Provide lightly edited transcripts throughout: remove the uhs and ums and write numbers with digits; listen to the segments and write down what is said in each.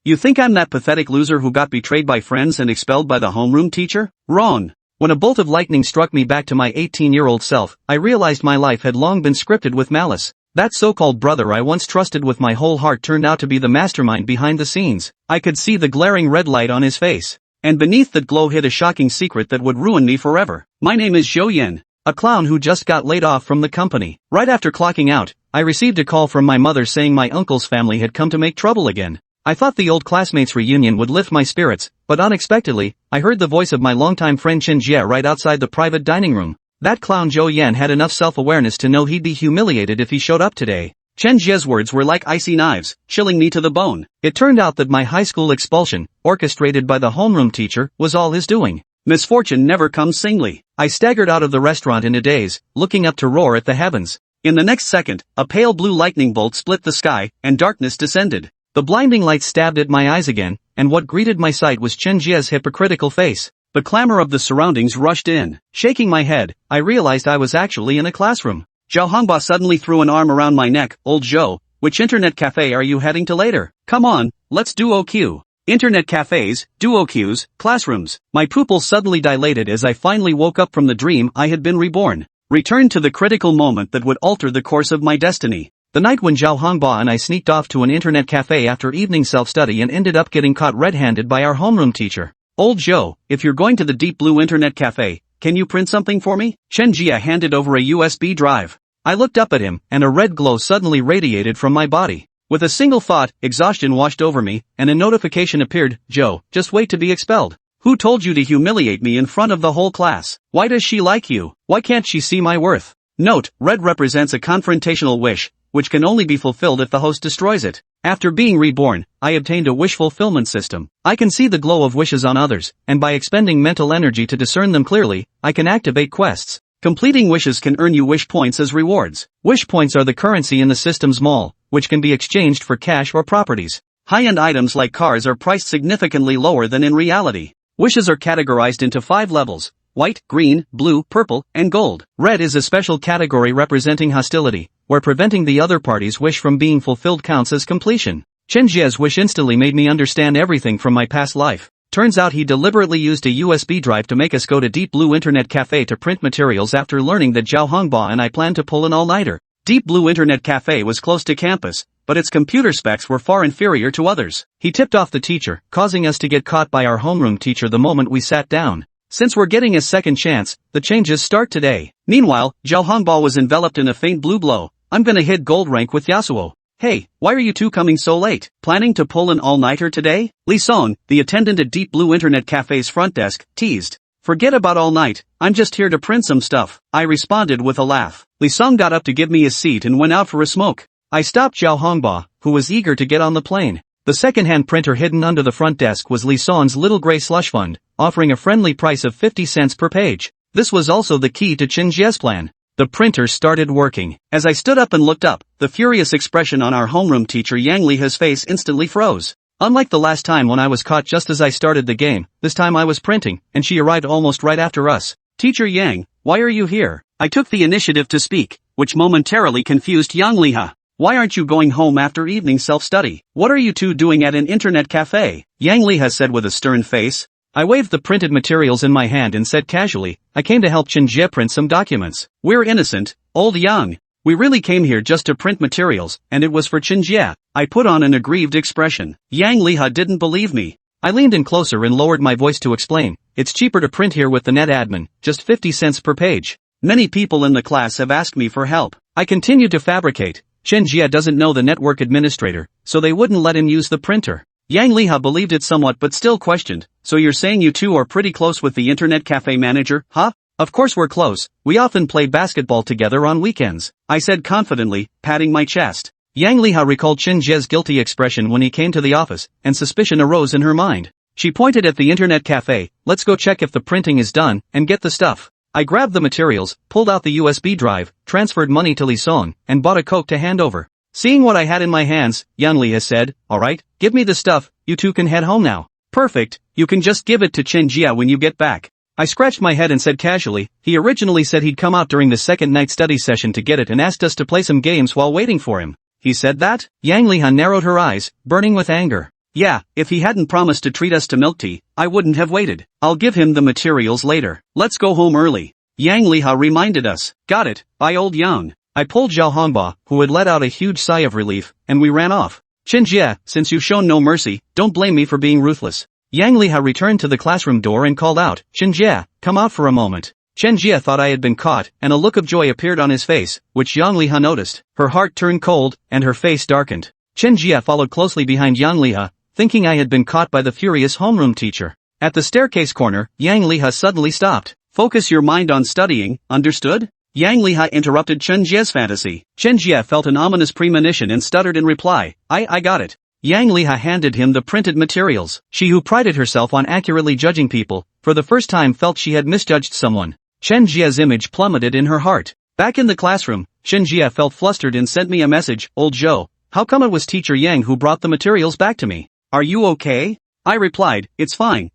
You think I'm that pathetic loser who got betrayed by friends and expelled by the homeroom teacher? Wrong. When a bolt of lightning struck me back to my 18-year-old self, I realized my life had long been scripted with malice. That so-called brother I once trusted with my whole heart turned out to be the mastermind behind the scenes. I could see the glaring red light on his face. And beneath that glow hid a shocking secret that would ruin me forever. My name is Zhou Yan, a clown who just got laid off from the company. Right after clocking out, I received a call from my mother saying my uncle's family had come to make trouble again. I thought the old classmates reunion would lift my spirits, but unexpectedly, I heard the voice of my longtime friend Chen Jie right outside the private dining room. That clown Zhou Yan had enough self-awareness to know he'd be humiliated if he showed up today. Chen Jie's words were like icy knives, chilling me to the bone. It turned out that my high school expulsion, orchestrated by the homeroom teacher, was all his doing. Misfortune never comes singly. I staggered out of the restaurant in a daze, looking up to roar at the heavens. In the next second, a pale blue lightning bolt split the sky, and darkness descended. The blinding light stabbed at my eyes again, and what greeted my sight was Chen Jie's hypocritical face. The clamor of the surroundings rushed in. Shaking my head, I realized I was actually in a classroom. Zhao Hongba suddenly threw an arm around my neck. Old Zhou, which internet cafe are you heading to later? Come on, let's do OQ. Internet cafes, duo-Qs, classrooms. My pupils suddenly dilated as I finally woke up from the dream I had been reborn. Returned to the critical moment that would alter the course of my destiny. The night when Zhao Hongba and I sneaked off to an internet cafe after evening self-study and ended up getting caught red-handed by our homeroom teacher. Old Zhou, if you're going to the deep blue internet cafe, can you print something for me? Chen Jie handed over a USB drive. I looked up at him, and a red glow suddenly radiated from my body. With a single thought, exhaustion washed over me, and a notification appeared. Zhou, just wait to be expelled. Who told you to humiliate me in front of the whole class? Why does she like you? Why can't she see my worth? Note, red represents a confrontational wish, which can only be fulfilled if the host destroys it. After being reborn, I obtained a wish fulfillment system. I can see the glow of wishes on others, and by expending mental energy to discern them clearly, I can activate quests. Completing wishes can earn you wish points as rewards. Wish points are the currency in the system's mall, which can be exchanged for cash or properties. High-end items like cars are priced significantly lower than in reality. Wishes are categorized into 5 levels: white, green, blue, purple, and gold. Red is a special category representing hostility, where preventing the other party's wish from being fulfilled counts as completion. Chen Jie's wish instantly made me understand everything from my past life. Turns out he deliberately used a USB drive to make us go to Deep Blue Internet Cafe to print materials after learning that Zhao Hongba and I planned to pull an all-nighter. Deep Blue Internet Cafe was close to campus, but its computer specs were far inferior to others. He tipped off the teacher, causing us to get caught by our homeroom teacher the moment we sat down. Since we're getting a second chance, the changes start today. Meanwhile, Zhao Hongba was enveloped in a faint blue glow. I'm gonna hit gold rank with Yasuo. Hey, why are you two coming so late? Planning to pull an all-nighter today? Li Song, the attendant at Deep Blue Internet Cafe's front desk, teased. Forget about all night, I'm just here to print some stuff. I responded with a laugh. Li Song got up to give me a seat and went out for a smoke. I stopped Zhao Hongba, who was eager to get on the plane. The second-hand printer hidden under the front desk was Li Song's little gray slush fund, offering a friendly price of 50 cents per page. This was also the key to Chen Jie's plan. The printer started working. As I stood up and looked up, the furious expression on our homeroom teacher Yang Liha's face instantly froze. Unlike the last time when I was caught just as I started the game, this time I was printing, and she arrived almost right after us. Teacher Yang, why are you here? I took the initiative to speak, which momentarily confused Yang Liha. Why aren't you going home after evening self-study? What are you two doing at an internet cafe? Yang Liha said with a stern face. I waved the printed materials in my hand and said casually, I came to help Chen Jie print some documents. We're innocent, old Yang. We really came here just to print materials, and it was for Chen Jie. I put on an aggrieved expression. Yang Liha didn't believe me. I leaned in closer and lowered my voice to explain. It's cheaper to print here with the net admin, just 50 cents per page. Many people in the class have asked me for help. I continued to fabricate. Chen Jie doesn't know the network administrator, so they wouldn't let him use the printer. Yang Liha believed it somewhat but still questioned. So you're saying you two are pretty close with the internet cafe manager, huh? Of course we're close. We often play basketball together on weekends. I said confidently, patting my chest. Yang Liha recalled Chen Jie's guilty expression when he came to the office, and suspicion arose in her mind. She pointed at the internet cafe. Let's go check if the printing is done, and get the stuff. I grabbed the materials, pulled out the USB drive, transferred money to Li Song, and bought a Coke to hand over. Seeing what I had in my hands, Yang Liha said, alright, give me the stuff, you two can head home now. Perfect, you can just give it to Chen Jie when you get back. I scratched my head and said casually, he originally said he'd come out during the second night study session to get it and asked us to play some games while waiting for him. He said that? Yang Liha narrowed her eyes, burning with anger. Yeah, if he hadn't promised to treat us to milk tea, I wouldn't have waited. I'll give him the materials later. Let's go home early. Yang Liha reminded us. Got it, bye old Yang. I pulled Zhao Hongbao, who had let out a huge sigh of relief, and we ran off. Chen Jie, since you've shown no mercy, don't blame me for being ruthless. Yang Liha returned to the classroom door and called out, Chen Jie, come out for a moment. Chen Jie thought I had been caught, and a look of joy appeared on his face, which Yang Liha noticed. Her heart turned cold, and her face darkened. Chen Jie followed closely behind Yang Liha, thinking I had been caught by the furious homeroom teacher. At the staircase corner, Yang Liha suddenly stopped. Focus your mind on studying, understood? Yang Liha interrupted Chen Jie's fantasy. Chen Jie felt an ominous premonition and stuttered in reply, I got it. Yang Liha handed him the printed materials. She who prided herself on accurately judging people, for the first time felt she had misjudged someone. Chen Jie's image plummeted in her heart. Back in the classroom, Chen Jie felt flustered and sent me a message, Old Zhou, how come it was teacher Yang who brought the materials back to me? Are you okay? I replied, it's fine.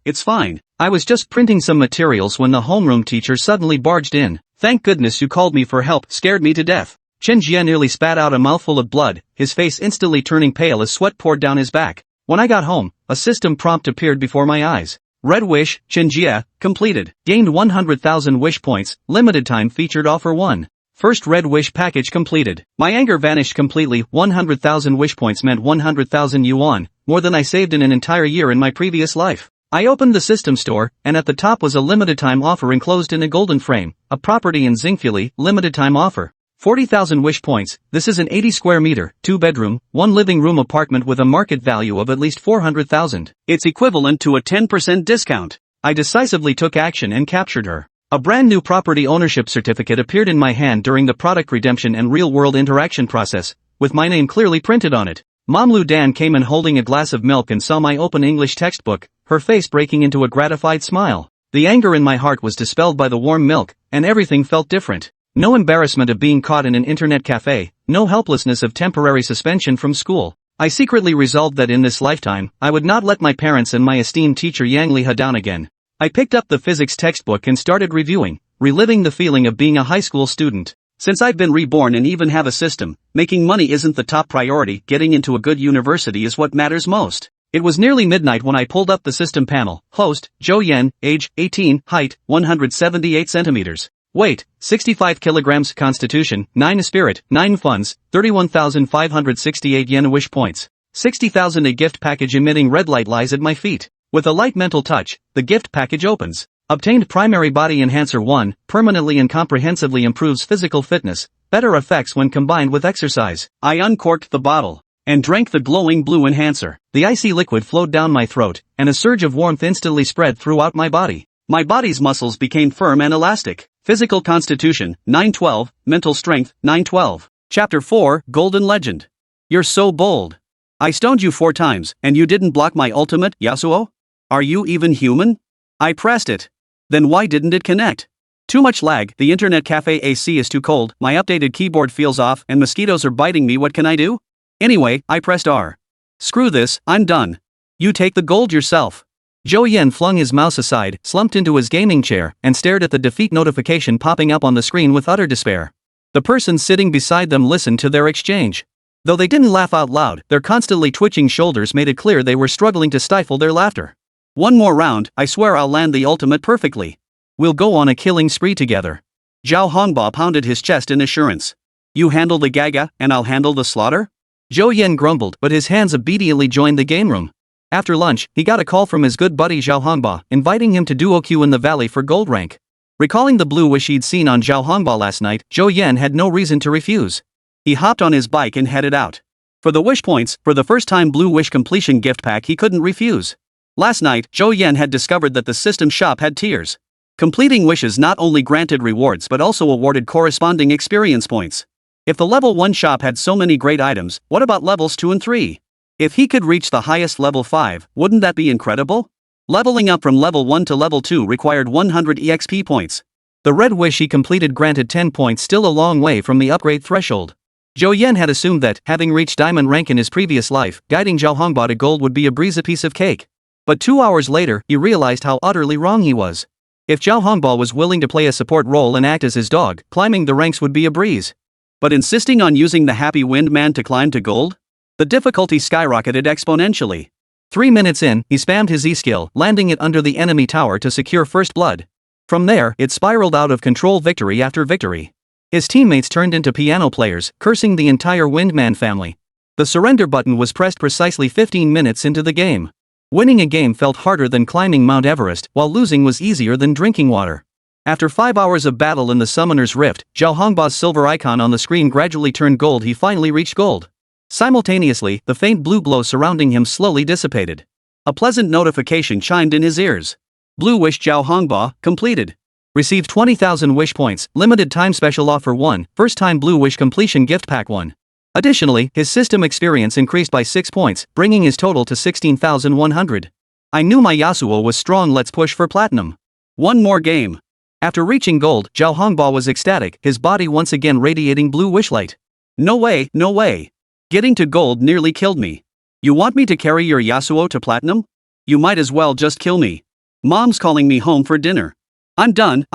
I was just printing some materials when the homeroom teacher suddenly barged in. Thank goodness you called me for help, scared me to death. Chen Jie nearly spat out a mouthful of blood, his face instantly turning pale as sweat poured down his back. When I got home, a system prompt appeared before my eyes. Red Wish, Chen Jie, completed. Gained 100,000 wish points, limited time featured offer 1. First Red Wish package completed. My anger vanished completely. 100,000 wish points meant 100,000 yuan, more than I saved in an entire year in my previous life. I opened the system store, and at the top was a limited time offer enclosed in a golden frame, a property in Xingfuli, limited time offer. 40,000 wish points. This is an 80 square meter, 2-bedroom, 1 living room apartment with a market value of at least 400,000. It's equivalent to a 10% discount. I decisively took action and captured her. A brand new property ownership certificate appeared in my hand during the product redemption and real-world interaction process, with my name clearly printed on it. Mom Lu Dan came in holding a glass of milk and saw my open English textbook, her face breaking into a gratified smile. The anger in my heart was dispelled by the warm milk, and everything felt different. No embarrassment of being caught in an internet cafe, no helplessness of temporary suspension from school. I secretly resolved that in this lifetime, I would not let my parents and my esteemed teacher Yang Liha down again. I picked up the physics textbook and started reviewing, reliving the feeling of being a high school student. Since I've been reborn and even have a system, making money isn't the top priority, getting into a good university is what matters most. It was nearly midnight when I pulled up the system panel. Host, Zhou Yan, age, 18, height, 178 centimeters. Weight, 65 kilograms, constitution, 9 spirit, 9 funds, 31,568 yen wish points. 60,000 a gift package emitting red light lies at my feet. With a light mental touch, the gift package opens. Obtained primary body enhancer 1, permanently and comprehensively improves physical fitness, better effects when combined with exercise. I uncorked the bottle and drank the glowing blue enhancer. The icy liquid flowed down my throat, and a surge of warmth instantly spread throughout my body. My body's muscles became firm and elastic. Physical constitution, 912, mental strength, 912. Chapter 4, Golden Legend. You're so bold. I stoned you 4 times, and you didn't block my ultimate, Yasuo? Are you even human? I pressed it. Then why didn't it connect? Too much lag, the internet cafe AC is too cold, my updated keyboard feels off, and mosquitoes are biting me. What can I do? Anyway, I pressed R. Screw this, I'm done. You take the gold yourself. Zhou Yan flung his mouse aside, slumped into his gaming chair, and stared at the defeat notification popping up on the screen with utter despair. The person sitting beside them listened to their exchange. Though they didn't laugh out loud, their constantly twitching shoulders made it clear they were struggling to stifle their laughter. One more round, I swear I'll land the ultimate perfectly. We'll go on a killing spree together. Zhao Hongbao pounded his chest in assurance. You handle the gaga, and I'll handle the slaughter? Zhou Yan grumbled, but his hands obediently joined the game room. After lunch, he got a call from his good buddy Zhao Hongbao, inviting him to duo queue in the valley for gold rank. Recalling the blue wish he'd seen on Zhao Hongbao last night, Zhou Yan had no reason to refuse. He hopped on his bike and headed out. For the wish points, for the first time blue wish completion gift pack he couldn't refuse. Last night, Zhou Yan had discovered that the system shop had tiers. Completing wishes not only granted rewards but also awarded corresponding experience points. If the level 1 shop had so many great items, what about levels 2 and 3? If he could reach the highest level 5, wouldn't that be incredible? Leveling up from level 1 to level 2 required 100 EXP points. The red wish he completed granted 10 points, still a long way from the upgrade threshold. Zhou Yan had assumed that, having reached diamond rank in his previous life, guiding Zhao Hongbao to gold would be a breeze, a piece of cake. But 2 hours later, he realized how utterly wrong he was. If Zhao Hongbao was willing to play a support role and act as his dog, climbing the ranks would be a breeze. But insisting on using the happy wind man to climb to gold? The difficulty skyrocketed exponentially. 3 minutes in, he spammed his E-skill, landing it under the enemy tower to secure first blood. From there, it spiraled out of control victory after victory. His teammates turned into piano players, cursing the entire Windman family. The surrender button was pressed precisely 15 minutes into the game. Winning a game felt harder than climbing Mount Everest, while losing was easier than drinking water. After 5 hours of battle in the Summoner's Rift, Zhao Hongba's silver icon on the screen gradually turned gold. He finally reached gold. Simultaneously, the faint blue glow surrounding him slowly dissipated. A pleasant notification chimed in his ears. Blue Wish Zhao Hongba, completed. Receive 20,000 wish points, limited time special offer 1, first time Blue Wish completion gift pack 1. Additionally, his system experience increased by 6 points, bringing his total to 16,100. I knew my Yasuo was strong. Let's push for platinum. One more game. After reaching gold, Zhao Hongba was ecstatic, his body once again radiating blue wish light. No way, no way. Getting to gold nearly killed me. You want me to carry your Yasuo to platinum? You might as well just kill me. Mom's calling me home for dinner. I'm done.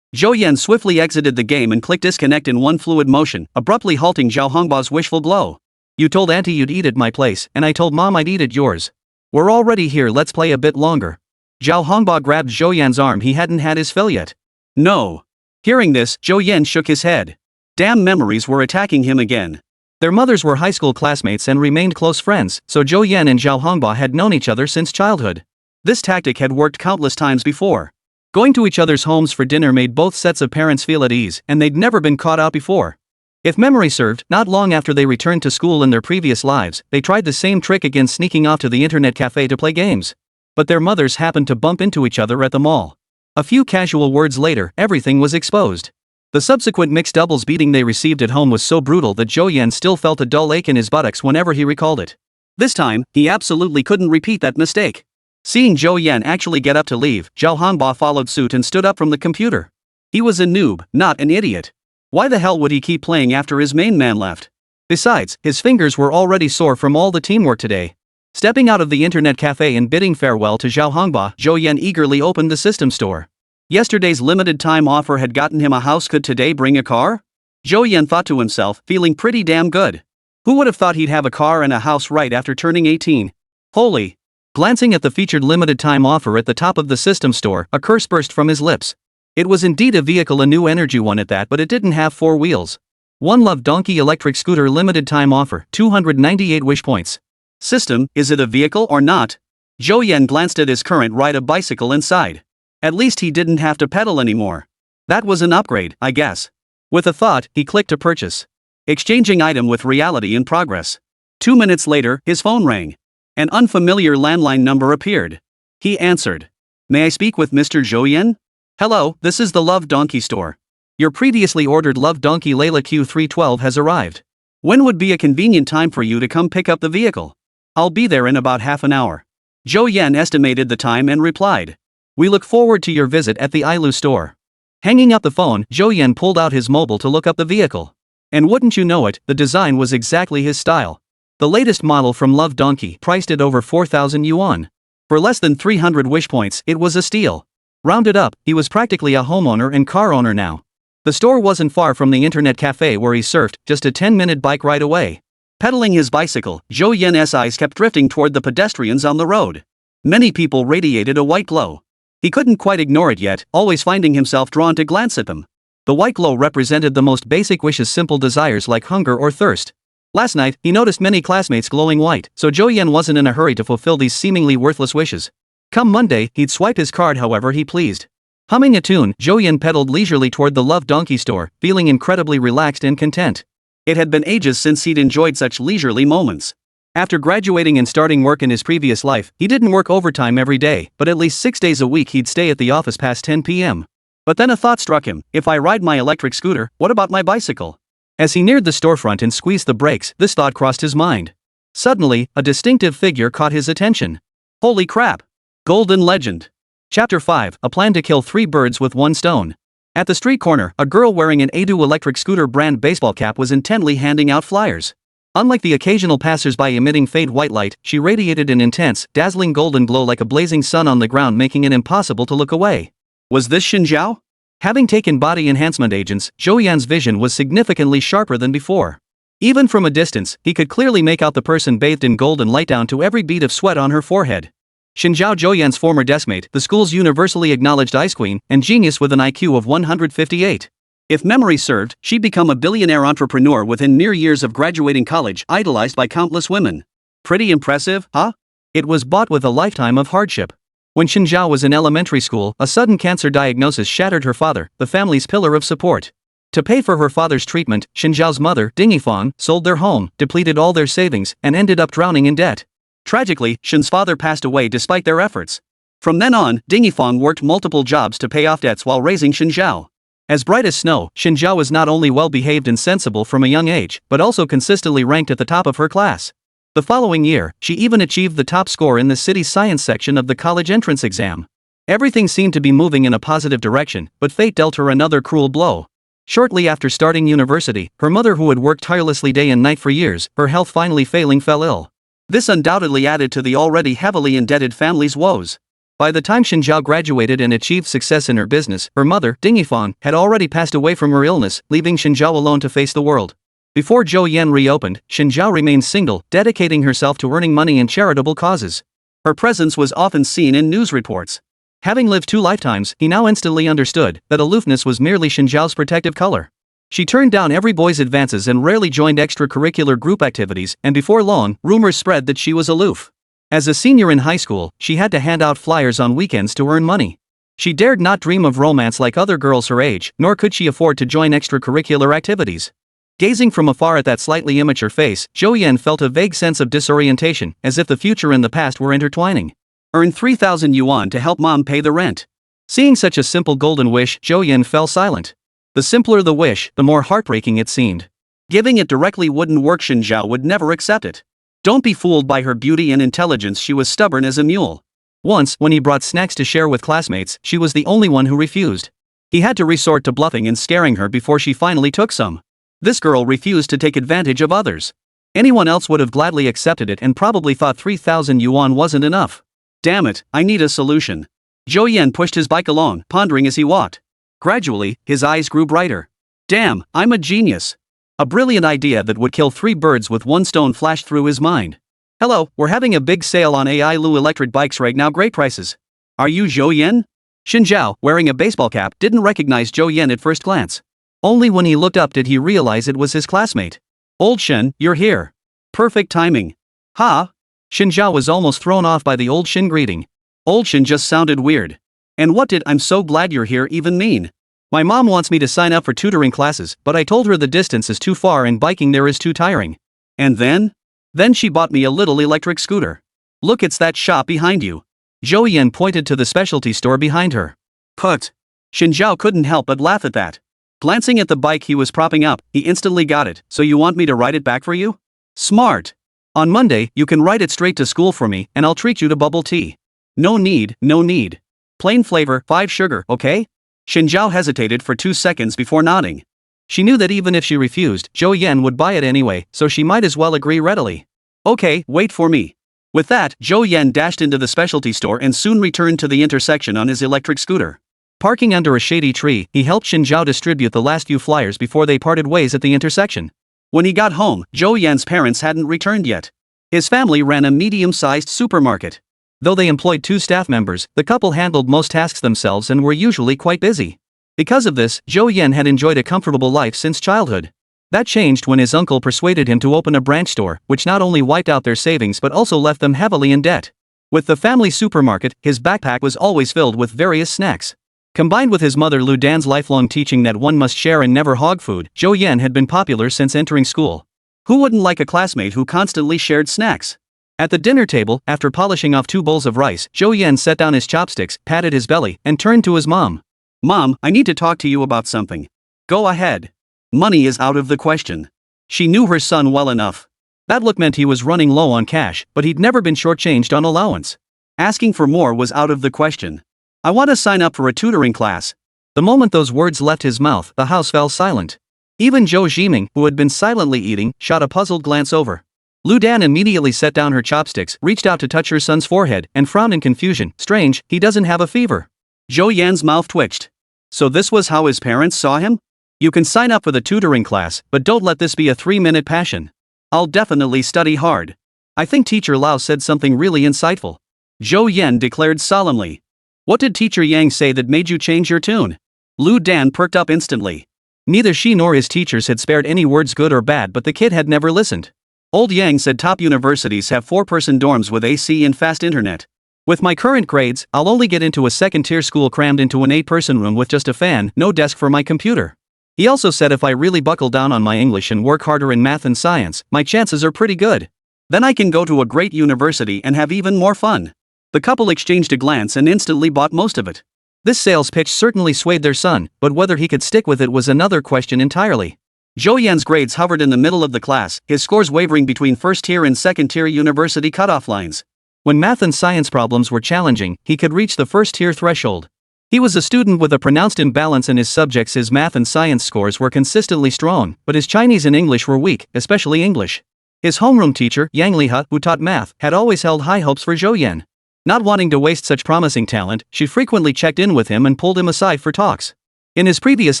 Zhou Yan swiftly exited the game and clicked disconnect in one fluid motion, abruptly halting Zhao Hongba's wishful blow. You told Auntie you'd eat at my place, and I told Mom I'd eat at yours. We're already here, let's play a bit longer. Zhao Hongba grabbed Zhou Yan's arm. He hadn't had his fill yet. No. Hearing this, Zhou Yan shook his head. Damn, memories were attacking him again. Their mothers were high school classmates and remained close friends, so Zhou Yan and Zhao Hongba had known each other since childhood. This tactic had worked countless times before. Going to each other's homes for dinner made both sets of parents feel at ease, and they'd never been caught out before. If memory served, not long after they returned to school in their previous lives, they tried the same trick again, sneaking off to the internet cafe to play games. But their mothers happened to bump into each other at the mall. A few casual words later, everything was exposed. The subsequent mixed doubles beating they received at home was so brutal that Zhou Yan still felt a dull ache in his buttocks whenever he recalled it. This time, he absolutely couldn't repeat that mistake. Seeing Zhou Yan actually get up to leave, Zhao Hongba followed suit and stood up from the computer. He was a noob, not an idiot. Why the hell would he keep playing after his main man left? Besides, his fingers were already sore from all the teamwork today. Stepping out of the internet cafe and bidding farewell to Zhao Hongba, Zhou Yan eagerly opened the system store. Yesterday's limited time offer had gotten him a house. Could today bring a car? Zhou Yan thought to himself, feeling pretty damn good. Who would have thought he'd have a car and a house right after turning 18? Holy. Glancing at the featured limited time offer at the top of the system store, a curse burst from his lips. It was indeed a vehicle, a new energy one at that, but it didn't have 4 wheels. One Love Donkey electric scooter limited time offer, 298 wish points. System, is it a vehicle or not? Zhou Yan glanced at his current ride, a bicycle, and sighed. At least he didn't have to pedal anymore. That was an upgrade, I guess. With a thought, he clicked to purchase. Exchanging item with reality in progress. 2 minutes later, his phone rang. An unfamiliar landline number appeared. He answered. May I speak with Mr. Zhou Yan? Hello, this is the Love Donkey store. Your previously ordered Love Donkey Layla Q312 has arrived. When would be a convenient time for you to come pick up the vehicle? I'll be there in about half an hour. Zhou Yan estimated the time and replied. We look forward to your visit at the Ilu store. Hanging up the phone, Zhou Yan pulled out his mobile to look up the vehicle. And wouldn't you know it, the design was exactly his style. The latest model from Love Donkey, priced at over 4,000 yuan. For less than 300 wish points, it was a steal. Rounded up, he was practically a homeowner and car owner now. The store wasn't far from the internet cafe where he surfed, just a 10-minute bike ride away. Pedaling his bicycle, Zhou Yan's eyes kept drifting toward the pedestrians on the road. Many people radiated a white glow. He couldn't quite ignore it yet, always finding himself drawn to glance at them. The white glow represented the most basic wishes, simple desires like hunger or thirst. Last night, he noticed many classmates glowing white, so Zhou Yan wasn't in a hurry to fulfill these seemingly worthless wishes. Come Monday, he'd swipe his card however he pleased. Humming a tune, Zhou Yan pedaled leisurely toward the Love Donkey store, feeling incredibly relaxed and content. It had been ages since he'd enjoyed such leisurely moments. After graduating and starting work in his previous life, he didn't work overtime every day, but at least 6 days a week he'd stay at the office past 10 p.m. But then a thought struck him, if I ride my electric scooter, what about my bicycle? As he neared the storefront and squeezed the brakes, this thought crossed his mind. Suddenly, a distinctive figure caught his attention. Holy crap! Golden Legend. Chapter 5, A Plan to Kill 3 Birds with 1 Stone. At the street corner, a girl wearing an Adu electric scooter brand baseball cap was intently handing out flyers. Unlike the occasional passers-by emitting faint white light, she radiated an intense, dazzling golden glow like a blazing sun on the ground, making it impossible to look away. Was this Xin Zhao? Having taken body enhancement agents, Zhou Yan's vision was significantly sharper than before. Even from a distance, he could clearly make out the person bathed in gold and light down to every bead of sweat on her forehead. Zhou Yan's former deskmate, the school's universally acknowledged ice queen, and genius with an IQ of 158. If memory served, she'd become a billionaire entrepreneur within mere years of graduating college, idolized by countless women. Pretty impressive, huh? It was bought with a lifetime of hardship. When Zhou was in elementary school, a sudden cancer diagnosis shattered her father, the family's pillar of support. To pay for her father's treatment, Zhou's mother, Fang, sold their home, depleted all their savings, and ended up drowning in debt. Tragically, Shen's father passed away despite their efforts. From then on, Fang worked multiple jobs to pay off debts while raising Zhou. As bright as snow, Zhou was not only well-behaved and sensible from a young age, but also consistently ranked at the top of her class. The following year, she even achieved the top score in the city's science section of the college entrance exam. Everything seemed to be moving in a positive direction, but fate dealt her another cruel blow. Shortly after starting university, her mother, who had worked tirelessly day and night for years, her health finally failing, fell ill. This undoubtedly added to the already heavily indebted family's woes. By the time Zhou graduated and achieved success in her business, her mother, Fang, had already passed away from her illness, leaving Zhou alone to face the world. Before Zhou Yan reopened, Zhou remained single, dedicating herself to earning money in charitable causes. Her presence was often seen in news reports. Having lived 2 lifetimes, he now instantly understood that aloofness was merely Zhou's protective color. She turned down every boy's advances and rarely joined extracurricular group activities, and before long, rumors spread that she was aloof. As a senior in high school, she had to hand out flyers on weekends to earn money. She dared not dream of romance like other girls her age, nor could she afford to join extracurricular activities. Gazing from afar at that slightly immature face, Zhou Yan felt a vague sense of disorientation, as if the future and the past were intertwining. Earn 3,000 yuan to help mom pay the rent. Seeing such a simple golden wish, Zhou Yan fell silent. The simpler the wish, the more heartbreaking it seemed. Giving it directly wouldn't work. Zhou would never accept it. Don't be fooled by her beauty and intelligence. She was stubborn as a mule. Once, when he brought snacks to share with classmates, she was the only one who refused. He had to resort to bluffing and scaring her before she finally took some. This girl refused to take advantage of others. Anyone else would have gladly accepted it and probably thought 3,000 yuan wasn't enough. Damn it, I need a solution. Zhou Yan pushed his bike along, pondering as he walked. Gradually, his eyes grew brighter. Damn, I'm a genius. A brilliant idea that would kill 3 birds with 1 stone flashed through his mind. Hello, we're having a big sale on AI Lu electric bikes right now, great prices. Are you Zhou Yan? Zhou, wearing a baseball cap, didn't recognize Zhou Yan at first glance. Only when he looked up did he realize it was his classmate. Old Shen, you're here. Perfect timing. Ha! Zhou was almost thrown off by the old Shen greeting. Old Shen just sounded weird. And what did "I'm so glad you're here" even mean? My mom wants me to sign up for tutoring classes, but I told her the distance is too far and biking there is too tiring. And then? Then she bought me a little electric scooter. Look, it's that shop behind you. Zhou Yan pointed to the specialty store behind her. Put. Zhou couldn't help but laugh at that. Glancing at the bike he was propping up, he instantly got it. So you want me to ride it back for you? Smart. On Monday, you can ride it straight to school for me, and I'll treat you to bubble tea. No need, no need. Plain flavor, 5 sugar, okay? Zhou hesitated for 2 seconds before nodding. She knew that even if she refused, Zhou Yan would buy it anyway, so she might as well agree readily. Okay, wait for me. With that, Zhou Yan dashed into the specialty store and soon returned to the intersection on his electric scooter. Parking under a shady tree, he helped Zhou distribute the last few flyers before they parted ways at the intersection. When he got home, Zhou Yan's parents hadn't returned yet. His family ran a medium-sized supermarket. Though they employed 2 staff members, the couple handled most tasks themselves and were usually quite busy. Because of this, Zhou Yan had enjoyed a comfortable life since childhood. That changed when his uncle persuaded him to open a branch store, which not only wiped out their savings but also left them heavily in debt. With the family supermarket, his backpack was always filled with various snacks. Combined with his mother Lu Dan's lifelong teaching that one must share and never hog food, Zhou Yan had been popular since entering school. Who wouldn't like a classmate who constantly shared snacks? At the dinner table, after polishing off 2 bowls of rice, Zhou Yan set down his chopsticks, patted his belly, and turned to his mom. Mom, I need to talk to you about something. Go ahead. Money is out of the question. She knew her son well enough. That look meant he was running low on cash, but he'd never been shortchanged on allowance. Asking for more was out of the question. I want to sign up for a tutoring class. The moment those words left his mouth, the house fell silent. Even Zhou Jiming, who had been silently eating, shot a puzzled glance over. Lu Dan immediately set down her chopsticks, reached out to touch her son's forehead, and frowned in confusion. Strange, he doesn't have a fever. Zhou Yan's mouth twitched. So this was how his parents saw him? You can sign up for the tutoring class, but don't let this be a 3-minute passion. I'll definitely study hard. I think Teacher Lao said something really insightful. Zhou Yan declared solemnly. What did Teacher Yang say that made you change your tune? Lu Dan perked up instantly. Neither she nor his teachers had spared any words good or bad, but the kid had never listened. Old Yang said top universities have 4-person dorms with AC and fast internet. With my current grades, I'll only get into a second-tier school crammed into an 8-person room with just a fan, no desk for my computer. He also said if I really buckle down on my English and work harder in math and science, my chances are pretty good. Then I can go to a great university and have even more fun. The couple exchanged a glance and instantly bought most of it. This sales pitch certainly swayed their son, but whether he could stick with it was another question entirely. Zhou Yan's grades hovered in the middle of the class, his scores wavering between first-tier and second-tier university cutoff lines. When math and science problems were challenging, he could reach the first-tier threshold. He was a student with a pronounced imbalance in his subjects. His math and science scores were consistently strong, but his Chinese and English were weak, especially English. His homeroom teacher, Yang Liha, who taught math, had always held high hopes for Zhou Yan. Not wanting to waste such promising talent, she frequently checked in with him and pulled him aside for talks. In his previous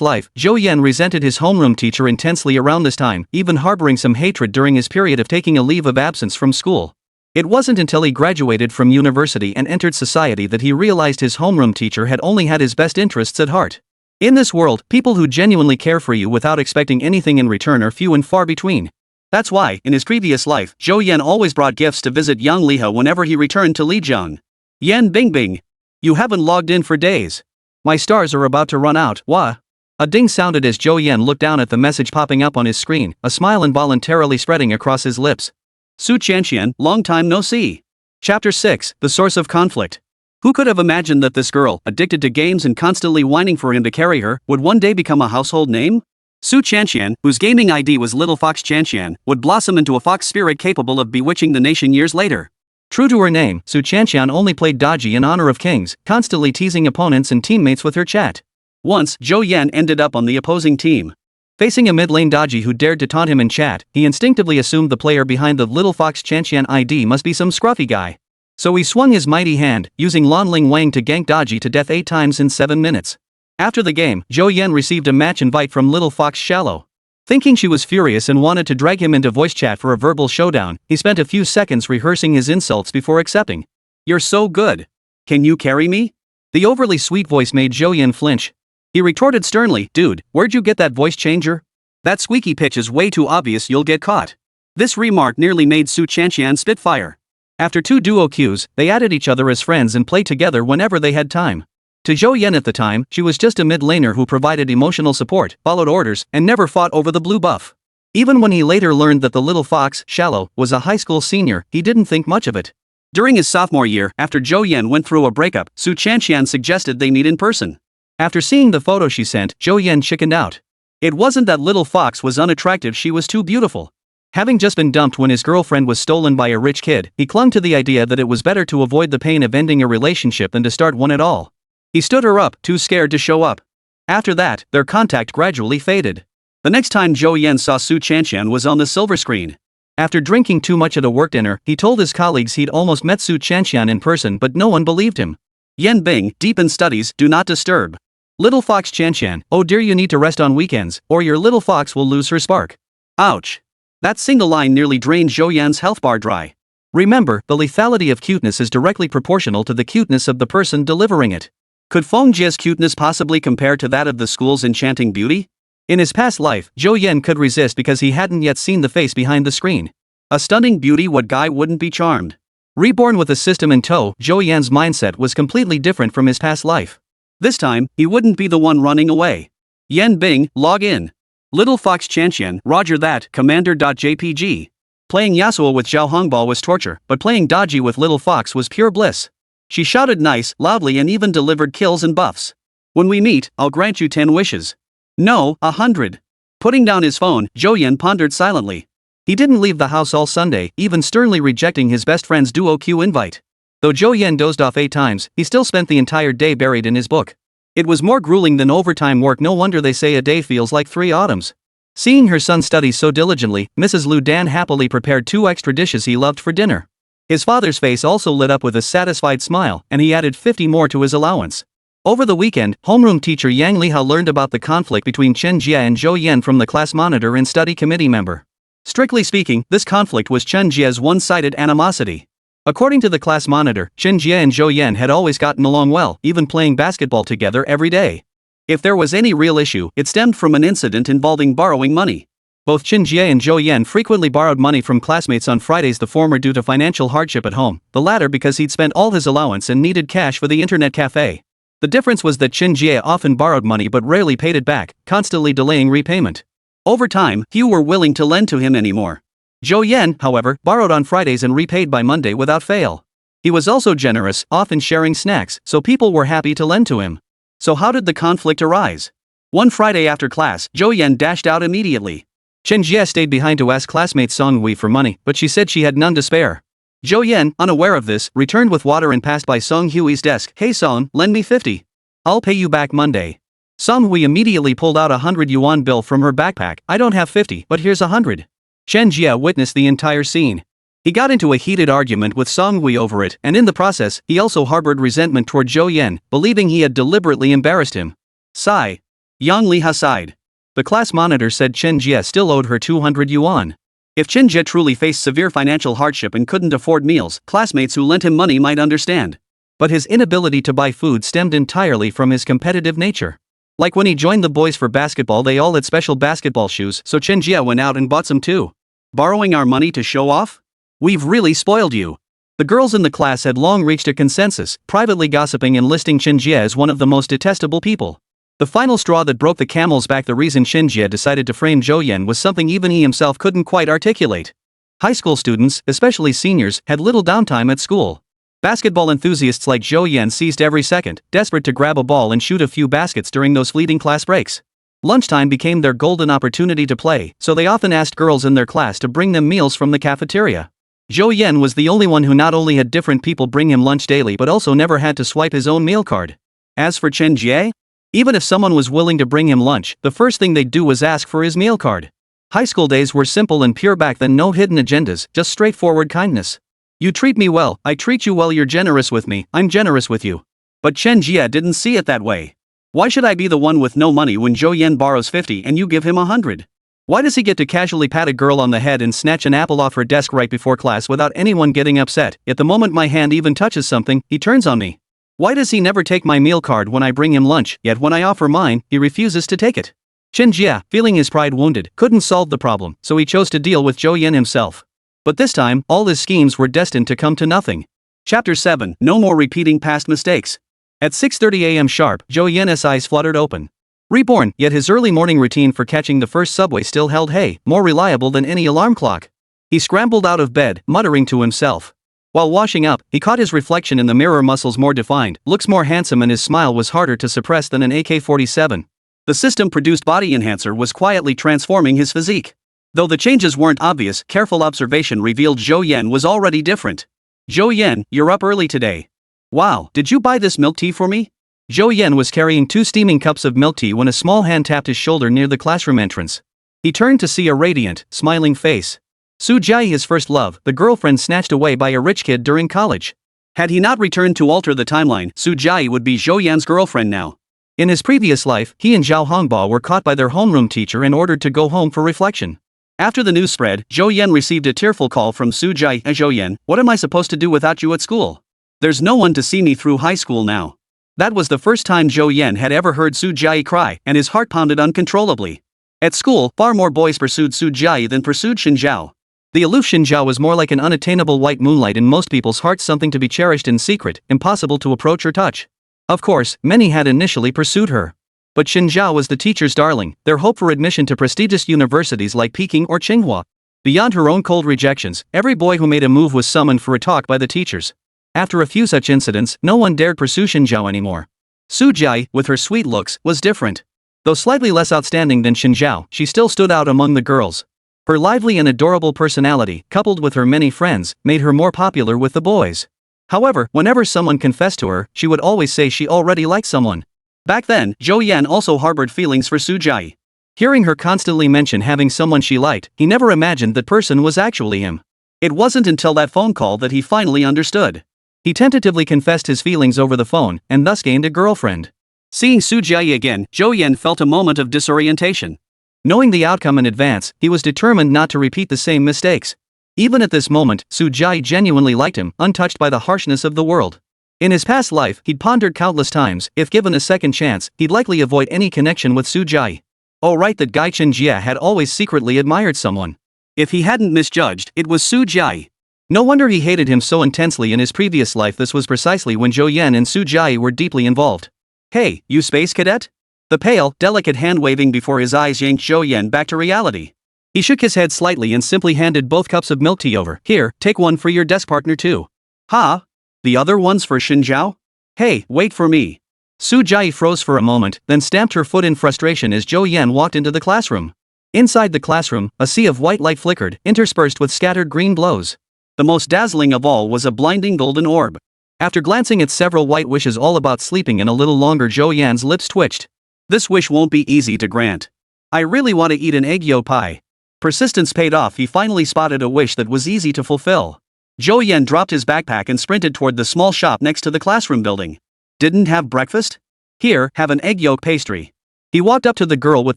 life, Zhou Yan resented his homeroom teacher intensely around this time, even harboring some hatred during his period of taking a leave of absence from school. It wasn't until he graduated from university and entered society that he realized his homeroom teacher had only had his best interests at heart. In this world, people who genuinely care for you without expecting anything in return are few and far between. That's why, in his previous life, Zhou Yan always brought gifts to visit Yang Liha whenever he returned to Lijiang. Yan Bingbing. You haven't logged in for days. My stars are about to run out, wah. A ding sounded as Zhou Yan looked down at the message popping up on his screen, a smile involuntarily spreading across his lips. Su Chanxian, long time no see. Chapter 6, The Source of Conflict. Who could have imagined that this girl, addicted to games and constantly whining for him to carry her, would one day become a household name? Su Chanxian, whose gaming ID was Little Fox Chanxian, would blossom into a fox spirit capable of bewitching the nation years later. True to her name, Su Chanxian only played dodgy in honor of kings, constantly teasing opponents and teammates with her chat. Once, Zhou Yan ended up on the opposing team. Facing a mid-lane dodgy who dared to taunt him in chat, he instinctively assumed the player behind the Little Fox Chanxian ID must be some scruffy guy. So he swung his mighty hand, using Lan Ling Wang to gank dodgy to death 8 times in 7 minutes. After the game, Zhou Yan received a match invite from Little Fox Shallow. Thinking she was furious and wanted to drag him into voice chat for a verbal showdown, he spent a few seconds rehearsing his insults before accepting. You're so good. Can you carry me? The overly sweet voice made Zhou Yan flinch. He retorted sternly, dude, where'd you get that voice changer? That squeaky pitch is way too obvious, you'll get caught. This remark nearly made Su Chanxian spitfire. After 2 duo queues, they added each other as friends and played together whenever they had time. To Zhou Yan at the time, she was just a mid-laner who provided emotional support, followed orders, and never fought over the blue buff. Even when he later learned that the Little Fox, Shallow, was a high school senior, he didn't think much of it. During his sophomore year, after Zhou Yan went through a breakup, Su Chanxian suggested they meet in person. After seeing the photo she sent, Zhou Yan chickened out. It wasn't that Little Fox was unattractive, she was too beautiful. Having just been dumped when his girlfriend was stolen by a rich kid, he clung to the idea that it was better to avoid the pain of ending a relationship than to start one at all. He stood her up, too scared to show up. After that, their contact gradually faded. The next time Zhou Yan saw Su Chanxian was on the silver screen. After drinking too much at a work dinner, he told his colleagues he'd almost met Su Chanxian in person, but no one believed him. Yan Bing, deep in studies, do not disturb. Little Fox Chanxian, oh dear, you need to rest on weekends, or your little fox will lose her spark. Ouch. That single line nearly drained Zhou Yan's health bar dry. Remember, the lethality of cuteness is directly proportional to the cuteness of the person delivering it. Could Feng Jie's cuteness possibly compare to that of the school's enchanting beauty? In his past life, Zhou Yan could resist because he hadn't yet seen the face behind the screen. A stunning beauty, what guy wouldn't be charmed? Reborn with a system in tow, Zhou Yan's mindset was completely different from his past life. This time, he wouldn't be the one running away. Yan Bing, log in. Little Fox Chanxian, roger that, commander.jpg. Playing Yasuo with Zhao Hongbao was torture, but playing dodgy with Little Fox was pure bliss. She shouted nice, loudly, and even delivered kills and buffs. When we meet, I'll grant you 10 wishes. No, 100. Putting down his phone, Zhou Yan pondered silently. He didn't leave the house all Sunday, even sternly rejecting his best friend's duo queue invite. Though Zhou Yan dozed off 8 times, he still spent the entire day buried in his book. It was more grueling than overtime work, no wonder they say a day feels like 3 autumns. Seeing her son study so diligently, Mrs. Lu Dan happily prepared 2 extra dishes he loved for dinner. His father's face also lit up with a satisfied smile, and he added 50 more to his allowance. Over the weekend, homeroom teacher Yang Liha learned about the conflict between Chen Jie and Zhou Yan from the class monitor and study committee member. Strictly speaking, this conflict was Chen Jie's one-sided animosity. According to the class monitor, Chen Jie and Zhou Yan had always gotten along well, even playing basketball together every day. If there was any real issue, it stemmed from an incident involving borrowing money. Both Chen Jie and Zhou Yan frequently borrowed money from classmates on Fridays, the former due to financial hardship at home, the latter because he'd spent all his allowance and needed cash for the internet cafe. The difference was that Chen Jie often borrowed money but rarely paid it back, constantly delaying repayment. Over time, few were willing to lend to him anymore. Zhou Yan, however, borrowed on Fridays and repaid by Monday without fail. He was also generous, often sharing snacks, so people were happy to lend to him. So how did the conflict arise? One Friday after class, Zhou Yan dashed out immediately. Chen Jie stayed behind to ask classmate Song Hui for money, but she said she had none to spare. Zhou Yan, unaware of this, returned with water and passed by Song Hui's desk. "Hey Song, lend me 50. I'll pay you back Monday." Song Hui immediately pulled out a 100 yuan bill from her backpack. "I don't have 50, but here's 100. Chen Jie witnessed the entire scene. He got into a heated argument with Song Hui over it, and in the process, he also harbored resentment toward Zhou Yan, believing he had deliberately embarrassed him. Sigh. Yang Liha sighed. The class monitor said Chen Jie still owed her 200 yuan. If Chen Jie truly faced severe financial hardship and couldn't afford meals, classmates who lent him money might understand. But his inability to buy food stemmed entirely from his competitive nature. Like when he joined the boys for basketball, they all had special basketball shoes, so Chen Jie went out and bought some too. Borrowing our money to show off? We've really spoiled you. The girls in the class had long reached a consensus, privately gossiping and listing Chen Jie as one of the most detestable people. The final straw that broke the camel's back, the reason Chen Jie decided to frame Zhou Yan, was something even he himself couldn't quite articulate. High school students, especially seniors, had little downtime at school. Basketball enthusiasts like Zhou Yan seized every second, desperate to grab a ball and shoot a few baskets during those fleeting class breaks. Lunchtime became their golden opportunity to play, so they often asked girls in their class to bring them meals from the cafeteria. Zhou Yan was the only one who not only had different people bring him lunch daily but also never had to swipe his own meal card. As for Chen Jie, even if someone was willing to bring him lunch, the first thing they'd do was ask for his meal card. High school days were simple and pure back then, no hidden agendas, just straightforward kindness. You treat me well, I treat you well, you're generous with me, I'm generous with you. But Chen Jie didn't see it that way. Why should I be the one with no money when Zhou Yan borrows 50 and you give him 100? Why does he get to casually pat a girl on the head and snatch an apple off her desk right before class without anyone getting upset, yet the moment my hand even touches something, he turns on me? Why does he never take my meal card when I bring him lunch, yet when I offer mine, he refuses to take it? Chen Jie, feeling his pride wounded, couldn't solve the problem, so he chose to deal with Zhou Yan himself. But this time, all his schemes were destined to come to nothing. Chapter 7, No More Repeating Past Mistakes. At 6:30 a.m. sharp, Zhou Yan's eyes fluttered open. Reborn, yet his early morning routine for catching the first subway still held hay, more reliable than any alarm clock. He scrambled out of bed, muttering to himself. While washing up, he caught his reflection in the mirror, muscles more defined, looks more handsome, and his smile was harder to suppress than an AK-47. The system-produced body enhancer was quietly transforming his physique. Though the changes weren't obvious, careful observation revealed Zhou Yan was already different. "Zhou Yan, you're up early today. Wow, did you buy this milk tea for me?" Zhou Yan was carrying 2 steaming cups of milk tea when a small hand tapped his shoulder near the classroom entrance. He turned to see a radiant, smiling face. Su Jie, his first love, the girlfriend snatched away by a rich kid during college. Had he not returned to alter the timeline, Su Jie would be Zhou Yan's girlfriend now. In his previous life, he and Zhao Hongba were caught by their homeroom teacher and ordered to go home for reflection. After the news spread, Zhou Yan received a tearful call from Su Jie. "Zhou Yan, what am I supposed to do without you at school? There's no one to see me through high school now." That was the first time Zhou Yan had ever heard Su Jie cry, and his heart pounded uncontrollably. At school, far more boys pursued Su Jie than pursued Xinjiao. The aloof Xinjiao was more like an unattainable white moonlight in most people's hearts, something to be cherished in secret, impossible to approach or touch. Of course, many had initially pursued her. But Xinjiao was the teacher's darling, their hope for admission to prestigious universities like Peking or Tsinghua. Beyond her own cold rejections, every boy who made a move was summoned for a talk by the teachers. After a few such incidents, no one dared pursue Xinjiao anymore. Su Jie, with her sweet looks, was different. Though slightly less outstanding than Xinjiao, she still stood out among the girls. Her lively and adorable personality, coupled with her many friends, made her more popular with the boys. However, whenever someone confessed to her, she would always say she already liked someone. Back then, Zhou Yan also harbored feelings for Su Jie. Hearing her constantly mention having someone she liked, he never imagined that person was actually him. It wasn't until that phone call that he finally understood. He tentatively confessed his feelings over the phone, and thus gained a girlfriend. Seeing Zhou Yan again, Zhou Yan felt a moment of disorientation. Knowing the outcome in advance, he was determined not to repeat the same mistakes. Even at this moment, Zhou Yan genuinely liked him, untouched by the harshness of the world. In his past life, he'd pondered countless times, if given a second chance, he'd likely avoid any connection with Zhou Yan. Oh right, that guy Chen Jie had always secretly admired someone. If he hadn't misjudged, it was Zhou Yan. No wonder he hated him so intensely in his previous life. This was precisely when Zhou Yan and Zhou Yan were deeply involved. Hey, you space cadet? The pale, delicate hand waving before his eyes yanked Zhou Yan back to reality. He shook his head slightly and simply handed both cups of milk tea over. Here, take one for your desk partner too. Ha? The other one's for Xinjiao? Hey, wait for me. Zhou Yan froze for a moment, then stamped her foot in frustration as Zhou Yan walked into the classroom. Inside the classroom, a sea of white light flickered, interspersed with scattered green glows. The most dazzling of all was a blinding golden orb. After glancing at several white wishes all about sleeping in a little longer, Zhou Yan's lips twitched. This wish won't be easy to grant. I really want to eat an egg yolk pie. Persistence paid off. He finally spotted a wish that was easy to fulfill. Zhou Yan dropped his backpack and sprinted toward the small shop next to the classroom building. Didn't have breakfast? Here, have an egg yolk pastry. He walked up to the girl with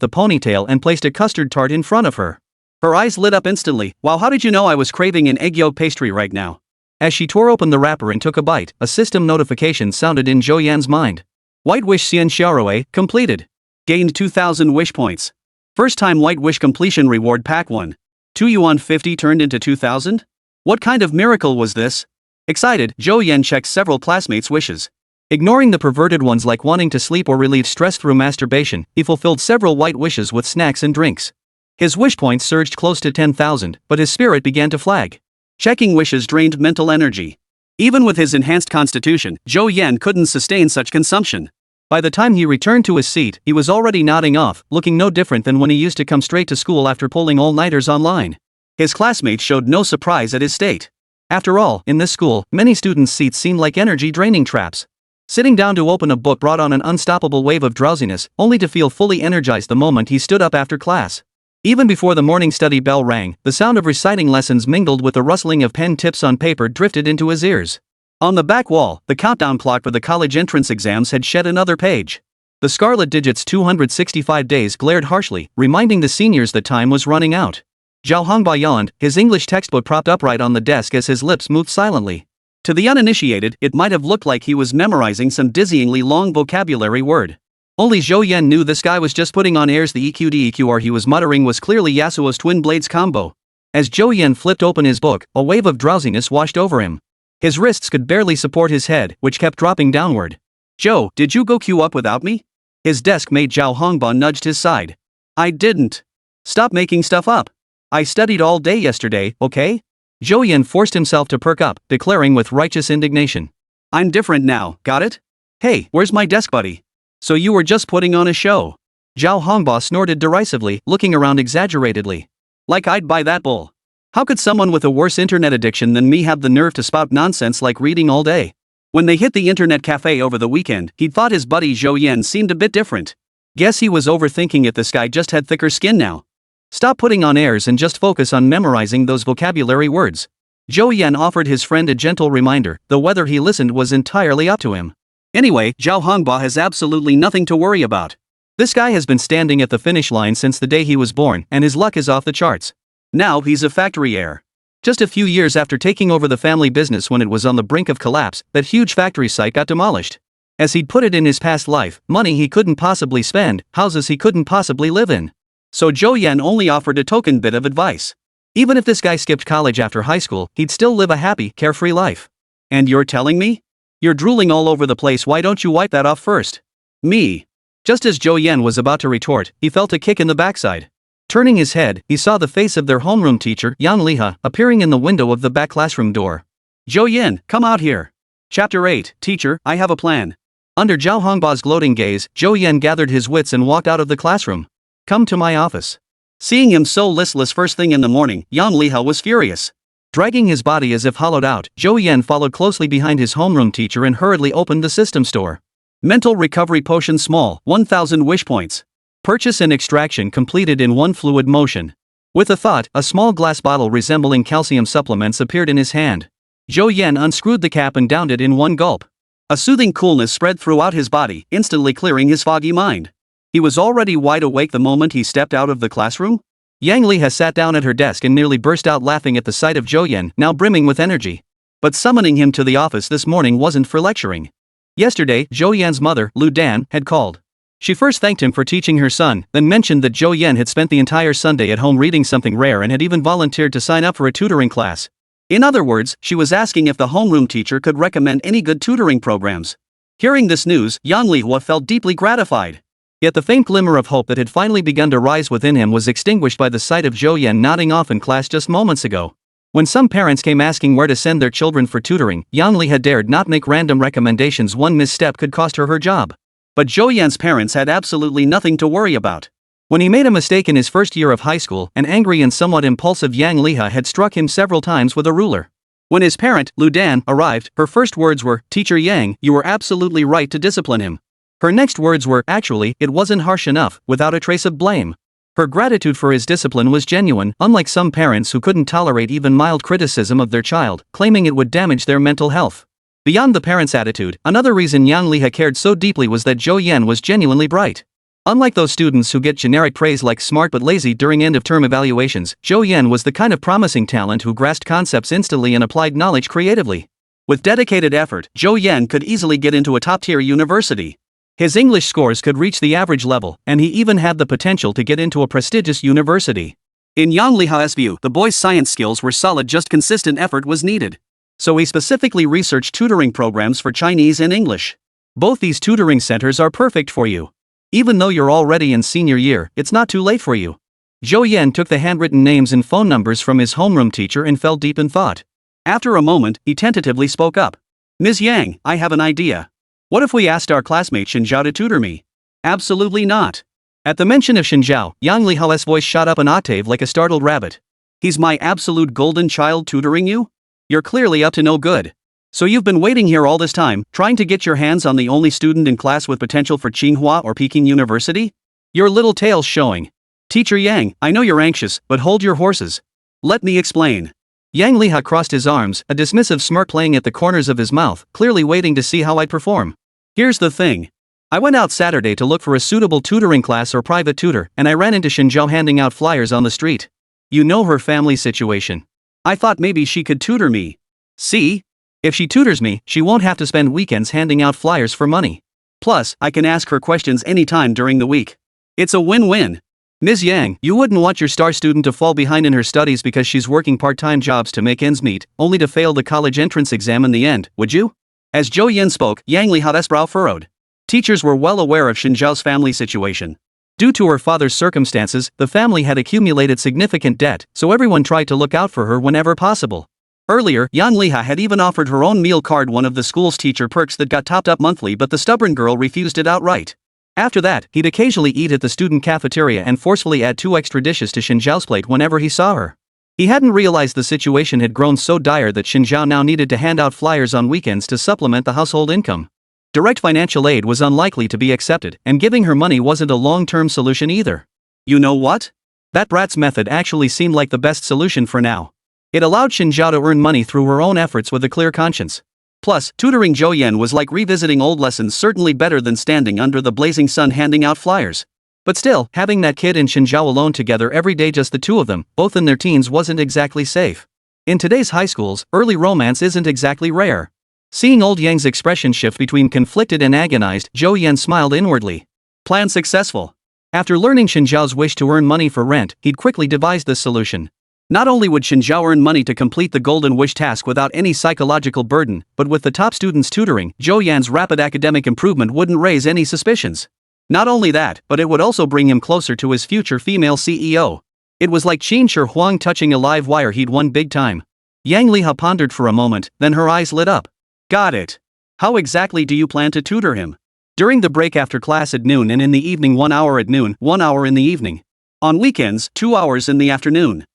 the ponytail and placed a custard tart in front of her. Her eyes lit up instantly. Wow, how did you know I was craving an egg yolk pastry right now? As she tore open the wrapper and took a bite, a system notification sounded in Zhou Yan's mind. White Wish Xian Xiaorui, completed. Gained 2,000 wish points. First time White Wish completion reward pack 1. 2 yuan 50 turned into 2,000? What kind of miracle was this? Excited, Zhou Yan checked several classmates' wishes. Ignoring the perverted ones like wanting to sleep or relieve stress through masturbation, he fulfilled several white wishes with snacks and drinks. His wish points surged close to 10,000, but his spirit began to flag. Checking wishes drained mental energy. Even with his enhanced constitution, Zhou Yan couldn't sustain such consumption. By the time he returned to his seat, he was already nodding off, looking no different than when he used to come straight to school after pulling all-nighters online. His classmates showed no surprise at his state. After all, in this school, many students' seats seemed like energy-draining traps. Sitting down to open a book brought on an unstoppable wave of drowsiness, only to feel fully energized the moment he stood up after class. Even before the morning study bell rang, the sound of reciting lessons mingled with the rustling of pen tips on paper drifted into his ears. On the back wall, the countdown clock for the college entrance exams had shed another page. The scarlet digits 265 days glared harshly, reminding the seniors that time was running out. Zhao Hongba yawned, his English textbook propped upright on the desk as his lips moved silently. To the uninitiated, it might have looked like he was memorizing some dizzyingly long vocabulary word. Only Zhou Yan knew this guy was just putting on airs. The EQDEQR he was muttering was clearly Yasuo's twin blades combo. As Zhou Yan flipped open his book, a wave of drowsiness washed over him. His wrists could barely support his head, which kept dropping downward. Zhou, did you go queue up without me? His desk mate Zhao Hongba nudged his side. I didn't. Stop making stuff up. I studied all day yesterday, okay? Zhou Yan forced himself to perk up, declaring with righteous indignation. I'm different now, got it? Hey, where's my desk buddy? So you were just putting on a show. Zhao Hongba snorted derisively, looking around exaggeratedly. Like I'd buy that bull. How could someone with a worse internet addiction than me have the nerve to spout nonsense like reading all day? When they hit the internet cafe over the weekend, he'd thought his buddy Zhou Yan seemed a bit different. Guess he was overthinking it. This guy just had thicker skin now. Stop putting on airs and just focus on memorizing those vocabulary words. Zhou Yan offered his friend a gentle reminder, though whether he listened was entirely up to him. Anyway, Zhao Hongba has absolutely nothing to worry about. This guy has been standing at the finish line since the day he was born, and his luck is off the charts. Now he's a factory heir. Just a few years after taking over the family business when it was on the brink of collapse, that huge factory site got demolished. As he'd put it in his past life, money he couldn't possibly spend, houses he couldn't possibly live in. So Zhou Yan only offered a token bit of advice. Even if this guy skipped college after high school, he'd still live a happy, carefree life. And you're telling me? You're drooling all over the place. Why don't you wipe that off first? Me. Just as Zhou Yan was about to retort, he felt a kick in the backside. Turning his head, he saw the face of their homeroom teacher, Yang Liha, appearing in the window of the back classroom door. Zhou Yan, come out here. Chapter 8, Teacher, I have a plan. Under Zhao Hongba's gloating gaze, Zhou Yan gathered his wits and walked out of the classroom. Come to my office. Seeing him so listless first thing in the morning, Yang Liha was furious. Dragging his body as if hollowed out, Zhou Yan followed closely behind his homeroom teacher and hurriedly opened the system store. Mental recovery potion small, 1,000 wish points. Purchase and extraction completed in one fluid motion. With a thought, a small glass bottle resembling calcium supplements appeared in his hand. Zhou Yan unscrewed the cap and downed it in one gulp. A soothing coolness spread throughout his body, instantly clearing his foggy mind. He was already wide awake the moment he stepped out of the classroom. Yang Li has sat down at her desk and nearly burst out laughing at the sight of Zhou Yan, now brimming with energy. But summoning him to the office this morning wasn't for lecturing. Yesterday, Zhou Yan's mother, Lu Dan, had called. She first thanked him for teaching her son, then mentioned that Zhou Yan had spent the entire Sunday at home reading something rare and had even volunteered to sign up for a tutoring class. In other words, she was asking if the homeroom teacher could recommend any good tutoring programs. Hearing this news, Yang Lihua felt deeply gratified. Yet the faint glimmer of hope that had finally begun to rise within him was extinguished by the sight of Zhou Yan nodding off in class just moments ago. When some parents came asking where to send their children for tutoring, Yang Li had dared not make random recommendations. One misstep could cost her job. But Zhou Yan's parents had absolutely nothing to worry about. When he made a mistake in his first year of high school, an angry and somewhat impulsive Yang Liha had struck him several times with a ruler. When his parent, Lu Dan, arrived, her first words were, "Teacher Yang, you were absolutely right to discipline him." Her next words were, "Actually, it wasn't harsh enough," without a trace of blame. Her gratitude for his discipline was genuine, unlike some parents who couldn't tolerate even mild criticism of their child, claiming it would damage their mental health. Beyond the parents' attitude, another reason Yang Liha cared so deeply was that Zhou Yan was genuinely bright. Unlike those students who get generic praise like smart but lazy during end-of-term evaluations, Zhou Yan was the kind of promising talent who grasped concepts instantly and applied knowledge creatively. With dedicated effort, Zhou Yan could easily get into a top-tier university. His English scores could reach the average level, and he even had the potential to get into a prestigious university. In Yang Liha's view, the boy's science skills were solid, just consistent effort was needed. So he specifically researched tutoring programs for Chinese and English. Both these tutoring centers are perfect for you. Even though you're already in senior year, it's not too late for you. Zhou Yan took the handwritten names and phone numbers from his homeroom teacher and fell deep in thought. After a moment, he tentatively spoke up. "Ms. Yang, I have an idea. What if we asked our classmate Chen Jie to tutor me?" "Absolutely not." At the mention of Chen Jie, Yang Liha's voice shot up an octave like a startled rabbit. "He's my absolute golden child tutoring you? You're clearly up to no good. So you've been waiting here all this time, trying to get your hands on the only student in class with potential for Tsinghua or Peking University? Your little tail's showing. Teacher Yang, I know you're anxious, but hold your horses. Let me explain." Yang Liha crossed his arms, a dismissive smirk playing at the corners of his mouth, clearly waiting to see how I'd perform. "Here's the thing. I went out Saturday to look for a suitable tutoring class or private tutor, and I ran into Shenzhou handing out flyers on the street. You know her family situation. I thought maybe she could tutor me. See? If she tutors me, she won't have to spend weekends handing out flyers for money. Plus, I can ask her questions anytime during the week. It's a win-win. Ms. Yang, you wouldn't want your star student to fall behind in her studies because she's working part-time jobs to make ends meet, only to fail the college entrance exam in the end, would you?" As Zhou Yan spoke, Yang Liha's brow furrowed. Teachers were well aware of Shenzhou's family situation. Due to her father's circumstances, the family had accumulated significant debt, so everyone tried to look out for her whenever possible. Earlier, Yang Liha had even offered her own meal card, one of the school's teacher perks that got topped up monthly, but the stubborn girl refused it outright. After that, he'd occasionally eat at the student cafeteria and forcefully add 2 extra dishes to Shenzhou's plate whenever he saw her. He hadn't realized the situation had grown so dire that Shenzhou now needed to hand out flyers on weekends to supplement the household income. Direct financial aid was unlikely to be accepted, and giving her money wasn't a long-term solution either. You know what? That brat's method actually seemed like the best solution for now. It allowed Shenzhou to earn money through her own efforts with a clear conscience. Plus, tutoring Zhou Yan was like revisiting old lessons, certainly better than standing under the blazing sun handing out flyers. But still, having that kid and Shenzhou alone together every day, just the two of them, both in their teens, wasn't exactly safe. In today's high schools, early romance isn't exactly rare. Seeing old Yang's expression shift between conflicted and agonized, Zhou Yan smiled inwardly. Plan successful. After learning Shenzhou's wish to earn money for rent, he'd quickly devised this solution. Not only would Shenzhou earn money to complete the Golden Wish task without any psychological burden, but with the top students tutoring, Zhou Yan's rapid academic improvement wouldn't raise any suspicions. Not only that, but it would also bring him closer to his future female CEO. It was like Qin Shi Huang touching a live wire. He'd won big time. Yang Liha pondered for a moment, then her eyes lit up. Got it. How exactly do you plan to tutor him? During the break after class at noon, and in the evening 1 hour at noon, 1 hour in the evening. On weekends, 2 hours in the afternoon.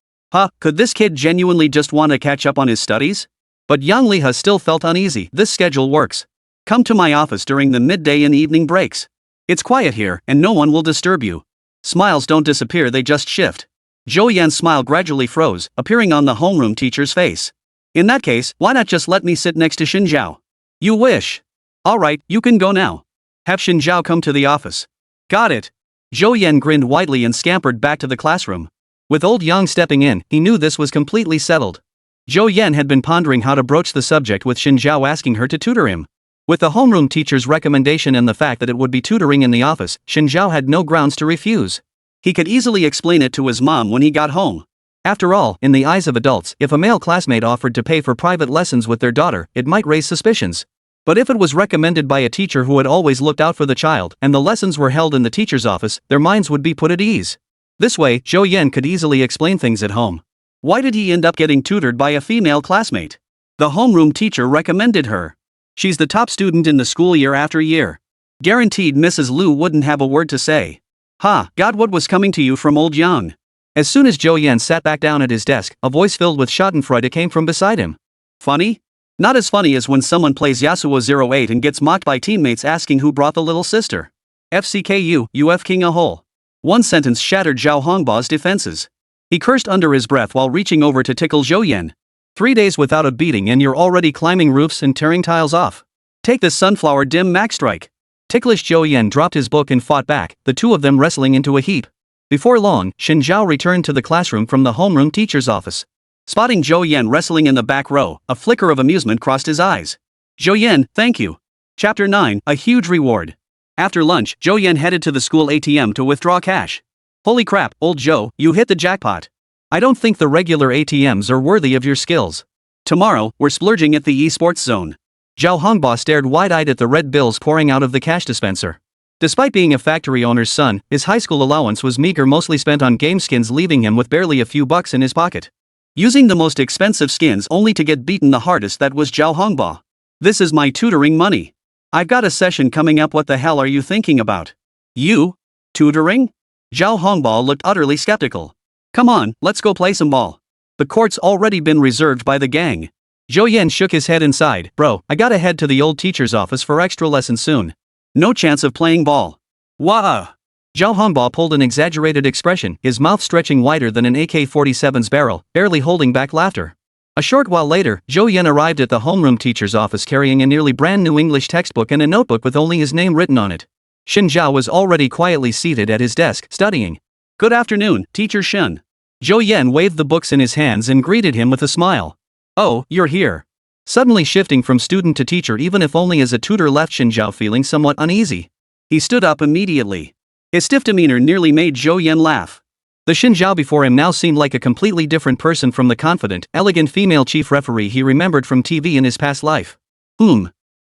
Could this kid genuinely just want to catch up on his studies? But Yang Liha still felt uneasy. This schedule works. Come to my office during the midday and evening breaks. It's quiet here, and no one will disturb you. Smiles don't disappear, they just shift. Zhou Yan's smile gradually froze, appearing on the homeroom teacher's face. In that case, why not just let me sit next to Shenzhou? You wish. Alright, you can go now. Have Chen Jie come to the office. Got it. Zhou Yan grinned widely and scampered back to the classroom. With old Yang stepping in, he knew this was completely settled. Zhou Yan had been pondering how to broach the subject with Chen Jie asking her to tutor him. With the homeroom teacher's recommendation and the fact that it would be tutoring in the office, Chen Jie had no grounds to refuse. He could easily explain it to his mom when he got home. After all, in the eyes of adults, if a male classmate offered to pay for private lessons with their daughter, it might raise suspicions. But if it was recommended by a teacher who had always looked out for the child, and the lessons were held in the teacher's office, their minds would be put at ease. This way, Zhou Yan could easily explain things at home. Why did he end up getting tutored by a female classmate? The homeroom teacher recommended her. She's the top student in the school year after year. Guaranteed Mrs. Liu wouldn't have a word to say. God, what was coming to you from old Yang? As soon as Zhou Yan sat back down at his desk, a voice filled with schadenfreude came from beside him. Funny? Not as funny as when someone plays Yasuo 08 and gets mocked by teammates asking who brought the little sister. FCKU, UF King a hole. One sentence shattered Zhao Hongbao's defenses. He cursed under his breath while reaching over to tickle Zhou Yan. 3 days without a beating and you're already climbing roofs and tearing tiles off. Take this sunflower dim max strike. Ticklish Zhou Yan dropped his book and fought back, the two of them wrestling into a heap. Before long, Chen Jie returned to the classroom from the homeroom teacher's office. Spotting Zhou Yan wrestling in the back row, a flicker of amusement crossed his eyes. Zhou Yan, thank you. Chapter 9, a huge reward. After lunch, Zhou Yan headed to the school ATM to withdraw cash. Holy crap, old Zhou, you hit the jackpot. I don't think the regular ATMs are worthy of your skills. Tomorrow, we're splurging at the esports zone. Zhao Hongbao stared wide-eyed at the red bills pouring out of the cash dispenser. Despite being a factory owner's son, his high school allowance was meager, mostly spent on game skins, leaving him with barely a few bucks in his pocket. Using the most expensive skins only to get beaten the hardest, that was Zhao Hongbao. This is my tutoring money. I've got a session coming up, what the hell are you thinking about? You? Tutoring? Zhao Hongbao looked utterly skeptical. Come on, let's go play some ball. The court's already been reserved by the gang. Zhou Yan shook his head and sighed. Bro, I gotta head to the old teacher's office for extra lessons soon. No chance of playing ball. Wah! Zhao Hongbao pulled an exaggerated expression, his mouth stretching wider than an AK-47's barrel, barely holding back laughter. A short while later, Zhou Yan arrived at the homeroom teacher's office carrying a nearly brand new English textbook and a notebook with only his name written on it. Chen Jie was already quietly seated at his desk, studying. Good afternoon, Teacher Shen. Zhou Yan waved the books in his hands and greeted him with a smile. Oh, you're here. Suddenly shifting from student to teacher, even if only as a tutor, left Chen Jie feeling somewhat uneasy. He stood up immediately. His stiff demeanor nearly made Zhou Yan laugh. The Chen Jie before him now seemed like a completely different person from the confident, elegant female chief referee he remembered from TV in his past life.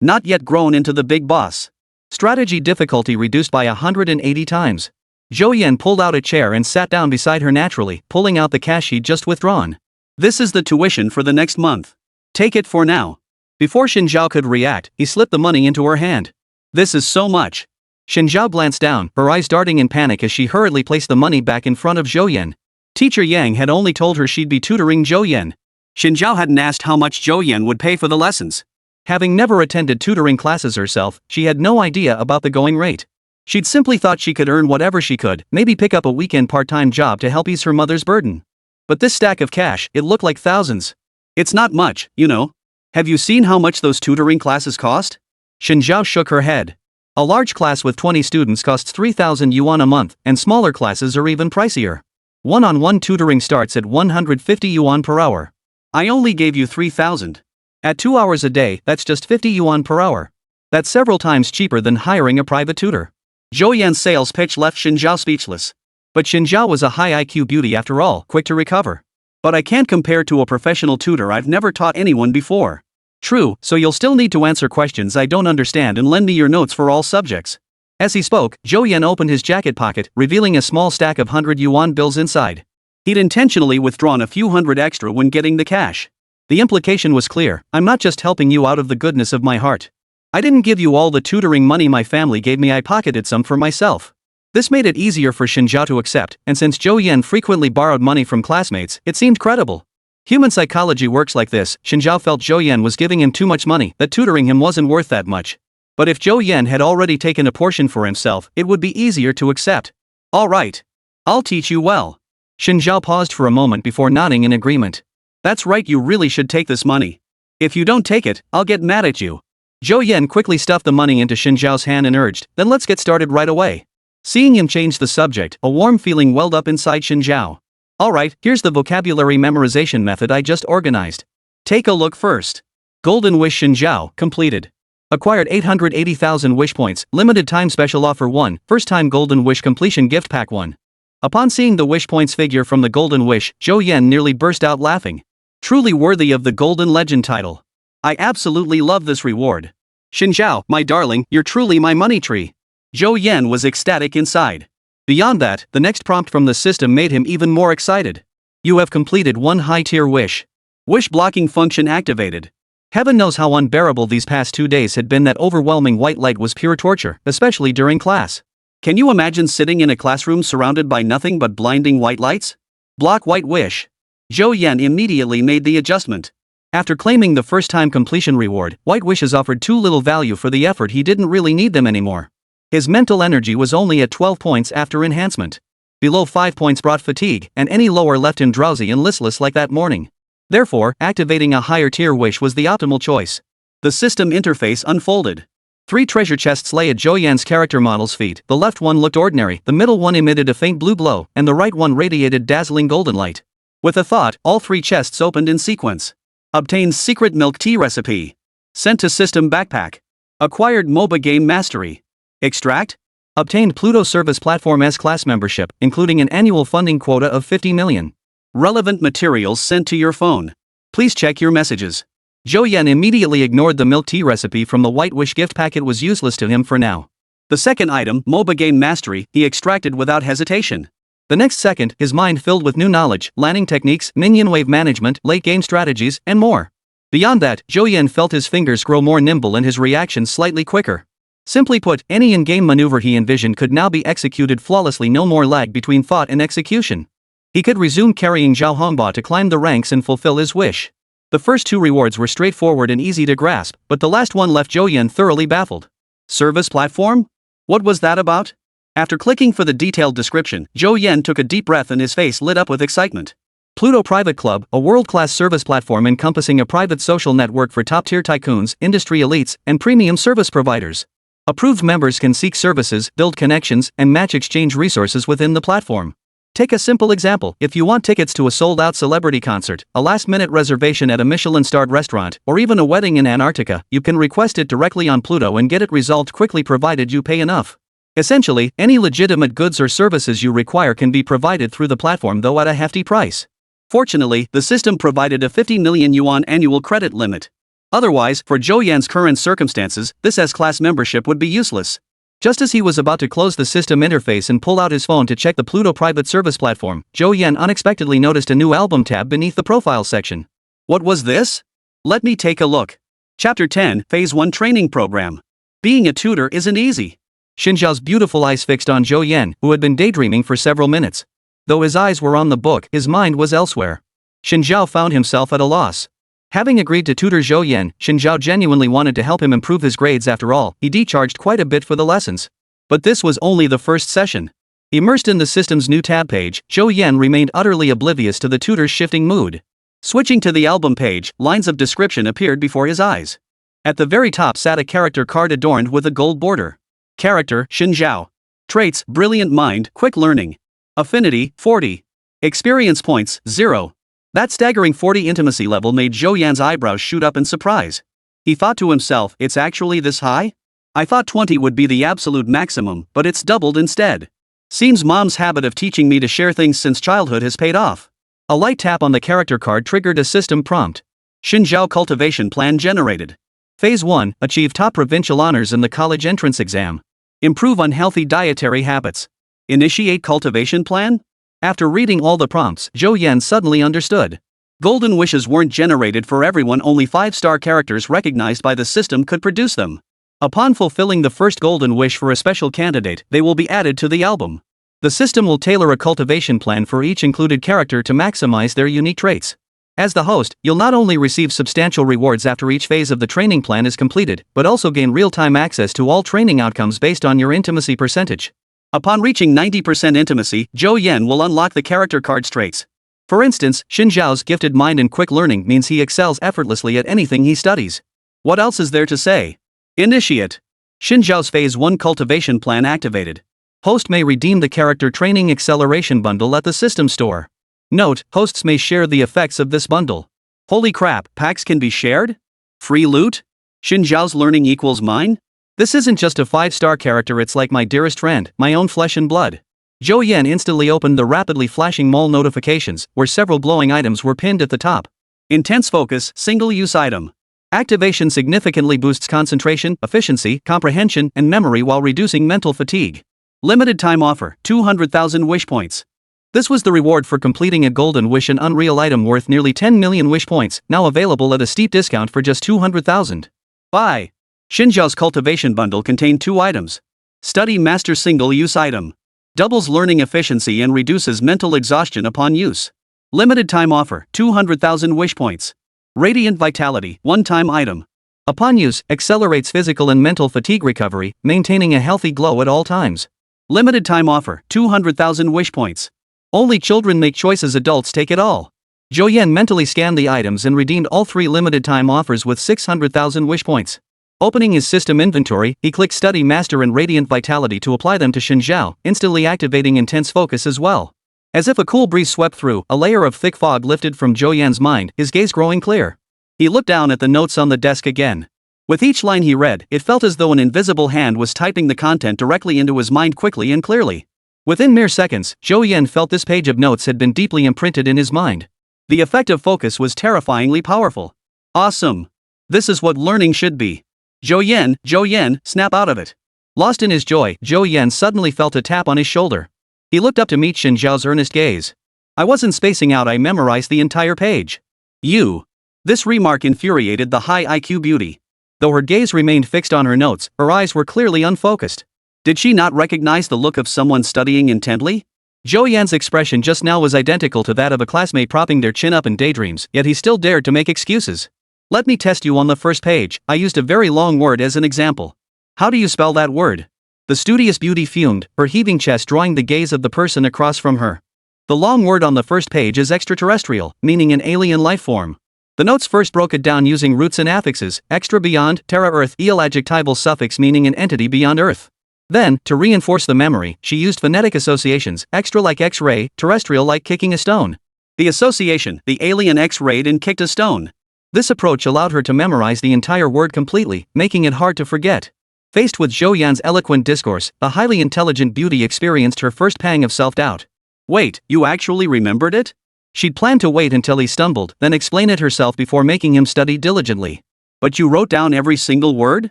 Not yet grown into the big boss. Strategy difficulty reduced by 180 times. Zhou Yan pulled out a chair and sat down beside her naturally, pulling out the cash he'd just withdrawn. This is the tuition for the next month. Take it for now. Before Chen Jie could react, he slipped the money into her hand. This is so much. Chen Jie glanced down, her eyes darting in panic as she hurriedly placed the money back in front of Zhou Yan. Teacher Yang had only told her she'd be tutoring Zhou Yan. Chen Jie hadn't asked how much Zhou Yan would pay for the lessons. Having never attended tutoring classes herself, she had no idea about the going rate. She'd simply thought she could earn whatever she could, maybe pick up a weekend part-time job to help ease her mother's burden. But this stack of cash, it looked like thousands. It's not much, you know. Have you seen how much those tutoring classes cost? Chen Jie shook her head. A large class with 20 students costs 3,000 yuan a month, and smaller classes are even pricier. One-on-one tutoring starts at 150 yuan per hour. I only gave you 3,000. At 2 hours a day, that's just 50 yuan per hour. That's several times cheaper than hiring a private tutor. Zhou Yan's sales pitch left Chen Jie speechless. But Chen Jie was a high IQ beauty after all, quick to recover. But I can't compare to a professional tutor. I've never taught anyone before. True, so you'll still need to answer questions I don't understand and lend me your notes for all subjects. As he spoke, Zhou Yan opened his jacket pocket, revealing a small stack of 100 yuan bills inside. He'd intentionally withdrawn a few hundred extra when getting the cash. The implication was clear: I'm not just helping you out of the goodness of my heart. I didn't give you all the tutoring money my family gave me, I pocketed some for myself. This made it easier for Chen Jie to accept, and since Zhou Yan frequently borrowed money from classmates, it seemed credible. Human psychology works like this. Chen Jie felt Zhou Yan was giving him too much money, that tutoring him wasn't worth that much. But if Zhou Yan had already taken a portion for himself, it would be easier to accept. All right. I'll teach you well. Chen Jie paused for a moment before nodding in agreement. That's right, you really should take this money. If you don't take it, I'll get mad at you. Zhou Yan quickly stuffed the money into Chen Jiao's hand and urged, "Then let's get started right away." Seeing him change the subject, a warm feeling welled up inside Chen Jiao. Alright, here's the vocabulary memorization method I just organized. Take a look first. Golden Wish Chen Jiao, completed. Acquired 880,000 wish points, limited time special offer 1, first time Golden Wish completion gift pack 1. Upon seeing the wish points figure from the Golden Wish, Zhou Yan nearly burst out laughing. Truly worthy of the Golden Legend title. I absolutely love this reward. Chen Jiao, my darling, you're truly my money tree. Zhou Yan was ecstatic inside. Beyond that, the next prompt from the system made him even more excited. You have completed one high-tier wish. Wish blocking function activated. Heaven knows how unbearable these past 2 days had been. That overwhelming white light was pure torture, especially during class. Can you imagine sitting in a classroom surrounded by nothing but blinding white lights? Block white wish. Zhou Yan immediately made the adjustment. After claiming the first-time completion reward, white wishes offered too little value for the effort. He didn't really need them anymore. His mental energy was only at 12 points after enhancement. Below 5 points brought fatigue, and any lower left him drowsy and listless like that morning. Therefore, activating a higher tier wish was the optimal choice. The system interface unfolded. 3 treasure chests lay at Zhou Yan's character model's feet. The left one looked ordinary, the middle one emitted a faint blue glow, and the right one radiated dazzling golden light. With a thought, all 3 chests opened in sequence. Obtained secret milk tea recipe. Sent to system backpack. Acquired MOBA game mastery. Extract? Obtained Pluto Service Platform S-Class membership, including an annual funding quota of 50 million. Relevant materials sent to your phone. Please check your messages. Zhou Yan immediately ignored the milk tea recipe from the White Wish gift pack. It was useless to him for now. The second item, MOBA game mastery, he extracted without hesitation. The next second, his mind filled with new knowledge, landing techniques, minion wave management, late game strategies, and more. Beyond that, Zhou Yan felt his fingers grow more nimble and his reactions slightly quicker. Simply put, any in-game maneuver he envisioned could now be executed flawlessly. No more lag between thought and execution. He could resume carrying Zhao Hongba to climb the ranks and fulfill his wish. The first 2 rewards were straightforward and easy to grasp, but the last one left Zhou Yan thoroughly baffled. Service platform? What was that about? After clicking for the detailed description, Zhou Yan took a deep breath and his face lit up with excitement. Pluto Private Club, a world-class service platform encompassing a private social network for top-tier tycoons, industry elites, and premium service providers. Approved members can seek services, build connections, and match exchange resources within the platform. Take a simple example. If you want tickets to a sold-out celebrity concert, a last-minute reservation at a Michelin-starred restaurant, or even a wedding in Antarctica, you can request it directly on Pluto and get it resolved quickly provided you pay enough. Essentially, any legitimate goods or services you require can be provided through the platform, though at a hefty price. Fortunately, the system provided a 50 million yuan annual credit limit. Otherwise, for Zhou Yan's current circumstances, this S-Class membership would be useless. Just as he was about to close the system interface and pull out his phone to check the Pluto private service platform, Zhou Yan unexpectedly noticed a new album tab beneath the profile section. What was this? Let me take a look. Chapter 10, Phase 1 Training Program. Being a tutor isn't easy. Chen Jiao's beautiful eyes fixed on Zhou Yan, who had been daydreaming for several minutes. Though his eyes were on the book, his mind was elsewhere. Chen Jiao found himself at a loss. Having agreed to tutor Zhou Yan, Chen Jiao genuinely wanted to help him improve his grades. After all, he decharged quite a bit for the lessons. But this was only the first session. Immersed in the system's new tab page, Zhou Yan remained utterly oblivious to the tutor's shifting mood. Switching to the album page, lines of description appeared before his eyes. At the very top sat a character card adorned with a gold border. Character, Chen Jiao. Traits, brilliant mind, quick learning. Affinity, 40. Experience points, 0. That staggering 40 intimacy level made Zhou Yan's eyebrows shoot up in surprise. He thought to himself, it's actually this high? I thought 20 would be the absolute maximum, but it's doubled instead. Seems mom's habit of teaching me to share things since childhood has paid off. A light tap on the character card triggered a system prompt. Xin Zhao cultivation plan generated. Phase 1, achieve top provincial honors in the college entrance exam. Improve unhealthy dietary habits. Initiate cultivation plan? After reading all the prompts, Zhou Yan suddenly understood. Golden wishes weren't generated for everyone, only 5-star characters recognized by the system could produce them. Upon fulfilling the first golden wish for a special candidate, they will be added to the album. The system will tailor a cultivation plan for each included character to maximize their unique traits. As the host, you'll not only receive substantial rewards after each phase of the training plan is completed, but also gain real-time access to all training outcomes based on your intimacy percentage. Upon reaching 90% intimacy, Zhou Yan will unlock the character card's traits. For instance, Xin Zhao's gifted mind and quick learning means he excels effortlessly at anything he studies. What else is there to say? Initiate. Xin Zhao's Phase 1 cultivation plan activated. Host may redeem the character training acceleration bundle at the system store. Note, hosts may share the effects of this bundle. Holy crap, packs can be shared? Free loot? Xin Zhao's learning equals mine? This isn't just a 5-star character, it's like my dearest friend, my own flesh and blood. Zhou Yan instantly opened the rapidly flashing mall notifications, where several glowing items were pinned at the top. Intense focus, single-use item. Activation significantly boosts concentration, efficiency, comprehension, and memory while reducing mental fatigue. Limited time offer, 200,000 wish points. This was the reward for completing a golden wish, an unreal item worth nearly 10 million wish points, now available at a steep discount for just 200,000. Buy. Xin Zhao's cultivation bundle contained 2 items. Study Master single-use item. Doubles learning efficiency and reduces mental exhaustion upon use. Limited time offer, 200,000 wish points. Radiant Vitality, one-time item. Upon use, accelerates physical and mental fatigue recovery, maintaining a healthy glow at all times. Limited time offer, 200,000 wish points. Only children make choices, adults take it all. Zhou Yan mentally scanned the items and redeemed all 3 limited time offers with 600,000 wish points. Opening his system inventory, he clicked Study Master and Radiant Vitality to apply them to Xin Zhao, instantly activating intense focus as well. As if a cool breeze swept through, a layer of thick fog lifted from Zhou Yan's mind, his gaze growing clear. He looked down at the notes on the desk again. With each line he read, it felt as though an invisible hand was typing the content directly into his mind quickly and clearly. Within mere seconds, Zhou Yan felt this page of notes had been deeply imprinted in his mind. The effect of focus was terrifyingly powerful. Awesome. This is what learning should be. Zhou Yan, snap out of it. Lost in his joy, Zhou Yan suddenly felt a tap on his shoulder. He looked up to meet Xin Zhao's earnest gaze. I wasn't spacing out, I memorized the entire page. You. This remark infuriated the high IQ beauty. Though her gaze remained fixed on her notes, her eyes were clearly unfocused. Did she not recognize the look of someone studying intently? Zhou Yan's expression just now was identical to that of a classmate propping their chin up in daydreams, yet he still dared to make excuses. Let me test you on the first page. I used a very long word as an example. How do you spell that word? The studious beauty fumed, her heaving chest drawing the gaze of the person across from her. The long word on the first page is extraterrestrial, meaning an alien life form. The notes first broke it down using roots and affixes, extra beyond, terra earth, eel adjectival suffix meaning an entity beyond earth. Then, to reinforce the memory, she used phonetic associations, extra like X-ray, terrestrial like kicking a stone. The association, the alien X-rayed and kicked a stone. This approach allowed her to memorize the entire word completely, making it hard to forget. Faced with Zhou Yan's eloquent discourse, the highly intelligent beauty experienced her first pang of self-doubt. Wait, you actually remembered it? She'd planned to wait until he stumbled, then explain it herself before making him study diligently. But you wrote down every single word?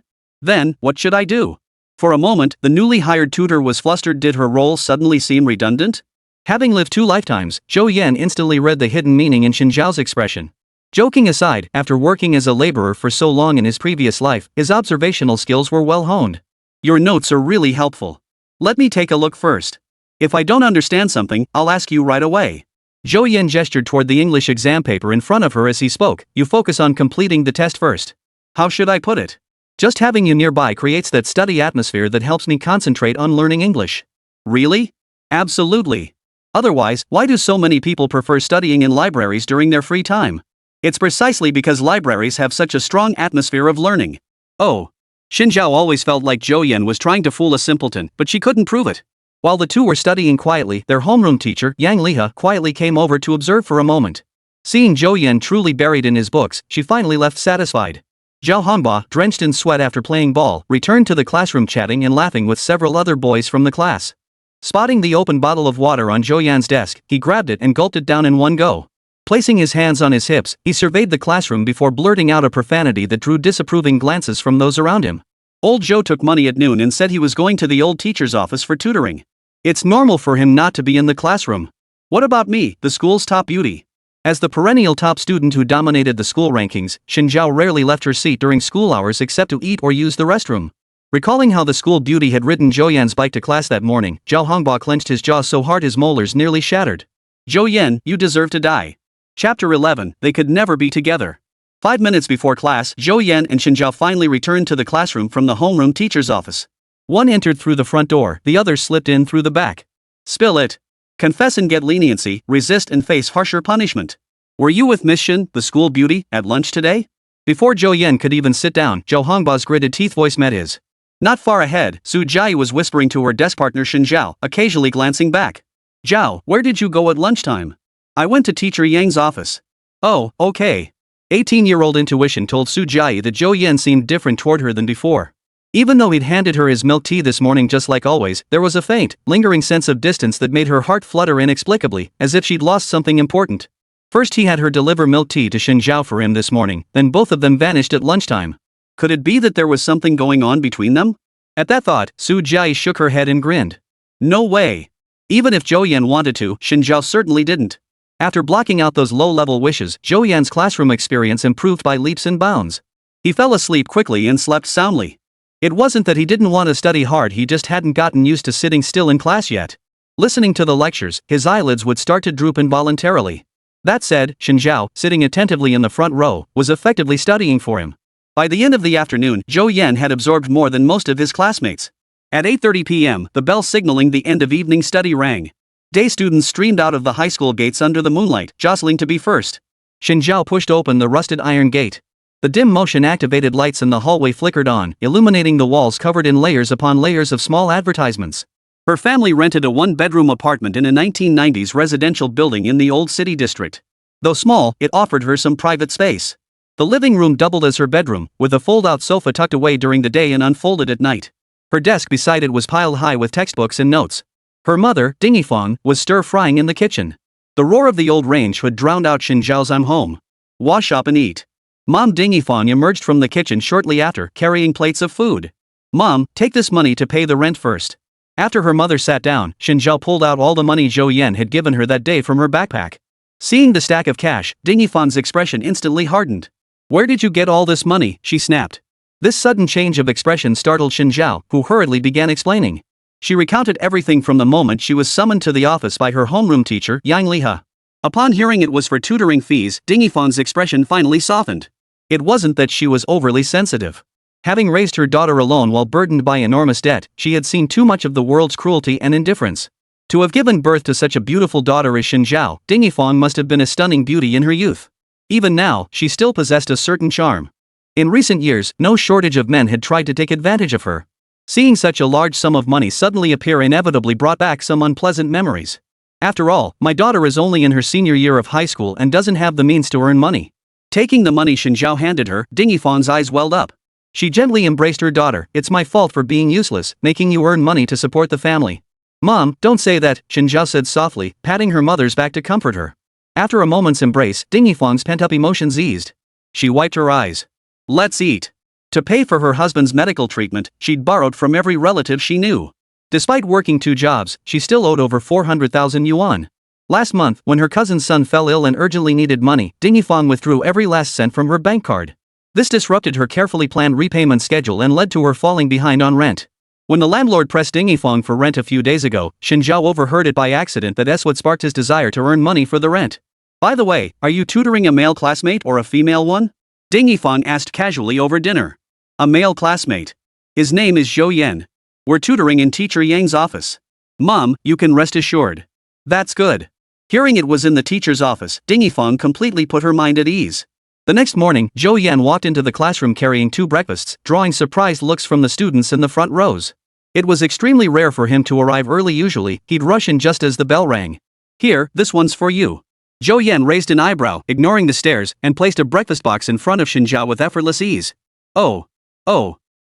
Then, what should I do? For a moment, the newly hired tutor was flustered. Did her role suddenly seem redundant? Having lived 2 lifetimes, Zhou Yan instantly read the hidden meaning in Xin Zhao's expression. Joking aside, after working as a laborer for so long in his previous life, his observational skills were well honed. Your notes are really helpful. Let me take a look first. If I don't understand something, I'll ask you right away. Zhou Yan gestured toward the English exam paper in front of her as he spoke. You focus on completing the test first. How should I put it? Just having you nearby creates that study atmosphere that helps me concentrate on learning English. Really? Absolutely. Otherwise, why do so many people prefer studying in libraries during their free time? It's precisely because libraries have such a strong atmosphere of learning. Oh. Xin Zhao always felt like Zhou Yan was trying to fool a simpleton, but she couldn't prove it. While the two were studying quietly, their homeroom teacher, Yang Liha, quietly came over to observe for a moment. Seeing Zhou Yan truly buried in his books, she finally left satisfied. Zhao Honghua, drenched in sweat after playing ball, returned to the classroom chatting and laughing with several other boys from the class. Spotting the open bottle of water on Zhou Yan's desk, he grabbed it and gulped it down in one go. Placing his hands on his hips, he surveyed the classroom before blurting out a profanity that drew disapproving glances from those around him. Old Zhou took money at noon and said he was going to the old teacher's office for tutoring. It's normal for him not to be in the classroom. What about me, the school's top beauty? As the perennial top student who dominated the school rankings, Xin Zhao rarely left her seat during school hours except to eat or use the restroom. Recalling how the school beauty had ridden Zhou Yan's bike to class that morning, Zhao Honghua clenched his jaw so hard his molars nearly shattered. Zhou Yan, you deserve to die. Chapter 11, They Could Never Be Together. 5 minutes before class, Zhou Yan and Xin Zhao finally returned to the classroom from the homeroom teacher's office. One entered through the front door, the other slipped in through the back. Spill it. Confess and get leniency, resist and face harsher punishment. Were you with Miss Shin, the school beauty, at lunch today? Before Zhou Yan could even sit down, Zhou Hongba's gritted teeth voice met his. Not far ahead, Zhou Jie was whispering to her desk partner Chen Jie, occasionally glancing back. Zhao, where did you go at lunchtime? I went to Teacher Yang's office. Oh, okay. 18-year-old intuition told Zhou Jie that Zhou Yan seemed different toward her than before. Even though he'd handed her his milk tea this morning just like always, there was a faint, lingering sense of distance that made her heart flutter inexplicably, as if she'd lost something important. First he had her deliver milk tea to Shen Zhao for him this morning, then both of them vanished at lunchtime. Could it be that there was something going on between them? At that thought, Zhou Jie shook her head and grinned. No way. Even if Zhou Yan wanted to, Shen Zhao certainly didn't. After blocking out those low-level wishes, Zhou Yan's classroom experience improved by leaps and bounds. He fell asleep quickly and slept soundly. It wasn't that he didn't want to study hard, he just hadn't gotten used to sitting still in class yet. Listening to the lectures, his eyelids would start to droop involuntarily. That said, Shen Zhao, sitting attentively in the front row, was effectively studying for him. By the end of the afternoon, Zhou Yan had absorbed more than most of his classmates. At 8:30 p.m., the bell signaling the end of evening study rang. Day students streamed out of the high school gates under the moonlight, jostling to be first. Shen Zhao pushed open the rusted iron gate. The dim motion-activated lights in the hallway flickered on, illuminating the walls covered in layers upon layers of small advertisements. Her family rented a one-bedroom apartment in a 1990s residential building in the old city district. Though small, it offered her some private space. The living room doubled as her bedroom, with a fold-out sofa tucked away during the day and unfolded at night. Her desk beside it was piled high with textbooks and notes. Her mother, Ding Yifang, was stir-frying in the kitchen. The roar of the old range had drowned out Shen Zhao's "I'm home. Wash up and eat." Mom Ding Yifang emerged from the kitchen shortly after, carrying plates of food. Mom, take this money to pay the rent first. After her mother sat down, Shen Zhao pulled out all the money Zhou Yan had given her that day from her backpack. Seeing the stack of cash, Ding Yifang's expression instantly hardened. Where did you get all this money? She snapped. This sudden change of expression startled Shen Zhao, who hurriedly began explaining. She recounted everything from the moment she was summoned to the office by her homeroom teacher, Yang Liha. Upon hearing it was for tutoring fees, Ding Yifang's expression finally softened. It wasn't that she was overly sensitive. Having raised her daughter alone while burdened by enormous debt, she had seen too much of the world's cruelty and indifference. To have given birth to such a beautiful daughter as Shen Zhao, Ding Yifang must have been a stunning beauty in her youth. Even now, she still possessed a certain charm. In recent years, no shortage of men had tried to take advantage of her. Seeing such a large sum of money suddenly appear inevitably brought back some unpleasant memories. After all, my daughter is only in her senior year of high school and doesn't have the means to earn money. Taking the money Shen Zhao handed her, Ding Yifang's eyes welled up. She gently embraced her daughter. It's my fault for being useless, making you earn money to support the family. Mom, don't say that, Shen Zhao said softly, patting her mother's back to comfort her. After a moment's embrace, Ding Yifang's pent-up emotions eased. She wiped her eyes. Let's eat. To pay for her husband's medical treatment, she'd borrowed from every relative she knew. Despite working 2 jobs, she still owed over 400,000 yuan. Last month, when her cousin's son fell ill and urgently needed money, Ding Yifang withdrew every last cent from her bank card. This disrupted her carefully planned repayment schedule and led to her falling behind on rent. When the landlord pressed Ding Yifang for rent a few days ago, Shen Zhao overheard it by accident. That's what sparked his desire to earn money for the rent. By the way, are you tutoring a male classmate or a female one? Ding Yifang asked casually over dinner. A male classmate. His name is Zhou Yan. We're tutoring in Teacher Yang's office. Mom, you can rest assured. That's good. Hearing it was in the teacher's office, Ding Yifang completely put her mind at ease. The next morning, Zhou Yan walked into the classroom carrying 2 breakfasts, drawing surprised looks from the students in the front rows. It was extremely rare for him to arrive early. Usually, he'd rush in just as the bell rang. Here, this one's for you. Zhou Yan raised an eyebrow, ignoring the stares, and placed a breakfast box in front of Shen Zhao with effortless ease. Oh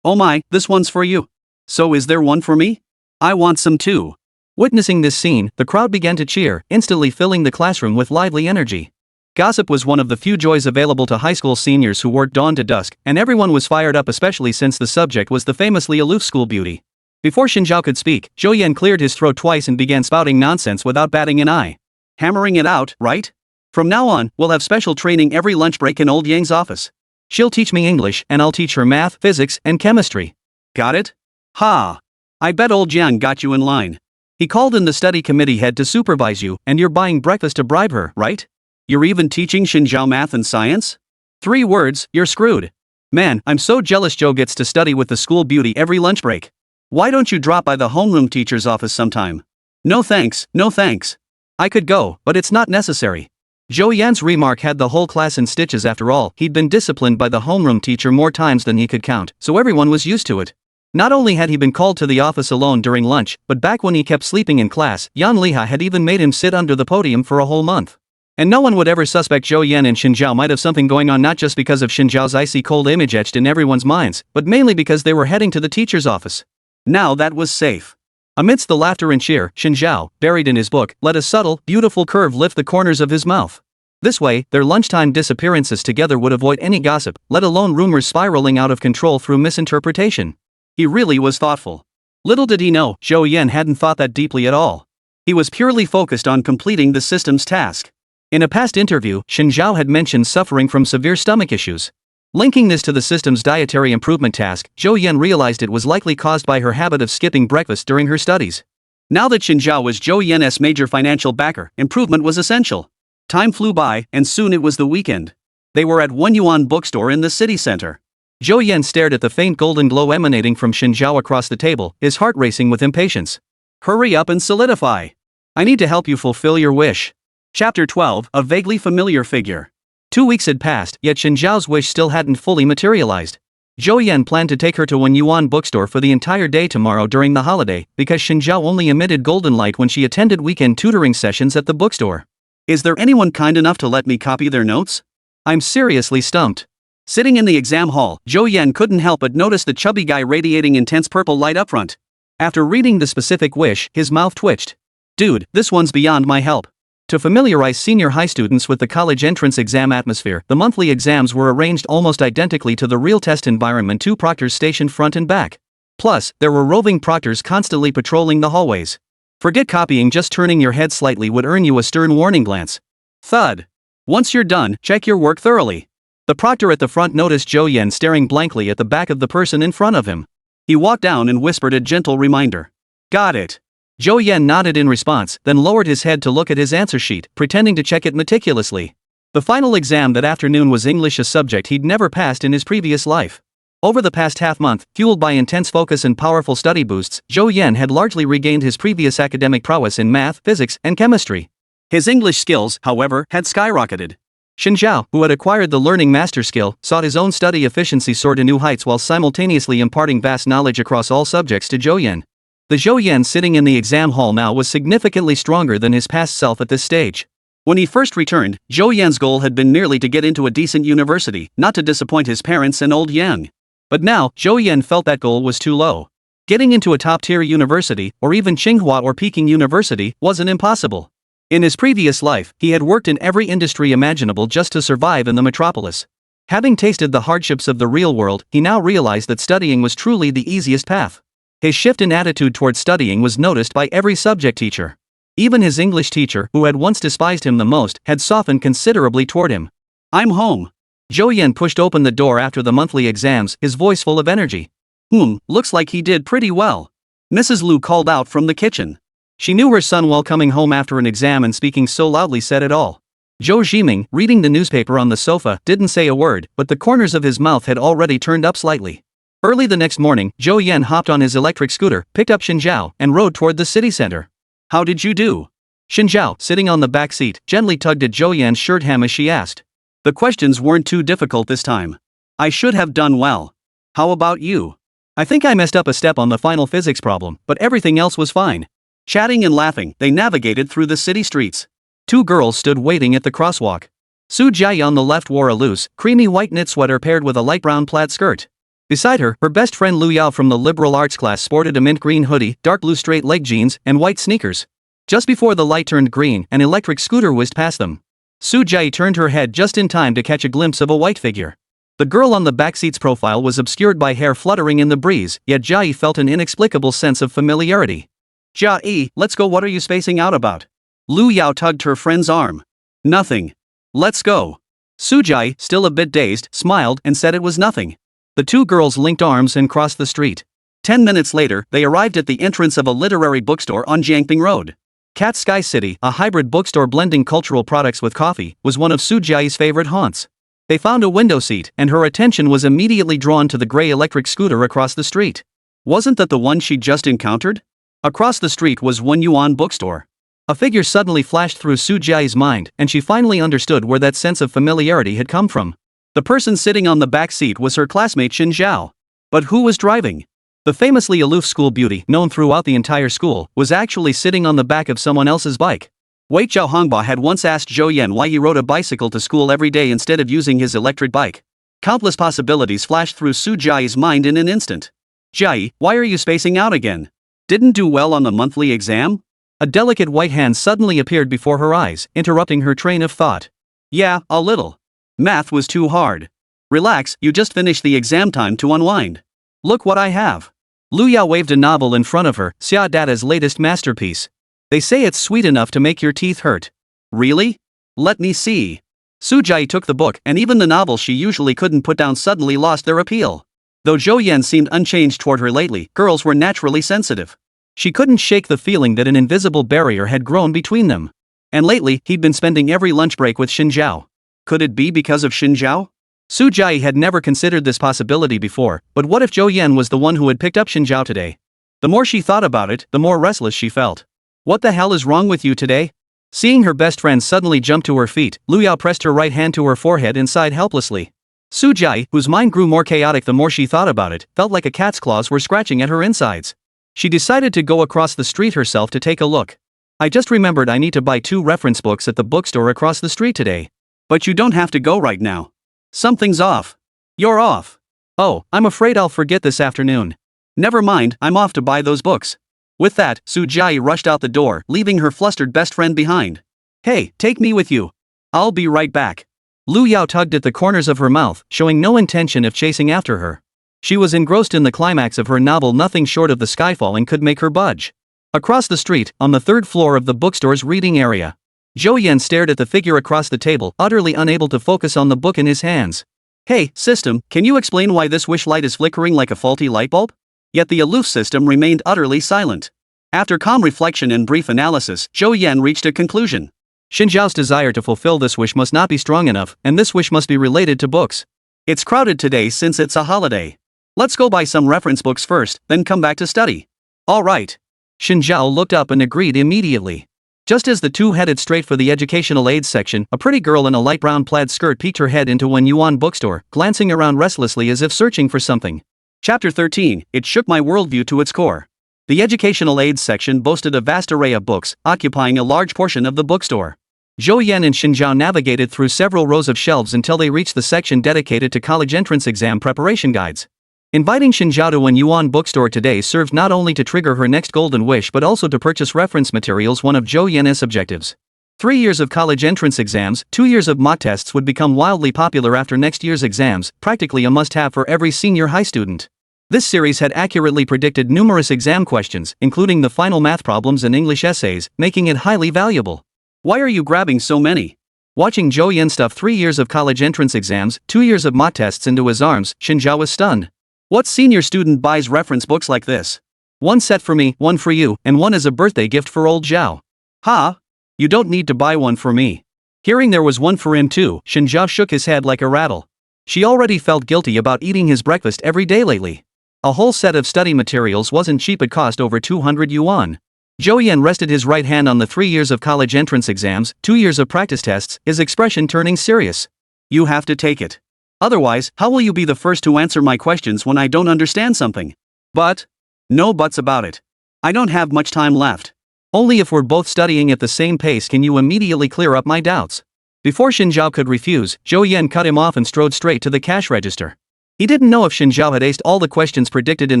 my, this one's for you. So is there one for me? I want some too. Witnessing this scene, the crowd began to cheer, instantly filling the classroom with lively energy. Gossip was one of the few joys available to high school seniors who worked dawn to dusk, and everyone was fired up, especially since the subject was the famously aloof school beauty. Before Shen Zhao could speak, Zhou Yan cleared his throat twice and began spouting nonsense without batting an eye. Hammering it out, right? From now on, we'll have special training every lunch break in old Yang's office. She'll teach me English, and I'll teach her math, physics, and chemistry. Got it? Ha! I bet old Yang got you in line. He called in the study committee head to supervise you, and you're buying breakfast to bribe her, right? You're even teaching Shen Zhao math and science? 3 words, you're screwed. Man, I'm so jealous Joe gets to study with the school beauty every lunch break. Why don't you drop by the homeroom teacher's office sometime? No thanks, no thanks. I could go, but it's not necessary. Zhou Yan's remark had the whole class in stitches. After all, he'd been disciplined by the homeroom teacher more times than he could count, so everyone was used to it. Not only had he been called to the office alone during lunch, but back when he kept sleeping in class, Yan Liha had even made him sit under the podium for a whole month. And no one would ever suspect Zhou Yan and Chen Jie might have something going on, not just because of Chen Jiao's icy cold image etched in everyone's minds, but mainly because they were heading to the teacher's office. Now that was safe. Amidst the laughter and cheer, Chen Jie, buried in his book, let a subtle, beautiful curve lift the corners of his mouth. This way, their lunchtime disappearances together would avoid any gossip, let alone rumors spiraling out of control through misinterpretation. He really was thoughtful. Little did he know, Zhou Yan hadn't thought that deeply at all. He was purely focused on completing the system's task. In a past interview, Chen Jie had mentioned suffering from severe stomach issues. Linking this to the system's dietary improvement task, Zhou Yan realized it was likely caused by her habit of skipping breakfast during her studies. Now that Chen Jie was Zhou Yan's major financial backer, improvement was essential. Time flew by, and soon it was the weekend. They were at one yuan bookstore in the city center. Zhou Yan stared at the faint golden glow emanating from Chen Jie across the table, his heart racing with impatience. Hurry up and solidify. I need to help you fulfill your wish. Chapter 12, a vaguely familiar figure. 2 weeks had passed, yet Chen Jiao's wish still hadn't fully materialized. Zhou Yan planned to take her to one yuan bookstore for the entire day tomorrow during the holiday, because Chen Jie only emitted golden light when she attended weekend tutoring sessions at the bookstore. Is there anyone kind enough to let me copy their notes? I'm seriously stumped. Sitting in the exam hall, Zhou Yan couldn't help but notice the chubby guy radiating intense purple light up front. After reading the specific wish, his mouth twitched. Dude, this one's beyond my help. To familiarize senior high students with the college entrance exam atmosphere, the monthly exams were arranged almost identically to the real test environment, 2 proctors stationed front and back. Plus, there were roving proctors constantly patrolling the hallways. Forget copying, just turning your head slightly would earn you a stern warning glance. Thud. Once you're done, check your work thoroughly. The proctor at the front noticed Zhou Yan staring blankly at the back of the person in front of him. He walked down and whispered a gentle reminder. Got it. Zhou Yan nodded in response, then lowered his head to look at his answer sheet, pretending to check it meticulously. The final exam that afternoon was English, a subject he'd never passed in his previous life. Over the past half-month, fueled by intense focus and powerful study boosts, Zhou Yan had largely regained his previous academic prowess in math, physics, and chemistry. His English skills, however, had skyrocketed. Chen Jie, who had acquired the learning master skill, sought his own study efficiency soar to new heights while simultaneously imparting vast knowledge across all subjects to Zhou Yan. The Zhou Yan sitting in the exam hall now was significantly stronger than his past self at this stage. When he first returned, Zhou Yan's goal had been merely to get into a decent university, not to disappoint his parents and old Yang. But now, Zhou Yan felt that goal was too low. Getting into a top-tier university, or even Tsinghua or Peking University, wasn't impossible. In his previous life, he had worked in every industry imaginable just to survive in the metropolis. Having tasted the hardships of the real world, he now realized that studying was truly the easiest path. His shift in attitude toward studying was noticed by every subject teacher. Even his English teacher, who had once despised him the most, had softened considerably toward him. I'm home. Zhou Yan pushed open the door after the monthly exams, his voice full of energy. Looks like he did pretty well. Mrs. Lu called out from the kitchen. She knew her son while coming home after an exam, and speaking so loudly said it all. Zhou Zhiming, reading the newspaper on the sofa, didn't say a word, but the corners of his mouth had already turned up slightly. Early the next morning, Zhou Yan hopped on his electric scooter, picked up Chen Jie, and rode toward the city center. How did you do? Chen Jie, sitting on the back seat, gently tugged at Zhou Yan's shirt hem as she asked. The questions weren't too difficult this time. I should have done well. How about you? I think I messed up a step on the final physics problem, but everything else was fine. Chatting and laughing, they navigated through the city streets. 2 girls stood waiting at the crosswalk. Su Jia on the left wore a loose, creamy white knit sweater paired with a light brown plaid skirt. Beside her, her best friend Lu Yao from the liberal arts class sported a mint green hoodie, dark blue straight leg jeans, and white sneakers. Just before the light turned green, an electric scooter whizzed past them. Su Jia turned her head just in time to catch a glimpse of a white figure. The girl on the backseat's profile was obscured by hair fluttering in the breeze, yet Jia felt an inexplicable sense of familiarity. Jia, let's go. What are you spacing out about? Lu Yao tugged her friend's arm. Nothing. Let's go. Su Jia, still a bit dazed, smiled and said it was nothing. The 2 girls linked arms and crossed the street. 10 minutes later, they arrived at the entrance of a literary bookstore on Jiangping Road. Cat Sky City, a hybrid bookstore blending cultural products with coffee, was one of Su Jia's favorite haunts. They found a window seat, and her attention was immediately drawn to the gray electric scooter across the street. Wasn't that the one she'd just encountered? Across the street was one yuan bookstore. A figure suddenly flashed through Zhou Jie's mind, and she finally understood where that sense of familiarity had come from. The person sitting on the back seat was her classmate Chen Jie. But who was driving? The famously aloof school beauty, known throughout the entire school, was actually sitting on the back of someone else's bike. Wei Zhao Hongbao had once asked Zhou Yan why he rode a bicycle to school every day instead of using his electric bike. Countless possibilities flashed through Zhou Jie's mind in an instant. Jie, why are you spacing out again? Didn't do well on the monthly exam? A delicate white hand suddenly appeared before her eyes, interrupting her train of thought. Yeah, a little. Math was too hard. Relax, you just finished the exam, time to unwind. Look what I have. Lu Yao waved a novel in front of her, Xia Dada's latest masterpiece. They say it's sweet enough to make your teeth hurt. Really? Let me see. Zhou Jie took the book, and even the novels she usually couldn't put down suddenly lost their appeal. Though Zhou Yan seemed unchanged toward her lately, girls were naturally sensitive. She couldn't shake the feeling that an invisible barrier had grown between them. And lately, he'd been spending every lunch break with Xin Zhao. Could it be because of Xin Zhao? Zhou Jie had never considered this possibility before, but what if Zhou Yan was the one who had picked up Xin Zhao today? The more she thought about it, the more restless she felt. What the hell is wrong with you today? Seeing her best friend suddenly jump to her feet, Lu Yao pressed her right hand to her forehead and sighed helplessly. Zhou Jie, whose mind grew more chaotic the more she thought about it, felt like a cat's claws were scratching at her insides. She decided to go across the street herself to take a look. I just remembered I need to buy 2 reference books at the bookstore across the street today. But you don't have to go right now. Something's off. You're off. Oh, I'm afraid I'll forget this afternoon. Never mind, I'm off to buy those books. With that, Zhou Jie rushed out the door, leaving her flustered best friend behind. Hey, take me with you. I'll be right back. Lu Yao tugged at the corners of her mouth, showing no intention of chasing after her. She was engrossed in the climax of her novel. Nothing short of the sky falling could make her budge. Across the street, on the 3rd floor of the bookstore's reading area, Zhou Yan stared at the figure across the table, utterly unable to focus on the book in his hands. Hey, system, can you explain why this wish light is flickering like a faulty light bulb? Yet the aloof system remained utterly silent. After calm reflection and brief analysis, Zhou Yan reached a conclusion. Xin Zhao's desire to fulfill this wish must not be strong enough, and this wish must be related to books. It's crowded today since it's a holiday. Let's go buy some reference books first, then come back to study. All right. Xin Zhao looked up and agreed immediately. Just as the two headed straight for the educational aids section, a pretty girl in a light brown plaid skirt peeked her head into one yuan bookstore, glancing around restlessly as if searching for something. Chapter 13, It shook my worldview to its core. The educational aids section boasted a vast array of books, occupying a large portion of the bookstore. Zhou Yan and Xin Zhao navigated through several rows of shelves until they reached the section dedicated to college entrance exam preparation guides. Inviting Xin Zhao to one yuan bookstore today served not only to trigger her next golden wish but also to purchase reference materials, one of Zhou Yan's objectives. 3 years of college entrance exams, 2 years of mock tests would become wildly popular after next year's exams, practically a must-have for every senior high student. This series had accurately predicted numerous exam questions, including the final math problems and English essays, making it highly valuable. Why are you grabbing so many? Watching Zhou Yan stuff 3 years of college entrance exams, 2 years of mock tests into his arms, Xin Zhao was stunned. What senior student buys reference books like this? One set for me, one for you, and one as a birthday gift for old Zhao. Ha! You don't need to buy one for me. Hearing there was one for him too, Xin Zhao shook his head like a rattle. She already felt guilty about eating his breakfast every day lately. A whole set of study materials wasn't cheap, it cost over 200 yuan. Zhou Yan rested his right hand on the 3 years of college entrance exams, 2 years of practice tests, his expression turning serious. You have to take it. Otherwise, how will you be the first to answer my questions when I don't understand something? But? No buts about it. I don't have much time left. Only if we're both studying at the same pace can you immediately clear up my doubts. Before Xin Zhao could refuse, Zhou Yan cut him off and strode straight to the cash register. He didn't know if Xin Zhao had aced all the questions predicted in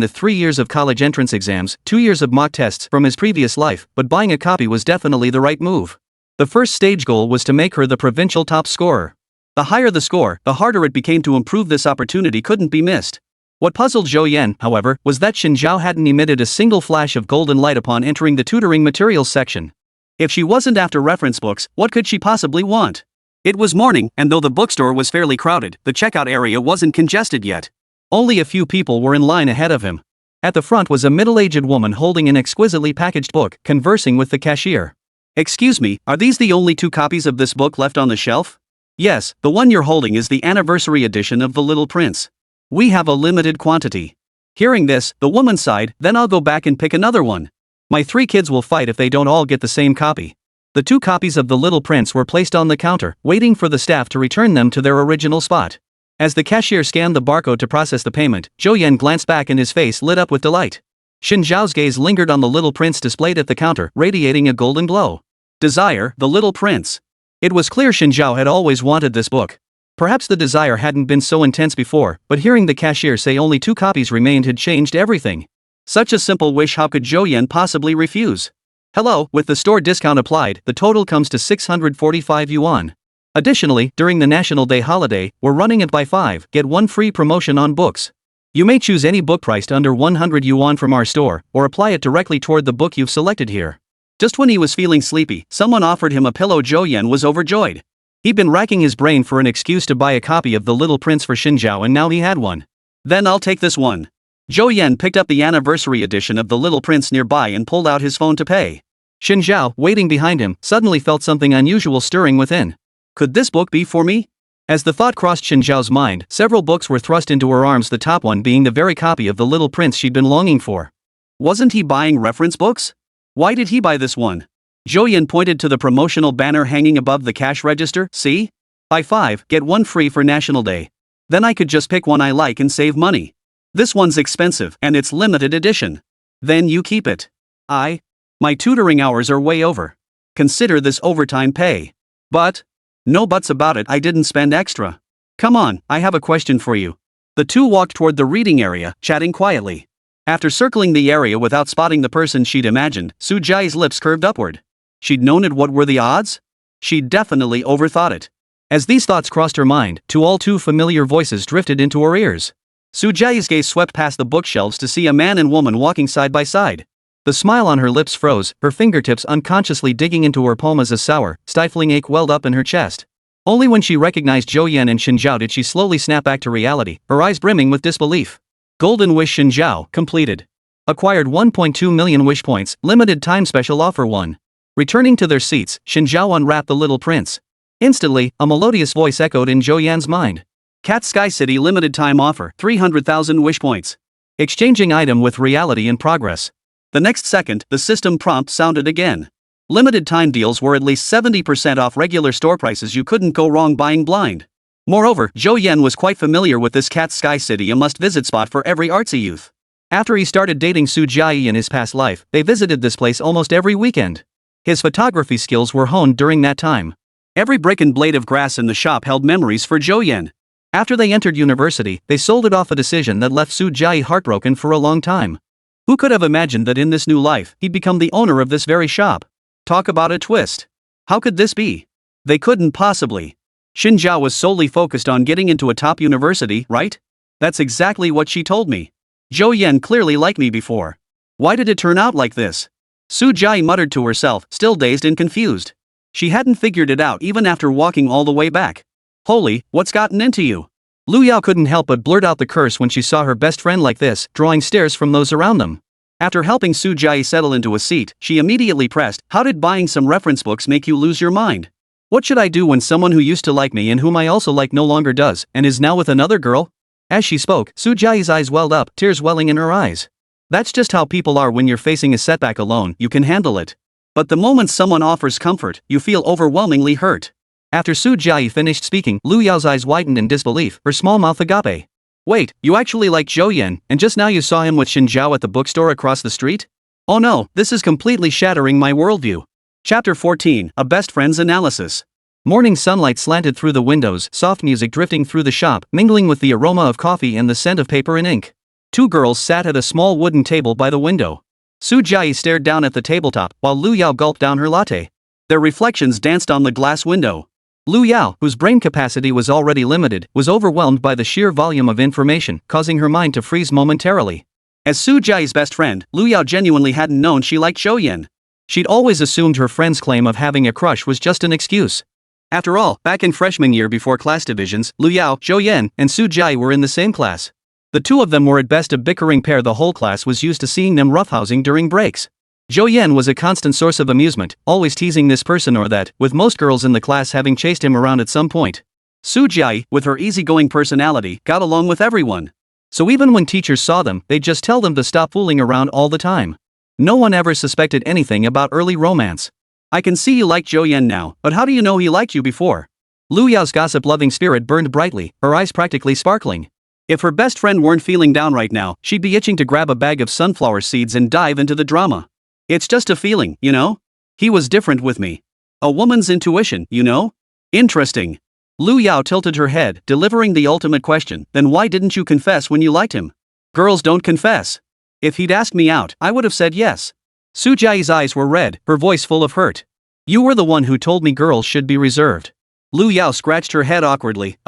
the 3 years of college entrance exams, 2 years of mock tests from his previous life, but buying a copy was definitely the right move. The first stage goal was to make her the provincial top scorer. The higher the score, the harder it became to improve. This opportunity couldn't be missed. What puzzled Zhou Yan, however, was that Xin Zhao hadn't emitted a single flash of golden light upon entering the tutoring materials section. If she wasn't after reference books, what could she possibly want? It was morning, and though the bookstore was fairly crowded, the checkout area wasn't congested yet. Only a few people were in line ahead of him. At the front was a middle-aged woman holding an exquisitely packaged book, conversing with the cashier. Excuse me, are these the only 2 copies of this book left on the shelf? Yes, the one you're holding is the anniversary edition of The Little Prince. We have a limited quantity. Hearing this, the woman sighed, then I'll go back and pick another one. My 3 kids will fight if they don't all get the same copy. The 2 copies of The Little Prince were placed on the counter, waiting for the staff to return them to their original spot. As the cashier scanned the barcode to process the payment, Zhou Yan glanced back and his face lit up with delight. Chen Jie's gaze lingered on the Little Prince displayed at the counter, radiating a golden glow. Desire, The Little Prince. It was clear Chen Jie had always wanted this book. Perhaps the desire hadn't been so intense before, but hearing the cashier say only 2 copies remained had changed everything. Such a simple wish, how could Zhou Yan possibly refuse? Hello, with the store discount applied, the total comes to 645 yuan. Additionally, during the National Day holiday, we're running it by 5, get 1 free promotion on books. You may choose any book priced under 100 yuan from our store, or apply it directly toward the book you've selected here. Just when he was feeling sleepy, someone offered him a pillow. Zhou Yan was overjoyed. He'd been racking his brain for an excuse to buy a copy of The Little Prince for Chen Jie, and now he had one. Then I'll take this one. Zhou Yan picked up the anniversary edition of The Little Prince nearby and pulled out his phone to pay. Chen Jie, waiting behind him, suddenly felt something unusual stirring within. Could this book be for me? As the thought crossed Chen Jia's mind, several books were thrust into her arms, the top one being the very copy of The Little Prince she'd been longing for. Wasn't he buying reference books? Why did he buy this one? Zhou Yan pointed to the promotional banner hanging above the cash register. See? Buy 5, get 1 free for National Day. Then I could just pick one I like and save money. This one's expensive, and it's limited edition. Then you keep it. My tutoring hours are way over. Consider this overtime pay. But? No buts about it, I didn't spend extra. Come on, I have a question for you. The 2 walked toward the reading area, chatting quietly. After circling the area without spotting the person she'd imagined, Zhou Jie's lips curved upward. She'd known it. What were the odds? She'd definitely overthought it. As these thoughts crossed her mind, 2 all too familiar voices drifted into her ears. Zhou Jie's gaze swept past the bookshelves to see a man and woman walking side by side. The smile on her lips froze, her fingertips unconsciously digging into her palm as a sour, stifling ache welled up in her chest. Only when she recognized Zhou Yan and Chen Jie did she slowly snap back to reality, her eyes brimming with disbelief. Golden Wish Chen Jie, completed. Acquired 1.2 million wish points, limited time special offer 1. Returning to their seats, Chen Jie unwrapped The Little Prince. Instantly, a melodious voice echoed in Zhou Yan's mind. Cat Sky City limited time offer, 300,000 wish points. Exchanging item with reality in progress. The next second, the system prompt sounded again. Limited time deals were at least 70% off regular store prices. You couldn't go wrong buying blind. Moreover, Zhou Yan was quite familiar with this Cat Sky City, a must-visit spot for every artsy youth. After he started dating Zhou Jie in his past life, they visited this place almost every weekend. His photography skills were honed during that time. Every brick and blade of grass in the shop held memories for Zhou Yan. After they entered university, they sold it off, a decision that left Zhou Jie heartbroken for a long time. Who could have imagined that in this new life, he'd become the owner of this very shop? Talk about a twist. How could this be? They couldn't possibly. Chen Jie was solely focused on getting into a top university, right? That's exactly what she told me. Zhou Yan clearly liked me before. Why did it turn out like this? Zhou Jie muttered to herself, still dazed and confused. She hadn't figured it out even after walking all the way back. Holy, what's gotten into you? Lu Yao couldn't help but blurt out the curse when she saw her best friend like this, drawing stares from those around them. After helping Zhou Jie settle into a seat, she immediately pressed, how did buying some reference books make you lose your mind? What should I do when someone who used to like me and whom I also like no longer does, and is now with another girl? As she spoke, Zhou Jie's eyes welled up, tears welling in her eyes. That's just how people are when you're facing a setback alone, you can handle it. But the moment someone offers comfort, you feel overwhelmingly hurt. After Zhou Jie finished speaking, Lu Yao's eyes widened in disbelief, her small mouth agape. Wait, you actually like Zhou Yan, and just now you saw him with Chen Jie at the bookstore across the street? Oh no, this is completely shattering my worldview. Chapter 14, A Best Friend's Analysis. Morning sunlight slanted through the windows, soft music drifting through the shop, mingling with the aroma of coffee and the scent of paper and ink. 2 girls sat at a small wooden table by the window. Zhou Jie stared down at the tabletop, while Lu Yao gulped down her latte. Their reflections danced on the glass window. Lu Yao, whose brain capacity was already limited, was overwhelmed by the sheer volume of information, causing her mind to freeze momentarily. As Zhou Jie's best friend, Lu Yao genuinely hadn't known she liked Zhou Yan. She'd always assumed her friend's claim of having a crush was just an excuse. After all, back in freshman year before class divisions, Lu Yao, Zhou Yan, and Zhou Jie were in the same class. The 2 of them were at best a bickering pair. The whole class was used to seeing them roughhousing during breaks. Zhou Yan was a constant source of amusement, always teasing this person or that, with most girls in the class having chased him around at some point. Zhou Jie, with her easygoing personality, got along with everyone. So even when teachers saw them, they'd just tell them to stop fooling around all the time. No one ever suspected anything about early romance. I can see you like Zhou Yan now, but how do you know he liked you before? Lu Yao's gossip-loving spirit burned brightly, her eyes practically sparkling. If her best friend weren't feeling down right now, she'd be itching to grab a bag of sunflower seeds and dive into the drama. It's just a feeling, you know? He was different with me. A woman's intuition, you know? Interesting. Lu Yao tilted her head, delivering the ultimate question, then why didn't you confess when you liked him? Girls don't confess. If he'd asked me out, I would have said yes. Su Jie's eyes were red, her voice full of hurt. You were the one who told me girls should be reserved. Lu Yao scratched her head awkwardly.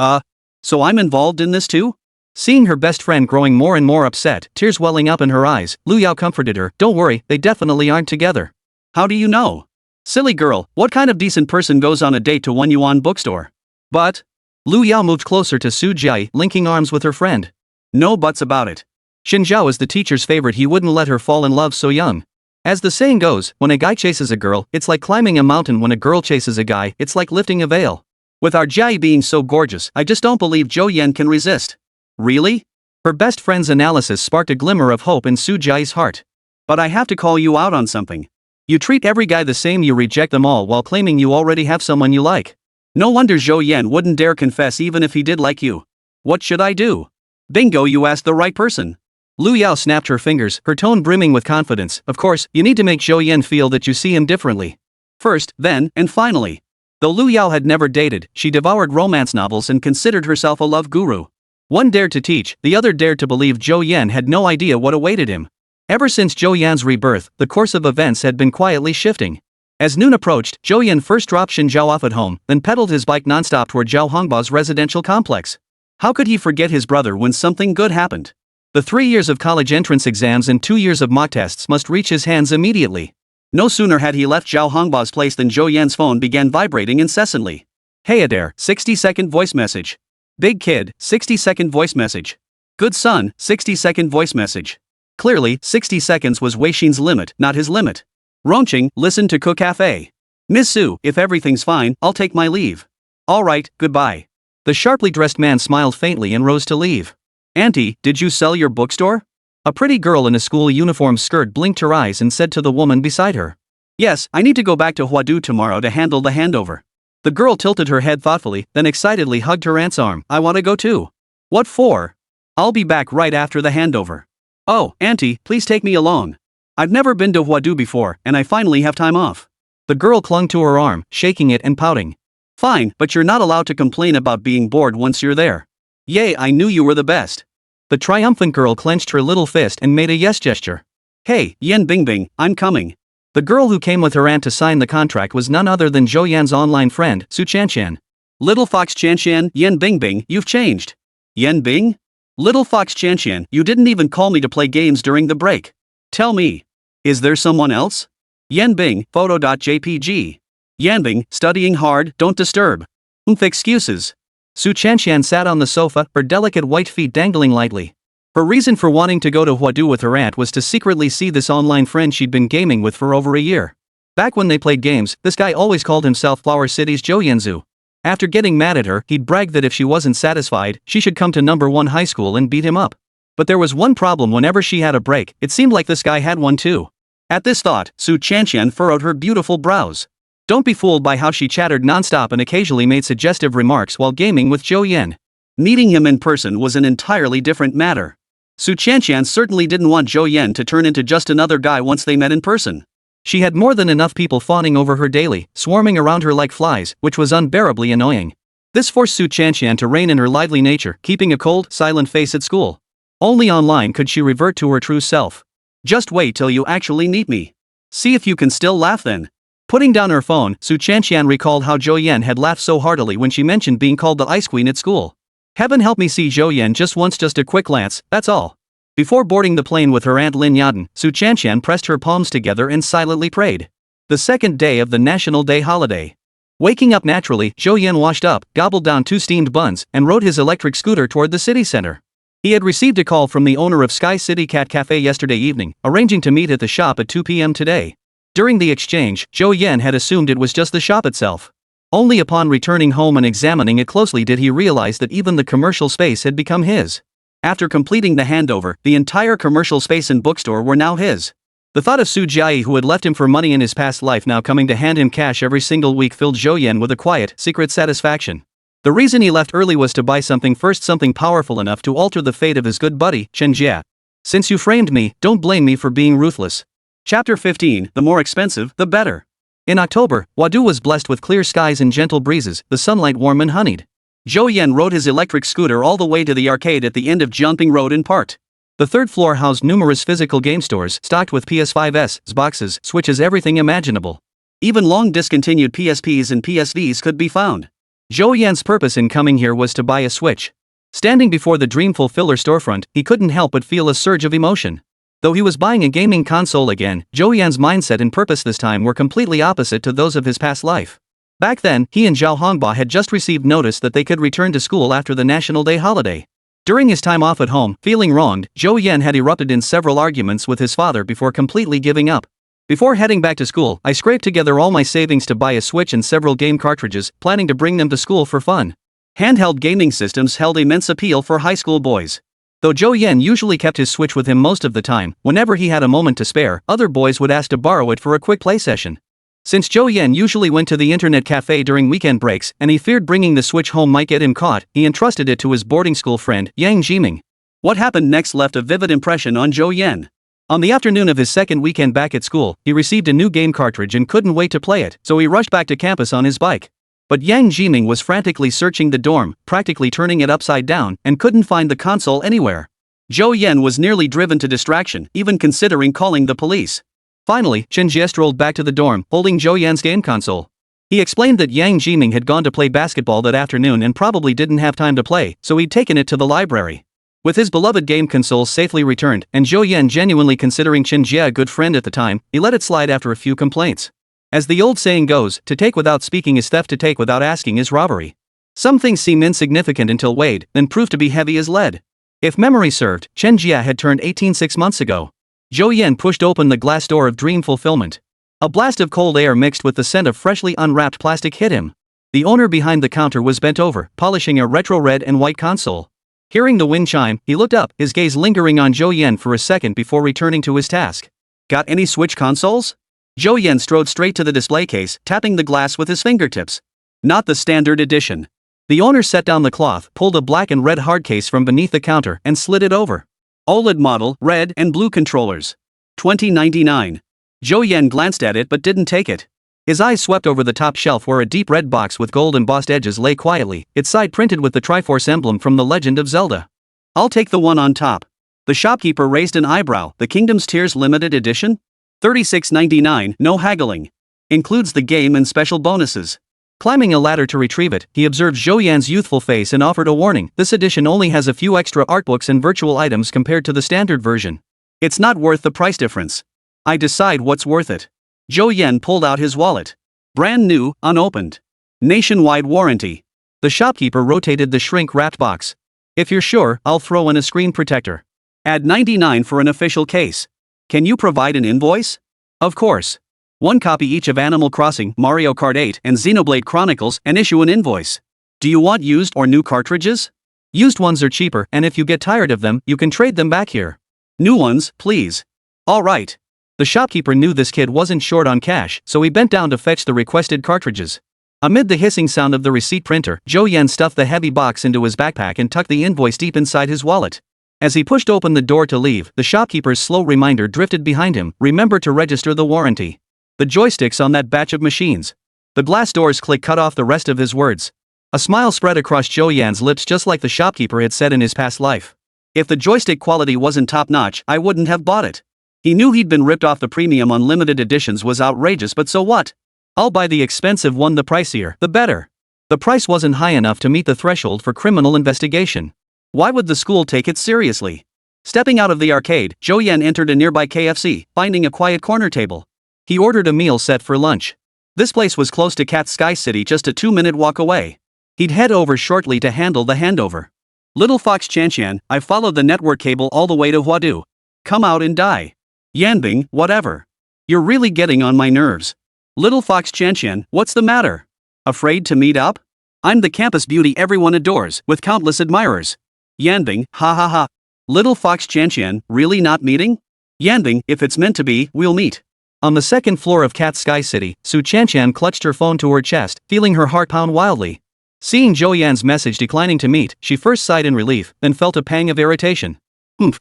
So I'm involved in this too? Seeing her best friend growing more and more upset, tears welling up in her eyes, Lu Yao comforted her. Don't worry, they definitely aren't together. How do you know? Silly girl, what kind of decent person goes on a date to one yuan bookstore? But? Lu Yao moved closer to Su Jie, linking arms with her friend. No buts about it. Chen Jie is the teacher's favorite, he wouldn't let her fall in love so young. As the saying goes, when a guy chases a girl, it's like climbing a mountain. When a girl chases a guy, it's like lifting a veil. With our Jie being so gorgeous, I just don't believe Zhou Yan can resist. Really? Her best friend's analysis sparked a glimmer of hope in Su Jie's heart. But I have to call you out on something. You treat every guy the same, you reject them all while claiming you already have someone you like. No wonder Zhou Yan wouldn't dare confess even if he did like you. What should I do? Bingo, you asked the right person. Lu Yao snapped her fingers, her tone brimming with confidence. Of course, you need to make Zhou Yan feel that you see him differently. First, then, and finally. Though Lu Yao had never dated, she devoured romance novels and considered herself a love guru. One dared to teach, the other dared to believe. Zhou Yan had no idea what awaited him. Ever since Zhou Yan's rebirth, the course of events had been quietly shifting. As noon approached, Zhou Yan first dropped Shen Zhao off at home, then pedaled his bike nonstop toward Zhao Hongbao's residential complex. How could he forget his brother when something good happened? The 3 years of college entrance exams and 2 years of mock tests must reach his hands immediately. No sooner had he left Zhao Hongbao's place than Zhou Yan's phone began vibrating incessantly. Hey Adair, 60-second voice message. Big kid, 60-second voice message. Good son, 60-second voice message. Clearly, 60 seconds was Wei Xin's limit, not his limit. Ronqing, listen to Cook Cafe. Miss Su, if everything's fine, I'll take my leave. Alright, goodbye. The sharply dressed man smiled faintly and rose to leave. Auntie, did you sell your bookstore? A pretty girl in a school uniform skirt blinked her eyes and said to the woman beside her. Yes, I need to go back to Huadu tomorrow to handle the handover. The girl tilted her head thoughtfully, then excitedly hugged her aunt's arm. I want to go too. What for? I'll be back right after the handover. Oh, Auntie, please take me along. I've never been to Huadu before, and I finally have time off. The girl clung to her arm, shaking it and pouting. Fine, but you're not allowed to complain about being bored once you're there. Yay, I knew you were the best. The triumphant girl clenched her little fist and made a yes gesture. Hey, Yan Bingbing, I'm coming. The girl who came with her aunt to sign the contract was none other than Zhou Yan's online friend, Su Chanshan. Little Fox Chanshan, Yan Bingbing, you've changed. Yan Bing? Little Fox Chanshan, you didn't even call me to play games during the break. Tell me. Is there someone else? Yan Bing, photo.jpg. Yan Bing, studying hard, don't disturb. Excuses. Su Chanshan sat on the sofa, her delicate white feet dangling lightly. Her reason for wanting to go to Huadu with her aunt was to secretly see this online friend she'd been gaming with for over a year. Back when they played games, this guy always called himself Flower City's Zhou Yanzu. After getting mad at her, he'd brag that if she wasn't satisfied, she should come to number 1 high school and beat him up. But there was one problem: whenever she had a break, it seemed like this guy had one too. At this thought, Su Chanshan furrowed her beautiful brows. Don't be fooled by how she chattered nonstop and occasionally made suggestive remarks while gaming with Zhou Yan. Meeting him in person was an entirely different matter. Su Chanshan certainly didn't want Zhou Yan to turn into just another guy once they met in person. She had more than enough people fawning over her daily, swarming around her like flies, which was unbearably annoying. This forced Su Chanshan to rein in her lively nature, keeping a cold, silent face at school. Only online could she revert to her true self. Just wait till you actually meet me. See if you can still laugh then. Putting down her phone, Su Chanshan recalled how Zhou Yan had laughed so heartily when she mentioned being called the Ice Queen at school. Heaven help me see Zhou Yan just once, just a quick glance, that's all. Before boarding the plane with her aunt Lin Yaden, Su Chanshan pressed her palms together and silently prayed. The second day of the National Day holiday. Waking up naturally, Zhou Yan washed up, gobbled down 2 steamed buns, and rode his electric scooter toward the city center. He had received a call from the owner of Sky City Cat Cafe yesterday evening, arranging to meet at the shop at 2 p.m. today. During the exchange, Zhou Yan had assumed it was just the shop itself. Only upon returning home and examining it closely did he realize that even the commercial space had become his. After completing the handover, the entire commercial space and bookstore were now his. The thought of Zhou Jie, who had left him for money in his past life, now coming to hand him cash every single week, filled Zhou Yan with a quiet, secret satisfaction. The reason he left early was to buy something first, something powerful enough to alter the fate of his good buddy, Chen Jie. Since you framed me, don't blame me for being ruthless. Chapter 15, the more expensive, the better. In October, Wadu was blessed with clear skies and gentle breezes, the sunlight warm and honeyed. Zhou Yan rode his electric scooter all the way to the arcade at the end of Jiangping Road and parked. The third floor housed numerous physical game stores, stocked with PS5s, Xboxes, Switches, everything imaginable. Even long discontinued PSPs and PSVs could be found. Zhou Yan's purpose in coming here was to buy a Switch. Standing before the Dream Fulfiller storefront, he couldn't help but feel a surge of emotion. Though he was buying a gaming console again, Zhou Yan's mindset and purpose this time were completely opposite to those of his past life. Back then, he and Zhao Hongba had just received notice that they could return to school after the National Day holiday. During his time off at home, feeling wronged, Zhou Yan had erupted in several arguments with his father before completely giving up. Before heading back to school, I scraped together all my savings to buy a Switch and several game cartridges, planning to bring them to school for fun. Handheld gaming systems held immense appeal for high school boys. Though Zhou Yan usually kept his Switch with him most of the time, whenever he had a moment to spare, other boys would ask to borrow it for a quick play session. Since Zhou Yan usually went to the internet cafe during weekend breaks, and he feared bringing the Switch home might get him caught, he entrusted it to his boarding school friend, Yang Jiming. What happened next left a vivid impression on Zhou Yan. On the afternoon of his second weekend back at school, he received a new game cartridge and couldn't wait to play it, so he rushed back to campus on his bike. But Yang Jiming was frantically searching the dorm, practically turning it upside down, and couldn't find the console anywhere. Zhou Yan was nearly driven to distraction, even considering calling the police. Finally, Chen Jie strolled back to the dorm, holding Zhou Yan's game console. He explained that Yang Jiming had gone to play basketball that afternoon and probably didn't have time to play, so he'd taken it to the library. With his beloved game console safely returned, and Zhou Yan genuinely considering Chen Jie a good friend at the time, he let it slide after a few complaints. As the old saying goes, to take without speaking is theft, to take without asking is robbery. Some things seem insignificant until weighed, then prove to be heavy as lead. If memory served, Chen Jie had turned 18 6 months ago. Zhou Yan pushed open the glass door of dream fulfillment. A blast of cold air mixed with the scent of freshly unwrapped plastic hit him. The owner behind the counter was bent over, polishing a retro red and white console. Hearing the wind chime, he looked up, his gaze lingering on Zhou Yan for a second before returning to his task. Got any Switch consoles? Zhou Yan strode straight to the display case, tapping the glass with his fingertips. Not the standard edition. The owner set down the cloth, pulled a black and red hard case from beneath the counter, and slid it over. OLED model, red and blue controllers. $20.99. Zhou Yan glanced at it but didn't take it. His eyes swept over the top shelf where a deep red box with gold embossed edges lay quietly, its side printed with the Triforce emblem from The Legend of Zelda. I'll take the one on top. The shopkeeper raised an eyebrow. The Kingdom's Tears limited edition? $36.99, no haggling. Includes the game and special bonuses. Climbing a ladder to retrieve it, he observed Zhou Yan's youthful face and offered a warning. This edition only has a few extra artbooks and virtual items compared to the standard version. It's not worth the price difference. I decide what's worth it. Zhou Yan pulled out his wallet. Brand new, unopened. Nationwide warranty. The shopkeeper rotated the shrink-wrapped box. If you're sure, I'll throw in a screen protector. Add $99 for an official case. Can you provide an invoice? Of course. 1 copy each of Animal Crossing, Mario Kart 8, and Xenoblade Chronicles, and issue an invoice. Do you want used or new cartridges? Used ones are cheaper, and if you get tired of them, you can trade them back here. New ones, please. All right. The shopkeeper knew this kid wasn't short on cash, so he bent down to fetch the requested cartridges. Amid the hissing sound of the receipt printer, Zhou Yan stuffed the heavy box into his backpack and tucked the invoice deep inside his wallet. As he pushed open the door to leave, the shopkeeper's slow reminder drifted behind him. Remember to register the warranty. The joysticks on that batch of machines. The glass door's click cut off the rest of his words. A smile spread across Zhou Yan's lips, just like the shopkeeper had said in his past life. If the joystick quality wasn't top-notch, I wouldn't have bought it. He knew he'd been ripped off. The premium on limited editions was outrageous, but so what? I'll buy the expensive one, the pricier, the better. The price wasn't high enough to meet the threshold for criminal investigation. Why would the school take it seriously? Stepping out of the arcade, Zhou Yan entered a nearby KFC, finding a quiet corner table. He ordered a meal set for lunch. This place was close to Cat Sky City, just a 2-minute walk away. He'd head over shortly to handle the handover. Little Fox Chanqian, I followed the network cable all the way to Huadu. Come out and die. Yanbing, whatever. You're really getting on my nerves. Little Fox Chanqian, what's the matter? Afraid to meet up? I'm the campus beauty everyone adores, with countless admirers. Yanbing, ha ha ha. Little Fox Chanqian, really not meeting? Yanding, if it's meant to be, we'll meet. On the second floor of Cat Sky City, Su Chanchan clutched her phone to her chest, feeling her heart pound wildly. Seeing Zhou Yan's message declining to meet, she first sighed in relief, then felt a pang of irritation.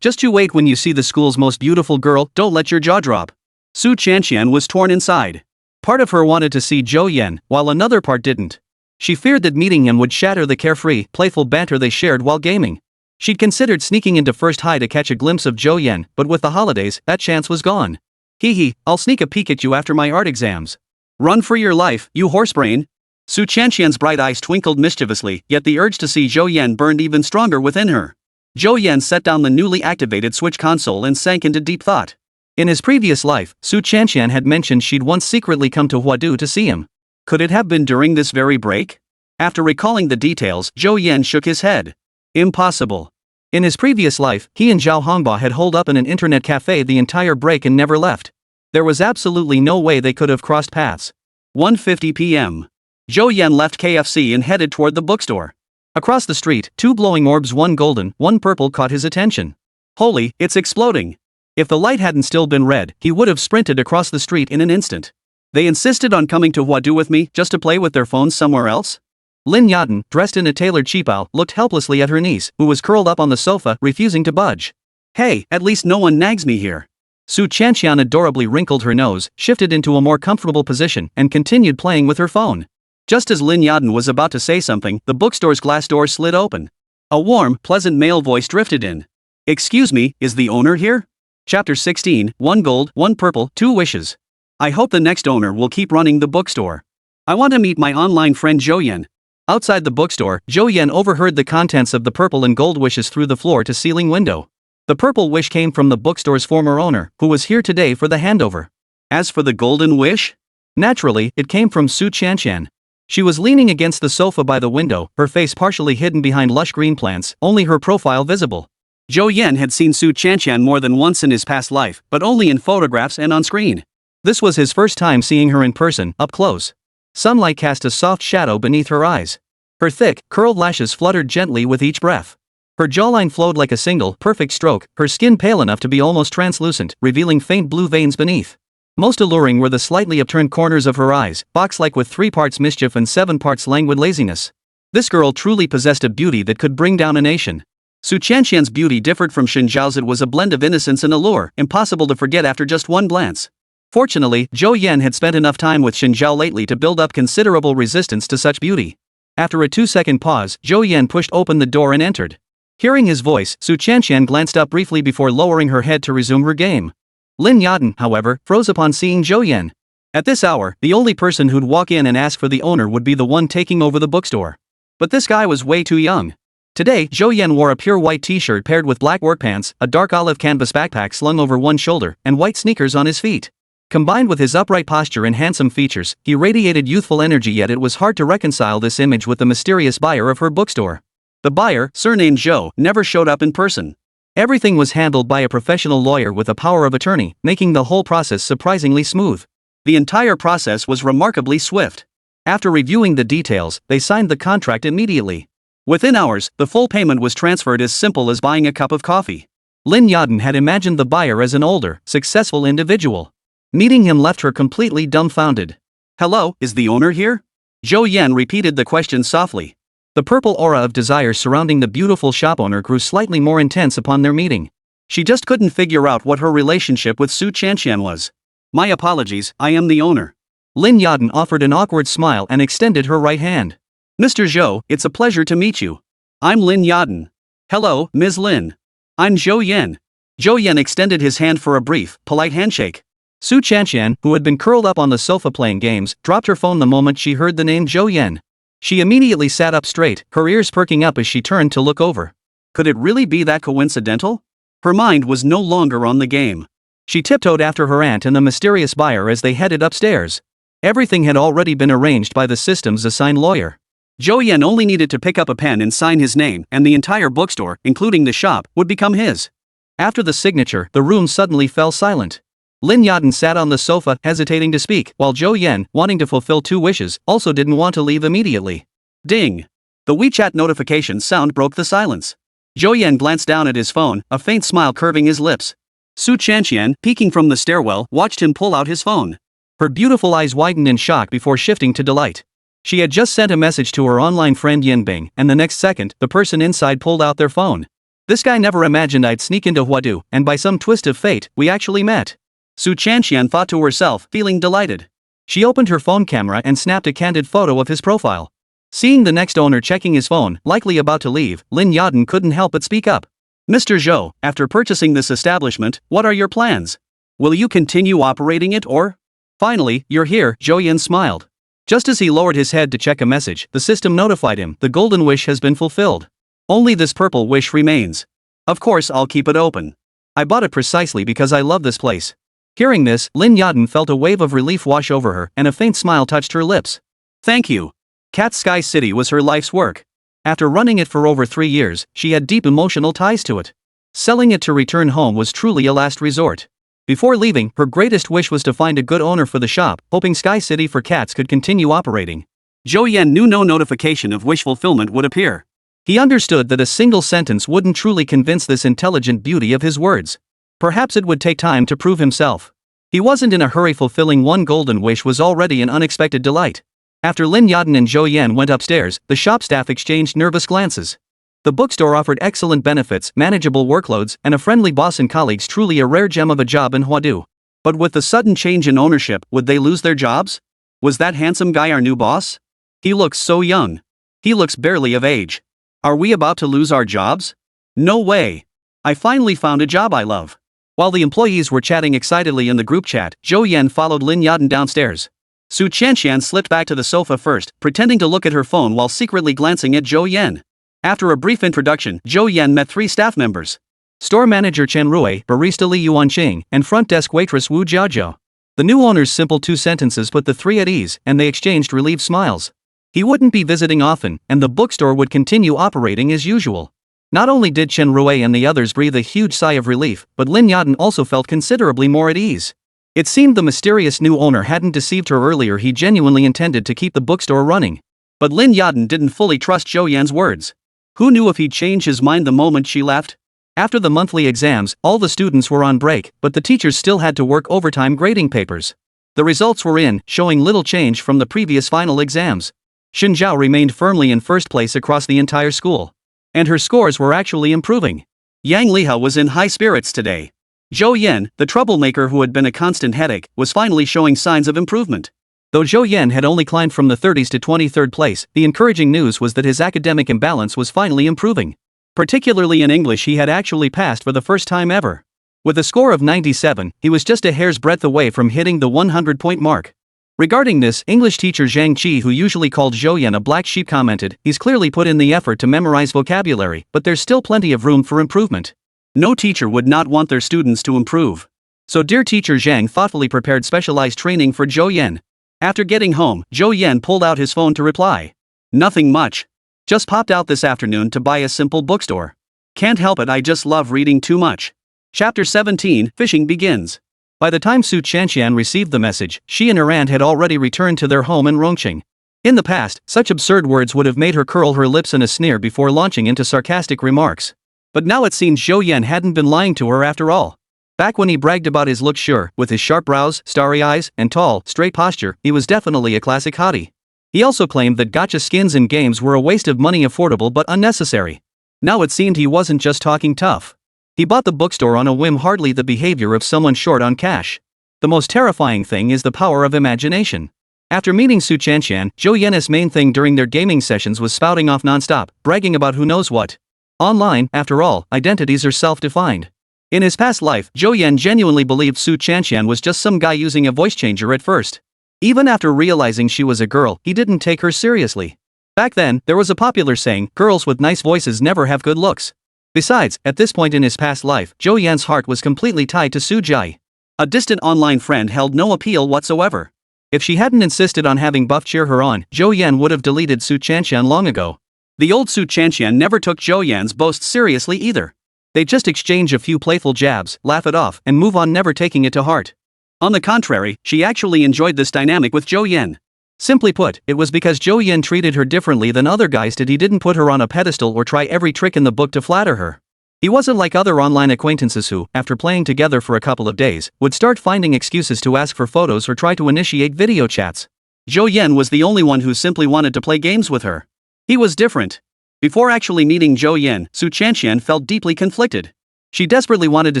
Just you wait when you see the school's most beautiful girl, don't let your jaw drop. Su Chanchan was torn inside. Part of her wanted to see Zhou Yan, while another part didn't. She feared that meeting him would shatter the carefree, playful banter they shared while gaming. She'd considered sneaking into First High to catch a glimpse of Zhou Yan, but with the holidays, that chance was gone. Hee, I'll sneak a peek at you after my art exams. Run for your life, you horsebrain. Su Chanchan's bright eyes twinkled mischievously, yet the urge to see Zhou Yan burned even stronger within her. Zhou Yan set down the newly activated Switch console and sank into deep thought. In his previous life, Su Chanchan had mentioned she'd once secretly come to Huadu to see him. Could it have been during this very break? After recalling the details, Zhou Yan shook his head. Impossible. In his previous life, he and Zhao Hongba had holed up in an internet cafe the entire break and never left. There was absolutely no way they could have crossed paths. 1:50 p.m. Zhou Yan left KFC and headed toward the bookstore. Across the street, two glowing orbs, one golden, one purple, caught his attention. Holy, it's exploding. If the light hadn't still been red, he would have sprinted across the street in an instant. They insisted on coming to Huadu with me just to play with their phones somewhere else? Lin Yaden, dressed in a tailored cheapao, looked helplessly at her niece, who was curled up on the sofa, refusing to budge. Hey, at least no one nags me here. Su Chanchan adorably wrinkled her nose, shifted into a more comfortable position, and continued playing with her phone. Just as Lin Yaden was about to say something, the bookstore's glass door slid open. A warm, pleasant male voice drifted in. Excuse me, is the owner here? Chapter 16, 1 gold, 1 purple, 2 wishes. I hope the next owner will keep running the bookstore. I want to meet my online friend Zhou Yan. Outside the bookstore, Zhou Yan overheard the contents of the purple and gold wishes through the floor-to-ceiling window. The purple wish came from the bookstore's former owner, who was here today for the handover. As for the golden wish? Naturally, it came from Su Chanchan. She was leaning against the sofa by the window, her face partially hidden behind lush green plants, only her profile visible. Zhou Yan had seen Su Chanchan more than once in his past life, but only in photographs and on screen. This was his first time seeing her in person, up close. Sunlight cast a soft shadow beneath her eyes. Her thick, curled lashes fluttered gently with each breath. Her jawline flowed like a single, perfect stroke, her skin pale enough to be almost translucent, revealing faint blue veins beneath. Most alluring were the slightly upturned corners of her eyes, box-like with 3 parts mischief and 7 parts languid laziness. This girl truly possessed a beauty that could bring down a nation. Su Chanchan's beauty differed from Shen Zhao's. It was a blend of innocence and allure, impossible to forget after just one glance. Fortunately, Zhou Yan had spent enough time with Shen Zhao lately to build up considerable resistance to such beauty. After a 2-second pause, Zhou Yan pushed open the door and entered. Hearing his voice, Su Chanchan glanced up briefly before lowering her head to resume her game. Lin Yaden, however, froze upon seeing Zhou Yan. At this hour, the only person who'd walk in and ask for the owner would be the one taking over the bookstore. But this guy was way too young. Today, Zhou Yan wore a pure white t-shirt paired with black work pants, a dark olive canvas backpack slung over one shoulder, and white sneakers on his feet. Combined with his upright posture and handsome features, he radiated youthful energy, yet it was hard to reconcile this image with the mysterious buyer of her bookstore. The buyer, surnamed Zhou, never showed up in person. Everything was handled by a professional lawyer with a power of attorney, making the whole process surprisingly smooth. The entire process was remarkably swift. After reviewing the details, they signed the contract immediately. Within hours, the full payment was transferred, as simple as buying a cup of coffee. Lin Yaden had imagined the buyer as an older, successful individual. Meeting him left her completely dumbfounded. Hello, is the owner here? Zhou Yan repeated the question softly. The purple aura of desire surrounding the beautiful shop owner grew slightly more intense upon their meeting. She just couldn't figure out what her relationship with Su Chanchan was. My apologies, I am the owner. Lin Yaden offered an awkward smile and extended her right hand. Mr. Zhou, it's a pleasure to meet you. I'm Lin Yaden. Hello, Ms. Lin. I'm Zhou Yan. Zhou Yan extended his hand for a brief, polite handshake. Su Chanchan, who had been curled up on the sofa playing games, dropped her phone the moment she heard the name Zhou Yan. She immediately sat up straight, her ears perking up as she turned to look over. Could it really be that coincidental? Her mind was no longer on the game. She tiptoed after her aunt and the mysterious buyer as they headed upstairs. Everything had already been arranged by the system's assigned lawyer. Zhou Yan only needed to pick up a pen and sign his name, and the entire bookstore, including the shop, would become his. After the signature, the room suddenly fell silent. Lin Yaden sat on the sofa, hesitating to speak, while Zhou Yan, wanting to fulfill 2 wishes, also didn't want to leave immediately. Ding! The WeChat notification sound broke the silence. Zhou Yan glanced down at his phone, a faint smile curving his lips. Su Chanqian, peeking from the stairwell, watched him pull out his phone. Her beautiful eyes widened in shock before shifting to delight. She had just sent a message to her online friend Yinbing, and the next second, the person inside pulled out their phone. This guy never imagined I'd sneak into Huadu, and by some twist of fate, we actually met. Su Chanqian thought to herself, feeling delighted. She opened her phone camera and snapped a candid photo of his profile. Seeing the next owner checking his phone, likely about to leave, Lin Yadin couldn't help but speak up. Mr. Zhou, after purchasing this establishment, what are your plans? Will you continue operating it or? Finally, you're here, Zhou Yan smiled. Just as he lowered his head to check a message, the system notified him, the golden wish has been fulfilled. Only this purple wish remains. Of course I'll keep it open. I bought it precisely because I love this place. Hearing this, Lin Yadin felt a wave of relief wash over her, and a faint smile touched her lips. Thank you. Cat Sky City was her life's work. After running it for over 3 years, she had deep emotional ties to it. Selling it to return home was truly a last resort. Before leaving, her greatest wish was to find a good owner for the shop, hoping Sky City for Cats could continue operating. Zhou Yan knew no notification of wish fulfillment would appear. He understood that a single sentence wouldn't truly convince this intelligent beauty of his words. Perhaps it would take time to prove himself. He wasn't in a hurry. Fulfilling one golden wish was already an unexpected delight. After Lin Yadin and Zhou Yan went upstairs, the shop staff exchanged nervous glances. The bookstore offered excellent benefits, manageable workloads, and a friendly boss and colleagues, truly a rare gem of a job in Huadu. But with the sudden change in ownership, would they lose their jobs? Was that handsome guy our new boss? He looks so young. He looks barely of age. Are we about to lose our jobs? No way. I finally found a job I love. While the employees were chatting excitedly in the group chat, Zhou Yan followed Lin Yadin downstairs. Su Chanqian slipped back to the sofa first, pretending to look at her phone while secretly glancing at Zhou Yan. After a brief introduction, Zhou Yan met 3 staff members. Store manager Chen Rui, barista Li Yuanqing, and front desk waitress Wu Jiajiao. The new owner's simple 2 sentences put the 3 at ease, and they exchanged relieved smiles. He wouldn't be visiting often, and the bookstore would continue operating as usual. Not only did Chen Rui and the others breathe a huge sigh of relief, but Lin Yadin also felt considerably more at ease. It seemed the mysterious new owner hadn't deceived her earlier. He genuinely intended to keep the bookstore running. But Lin Yadin didn't fully trust Zhou Yan's words. Who knew if he'd change his mind the moment she left? After the monthly exams, all the students were on break, but the teachers still had to work overtime grading papers. The results were in, showing little change from the previous final exams. Xin Zhao remained firmly in first place across the entire school. And her scores were actually improving. Yang Liha was in high spirits today. Zhou Yan, the troublemaker who had been a constant headache, was finally showing signs of improvement. Though Zhou Yan had only climbed from the 30s to 23rd place, the encouraging news was that his academic imbalance was finally improving. Particularly in English, he had actually passed for the first time ever. With a score of 97, he was just a hair's breadth away from hitting the 100-point mark. Regarding this, English teacher Zhang Qi, who usually called Zhou Yan a black sheep, commented, "He's clearly put in the effort to memorize vocabulary, but there's still plenty of room for improvement." No teacher would not want their students to improve. So dear teacher Zhang thoughtfully prepared specialized training for Zhou Yan. After getting home, Zhou Yan pulled out his phone to reply. Nothing much. Just popped out this afternoon to buy a simple bookstore. Can't help it, I just love reading too much. Chapter 17, Fishing begins. By the time Su Chanqian received the message, she and her aunt had already returned to their home in Rongqing. In the past, such absurd words would have made her curl her lips in a sneer before launching into sarcastic remarks. But now it seemed Zhou Yan hadn't been lying to her after all. Back when he bragged about his look, sure, with his sharp brows, starry eyes, and tall, straight posture, he was definitely a classic hottie. He also claimed that gacha skins and games were a waste of money, affordable but unnecessary. Now it seemed he wasn't just talking tough. He bought the bookstore on a whim, hardly the behavior of someone short on cash. The most terrifying thing is the power of imagination. After meeting Su Chanqian, Zhou Yan's main thing during their gaming sessions was spouting off non-stop, bragging about who knows what. Online, after all, identities are self-defined. In his past life, Zhou Yan genuinely believed Su Chanqian was just some guy using a voice changer at first. Even after realizing she was a girl, he didn't take her seriously. Back then, there was a popular saying, girls with nice voices never have good looks. Besides, at this point in his past life, Zhou Yan's heart was completely tied to Su Jie. A distant online friend held no appeal whatsoever. If she hadn't insisted on having Buff cheer her on, Zhou Yan would have deleted Su Chanqian long ago. The old Su Chanqian never took Zhou Yan's boasts seriously either. They'd just exchange a few playful jabs, laugh it off, and move on, never taking it to heart. On the contrary, she actually enjoyed this dynamic with Zhou Yan. Simply put, it was because Zhou Yan treated her differently than other guys did. He didn't put her on a pedestal or try every trick in the book to flatter her. He wasn't like other online acquaintances who, after playing together for a couple of days, would start finding excuses to ask for photos or try to initiate video chats. Zhou Yan was the only one who simply wanted to play games with her. He was different. Before actually meeting Zhou Yan, Su Chanxian felt deeply conflicted. She desperately wanted to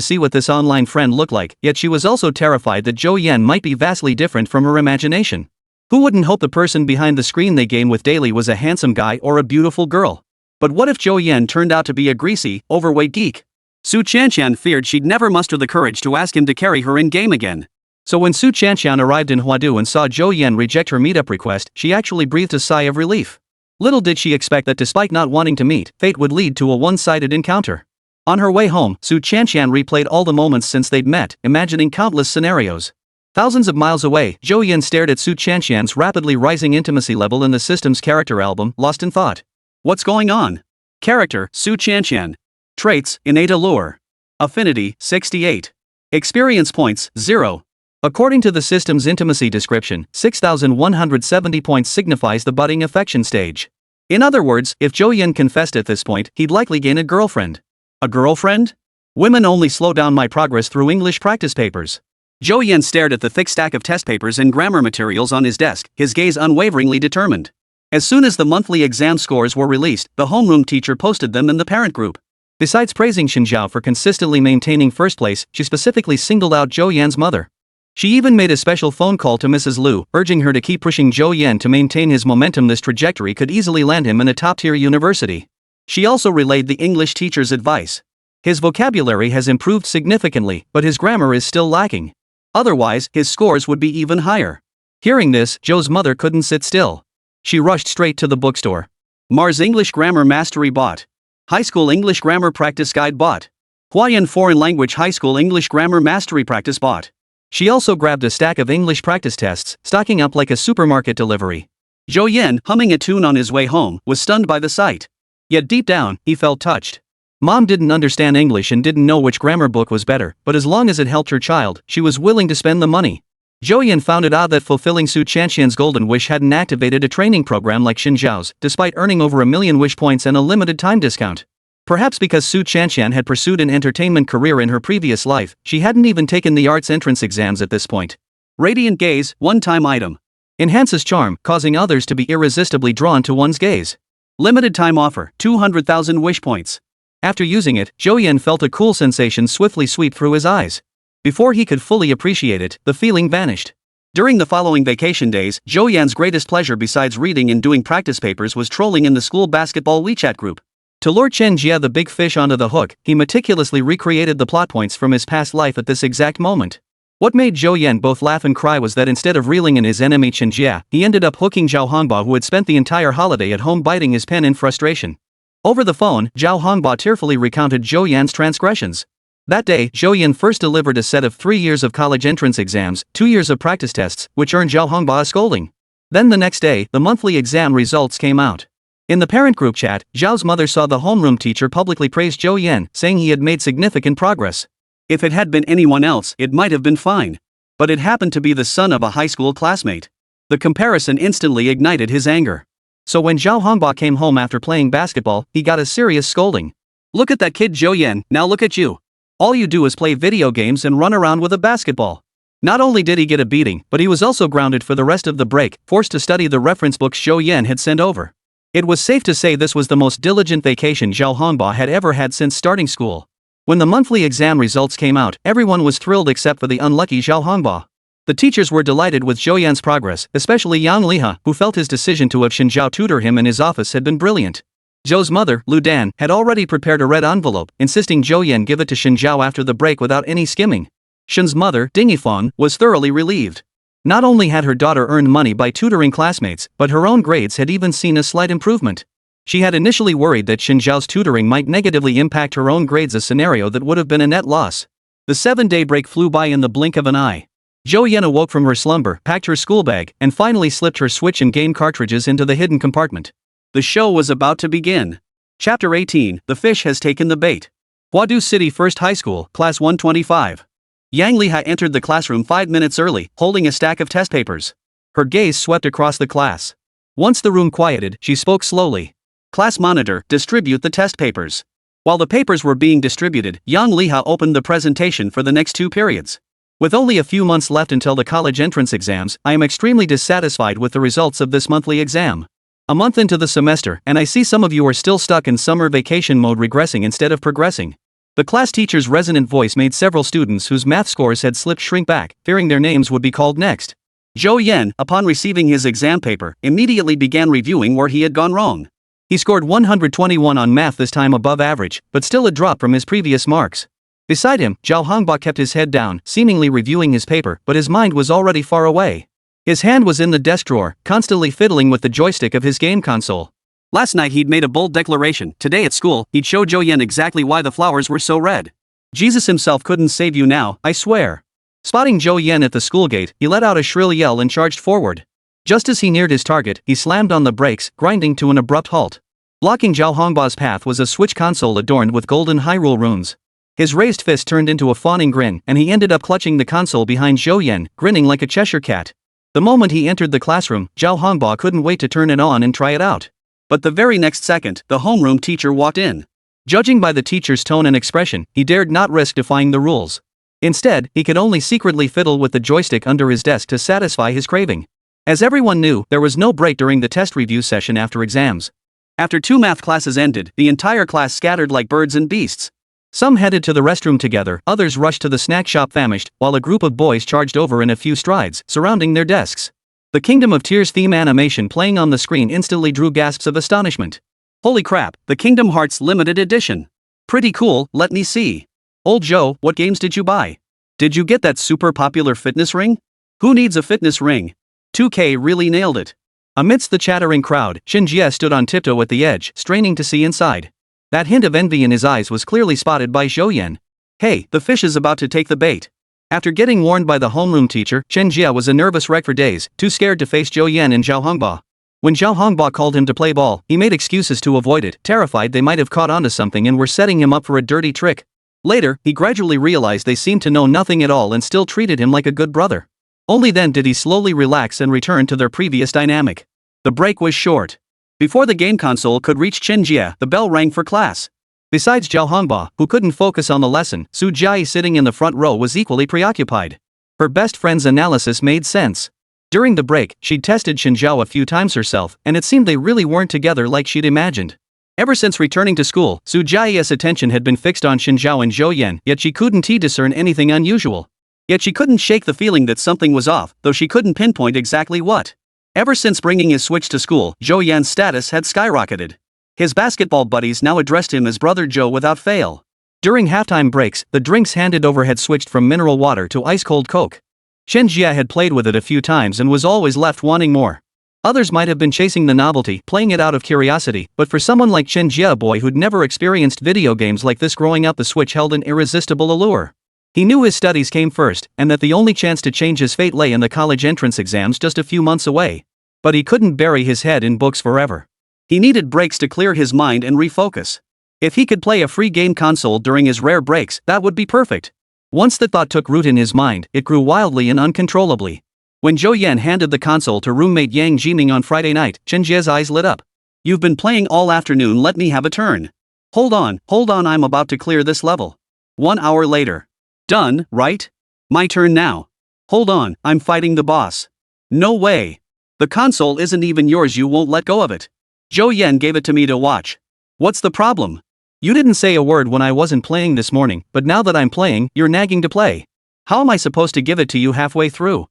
see what this online friend looked like, yet she was also terrified that Zhou Yan might be vastly different from her imagination. Who wouldn't hope the person behind the screen they game with daily was a handsome guy or a beautiful girl? But what if Zhou Yan turned out to be a greasy, overweight geek? Su Chanxian feared she'd never muster the courage to ask him to carry her in-game again. So when Su Chanxian arrived in Huadu and saw Zhou Yan reject her meetup request, she actually breathed a sigh of relief. Little did she expect that despite not wanting to meet, fate would lead to a one-sided encounter. On her way home, Su Chanxian replayed all the moments since they'd met, imagining countless scenarios. Thousands of miles away, Zhou Yan stared at Su Chanxian's rapidly rising intimacy level in the system's character album, lost in thought. What's going on? Character, Su Chanxian. Traits, innate allure. Affinity, 68. Experience points, 0. According to the system's intimacy description, 6,170 points signifies the budding affection stage. In other words, if Zhou Yan confessed at this point, he'd likely gain a girlfriend. A girlfriend? Women only slow down my progress through English practice papers. Zhou Yan stared at the thick stack of test papers and grammar materials on his desk, his gaze unwaveringly determined. As soon as the monthly exam scores were released, the homeroom teacher posted them in the parent group. Besides praising Chen Jie for consistently maintaining first place, she specifically singled out Zhou Yan's mother. She even made a special phone call to Mrs. Liu, urging her to keep pushing Zhou Yan to maintain his momentum. This trajectory could easily land him in a top-tier university. She also relayed the English teacher's advice. His vocabulary has improved significantly, but his grammar is still lacking. Otherwise, his scores would be even higher. Hearing this, Zhou's mother couldn't sit still. She rushed straight to the bookstore. Mars English Grammar Mastery bought. High School English Grammar Practice Guide bought. Huayan Foreign Language High School English Grammar Mastery Practice bought. She also grabbed a stack of English practice tests, stocking up like a supermarket delivery. Zhou Yan, humming a tune on his way home, was stunned by the sight. Yet deep down, he felt touched. Mom didn't understand English and didn't know which grammar book was better, but as long as it helped her child, she was willing to spend the money. Zhou Yan found it odd that fulfilling Su Chanxian's golden wish hadn't activated a training program like Chen Jiao's, despite earning over 1,000,000 wish points and a limited time discount. Perhaps because Su Chanxian had pursued an entertainment career in her previous life, she hadn't even taken the arts entrance exams at this point. Radiant gaze, one-time item. Enhances charm, causing others to be irresistibly drawn to one's gaze. Limited time offer, 200,000 wish points. After using it, Zhou Yan felt a cool sensation swiftly sweep through his eyes. Before he could fully appreciate it, the feeling vanished. During the following vacation days, Zhou Yan's greatest pleasure besides reading and doing practice papers was trolling in the school basketball WeChat group. To lure Chen Jie the big fish onto the hook, he meticulously recreated the plot points from his past life at this exact moment. What made Zhou Yan both laugh and cry was that instead of reeling in his enemy Chen Jie, he ended up hooking Zhao Hongba, who had spent the entire holiday at home biting his pen in frustration. Over the phone, Zhao Hongba tearfully recounted Zhou Yan's transgressions. That day, Zhou Yan first delivered a set of 3 years of college entrance exams, 2 years of practice tests, which earned Zhao Hongba a scolding. Then the next day, the monthly exam results came out. In the parent group chat, Zhao's mother saw the homeroom teacher publicly praise Zhou Yan, saying he had made significant progress. If it had been anyone else, it might have been fine. But it happened to be the son of a high school classmate. The comparison instantly ignited his anger. So when Zhao Hongba came home after playing basketball, he got a serious scolding. Look at that kid Zhou Yan, now look at you. All you do is play video games and run around with a basketball. Not only did he get a beating, but he was also grounded for the rest of the break, forced to study the reference books Zhou Yan had sent over. It was safe to say this was the most diligent vacation Zhao Hongba had ever had since starting school. When the monthly exam results came out, everyone was thrilled except for the unlucky Zhao Hongba. The teachers were delighted with Zhou Yan's progress, especially Yang Liha, who felt his decision to have Chen Jie tutor him in his office had been brilliant. Zhou's mother, Lu Dan, had already prepared a red envelope, insisting Zhou Yan give it to Chen Jie after the break without any skimming. Shen's mother, Ding Yifang, was thoroughly relieved. Not only had her daughter earned money by tutoring classmates, but her own grades had even seen a slight improvement. She had initially worried that Chen Jiao's tutoring might negatively impact her own grades, a scenario that would have been a net loss. The 7-day break flew by in the blink of an eye. Zhou Yan awoke from her slumber, packed her school bag, and finally slipped her Switch and game cartridges into the hidden compartment. The show was about to begin. Chapter 18, The Fish Has Taken the Bait. Huadu City First High School, Class 125. Yang Liha entered the classroom 5 minutes early, holding a stack of test papers. Her gaze swept across the class. Once the room quieted, she spoke slowly. Class monitor, distribute the test papers. While the papers were being distributed, Yang Liha opened the presentation for the next 2 periods. With only a few months left until the college entrance exams, I am extremely dissatisfied with the results of this monthly exam. A month into the semester, and I see some of you are still stuck in summer vacation mode, regressing instead of progressing. The class teacher's resonant voice made several students whose math scores had slipped shrink back, fearing their names would be called next. Zhou Yan, upon receiving his exam paper, immediately began reviewing where he had gone wrong. He scored 121 on math, this time above average, but still a drop from his previous marks. Beside him, Zhao Hongba kept his head down, seemingly reviewing his paper, but his mind was already far away. His hand was in the desk drawer, constantly fiddling with the joystick of his game console. Last night he'd made a bold declaration. Today at school, he'd show Zhou Yan exactly why the flowers were so red. Jesus himself couldn't save you now, I swear. Spotting Zhou Yan at the school gate, he let out a shrill yell and charged forward. Just as he neared his target, he slammed on the brakes, grinding to an abrupt halt. Blocking Zhao Hongba's path was a switch console adorned with golden Hyrule runes. His raised fist turned into a fawning grin, and he ended up clutching the console behind Zhou Yan, grinning like a Cheshire cat. The moment he entered the classroom, Zhao Hongba couldn't wait to turn it on and try it out. But the very next second, the homeroom teacher walked in. Judging by the teacher's tone and expression, he dared not risk defying the rules. Instead, he could only secretly fiddle with the joystick under his desk to satisfy his craving. As everyone knew, there was no break during the test review session after exams. After 2 math classes ended, the entire class scattered like birds and beasts. Some headed to the restroom together, others rushed to the snack shop famished, while a group of boys charged over in a few strides, surrounding their desks. The Kingdom of Tears theme animation playing on the screen instantly drew gasps of astonishment. Holy crap, the Kingdom Hearts limited edition. Pretty cool, let me see. Old Joe, what games did you buy? Did you get that super popular fitness ring? Who needs a fitness ring? 2K really nailed it. Amidst the chattering crowd, Chen Jie stood on tiptoe at the edge, straining to see inside. That hint of envy in his eyes was clearly spotted by Zhou Yan. Hey, the fish is about to take the bait. After getting warned by the homeroom teacher, Chen Jie was a nervous wreck for days, too scared to face Zhou Yan and Zhao Hongba. When Zhao Hongba called him to play ball, he made excuses to avoid it, terrified they might have caught onto something and were setting him up for a dirty trick. Later, he gradually realized they seemed to know nothing at all and still treated him like a good brother. Only then did he slowly relax and return to their previous dynamic. The break was short. Before the game console could reach Chen Jie, the bell rang for class. Besides Zhao Hongba, who couldn't focus on the lesson, Zhu Jie sitting in the front row was equally preoccupied. Her best friend's analysis made sense. During the break, she'd tested Chen Zhao a few times herself, and it seemed they really weren't together like she'd imagined. Ever since returning to school, Zhu Jie's attention had been fixed on Chen Zhao and Zhou Yan, yet she couldn't discern anything unusual. Yet she couldn't shake the feeling that something was off, though she couldn't pinpoint exactly what. Ever since bringing his Switch to school, Zhou Yan's status had skyrocketed. His basketball buddies now addressed him as Brother Joe without fail. During halftime breaks, the drinks handed over had switched from mineral water to ice-cold Coke. Chen Jie had played with it a few times and was always left wanting more. Others might have been chasing the novelty, playing it out of curiosity, but for someone like Chen Jie, a boy who'd never experienced video games like this growing up, the Switch held an irresistible allure. He knew his studies came first, and that the only chance to change his fate lay in the college entrance exams just a few months away. But he couldn't bury his head in books forever. He needed breaks to clear his mind and refocus. If he could play a free game console during his rare breaks, that would be perfect. Once the thought took root in his mind, it grew wildly and uncontrollably. When Zhou Yan handed the console to roommate Yang Jiming on Friday night, Chen Jie's eyes lit up. You've been playing all afternoon, let me have a turn. Hold on, I'm about to clear this level. 1 hour later. Done, right? My turn now. Hold on, I'm fighting the boss. No way. The console isn't even yours, you won't let go of it. Zhou Yan gave it to me to watch. What's the problem? You didn't say a word when I wasn't playing this morning, but now that I'm playing, you're nagging to play. How am I supposed to give it to you halfway through?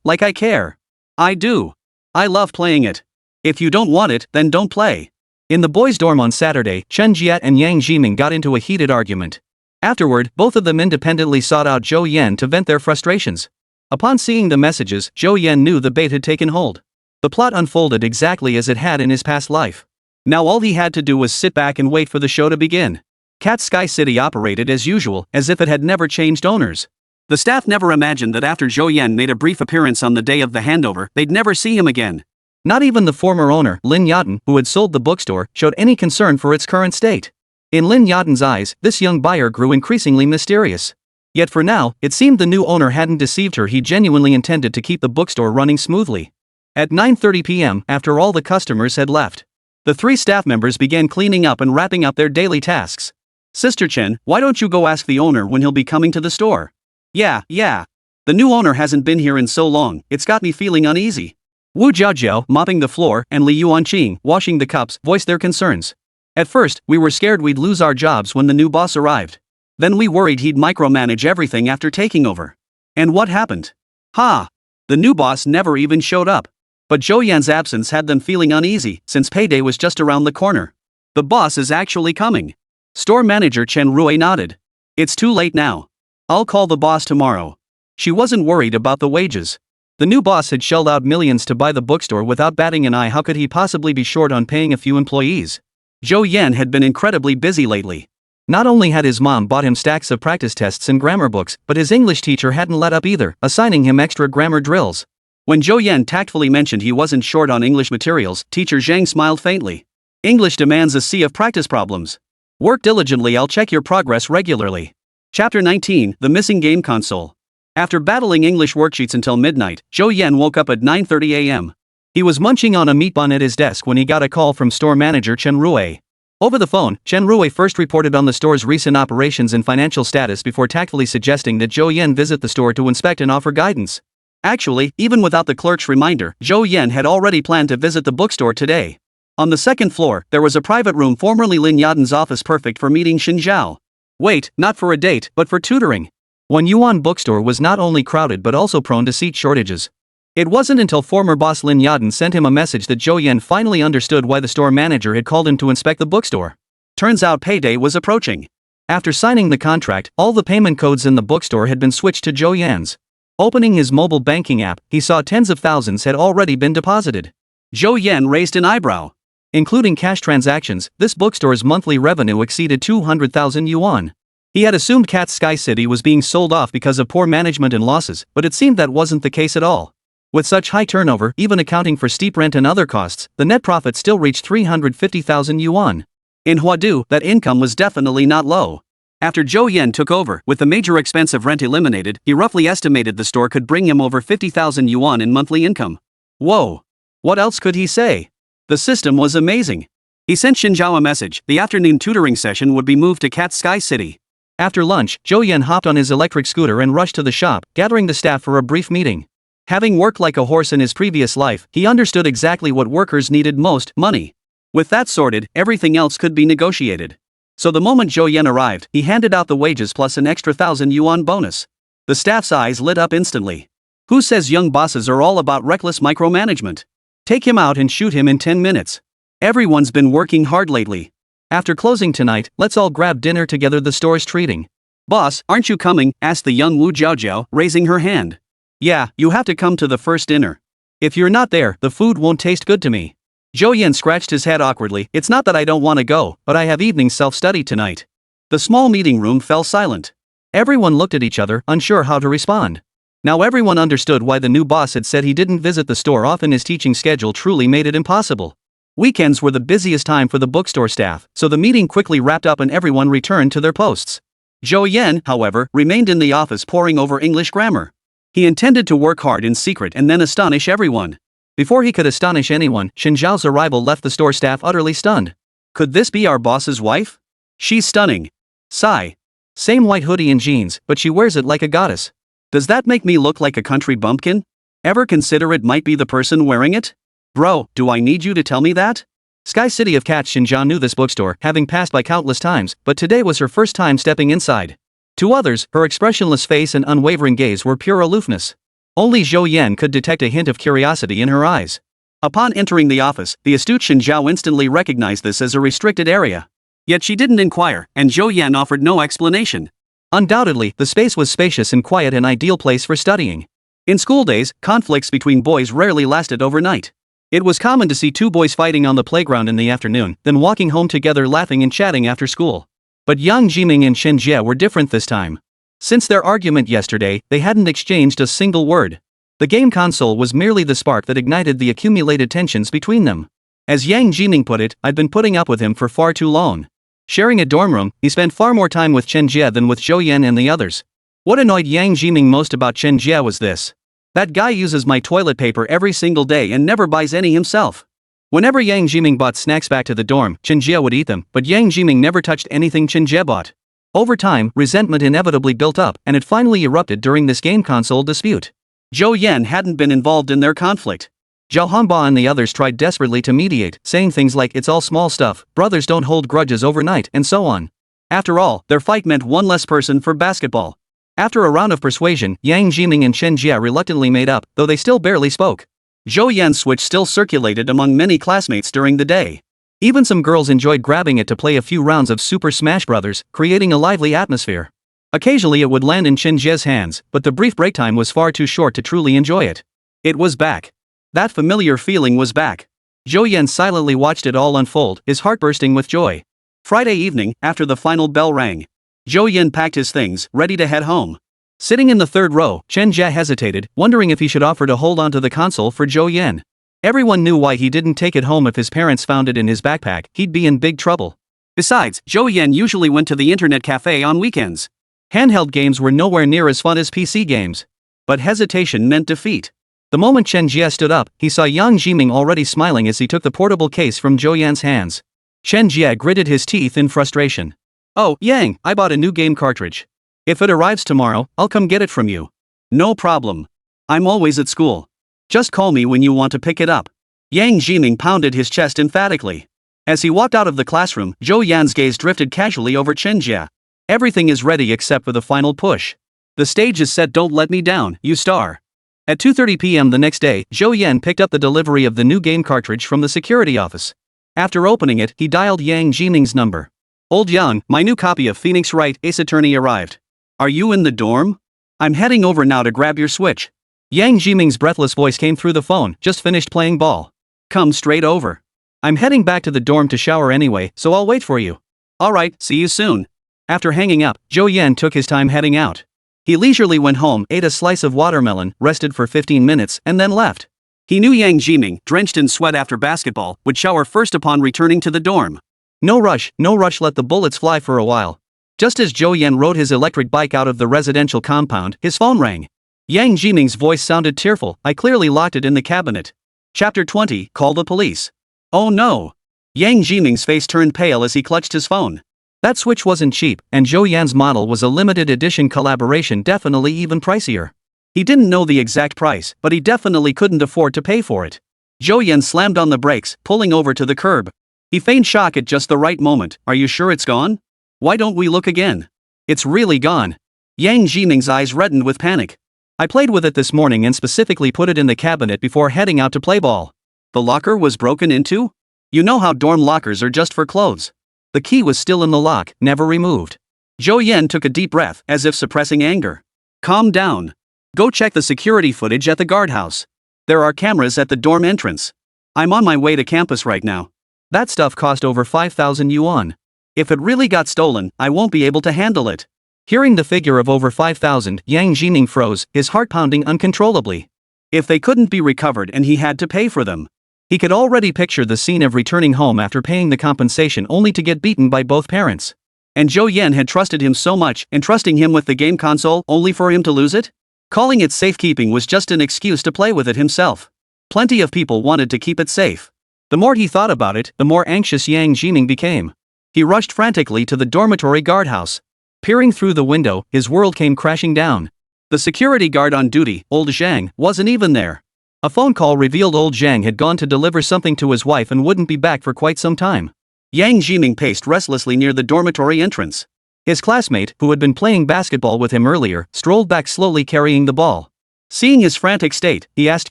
Like I care. I do. I love playing it. If you don't want it, then don't play. In the boys' dorm on Saturday, Chen Jie and Yang Jiming got into a heated argument. Afterward, both of them independently sought out Zhou Yan to vent their frustrations. Upon seeing the messages, Zhou Yan knew the bait had taken hold. The plot unfolded exactly as it had in his past life. Now all he had to do was sit back and wait for the show to begin. Cat Sky City operated as usual, as if it had never changed owners. The staff never imagined that after Zhou Yan made a brief appearance on the day of the handover, they'd never see him again. Not even the former owner, Lin Yatan, who had sold the bookstore, showed any concern for its current state. In Lin Yatan's eyes, this young buyer grew increasingly mysterious. Yet for now, it seemed the new owner hadn't deceived her. He genuinely intended to keep the bookstore running smoothly. At 9:30 p.m., after all the customers had left, the 3 staff members began cleaning up and wrapping up their daily tasks. Sister Chen, why don't you go ask the owner when he'll be coming to the store? Yeah. The new owner hasn't been here in so long, it's got me feeling uneasy. Wu Jiaojiao, mopping the floor, and Li Yuanqing, washing the cups, voiced their concerns. At first, we were scared we'd lose our jobs when the new boss arrived. Then we worried he'd micromanage everything after taking over. And what happened? The new boss never even showed up. But Zhou Yan's absence had them feeling uneasy, since payday was just around the corner. The boss is actually coming. Store manager Chen Rui nodded. It's too late now. I'll call the boss tomorrow. She wasn't worried about the wages. The new boss had shelled out millions to buy the bookstore without batting an eye. How could he possibly be short on paying a few employees? Zhou Yan had been incredibly busy lately. Not only had his mom bought him stacks of practice tests and grammar books, but his English teacher hadn't let up either, assigning him extra grammar drills. When Zhou Yan tactfully mentioned he wasn't short on English materials, teacher Zhang smiled faintly. English demands a sea of practice problems. Work diligently, I'll check your progress regularly. Chapter 19, The Missing Game Console. After battling English worksheets until midnight, Zhou Yan woke up at 9:30 a.m. He was munching on a meat bun at his desk when he got a call from store manager Chen Rui. Over the phone, Chen Rui first reported on the store's recent operations and financial status before tactfully suggesting that Zhou Yan visit the store to inspect and offer guidance. Actually, even without the clerk's reminder, Zhou Yan had already planned to visit the bookstore today. On the second floor, there was a private room formerly Lin Yaden's office, perfect for meeting Xin Zhao. Wait, not for a date, but for tutoring. One Yuan bookstore was not only crowded but also prone to seat shortages. It wasn't until former boss Lin Yaden sent him a message that Zhou Yan finally understood why the store manager had called him to inspect the bookstore. Turns out payday was approaching. After signing the contract, all the payment codes in the bookstore had been switched to Zhou Yan's. Opening his mobile banking app, he saw tens of thousands had already been deposited. Zhou Yan raised an eyebrow. Including cash transactions, this bookstore's monthly revenue exceeded 200,000 yuan. He had assumed Cat's Sky City was being sold off because of poor management and losses, but it seemed that wasn't the case at all. With such high turnover, even accounting for steep rent and other costs, the net profit still reached 350,000 yuan. In Huadu, that income was definitely not low. After Zhou Yan took over, with the major expense of rent eliminated, he roughly estimated the store could bring him over 50,000 yuan in monthly income. Whoa! What else could he say? The system was amazing. He sent Xin Zhao a message. The afternoon tutoring session would be moved to Cat's Sky City. After lunch, Zhou Yan hopped on his electric scooter and rushed to the shop, gathering the staff for a brief meeting. Having worked like a horse in his previous life, he understood exactly what workers needed most: money. With that sorted, everything else could be negotiated. So the moment Zhou Yan arrived, he handed out the wages plus an extra 1,000 yuan bonus. The staff's eyes lit up instantly. Who says young bosses are all about reckless micromanagement? Take him out and shoot him in 10 minutes. Everyone's been working hard lately. After closing tonight, let's all grab dinner together, the store's treating. Boss, aren't you coming? Asked the young Wu Jiaojiao, raising her hand. Yeah, you have to come to the first dinner. If you're not there, the food won't taste good to me. Zhou Yan scratched his head awkwardly. It's not that I don't want to go, but I have evening self-study tonight. The small meeting room fell silent. Everyone looked at each other, unsure how to respond. Now everyone understood why the new boss had said he didn't visit the store often. His teaching schedule truly made it impossible. Weekends were the busiest time for the bookstore staff, so the meeting quickly wrapped up and everyone returned to their posts. Zhou Yan, however, remained in the office poring over English grammar. He intended to work hard in secret and then astonish everyone. Before he could astonish anyone, Xin Zhao's arrival left the store staff utterly stunned. Could this be our boss's wife? She's stunning. Sigh. Same white hoodie and jeans, but she wears it like a goddess. Does that make me look like a country bumpkin? Ever consider it might be the person wearing it? Bro, do I need you to tell me that? Sky City of Cat Xin Zhao knew this bookstore, having passed by countless times, but today was her first time stepping inside. To others, her expressionless face and unwavering gaze were pure aloofness. Only Zhou Yan could detect a hint of curiosity in her eyes. Upon entering the office, the astute Xin Zhao instantly recognized this as a restricted area. Yet she didn't inquire, and Zhou Yan offered no explanation. Undoubtedly, the space was spacious and quiet, an ideal place for studying. In school days, conflicts between boys rarely lasted overnight. It was common to see two boys fighting on the playground in the afternoon, then walking home together laughing and chatting after school. But Yang Jiming and Chen Jie were different this time. Since their argument yesterday, they hadn't exchanged a single word. The game console was merely the spark that ignited the accumulated tensions between them. As Yang Jiming put it, I'd been putting up with him for far too long. Sharing a dorm room, he spent far more time with Chen Jie than with Zhou Yan and the others. What annoyed Yang Jiming most about Chen Jie was this. That guy uses my toilet paper every single day and never buys any himself. Whenever Yang Jiming bought snacks back to the dorm, Chen Jie would eat them, but Yang Jiming never touched anything Chen Jie bought. Over time, resentment inevitably built up, and it finally erupted during this game console dispute. Zhou Yan hadn't been involved in their conflict. Zhao Hanba and the others tried desperately to mediate, saying things like it's all small stuff, brothers don't hold grudges overnight, and so on. After all, their fight meant one less person for basketball. After a round of persuasion, Yang Jiming and Chen Jie reluctantly made up, though they still barely spoke. Zhou Yan's switch still circulated among many classmates during the day. Even some girls enjoyed grabbing it to play a few rounds of Super Smash Bros., creating a lively atmosphere. Occasionally it would land in Chen Jie's hands, but the brief break time was far too short to truly enjoy it. It was back. That familiar feeling was back. Zhou Yan silently watched it all unfold, his heart bursting with joy. Friday evening, after the final bell rang, Zhou Yan packed his things, ready to head home. Sitting in the third row, Chen Jie hesitated, wondering if he should offer to hold onto the console for Zhou Yan. Everyone knew why he didn't take it home. If his parents found it in his backpack, he'd be in big trouble. Besides, Zhou Yan usually went to the internet cafe on weekends. Handheld games were nowhere near as fun as PC games. But hesitation meant defeat. The moment Chen Jie stood up, he saw Yang Jiming already smiling as he took the portable case from Zhou Yan's hands. Chen Jie gritted his teeth in frustration. "Oh, Yang, I bought a new game cartridge. If it arrives tomorrow, I'll come get it from you." "No problem. I'm always at school. Just call me when you want to pick it up." Yang Jiming pounded his chest emphatically. As he walked out of the classroom, Zhou Yan's gaze drifted casually over Chen Jie. Everything is ready except for the final push. The stage is set. Don't let me down, you star. At 2:30 p.m. the next day, Zhou Yan picked up the delivery of the new game cartridge from the security office. After opening it, he dialed Yang Jiming's number. "Old Yang, my new copy of Phoenix Wright Ace Attorney arrived. Are you in the dorm? I'm heading over now to grab your switch." Yang Jiming's breathless voice came through the phone. "Just finished playing ball. Come straight over. I'm heading back to the dorm to shower anyway, so I'll wait for you." "Alright, see you soon." After hanging up, Zhou Yan took his time heading out. He leisurely went home, ate a slice of watermelon, rested for 15 minutes, and then left. He knew Yang Jiming, drenched in sweat after basketball, would shower first upon returning to the dorm. No rush, let the bullets fly for a while. Just as Zhou Yan rode his electric bike out of the residential compound, his phone rang. Yang Jiming's voice sounded tearful. "I clearly locked it in the cabinet." Chapter 20, Call the Police. Oh no! Yang Jiming's face turned pale as he clutched his phone. That switch wasn't cheap, and Zhou Yan's model was a limited edition collaboration, definitely even pricier. He didn't know the exact price, but he definitely couldn't afford to pay for it. Zhou Yan slammed on the brakes, pulling over to the curb. He feigned shock at just the right moment. "Are you sure it's gone? Why don't we look again?" "It's really gone." Yang Jiming's eyes reddened with panic. "I played with it this morning and specifically put it in the cabinet before heading out to play ball." "The locker was broken into? You know how dorm lockers are just for clothes." "The key was still in the lock, never removed." Zhou Yan took a deep breath, as if suppressing anger. "Calm down. Go check the security footage at the guardhouse. There are cameras at the dorm entrance. I'm on my way to campus right now." "That stuff cost over 5,000 yuan. If it really got stolen, I won't be able to handle it." Hearing the figure of over 5,000, Yang Jiming froze, his heart pounding uncontrollably. If they couldn't be recovered and he had to pay for them. He could already picture the scene of returning home after paying the compensation only to get beaten by both parents. And Zhou Yan had trusted him so much, entrusting him with the game console only for him to lose it? Calling it safekeeping was just an excuse to play with it himself. Plenty of people wanted to keep it safe. The more he thought about it, the more anxious Yang Jiming became. He rushed frantically to the dormitory guardhouse. Peering through the window, his world came crashing down. The security guard on duty, old Zhang, wasn't even there. A phone call revealed old Zhang had gone to deliver something to his wife and wouldn't be back for quite some time. Yang Jiming paced restlessly near the dormitory entrance. His classmate, who had been playing basketball with him earlier, strolled back slowly carrying the ball. Seeing his frantic state, he asked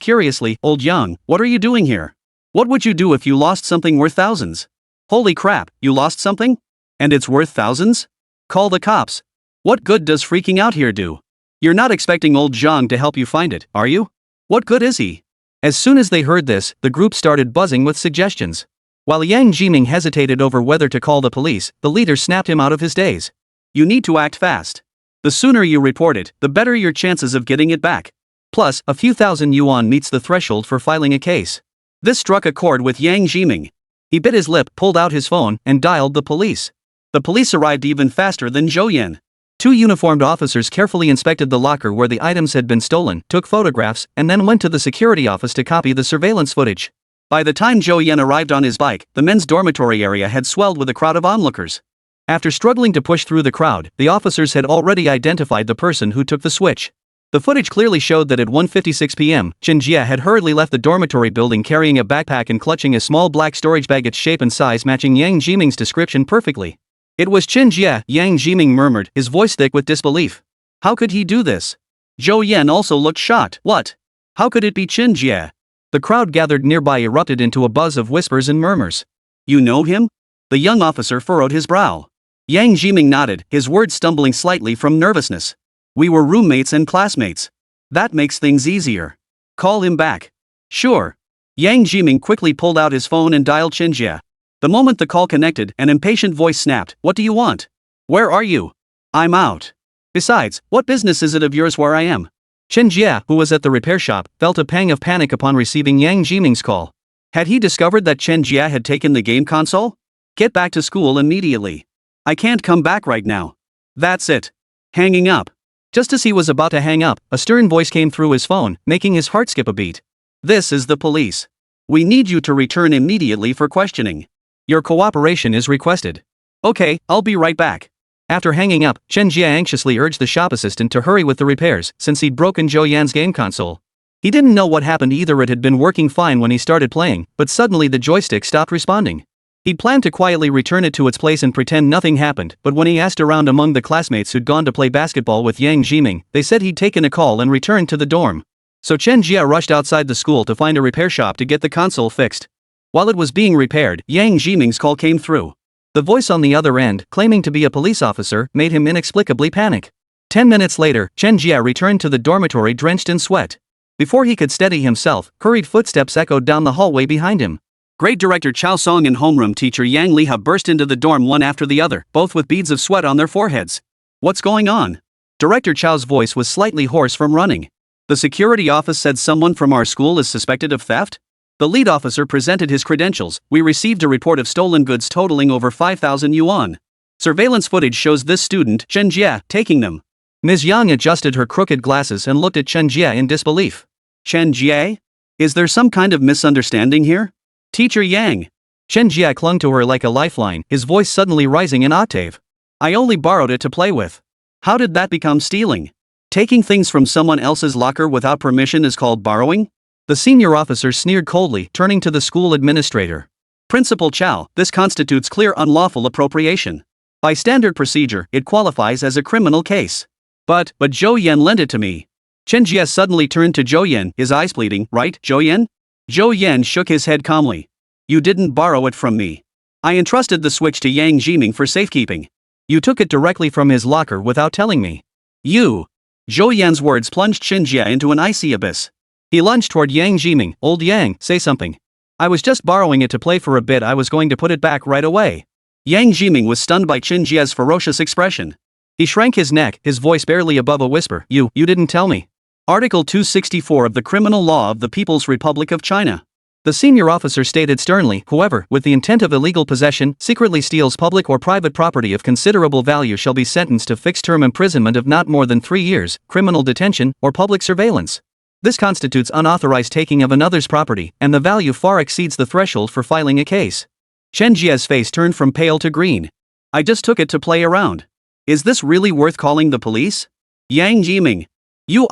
curiously, "Old Yang, what are you doing here? What would you do if you lost something worth thousands?" "Holy crap, you lost something? And it's worth thousands? Call the cops. What good does freaking out here do? You're not expecting old Zhang to help you find it, are you? What good is he?" As soon as they heard this, the group started buzzing with suggestions. While Yang Jiming hesitated over whether to call the police, the leader snapped him out of his daze. "You need to act fast. The sooner you report it, the better your chances of getting it back. Plus, a few thousand yuan meets the threshold for filing a case." This struck a chord with Yang Jiming. He bit his lip, pulled out his phone, and dialed the police. The police arrived even faster than Zhou Yan. Two uniformed officers carefully inspected the locker where the items had been stolen, took photographs, and then went to the security office to copy the surveillance footage. By the time Zhou Yan arrived on his bike, the men's dormitory area had swelled with a crowd of onlookers. After struggling to push through the crowd, the officers had already identified the person who took the switch. The footage clearly showed that at 1:56 p.m., Chen Jie had hurriedly left the dormitory building carrying a backpack and clutching a small black storage bag, its shape and size matching Yang Jiming's description perfectly. "It was Chen Jie," Yang Jiming murmured, his voice thick with disbelief. "How could he do this?" Zhou Yan also looked shocked. "What? How could it be Chen Jie?" The crowd gathered nearby erupted into a buzz of whispers and murmurs. "You know him?" The young officer furrowed his brow. Yang Jiming nodded, his words stumbling slightly from nervousness. "We were roommates and classmates. That makes things easier. Call him back." "Sure." Yang Jiming quickly pulled out his phone and dialed Chen Jie. The moment the call connected, an impatient voice snapped, "What do you want? Where are you?" "I'm out. Besides, what business is it of yours where I am?" Chen Jie, who was at the repair shop, felt a pang of panic upon receiving Yang Jiming's call. Had he discovered that Chen Jie had taken the game console? "Get back to school immediately. I can't come back right now." "That's it." Hanging up. Just as he was about to hang up, a stern voice came through his phone, making his heart skip a beat. "This is the police. We need you to return immediately for questioning. Your cooperation is requested." "Okay, I'll be right back." After hanging up, Chen Jie anxiously urged the shop assistant to hurry with the repairs, since he'd broken Zhou Yan's game console. He didn't know what happened either. It had been working fine when he started playing, but suddenly the joystick stopped responding. He'd planned to quietly return it to its place and pretend nothing happened, but when he asked around among the classmates who'd gone to play basketball with Yang Jiming, they said he'd taken a call and returned to the dorm. So Chen Jie rushed outside the school to find a repair shop to get the console fixed. While it was being repaired, Yang Jiming's call came through. The voice on the other end, claiming to be a police officer, made him inexplicably panic. 10 minutes later, Chen Jie returned to the dormitory drenched in sweat. Before he could steady himself, hurried footsteps echoed down the hallway behind him. Grade Director Chao Song and homeroom teacher Yang Liha burst into the dorm one after the other, both with beads of sweat on their foreheads. "What's going on?" Director Chao's voice was slightly hoarse from running. "The security office said someone from our school is suspected of theft?" The lead officer presented his credentials. "We received a report of stolen goods totaling over 5,000 yuan. Surveillance footage shows this student, Chen Jie, taking them." Ms. Yang adjusted her crooked glasses and looked at Chen Jie in disbelief. "Chen Jie? Is there some kind of misunderstanding here?" "Teacher Yang." Chen Jie clung to her like a lifeline, his voice suddenly rising an octave. "I only borrowed it to play with. How did that become stealing? Taking things from someone else's locker without permission is called borrowing?" The senior officer sneered coldly, turning to the school administrator. "Principal Chao, this constitutes clear unlawful appropriation. By standard procedure, it qualifies as a criminal case." But Zhou Yan lent it to me." Chen Jie suddenly turned to Zhou Yan, his eyes pleading. "Right, Zhou Yan?" Zhou Yan shook his head calmly. "You didn't borrow it from me. I entrusted the switch to Yang Jiming for safekeeping. You took it directly from his locker without telling me." "You." Zhou Yan's words plunged Chen Jie into an icy abyss. He lunged toward Yang Jiming. "Old Yang, say something. I was just borrowing it to play for a bit. I was going to put it back right away." Yang Jiming was stunned by Chen Jie's ferocious expression. He shrank his neck, his voice barely above a whisper. You didn't tell me." Article 264 of the Criminal Law of the People's Republic of China. The senior officer stated sternly, "Whoever, with the intent of illegal possession, secretly steals public or private property of considerable value shall be sentenced to fixed term imprisonment of not more than 3 years, criminal detention, or public surveillance. This constitutes unauthorized taking of another's property, and the value far exceeds the threshold for filing a case." Chen Jie's face turned from pale to green. "I just took it to play around. Is this really worth calling the police?" "Yang Jiming. You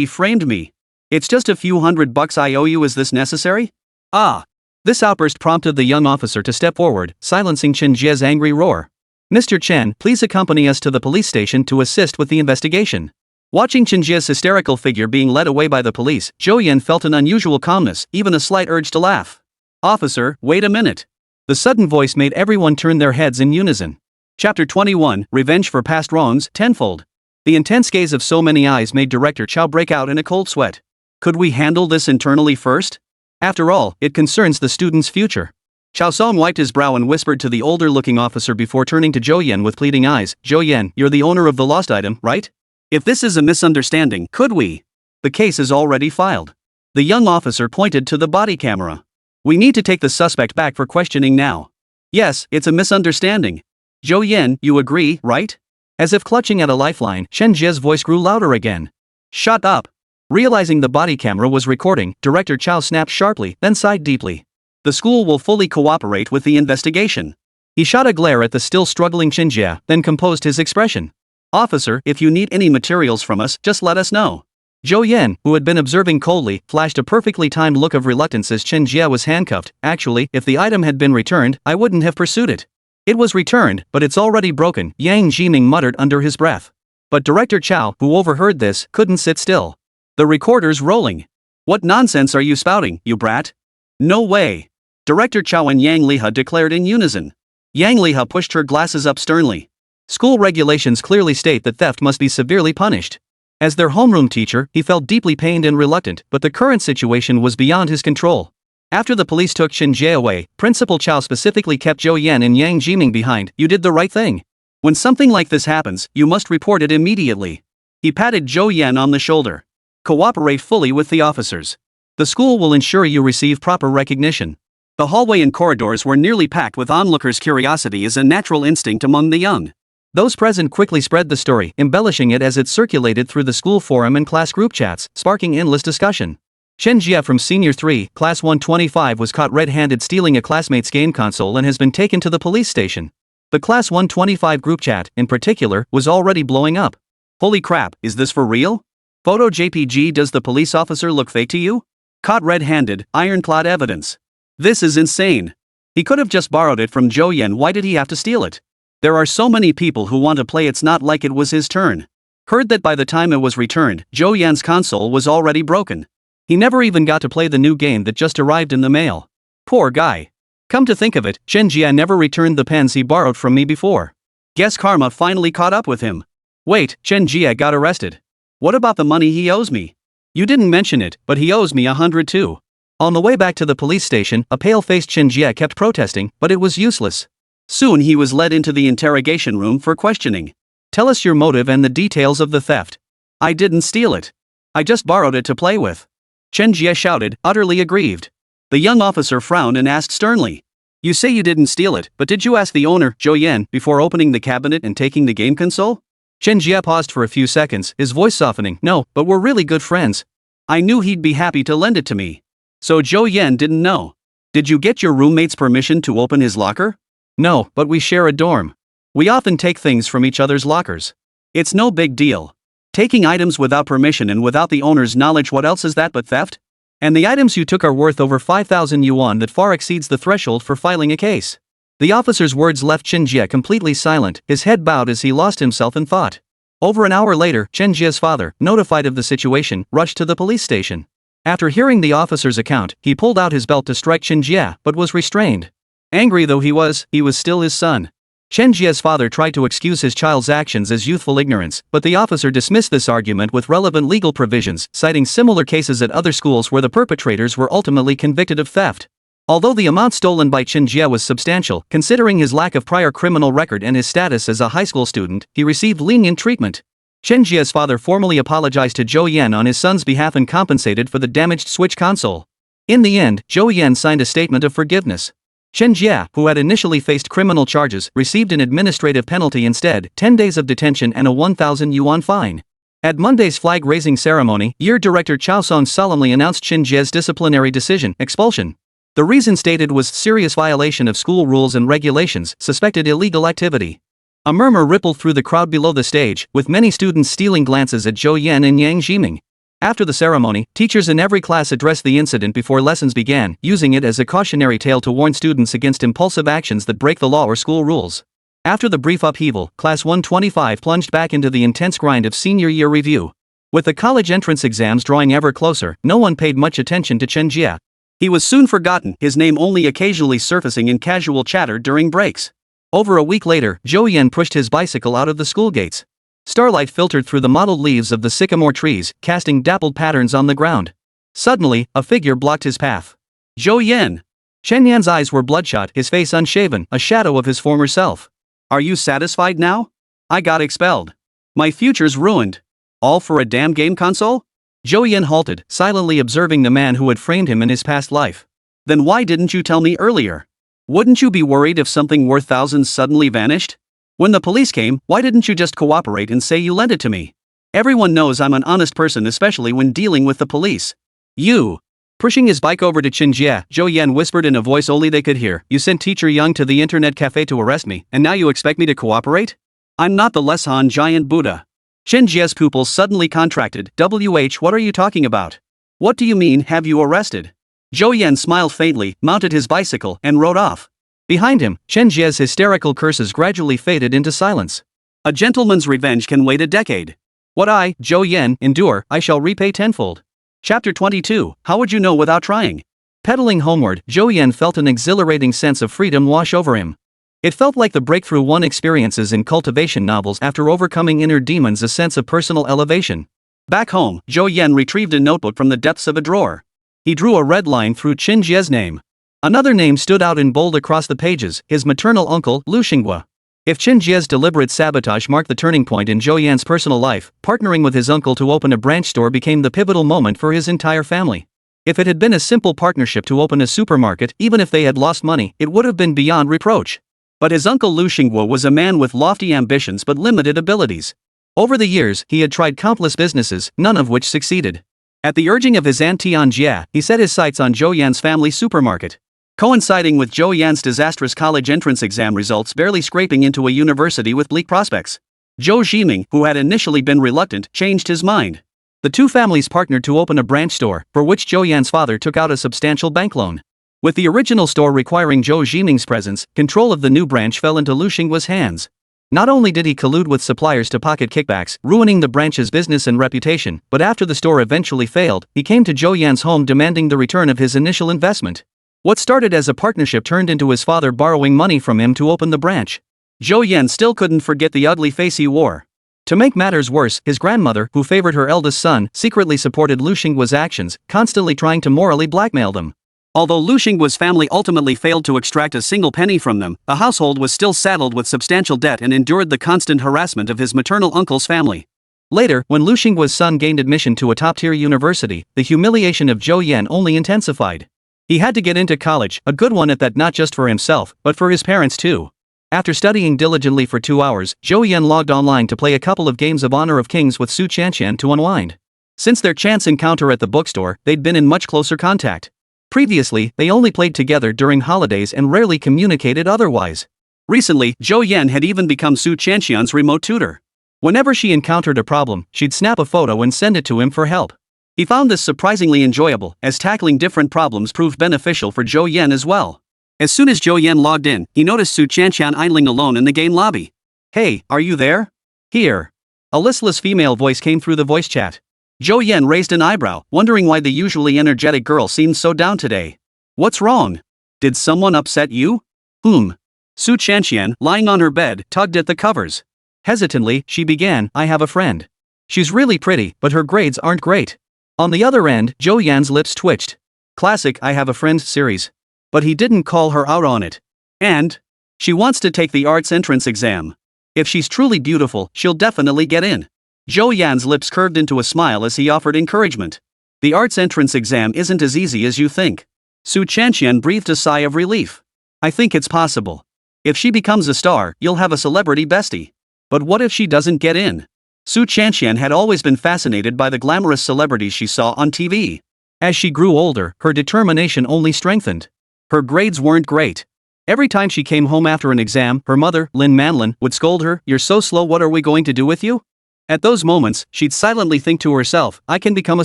framed me. It's just a few $100 I owe you. Is this necessary?" "Ah." This outburst prompted the young officer to step forward, silencing Chen Jie's angry roar. "Mr. Chen, please accompany us to the police station to assist with the investigation." Watching Chen Jie's hysterical figure being led away by the police, Zhou Yan felt an unusual calmness, even a slight urge to laugh. "Officer, wait a minute." The sudden voice made everyone turn their heads in unison. Chapter 21, Revenge for Past Wrongs, Tenfold. The intense gaze of so many eyes made Director Chao break out in a cold sweat. Could we handle this internally first? After all, it concerns the student's future. Chao Song wiped his brow and whispered to the older-looking officer before turning to Zhou Yan with pleading eyes. "Zhou Yan, you're the owner of the lost item, right? If this is a misunderstanding, could we?" "The case is already filed." The young officer pointed to the body camera. "We need to take the suspect back for questioning now." "Yes, it's a misunderstanding. Zhou Yan, you agree, right?" As if clutching at a lifeline, Chen Jie's voice grew louder again. "Shut up." Realizing the body camera was recording, Director Chao snapped sharply, then sighed deeply. The school will fully cooperate with the investigation. He shot a glare at the still struggling Chen Jie, then composed his expression. Officer, if you need any materials from us, just let us know. Zhou Yan, who had been observing coldly, flashed a perfectly timed look of reluctance as Chen Jie was handcuffed. Actually, if the item had been returned, I wouldn't have pursued it. It was returned, but it's already broken, Yang Jiming muttered under his breath. But Director Chow, who overheard this, couldn't sit still. The recorder's rolling. What nonsense are you spouting, you brat? No way. Director Chow and Yang Liha declared in unison. Yang Liha pushed her glasses up sternly. School regulations clearly state that theft must be severely punished. As their homeroom teacher, he felt deeply pained and reluctant, but the current situation was beyond his control. After the police took Chen Jie away, Principal Chow specifically kept Zhou Yan and Yang Jiming behind. You did the right thing. When something like this happens, you must report it immediately. He patted Zhou Yan on the shoulder. Cooperate fully with the officers. The school will ensure you receive proper recognition. The hallway and corridors were nearly packed with onlookers. Curiosity is a natural instinct among the young. Those present quickly spread the story, embellishing it as it circulated through the school forum and class group chats, sparking endless discussion. Chen Jie from Senior 3, Class 125 was caught red-handed stealing a classmate's game console and has been taken to the police station. The Class 125 group chat, in particular, was already blowing up. Holy crap, is this for real? Photo JPG. Does the police officer look fake to you? Caught red-handed, ironclad evidence. This is insane. He could have just borrowed it from Zhou Yan. Why did he have to steal it? There are so many people who want to play. It's not like it was his turn. Heard that by the time it was returned, Zhou Yan's console was already broken. He never even got to play the new game that just arrived in the mail. Poor guy. Come to think of it, Chen Jie never returned the pens he borrowed from me before. Guess karma finally caught up with him. Wait, Chen Jie got arrested. What about the money he owes me? You didn't mention it, but he owes me 100 too. On the way back to the police station, a pale-faced Chen Jie kept protesting, but it was useless. Soon he was led into the interrogation room for questioning. Tell us your motive and the details of the theft. I didn't steal it. I just borrowed it to play with. Chen Jie shouted, utterly aggrieved. The young officer frowned and asked sternly. You say you didn't steal it, but did you ask the owner, Zhou Yan, before opening the cabinet and taking the game console? Chen Jie paused for a few seconds, his voice softening. No, but we're really good friends. I knew he'd be happy to lend it to me. So Zhou Yan didn't know. Did you get your roommate's permission to open his locker? No, but we share a dorm. We often take things from each other's lockers. It's no big deal. Taking items without permission and without the owner's knowledge, what else is that but theft? And the items you took are worth over 5,000 yuan, that far exceeds the threshold for filing a case. The officer's words left Chen Jie completely silent, his head bowed as he lost himself in thought. Over an hour later, Chen Jie's father, notified of the situation, rushed to the police station. After hearing the officer's account, he pulled out his belt to strike Chen Jie, but was restrained. Angry though he was still his son. Chen Jie's father tried to excuse his child's actions as youthful ignorance, but the officer dismissed this argument with relevant legal provisions, citing similar cases at other schools where the perpetrators were ultimately convicted of theft. Although the amount stolen by Chen Jie was substantial, considering his lack of prior criminal record and his status as a high school student, he received lenient treatment. Chen Jie's father formally apologized to Zhou Yan on his son's behalf and compensated for the damaged Switch console. In the end, Zhou Yan signed a statement of forgiveness. Chen Jie, who had initially faced criminal charges, received an administrative penalty instead, 10 days of detention and a 1,000 yuan fine. At Monday's flag-raising ceremony, Year Director Chao Song solemnly announced Chen Jie's disciplinary decision, expulsion. The reason stated was serious violation of school rules and regulations, suspected illegal activity. A murmur rippled through the crowd below the stage, with many students stealing glances at Zhou Yan and Yang Jiming. After the ceremony, teachers in every class addressed the incident before lessons began, using it as a cautionary tale to warn students against impulsive actions that break the law or school rules. After the brief upheaval, Class 125 plunged back into the intense grind of senior year review. With the college entrance exams drawing ever closer, no one paid much attention to Chen Jie. He was soon forgotten, his name only occasionally surfacing in casual chatter during breaks. Over a week later, Zhou Yan pushed his bicycle out of the school gates. Starlight filtered through the mottled leaves of the sycamore trees, casting dappled patterns on the ground. Suddenly, a figure blocked his path. Zhou Yan. Chen Yan's eyes were bloodshot, his face unshaven, a shadow of his former self. Are you satisfied now? I got expelled. My future's ruined. All for a damn game console? Zhou Yan halted, silently observing the man who had framed him in his past life. Then why didn't you tell me earlier? Wouldn't you be worried if something worth thousands suddenly vanished? When the police came, why didn't you just cooperate and say you lent it to me? Everyone knows I'm an honest person, especially when dealing with the police. You. Pushing his bike over to Chen Jie, Zhou Yan whispered in a voice only they could hear, "You sent Teacher Young to the internet cafe to arrest me, and now you expect me to cooperate? I'm not the Leshan giant Buddha." Chen Jie's pupils suddenly contracted. What are you talking about? What do you mean, have you arrested? Zhou Yan smiled faintly, mounted his bicycle, and rode off. Behind him, Chen Jie's hysterical curses gradually faded into silence. A gentleman's revenge can wait a decade. What I, Zhou Yan, endure, I shall repay tenfold. Chapter 22, How would you know without trying? Pedaling homeward, Zhou Yan felt an exhilarating sense of freedom wash over him. It felt like the breakthrough one experiences in cultivation novels after overcoming inner demons, a sense of personal elevation. Back home, Zhou Yan retrieved a notebook from the depths of a drawer. He drew a red line through Chen Jie's name. Another name stood out in bold across the pages, his maternal uncle, Lu Xinghua. If Chen Jie's deliberate sabotage marked the turning point in Zhou Yan's personal life, partnering with his uncle to open a branch store became the pivotal moment for his entire family. If it had been a simple partnership to open a supermarket, even if they had lost money, it would have been beyond reproach. But his uncle Lu Xinghua was a man with lofty ambitions but limited abilities. Over the years, he had tried countless businesses, none of which succeeded. At the urging of his aunt Tian Jie, he set his sights on Zhou Yan's family supermarket. Coinciding with Zhou Yan's disastrous college entrance exam results barely scraping into a university with bleak prospects, Zhou Zhiming, who had initially been reluctant, changed his mind. The two families partnered to open a branch store, for which Zhou Yan's father took out a substantial bank loan. With the original store requiring Zhou Zhiming's presence, control of the new branch fell into Lu Xinghua's hands. Not only did he collude with suppliers to pocket kickbacks, ruining the branch's business and reputation, but after the store eventually failed, he came to Zhou Yan's home demanding the return of his initial investment. What started as a partnership turned into his father borrowing money from him to open the branch. Zhou Yan still couldn't forget the ugly face he wore. To make matters worse, his grandmother, who favored her eldest son, secretly supported Lu Xinghua's actions, constantly trying to morally blackmail them. Although Lu Xinghua's family ultimately failed to extract a single penny from them, the household was still saddled with substantial debt and endured the constant harassment of his maternal uncle's family. Later, when Lu Xinghua's son gained admission to a top-tier university, the humiliation of Zhou Yan only intensified. He had to get into college, a good one at that, not just for himself, but for his parents too. After studying diligently for 2 hours, Zhou Yan logged online to play a couple of games of Honor of Kings with Su Qianqian to unwind. Since their chance encounter at the bookstore, they'd been in much closer contact. Previously, they only played together during holidays and rarely communicated otherwise. Recently, Zhou Yan had even become Su Qianqian's remote tutor. Whenever she encountered a problem, she'd snap a photo and send it to him for help. He found this surprisingly enjoyable, as tackling different problems proved beneficial for Zhou Yan as well. As soon as Zhou Yan logged in, he noticed Su Qianqian idling alone in the game lobby. "Hey, are you there?" "Here." A listless female voice came through the voice chat. Zhou Yan raised an eyebrow, wondering why the usually energetic girl seemed so down today. "What's wrong? Did someone upset you?" Su Qianqian, lying on her bed, tugged at the covers. Hesitantly, she began, "I have a friend. She's really pretty, but her grades aren't great." On the other end, Zhou Yan's lips twitched. Classic "I have a friend" series. But he didn't call her out on it. And she wants to take the arts entrance exam. If she's truly beautiful, she'll definitely get in. Zhou Yan's lips curved into a smile as he offered encouragement. "The arts entrance exam isn't as easy as you think." Su Qianqian breathed a sigh of relief. "I think it's possible. If she becomes a star, you'll have a celebrity bestie. But what if she doesn't get in?" Su Qianqian had always been fascinated by the glamorous celebrities she saw on TV. As she grew older, her determination only strengthened. Her grades weren't great. Every time she came home after an exam, her mother, Lin Manlin, would scold her, "You're so slow, what are we going to do with you?" At those moments, she'd silently think to herself, "I can become a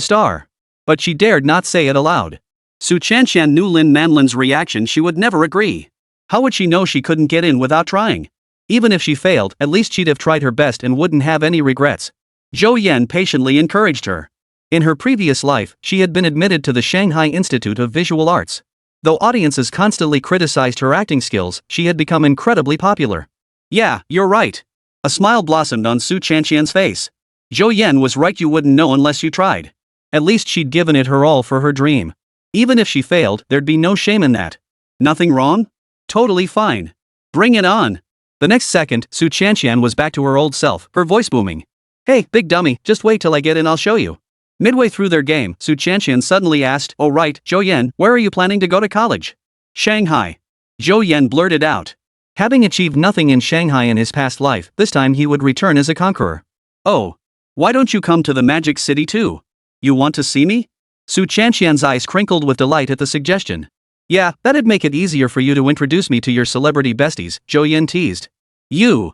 star." But she dared not say it aloud. Su Qianqian knew Lin Manlin's reaction, she would never agree. How would she know she couldn't get in without trying? Even if she failed, at least she'd have tried her best and wouldn't have any regrets. Zhou Yan patiently encouraged her. In her previous life, she had been admitted to the Shanghai Institute of Visual Arts. Though audiences constantly criticized her acting skills, she had become incredibly popular. "Yeah, you're right." A smile blossomed on Su Qianqian's face. Zhou Yan was right, you wouldn't know unless you tried. At least she'd given it her all for her dream. Even if she failed, there'd be no shame in that. "Nothing wrong? Totally fine. Bring it on." The next second, Su Qianqian was back to her old self, her voice booming. "Hey, big dummy, just wait till I get in, I'll show you." Midway through their game, Su Qianqian suddenly asked, "Oh right, Zhou Yan, where are you planning to go to college?" "Shanghai." Zhou Yan blurted out. Having achieved nothing in Shanghai in his past life, this time he would return as a conqueror. "Oh. Why don't you come to the Magic City too? You want to see me?" Su Chanxian's eyes crinkled with delight at the suggestion. Yeah, that'd make it easier for you to introduce me to your celebrity besties, Zhou Yan teased. You.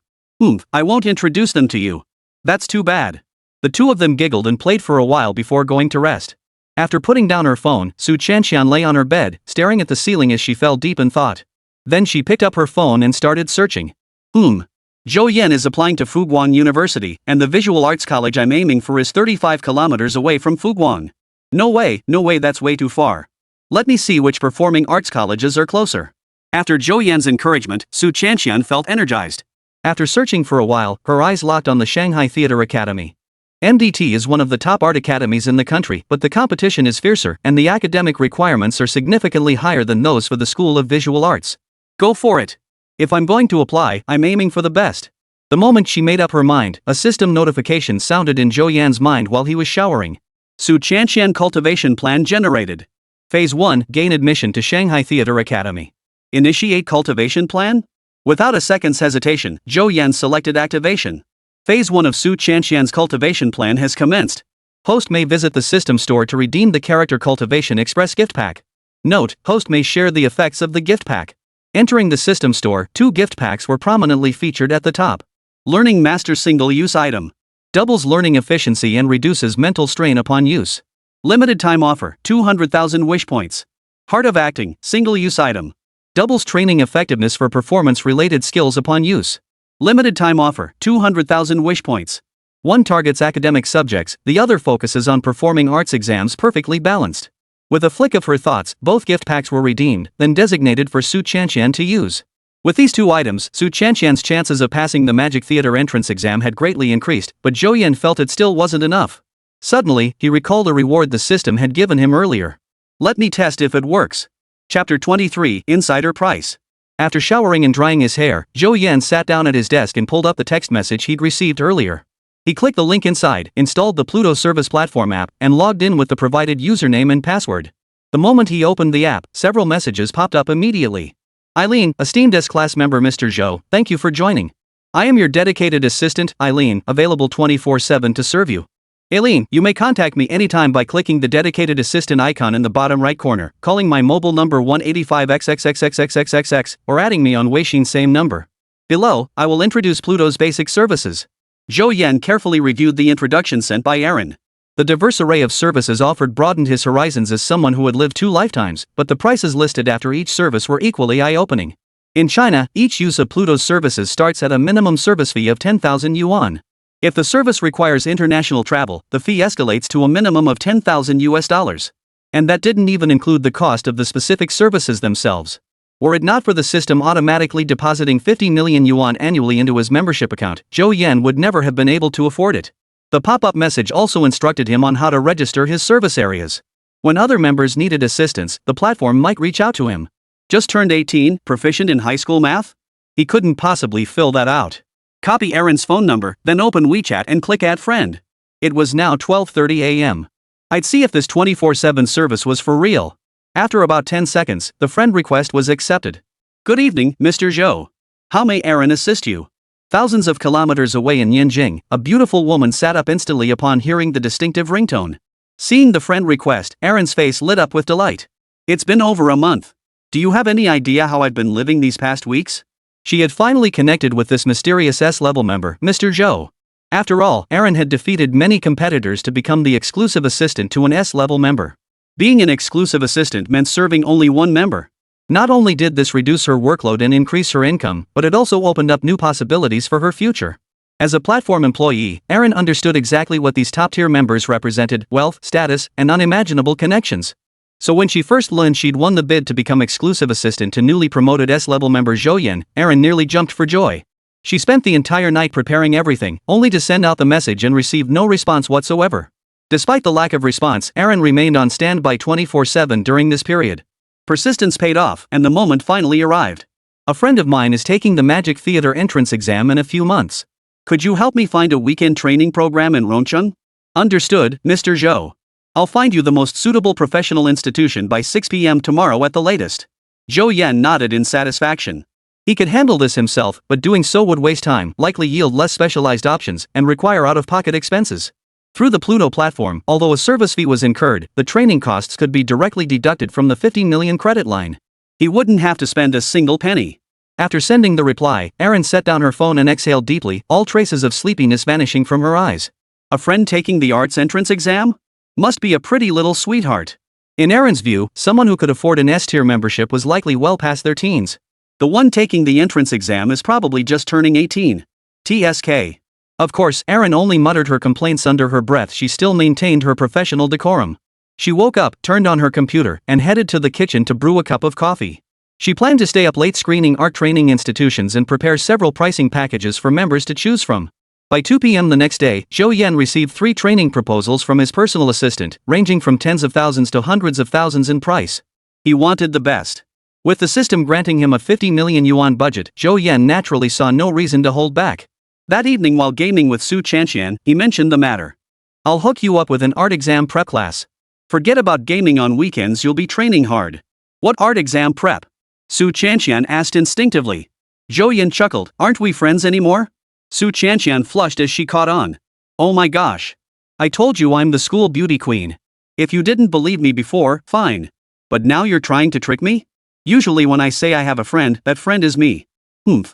I won't introduce them to you. That's too bad. The two of them giggled and played for a while before going to rest. After putting down her phone, Su Chanxian lay on her bed, staring at the ceiling as she fell deep in thought. Then she picked up her phone and started searching. Zhou Yan is applying to Fuguang University, and the visual arts college I'm aiming for is 35 kilometers away from Fuguang. No way, that's way too far. Let me see which performing arts colleges are closer. After Zhou Yan's encouragement, Su Chanxian felt energized. After searching for a while, her eyes locked on the Shanghai Theater Academy. MDT is one of the top art academies in the country, but the competition is fiercer and the academic requirements are significantly higher than those for the School of Visual Arts. Go for it. If I'm going to apply, I'm aiming for the best. The moment she made up her mind, a system notification sounded in Zhou Yan's mind while he was showering. Su Chanxian cultivation plan generated. Phase 1, gain admission to Shanghai Theater Academy. Initiate cultivation plan? Without a second's hesitation, Zhou Yan selected activation. Phase 1 of Su Chanxian's cultivation plan has commenced. Host may visit the system store to redeem the Character Cultivation Express gift pack. Note, host may share the effects of the gift pack. Entering the system store, 2 gift packs were prominently featured at the top. Learning Master Single-Use Item. Doubles learning efficiency and reduces mental strain upon use. Limited time offer, 200,000 wish points. Heart of Acting, single-use item. Doubles training effectiveness for performance-related skills upon use. Limited time offer, 200,000 wish points. One targets academic subjects, the other focuses on performing arts exams perfectly balanced. With a flick of her thoughts, both gift packs were redeemed, then designated for Su Chanxian to use. With these 2 items, Su Chanxian's chances of passing the Magic Theater entrance exam had greatly increased, but Zhou Yan felt it still wasn't enough. Suddenly, he recalled a reward the system had given him earlier. Let me test if it works. Chapter 23, Insider Price. After showering and drying his hair, Zhou Yan sat down at his desk and pulled up the text message he'd received earlier. He clicked the link inside, installed the Pluto Service Platform app, and logged in with the provided username and password. The moment he opened the app, several messages popped up immediately. Eileen, esteemed S-Class member Mr. Zhou, thank you for joining. I am your dedicated assistant, Eileen, available 24/7 to serve you. Eileen, you may contact me anytime by clicking the dedicated assistant icon in the bottom right corner, calling my mobile number 185XXXXXXXX, or adding me on Weixin same number. Below, I will introduce Pluto's basic services. Zhou Yan carefully reviewed the introduction sent by Aaron. The diverse array of services offered broadened his horizons as someone who had lived 2 lifetimes, but the prices listed after each service were equally eye-opening. In China, each use of Pluto's services starts at a minimum service fee of 10,000 yuan. If the service requires international travel, the fee escalates to a minimum of $10,000. And that didn't even include the cost of the specific services themselves. Were it not for the system automatically depositing 50 million yuan annually into his membership account, Zhou Yan would never have been able to afford it. The pop-up message also instructed him on how to register his service areas. When other members needed assistance, the platform might reach out to him. Just turned 18, proficient in high school math? He couldn't possibly fill that out. Copy Aaron's phone number, then open WeChat and click Add Friend. It was now 12:30 a.m. I'd see if this 24/7 service was for real. After about 10 seconds, the friend request was accepted. Good evening, Mr. Zhou. How may Aaron assist you? Thousands of kilometers away in Yanjing, a beautiful woman sat up instantly upon hearing the distinctive ringtone. Seeing the friend request, Aaron's face lit up with delight. It's been over a month. Do you have any idea how I've been living these past weeks? She had finally connected with this mysterious S-level member, Mr. Zhou. After all, Aaron had defeated many competitors to become the exclusive assistant to an S-level member. Being an exclusive assistant meant serving only one member. Not only did this reduce her workload and increase her income, but it also opened up new possibilities for her future. As a platform employee, Aaron understood exactly what these top-tier members represented: wealth, status, and unimaginable connections. So when she first learned she'd won the bid to become exclusive assistant to newly promoted S-level member Zhou Yan, Aaron nearly jumped for joy. She spent the entire night preparing everything, only to send out the message and receive no response whatsoever. Despite the lack of response, Aaron remained on standby 24/7 during this period. Persistence paid off, and the moment finally arrived. A friend of mine is taking the Magic Theater entrance exam in a few months. Could you help me find a weekend training program in Roncheng? Understood, Mr. Zhou. I'll find you the most suitable professional institution by 6 p.m. tomorrow at the latest. Zhou Yan nodded in satisfaction. He could handle this himself, but doing so would waste time, likely yield less specialized options, and require out-of-pocket expenses. Through the Pluto platform, although a service fee was incurred, the training costs could be directly deducted from the 15 million credit line. He wouldn't have to spend a single penny. After sending the reply, Erin set down her phone and exhaled deeply, all traces of sleepiness vanishing from her eyes. A friend taking the arts entrance exam? Must be a pretty little sweetheart. In Erin's view, someone who could afford an S-tier membership was likely well past their teens. The one taking the entrance exam is probably just turning 18. TSK. Of course, Erin only muttered her complaints under her breath. She still maintained her professional decorum. She woke up, turned on her computer, and headed to the kitchen to brew a cup of coffee. She planned to stay up late screening art training institutions and prepare several pricing packages for members to choose from. By 2 p.m. the next day, Zhou Yan received 3 training proposals from his personal assistant, ranging from tens of thousands to hundreds of thousands in price. He wanted the best. With the system granting him a 50 million yuan budget, Zhou Yan naturally saw no reason to hold back. That evening while gaming with Su Chanxian, he mentioned the matter. "I'll hook you up with an art exam prep class. Forget about gaming on weekends, you'll be training hard." "What art exam prep?" Su Chanxian asked instinctively. Zhou Yan chuckled. "Aren't we friends anymore?" Su Chanxian flushed as she caught on. "Oh my gosh. I told you I'm the school beauty queen. If you didn't believe me before, fine. But now you're trying to trick me? Usually when I say I have a friend, that friend is me."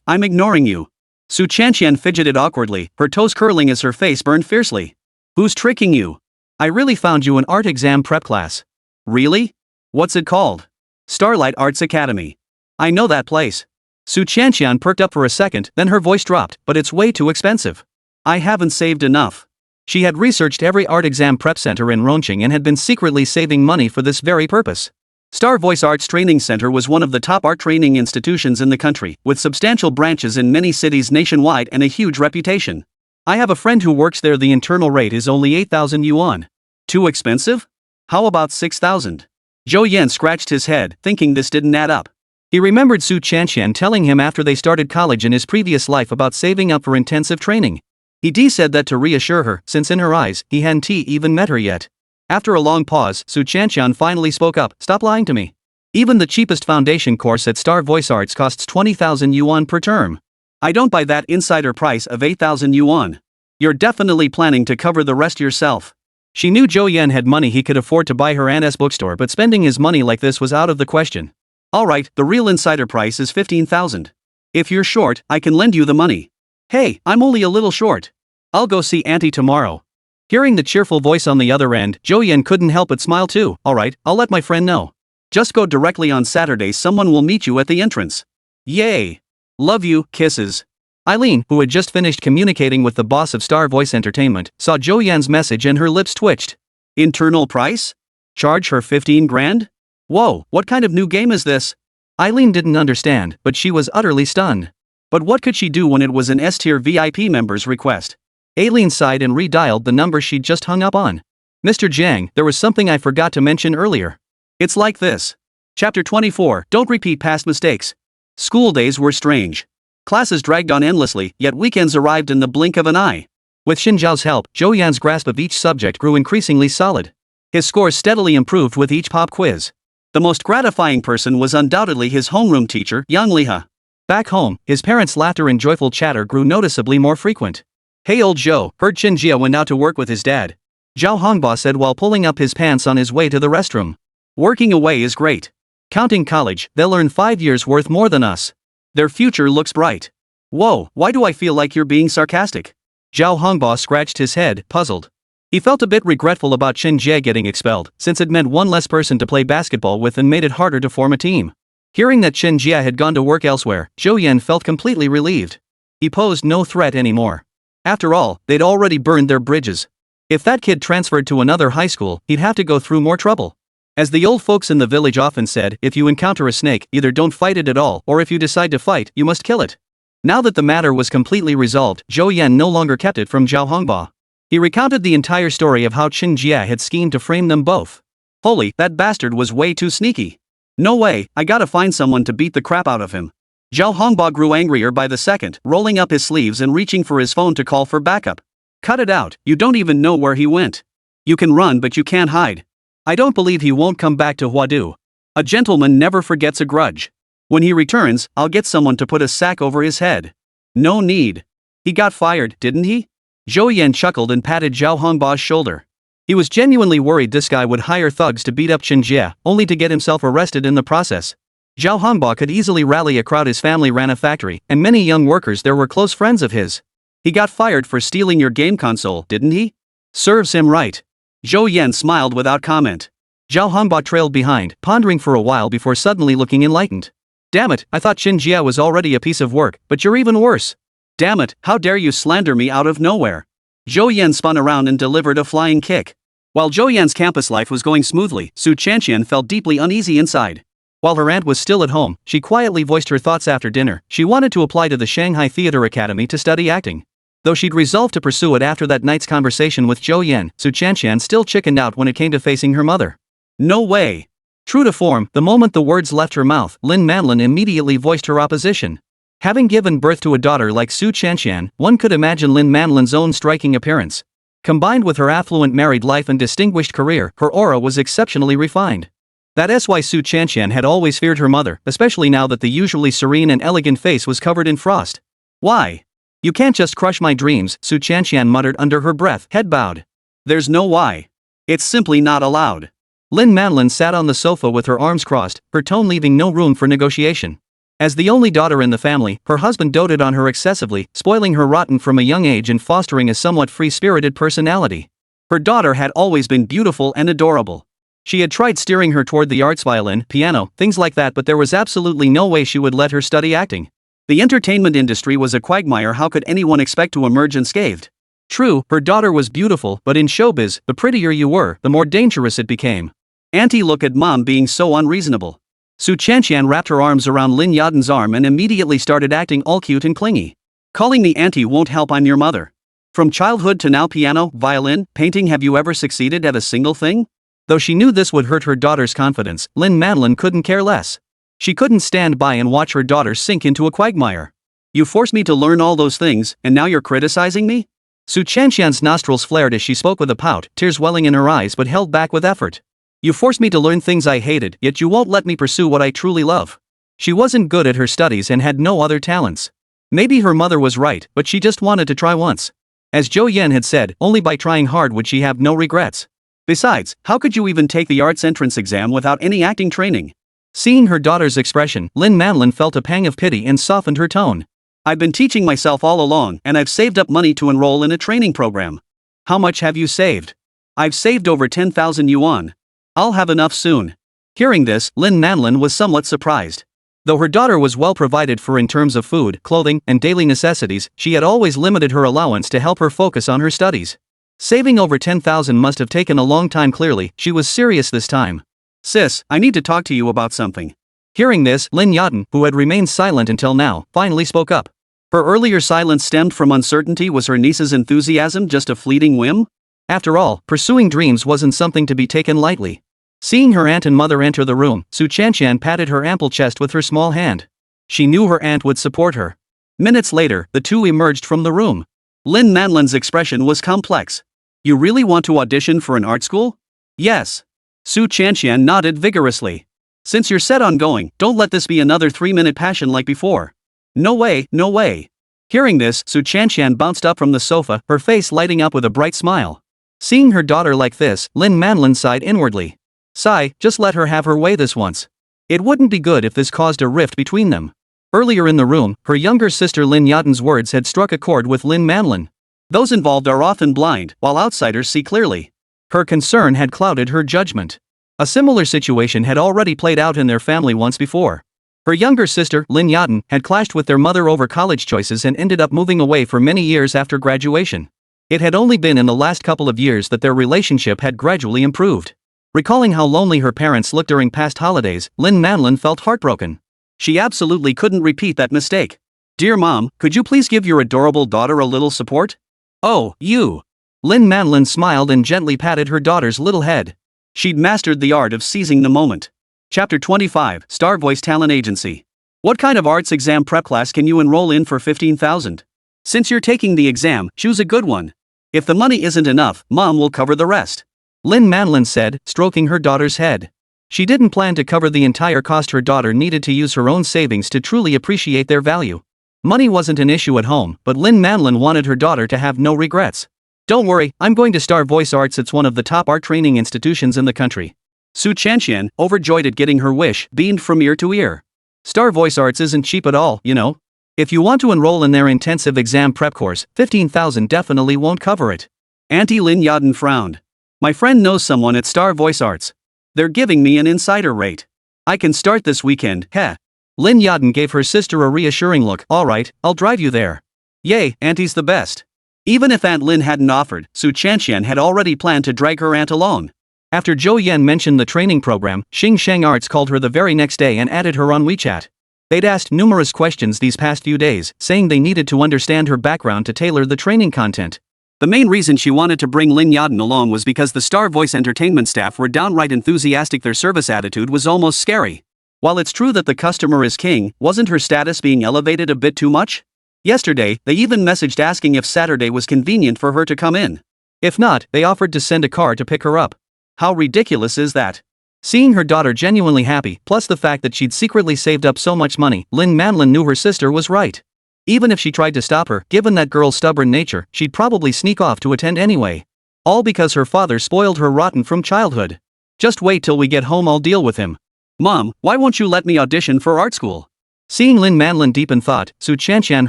"I'm ignoring you." Su Chanxian fidgeted awkwardly, her toes curling as her face burned fiercely. "Who's tricking you? I really found you an art exam prep class." "Really? What's it called?" "Starlight Arts Academy." "I know that place." Su Chanxian perked up for a second, then her voice dropped. "But it's way too expensive. I haven't saved enough." She had researched every art exam prep center in Ronqing and had been secretly saving money for this very purpose. Star Voice Arts Training Center was one of the top art training institutions in the country, with substantial branches in many cities nationwide and a huge reputation. "I have a friend who works there. The internal rate is only 8,000 yuan. Too expensive? How about 6,000? Zhou Yan scratched his head, thinking this didn't add up. He remembered Su Chanxian telling him after they started college in his previous life about saving up for intensive training. He said that to reassure her, since in her eyes, he hadn't even met her yet. After a long pause, Su Chanxian finally spoke up. "Stop lying to me. Even the cheapest foundation course at Star Voice Arts costs 20,000 yuan per term. I don't buy that insider price of 8,000 yuan. You're definitely planning to cover the rest yourself." She knew Zhou Yan had money he could afford to buy her aunt's bookstore, but spending his money like this was out of the question. "Alright, the real insider price is 15,000. If you're short, I can lend you the money." "Hey, I'm only a little short. I'll go see Auntie tomorrow." Hearing the cheerful voice on the other end, Zhou Yan couldn't help but smile too. "Alright, I'll let my friend know. Just go directly on Saturday, someone will meet you at the entrance." "Yay. Love you, kisses." Eileen, who had just finished communicating with the boss of Star Voice Entertainment, saw Zhou Yan's message and her lips twitched. "Internal price? Charge her 15 grand? Whoa, what kind of new game is this?" Eileen didn't understand, but she was utterly stunned. But what could she do when it was an S-tier VIP member's request? Aileen sighed and redialed the number she'd just hung up on. "Mr. Jiang, there was something I forgot to mention earlier. It's like this." Chapter 24, Don't repeat past mistakes. School days were strange. Classes dragged on endlessly, yet weekends arrived in the blink of an eye. With Xin Zhao's help, Zhou Yan's grasp of each subject grew increasingly solid. His scores steadily improved with each pop quiz. The most gratifying person was undoubtedly his homeroom teacher, Yang Liha. Back home, his parents' laughter and joyful chatter grew noticeably more frequent. "Hey old Zhou, heard Chen Jie went out to work with his dad," Zhao Hongba said while pulling up his pants on his way to the restroom. "Working away is great. Counting college, they'll earn 5 years worth more than us. Their future looks bright." "Whoa, why do I feel like you're being sarcastic?" Zhao Hongba scratched his head, puzzled. He felt a bit regretful about Chen Jie getting expelled, since it meant one less person to play basketball with and made it harder to form a team. Hearing that Chen Jie had gone to work elsewhere, Zhou Yan felt completely relieved. He posed no threat anymore. After all, they'd already burned their bridges. If that kid transferred to another high school, he'd have to go through more trouble. As the old folks in the village often said, if you encounter a snake, either don't fight it at all, or if you decide to fight, you must kill it. Now that the matter was completely resolved, Zhou Yan no longer kept it from Zhao Hongba. He recounted the entire story of how Chen Jie had schemed to frame them both. Holy, that bastard was way too sneaky. No way, I gotta find someone to beat the crap out of him. Zhao Hongba grew angrier by the second, rolling up his sleeves and reaching for his phone to call for backup. "Cut it out, you don't even know where he went. You can run but you can't hide. I don't believe he won't come back to Huadu. A gentleman never forgets a grudge. When he returns, I'll get someone to put a sack over his head." "No need. He got fired, didn't he?" Zhou Yan chuckled and patted Zhao Hongba's shoulder. He was genuinely worried this guy would hire thugs to beat up Chen Jie, only to get himself arrested in the process. Zhao Hongba could easily rally a crowd. His family ran a factory, and many young workers there were close friends of his. He got fired for stealing your game console, didn't he? Serves him right. Zhou Yan smiled without comment. Zhao Hongba trailed behind, pondering for a while before suddenly looking enlightened. Damn it, I thought Chen Jie was already a piece of work, but you're even worse. Damn it, how dare you slander me out of nowhere. Zhou Yan spun around and delivered a flying kick. While Zhou Yan's campus life was going smoothly, Su Chanqian felt deeply uneasy inside. While her aunt was still at home, she quietly voiced her thoughts after dinner. She wanted to apply to the Shanghai Theatre Academy to study acting. Though she'd resolved to pursue it after that night's conversation with Zhou Yan, Su Chanqian still chickened out when it came to facing her mother. No way. True to form, the moment the words left her mouth, Lin Manlin immediately voiced her opposition. Having given birth to a daughter like Su Chanqian, one could imagine Lin Manlin's own striking appearance. Combined with her affluent married life and distinguished career, her aura was exceptionally refined. That's why Su Chanqian had always feared her mother, especially now that the usually serene and elegant face was covered in frost. Why? You can't just crush my dreams, Su Chanqian muttered under her breath, head bowed. There's no why. It's simply not allowed. Lin Manlin sat on the sofa with her arms crossed, her tone leaving no room for negotiation. As the only daughter in the family, her husband doted on her excessively, spoiling her rotten from a young age and fostering a somewhat free-spirited personality. Her daughter had always been beautiful and adorable. She had tried steering her toward the arts, violin, piano, things like that, but there was absolutely no way she would let her study acting. The entertainment industry was a quagmire. How could anyone expect to emerge unscathed? True, her daughter was beautiful, but in showbiz, the prettier you were, the more dangerous it became. Auntie, look at mom being so unreasonable. Su Chanqian wrapped her arms around Lin Yaden's arm and immediately started acting all cute and clingy. Calling me auntie won't help, I'm your mother. From childhood to now, piano, violin, painting, have you ever succeeded at a single thing? Though she knew this would hurt her daughter's confidence, Lin Manlin couldn't care less. She couldn't stand by and watch her daughter sink into a quagmire. You forced me to learn all those things, and now you're criticizing me? Su Chanqian's nostrils flared as she spoke with a pout, tears welling in her eyes but held back with effort. You forced me to learn things I hated, yet you won't let me pursue what I truly love. She wasn't good at her studies and had no other talents. Maybe her mother was right, but she just wanted to try once. As Zhou Yan had said, only by trying hard would she have no regrets. Besides, how could you even take the arts entrance exam without any acting training? Seeing her daughter's expression, Lin Manlin felt a pang of pity and softened her tone. I've been teaching myself all along, and I've saved up money to enroll in a training program. How much have you saved? I've saved over 10,000 yuan. I'll have enough soon. Hearing this, Lin Manlin was somewhat surprised. Though her daughter was well provided for in terms of food, clothing, and daily necessities, she had always limited her allowance to help her focus on her studies. Saving over 10,000 must have taken a long time. Clearly, she was serious this time. Sis, I need to talk to you about something. Hearing this, Lin Yaden, who had remained silent until now, finally spoke up. Her earlier silence stemmed from uncertainty. Was her niece's enthusiasm just a fleeting whim? After all, pursuing dreams wasn't something to be taken lightly. Seeing her aunt and mother enter the room, Su Chanqian patted her ample chest with her small hand. She knew her aunt would support her. Minutes later, the two emerged from the room. Lin Manlin's expression was complex. You really want to audition for an art school? Yes. Su Chanqian nodded vigorously. Since you're set on going, don't let this be another 3-minute passion like before. No way, no way. Hearing this, Su Chanqian bounced up from the sofa, her face lighting up with a bright smile. Seeing her daughter like this, Lin Manlin sighed inwardly. Sigh, just let her have her way this once. It wouldn't be good if this caused a rift between them. Earlier in the room, her younger sister Lin Yaden's words had struck a chord with Lin Manlin. Those involved are often blind, while outsiders see clearly. Her concern had clouded her judgment. A similar situation had already played out in their family once before. Her younger sister, Lin Yaden, had clashed with their mother over college choices and ended up moving away for many years after graduation. It had only been in the last couple of years that their relationship had gradually improved. Recalling how lonely her parents looked during past holidays, Lin Manlin felt heartbroken. She absolutely couldn't repeat that mistake. Dear mom, could you please give your adorable daughter a little support? Oh, you. Lin Manlin smiled and gently patted her daughter's little head. She'd mastered the art of seizing the moment. Chapter 25, Star Voice Talent Agency. What kind of arts exam prep class can you enroll in for 15,000? Since you're taking the exam, choose a good one. If the money isn't enough, mom will cover the rest. Lin Manlin said, stroking her daughter's head. She didn't plan to cover the entire cost. Her daughter needed to use her own savings to truly appreciate their value. Money wasn't an issue at home, but Lin Manlin wanted her daughter to have no regrets. Don't worry, I'm going to Star Voice Arts. It's one of the top art training institutions in the country. Su Qianqian, overjoyed at getting her wish, beamed from ear to ear. Star Voice Arts isn't cheap at all, you know. If you want to enroll in their intensive exam prep course, 15,000 definitely won't cover it. Auntie Lin Yadin frowned. My friend knows someone at Star Voice Arts. They're giving me an insider rate. I can start this weekend, heh. Lin Yadin gave her sister a reassuring look. Alright, I'll drive you there. Yay, Auntie's the best. Even if Aunt Lin hadn't offered, Su Qianqian had already planned to drag her aunt along. After Zhou Yan mentioned the training program, Xing Sheng Arts called her the very next day and added her on WeChat. They'd asked numerous questions these past few days, saying they needed to understand her background to tailor the training content. The main reason she wanted to bring Lin Yadin along was because the Star Voice Entertainment staff were downright enthusiastic. Their service attitude was almost scary. While it's true that the customer is king, wasn't her status being elevated a bit too much? Yesterday, they even messaged asking if Saturday was convenient for her to come in. If not, they offered to send a car to pick her up. How ridiculous is that? Seeing her daughter genuinely happy, plus the fact that she'd secretly saved up so much money, Lin Manlin knew her sister was right. Even if she tried to stop her, given that girl's stubborn nature, she'd probably sneak off to attend anyway. All because her father spoiled her rotten from childhood. Just wait till we get home, I'll deal with him. Mom, why won't you let me audition for art school? Seeing Lin Manlin deep in thought, Su Qianqian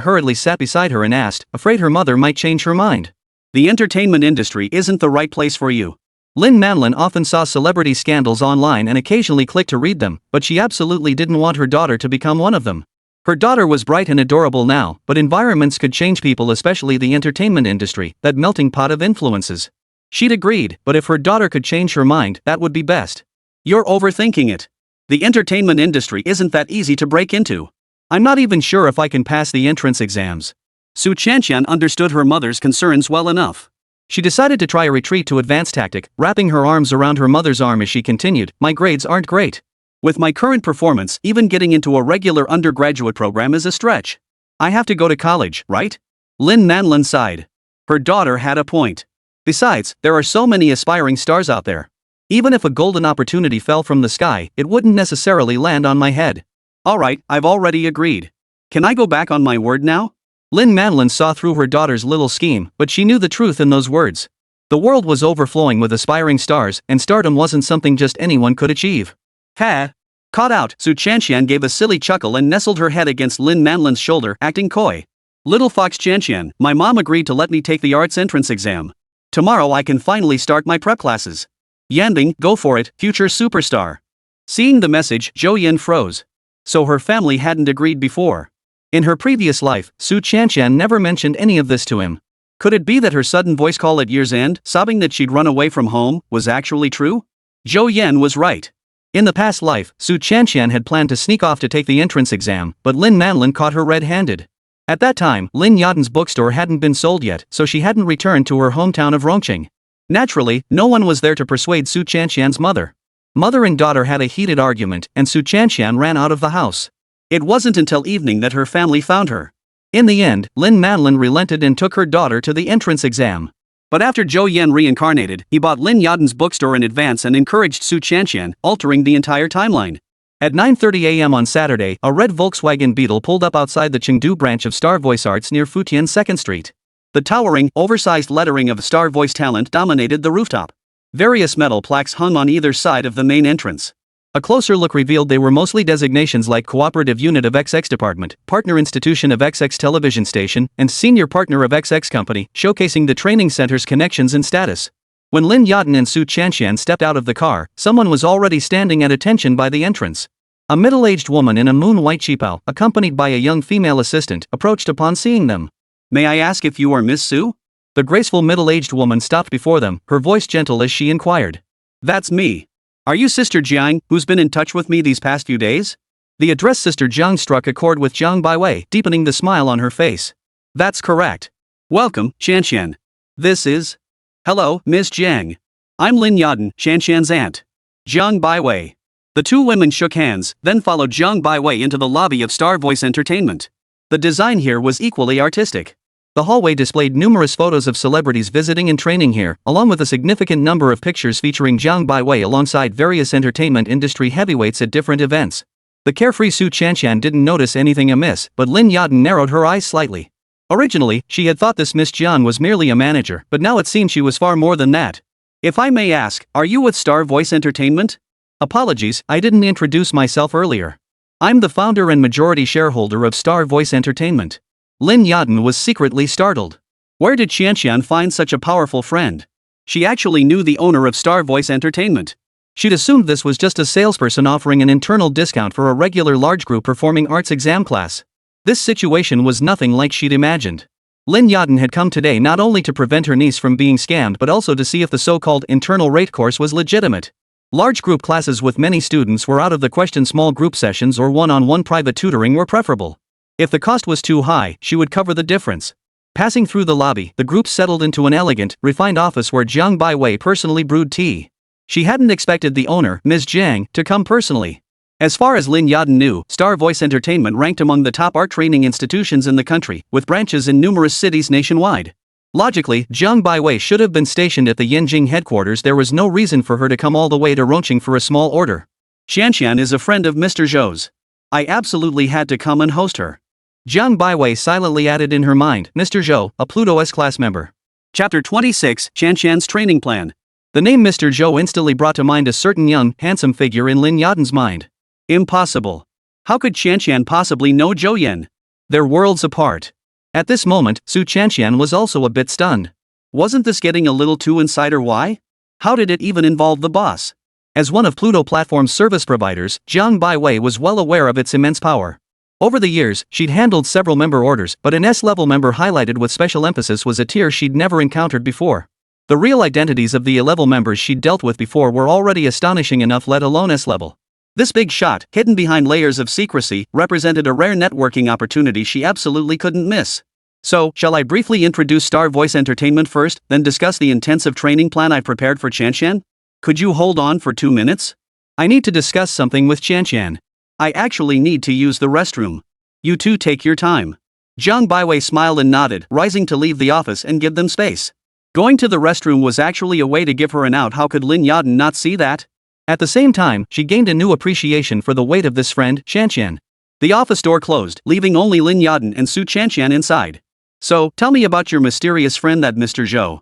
hurriedly sat beside her and asked, afraid her mother might change her mind. The entertainment industry isn't the right place for you. Lin Manlin often saw celebrity scandals online and occasionally clicked to read them, but she absolutely didn't want her daughter to become one of them. Her daughter was bright and adorable now, but environments could change people, especially the entertainment industry, that melting pot of influences. She'd agreed, but if her daughter could change her mind, that would be best. You're overthinking it. The entertainment industry isn't that easy to break into. I'm not even sure if I can pass the entrance exams. Su Qianqian understood her mother's concerns well enough. She decided to try a retreat to advanced tactic, wrapping her arms around her mother's arm as she continued, my grades aren't great. With my current performance, even getting into a regular undergraduate program is a stretch. I have to go to college, right? Lin Manlin sighed. Her daughter had a point. Besides, there are so many aspiring stars out there. Even if a golden opportunity fell from the sky, it wouldn't necessarily land on my head. Alright, I've already agreed. Can I go back on my word now? Lin Manlin saw through her daughter's little scheme, but she knew the truth in those words. The world was overflowing with aspiring stars, and stardom wasn't something just anyone could achieve. Ha! Caught out, Su Qianqian gave a silly chuckle and nestled her head against Lin Manlin's shoulder, acting coy. Little Fox Qianqian, my mom agreed to let me take the arts entrance exam. Tomorrow I can finally start my prep classes. Yanbing, go for it, future superstar. Seeing the message, Zhou Yan froze. So her family hadn't agreed before. In her previous life, Su Qianqian never mentioned any of this to him. Could it be that her sudden voice call at year's end, sobbing that she'd run away from home, was actually true? Zhou Yan was right. In the past life, Su Qianqian had planned to sneak off to take the entrance exam, but Lin Manlin caught her red-handed. At that time, Lin Yadin's bookstore hadn't been sold yet, so she hadn't returned to her hometown of Rongqing. Naturally, no one was there to persuade Su Qianqian's mother. Mother and daughter had a heated argument, and Su Qianqian ran out of the house. It wasn't until evening that her family found her. In the end, Lin Manlin relented and took her daughter to the entrance exam. But after Zhou Yan reincarnated, he bought Lin Yadin's bookstore in advance and encouraged Su Qianqian, altering the entire timeline. At 9:30 a.m. on Saturday, a red Volkswagen Beetle pulled up outside the Chengdu branch of Star Voice Arts near Futian 2nd Street. The towering, oversized lettering of Star Voice Talent dominated the rooftop. Various metal plaques hung on either side of the main entrance. A closer look revealed they were mostly designations like Cooperative Unit of XX Department, Partner Institution of XX Television Station, and Senior Partner of XX Company, showcasing the training center's connections and status. When Lin Yadin and Su Qianqian stepped out of the car, someone was already standing at attention by the entrance. A middle-aged woman in a moon-white qipao, accompanied by a young female assistant, approached upon seeing them. May I ask if you are Miss Su? The graceful middle-aged woman stopped before them, her voice gentle as she inquired. That's me. Are you Sister Jiang, who's been in touch with me these past few days? The addressed Sister Jiang struck a chord with Jiang Baiwei, deepening the smile on her face. That's correct. Welcome, Qianqian. This is... Hello, Miss Jiang. I'm Lin Yadin, Qianqian's aunt. Jiang Baiwei. The two women shook hands, then followed Jiang Baiwei into the lobby of Star Voice Entertainment. The design here was equally artistic. The hallway displayed numerous photos of celebrities visiting and training here, along with a significant number of pictures featuring Jiang Baiwei alongside various entertainment industry heavyweights at different events. The carefree Su Chanshan didn't notice anything amiss, but Lin Yadin narrowed her eyes slightly. Originally, she had thought this Miss Jian was merely a manager, but now it seemed she was far more than that. If I may ask, are you with Star Voice Entertainment? Apologies, I didn't introduce myself earlier. I'm the founder and majority shareholder of Star Voice Entertainment. Lin Yadin was secretly startled. Where did Qianqian find such a powerful friend? She actually knew the owner of Star Voice Entertainment. She'd assumed this was just a salesperson offering an internal discount for a regular large group performing arts exam class. This situation was nothing like she'd imagined. Lin Yadin had come today not only to prevent her niece from being scammed but also to see if the so-called internal rate course was legitimate. Large group classes with many students were out of the question. Small group sessions or one-on-one private tutoring were preferable. If the cost was too high, she would cover the difference. Passing through the lobby, the group settled into an elegant, refined office where Jiang Baiwei personally brewed tea. She hadn't expected the owner, Ms. Jiang, to come personally. As far as Lin Yadin knew, Star Voice Entertainment ranked among the top art training institutions in the country, with branches in numerous cities nationwide. Logically, Jiang Baiwei should have been stationed at the Yanjing headquarters. There was no reason for her to come all the way to Rongqing for a small order. Qianqian is a friend of Mr. Zhou's. I absolutely had to come and host her. Jiang Baiwei silently added in her mind, Mr. Zhou, a Pluto S-class member. Chapter 26, Qianqian's Training Plan. The name Mr. Zhou instantly brought to mind a certain young, handsome figure in Lin Yadin's mind. Impossible. How could Qianqian possibly know Zhou Yan? They're worlds apart. At this moment, Su Chanshan was also a bit stunned. Wasn't this getting a little too insider? Why? How did it even involve the boss? As one of Pluto Platform's service providers, Jiang Baiwei was well aware of its immense power. Over the years, she'd handled several member orders, but an S-level member highlighted with special emphasis was a tier she'd never encountered before. The real identities of the A-level members she'd dealt with before were already astonishing enough, let alone S-level. This big shot, hidden behind layers of secrecy, represented a rare networking opportunity she absolutely couldn't miss. So, shall I briefly introduce Star Voice Entertainment first, then discuss the intensive training plan I prepared for Qianqian? Could you hold on for 2 minutes? I need to discuss something with Qianqian. I actually need to use the restroom. You two take your time. Jiang Baiwei smiled and nodded, rising to leave the office and give them space. Going to the restroom was actually a way to give her an out. How could Lin Yadin not see that? At the same time, she gained a new appreciation for the weight of this friend, Qianqian. The office door closed, leaving only Lin Yadin and Su Chanshan inside. So, tell me about your mysterious friend, that Mr. Zhou.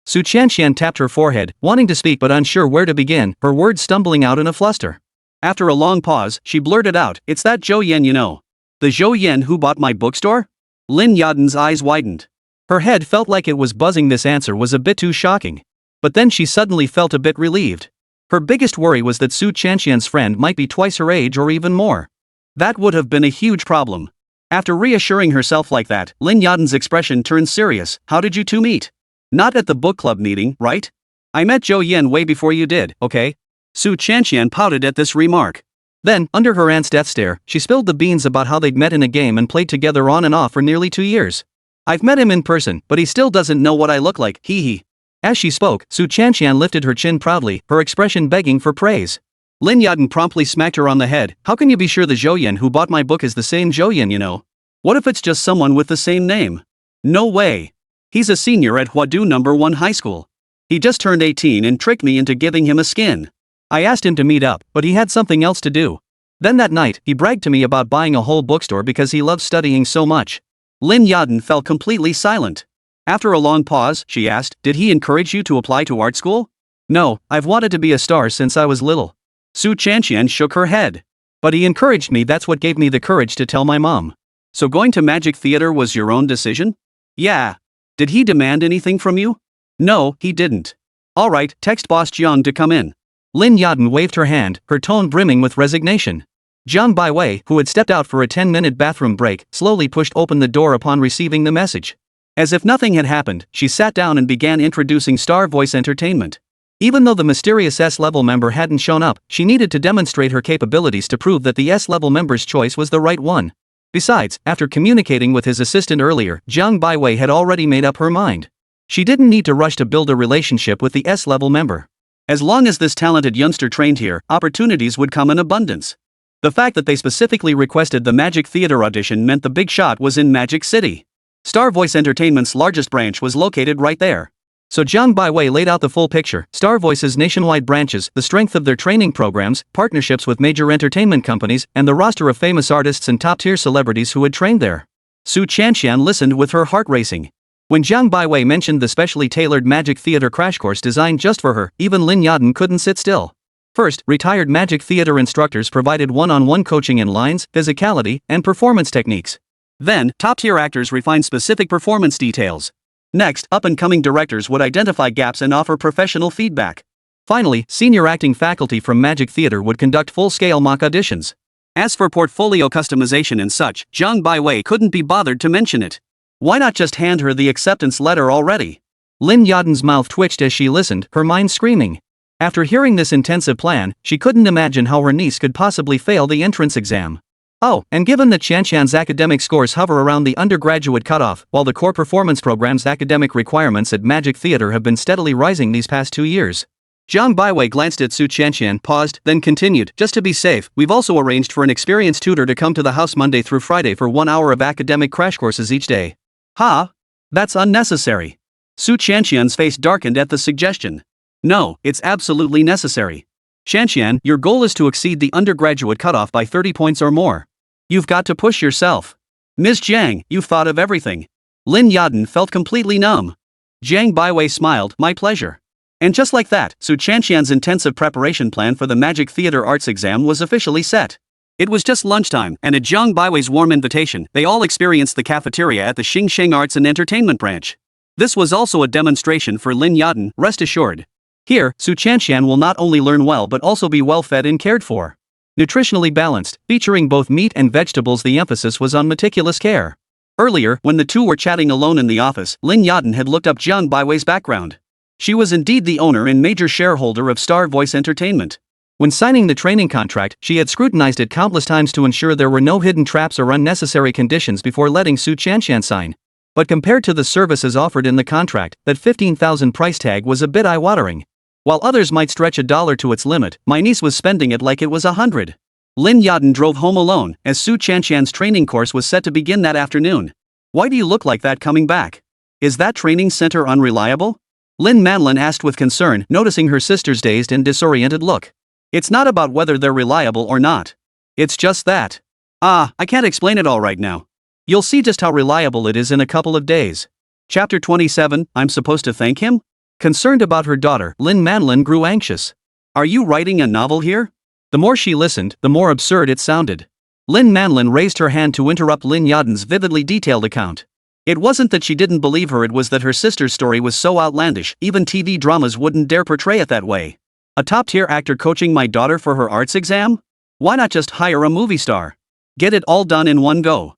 Su Chanshan tapped her forehead, wanting to speak but unsure where to begin, her words stumbling out in a fluster. After a long pause, she blurted out, "It's that Zhou Yan, you know. The Zhou Yan who bought my bookstore?" Lin Yadin's eyes widened. Her head felt like it was buzzing. This answer was a bit too shocking. But then she suddenly felt a bit relieved. Her biggest worry was that Su Chanshan's friend might be twice her age or even more. That would have been a huge problem. After reassuring herself like that, Lin Yadin's expression turned serious. "How did you two meet?" "Not at the book club meeting, right? I met Zhou Yan way before you did, okay?" Su Chanshan pouted at this remark. Then, under her aunt's death stare, she spilled the beans about how they'd met in a game and played together on and off for nearly 2 years. "I've met him in person, but he still doesn't know what I look like, hee hee." As she spoke, Su Chanshan lifted her chin proudly, her expression begging for praise. Lin Yadin promptly smacked her on the head. "How can you be sure the Zhou Yan who bought my book is the same Zhou Yan, you know? What if it's just someone with the same name?" "No way. He's a senior at Huadu No. 1 High School. He just turned 18 and tricked me into giving him a skin. I asked him to meet up, but he had something else to do. Then that night, he bragged to me about buying a whole bookstore because he loves studying so much." Lin Yadin fell completely silent. After a long pause, she asked, "Did he encourage you to apply to art school?" "No, I've wanted to be a star since I was little." Su Chanshan shook her head. "But he encouraged me. That's what gave me the courage to tell my mom." "So going to Magic Theater was your own decision?" "Yeah." "Did he demand anything from you?" "No, he didn't." "All right, text boss Jiang to come in." Lin Yadin waved her hand, her tone brimming with resignation. Jiang Baiwei, who had stepped out for a 10-minute bathroom break, slowly pushed open the door upon receiving the message. As if nothing had happened, she sat down and began introducing Star Voice Entertainment. Even though the mysterious S-level member hadn't shown up, she needed to demonstrate her capabilities to prove that the S-level member's choice was the right one. Besides, after communicating with his assistant earlier, Jiang Baiwei had already made up her mind. She didn't need to rush to build a relationship with the S-level member. As long as this talented youngster trained here, opportunities would come in abundance. The fact that they specifically requested the Magic Theater audition meant the big shot was in Magic City. Star Voice Entertainment's largest branch was located right there. So Jiang Baiwei laid out the full picture: Star Voice's nationwide branches, the strength of their training programs, partnerships with major entertainment companies, and the roster of famous artists and top-tier celebrities who had trained there. Su Chanxian listened with her heart racing. When Jiang Baiwei mentioned the specially tailored magic theater crash course designed just for her, even Lin Yadin couldn't sit still. First, retired magic theater instructors provided one-on-one coaching in lines, physicality, and performance techniques. Then, top-tier actors refined specific performance details. Next, up-and-coming directors would identify gaps and offer professional feedback. Finally, senior acting faculty from Magic Theater would conduct full-scale mock auditions. As for portfolio customization and such, Jiang Baiwei couldn't be bothered to mention it. Why not just hand her the acceptance letter already? Lin Yadin's mouth twitched as she listened, her mind screaming. After hearing this intensive plan, she couldn't imagine how her niece could possibly fail the entrance exam. Oh, and given that Qianqian's academic scores hover around the undergraduate cutoff, while the core performance program's academic requirements at Magic Theater have been steadily rising these past 2 years. Jiang Baiwei glanced at Su Qianqian, paused, then continued, just to be safe, we've also arranged for an experienced tutor to come to the house Monday through Friday for 1 hour of academic crash courses each day. Ha! That's unnecessary. Su Qianqian's face darkened at the suggestion. No, it's absolutely necessary. Qianqian, your goal is to exceed the undergraduate cutoff by 30 points or more. You've got to push yourself. Ms. Jiang, you've thought of everything. Lin Yadin felt completely numb. Jiang Baiwei smiled, my pleasure. And just like that, Su Qianqian's intensive preparation plan for the Magic Theater Arts exam was officially set. It was just lunchtime, and at Jiang Baiwei's warm invitation, they all experienced the cafeteria at the Xingsheng Arts and Entertainment branch. This was also a demonstration for Lin Yadin, rest assured. Here, Su Qianqian will not only learn well but also be well fed and cared for. Nutritionally balanced, featuring both meat and vegetables. The emphasis was on meticulous care. Earlier, when the two were chatting alone in the office, Lin Yadin had looked up Jiang Baiwei's background. She was indeed the owner and major shareholder of Star Voice Entertainment. When signing the training contract, she had scrutinized it countless times to ensure there were no hidden traps or unnecessary conditions before letting Su Qianqian sign. But compared to the services offered in the contract, that 15,000 price tag was a bit eye-watering. While others might stretch $1 to its limit, my niece was spending it like it was 100. Lin Yadin drove home alone, as Su Qianqian's training course was set to begin that afternoon. Why do you look like that coming back? Is that training center unreliable? Lin Manlin asked with concern, noticing her sister's dazed and disoriented look. It's not about whether they're reliable or not. It's just that. I can't explain it all right now. You'll see just how reliable it is in a couple of days. Chapter 27, I'm supposed to thank him? Concerned about her daughter, Lin Manlin grew anxious. Are you writing a novel here? The more she listened, the more absurd it sounded. Lin Manlin raised her hand to interrupt Lin Yadin's vividly detailed account. It wasn't that she didn't believe her, it was that her sister's story was so outlandish, even TV dramas wouldn't dare portray it that way. A top-tier actor coaching my daughter for her arts exam? Why not just hire a movie star? Get it all done in one go.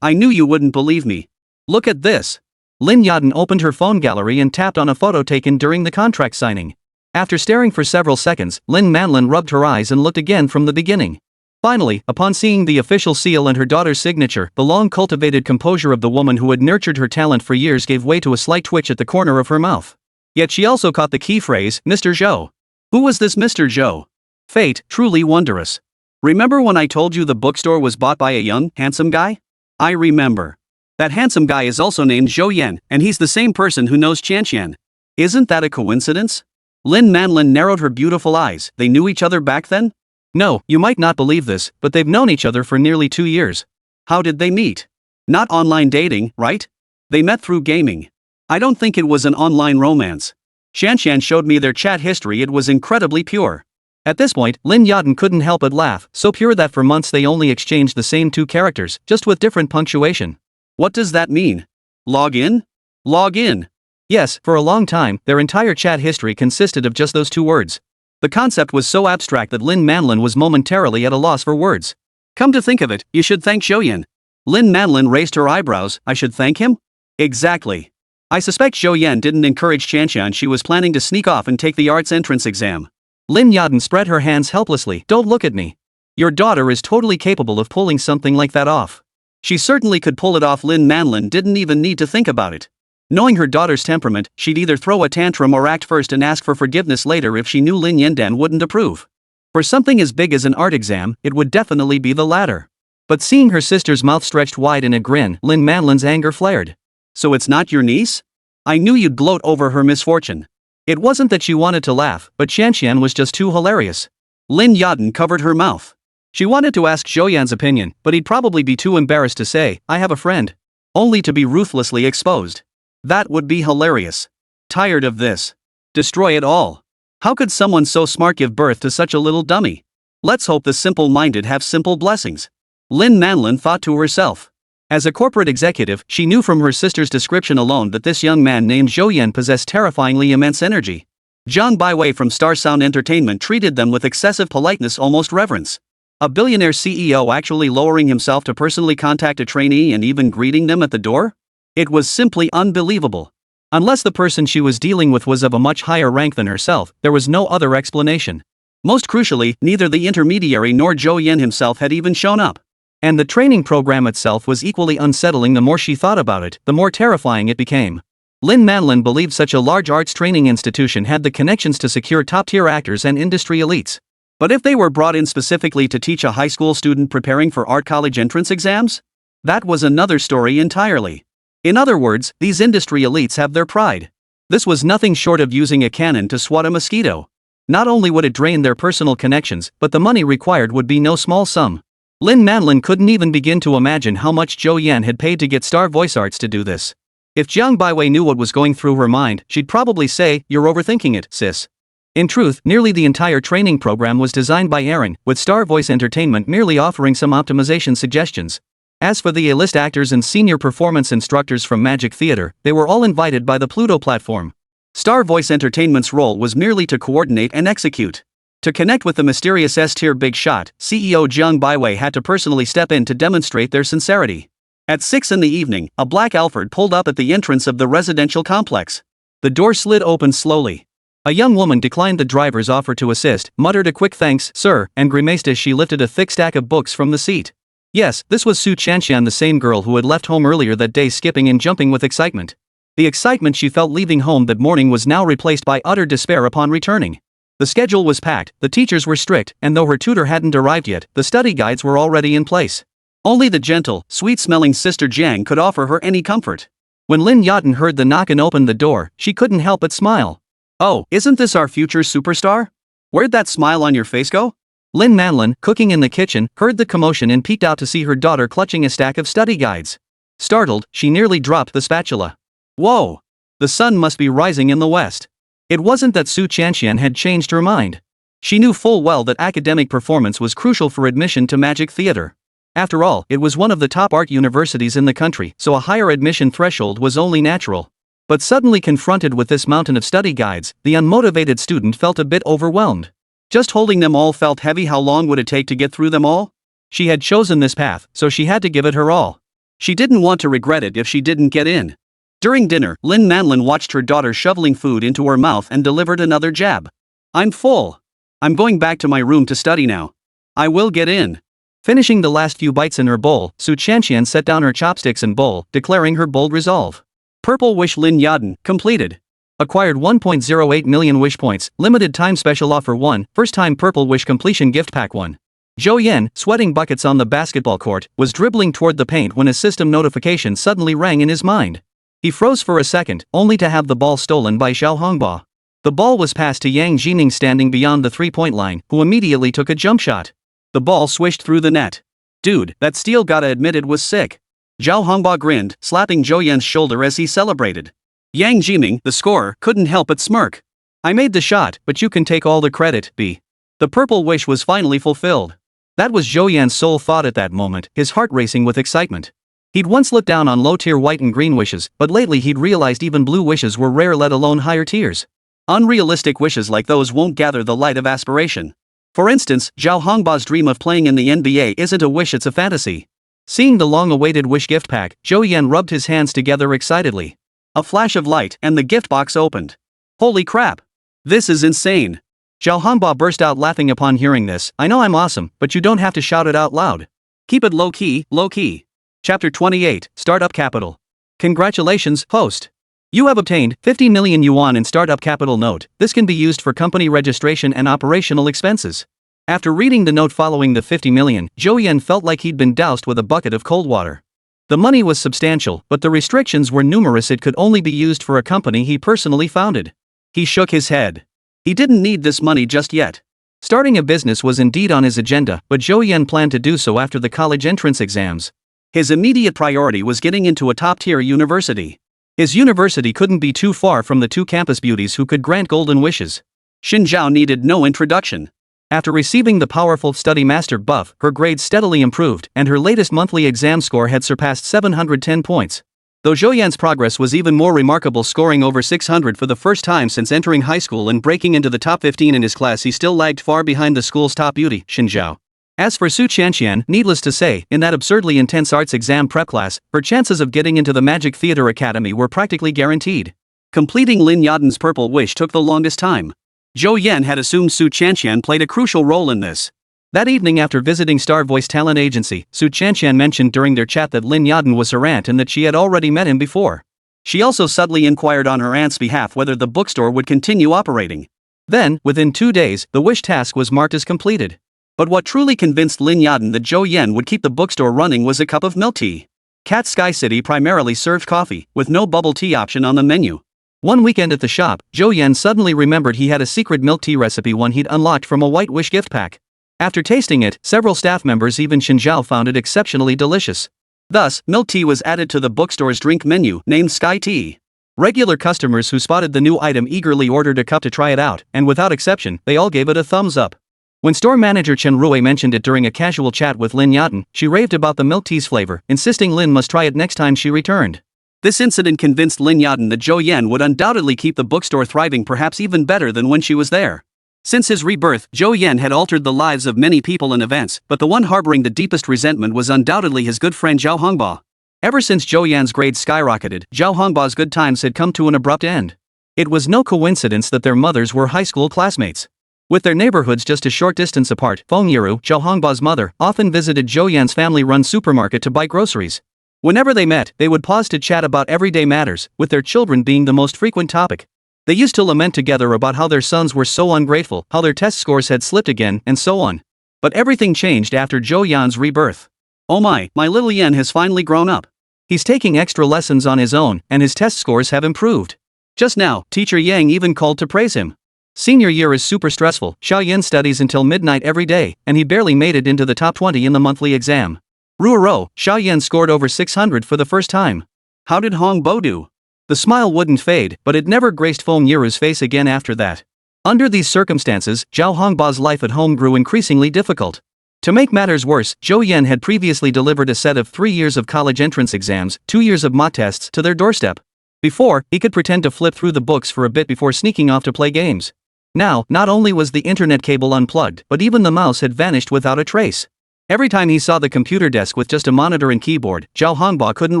I knew you wouldn't believe me. Look at this. Lin Yadin opened her phone gallery and tapped on a photo taken during the contract signing. After staring for several seconds, Lin Manlin rubbed her eyes and looked again from the beginning. Finally, upon seeing the official seal and her daughter's signature, the long-cultivated composure of the woman who had nurtured her talent for years gave way to a slight twitch at the corner of her mouth. Yet she also caught the key phrase, Mr. Zhou. Who was this Mr. Zhou? Fate, truly wondrous. Remember when I told you the bookstore was bought by a young, handsome guy? I remember. That handsome guy is also named Zhou Yan, and he's the same person who knows Qianqian. Isn't that a coincidence? Lin Manlin narrowed her beautiful eyes. They knew each other back then? No, you might not believe this, but they've known each other for nearly 2 years. How did they meet? Not online dating, right? They met through gaming. I don't think it was an online romance. Qianqian showed me their chat history, it was incredibly pure. At this point, Lin Yadin couldn't help but laugh, so pure that for months they only exchanged the same 2 characters, just with different punctuation. What does that mean? Log in? Log in. Yes, for a long time, their entire chat history consisted of just those 2 words. The concept was so abstract that Lin Manlin was momentarily at a loss for words. Come to think of it, you should thank Zhou Yan. Lin Manlin raised her eyebrows. I should thank him? Exactly. I suspect Zhou Yan didn't encourage Qianqian. She was planning to sneak off and take the arts entrance exam. Lin Yadin spread her hands helplessly. Don't look at me. Your daughter is totally capable of pulling something like that off. She certainly could pull it off. Lin Manlin didn't even need to think about it. Knowing her daughter's temperament, she'd either throw a tantrum or act first and ask for forgiveness later if she knew Lin Yandan wouldn't approve. For something as big as an art exam, it would definitely be the latter. But seeing her sister's mouth stretched wide in a grin, Lin Manlin's anger flared. So it's not your niece? I knew you'd gloat over her misfortune. It wasn't that she wanted to laugh, but Chen was just too hilarious. Lin Yadin covered her mouth. She wanted to ask Zhou Yan's opinion, but he'd probably be too embarrassed to say, I have a friend. Only to be ruthlessly exposed. That would be hilarious. Tired of this. Destroy it all. How could someone so smart give birth to such a little dummy? Let's hope the simple-minded have simple blessings. Lin Manlin thought to herself. As a corporate executive, she knew from her sister's description alone that this young man named Zhou Yan possessed terrifyingly immense energy. Zhang Baiwei from Star Sound Entertainment treated them with excessive politeness, almost reverence. A billionaire CEO actually lowering himself to personally contact a trainee and even greeting them at the door? It was simply unbelievable. Unless the person she was dealing with was of a much higher rank than herself, there was no other explanation. Most crucially, neither the intermediary nor Zhou Yan himself had even shown up. And the training program itself was equally unsettling. The more she thought about it, the more terrifying it became. Lin Manlin believed such a large arts training institution had the connections to secure top-tier actors and industry elites. But if they were brought in specifically to teach a high school student preparing for art college entrance exams? That was another story entirely. In other words, these industry elites have their pride. This was nothing short of using a cannon to swat a mosquito. Not only would it drain their personal connections, but the money required would be no small sum. Lin Manlin couldn't even begin to imagine how much Zhou Yan had paid to get Star Voice Arts to do this. If Jiang Baiwei knew what was going through her mind, she'd probably say, "You're overthinking it, sis." In truth, nearly the entire training program was designed by Aaron, with Star Voice Entertainment merely offering some optimization suggestions. As for the A-list actors and senior performance instructors from Magic Theater, they were all invited by the Pluto platform. Star Voice Entertainment's role was merely to coordinate and execute. To connect with the mysterious S-tier big shot, CEO Jiang Baiwei had to personally step in to demonstrate their sincerity. At 6 in the evening, a black Alphard pulled up at the entrance of the residential complex. The door slid open slowly. A young woman declined the driver's offer to assist, muttered a quick thanks, sir, and grimaced as she lifted a thick stack of books from the seat. Yes, this was Su Chanshan, the same girl who had left home earlier that day, skipping and jumping with excitement. The excitement she felt leaving home that morning was now replaced by utter despair upon returning. The schedule was packed, the teachers were strict, and though her tutor hadn't arrived yet, the study guides were already in place. Only the gentle, sweet-smelling Sister Jiang could offer her any comfort. When Lin Yadin heard the knock and opened the door, she couldn't help but smile. Oh, isn't this our future superstar? Where'd that smile on your face go? Lin Manlin, cooking in the kitchen, heard the commotion and peeked out to see her daughter clutching a stack of study guides. Startled, she nearly dropped the spatula. Whoa! The sun must be rising in the west. It wasn't that Su Chanshan had changed her mind. She knew full well that academic performance was crucial for admission to Magic Theater. After all, it was one of the top art universities in the country, so a higher admission threshold was only natural. But suddenly confronted with this mountain of study guides, the unmotivated student felt a bit overwhelmed. Just holding them all felt heavy. How long would it take to get through them all? She had chosen this path, so she had to give it her all. She didn't want to regret it if she didn't get in. During dinner, Lin Manlin watched her daughter shoveling food into her mouth and delivered another jab. I'm full. I'm going back to my room to study now. I will get in. Finishing the last few bites in her bowl, Su Chanshan set down her chopsticks and bowl, declaring her bold resolve. Purple Wish Lin Yadin, completed. Acquired 1.08 million wish points, limited time special offer 1, first time Purple Wish completion gift pack 1. Zhou Yan, sweating buckets on the basketball court, was dribbling toward the paint when a system notification suddenly rang in his mind. He froze for a second, only to have the ball stolen by Xiao Hongba. The ball was passed to Yang Jining standing beyond the three-point line, who immediately took a jump shot. The ball swished through the net. Dude, that steal, gotta admit it was sick. Xiao Hongba grinned, slapping Zhou Yan's shoulder as he celebrated. Yang Jining, the scorer, couldn't help but smirk. I made the shot, but you can take all the credit, B. The purple wish was finally fulfilled. That was Zhou Yan's sole thought at that moment, his heart racing with excitement. He'd once looked down on low-tier white and green wishes, but lately he'd realized even blue wishes were rare, let alone higher tiers. Unrealistic wishes like those won't gather the light of aspiration. For instance, Zhao Hongba's dream of playing in the NBA isn't a wish, it's a fantasy. Seeing the long-awaited wish gift pack, Zhou Yan rubbed his hands together excitedly. A flash of light, and the gift box opened. Holy crap! This is insane! Zhao Hongba burst out laughing upon hearing this. I know I'm awesome, but you don't have to shout it out loud. Keep it low-key, low-key. Chapter 28, Startup Capital. Congratulations, host. You have obtained 50 million yuan in startup capital. Note, this can be used for company registration and operational expenses. After reading the note following the 50 million, Zhou Yan felt like he'd been doused with a bucket of cold water. The money was substantial, but the restrictions were numerous. It could only be used for a company he personally founded. He shook his head. He didn't need this money just yet. Starting a business was indeed on his agenda, but Zhou Yan planned to do so after the college entrance exams. His immediate priority was getting into a top-tier university. His university couldn't be too far from the two campus beauties who could grant golden wishes. Xin Zhao needed no introduction. After receiving the powerful study master buff, her grades steadily improved, and her latest monthly exam score had surpassed 710 points. Though Zhou Yan's progress was even more remarkable, scoring over 600 for the first time since entering high school and breaking into the top 15 in his class, he still lagged far behind the school's top beauty, Xin Zhao. As for Su Qianqian, needless to say, in that absurdly intense arts exam prep class, her chances of getting into the Magic Theater Academy were practically guaranteed. Completing Lin Yaden's purple wish took the longest time. Zhou Yan had assumed Su Qianqian played a crucial role in this. That evening, after visiting Star Voice Talent Agency, Su Qianqian mentioned during their chat that Lin Yaden was her aunt and that she had already met him before. She also subtly inquired on her aunt's behalf whether the bookstore would continue operating. Then, within 2 days, the wish task was marked as completed. But what truly convinced Lin Yaden that Zhou Yan would keep the bookstore running was a cup of milk tea. Cat Sky City primarily served coffee, with no bubble tea option on the menu. One weekend at the shop, Zhou Yan suddenly remembered he had a secret milk tea recipe, one he'd unlocked from a White Wish gift pack. After tasting it, several staff members, even Xin Zhao, found it exceptionally delicious. Thus, milk tea was added to the bookstore's drink menu, named Sky Tea. Regular customers who spotted the new item eagerly ordered a cup to try it out, and without exception, they all gave it a thumbs up. When store manager Chen Rui mentioned it during a casual chat with Lin Yaden, she raved about the milk tea's flavor, insisting Lin must try it next time she returned. This incident convinced Lin Yaden that Zhou Yan would undoubtedly keep the bookstore thriving, perhaps even better than when she was there. Since his rebirth, Zhou Yan had altered the lives of many people and events, but the one harboring the deepest resentment was undoubtedly his good friend Zhao Hongba. Ever since Zhou Yan's grades skyrocketed, Zhao Hongba's good times had come to an abrupt end. It was no coincidence that their mothers were high school classmates. With their neighborhoods just a short distance apart, Feng Yiru, Zhao Hongba's mother, often visited Zhou Yan's family-run supermarket to buy groceries. Whenever they met, they would pause to chat about everyday matters, with their children being the most frequent topic. They used to lament together about how their sons were so ungrateful, how their test scores had slipped again, and so on. But everything changed after Zhou Yan's rebirth. Oh my little Yan has finally grown up. He's taking extra lessons on his own, and his test scores have improved. Just now, teacher Yang even called to praise him. Senior year is super stressful. Xiao Yan studies until midnight every day, and he barely made it into the top 20 in the monthly exam. Ruoro, Xiao Yan scored over 600 for the first time. How did Hong Bo do? The smile wouldn't fade, but it never graced Feng Yiru's face again after that. Under these circumstances, Zhao Hongba's life at home grew increasingly difficult. To make matters worse, Zhou Yan had previously delivered a set of 3 years of college entrance exams, 2 years of mock tests, to their doorstep. Before, he could pretend to flip through the books for a bit before sneaking off to play games. Now, not only was the internet cable unplugged, but even the mouse had vanished without a trace. Every time he saw the computer desk with just a monitor and keyboard, Zhao Hongba couldn't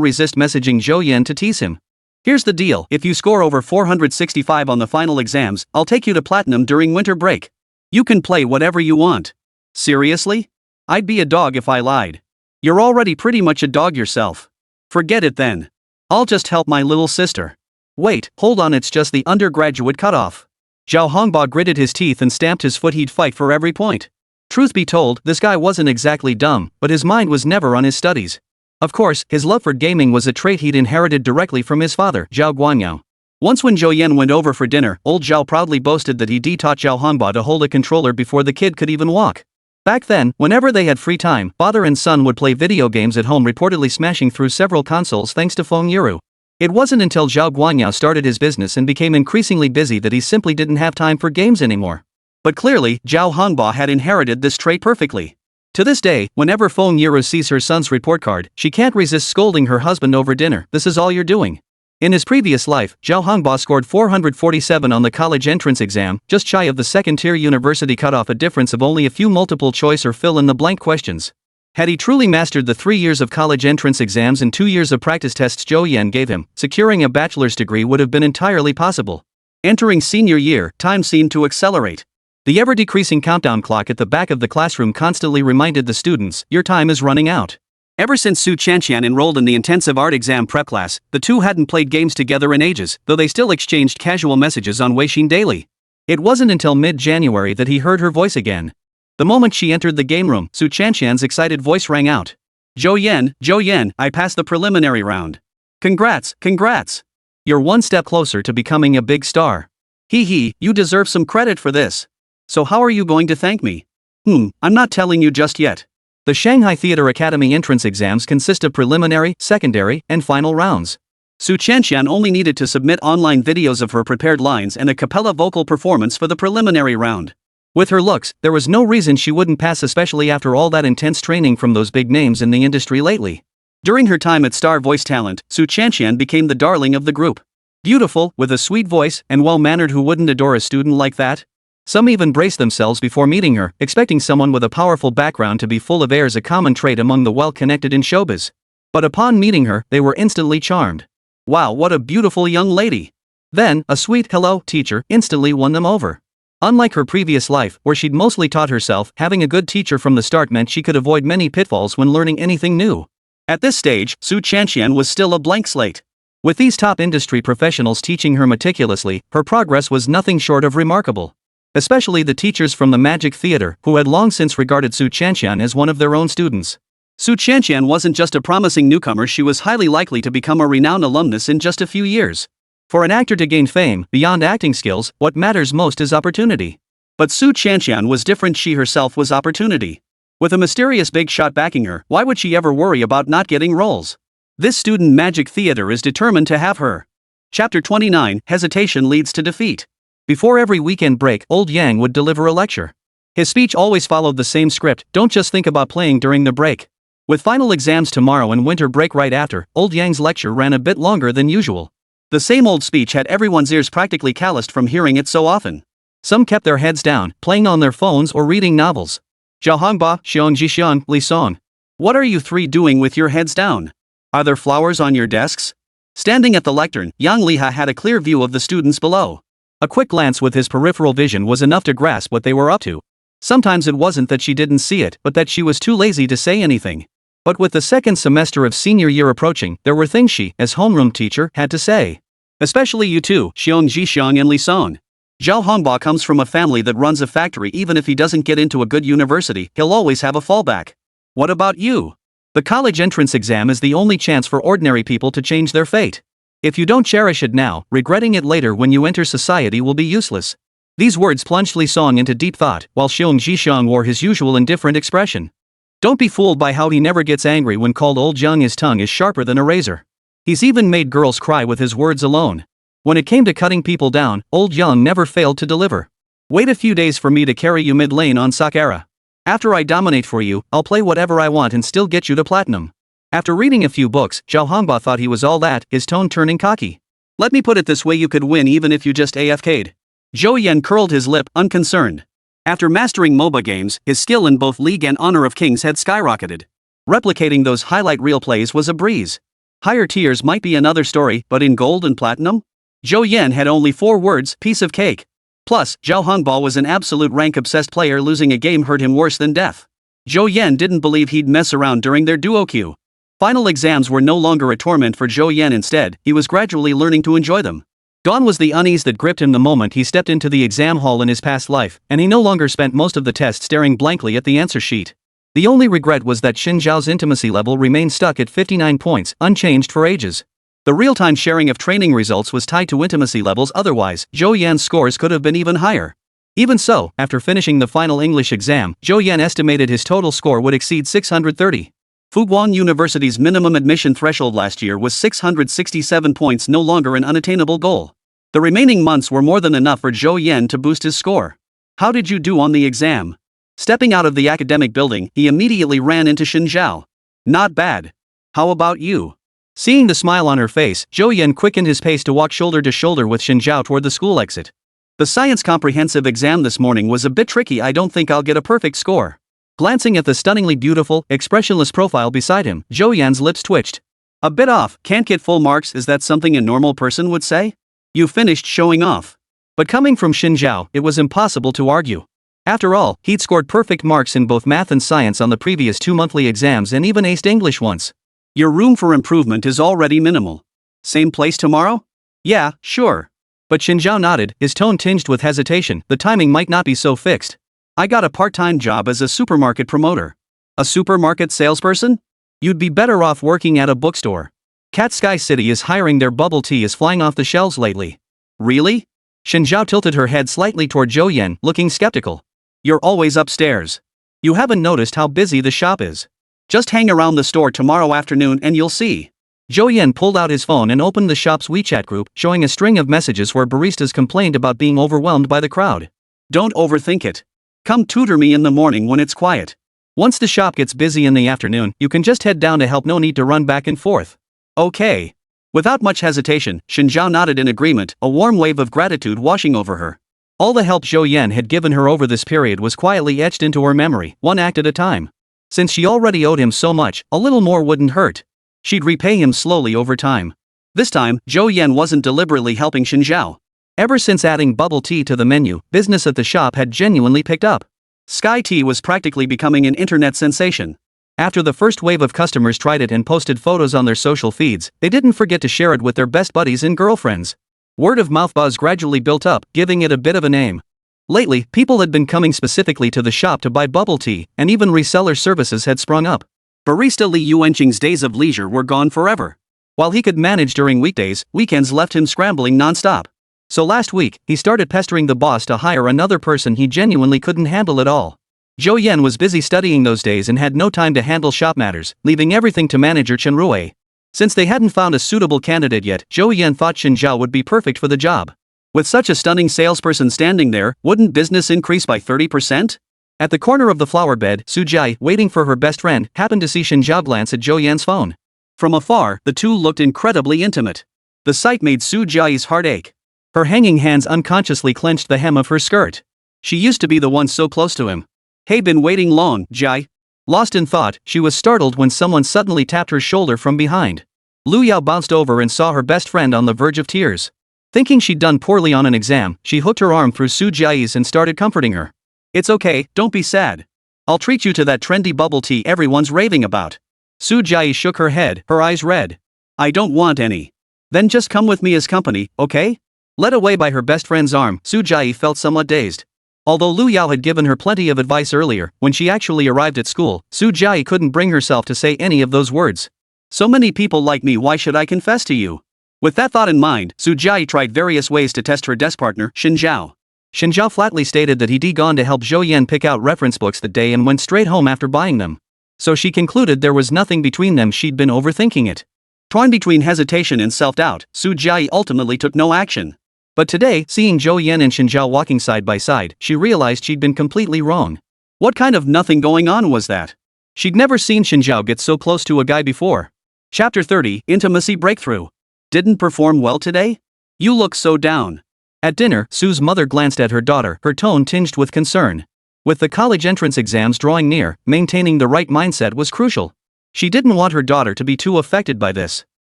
resist messaging Zhou Yan to tease him. Here's the deal: if you score over 465 on the final exams, I'll take you to platinum during winter break. You can play whatever you want. Seriously? I'd be a dog if I lied. You're already pretty much a dog yourself. Forget it then. I'll just help my little sister. Wait, hold on, it's just the undergraduate cutoff. Zhao Hongba gritted his teeth and stamped his foot. He'd fight for every point. Truth be told, this guy wasn't exactly dumb, but his mind was never on his studies. Of course, his love for gaming was a trait he'd inherited directly from his father, Zhao Guanyao. Once when Zhou Yan went over for dinner, old Zhao proudly boasted that he'd taught Zhao Hongba to hold a controller before the kid could even walk. Back then, whenever they had free time, father and son would play video games at home, reportedly smashing through several consoles thanks to Feng Yiru. It wasn't until Zhao Guanyao started his business and became increasingly busy that he simply didn't have time for games anymore. But clearly, Zhao Hongba had inherited this trait perfectly. To this day, whenever Feng Yiru sees her son's report card, she can't resist scolding her husband over dinner. This is all you're doing. In his previous life, Zhao Hongba scored 447 on the college entrance exam, just shy of the second-tier university cutoff, a difference of only a few multiple-choice or fill-in-the-blank questions. Had he truly mastered the 3 years of college entrance exams and 2 years of practice tests Zhou Yan gave him, securing a bachelor's degree would have been entirely possible. Entering senior year, time seemed to accelerate. The ever-decreasing countdown clock at the back of the classroom constantly reminded the students, your time is running out. Ever since Su Qianqian enrolled in the intensive art exam prep class, the two hadn't played games together in ages, though they still exchanged casual messages on Weixin daily. It wasn't until mid-January that he heard her voice again. The moment she entered the game room, Su Qianqian's excited voice rang out. Zhou Yan, I passed the preliminary round. Congrats, congrats. You're one step closer to becoming a big star. Hee hee, you deserve some credit for this. So how are you going to thank me? I'm not telling you just yet. The Shanghai Theatre Academy entrance exams consist of preliminary, secondary, and final rounds. Su Qianqian only needed to submit online videos of her prepared lines and a cappella vocal performance for the preliminary round. With her looks, there was no reason she wouldn't pass, especially after all that intense training from those big names in the industry lately. During her time at Star Voice Talent, Su Qianqian became the darling of the group. Beautiful, with a sweet voice, and well-mannered, who wouldn't adore a student like that? Some even braced themselves before meeting her, expecting someone with a powerful background to be full of airs, a common trait among the well-connected in showbiz. But upon meeting her, they were instantly charmed. Wow, what a beautiful young lady! Then, a sweet hello, teacher, instantly won them over. Unlike her previous life, where she'd mostly taught herself, having a good teacher from the start meant she could avoid many pitfalls when learning anything new. At this stage, Su Qianqian was still a blank slate. With these top industry professionals teaching her meticulously, her progress was nothing short of remarkable. Especially the teachers from the Magic Theater, who had long since regarded Su Qianqian as one of their own students. Su Qianqian wasn't just a promising newcomer, she was highly likely to become a renowned alumnus in just a few years. For an actor to gain fame, beyond acting skills, what matters most is opportunity. But Su Qianqian was different, she herself was opportunity. With a mysterious big shot backing her, why would she ever worry about not getting roles? This student Magic Theater is determined to have her. Chapter 29, Hesitation Leads to Defeat. Before every weekend break, Old Yang would deliver a lecture. His speech always followed the same script: don't just think about playing during the break. With final exams tomorrow and winter break right after, Old Yang's lecture ran a bit longer than usual. The same old speech had everyone's ears practically calloused from hearing it so often. Some kept their heads down, playing on their phones or reading novels. Zhao Hongba, Xiong Jixiang, Li Song. What are you three doing with your heads down? Are there flowers on your desks? Standing at the lectern, Yang Liha had a clear view of the students below. A quick glance with his peripheral vision was enough to grasp what they were up to. Sometimes it wasn't that she didn't see it, but that she was too lazy to say anything. But with the second semester of senior year approaching, there were things she, as homeroom teacher, had to say. Especially you two, Xiong Jixiang and Li Song. Zhao Hongba comes from a family that runs a factory. Even if he doesn't get into a good university, he'll always have a fallback. What about you? The college entrance exam is the only chance for ordinary people to change their fate. If you don't cherish it now, regretting it later when you enter society will be useless. These words plunged Li Song into deep thought, while Xiong Jixiang wore his usual indifferent expression. Don't be fooled by how he never gets angry when called old. Young, his tongue is sharper than a razor. He's even made girls cry with his words alone. When it came to cutting people down, old Young never failed to deliver. Wait a few days for me to carry you mid lane on Sakura. After I dominate for you, I'll play whatever I want and still get you to platinum. After reading a few books, Zhao Hongba thought he was all that, his tone turning cocky. Let me put it this way, you could win even if you just AFK'd. Zhou Yan curled his lip, unconcerned. After mastering MOBA games, his skill in both League and Honor of Kings had skyrocketed. Replicating those highlight reel plays was a breeze. Higher tiers might be another story, but in gold and platinum? Zhou Yan had only 4 words: piece of cake. Plus, Zhao Hongba was an absolute rank-obsessed player. Losing a game hurt him worse than death. Zhou Yan didn't believe he'd mess around during their duo queue. Final exams were no longer a torment for Zhou Yan. Instead, he was gradually learning to enjoy them. Gone was the unease that gripped him the moment he stepped into the exam hall in his past life, and he no longer spent most of the test staring blankly at the answer sheet. The only regret was that Xin Zhao's intimacy level remained stuck at 59 points, unchanged for ages. The real-time sharing of training results was tied to intimacy levels, otherwise, Zhou Yan's scores could have been even higher. Even so, after finishing the final English exam, Zhou Yan estimated his total score would exceed 630. Fuguang University's minimum admission threshold last year was 667 points, no longer an unattainable goal. The remaining months were more than enough for Zhou Yan to boost his score. How did you do on the exam? Stepping out of the academic building, he immediately ran into Xin Zhao. Not bad. How about you? Seeing the smile on her face, Zhou Yan quickened his pace to walk shoulder to shoulder with Xin Zhao toward the school exit. The science comprehensive exam this morning was a bit tricky. I don't think I'll get a perfect score. Glancing at the stunningly beautiful, expressionless profile beside him, Zhou Yan's lips twitched. A bit off. Can't get full marks. Is that something a normal person would say? You finished showing off. But coming from Xin Zhao, it was impossible to argue. After all, he'd scored perfect marks in both math and science on the previous 2 monthly exams and even aced English once. Your room for improvement is already minimal. Same place tomorrow? Yeah, sure. But Xin Zhao nodded, his tone tinged with hesitation. The timing might not be so fixed. I got a part-time job as a supermarket promoter. A supermarket salesperson? You'd be better off working at a bookstore. Cat Sky City is hiring, their bubble tea is flying off the shelves lately. Really? Chen Jie tilted her head slightly toward Zhou Yan, looking skeptical. You're always upstairs. You haven't noticed how busy the shop is. Just hang around the store tomorrow afternoon and you'll see. Zhou Yan pulled out his phone and opened the shop's WeChat group, showing a string of messages where baristas complained about being overwhelmed by the crowd. Don't overthink it. Come tutor me in the morning when it's quiet. Once the shop gets busy in the afternoon, you can just head down to help, no need to run back and forth. Okay. Without much hesitation, Chen Jie nodded in agreement, a warm wave of gratitude washing over her. All the help Zhou Yan had given her over this period was quietly etched into her memory, one act at a time. Since she already owed him so much, a little more wouldn't hurt. She'd repay him slowly over time. This time, Zhou Yan wasn't deliberately helping Chen Jie. Ever since adding bubble tea to the menu, business at the shop had genuinely picked up. Sky Tea was practically becoming an internet sensation. After the first wave of customers tried it and posted photos on their social feeds, they didn't forget to share it with their best buddies and girlfriends. Word of mouth buzz gradually built up, giving it a bit of a name. Lately, people had been coming specifically to the shop to buy bubble tea, and even reseller services had sprung up. Barista Li Yuanqing's days of leisure were gone forever. While he could manage during weekdays, weekends left him scrambling non-stop. So last week, he started pestering the boss to hire another person he genuinely couldn't handle at all. Zhou Yan was busy studying those days and had no time to handle shop matters, leaving everything to manager Chen Rui. Since they hadn't found a suitable candidate yet, Zhou Yan thought Chen Jie would be perfect for the job. With such a stunning salesperson standing there, wouldn't business increase by 30%? At the corner of the flower bed, Su Jie, waiting for her best friend, happened to see Chen Jie glance at Zhou Yan's phone. From afar, the two looked incredibly intimate. The sight made Su Jie's heart ache. Her hanging hands unconsciously clenched the hem of her skirt. She used to be the one so close to him. Hey, been waiting long, Jie? Lost in thought, she was startled when someone suddenly tapped her shoulder from behind. Lu Yao bounced over and saw her best friend on the verge of tears. Thinking she'd done poorly on an exam, she hooked her arm through Su Jie's and started comforting her. It's okay, don't be sad. I'll treat you to that trendy bubble tea everyone's raving about. Su Jie shook her head, her eyes red. I don't want any. Then just come with me as company, okay? Led away by her best friend's arm, Su Jie felt somewhat dazed. Although Lu Yao had given her plenty of advice earlier, when she actually arrived at school, Su Jie couldn't bring herself to say any of those words. So many people like me, why should I confess to you? With that thought in mind, Su Jie tried various ways to test her desk partner, Chen Jie. Chen Jie flatly stated that he'd gone to help Zhou Yan pick out reference books that day and went straight home after buying them. So she concluded there was nothing between them, she'd been overthinking it. Torn between hesitation and self-doubt, Su Jie ultimately took no action. But today, seeing Zhou Yan and Chen Jie walking side by side, she realized she'd been completely wrong. What kind of nothing going on was that? She'd never seen Chen Jie get so close to a guy before. Chapter 30, Intimacy Breakthrough. Didn't perform well today? You look so down. At dinner, Su's mother glanced at her daughter, her tone tinged with concern. With the college entrance exams drawing near, maintaining the right mindset was crucial. She didn't want her daughter to be too affected by this.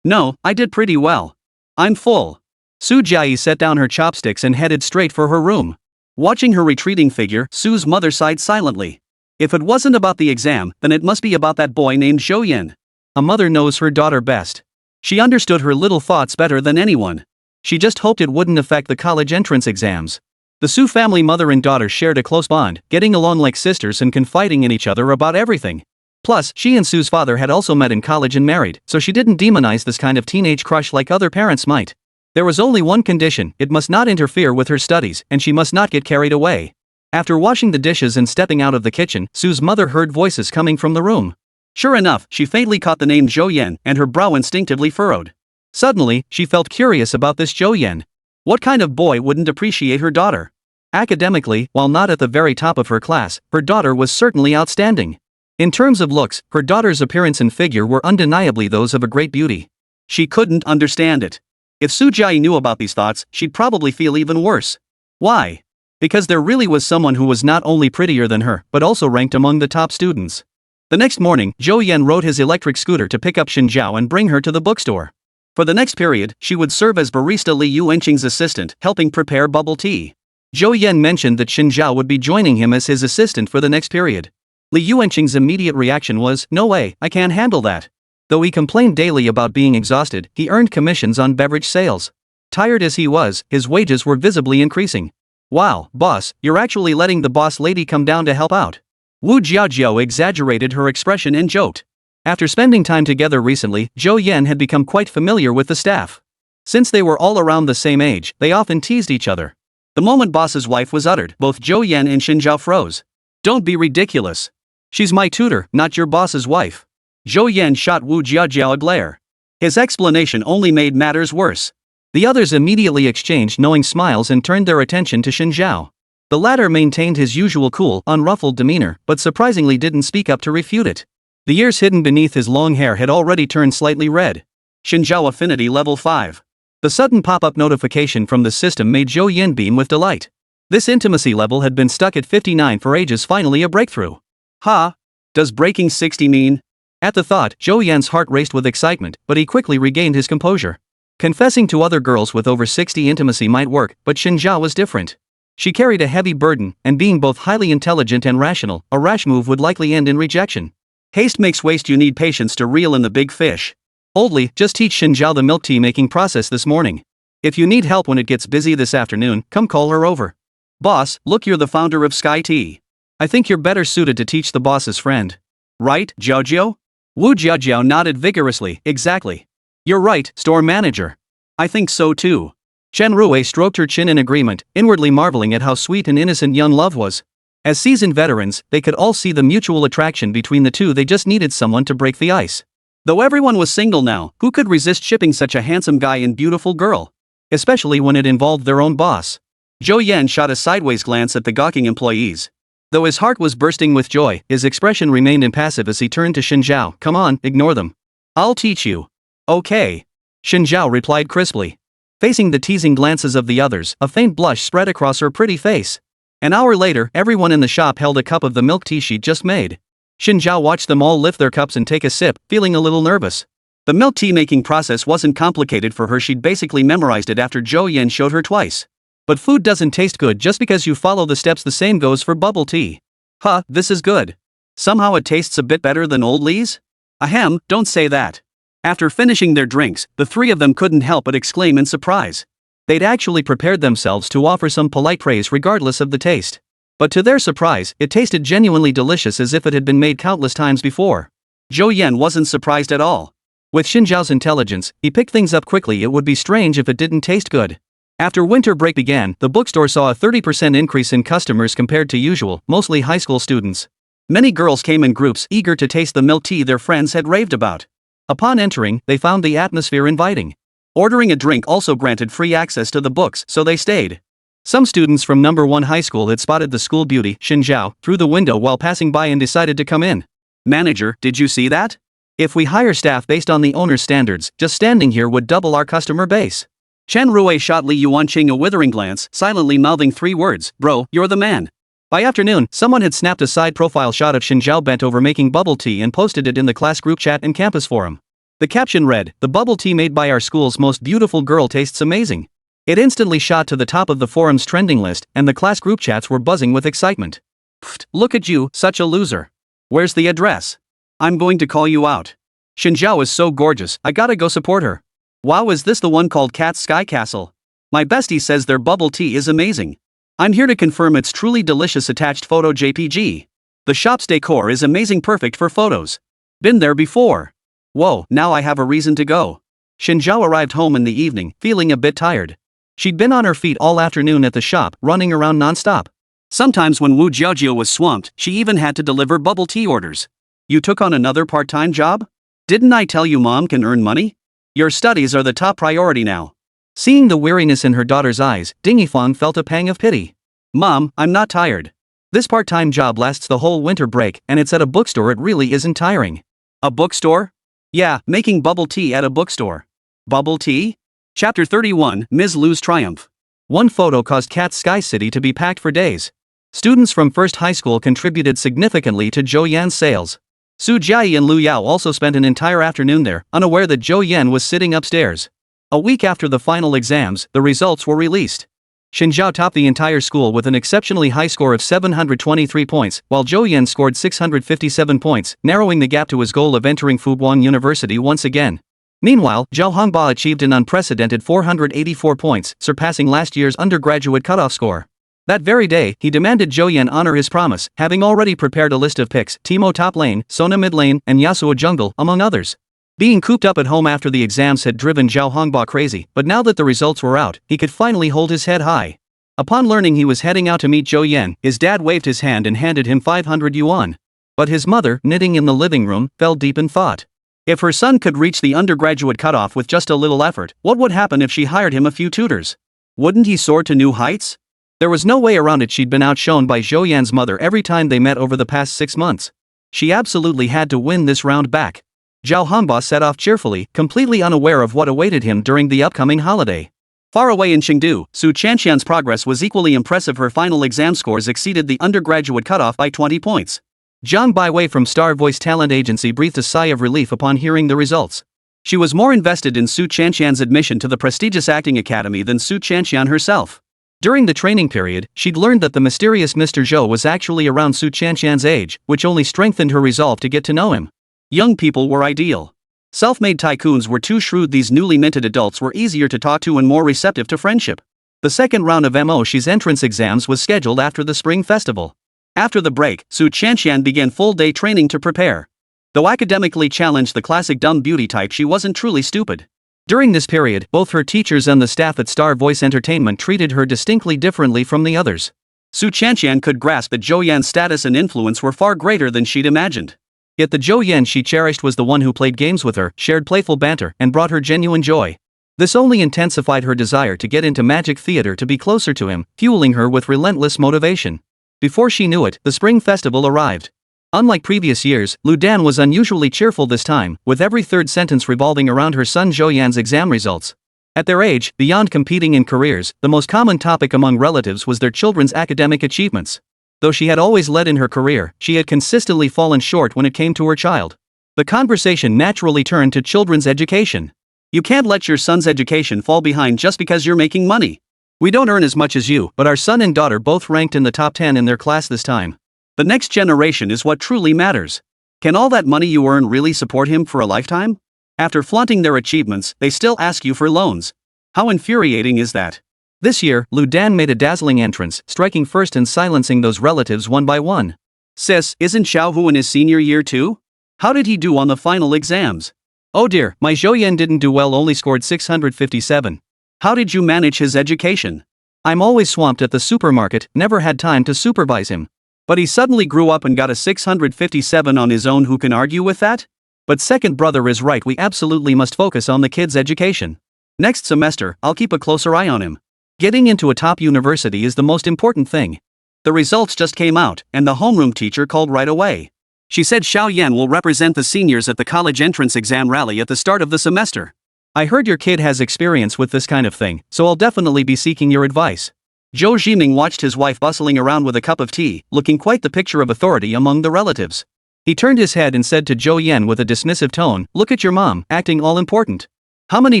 No, I did pretty well. I'm full. Su Jie set down her chopsticks and headed straight for her room. Watching her retreating figure, Su's mother sighed silently. If it wasn't about the exam, then it must be about that boy named Zhou Yan. A mother knows her daughter best. She understood her little thoughts better than anyone. She just hoped it wouldn't affect the college entrance exams. The Su family mother and daughter shared a close bond, getting along like sisters and confiding in each other about everything. Plus, she and Su's father had also met in college and married, so she didn't demonize this kind of teenage crush like other parents might. There was only one condition: it must not interfere with her studies, and she must not get carried away. After washing the dishes and stepping out of the kitchen, Su's mother heard voices coming from the room. Sure enough, she faintly caught the name Zhou Yan, and her brow instinctively furrowed. Suddenly, she felt curious about this Zhou Yan. What kind of boy wouldn't appreciate her daughter? Academically, while not at the very top of her class, her daughter was certainly outstanding. In terms of looks, her daughter's appearance and figure were undeniably those of a great beauty. She couldn't understand it. If Su Jie knew about these thoughts, she'd probably feel even worse. Why? Because there really was someone who was not only prettier than her, but also ranked among the top students. The next morning, Zhou Yan rode his electric scooter to pick up Chen Jie and bring her to the bookstore. For the next period, she would serve as barista Li Yuanqing's assistant, helping prepare bubble tea. Zhou Yan mentioned that Chen Jie would be joining him as his assistant for the next period. Li Yuanqing's immediate reaction was, "No way, I can't handle that." Though he complained daily about being exhausted, he earned commissions on beverage sales. Tired as he was, his wages were visibly increasing. "Wow, boss, you're actually letting the boss lady come down to help out." Wu Jiajiao exaggerated her expression and joked. After spending time together recently, Zhou Yan had become quite familiar with the staff. Since they were all around the same age, they often teased each other. The moment boss's wife was uttered, both Zhou Yan and Chen Jie froze. Don't be ridiculous. She's my tutor, not your boss's wife. Zhou Yan shot Wu Jiajiao a glare. His explanation only made matters worse. The others immediately exchanged knowing smiles and turned their attention to Chen Jie. The latter maintained his usual cool, unruffled demeanor, but surprisingly didn't speak up to refute it. The ears hidden beneath his long hair had already turned slightly red. Chen Jie affinity level 5. The sudden pop-up notification from the system made Zhou Yan beam with delight. This intimacy level had been stuck at 59 for ages, finally a breakthrough. Ha! Does breaking 60 mean? At the thought, Zhou Yan's heart raced with excitement, but he quickly regained his composure. Confessing to other girls with over 60 intimacy might work, but Chen Jie was different. She carried a heavy burden, and being both highly intelligent and rational, a rash move would likely end in rejection. Haste makes waste. You need patience to reel in the big fish. Oldly, just teach Chen Jie the milk tea making process this morning. If you need help when it gets busy this afternoon, come call her over. Boss, look, you're the founder of Sky Tea. I think you're better suited to teach the boss's friend. Right, Jiajiao? Wu Jiajiao nodded vigorously. Exactly. You're right, store manager. I think so too. Chen Rui stroked her chin in agreement, inwardly marveling at how sweet and innocent young love was. As seasoned veterans, they could all see the mutual attraction between the two. They just needed someone to break the ice. Though everyone was single now, who could resist shipping such a handsome guy and beautiful girl? Especially when it involved their own boss. Zhou Yan shot a sideways glance at the gawking employees. Though his heart was bursting with joy, his expression remained impassive as he turned to Chen Jie. Come on, ignore them. I'll teach you. Okay. Chen Jie replied crisply. Facing the teasing glances of the others, a faint blush spread across her pretty face. An hour later, everyone in the shop held a cup of the milk tea she'd just made. Chen Jie watched them all lift their cups and take a sip, feeling a little nervous. The milk tea making process wasn't complicated for her. She'd basically memorized it after Zhou Yan showed her twice. But food doesn't taste good just because you follow the steps. The same goes for bubble tea. Huh, this is good. Somehow it tastes a bit better than Old Lee's? Ahem, don't say that. After finishing their drinks, the three of them couldn't help but exclaim in surprise. They'd actually prepared themselves to offer some polite praise regardless of the taste. But to their surprise, it tasted genuinely delicious, as if it had been made countless times before. Zhou Yan wasn't surprised at all. With Chen Jiao's intelligence, he picked things up quickly. It would be strange if it didn't taste good. After winter break began, the bookstore saw a 30% increase in customers compared to usual, mostly high school students. Many girls came in groups, eager to taste the milk tea their friends had raved about. Upon entering, they found the atmosphere inviting. Ordering a drink also granted free access to the books, so they stayed. Some students from number 1 high school had spotted the school beauty, Chen Jie, through the window while passing by and decided to come in. Manager, did you see that? If we hire staff based on the owner's standards, just standing here would double our customer base. Chen Rui shot Li Yuanqing a withering glance, silently mouthing 3 words, bro, you're the man. By afternoon, someone had snapped a side profile shot of Chen Jie bent over making bubble tea and posted it in the class group chat and campus forum. The caption read, "The bubble tea made by our school's most beautiful girl tastes amazing." It instantly shot to the top of the forum's trending list, and the class group chats were buzzing with excitement. Pfft, look at you, such a loser. Where's the address? I'm going to call you out. Chen Jie is so gorgeous, I gotta go support her. Wow, is this the one called Cat's Sky Castle? My bestie says their bubble tea is amazing. I'm here to confirm it's truly delicious. Attached photo JPG. The shop's decor is amazing, perfect for photos. Been there before. Whoa, now I have a reason to go. Chen Jie arrived home in the evening, feeling a bit tired. She'd been on her feet all afternoon at the shop, running around non-stop. Sometimes when Wu Jiajiao was swamped, she even had to deliver bubble tea orders. You took on another part-time job? Didn't I tell you mom can earn money? Your studies are the top priority now. Seeing the weariness in her daughter's eyes, Ding Yifang felt a pang of pity. Mom, I'm not tired. This part-time job lasts the whole winter break, and it's at a bookstore. It really isn't tiring. A bookstore? Yeah, making bubble tea at a bookstore. Bubble tea? Chapter 31, Ms. Lu's Triumph. One photo caused Cat's Sky City to be packed for days. Students from First High School contributed significantly to Zhou Yan's sales. Su Jiayi and Lu Yao also spent an entire afternoon there, unaware that Zhou Yan was sitting upstairs. A week after the final exams, the results were released. Chen Jie topped the entire school with an exceptionally high score of 723 points, while Zhou Yan scored 657 points, narrowing the gap to his goal of entering Fuguang University once again. Meanwhile, Zhao Hongba achieved an unprecedented 484 points, surpassing last year's undergraduate cutoff score. That very day, he demanded Zhou Yan honor his promise, having already prepared a list of picks: Timo top lane, Sona mid lane, and Yasuo jungle, among others. Being cooped up at home after the exams had driven Zhao Hongba crazy, but now that the results were out, he could finally hold his head high. Upon learning he was heading out to meet Zhou Yan, his dad waved his hand and handed him 500 yuan. But his mother, knitting in the living room, fell deep in thought. If her son could reach the undergraduate cutoff with just a little effort, what would happen if she hired him a few tutors? Wouldn't he soar to new heights? There was no way around it. She'd been outshone by Zhou Yan's mother every time they met over the past 6 months. She absolutely had to win this round back. Zhao Hongba set off cheerfully, completely unaware of what awaited him during the upcoming holiday. Far away in Chengdu, Su Chanxian's progress was equally impressive. Her final exam scores exceeded the undergraduate cutoff by 20 points. Zhang Baiwei from Star Voice Talent Agency breathed a sigh of relief upon hearing the results. She was more invested in Su Chanxian's admission to the prestigious acting academy than Su Chanxian herself. During the training period, she'd learned that the mysterious Mr. Zhou was actually around Su Chanxian's age, which only strengthened her resolve to get to know him. Young people were ideal. Self-made tycoons were too shrewd. These newly minted adults were easier to talk to and more receptive to friendship. The second round of MOSH's entrance exams was scheduled after the Spring Festival. After the break, Su Chanxian began full-day training to prepare. Though academically challenged, the classic dumb beauty type, she wasn't truly stupid. During this period, both her teachers and the staff at Star Voice Entertainment treated her distinctly differently from the others. Su Chanxian could grasp that Zhou Yan's status and influence were far greater than she'd imagined. Yet the Zhou Yan she cherished was the one who played games with her, shared playful banter, and brought her genuine joy. This only intensified her desire to get into magic theater to be closer to him, fueling her with relentless motivation. Before she knew it, the Spring Festival arrived. Unlike previous years, Lu Dan was unusually cheerful this time, with every third sentence revolving around her son Zhou Yan's exam results. At their age, beyond competing in careers, the most common topic among relatives was their children's academic achievements. Though she had always led in her career, she had consistently fallen short when it came to her child. The conversation naturally turned to children's education. You can't let your son's education fall behind just because you're making money. We don't earn as much as you, but our son and daughter both ranked in the top 10 in their class this time. The next generation is what truly matters. Can all that money you earn really support him for a lifetime? After flaunting their achievements, they still ask you for loans. How infuriating is that? This year, Lu Dan made a dazzling entrance, striking first and silencing those relatives one by one. Sis, isn't Xiaohu in his senior year too? How did he do on the final exams? Oh dear, my Zhou Yan didn't do well, only scored 657. How did you manage his education? I'm always swamped at the supermarket, never had time to supervise him. But he suddenly grew up and got a 657 on his own. Who can argue with that? But second brother is right, we absolutely must focus on the kid's education. Next semester, I'll keep a closer eye on him. Getting into a top university is the most important thing. The results just came out, and the homeroom teacher called right away. She said Xiao Yan will represent the seniors at the college entrance exam rally at the start of the semester. I heard your kid has experience with this kind of thing, so I'll definitely be seeking your advice. Zhou Zhiming watched his wife bustling around with a cup of tea, looking quite the picture of authority among the relatives. He turned his head and said to Zhou Yan with a dismissive tone, "Look at your mom, acting all important. How many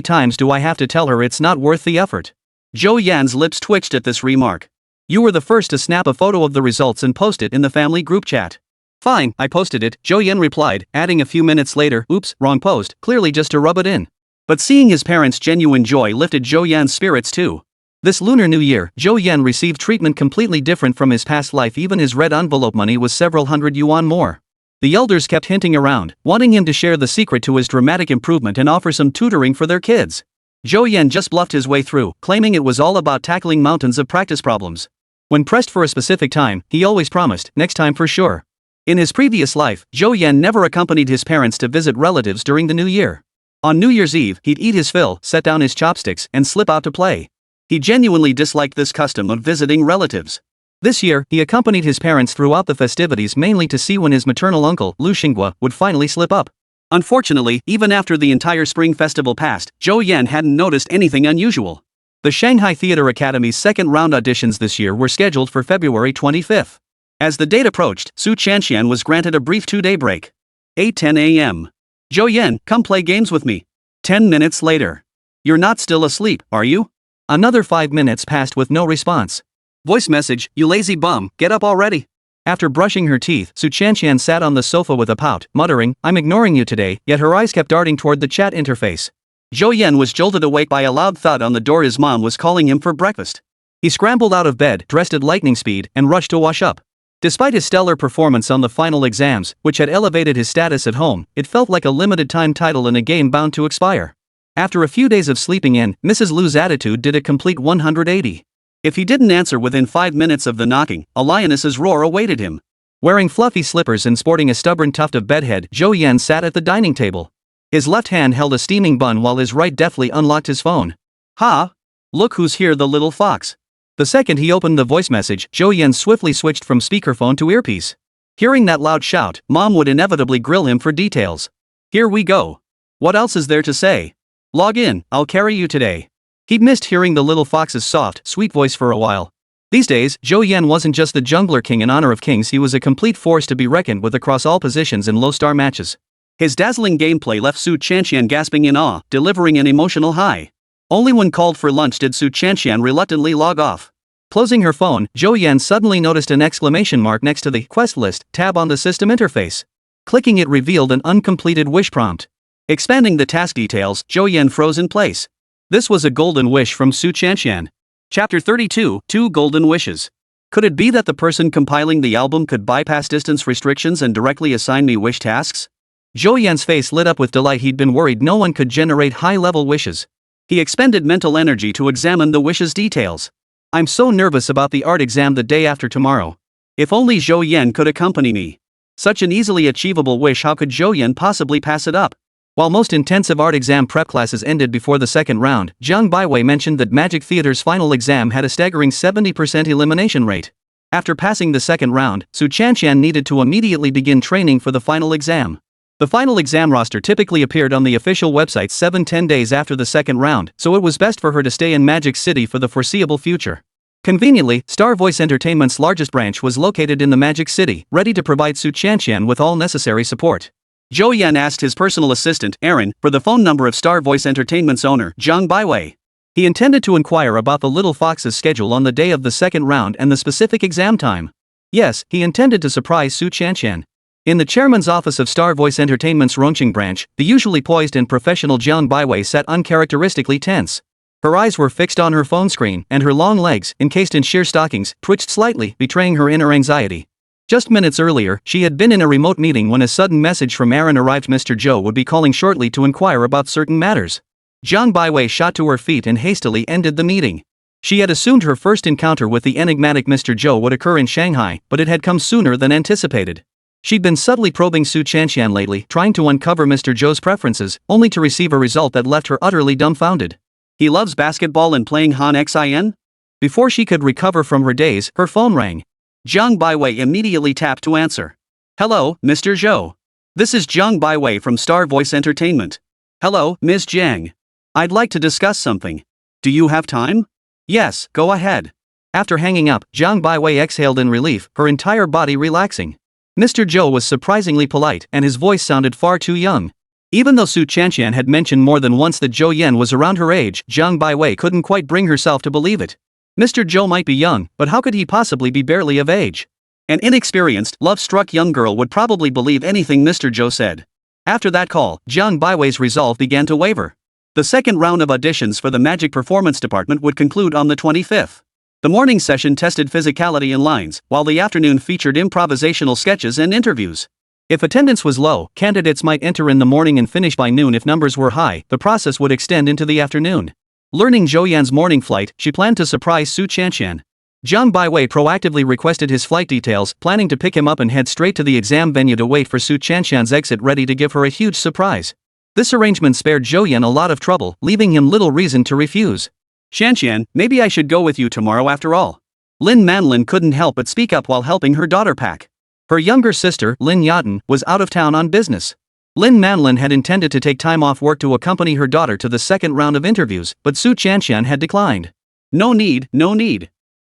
times do I have to tell her it's not worth the effort?" Zhou Yan's lips twitched at this remark. You were the first to snap a photo of the results and post it in the family group chat. Fine, I posted it, Zhou Yan replied, adding a few minutes later, oops, wrong post, clearly just to rub it in. But seeing his parents' genuine joy lifted Zhou Yan's spirits too. This Lunar New Year, Zhou Yan received treatment completely different from his past life. Even his red envelope money was several hundred yuan more. The elders kept hinting around, wanting him to share the secret to his dramatic improvement and offer some tutoring for their kids. Zhou Yan just bluffed his way through, claiming it was all about tackling mountains of practice problems. When pressed for a specific time, he always promised, next time for sure. In his previous life, Zhou Yan never accompanied his parents to visit relatives during the New Year. On New Year's Eve, he'd eat his fill, set down his chopsticks, and slip out to play. He genuinely disliked this custom of visiting relatives. This year, he accompanied his parents throughout the festivities mainly to see when his maternal uncle, Lu Xinghua, would finally slip up. Unfortunately, even after the entire Spring Festival passed, Zhou Yan hadn't noticed anything unusual. The Shanghai Theatre Academy's second-round auditions this year were scheduled for February 25th. As the date approached, Su Chanxian was granted a brief 2-day break. 8:10 a.m. Zhou Yan, come play games with me. 10 minutes later. You're not still asleep, are you? Another 5 minutes passed with no response. Voice message, you lazy bum, get up already. After brushing her teeth, Su Chanxian sat on the sofa with a pout, muttering, I'm ignoring you today, yet her eyes kept darting toward the chat interface. Zhou Yan was jolted awake by a loud thud on the door. His mom was calling him for breakfast. He scrambled out of bed, dressed at lightning speed, and rushed to wash up. Despite his stellar performance on the final exams, which had elevated his status at home, it felt like a limited-time title in a game bound to expire. After a few days of sleeping in, Mrs. Liu's attitude did a complete 180. If he didn't answer within 5 minutes of the knocking, a lioness's roar awaited him. Wearing fluffy slippers and sporting a stubborn tuft of bedhead, Zhou Yan sat at the dining table. His left hand held a steaming bun while his right deftly unlocked his phone. "Ha! Look who's here, the little fox." The second he opened the voice message, Zhou Yan swiftly switched from speakerphone to earpiece. Hearing that loud shout, Mom would inevitably grill him for details. "Here we go. What else is there to say? Log in, I'll carry you today." He'd missed hearing the little fox's soft, sweet voice for a while. These days, Zhou Yan wasn't just the jungler king in honor of kings, he was a complete force to be reckoned with across all positions in low-star matches. His dazzling gameplay left Su Chanxian gasping in awe, delivering an emotional high. Only when called for lunch did Su Chanxian reluctantly log off. Closing her phone, Zhou Yan suddenly noticed an exclamation mark next to the Quest List tab on the system interface. Clicking it revealed an uncompleted wish prompt. Expanding the task details, Zhou Yan froze in place. This was a golden wish from Su Chanxian. Chapter 32, 2 Golden Wishes. Could it be that the person compiling the album could bypass distance restrictions and directly assign me wish tasks? Zhou Yan's face lit up with delight. He'd been worried no one could generate high-level wishes. He expended mental energy to examine the wish's details. "I'm so nervous about the art exam the day after tomorrow. If only Zhou Yan could accompany me." Such an easily achievable wish, how could Zhou Yan possibly pass it up? While most intensive art exam prep classes ended before the second round, Jiang Baiwei mentioned that Magic Theater's final exam had a staggering 70% elimination rate. After passing the second round, Su Chanxian needed to immediately begin training for the final exam. The final exam roster typically appeared on the official website 7-10 days after the second round, so it was best for her to stay in Magic City for the foreseeable future. Conveniently, Star Voice Entertainment's largest branch was located in the Magic City, ready to provide Su Chanxian with all necessary support. Zhou Yan asked his personal assistant, Aaron, for the phone number of Star Voice Entertainment's owner, Jiang Baiwei. He intended to inquire about the little fox's schedule on the day of the second round and the specific exam time. Yes, he intended to surprise Su Chanxian. In the chairman's office of Star Voice Entertainment's Rongqing branch, the usually poised and professional Jiang Baiwei sat uncharacteristically tense. Her eyes were fixed on her phone screen, and her long legs, encased in sheer stockings, twitched slightly, betraying her inner anxiety. Just minutes earlier, she had been in a remote meeting when a sudden message from Aaron arrived. Mr. Zhou would be calling shortly to inquire about certain matters. Jiang Baiwei shot to her feet and hastily ended the meeting. She had assumed her first encounter with the enigmatic Mr. Zhou would occur in Shanghai, but it had come sooner than anticipated. She'd been subtly probing Su Chanxian lately, trying to uncover Mr. Zhou's preferences, only to receive a result that left her utterly dumbfounded. "He loves basketball and playing Han Xin?" Before she could recover from her daze, her phone rang. Jiang Baiwei immediately tapped to answer. "Hello, Mr. Zhou. This is Jiang Baiwei from Star Voice Entertainment." "Hello, Ms. Jiang. I'd like to discuss something. Do you have time?" "Yes, go ahead." After hanging up, Jiang Baiwei exhaled in relief, her entire body relaxing. Mr. Zhou was surprisingly polite, and his voice sounded far too young. Even though Su Chanxian had mentioned more than once that Zhou Yan was around her age, Jiang Baiwei couldn't quite bring herself to believe it. Mr. Zhou might be young, but how could he possibly be barely of age? An inexperienced, love-struck young girl would probably believe anything Mr. Zhou said. After that call, Jiang Baiwei's resolve began to waver. The second round of auditions for the Magic Performance Department would conclude on the 25th. The morning session tested physicality and lines, while the afternoon featured improvisational sketches and interviews. If attendance was low, candidates might enter in the morning and finish by noon. If numbers were high, the process would extend into the afternoon. Learning Zhou Yan's morning flight, she planned to surprise Su Chanxian. Jiang Baiwei proactively requested his flight details, planning to pick him up and head straight to the exam venue to wait for Su Chanxian's exit, ready to give her a huge surprise. This arrangement spared Zhou Yan a lot of trouble, leaving him little reason to refuse. "Chanxian, maybe I should go with you tomorrow after all." Lin Manlin couldn't help but speak up while helping her daughter pack. Her younger sister, Lin Yaten, was out of town on business. Lin Manlin had intended to take time off work to accompany her daughter to the second round of interviews, but Su Chanxian had declined. No need.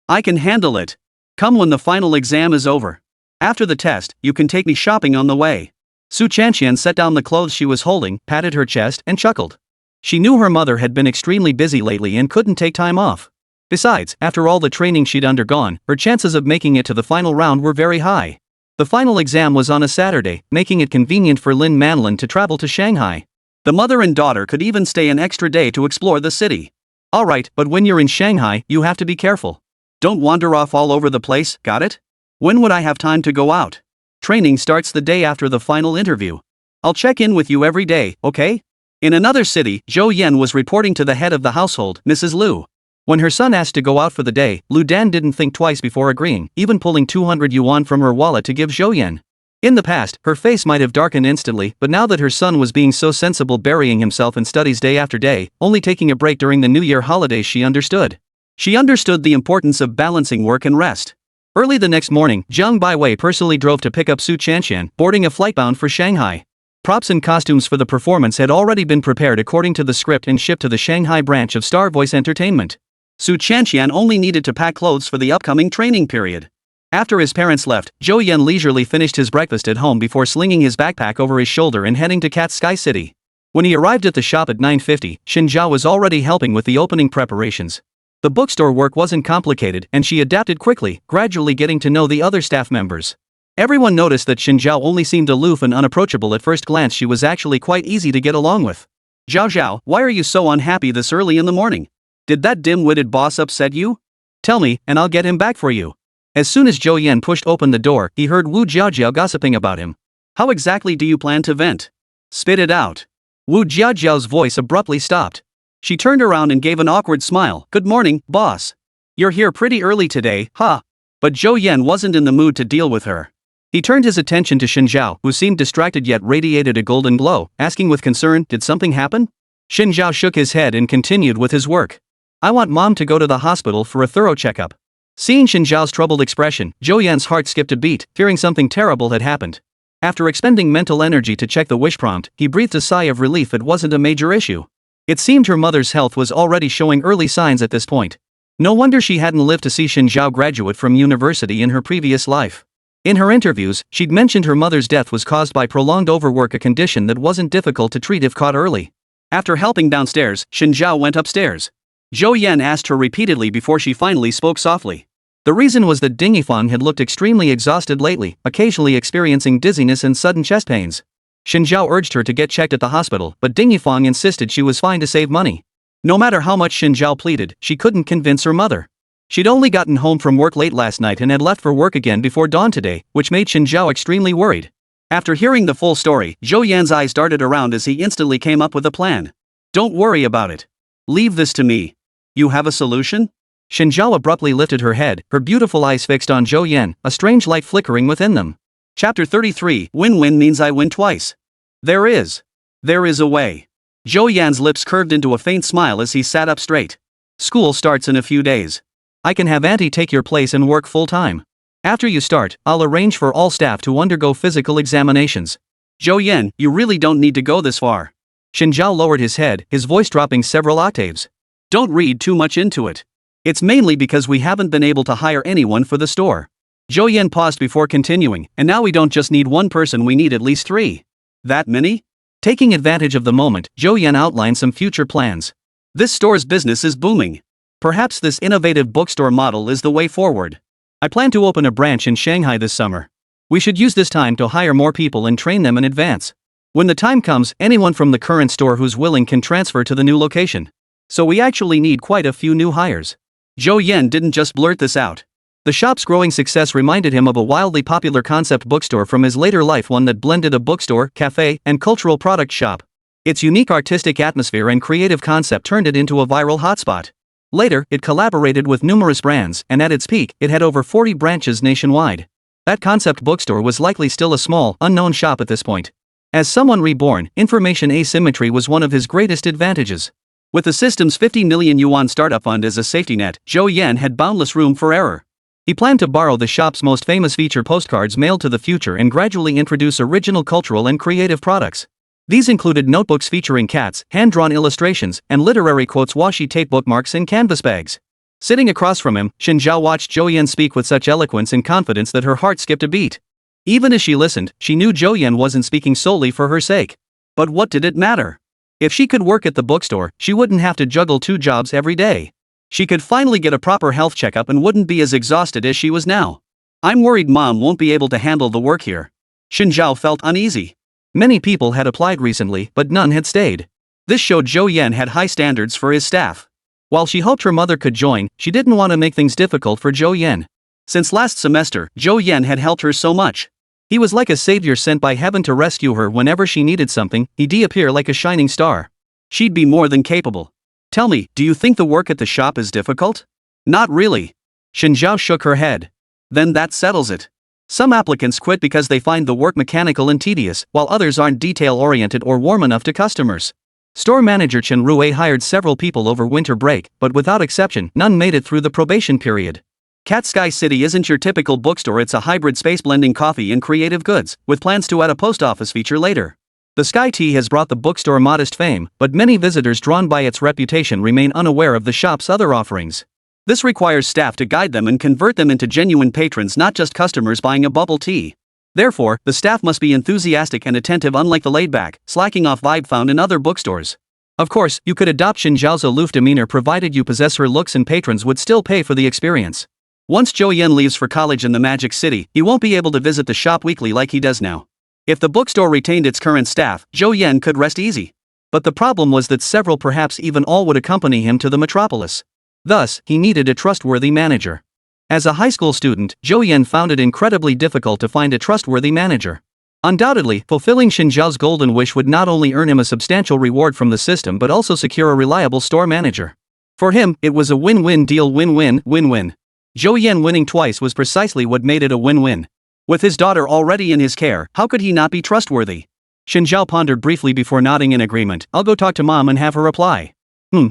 I can handle it. Come when the final exam is over. After the test, you can take me shopping on the way." Su Chanxian set down the clothes she was holding, patted her chest, and chuckled. She knew her mother had been extremely busy lately and couldn't take time off. Besides, after all the training she'd undergone, her chances of making it to the final round were very high. The final exam was on a Saturday, making it convenient for Lin Manlin to travel to Shanghai. The mother and daughter could even stay an extra day to explore the city. "Alright, but when you're in Shanghai, you have to be careful. Don't wander off all over the place, got it? When would I have time to go out? Training starts the day after the final interview. I'll check in with you every day, okay? In another city, Zhou Yan was reporting to the head of the household, Mrs. Liu. When her son asked to go out for the day, Liu Dan didn't think twice before agreeing, even pulling 200 yuan from her wallet to give Zhou Yan. In the past, her face might have darkened instantly, but now that her son was being so sensible, burying himself in studies day after day, only taking a break during the New Year holidays, she understood. She understood the importance of balancing work and rest. Early the next morning, Jiang Baiwei personally drove to pick up Su Chanshan, boarding a flight bound for Shanghai. Props and costumes for the performance had already been prepared according to the script and shipped to the Shanghai branch of Star Voice Entertainment. Su Chanshan only needed to pack clothes for the upcoming training period. After his parents left, Zhou Yan leisurely finished his breakfast at home before slinging his backpack over his shoulder and heading to Cat's Sky City. When he arrived at the shop at 9:50, Chen Jie was already helping with the opening preparations. The bookstore work wasn't complicated, and she adapted quickly, gradually getting to know the other staff members. Everyone noticed that Chen Jie only seemed aloof and unapproachable at first glance. She was actually quite easy to get along with. Zhao, why are you so unhappy this early in the morning? Did that dim-witted boss upset you? Tell me, and I'll get him back for you. As soon as Zhou Yan pushed open the door, he heard Wu Jiajiao gossiping about him. How exactly do you plan to vent? Spit it out. Wu Jiajiao's voice abruptly stopped. She turned around and gave an awkward smile. Good morning, boss. You're here pretty early today, huh? But Zhou Yan wasn't in the mood to deal with her. He turned his attention to Shen Zhao, who seemed distracted yet radiated a golden glow, asking with concern, did something happen? Shen Zhao shook his head and continued with his work. I want mom to go to the hospital for a thorough checkup. Seeing Shen Zhao's troubled expression, Zhou Yan's heart skipped a beat, fearing something terrible had happened. After expending mental energy to check the wish prompt, he breathed a sigh of relief. It wasn't a major issue. It seemed her mother's health was already showing early signs at this point. No wonder she hadn't lived to see Shen Zhao graduate from university in her previous life. In her interviews, she'd mentioned her mother's death was caused by prolonged overwork, a condition that wasn't difficult to treat if caught early. After helping downstairs, Shen Zhao went upstairs. Zhou Yan asked her repeatedly before she finally spoke softly. The reason was that Ding Yifang had looked extremely exhausted lately, occasionally experiencing dizziness and sudden chest pains. Shen Zhao urged her to get checked at the hospital, but Ding Yifang insisted she was fine to save money. No matter how much Shen Zhao pleaded, she couldn't convince her mother. She'd only gotten home from work late last night and had left for work again before dawn today, which made Shen Zhao extremely worried. After hearing the full story, Zhou Yan's eyes darted around as he instantly came up with a plan. Don't worry about it. Leave this to me. You have a solution? Shen Zhao abruptly lifted her head, her beautiful eyes fixed on Zhou Yan, a strange light flickering within them. Chapter 33, Win-win means I win twice. There is a way. Zhou Yan's lips curved into a faint smile as he sat up straight. School starts in a few days. I can have Auntie take your place and work full-time. After you start, I'll arrange for all staff to undergo physical examinations. Zhou Yan, you really don't need to go this far. Shen Zhao lowered his head, his voice dropping several octaves. Don't read too much into it. It's mainly because we haven't been able to hire anyone for the store. Zhou Yan paused before continuing, and now we don't just need one person, we need at least 3. That many? Taking advantage of the moment, Zhou Yan outlined some future plans. This store's business is booming. Perhaps this innovative bookstore model is the way forward. I plan to open a branch in Shanghai this summer. We should use this time to hire more people and train them in advance. When the time comes, anyone from the current store who's willing can transfer to the new location. So we actually need quite a few new hires. Zhou Yan didn't just blurt this out. The shop's growing success reminded him of a wildly popular concept bookstore from his later life, one that blended a bookstore, cafe, and cultural product shop. Its unique artistic atmosphere and creative concept turned it into a viral hotspot. Later, it collaborated with numerous brands, and at its peak, it had over 40 branches nationwide. That concept bookstore was likely still a small, unknown shop at this point. As someone reborn, information asymmetry was one of his greatest advantages. With the system's 50 million yuan startup fund as a safety net, Zhou Yan had boundless room for error. He planned to borrow the shop's most famous feature postcards mailed to the future and gradually introduce original cultural and creative products. These included notebooks featuring cats, hand-drawn illustrations, and literary quotes, washi tape bookmarks, and canvas bags. Sitting across from him, Shen Zhao watched Zhou Yan speak with such eloquence and confidence that her heart skipped a beat. Even as she listened, she knew Zhou Yan wasn't speaking solely for her sake. But what did it matter? If she could work at the bookstore, she wouldn't have to juggle 2 jobs every day. She could finally get a proper health checkup and wouldn't be as exhausted as she was now. I'm worried mom won't be able to handle the work here. Shen Zhao felt uneasy. Many people had applied recently, but none had stayed. This showed Zhou Yan had high standards for his staff. While she hoped her mother could join, she didn't want to make things difficult for Zhou Yan. Since last semester, Zhou Yan had helped her so much. He was like a savior sent by heaven to rescue her whenever she needed something. He'd appear like a shining star. She'd be more than capable. Tell me, do you think the work at the shop is difficult? Not really. Chen Jie shook her head. Then that settles it. Some applicants quit because they find the work mechanical and tedious, while others aren't detail-oriented or warm enough to customers. Store manager Chen Rue hired several people over winter break, but without exception, none made it through the probation period. Cat Sky City isn't your typical bookstore, it's a hybrid space blending coffee and creative goods, with plans to add a post office feature later. The Sky Tea has brought the bookstore modest fame, but many visitors drawn by its reputation remain unaware of the shop's other offerings. This requires staff to guide them and convert them into genuine patrons, not just customers buying a bubble tea. Therefore, the staff must be enthusiastic and attentive, unlike the laid-back, slacking off vibe found in other bookstores. Of course, you could adopt Chen Zhao's aloof demeanor provided you possess her looks, and patrons would still pay for the experience. Once Zhou Yan leaves for college in the Magic City, he won't be able to visit the shop weekly like he does now. If the bookstore retained its current staff, Zhou Yan could rest easy. But the problem was that several, perhaps even all, would accompany him to the metropolis. Thus, he needed a trustworthy manager. As a high school student, Zhou Yan found it incredibly difficult to find a trustworthy manager. Undoubtedly, fulfilling Chen Zhao's golden wish would not only earn him a substantial reward from the system but also secure a reliable store manager. For him, it was a win-win deal. Win-win, win-win. Zhou Yan winning twice was precisely what made it a win-win. With his daughter already in his care, how could he not be trustworthy? Chen Zhao pondered briefly before nodding in agreement. I'll go talk to mom and have her reply.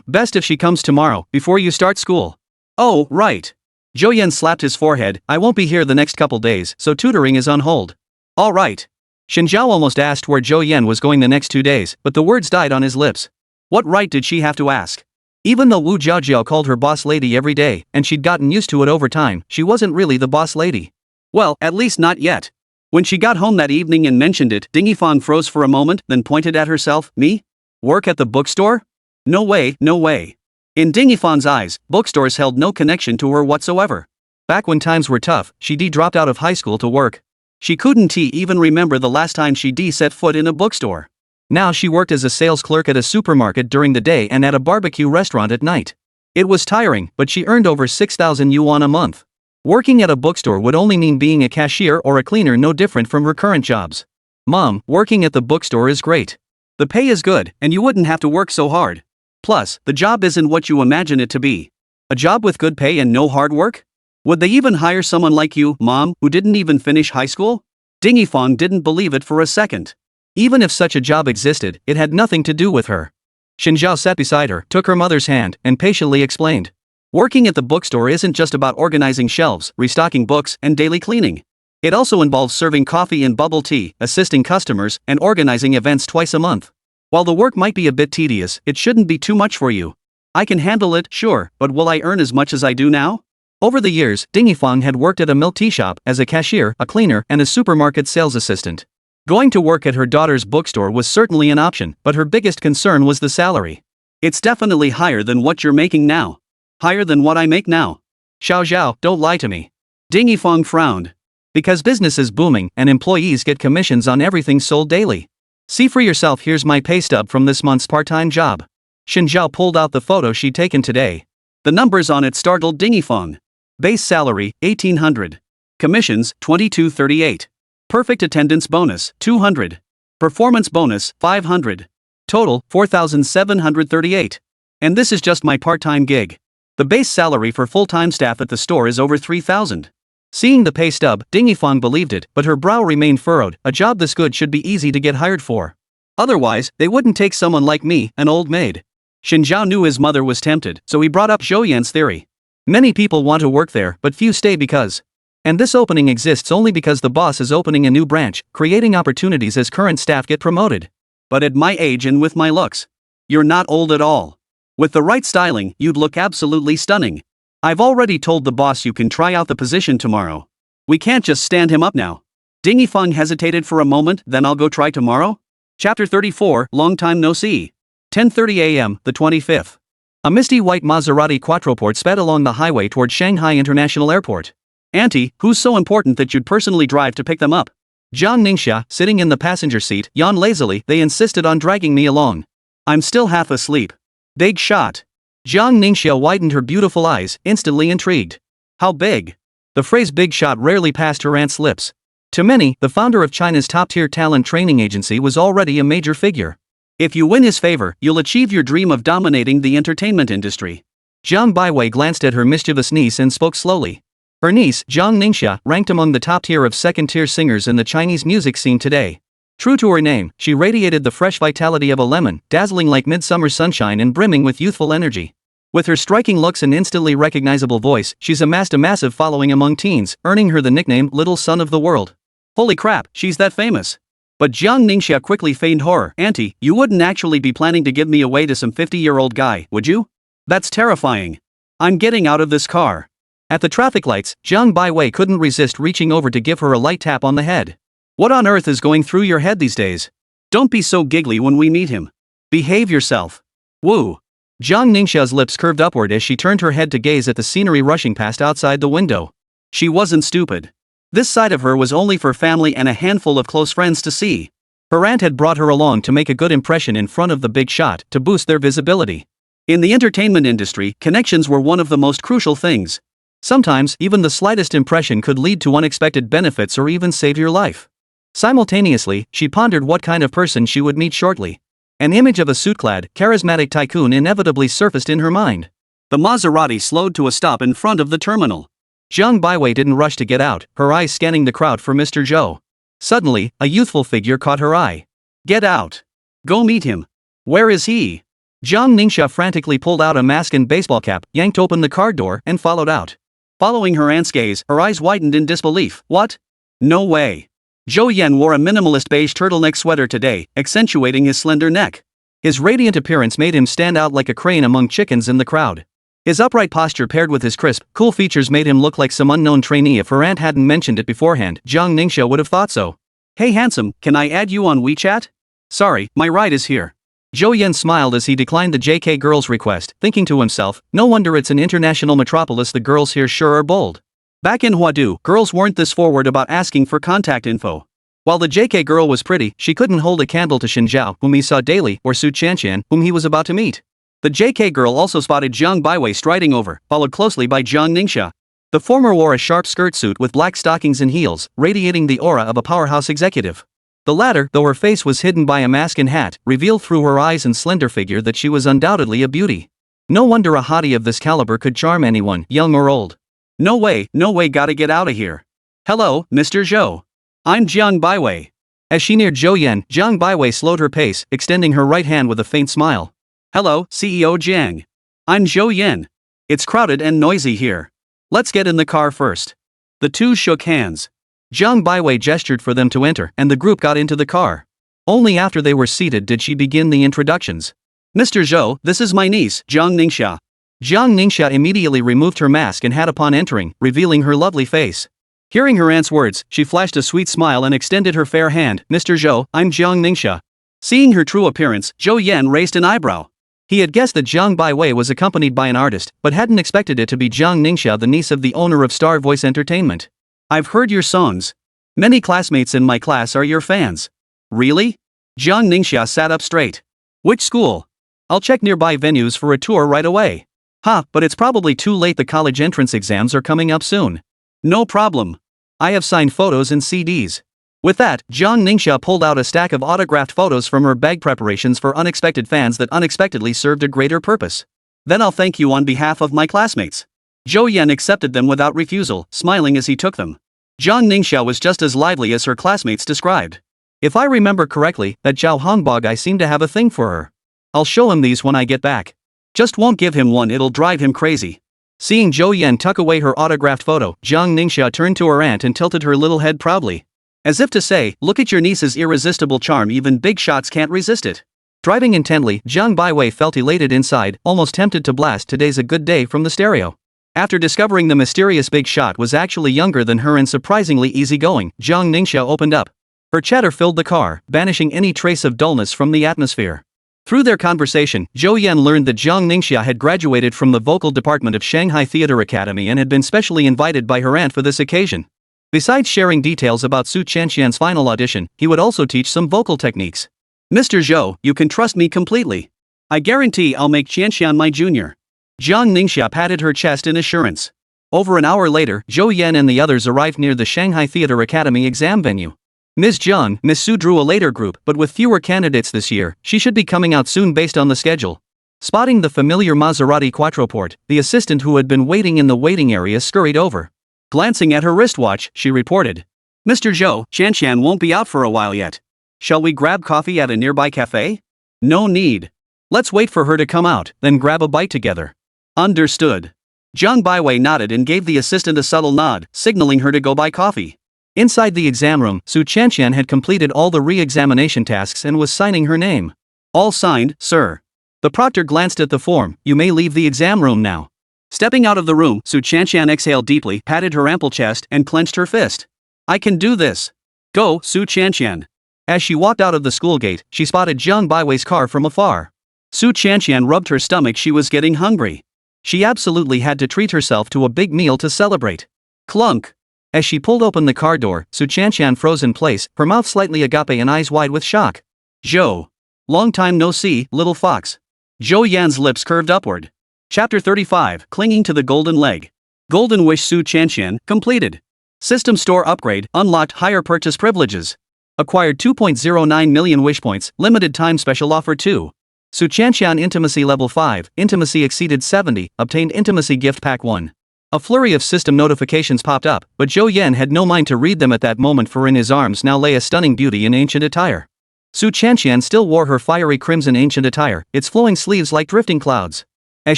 Best if she comes tomorrow, before you start school. Oh, right. Zhou Yan slapped his forehead. I won't be here the next couple days, so tutoring is on hold. All right. Chen Zhao almost asked where Zhou Yan was going the next 2 days, but the words died on his lips. What right did she have to ask? Even though Wu Jiaojiao called her boss lady every day, and she'd gotten used to it over time, she wasn't really the boss lady. Well, at least not yet. When she got home that evening and mentioned it, Ding Yifang froze for a moment, then pointed at herself. Me? Work at the bookstore? No way, no way. In Ding Yifang's eyes, bookstores held no connection to her whatsoever. Back when times were tough, she dropped out of high school to work. She couldn't even remember the last time she set foot in a bookstore. Now she worked as a sales clerk at a supermarket during the day and at a barbecue restaurant at night. It was tiring, but she earned over 6,000 yuan a month. Working at a bookstore would only mean being a cashier or a cleaner, no different from her current jobs. Mom, working at the bookstore is great. The pay is good, and you wouldn't have to work so hard. Plus, the job isn't what you imagine it to be. A job with good pay and no hard work? Would they even hire someone like you, Mom, who didn't even finish high school? Ding Yifang didn't believe it for a second. Even if such a job existed, it had nothing to do with her. Chen Zhao sat beside her, took her mother's hand, and patiently explained. Working at the bookstore isn't just about organizing shelves, restocking books, and daily cleaning. It also involves serving coffee and bubble tea, assisting customers, and organizing events twice a month. While the work might be a bit tedious, it shouldn't be too much for you. I can handle it, sure, but will I earn as much as I do now? Over the years, Ding Yifang had worked at a milk tea shop, as a cashier, a cleaner, and a supermarket sales assistant. Going to work at her daughter's bookstore was certainly an option, but her biggest concern was the salary. It's definitely higher than what you're making now. Higher than what I make now. Xiao Zhao, don't lie to me. Ding Yifang frowned. Because business is booming, and employees get commissions on everything sold daily. See for yourself, here's my pay stub from this month's part-time job. Chen Zhao pulled out the photo she'd taken today. The numbers on it startled Ding Yifang. Base salary, 1,800. Commissions, 2238. Perfect attendance bonus, 200. Performance bonus, 500. Total, 4,738. And this is just my part-time gig. The base salary for full-time staff at the store is over 3,000. Seeing the pay stub, Ding Yifang believed it, but her brow remained furrowed. A job this good should be easy to get hired for. Otherwise, they wouldn't take someone like me, an old maid. Chen Zhao knew his mother was tempted, so he brought up Zhou Yan's theory. Many people want to work there, but few stay because. And this opening exists only because the boss is opening a new branch, creating opportunities as current staff get promoted. But at my age and with my looks, you're not old at all. With the right styling, you'd look absolutely stunning. I've already told the boss you can try out the position tomorrow. We can't just stand him up now. Ding Yifang hesitated for a moment. Then I'll go try tomorrow? Chapter 34, Long Time No See. 10:30 a.m., the 25th. A misty white Maserati Quattroporte sped along the highway toward Shanghai International Airport. Auntie, who's so important that you'd personally drive to pick them up? Jiang Ningxia, sitting in the passenger seat, yawned lazily. They insisted on dragging me along. I'm still half asleep. Big shot. Jiang Ningxia widened her beautiful eyes, instantly intrigued. How big? The phrase big shot rarely passed her aunt's lips. To many, the founder of China's top-tier talent training agency was already a major figure. If you win his favor, you'll achieve your dream of dominating the entertainment industry. Jiang Baiwei glanced at her mischievous niece and spoke slowly. Her niece, Jiang Ningxia, ranked among the top tier of second-tier singers in the Chinese music scene today. True to her name, she radiated the fresh vitality of a lemon, dazzling like midsummer sunshine and brimming with youthful energy. With her striking looks and instantly recognizable voice, she's amassed a massive following among teens, earning her the nickname Little Sun of the World. Holy crap, she's that famous. But Jiang Ningxia quickly feigned horror. Auntie, you wouldn't actually be planning to give me away to some 50-year-old guy, would you? That's terrifying. I'm getting out of this car. At the traffic lights, Jiang Baiwei couldn't resist reaching over to give her a light tap on the head. What on earth is going through your head these days? Don't be so giggly when we meet him. Behave yourself. Woo. Jiang Ningxia's lips curved upward as she turned her head to gaze at the scenery rushing past outside the window. She wasn't stupid. This side of her was only for family and a handful of close friends to see. Her aunt had brought her along to make a good impression in front of the big shot to boost their visibility. In the entertainment industry, connections were one of the most crucial things. Sometimes, even the slightest impression could lead to unexpected benefits or even save your life. Simultaneously, she pondered what kind of person she would meet shortly. An image of a suit-clad, charismatic tycoon inevitably surfaced in her mind. The Maserati slowed to a stop in front of the terminal. Jiang Baiwei didn't rush to get out, her eyes scanning the crowd for Mr. Zhou. Suddenly, a youthful figure caught her eye. Get out. Go meet him. Where is he? Jiang Ningxia frantically pulled out a mask and baseball cap, yanked open the car door, and followed out. Following her aunt's gaze, her eyes widened in disbelief. What? No way. Zhou Yan wore a minimalist beige turtleneck sweater today, accentuating his slender neck. His radiant appearance made him stand out like a crane among chickens in the crowd. His upright posture paired with his crisp, cool features made him look like some unknown trainee. If her aunt hadn't mentioned it beforehand, Jiang Ningxia would have thought so. Hey handsome, can I add you on WeChat? Sorry, my ride is here. Zhou Yan smiled as he declined the JK girl's request, thinking to himself, no wonder it's an international metropolis, the girls here sure are bold. Back in Huadu, girls weren't this forward about asking for contact info. While the JK girl was pretty, she couldn't hold a candle to Shen Jie, whom he saw daily, or Su Chanqian, whom he was about to meet. The JK girl also spotted Jiang Baiwei striding over, followed closely by Jiang Ningxia. The former wore a sharp skirt suit with black stockings and heels, radiating the aura of a powerhouse executive. The latter, though her face was hidden by a mask and hat, revealed through her eyes and slender figure that she was undoubtedly a beauty. No wonder a hottie of this caliber could charm anyone, young or old. No way, gotta get out of here. Hello, Mr. Zhou. I'm Jiang Baiwei. As she neared Zhou Yan, Jiang Baiwei slowed her pace, extending her right hand with a faint smile. Hello, CEO Jiang. I'm Zhou Yan. It's crowded and noisy here. Let's get in the car first. The two shook hands. Jiang Baiwei gestured for them to enter, and the group got into the car. Only after they were seated did she begin the introductions. Mr. Zhou, this is my niece, Jiang Ningxia. Jiang Ningxia immediately removed her mask and hat upon entering, revealing her lovely face. Hearing her aunt's words, she flashed a sweet smile and extended her fair hand. Mr. Zhou, I'm Jiang Ningxia. Seeing her true appearance, Zhou Yan raised an eyebrow. He had guessed that Jiang Baiwei was accompanied by an artist, but hadn't expected it to be Jiang Ningxia, the niece of the owner of Star Voice Entertainment. I've heard your songs. Many classmates in my class are your fans. Really? Jiang Ningxia sat up straight. Which school? I'll check nearby venues for a tour right away. But it's probably too late, the college entrance exams are coming up soon. No problem. I have signed photos and CDs. With that, Jiang Ningxia pulled out a stack of autographed photos from her bag, preparations for unexpected fans that unexpectedly served a greater purpose. Then I'll thank you on behalf of my classmates. Zhou Yan accepted them without refusal, smiling as he took them. Jiang Ningxia was just as lively as her classmates described. If I remember correctly, that Zhao Hongbao guy seemed to have a thing for her. I'll show him these when I get back. Just won't give him one, it'll drive him crazy. Seeing Zhou Yan tuck away her autographed photo, Jiang Ningxia turned to her aunt and tilted her little head proudly. As if to say, look at your niece's irresistible charm, even big shots can't resist it. Driving intently, Jiang Baiwei felt elated inside, almost tempted to blast "Today's a Good Day" from the stereo. After discovering the mysterious big shot was actually younger than her and surprisingly easygoing, Jiang Ningxia opened up. Her chatter filled the car, banishing any trace of dullness from the atmosphere. Through their conversation, Zhou Yan learned that Jiang Ningxia had graduated from the vocal department of Shanghai Theatre Academy and had been specially invited by her aunt for this occasion. Besides sharing details about Su Chanqian's final audition, he would also teach some vocal techniques. Mr. Zhou, you can trust me completely. I guarantee I'll make Chanqian my junior. Jiang Ningxia patted her chest in assurance. Over an hour later, Zhou Yan and the others arrived near the Shanghai Theater Academy exam venue. Ms. Zhang, Miss Su drew a later group, but with fewer candidates this year, she should be coming out soon based on the schedule. Spotting the familiar Maserati Quattroporte, the assistant who had been waiting in the waiting area scurried over. Glancing at her wristwatch, she reported. Mr. Zhou, Qian won't be out for a while yet. Shall we grab coffee at a nearby cafe? No need. Let's wait for her to come out, then grab a bite together. Understood. Zhang Baiwei nodded and gave the assistant a subtle nod, signaling her to go buy coffee. Inside the exam room, Su Qian had completed all the re-examination tasks and was signing her name. All signed, sir. The proctor glanced at the form. You may leave the exam room now. Stepping out of the room, Su Qian exhaled deeply, patted her ample chest, and clenched her fist. I can do this. Go, Su Qian. As she walked out of the school gate, she spotted Zhang Baiwei's car from afar. Su Qian rubbed her stomach. She was getting hungry. She absolutely had to treat herself to a big meal to celebrate. Clunk. As she pulled open the car door, Su Qian froze in place, her mouth slightly agape and eyes wide with shock. Zhou. Long time no see, little fox. Zhou Yan's lips curved upward. Chapter 35, Clinging to the Golden Leg. Golden Wish. Su Qian, completed. System store upgrade, unlocked higher purchase privileges. Acquired 2.09 million wish points, limited time special offer 2. Su Qian Intimacy Level 5, Intimacy exceeded 70, obtained Intimacy Gift Pack 1. A flurry of system notifications popped up, but Zhou Yan had no mind to read them at that moment, for in his arms now lay a stunning beauty in ancient attire. Su Qian still wore her fiery crimson ancient attire, its flowing sleeves like drifting clouds. As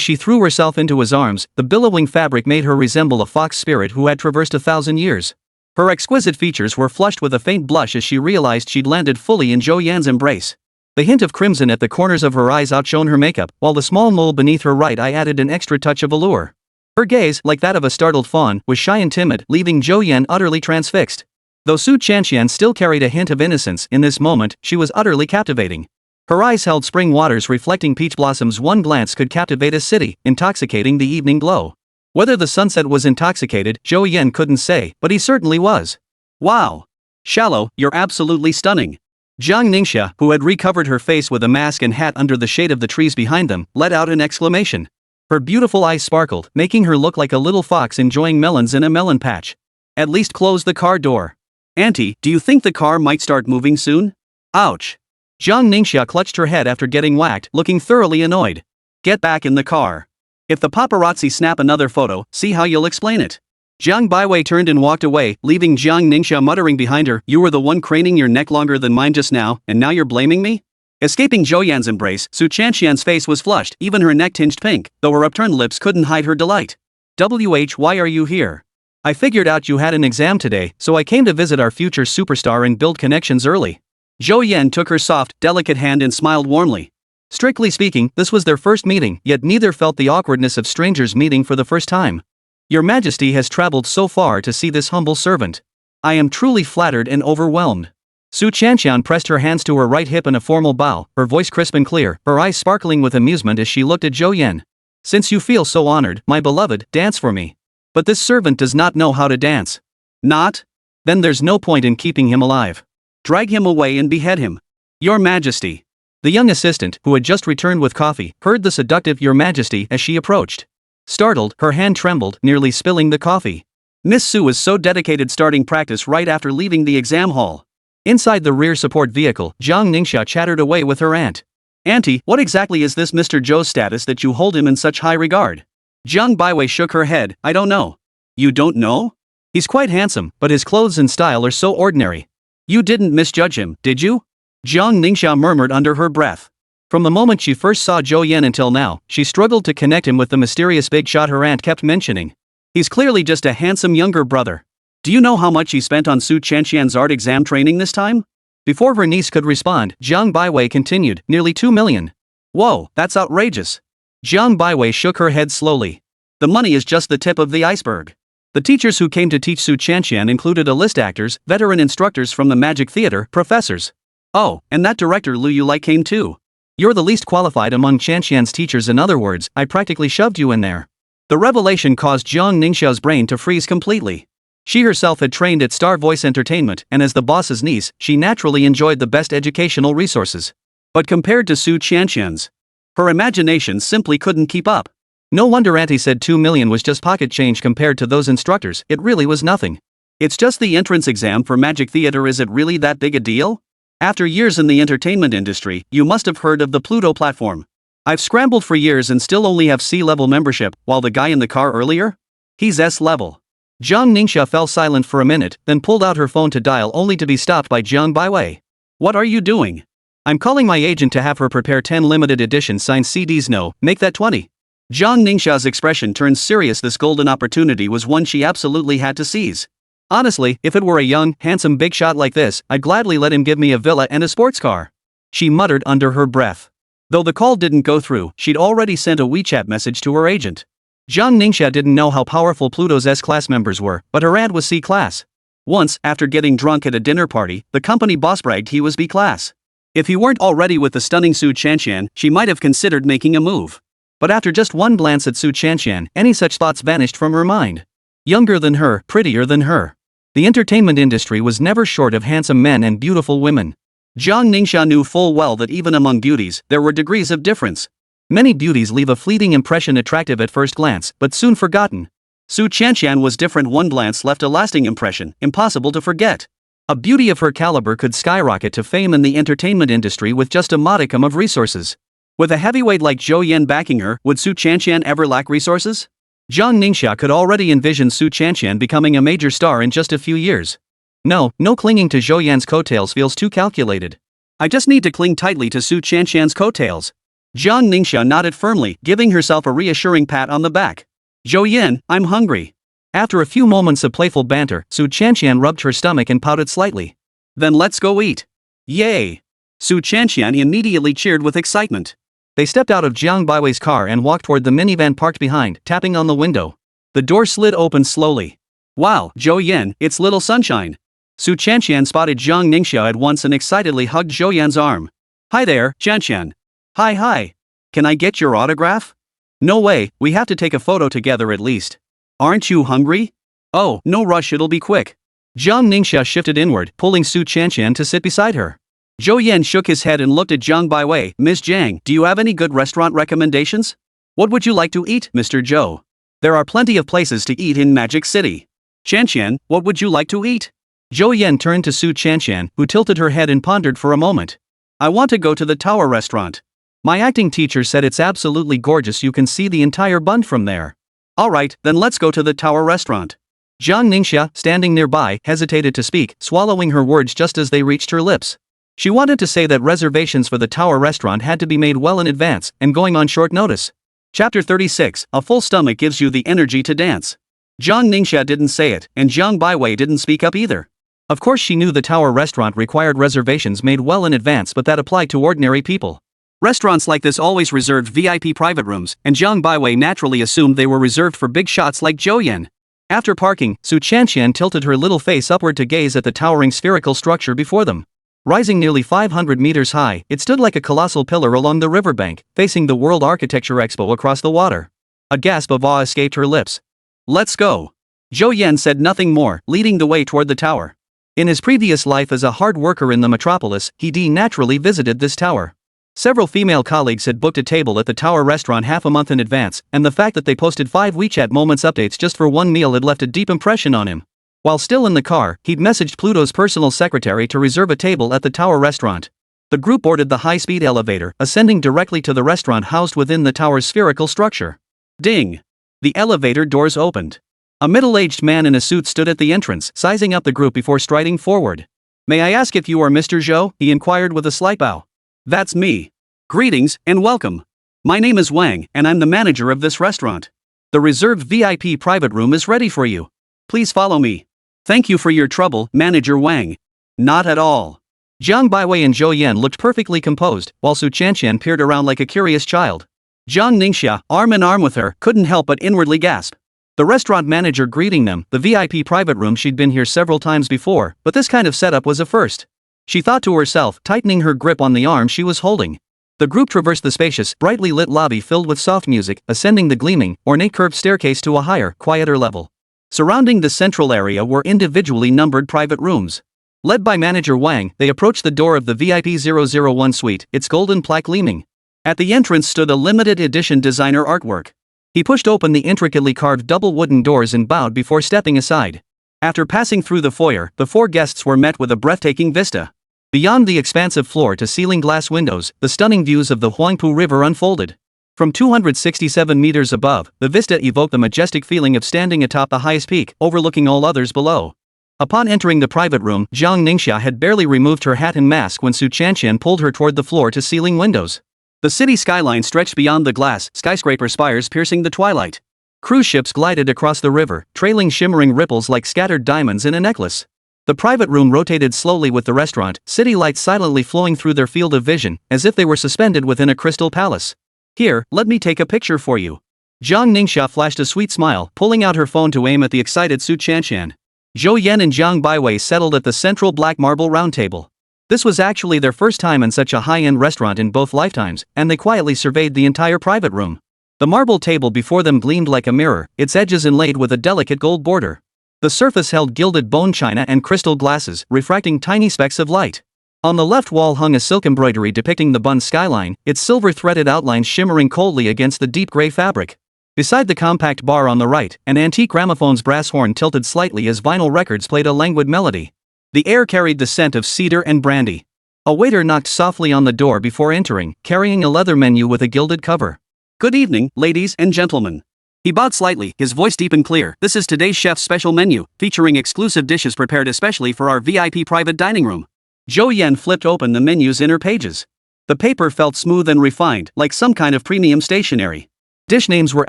she threw herself into his arms, the billowing fabric made her resemble a fox spirit who had traversed 1,000 years. Her exquisite features were flushed with a faint blush as she realized she'd landed fully in Zhou Yan's embrace. The hint of crimson at the corners of her eyes outshone her makeup, while the small mole beneath her right eye added an extra touch of allure. Her gaze, like that of a startled fawn, was shy and timid, leaving Zhou Yan utterly transfixed. Though Su Qian still carried a hint of innocence, in this moment, she was utterly captivating. Her eyes held spring waters reflecting peach blossoms. One glance could captivate a city, intoxicating the evening glow. Whether the sunset was intoxicated, Zhou Yan couldn't say, but he certainly was. Wow. Shallow, you're absolutely stunning. Jiang Ningxia, who had recovered her face with a mask and hat under the shade of the trees behind them, let out an exclamation. Her beautiful eyes sparkled, making her look like a little fox enjoying melons in a melon patch. At least close the car door. Auntie, do you think the car might start moving soon? Ouch. Jiang Ningxia clutched her head after getting whacked, looking thoroughly annoyed. Get back in the car. If the paparazzi snap another photo, see how you'll explain it. Zhang Baiwei turned and walked away, leaving Jiang Ningxia muttering behind her, you were the one craning your neck longer than mine just now, and now you're blaming me? Escaping Zhou Yan's embrace, Su Qian's face was flushed, even her neck tinged pink, though her upturned lips couldn't hide her delight. Why are you here? I figured out you had an exam today, so I came to visit our future superstar and build connections early. Zhou Yan took her soft, delicate hand and smiled warmly. Strictly speaking, this was their first meeting, yet neither felt the awkwardness of strangers meeting for the first time. Your Majesty has traveled so far to see this humble servant. I am truly flattered and overwhelmed. Su Qian pressed her hands to her right hip in a formal bow, her voice crisp and clear, her eyes sparkling with amusement as she looked at Zhou Yan. Since you feel so honored, my beloved, dance for me. But this servant does not know how to dance. Not? Then there's no point in keeping him alive. Drag him away and behead him. Your Majesty. The young assistant, who had just returned with coffee, heard the seductive Your Majesty as she approached. Startled, her hand trembled, nearly spilling the coffee. Miss Su was so dedicated starting practice right after leaving the exam hall. Inside the rear support vehicle, Jiang Ningxia chattered away with her aunt. Auntie, what exactly is this Mr. Zhou's status that you hold him in such high regard? Jiang Baiwei shook her head, I don't know. You don't know? He's quite handsome, but his clothes and style are so ordinary. You didn't misjudge him, did you? Jiang Ningxia murmured under her breath. From the moment she first saw Zhou Yan until now, she struggled to connect him with the mysterious big shot her aunt kept mentioning. He's clearly just a handsome younger brother. Do you know how much he spent on Su Qian's art exam training this time? Before her niece could respond, Jiang Baiwei continued, nearly 2 million. Whoa, that's outrageous. Jiang Baiwei shook her head slowly. The money is just the tip of the iceberg. The teachers who came to teach Su Qian included A-list actors, veteran instructors from the Magic Theater, professors. Oh, and that director Lu Yulai came too. You're the least qualified among Qian's teachers. In other words, I practically shoved you in there. The revelation caused Jiang Ningxia's brain to freeze completely. She herself had trained at Star Voice Entertainment, and as the boss's niece, she naturally enjoyed the best educational resources. But compared to Su Qian's, her imagination simply couldn't keep up. No wonder Auntie said 2 million was just pocket change compared to those instructors, it really was nothing. It's just the entrance exam for Magic Theater, is it really that big a deal? After years in the entertainment industry, you must have heard of the Pluto platform. I've scrambled for years and still only have C-level membership, while the guy in the car earlier? He's S-level. Jiang Ningxia fell silent for a minute, then pulled out her phone to dial only to be stopped by Jiang Baiwei. What are you doing? I'm calling my agent to have her prepare 10 limited edition signed CDs. No, make that 20. Jiang Ningxia's expression turned serious. This golden opportunity was one she absolutely had to seize. Honestly, if it were a young, handsome big shot like this, I'd gladly let him give me a villa and a sports car. She muttered under her breath. Though the call didn't go through, she'd already sent a WeChat message to her agent. Jiang Ningxia didn't know how powerful Pluto's S-class members were, but her aunt was C-class. Once, after getting drunk at a dinner party, the company boss bragged he was B-class. If he weren't already with the stunning Su Chanshan, she might have considered making a move. But after just one glance at Su Chanshan, any such thoughts vanished from her mind. Younger than her, prettier than her. The entertainment industry was never short of handsome men and beautiful women. Jiang Ningxia knew full well that even among beauties, there were degrees of difference. Many beauties leave a fleeting impression, attractive at first glance, but soon forgotten. Su Chanshan was different. One glance left a lasting impression, impossible to forget. A beauty of her caliber could skyrocket to fame in the entertainment industry with just a modicum of resources. With a heavyweight like Zhou Yan backing her, would Su Chanshan ever lack resources? Jiang Ningxia could already envision Su Chanshan becoming a major star in just a few years. No clinging to Zhou Yan's coattails feels too calculated. I just need to cling tightly to Su Chanshan's coattails. Jiang Ningxia nodded firmly, giving herself a reassuring pat on the back. Zhou Yan, I'm hungry. After a few moments of playful banter, Su Chanshan rubbed her stomach and pouted slightly. Then let's go eat. Yay! Su Chanshan immediately cheered with excitement. They stepped out of Jiang Baiwei's car and walked toward the minivan parked behind, tapping on the window. The door slid open slowly. Wow, Zhou Yan, it's little sunshine. Su Chanshan spotted Jiang Ningxia at once and excitedly hugged Zhou Yan's arm. Hi there, Chanshan. Hi. Can I get your autograph? No way, we have to take a photo together at least. Aren't you hungry? Oh, no rush, it'll be quick. Jiang Ningxia shifted inward, pulling Su Chanshan to sit beside her. Zhou Yan shook his head and looked at Jiang Baiwei. Miss Jiang, do you have any good restaurant recommendations? What would you like to eat, Mr. Zhou? There are plenty of places to eat in Magic City. Chanshan, what would you like to eat? Zhou Yan turned to Su Chanshan, who tilted her head and pondered for a moment. I want to go to the Tower restaurant. My acting teacher said it's absolutely gorgeous. You can see the entire bund from there. Alright, then let's go to the Tower restaurant. Jiang Ningxia, standing nearby, hesitated to speak, swallowing her words just as they reached her lips. She wanted to say that reservations for the Tower restaurant had to be made well in advance, and going on short notice. Chapter 36, A full stomach gives you the energy to dance. Jiang Ningxia didn't say it, and Jiang Baiwei didn't speak up either. Of course she knew the Tower restaurant required reservations made well in advance, but that applied to ordinary people. Restaurants like this always reserved VIP private rooms, and Jiang Baiwei naturally assumed they were reserved for big shots like Zhou Yan. After parking, Su Chanshan tilted her little face upward to gaze at the towering spherical structure before them. Rising nearly 500 meters high, it stood like a colossal pillar along the riverbank, facing the World Architecture Expo across the water. A gasp of awe escaped her lips. Let's go. Zhou Yan said nothing more, leading the way toward the tower. In his previous life as a hard worker in the metropolis, he naturally visited this tower. Several female colleagues had booked a table at the Tower restaurant half a month in advance, and the fact that they posted 5 WeChat Moments updates just for one meal had left a deep impression on him. While still in the car, he'd messaged Pluto's personal secretary to reserve a table at the Tower restaurant. The group boarded the high-speed elevator, ascending directly to the restaurant housed within the tower's spherical structure. Ding! The elevator doors opened. A middle-aged man in a suit stood at the entrance, sizing up the group before striding forward. May I ask if you are Mr. Zhou? He inquired with a slight bow. That's me. Greetings, and welcome. My name is Wang, and I'm the manager of this restaurant. The reserved VIP private room is ready for you. Please follow me. Thank you for your trouble, Manager Wang. Not at all. Jiang Baiwei and Zhou Yan looked perfectly composed, while Su Chanshan peered around like a curious child. Jiang Ningxia, arm in arm with her, couldn't help but inwardly gasp. The restaurant manager greeting them, the VIP private room. She'd been here several times before, but this kind of setup was a first. She thought to herself, tightening her grip on the arm she was holding. The group traversed the spacious, brightly lit lobby filled with soft music, ascending the gleaming, ornate curved staircase to a higher, quieter level. Surrounding the central area were individually numbered private rooms. Led by Manager Wang, they approached the door of the VIP 001 suite, its golden plaque gleaming. At the entrance stood a limited edition designer artwork. He pushed open the intricately carved double wooden doors and bowed before stepping aside. After passing through the foyer, the four guests were met with a breathtaking vista. Beyond the expansive floor-to-ceiling glass windows, the stunning views of the Huangpu River unfolded. From 267 meters above, the vista evoked the majestic feeling of standing atop the highest peak, overlooking all others below. Upon entering the private room, Jiang Ningxia had barely removed her hat and mask when Su Chanqian pulled her toward the floor-to-ceiling windows. The city skyline stretched beyond the glass, skyscraper spires piercing the twilight. Cruise ships glided across the river, trailing shimmering ripples like scattered diamonds in a necklace. The private room rotated slowly with the restaurant, city lights silently flowing through their field of vision, as if they were suspended within a crystal palace. "Here, let me take a picture for you." Jiang Ningxia flashed a sweet smile, pulling out her phone to aim at the excited Su Chanqian. Zhou Yan and Jiang Baiwei settled at the central black marble round table. This was actually their first time in such a high-end restaurant in both lifetimes, and they quietly surveyed the entire private room. The marble table before them gleamed like a mirror, its edges inlaid with a delicate gold border. The surface held gilded bone china and crystal glasses, refracting tiny specks of light. On the left wall hung a silk embroidery depicting the Bund skyline, its silver-threaded outlines shimmering coldly against the deep gray fabric. Beside the compact bar on the right, an antique gramophone's brass horn tilted slightly as vinyl records played a languid melody. The air carried the scent of cedar and brandy. A waiter knocked softly on the door before entering, carrying a leather menu with a gilded cover. "Good evening, ladies and gentlemen." He bowed slightly, his voice deep and clear. "This is today's chef's special menu, featuring exclusive dishes prepared especially for our VIP private dining room." Zhou Yan flipped open the menu's inner pages. The paper felt smooth and refined, like some kind of premium stationery. Dish names were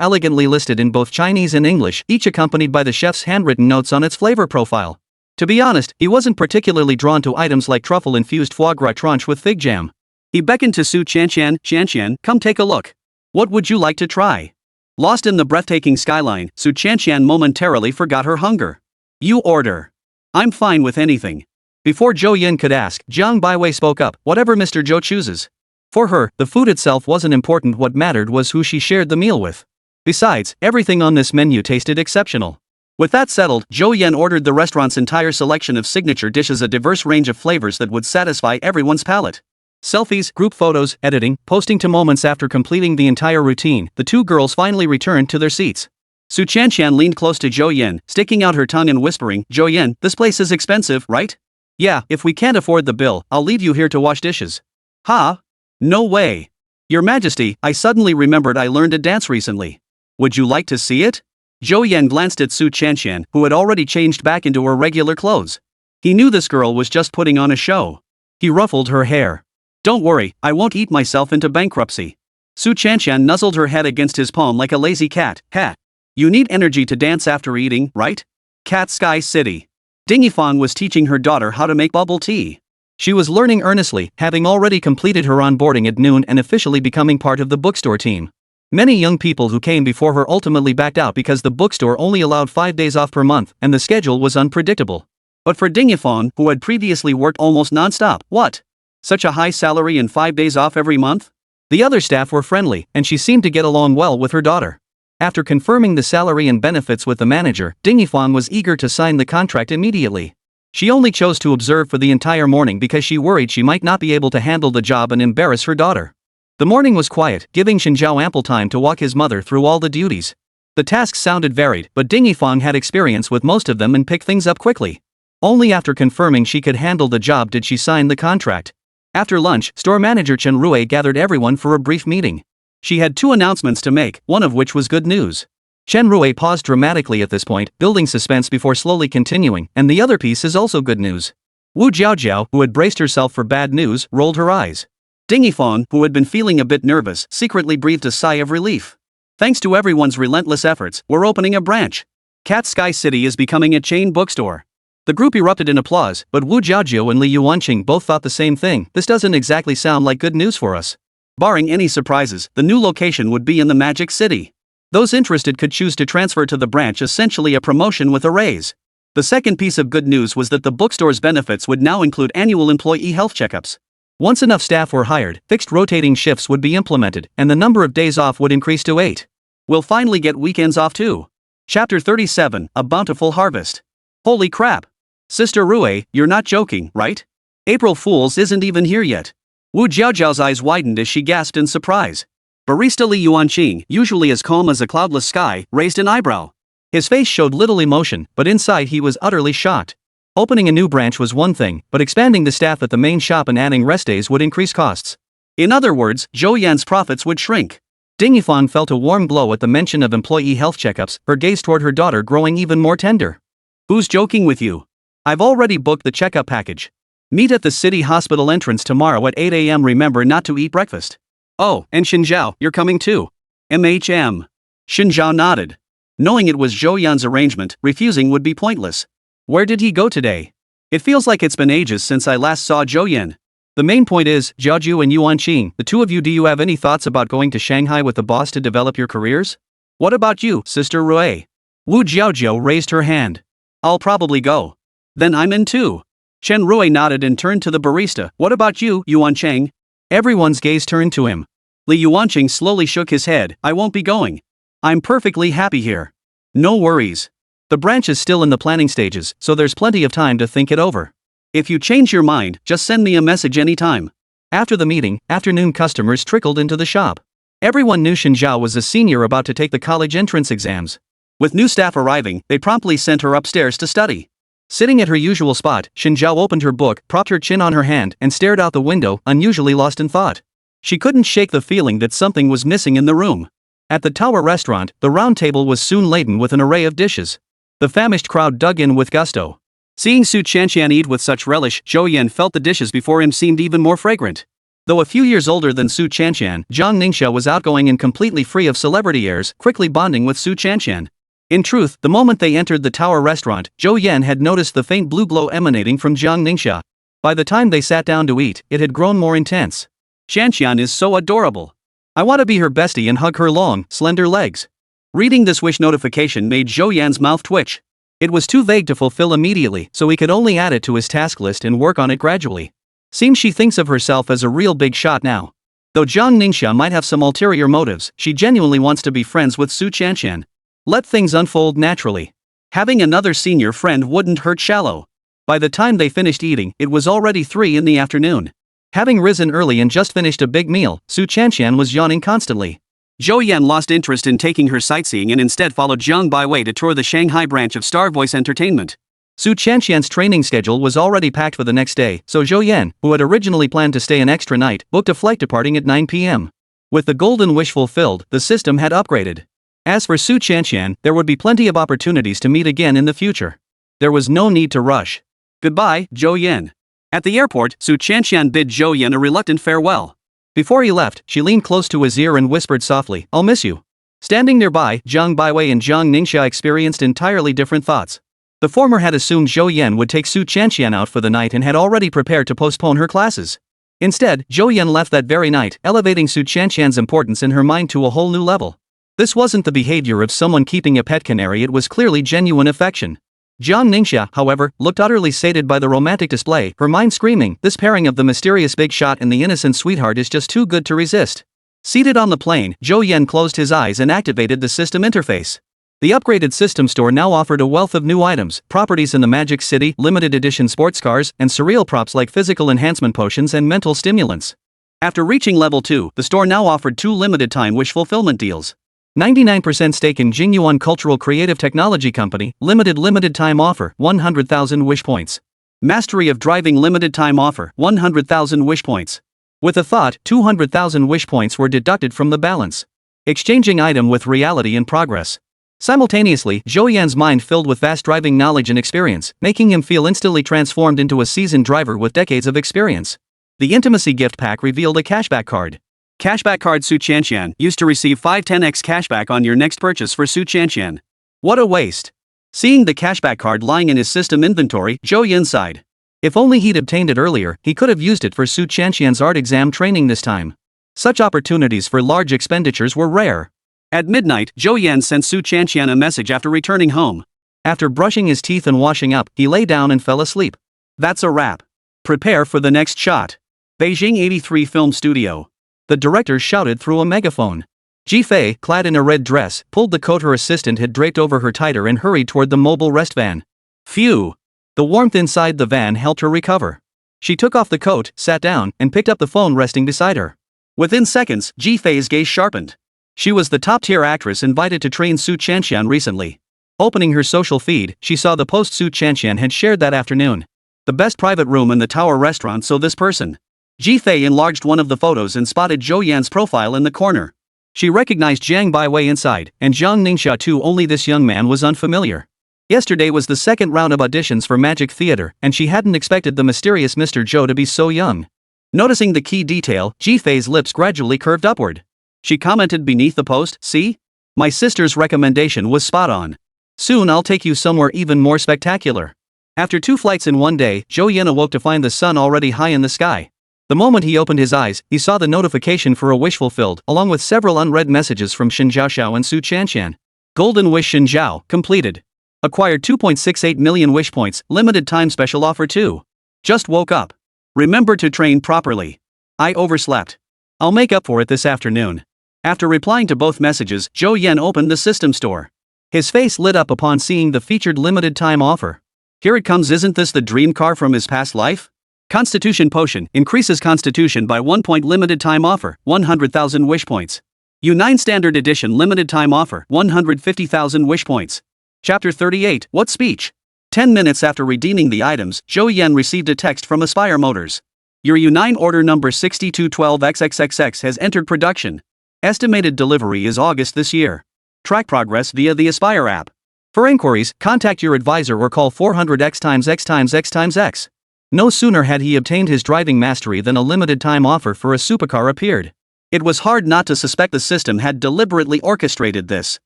elegantly listed in both Chinese and English, each accompanied by the chef's handwritten notes on its flavor profile. To be honest, he wasn't particularly drawn to items like truffle-infused foie gras tranche with fig jam. He beckoned to Su Chanqian. "Chanqian, come take a look. What would you like to try?" Lost in the breathtaking skyline, Su Chanqian momentarily forgot her hunger. "You order. I'm fine with anything." Before Zhou Yan could ask, Jiang Baiwei spoke up, "Whatever Mr. Zhou chooses." For her, the food itself wasn't important, what mattered was who she shared the meal with. Besides, everything on this menu tasted exceptional. With that settled, Zhou Yan ordered the restaurant's entire selection of signature dishes, a diverse range of flavors that would satisfy everyone's palate. Selfies, group photos, editing, posting to moments after completing the entire routine, the two girls finally returned to their seats. Su Chanqian leaned close to Zhou Yan, sticking out her tongue and whispering, "Zhou Yan, this place is expensive, right?" "Yeah, if we can't afford the bill, I'll leave you here to wash dishes." "Ha? No way. Your Majesty, I suddenly remembered I learned a dance recently. Would you like to see it?" Zhou Yan glanced at Su Chanqian, who had already changed back into her regular clothes. He knew this girl was just putting on a show. He ruffled her hair. "Don't worry, I won't eat myself into bankruptcy." Su Chanqian nuzzled her head against his palm like a lazy cat. "Ha! You need energy to dance after eating, right?" Cat Sky City. Ding Yifan was teaching her daughter how to make bubble tea. She was learning earnestly, having already completed her onboarding at noon and officially becoming part of the bookstore team. Many young people who came before her ultimately backed out because the bookstore only allowed 5 days off per month and the schedule was unpredictable. But for Ding Yifan, who had previously worked almost non-stop, what? Such a high salary and 5 days off every month? The other staff were friendly, and she seemed to get along well with her daughter. After confirming the salary and benefits with the manager, Ding Yifan was eager to sign the contract immediately. She only chose to observe for the entire morning because she worried she might not be able to handle the job and embarrass her daughter. The morning was quiet, giving Shenjiao ample time to walk his mother through all the duties. The tasks sounded varied, but Ding Yifan had experience with most of them and picked things up quickly. Only after confirming she could handle the job did she sign the contract. After lunch, store manager Chen Rui gathered everyone for a brief meeting. She had 2 announcements to make, one of which was good news. Chen Rui paused dramatically at this point, building suspense before slowly continuing, and the other piece is also good news. Wu Jiaojiao, who had braced herself for bad news, rolled her eyes. Ding Yifan, who had been feeling a bit nervous, secretly breathed a sigh of relief. Thanks to everyone's relentless efforts, we're opening a branch. Cat Sky City is becoming a chain bookstore. The group erupted in applause, but Wu Jiaojiao and Li Yuanqing both thought the same thing. This doesn't exactly sound like good news for us. Barring any surprises, the new location would be in the Magic City. Those interested could choose to transfer to the branch, essentially a promotion with a raise. The second piece of good news was that the bookstore's benefits would now include annual employee health checkups. Once enough staff were hired, fixed rotating shifts would be implemented, and the number of days off would increase to 8. We'll finally get weekends off too. Chapter 37, A Bountiful Harvest. Holy crap! Sister Rui, you're not joking, right? April Fool's isn't even here yet. Wu Jiaojiao's eyes widened as she gasped in surprise. Barista Li Yuanqing, usually as calm as a cloudless sky, raised an eyebrow. His face showed little emotion, but inside he was utterly shocked. Opening a new branch was one thing, but expanding the staff at the main shop and adding rest days would increase costs. In other words, Zhou Yan's profits would shrink. Ding Yifang felt a warm glow at the mention of employee health checkups, her gaze toward her daughter growing even more tender. Who's joking with you? I've already booked the checkup package. Meet at the city hospital entrance tomorrow at 8 a.m. Remember not to eat breakfast. Oh, and Xinjiao, you're coming too. MHM. Xinjiao nodded. Knowing it was Zhou Yan's arrangement, refusing would be pointless. Where did he go today? It feels like it's been ages since I last saw Zhou Yan. The main point is, Jiaju and Yuanqing, the two of you, do you have any thoughts about going to Shanghai with the boss to develop your careers? What about you, Sister Rui? Wu Jiaojiao raised her hand. I'll probably go. Then I'm in too. Chen Rui nodded and turned to the barista. What about you, Yuanqing? Everyone's gaze turned to him. Li Yuanqing slowly shook his head. I won't be going. I'm perfectly happy here. No worries. The branch is still in the planning stages, so there's plenty of time to think it over. If you change your mind, just send me a message anytime. After the meeting, afternoon customers trickled into the shop. Everyone knew Xinjiao was a senior about to take the college entrance exams. With new staff arriving, they promptly sent her upstairs to study. Sitting at her usual spot, Xinjiao opened her book, propped her chin on her hand, and stared out the window, unusually lost in thought. She couldn't shake the feeling that something was missing in the room. At the Tower restaurant, the round table was soon laden with an array of dishes. The famished crowd dug in with gusto. Seeing Su Chanqian eat with such relish, Zhou Yan felt the dishes before him seemed even more fragrant. Though a few years older than Su Chanqian, Zhang Ningxia was outgoing and completely free of celebrity airs, quickly bonding with Su Chanqian. In truth, the moment they entered the Tower restaurant, Zhou Yan had noticed the faint blue glow emanating from Zhang Ningxia. By the time they sat down to eat, it had grown more intense. Chanqian is so adorable. I want to be her bestie and hug her long, slender legs. Reading this wish notification made Zhou Yan's mouth twitch. It was too vague to fulfill immediately, so he could only add it to his task list and work on it gradually. Seems she thinks of herself as a real big shot now. Though Zhang Ningxia might have some ulterior motives, she genuinely wants to be friends with Su Chanqian. Let things unfold naturally. Having another senior friend wouldn't hurt shallow. By the time they finished eating, it was already 3 in the afternoon. Having risen early and just finished a big meal, Su Chanqian was yawning constantly. Zhou Yan lost interest in taking her sightseeing and instead followed Jiang Baiwei to tour the Shanghai branch of Star Voice Entertainment. Su Chanqian's training schedule was already packed for the next day, so Zhou Yan, who had originally planned to stay an extra night, booked a flight departing at 9 p.m. With the golden wish fulfilled, the system had upgraded. As for Su Chanqian, there would be plenty of opportunities to meet again in the future. There was no need to rush. Goodbye, Zhou Yan. At the airport, Su Chanqian bid Zhou Yan a reluctant farewell. Before he left, she leaned close to his ear and whispered softly, I'll miss you. Standing nearby, Jiang Baiwei and Zhang Ningxia experienced entirely different thoughts. The former had assumed Zhou Yan would take Su Chanqian out for the night and had already prepared to postpone her classes. Instead, Zhou Yan left that very night, elevating Su Chanqian's importance in her mind to a whole new level. This wasn't the behavior of someone keeping a pet canary, it was clearly genuine affection. Jiang Ningxia, however, looked utterly sated by the romantic display, her mind screaming, this pairing of the mysterious big shot and the innocent sweetheart is just too good to resist. Seated on the plane, Zhou Yan closed his eyes and activated the system interface. The upgraded system store now offered a wealth of new items, properties in the Magic City, limited edition sports cars, and surreal props like physical enhancement potions and mental stimulants. After reaching level 2, the store now offered 2 limited time wish fulfillment deals. 99% stake in Jingyuan Cultural Creative Technology Company, limited time offer, 100,000 wish points. Mastery of driving limited time offer, 100,000 wish points. With a thought, 200,000 wish points were deducted from the balance. Exchanging item with reality in progress. Simultaneously, Zhou Yan's mind filled with vast driving knowledge and experience, making him feel instantly transformed into a seasoned driver with decades of experience. The intimacy gift pack revealed a cashback card. Cashback card Su Chanqian, used to receive 5-10x cashback on your next purchase for Su Chanqian. What a waste. Seeing the cashback card lying in his system inventory, Zhou Yan sighed. If only he'd obtained it earlier, he could have used it for Su Chanqian's art exam training this time. Such opportunities for large expenditures were rare. At midnight, Zhou Yan sent Su Chanqian a message after returning home. After brushing his teeth and washing up, he lay down and fell asleep. That's a wrap. Prepare for the next shot. Beijing 83 Film Studio. The director shouted through a megaphone. Ji Fei, clad in a red dress, pulled the coat her assistant had draped over her tighter and hurried toward the mobile rest van. Phew! The warmth inside the van helped her recover. She took off the coat, sat down, and picked up the phone resting beside her. Within seconds, Ji Fei's gaze sharpened. She was the top-tier actress invited to train Su Chanxian recently. Opening her social feed, she saw the post Su Chanxian had shared that afternoon. The best private room in the Tower restaurant, so this person. Ji Fei enlarged one of the photos and spotted Zhou Yan's profile in the corner. She recognized Jiang Baiwei inside, and Zhang Ningxia too, only this young man was unfamiliar. Yesterday was the second round of auditions for Magic Theater, and she hadn't expected the mysterious Mr. Zhou to be so young. Noticing the key detail, Ji Fei's lips gradually curved upward. She commented beneath the post, "See? My sister's recommendation was spot on. Soon I'll take you somewhere even more spectacular." After 2 flights in one day, Zhou Yan awoke to find the sun already high in the sky. The moment he opened his eyes, he saw the notification for a wish fulfilled, along with several unread messages from Shen Zhaoxiao and Su Chanxian. Golden Wish Shen Zhao, completed. Acquired 2.68 million wish points, limited time special offer too. Just woke up. Remember to train properly. I overslept. I'll make up for it this afternoon. After replying to both messages, Zhou Yan opened the system store. His face lit up upon seeing the featured limited time offer. Here it comes, isn't this the dream car from his past life? Constitution Potion, increases constitution by 1 point, limited time offer, 100,000 wish points. U9 Standard Edition limited time offer, 150,000 wish points. Chapter 38, What Speech? 10 minutes after redeeming the items, Zhou Yan received a text from Aspire Motors. Your U9 order number 6212XXXX has entered production. Estimated delivery is August this year. Track progress via the Aspire app. For inquiries, contact your advisor or call 400X. No sooner had he obtained his driving mastery than a limited time offer for a supercar appeared. It was hard not to suspect the system had deliberately orchestrated this.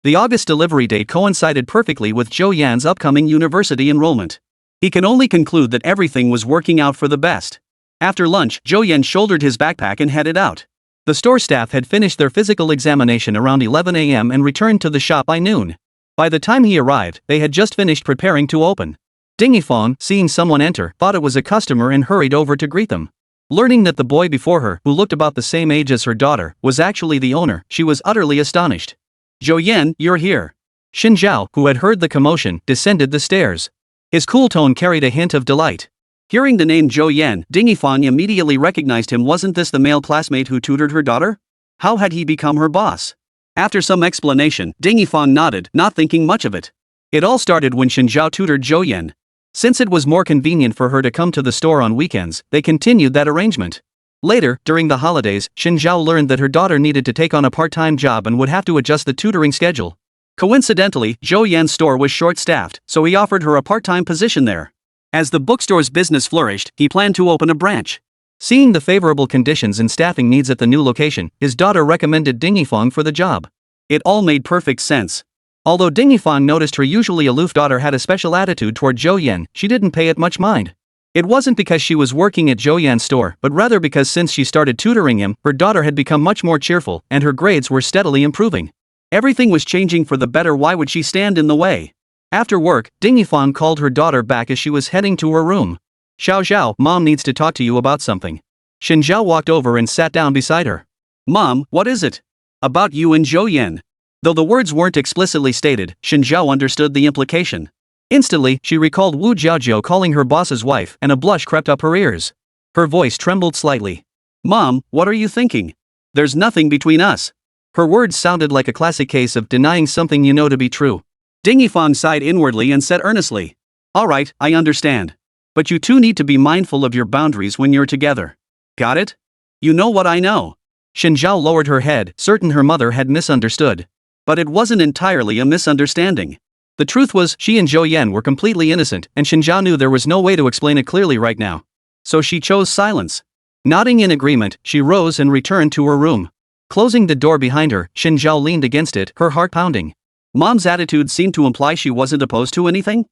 The August delivery date coincided perfectly with Zhou Yan's upcoming university enrollment. He can only conclude that everything was working out for the best. After lunch, Zhou Yan shouldered his backpack and headed out. The store staff had finished their physical examination around 11 a.m. and returned to the shop by noon. By the time he arrived, they had just finished preparing to open. Ding Yifang, seeing someone enter, thought it was a customer and hurried over to greet them. Learning that the boy before her, who looked about the same age as her daughter, was actually the owner, she was utterly astonished. "Zhou Yan, you're here." Xin Zhao, who had heard the commotion, descended the stairs. His cool tone carried a hint of delight. Hearing the name Zhou Yan, Ding Yifang immediately recognized him. Wasn't this the male classmate who tutored her daughter? How had he become her boss? After some explanation, Ding Yifang nodded, not thinking much of it. It all started when Xin Zhao tutored Zhou Yan. Since it was more convenient for her to come to the store on weekends, they continued that arrangement. Later, during the holidays, Xin Zhao learned that her daughter needed to take on a part-time job and would have to adjust the tutoring schedule. Coincidentally, Zhou Yan's store was short-staffed, so he offered her a part-time position there. As the bookstore's business flourished, he planned to open a branch. Seeing the favorable conditions and staffing needs at the new location, his daughter recommended Ding Yifang for the job. It all made perfect sense. Although Ding Yifang noticed her usually aloof daughter had a special attitude toward Zhou Yan, she didn't pay it much mind. It wasn't because she was working at Zhou Yan's store, but rather because since she started tutoring him, her daughter had become much more cheerful, and her grades were steadily improving. Everything was changing for the better. Why would she stand in the way? After work, Ding Yifang called her daughter back as she was heading to her room. "Xiao Xiao, Mom needs to talk to you about something." Xin Zhao walked over and sat down beside her. "Mom, what is it?" "About you and Zhou Yan." Though the words weren't explicitly stated, Xin Zhao understood the implication. Instantly, she recalled Wu Jiaojiu calling her boss's wife, and a blush crept up her ears. Her voice trembled slightly. "Mom, what are you thinking? There's nothing between us." Her words sounded like a classic case of denying something you know to be true. Ding Yifang sighed inwardly and said earnestly, "All right, I understand. But you two need to be mindful of your boundaries when you're together. Got it? You know what I know." Xin Zhao lowered her head, certain her mother had misunderstood. But it wasn't entirely a misunderstanding. The truth was, she and Zhou Yan were completely innocent, and Xin Zhao knew there was no way to explain it clearly right now. So she chose silence. Nodding in agreement, she rose and returned to her room. Closing the door behind her, Xin Zhao leaned against it, her heart pounding. Mom's attitude seemed to imply she wasn't opposed to anything.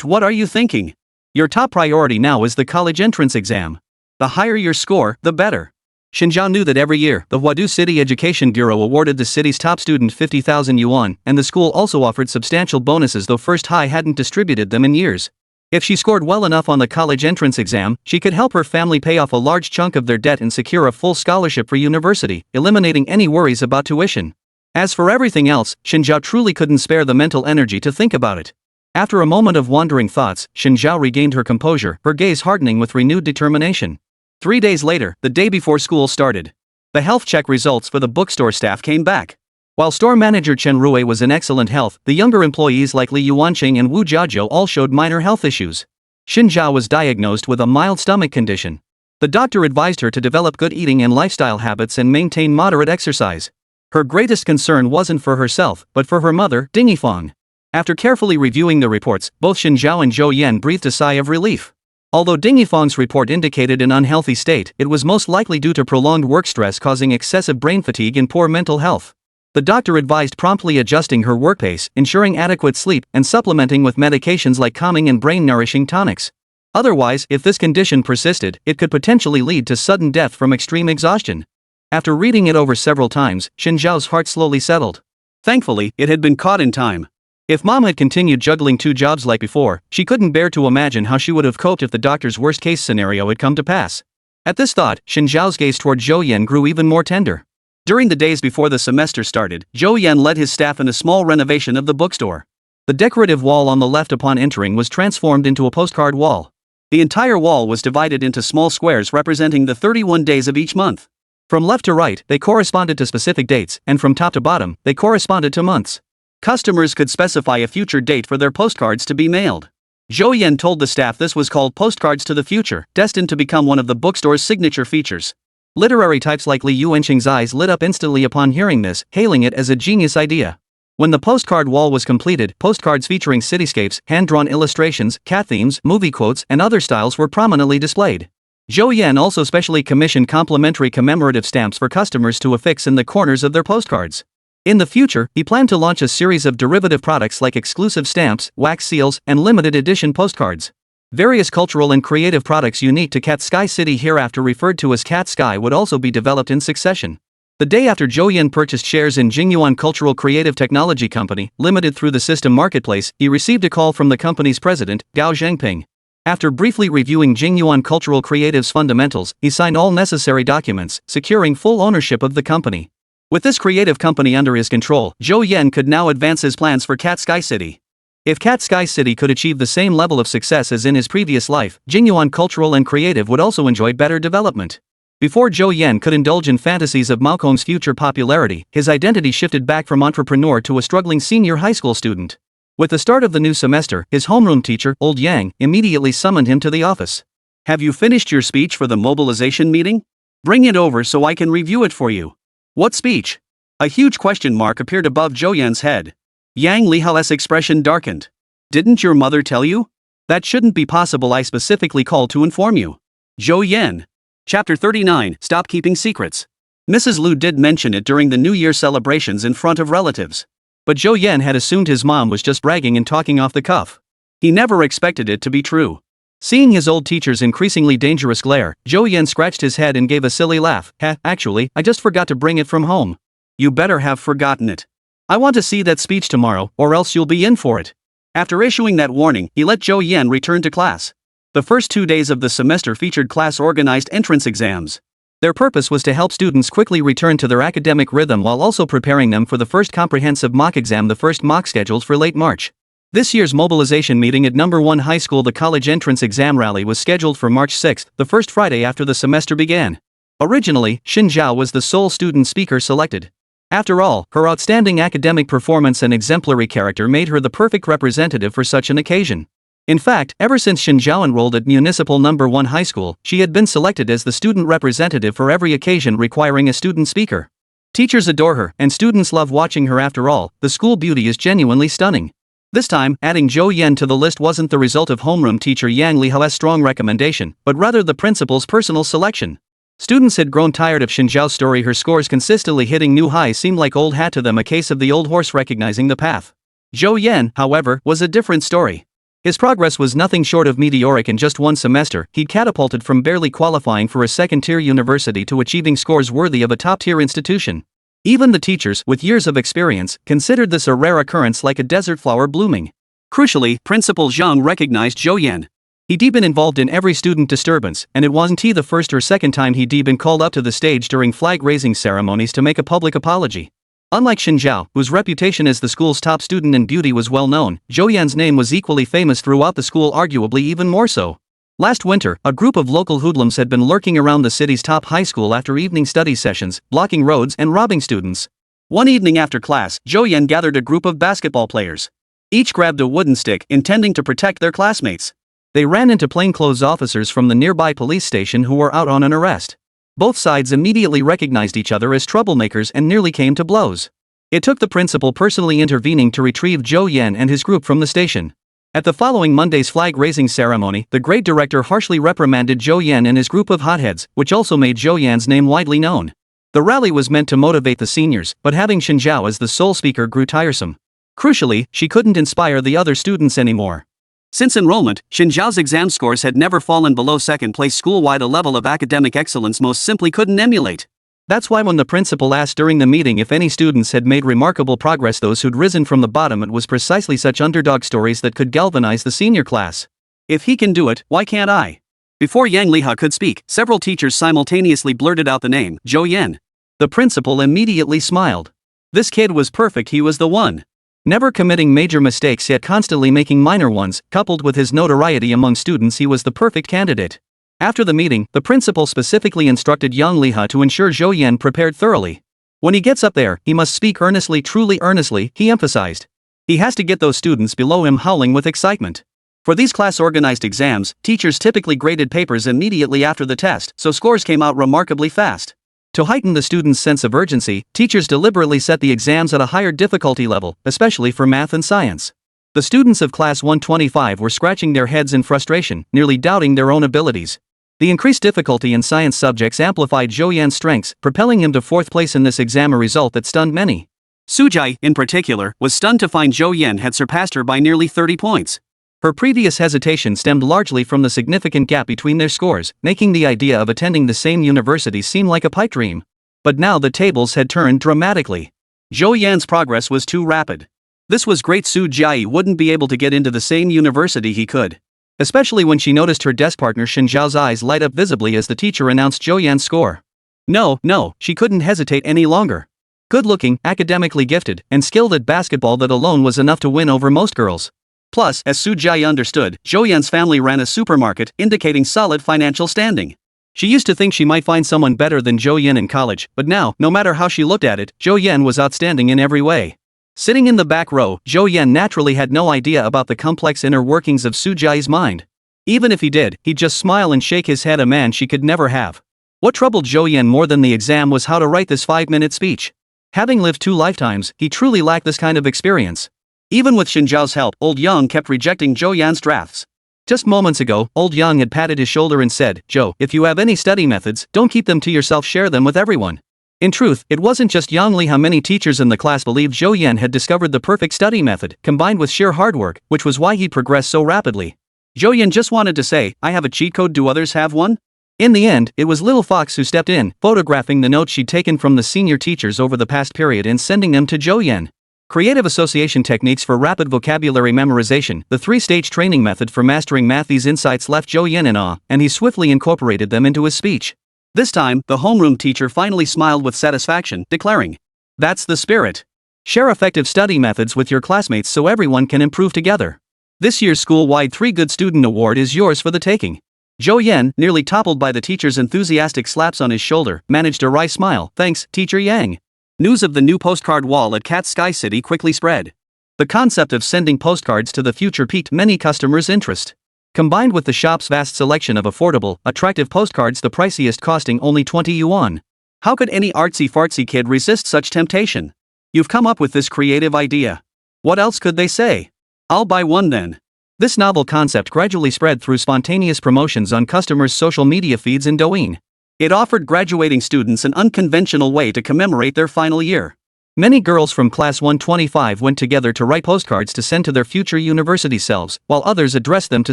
What are you thinking? Your top priority now is the college entrance exam. The higher your score, the better. Xin Zhao knew that every year, the Huadu City Education Bureau awarded the city's top student 50,000 yuan, and the school also offered substantial bonuses, though First High hadn't distributed them in years. If she scored well enough on the college entrance exam, she could help her family pay off a large chunk of their debt and secure a full scholarship for university, eliminating any worries about tuition. As for everything else, Xin Zhao truly couldn't spare the mental energy to think about it. After a moment of wandering thoughts, Xin Zhao regained her composure, her gaze hardening with renewed determination. 3 days later, the day before school started. The health check results for the bookstore staff came back. While store manager Chen Jie was in excellent health, the younger employees like Li Yuanqing and Wu Jiajiu all showed minor health issues. Chen Jie was diagnosed with a mild stomach condition. The doctor advised her to develop good eating and lifestyle habits and maintain moderate exercise. Her greatest concern wasn't for herself, but for her mother, Ding Yifang. After carefully reviewing the reports, both Chen Jie and Zhou Yan breathed a sigh of relief. Although Ding Yifang's report indicated an unhealthy state, it was most likely due to prolonged work stress causing excessive brain fatigue and poor mental health. The doctor advised promptly adjusting her work pace, ensuring adequate sleep, and supplementing with medications like calming and brain-nourishing tonics. Otherwise, if this condition persisted, it could potentially lead to sudden death from extreme exhaustion. After reading it over several times, Chen Zhao's heart slowly settled. Thankfully, it had been caught in time. If Mom had continued juggling 2 jobs like before, she couldn't bear to imagine how she would have coped if the doctor's worst-case scenario had come to pass. At this thought, Chen Zhao's gaze toward Zhou Yan grew even more tender. During the days before the semester started, Zhou Yan led his staff in a small renovation of the bookstore. The decorative wall on the left upon entering was transformed into a postcard wall. The entire wall was divided into small squares representing the 31 days of each month. From left to right, they corresponded to specific dates, and from top to bottom, they corresponded to months. Customers could specify a future date for their postcards to be mailed. Zhou Yan told the staff this was called Postcards to the Future, destined to become one of the bookstore's signature features. Literary types like Li Yuanqing's eyes lit up instantly upon hearing this, hailing it as a genius idea. When the postcard wall was completed, postcards featuring cityscapes, hand-drawn illustrations, cat themes, movie quotes, and other styles were prominently displayed. Zhou Yan also specially commissioned complimentary commemorative stamps for customers to affix in the corners of their postcards. In the future, he planned to launch a series of derivative products like exclusive stamps, wax seals, and limited edition postcards. Various cultural and creative products unique to Cat Sky City, hereafter referred to as Cat Sky, would also be developed in succession. The day after Zhou Yan purchased shares in Jingyuan Cultural Creative Technology Company, Limited through the System Marketplace, he received a call from the company's president, Gao Zhengping. After briefly reviewing Jingyuan Cultural Creative's fundamentals, he signed all necessary documents, securing full ownership of the company. With this creative company under his control, Zhou Yan could now advance his plans for Cat Sky City. If Cat Sky City could achieve the same level of success as in his previous life, Jingyuan Cultural and Creative would also enjoy better development. Before Zhou Yan could indulge in fantasies of Malcolm's future popularity, his identity shifted back from entrepreneur to a struggling senior high school student. With the start of the new semester, his homeroom teacher, Old Yang, immediately summoned him to the office. "Have you finished your speech for the mobilization meeting? Bring it over so I can review it for you." "What speech?" A huge question mark appeared above Zhou Yan's head. Yang Lihao's expression darkened. "Didn't your mother tell you? That shouldn't be possible. I specifically called to inform you." Zhou Yan. Chapter 39, Stop Keeping Secrets. Mrs. Liu did mention it during the New Year celebrations in front of relatives. But Zhou Yan had assumed his mom was just bragging and talking off the cuff. He never expected it to be true. Seeing his old teacher's increasingly dangerous glare, Zhou Yan scratched his head and gave a silly laugh. Actually, I just forgot to bring it from home." "You better have forgotten it. I want to see that speech tomorrow, or else you'll be in for it." After issuing that warning, he let Zhou Yan return to class. The first 2 days of the semester featured class-organized entrance exams. Their purpose was to help students quickly return to their academic rhythm while also preparing them for the first comprehensive mock exam, the first mock scheduled for late March. This year's mobilization meeting at No. 1 High School, the college entrance exam rally, was scheduled for March 6, the first Friday after the semester began. Originally, Chen Jie was the sole student speaker selected. After all, her outstanding academic performance and exemplary character made her the perfect representative for such an occasion. In fact, ever since Chen Jie enrolled at Municipal No. 1 High School, she had been selected as the student representative for every occasion requiring a student speaker. Teachers adore her, and students love watching her. After all, the school beauty is genuinely stunning. This time, adding Zhou Yan to the list wasn't the result of homeroom teacher Yang Lihao's strong recommendation, but rather the principal's personal selection. Students had grown tired of Chen Zhao's story. Her scores consistently hitting new highs seemed like old hat to them, a case of the old horse recognizing the path. Zhou Yan, however, was a different story. His progress was nothing short of meteoric. In just 1 semester, he'd catapulted from barely qualifying for a second-tier university to achieving scores worthy of a top-tier institution. Even the teachers, with years of experience, considered this a rare occurrence, like a desert flower blooming. Crucially, Principal Zhang recognized Zhou Yan. He'd been involved in every student disturbance, and it wasn't the first or second time he'd been called up to the stage during flag-raising ceremonies to make a public apology. Unlike Chen Jie, whose reputation as the school's top student in beauty was well known, Zhou Yan's name was equally famous throughout the school, arguably even more so. Last winter, a group of local hoodlums had been lurking around the city's top high school after evening study sessions, blocking roads and robbing students. One evening after class, Zhou Yan gathered a group of basketball players. Each grabbed a wooden stick, intending to protect their classmates. They ran into plainclothes officers from the nearby police station who were out on an arrest. Both sides immediately recognized each other as troublemakers and nearly came to blows. It took the principal personally intervening to retrieve Zhou Yan and his group from the station. At the following Monday's flag-raising ceremony, the grade director harshly reprimanded Zhou Yan and his group of hotheads, which also made Zhou Yan's name widely known. The rally was meant to motivate the seniors, but having Chen Jie as the sole speaker grew tiresome. Crucially, she couldn't inspire the other students anymore. Since enrollment, Chen Jie's exam scores had never fallen below second place school-wide, a level of academic excellence most simply couldn't emulate. That's why when the principal asked during the meeting if any students had made remarkable progress, those who'd risen from the bottom, it was precisely such underdog stories that could galvanize the senior class. If he can do it, why can't I? Before Yang Liha could speak, several teachers simultaneously blurted out the name, Zhou Yan. The principal immediately smiled. This kid was perfect, he was the one. Never committing major mistakes yet constantly making minor ones, coupled with his notoriety among students, he was the perfect candidate. After the meeting, the principal specifically instructed Yang Liha to ensure Zhou Yan prepared thoroughly. When he gets up there, he must speak earnestly, truly earnestly, he emphasized. He has to get those students below him howling with excitement. For these class-organized exams, teachers typically graded papers immediately after the test, so scores came out remarkably fast. To heighten the students' sense of urgency, teachers deliberately set the exams at a higher difficulty level, especially for math and science. The students of Class 125 were scratching their heads in frustration, nearly doubting their own abilities. The increased difficulty in science subjects amplified Zhou Yan's strengths, propelling him to fourth place in this exam, a result that stunned many. Zhu Jie, in particular, was stunned to find Zhou Yan had surpassed her by nearly 30 points. Her previous hesitation stemmed largely from the significant gap between their scores, making the idea of attending the same university seem like a pipe dream. But now the tables had turned dramatically. Zhou Yan's progress was too rapid. This was great. Zhu Jie wouldn't be able to get into the same university he could. Especially when she noticed her desk partner Chen Jiao's eyes light up visibly as the teacher announced Zhou Yan's score. No, she couldn't hesitate any longer. Good-looking, academically gifted, and skilled at basketball, that alone was enough to win over most girls. Plus, as Zhu Jie understood, Zhou Yan's family ran a supermarket, indicating solid financial standing. She used to think she might find someone better than Zhou Yan in college, but now, no matter how she looked at it, Zhou Yan was outstanding in every way. Sitting in the back row, Zhou Yan naturally had no idea about the complex inner workings of Zhu Jie's mind. Even if he did, he'd just smile and shake his head, a man she could never have. What troubled Zhou Yan more than the exam was how to write this 5-minute speech. Having lived 2 lifetimes, he truly lacked this kind of experience. Even with Chen Jiao's help, old Yang kept rejecting Zhou Yan's drafts. Just moments ago, old Yang had patted his shoulder and said, "Zhou, if you have any study methods, don't keep them to yourself, share them with everyone." In truth, it wasn't just Yang Li. How many teachers in the class believed Zhou Yan had discovered the perfect study method, combined with sheer hard work, which was why he'd progressed so rapidly. Zhou Yan just wanted to say, "I have a cheat code, do others have one?" In the end, it was Little Fox who stepped in, photographing the notes she'd taken from the senior teachers over the past period and sending them to Zhou Yan. Creative association techniques for rapid vocabulary memorization, the 3-stage training method for mastering math. These insights left Zhou Yan in awe, and he swiftly incorporated them into his speech. This time, the homeroom teacher finally smiled with satisfaction, declaring, "That's the spirit. Share effective study methods with your classmates so everyone can improve together. This year's school-wide 3 Good Student Award is yours for the taking." Zhou Yan, nearly toppled by the teacher's enthusiastic slaps on his shoulder, managed a wry smile. "Thanks, Teacher Yang." News of the new postcard wall at Cat Sky City quickly spread. The concept of sending postcards to the future piqued many customers' interest. Combined with the shop's vast selection of affordable, attractive postcards, the priciest costing only 20 yuan. How could any artsy-fartsy kid resist such temptation? You've come up with this creative idea. What else could they say? I'll buy one then. This novel concept gradually spread through spontaneous promotions on customers' social media feeds in Douyin. It offered graduating students an unconventional way to commemorate their final year. Many girls from Class 125 went together to write postcards to send to their future university selves, while others addressed them to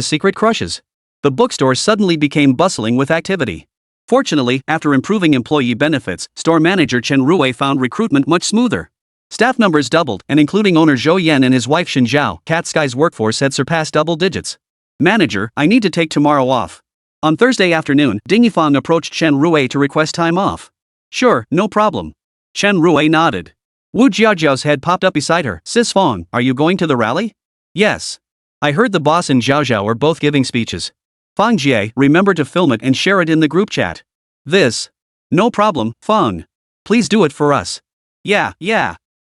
secret crushes. The bookstore suddenly became bustling with activity. Fortunately, after improving employee benefits, store manager Chen Rui found recruitment much smoother. Staff numbers doubled, and including owner Zhou Yan and his wife Xin Zhao, Cat Sky's workforce had surpassed double digits. "Manager, I need to take tomorrow off." On Thursday afternoon, Ding Yifang approached Chen Rui to request time off. "Sure, no problem." Chen Rui nodded. Wu Jiaojiao's head popped up beside her. "Sis Fong, are you going to the rally?" "Yes. I heard the boss and Zhao Zhao are both giving speeches." Feng Jie, remember to film it and share it in the group chat. This. No problem, Feng. Please do it for us. Yeah.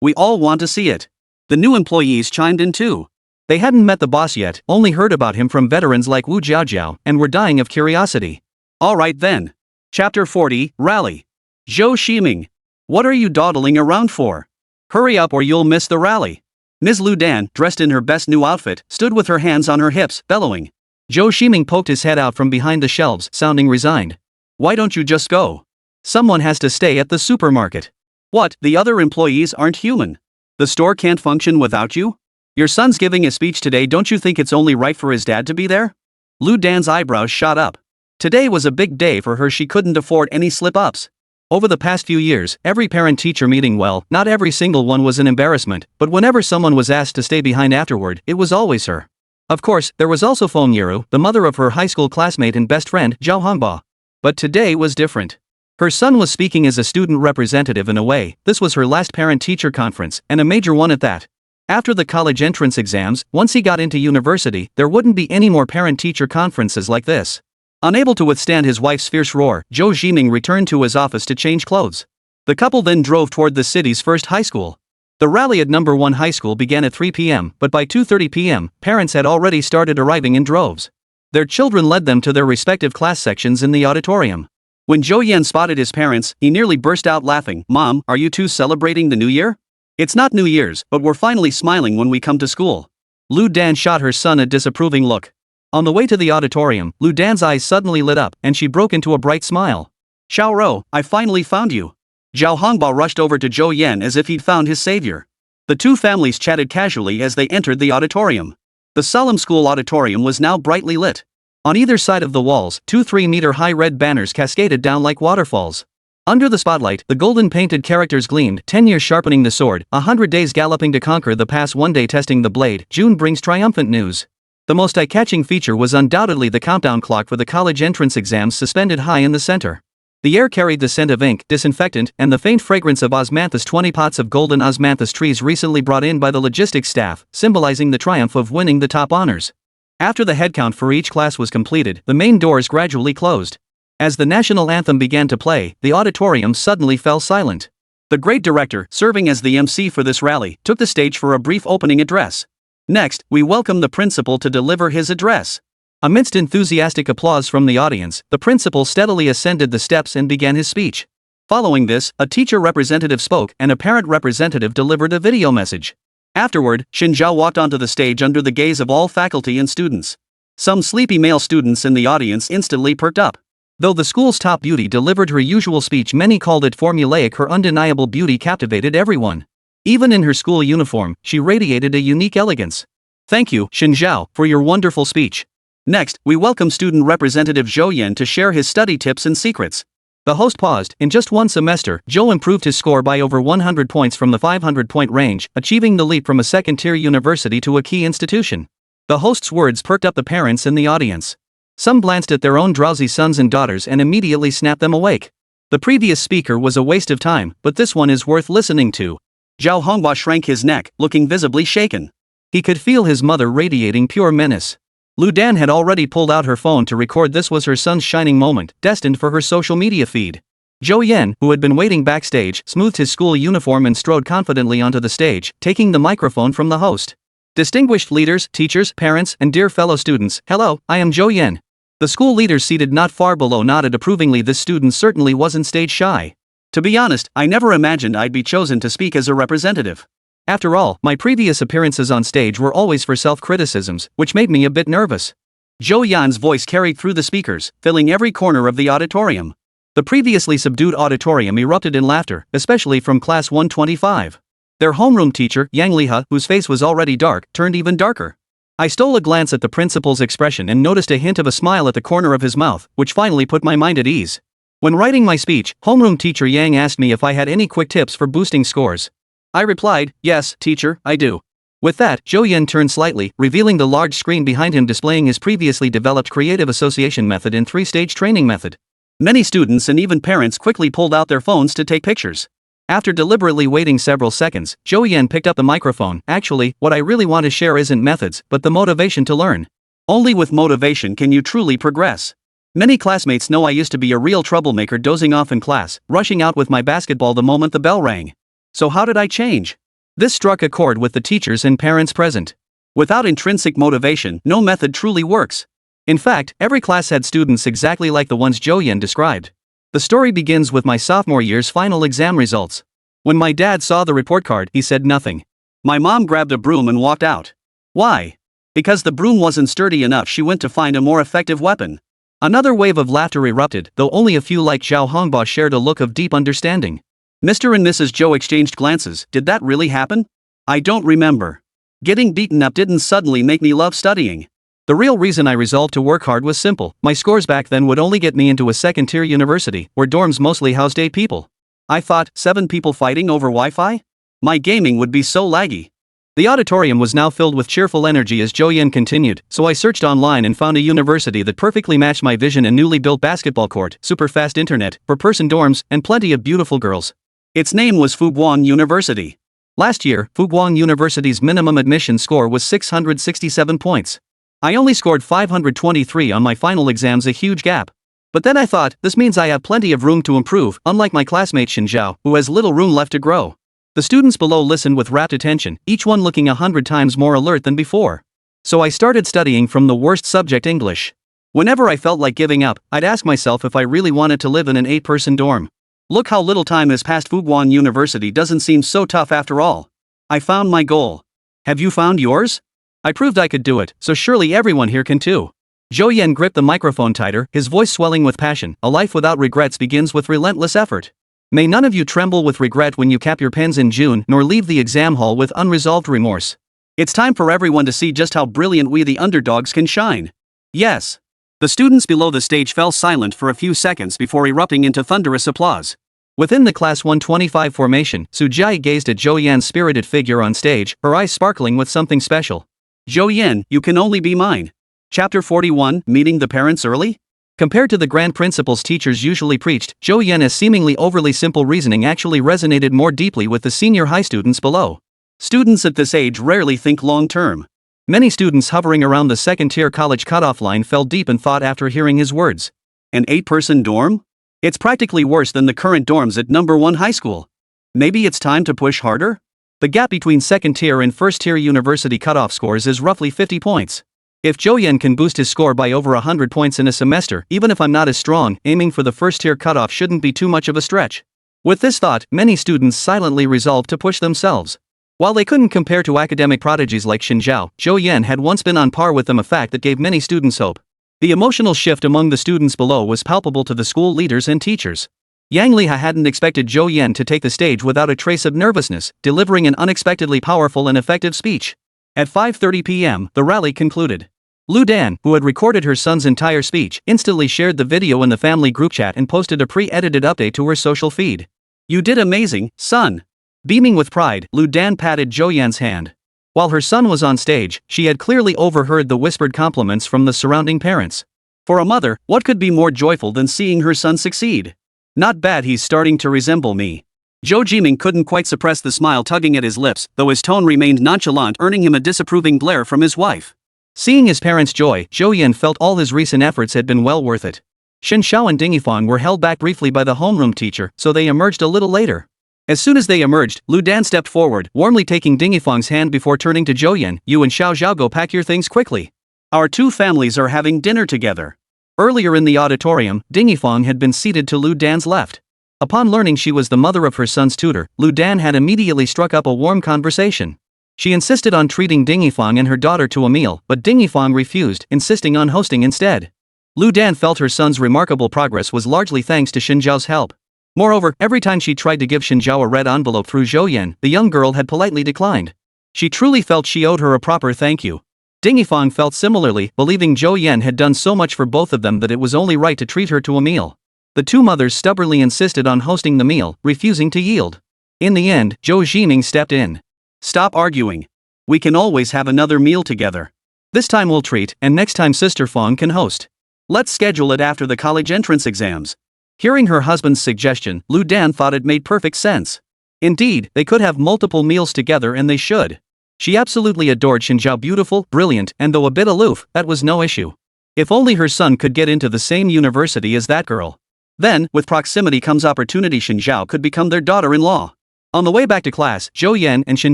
We all want to see it. The new employees chimed in too. They hadn't met the boss yet, only heard about him from veterans like Wu Jiaojiao, and were dying of curiosity. Alright then. Chapter 40, Rally. Zhou Ximing. What are you dawdling around for? Hurry up or you'll miss the rally. Ms. Lu Dan, dressed in her best new outfit, stood with her hands on her hips, bellowing. Zhou Ximing poked his head out from behind the shelves, sounding resigned. Why don't you just go? Someone has to stay at the supermarket. What, the other employees aren't human? The store can't function without you? Your son's giving a speech today, don't you think it's only right for his dad to be there? Lu Dan's eyebrows shot up. Today was a big day for her, she couldn't afford any slip-ups. Over the past few years, every parent-teacher meeting, well, not every single one was an embarrassment, but whenever someone was asked to stay behind afterward, it was always her. Of course, there was also Feng Yiru, the mother of her high school classmate and best friend, Zhao Hongba. But today was different. Her son was speaking as a student representative in a way. This was her last parent-teacher conference, and a major one at that. After the college entrance exams, once he got into university, there wouldn't be any more parent-teacher conferences like this. Unable to withstand his wife's fierce roar, Zhou Ximing returned to his office to change clothes. The couple then drove toward the city's first high school. The rally at number 1 high school began at 3 p.m., but by 2:30 p.m., parents had already started arriving in droves. Their children led them to their respective class sections in the auditorium. When Zhou Yan spotted his parents, he nearly burst out laughing. Mom, are you two celebrating the new year? It's not New Year's, but we're finally smiling when we come to school. Lu Dan shot her son a disapproving look. On the way to the auditorium, Lu Dan's eyes suddenly lit up, and she broke into a bright smile. Xiaoro, I finally found you. Zhao Hongba rushed over to Zhou Yan as if he'd found his savior. The two families chatted casually as they entered the auditorium. The solemn school auditorium was now brightly lit. On either side of the walls, 2 3-meter-high red banners cascaded down like waterfalls. Under the spotlight, the golden-painted characters gleamed. 10 years sharpening the sword, 100 days galloping to conquer the past, 1 day testing the blade. June brings triumphant news. The most eye-catching feature was undoubtedly the countdown clock for the college entrance exams suspended high in the center. The air carried the scent of ink, disinfectant, and the faint fragrance of osmanthus. 20 pots of golden osmanthus trees recently brought in by the logistics staff, symbolizing the triumph of winning the top honors. After the headcount for each class was completed, the main doors gradually closed. As the national anthem began to play, the auditorium suddenly fell silent. The great director, serving as the MC for this rally, took the stage for a brief opening address. Next, we welcome the principal to deliver his address. Amidst enthusiastic applause from the audience, the principal steadily ascended the steps and began his speech. Following this, a teacher representative spoke and a parent representative delivered a video message. Afterward, Chen Jie walked onto the stage under the gaze of all faculty and students. Some sleepy male students in the audience instantly perked up. Though the school's top beauty delivered her usual speech, many called it formulaic. Her undeniable beauty captivated everyone. Even in her school uniform, she radiated a unique elegance. Thank you, Chen Zhao, for your wonderful speech. Next, we welcome student representative Zhou Yan to share his study tips and secrets. The host paused. In just 1 semester, Zhou improved his score by over 100 points from the 500-point range, achieving the leap from a second-tier university to a key institution. The host's words perked up the parents in the audience. Some glanced at their own drowsy sons and daughters and immediately snapped them awake. The previous speaker was a waste of time, but this one is worth listening to. Zhao Hongba shrank his neck, looking visibly shaken. He could feel his mother radiating pure menace. Lu Dan had already pulled out her phone to record. This was her son's shining moment, destined for her social media feed. Zhou Yan, who had been waiting backstage, smoothed his school uniform and strode confidently onto the stage, taking the microphone from the host. Distinguished leaders, teachers, parents, and dear fellow students, hello, I am Zhou Yan. The school leaders seated not far below nodded approvingly. This student certainly wasn't stage shy. To be honest, I never imagined I'd be chosen to speak as a representative. After all, my previous appearances on stage were always for self-criticisms, which made me a bit nervous. Zhou Yan's voice carried through the speakers, filling every corner of the auditorium. The previously subdued auditorium erupted in laughter, especially from class 125. Their homeroom teacher, Yang Liha, whose face was already dark, turned even darker. I stole a glance at the principal's expression and noticed a hint of a smile at the corner of his mouth, which finally put my mind at ease. When writing my speech, homeroom teacher Yang asked me if I had any quick tips for boosting scores. I replied, yes, teacher, I do. With that, Zhou Yan turned slightly, revealing the large screen behind him displaying his previously developed creative association method and 3-stage training method. Many students and even parents quickly pulled out their phones to take pictures. After deliberately waiting several seconds, Zhou Yan picked up the microphone. Actually, what I really want to share isn't methods, but the motivation to learn. Only with motivation can you truly progress. Many classmates know I used to be a real troublemaker, dozing off in class, rushing out with my basketball the moment the bell rang. So how did I change? This struck a chord with the teachers and parents present. Without intrinsic motivation, no method truly works. In fact, every class had students exactly like the ones Zhou Yan described. The story begins with my sophomore year's final exam results. When my dad saw the report card, he said nothing. My mom grabbed a broom and walked out. Why? Because the broom wasn't sturdy enough. She went to find a more effective weapon. Another wave of laughter erupted, though only a few like Zhao Hongba shared a look of deep understanding. Mr. and Mrs. Zhou exchanged glances. Did that really happen? I don't remember. Getting beaten up didn't suddenly make me love studying. The real reason I resolved to work hard was simple. My scores back then would only get me into a second-tier university, where dorms mostly housed 8 people. I thought, 7 people fighting over Wi-Fi? My gaming would be so laggy. The auditorium was now filled with cheerful energy as Zhou Yan continued, so I searched online and found a university that perfectly matched my vision: a newly built basketball court, super fast internet, per-person dorms, and plenty of beautiful girls. Its name was Fuguang University. Last year, Fuguang University's minimum admission score was 667 points. I only scored 523 on my final exams, a huge gap. But then I thought, this means I have plenty of room to improve, unlike my classmate Chen Jie, who has little room left to grow. The students below listened with rapt attention, each one looking 100 times more alert than before. So I started studying from the worst subject, English. Whenever I felt like giving up, I'd ask myself if I really wanted to live in an 8-person dorm. Look how little time has passed. Fuguang University doesn't seem so tough after all. I found my goal. Have you found yours? I proved I could do it, so surely everyone here can too. Zhou Yan gripped the microphone tighter, his voice swelling with passion. A life without regrets begins with relentless effort. May none of you tremble with regret when you cap your pens in June, nor leave the exam hall with unresolved remorse. It's time for everyone to see just how brilliant we the underdogs can shine. Yes. The students below the stage fell silent for a few seconds before erupting into thunderous applause. Within the Class 125 formation, Su Jie gazed at Zhou Yan's spirited figure on stage, her eyes sparkling with something special. Zhou Yan, you can only be mine. Chapter 41, Meeting the Parents Early? Compared to the grand principles teachers usually preached, Zhou Yan's seemingly overly simple reasoning actually resonated more deeply with the senior high students below. Students at this age rarely think long-term. Many students hovering around the second-tier college cutoff line fell deep in thought after hearing his words. An 8-person dorm? It's practically worse than the current dorms at number 1 high school. Maybe it's time to push harder? The gap between second-tier and first-tier university cutoff scores is roughly 50 points. If Zhou Yan can boost his score by over 100 points in a semester, even if I'm not as strong, aiming for the first-tier cutoff shouldn't be too much of a stretch. With this thought, many students silently resolved to push themselves. While they couldn't compare to academic prodigies like Chen Jie, Zhou Yan had once been on par with them, a fact that gave many students hope. The emotional shift among the students below was palpable to the school leaders and teachers. Yang Liha hadn't expected Zhou Yan to take the stage without a trace of nervousness, delivering an unexpectedly powerful and effective speech. At 5:30 p.m., the rally concluded. Lu Dan, who had recorded her son's entire speech, instantly shared the video in the family group chat and posted a pre-edited update to her social feed. You did amazing, son. Beaming with pride, Lu Dan patted Zhou Yan's hand. While her son was on stage, she had clearly overheard the whispered compliments from the surrounding parents. For a mother, what could be more joyful than seeing her son succeed? Not bad, he's starting to resemble me. Zhou Jiming couldn't quite suppress the smile tugging at his lips, though his tone remained nonchalant, earning him a disapproving glare from his wife. Seeing his parents' joy, Zhou Yan felt all his recent efforts had been well worth it. Shen Xiao and Ding Yifang were held back briefly by the homeroom teacher, so they emerged a little later. As soon as they emerged, Lu Dan stepped forward, warmly taking Ding Yifang's hand before turning to Zhou Yan. You and Xiao Zhao go pack your things quickly. Our two families are having dinner together. Earlier in the auditorium, Ding Yifang had been seated to Lu Dan's left. Upon learning she was the mother of her son's tutor, Lu Dan had immediately struck up a warm conversation. She insisted on treating Ding Yifang and her daughter to a meal, but Ding Yifang refused, insisting on hosting instead. Lu Dan felt her son's remarkable progress was largely thanks to Shen Zhao's help. Moreover, every time she tried to give Shen Zhao a red envelope through Zhou Yan, the young girl had politely declined. She truly felt she owed her a proper thank you. Ding Yifang felt similarly, believing Zhou Yan had done so much for both of them that it was only right to treat her to a meal. The two mothers stubbornly insisted on hosting the meal, refusing to yield. In the end, Zhou Jiming stepped in. Stop arguing. We can always have another meal together. This time we'll treat, and next time Sister Fong can host. Let's schedule it after the college entrance exams. Hearing her husband's suggestion, Lu Dan thought it made perfect sense. Indeed, they could have multiple meals together, and they should. She absolutely adored Chen Jie, beautiful, brilliant, and though a bit aloof, that was no issue. If only her son could get into the same university as that girl. Then, with proximity comes opportunity. Chen Jie could become their daughter-in-law. On the way back to class, Zhou Yan and Chen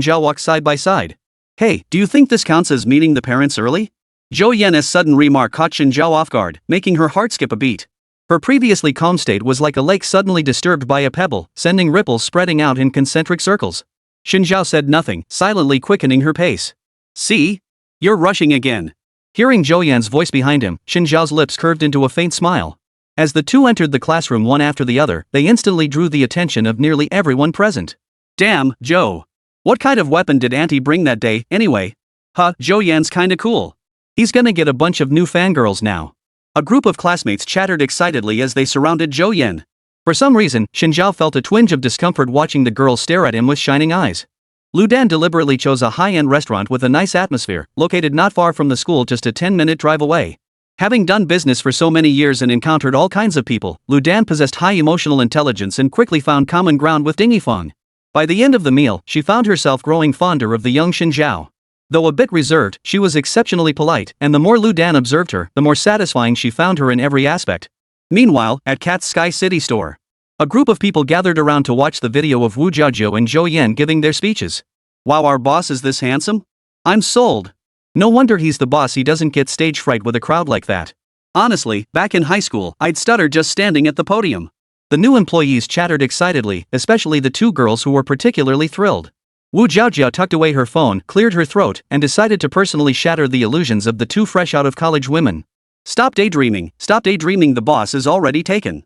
Jie walked side by side. Hey, do you think this counts as meeting the parents early? Zhou Yan's sudden remark caught Chen Jie off guard, making her heart skip a beat. Her previously calm state was like a lake suddenly disturbed by a pebble, sending ripples spreading out in concentric circles. Chen Jie said nothing, silently quickening her pace. See? You're rushing again. Hearing Zhou Yan's voice behind him, Chen Jie's lips curved into a faint smile. As the two entered the classroom one after the other, they instantly drew the attention of nearly everyone present. Damn, Zhou. What kind of weapon did Auntie bring that day, anyway? Zhou Yan's kinda cool. He's gonna get a bunch of new fangirls now. A group of classmates chattered excitedly as they surrounded Zhou Yan. For some reason, Chen Jie felt a twinge of discomfort watching the girls stare at him with shining eyes. Lu Dan deliberately chose a high-end restaurant with a nice atmosphere, located not far from the school, just a 10-minute drive away. Having done business for so many years and encountered all kinds of people, Lu Dan possessed high emotional intelligence and quickly found common ground with Ding Yifeng. By the end of the meal, she found herself growing fonder of the young Chen Jie. Though a bit reserved, she was exceptionally polite, and the more Lu Dan observed her, the more satisfying she found her in every aspect. Meanwhile, at Cat's Sky City store, a group of people gathered around to watch the video of Wu Jiajiu and Zhou Yan giving their speeches. Wow, our boss is this handsome? I'm sold. No wonder he's the boss, he doesn't get stage fright with a crowd like that. Honestly, back in high school, I'd stutter just standing at the podium. The new employees chattered excitedly, especially the two girls who were particularly thrilled. Wu Jiajiu tucked away her phone, cleared her throat, and decided to personally shatter the illusions of the two fresh-out-of-college women. Stop daydreaming, the boss is already taken.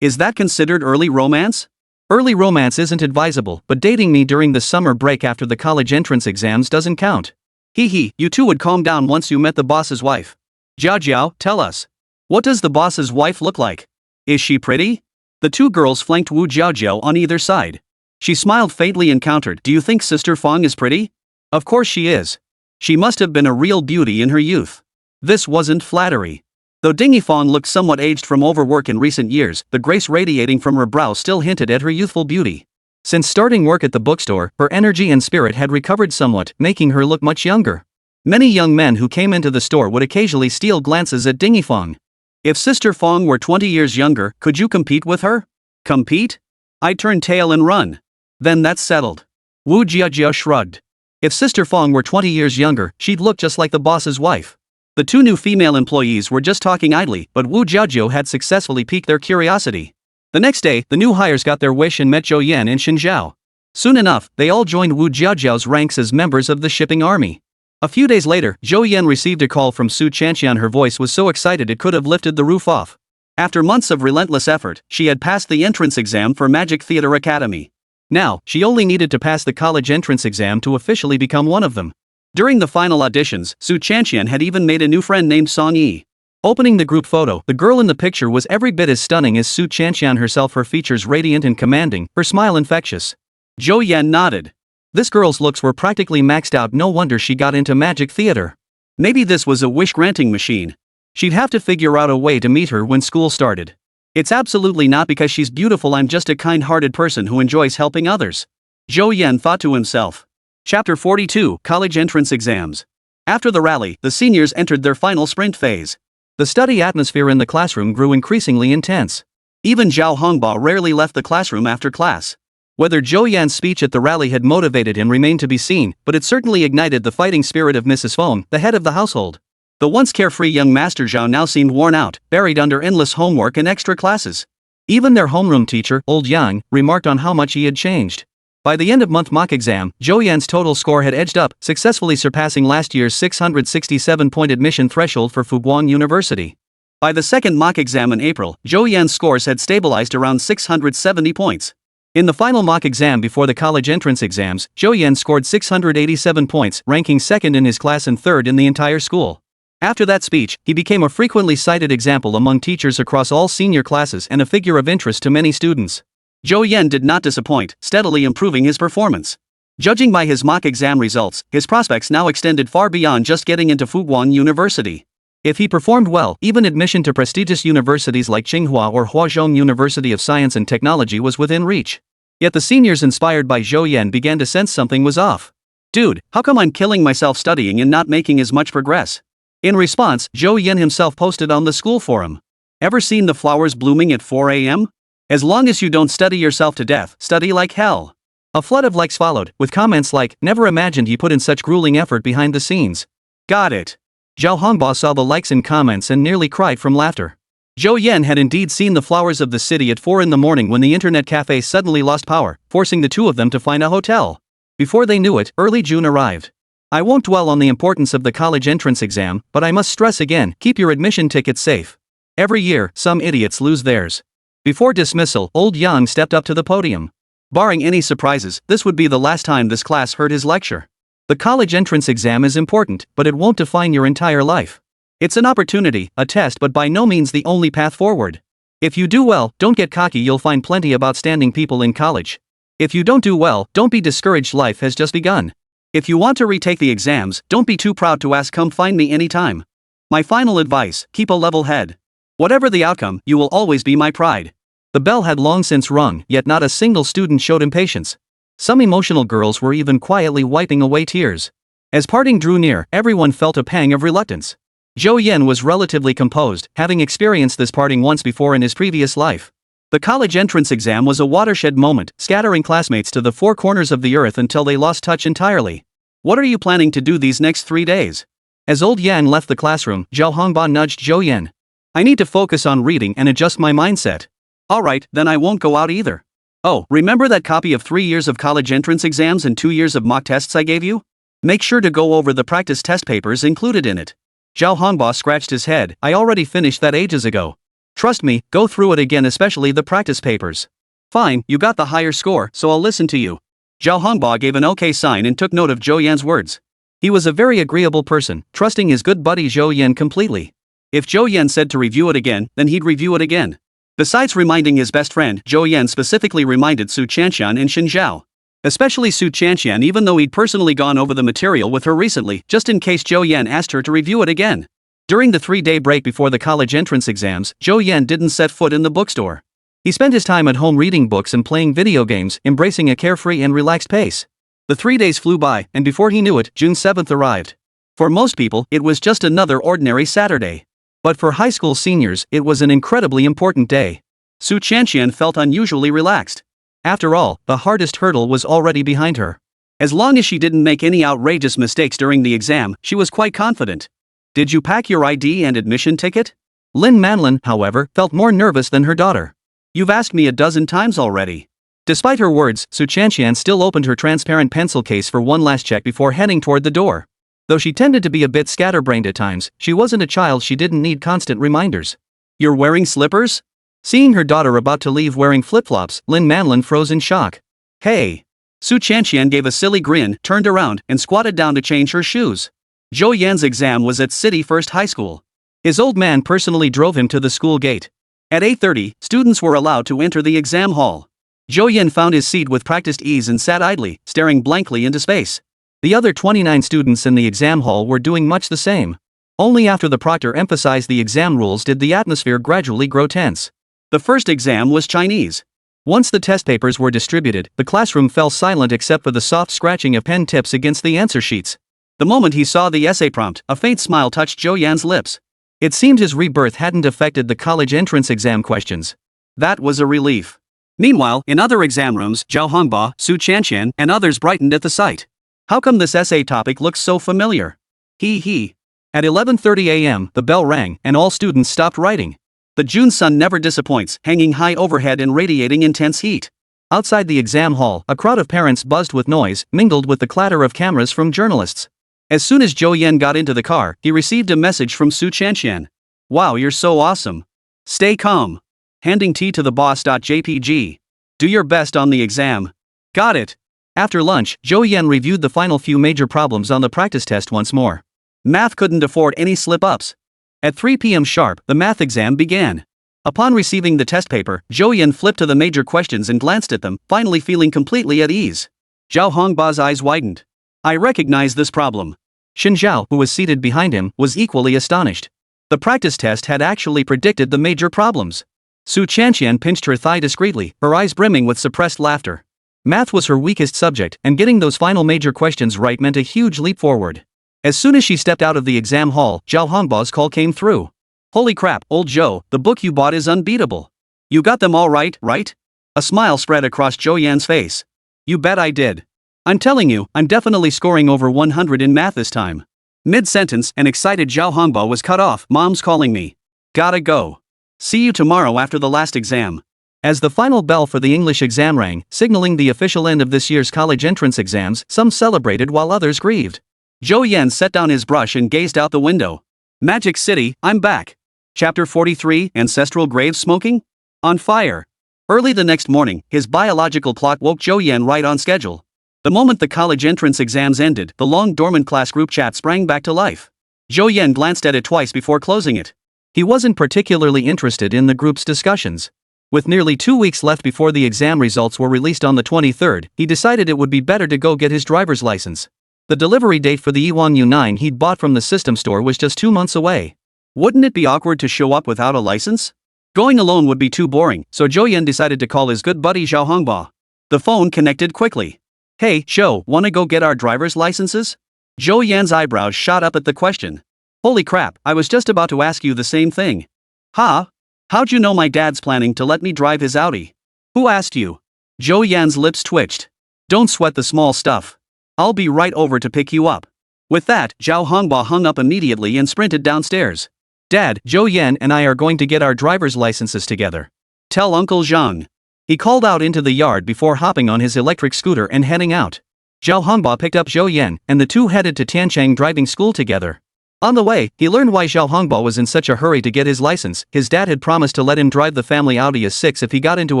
Is that considered early romance? Early romance isn't advisable, but dating me during the summer break after the college entrance exams doesn't count. You two would calm down once you met the boss's wife. Jiajiu, tell us. What does the boss's wife look like? Is she pretty? The two girls flanked Wu Jiajiu on either side. She smiled faintly and countered, do you think Sister Fong is pretty? Of course she is. She must have been a real beauty in her youth. This wasn't flattery. Though Ding Yifeng looked somewhat aged from overwork in recent years, the grace radiating from her brow still hinted at her youthful beauty. Since starting work at the bookstore, her energy and spirit had recovered somewhat, making her look much younger. Many young men who came into the store would occasionally steal glances at Ding Yifeng. If Sister Fong were 20 years younger, could you compete with her? Compete? I'd turn tail and run. Then that's settled. Wu Jiajiu shrugged. If Sister Fong were 20 years younger, she'd look just like the boss's wife. The two new female employees were just talking idly, but Wu Jiajiu had successfully piqued their curiosity. The next day, the new hires got their wish and met Zhou Yan and Chen Jie. Soon enough, they all joined Wu Jiajiu's ranks as members of the shipping army. A few days later, Zhou Yan received a call from Su Chanqian. Her voice was so excited it could have lifted the roof off. After months of relentless effort, she had passed the entrance exam for Magic Theater Academy. Now, she only needed to pass the college entrance exam to officially become one of them. During the final auditions, Su Chanqian had even made a new friend named Song Yi. Opening the group photo, the girl in the picture was every bit as stunning as Su Chanqian herself, her features radiant and commanding, her smile infectious. Zhou Yan nodded. This girl's looks were practically maxed out, no wonder she got into Magic Theater. Maybe this was a wish-granting machine. She'd have to figure out a way to meet her when school started. It's absolutely not because she's beautiful, I'm just a kind-hearted person who enjoys helping others. Zhou Yan thought to himself. Chapter 42, College Entrance Exams. After the rally, the seniors entered their final sprint phase. The study atmosphere in the classroom grew increasingly intense. Even Zhao Hongba rarely left the classroom after class. Whether Zhou Yan's speech at the rally had motivated him remained to be seen, but it certainly ignited the fighting spirit of Mrs. Fong, the head of the household. The once carefree young Master Zhao now seemed worn out, buried under endless homework and extra classes. Even their homeroom teacher, Old Yang, remarked on how much he had changed. By the end of month mock exam, Zhou Yan's total score had edged up, successfully surpassing last year's 667-point admission threshold for Fuguang University. By the second mock exam in April, Zhou Yan's scores had stabilized around 670 points. In the final mock exam before the college entrance exams, Zhou Yan scored 687 points, ranking second in his class and third in the entire school. After that speech, he became a frequently cited example among teachers across all senior classes and a figure of interest to many students. Zhou Yan did not disappoint, steadily improving his performance. Judging by his mock exam results, his prospects now extended far beyond just getting into Fuguang University. If he performed well, even admission to prestigious universities like Tsinghua or Huazhong University of Science and Technology was within reach. Yet the seniors inspired by Zhou Yan began to sense something was off. Dude, how come I'm killing myself studying and not making as much progress? In response, Zhou Yan himself posted on the school forum. Ever seen the flowers blooming at 4 a.m.? As long as you don't study yourself to death, study like hell. A flood of likes followed, with comments like, never imagined he put in such grueling effort behind the scenes. Got it. Zhao Hongba saw the likes and comments and nearly cried from laughter. Zhou Yan had indeed seen the flowers of the city at 4 in the morning when the internet cafe suddenly lost power, forcing the two of them to find a hotel. Before they knew it, early June arrived. I won't dwell on the importance of the college entrance exam, but I must stress again, keep your admission tickets safe. Every year, some idiots lose theirs. Before dismissal, old Yang stepped up to the podium. Barring any surprises, this would be the last time this class heard his lecture. The college entrance exam is important, but it won't define your entire life. It's an opportunity, a test, but by no means the only path forward. If you do well, don't get cocky, you'll find plenty of outstanding people in college. If you don't do well, don't be discouraged, life has just begun. If you want to retake the exams, don't be too proud to ask, come find me anytime. My final advice, keep a level head. Whatever the outcome, you will always be my pride. The bell had long since rung, yet not a single student showed impatience. Some emotional girls were even quietly wiping away tears. As parting drew near, everyone felt a pang of reluctance. Zhou Yan was relatively composed, having experienced this parting once before in his previous life. The college entrance exam was a watershed moment, scattering classmates to the four corners of the earth until they lost touch entirely. What are you planning to do these next 3 days? As old Yang left the classroom, Zhao Hongba nudged Zhou Yan. I need to focus on reading and adjust my mindset. Alright, then I won't go out either. Oh, remember that copy of 3 years of college entrance exams and 2 years of mock tests I gave you? Make sure to go over the practice test papers included in it. Zhao Hongba scratched his head. I already finished that ages ago. Trust me, go through it again, especially the practice papers. Fine, you got the higher score, so I'll listen to you. Zhao Hongba gave an okay sign and took note of Zhou Yan's words. He was a very agreeable person, trusting his good buddy Zhou Yan completely. If Zhou Yan said to review it again, then he'd review it again. Besides reminding his best friend, Zhou Yan specifically reminded Su Chanxian and Xin Zhao. Especially Su Chanxian, even though he'd personally gone over the material with her recently, just in case Zhou Yan asked her to review it again. During the 3-day break before the college entrance exams, Zhou Yan didn't set foot in the bookstore. He spent his time at home reading books and playing video games, embracing a carefree and relaxed pace. The 3 days flew by, and before he knew it, June 7th arrived. For most people, it was just another ordinary Saturday. But for high school seniors, it was an incredibly important day. Su Chanxian felt unusually relaxed. After all, the hardest hurdle was already behind her. As long as she didn't make any outrageous mistakes during the exam, she was quite confident. Did you pack your ID and admission ticket? Lin Manlin, however, felt more nervous than her daughter. You've asked me a dozen times already. Despite her words, Su Chanxian still opened her transparent pencil case for one last check before heading toward the door. Though she tended to be a bit scatterbrained at times, she wasn't a child, she didn't need constant reminders. You're wearing slippers? Seeing her daughter about to leave wearing flip-flops, Lin Manlin froze in shock. Hey! Su Chanxian gave a silly grin, turned around, and squatted down to change her shoes. Zhou Yan's exam was at City First High School. His old man personally drove him to the school gate. At 8:30, students were allowed to enter the exam hall. Zhou Yan found his seat with practiced ease and sat idly, staring blankly into space. The other 29 students in the exam hall were doing much the same. Only after the proctor emphasized the exam rules did the atmosphere gradually grow tense. The first exam was Chinese. Once the test papers were distributed, the classroom fell silent except for the soft scratching of pen tips against the answer sheets. The moment he saw the essay prompt, a faint smile touched Zhou Yan's lips. It seemed his rebirth hadn't affected the college entrance exam questions. That was a relief. Meanwhile, in other exam rooms, Zhao Hongba, Su Chanxian, and others brightened at the sight. How come this essay topic looks so familiar? He. At 11:30 a.m., the bell rang, and all students stopped writing. The June sun never disappoints, hanging high overhead and radiating intense heat. Outside the exam hall, a crowd of parents buzzed with noise, mingled with the clatter of cameras from journalists. As soon as Zhou Yan got into the car, he received a message from Su Chanxian. Wow, you're so awesome. Stay calm. Handing tea to the boss.jpg. Do your best on the exam. Got it. After lunch, Zhou Yan reviewed the final few major problems on the practice test once more. Math couldn't afford any slip-ups. At 3 p.m. sharp, the math exam began. Upon receiving the test paper, Zhou Yan flipped to the major questions and glanced at them, finally feeling completely at ease. Zhao Hongba's eyes widened. I recognize this problem. Xin Zhao, who was seated behind him, was equally astonished. The practice test had actually predicted the major problems. Su Chanxian pinched her thigh discreetly, her eyes brimming with suppressed laughter. Math was her weakest subject, and getting those final major questions right meant a huge leap forward. As soon as she stepped out of the exam hall, Zhao Hongbao's call came through. "Holy crap, old Zhou, the book you bought is unbeatable. You got them all right, right?" A smile spread across Zhou Yan's face. "You bet I did. I'm telling you, I'm definitely scoring over 100 in math this time." Mid-sentence, an excited Zhao Hongbao was cut off. "Mom's calling me. Gotta go. See you tomorrow after the last exam." As the final bell for the English exam rang, signaling the official end of this year's college entrance exams, some celebrated while others grieved. Zhou Yan set down his brush and gazed out the window. Magic City, I'm back. Chapter 43, Ancestral Grave Smoking? On fire. Early the next morning, his biological clock woke Zhou Yan right on schedule. The moment the college entrance exams ended, the long-dormant class group chat sprang back to life. Zhou Yan glanced at it twice before closing it. He wasn't particularly interested in the group's discussions. With nearly 2 weeks left before the exam results were released on the 23rd, he decided it would be better to go get his driver's license. The delivery date for the Ewon U9 he'd bought from the system store was just 2 months away. Wouldn't it be awkward to show up without a license? Going alone would be too boring, so Zhou Yan decided to call his good buddy Zhao Hongbao. The phone connected quickly. "Hey, Zhou, wanna go get our driver's licenses?" Zhou Yan's eyebrows shot up at the question. "Holy crap, I was just about to ask you the same thing." "Huh? How'd you know my dad's planning to let me drive his Audi?" "Who asked you?" Zhou Yan's lips twitched. "Don't sweat the small stuff. I'll be right over to pick you up." With that, Zhao Hongbao hung up immediately and sprinted downstairs. "Dad, Zhou Yan and I are going to get our driver's licenses together. Tell Uncle Zhang." He called out into the yard before hopping on his electric scooter and heading out. Zhao Hongbao picked up Zhou Yan, and the two headed to Tiancheng driving school together. On the way, he learned why Zhao Hongbao was in such a hurry to get his license. His dad had promised to let him drive the family Audi A6 if he got into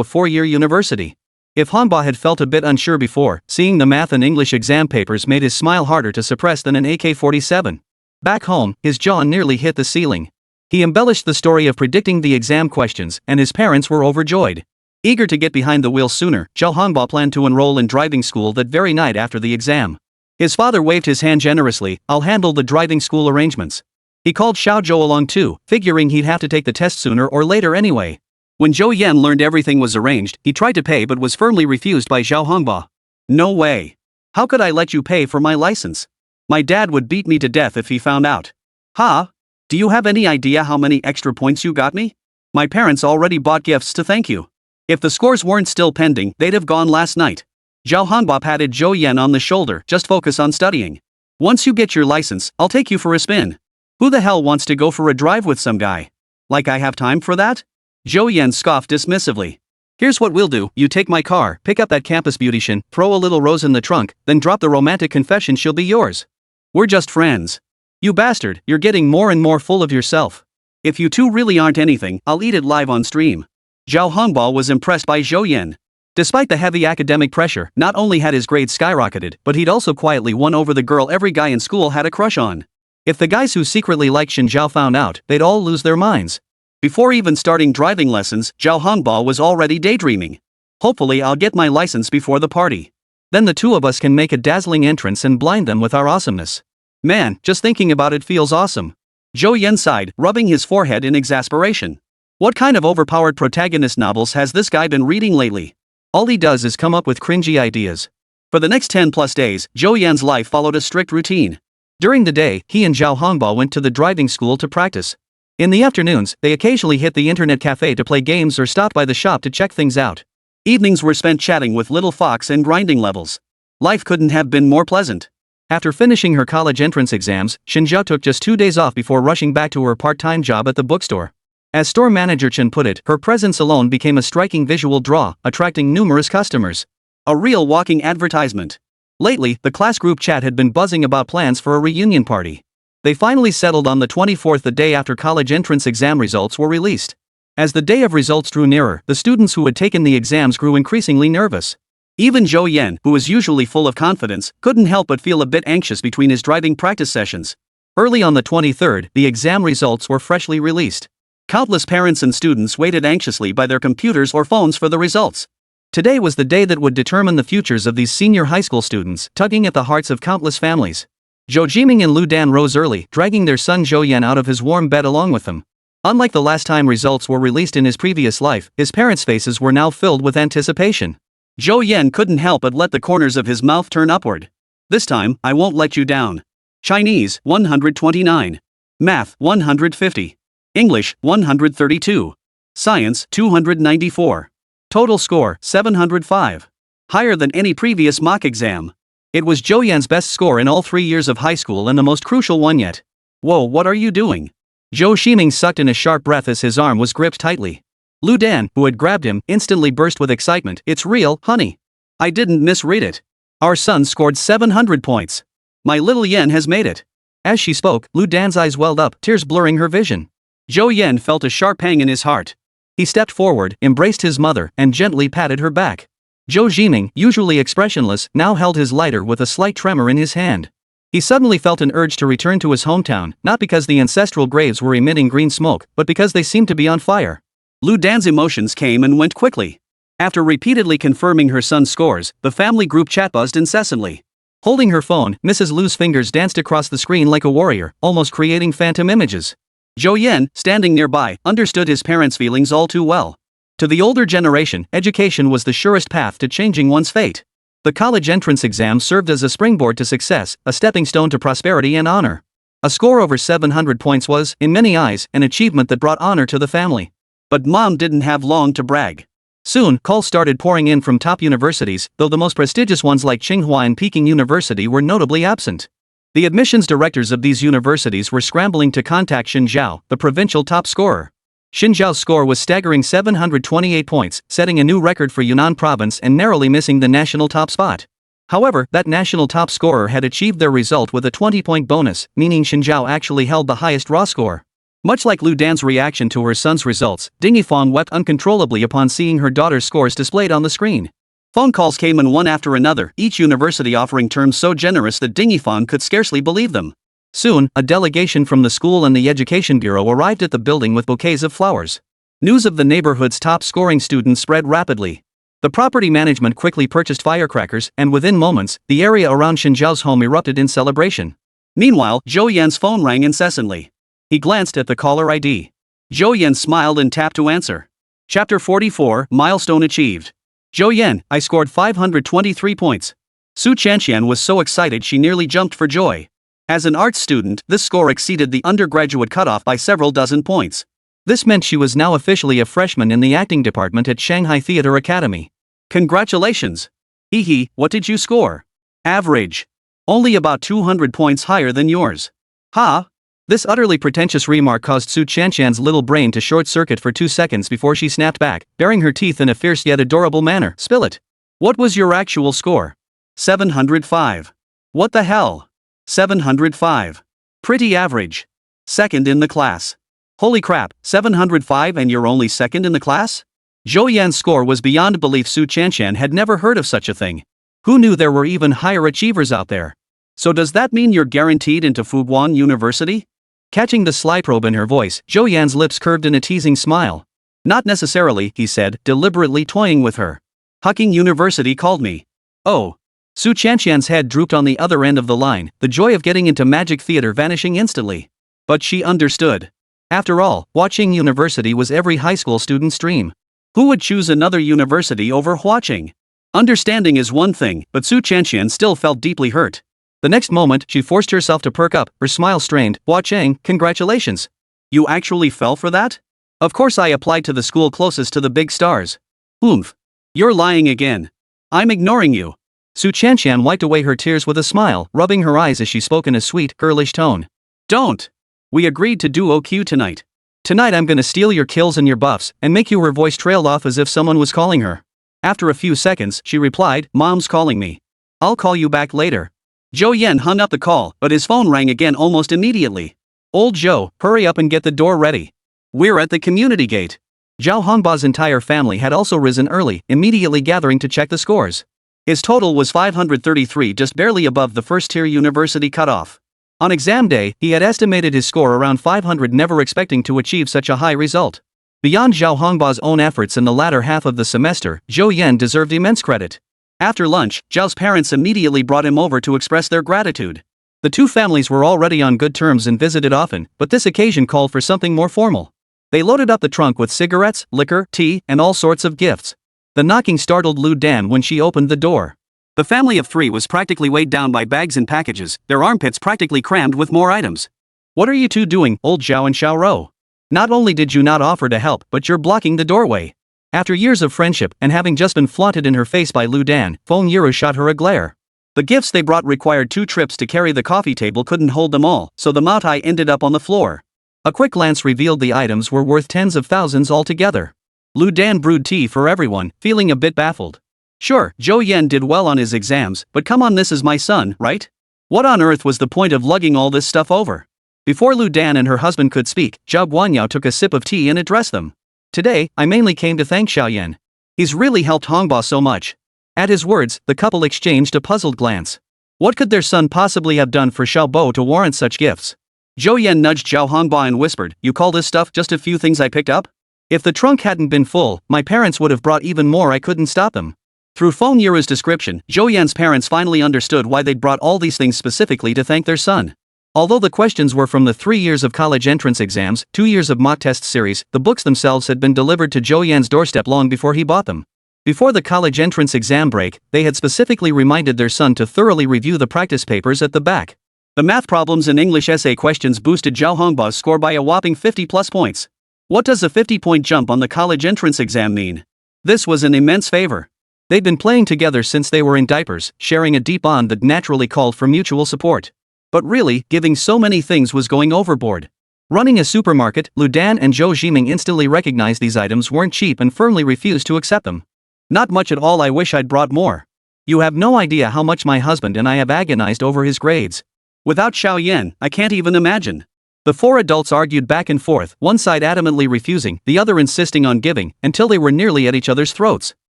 a 4-year university. If Hongbao had felt a bit unsure before, seeing the math and English exam papers made his smile harder to suppress than an AK-47. Back home, his jaw nearly hit the ceiling. He embellished the story of predicting the exam questions, and his parents were overjoyed. Eager to get behind the wheel sooner, Zhao Hongbao planned to enroll in driving school that very night after the exam. His father waved his hand generously. "I'll handle the driving school arrangements." He called Xiao Zhou along too, figuring he'd have to take the test sooner or later anyway. When Zhou Yan learned everything was arranged, he tried to pay but was firmly refused by Zhao Hongbao. "No way. How could I let you pay for my license? My dad would beat me to death if he found out." "Huh? Do you have any idea how many extra points you got me? My parents already bought gifts to thank you. If the scores weren't still pending, they'd have gone last night." Zhao Hongbao patted Zhou Yan on the shoulder. "Just focus on studying. Once you get your license, I'll take you for a spin." "Who the hell wants to go for a drive with some guy? Like I have time for that?" Zhou Yan scoffed dismissively. "Here's what we'll do, you take my car, pick up that campus beautician, throw a little rose in the trunk, then drop the romantic confession, she'll be yours. We're just friends." "You bastard, you're getting more and more full of yourself. If you two really aren't anything, I'll eat it live on stream." Zhao Hongbao was impressed by Zhou Yan. Despite the heavy academic pressure, not only had his grades skyrocketed, but he'd also quietly won over the girl every guy in school had a crush on. If the guys who secretly liked Shen Zhao found out, they'd all lose their minds. Before even starting driving lessons, Zhao Hongbao was already daydreaming. "Hopefully I'll get my license before the party. Then the two of us can make a dazzling entrance and blind them with our awesomeness. Man, just thinking about it feels awesome." Zhou Yan sighed, rubbing his forehead in exasperation. What kind of overpowered protagonist novels has this guy been reading lately? All he does is come up with cringy ideas. For the next 10+ days, Zhou Yan's life followed a strict routine. During the day, he and Zhao Hongbao went to the driving school to practice. In the afternoons, they occasionally hit the internet cafe to play games or stopped by the shop to check things out. Evenings were spent chatting with Little Fox and grinding levels. Life couldn't have been more pleasant. After finishing her college entrance exams, Chen Jie took just 2 days off before rushing back to her part-time job at the bookstore. As store manager Chen put it, her presence alone became a striking visual draw, attracting numerous customers. A real walking advertisement. Lately, the class group chat had been buzzing about plans for a reunion party. They finally settled on the 24th, the day after college entrance exam results were released. As the day of results drew nearer, the students who had taken the exams grew increasingly nervous. Even Zhou Yan, who was usually full of confidence, couldn't help but feel a bit anxious between his driving practice sessions. Early on the 23rd, the exam results were freshly released. Countless parents and students waited anxiously by their computers or phones for the results. Today was the day that would determine the futures of these senior high school students, tugging at the hearts of countless families. Zhou Jiming and Lu Dan rose early, dragging their son Zhou Yan out of his warm bed along with them. Unlike the last time results were released in his previous life, his parents' faces were now filled with anticipation. Zhou Yan couldn't help but let the corners of his mouth turn upward. This time, I won't let you down. Chinese, 129. Math, 150. English, 132. Science, 294. Total score, 705. Higher than any previous mock exam. It was Zhou Yan's best score in all 3 years of high school and the most crucial one yet. Whoa, what are you doing? Zhou Shiming sucked in a sharp breath as his arm was gripped tightly. Lu Dan, who had grabbed him, instantly burst with excitement. It's real, honey. I didn't misread it. Our son scored 700 points. My little Yan has made it. As she spoke, Lu Dan's eyes welled up, tears blurring her vision. Zhou Yan felt a sharp pang in his heart. He stepped forward, embraced his mother, and gently patted her back. Zhou Jiming, usually expressionless, now held his lighter with a slight tremor in his hand. He suddenly felt an urge to return to his hometown, not because the ancestral graves were emitting green smoke, but because they seemed to be on fire. Lu Dan's emotions came and went quickly. After repeatedly confirming her son's scores, the family group chat buzzed incessantly. Holding her phone, Mrs. Lu's fingers danced across the screen like a warrior, almost creating phantom images. Zhou Yan, standing nearby, understood his parents' feelings all too well. To the older generation, education was the surest path to changing one's fate. The college entrance exam served as a springboard to success, a stepping stone to prosperity and honor. A score over 700 points was, in many eyes, an achievement that brought honor to the family. But mom didn't have long to brag. Soon, calls started pouring in from top universities, though the most prestigious ones like Tsinghua and Peking University were notably absent. The admissions directors of these universities were scrambling to contact Chen Jie, the provincial top scorer. Chen Jiao's score was staggering 728 points, setting a new record for Yunnan province and narrowly missing the national top spot. However, that national top scorer had achieved their result with a 20-point bonus, meaning Chen Jie actually held the highest raw score. Much like Lu Dan's reaction to her son's results, Ding Yifang wept uncontrollably upon seeing her daughter's scores displayed on the screen. Phone calls came in one after another, each university offering terms so generous that Ding Yifang could scarcely believe them. Soon, a delegation from the school and the education bureau arrived at the building with bouquets of flowers. News of the neighborhood's top-scoring students spread rapidly. The property management quickly purchased firecrackers, and within moments, the area around Chen Jiao's home erupted in celebration. Meanwhile, Zhou Yan's phone rang incessantly. He glanced at the caller ID. Zhou Yan smiled and tapped to answer. Chapter 44, Milestone Achieved. Zhou Yan, I scored 523 points. Su Chanxian was so excited she nearly jumped for joy. As an arts student, this score exceeded the undergraduate cutoff by several dozen points. This meant she was now officially a freshman in the acting department at Shanghai Theatre Academy. Congratulations! Hee, what did you score? Average. Only about 200 points higher than yours. Ha! This utterly pretentious remark caused Su Chanxian's little brain to short-circuit for 2 seconds before she snapped back, baring her teeth in a fierce yet adorable manner. Spill it. What was your actual score? 705. What the hell? 705. Pretty average. Second in the class. Holy crap, 705 and you're only second in the class? Zhou Yan's score was beyond belief. Su Chanxian had never heard of such a thing. Who knew there were even higher achievers out there? So does that mean you're guaranteed into Fuguan University? Catching the sly probe in her voice, Zhou Yan's lips curved in a teasing smile. Not necessarily, he said, deliberately toying with her. Hucking University called me. Oh. Su Chanxian's head drooped on the other end of the line, the joy of getting into magic theater vanishing instantly. But she understood. After all, watching University was every high school student's dream. Who would choose another university over watching? Understanding is one thing, but Su Chanxian still felt deeply hurt. The next moment, she forced herself to perk up, her smile strained. Hua Cheng, congratulations. You actually fell for that? Of course I applied to the school closest to the big stars. Oomph. You're lying again. I'm ignoring you. Su Chanxian wiped away her tears with a smile, rubbing her eyes as she spoke in a sweet, girlish tone. Don't. We agreed to do OQ tonight. Tonight I'm gonna steal your kills and your buffs, and make you. Her voice trailed off as if someone was calling her. After a few seconds, she replied, Mom's calling me. I'll call you back later. Zhou Yan hung up the call, but his phone rang again almost immediately. Old Zhou, hurry up and get the door ready. We're at the community gate. Zhao Hongba's entire family had also risen early, immediately gathering to check the scores. His total was 533, just barely above the first-tier university cutoff. On exam day, he had estimated his score around 500, never expecting to achieve such a high result. Beyond Zhao Hongba's own efforts in the latter half of the semester, Zhou Yan deserved immense credit. After lunch, Zhao's parents immediately brought him over to express their gratitude. The two families were already on good terms and visited often, but this occasion called for something more formal. They loaded up the trunk with cigarettes, liquor, tea, and all sorts of gifts. The knocking startled Lu Dan when she opened the door. The family of three was practically weighed down by bags and packages, their armpits practically crammed with more items. What are you two doing, old Zhao and Xiao Rou? Not only did you not offer to help, but you're blocking the doorway. After years of friendship, and having just been flaunted in her face by Lu Dan, Feng Yiru shot her a glare. The gifts they brought required 2 trips to carry, the coffee table couldn't hold them all, so the Maotai ended up on the floor. A quick glance revealed the items were worth tens of thousands altogether. Lu Dan brewed tea for everyone, feeling a bit baffled. Sure, Zhou Yan did well on his exams, but come on, this is my son, right? What on earth was the point of lugging all this stuff over? Before Lu Dan and her husband could speak, Zhao Guanyao took a sip of tea and addressed them. Today, I mainly came to thank Xiao Yan. He's really helped Hongba so much. At his words, the couple exchanged a puzzled glance. What could their son possibly have done for Xiao Bo to warrant such gifts? Zhou Yan nudged Zhao Hongba and whispered, "You call this stuff just a few things I picked up? If the trunk hadn't been full, my parents would have brought even more. I couldn't stop them." Through Feng Yiru's description, Zhou Yan's parents finally understood why they'd brought all these things specifically to thank their son. Although the questions were from the 3 years of college entrance exams, 2 years of mock test series, the books themselves had been delivered to Zhou Yan's doorstep long before he bought them. Before the college entrance exam break, they had specifically reminded their son to thoroughly review the practice papers at the back. The math problems and English essay questions boosted Zhao Hongba's score by a whopping 50+ points. What does a 50-point jump on the college entrance exam mean? This was an immense favor. They'd been playing together since they were in diapers, sharing a deep bond that naturally called for mutual support. But really, giving so many things was going overboard. Running a supermarket, Lu Dan and Zhou Jiming instantly recognized these items weren't cheap and firmly refused to accept them. Not much at all. I wish I'd brought more. You have no idea how much my husband and I have agonized over his grades. Without Xiao Yan, I can't even imagine. The 4 adults argued back and forth, one side adamantly refusing, the other insisting on giving, until they were nearly at each other's throats.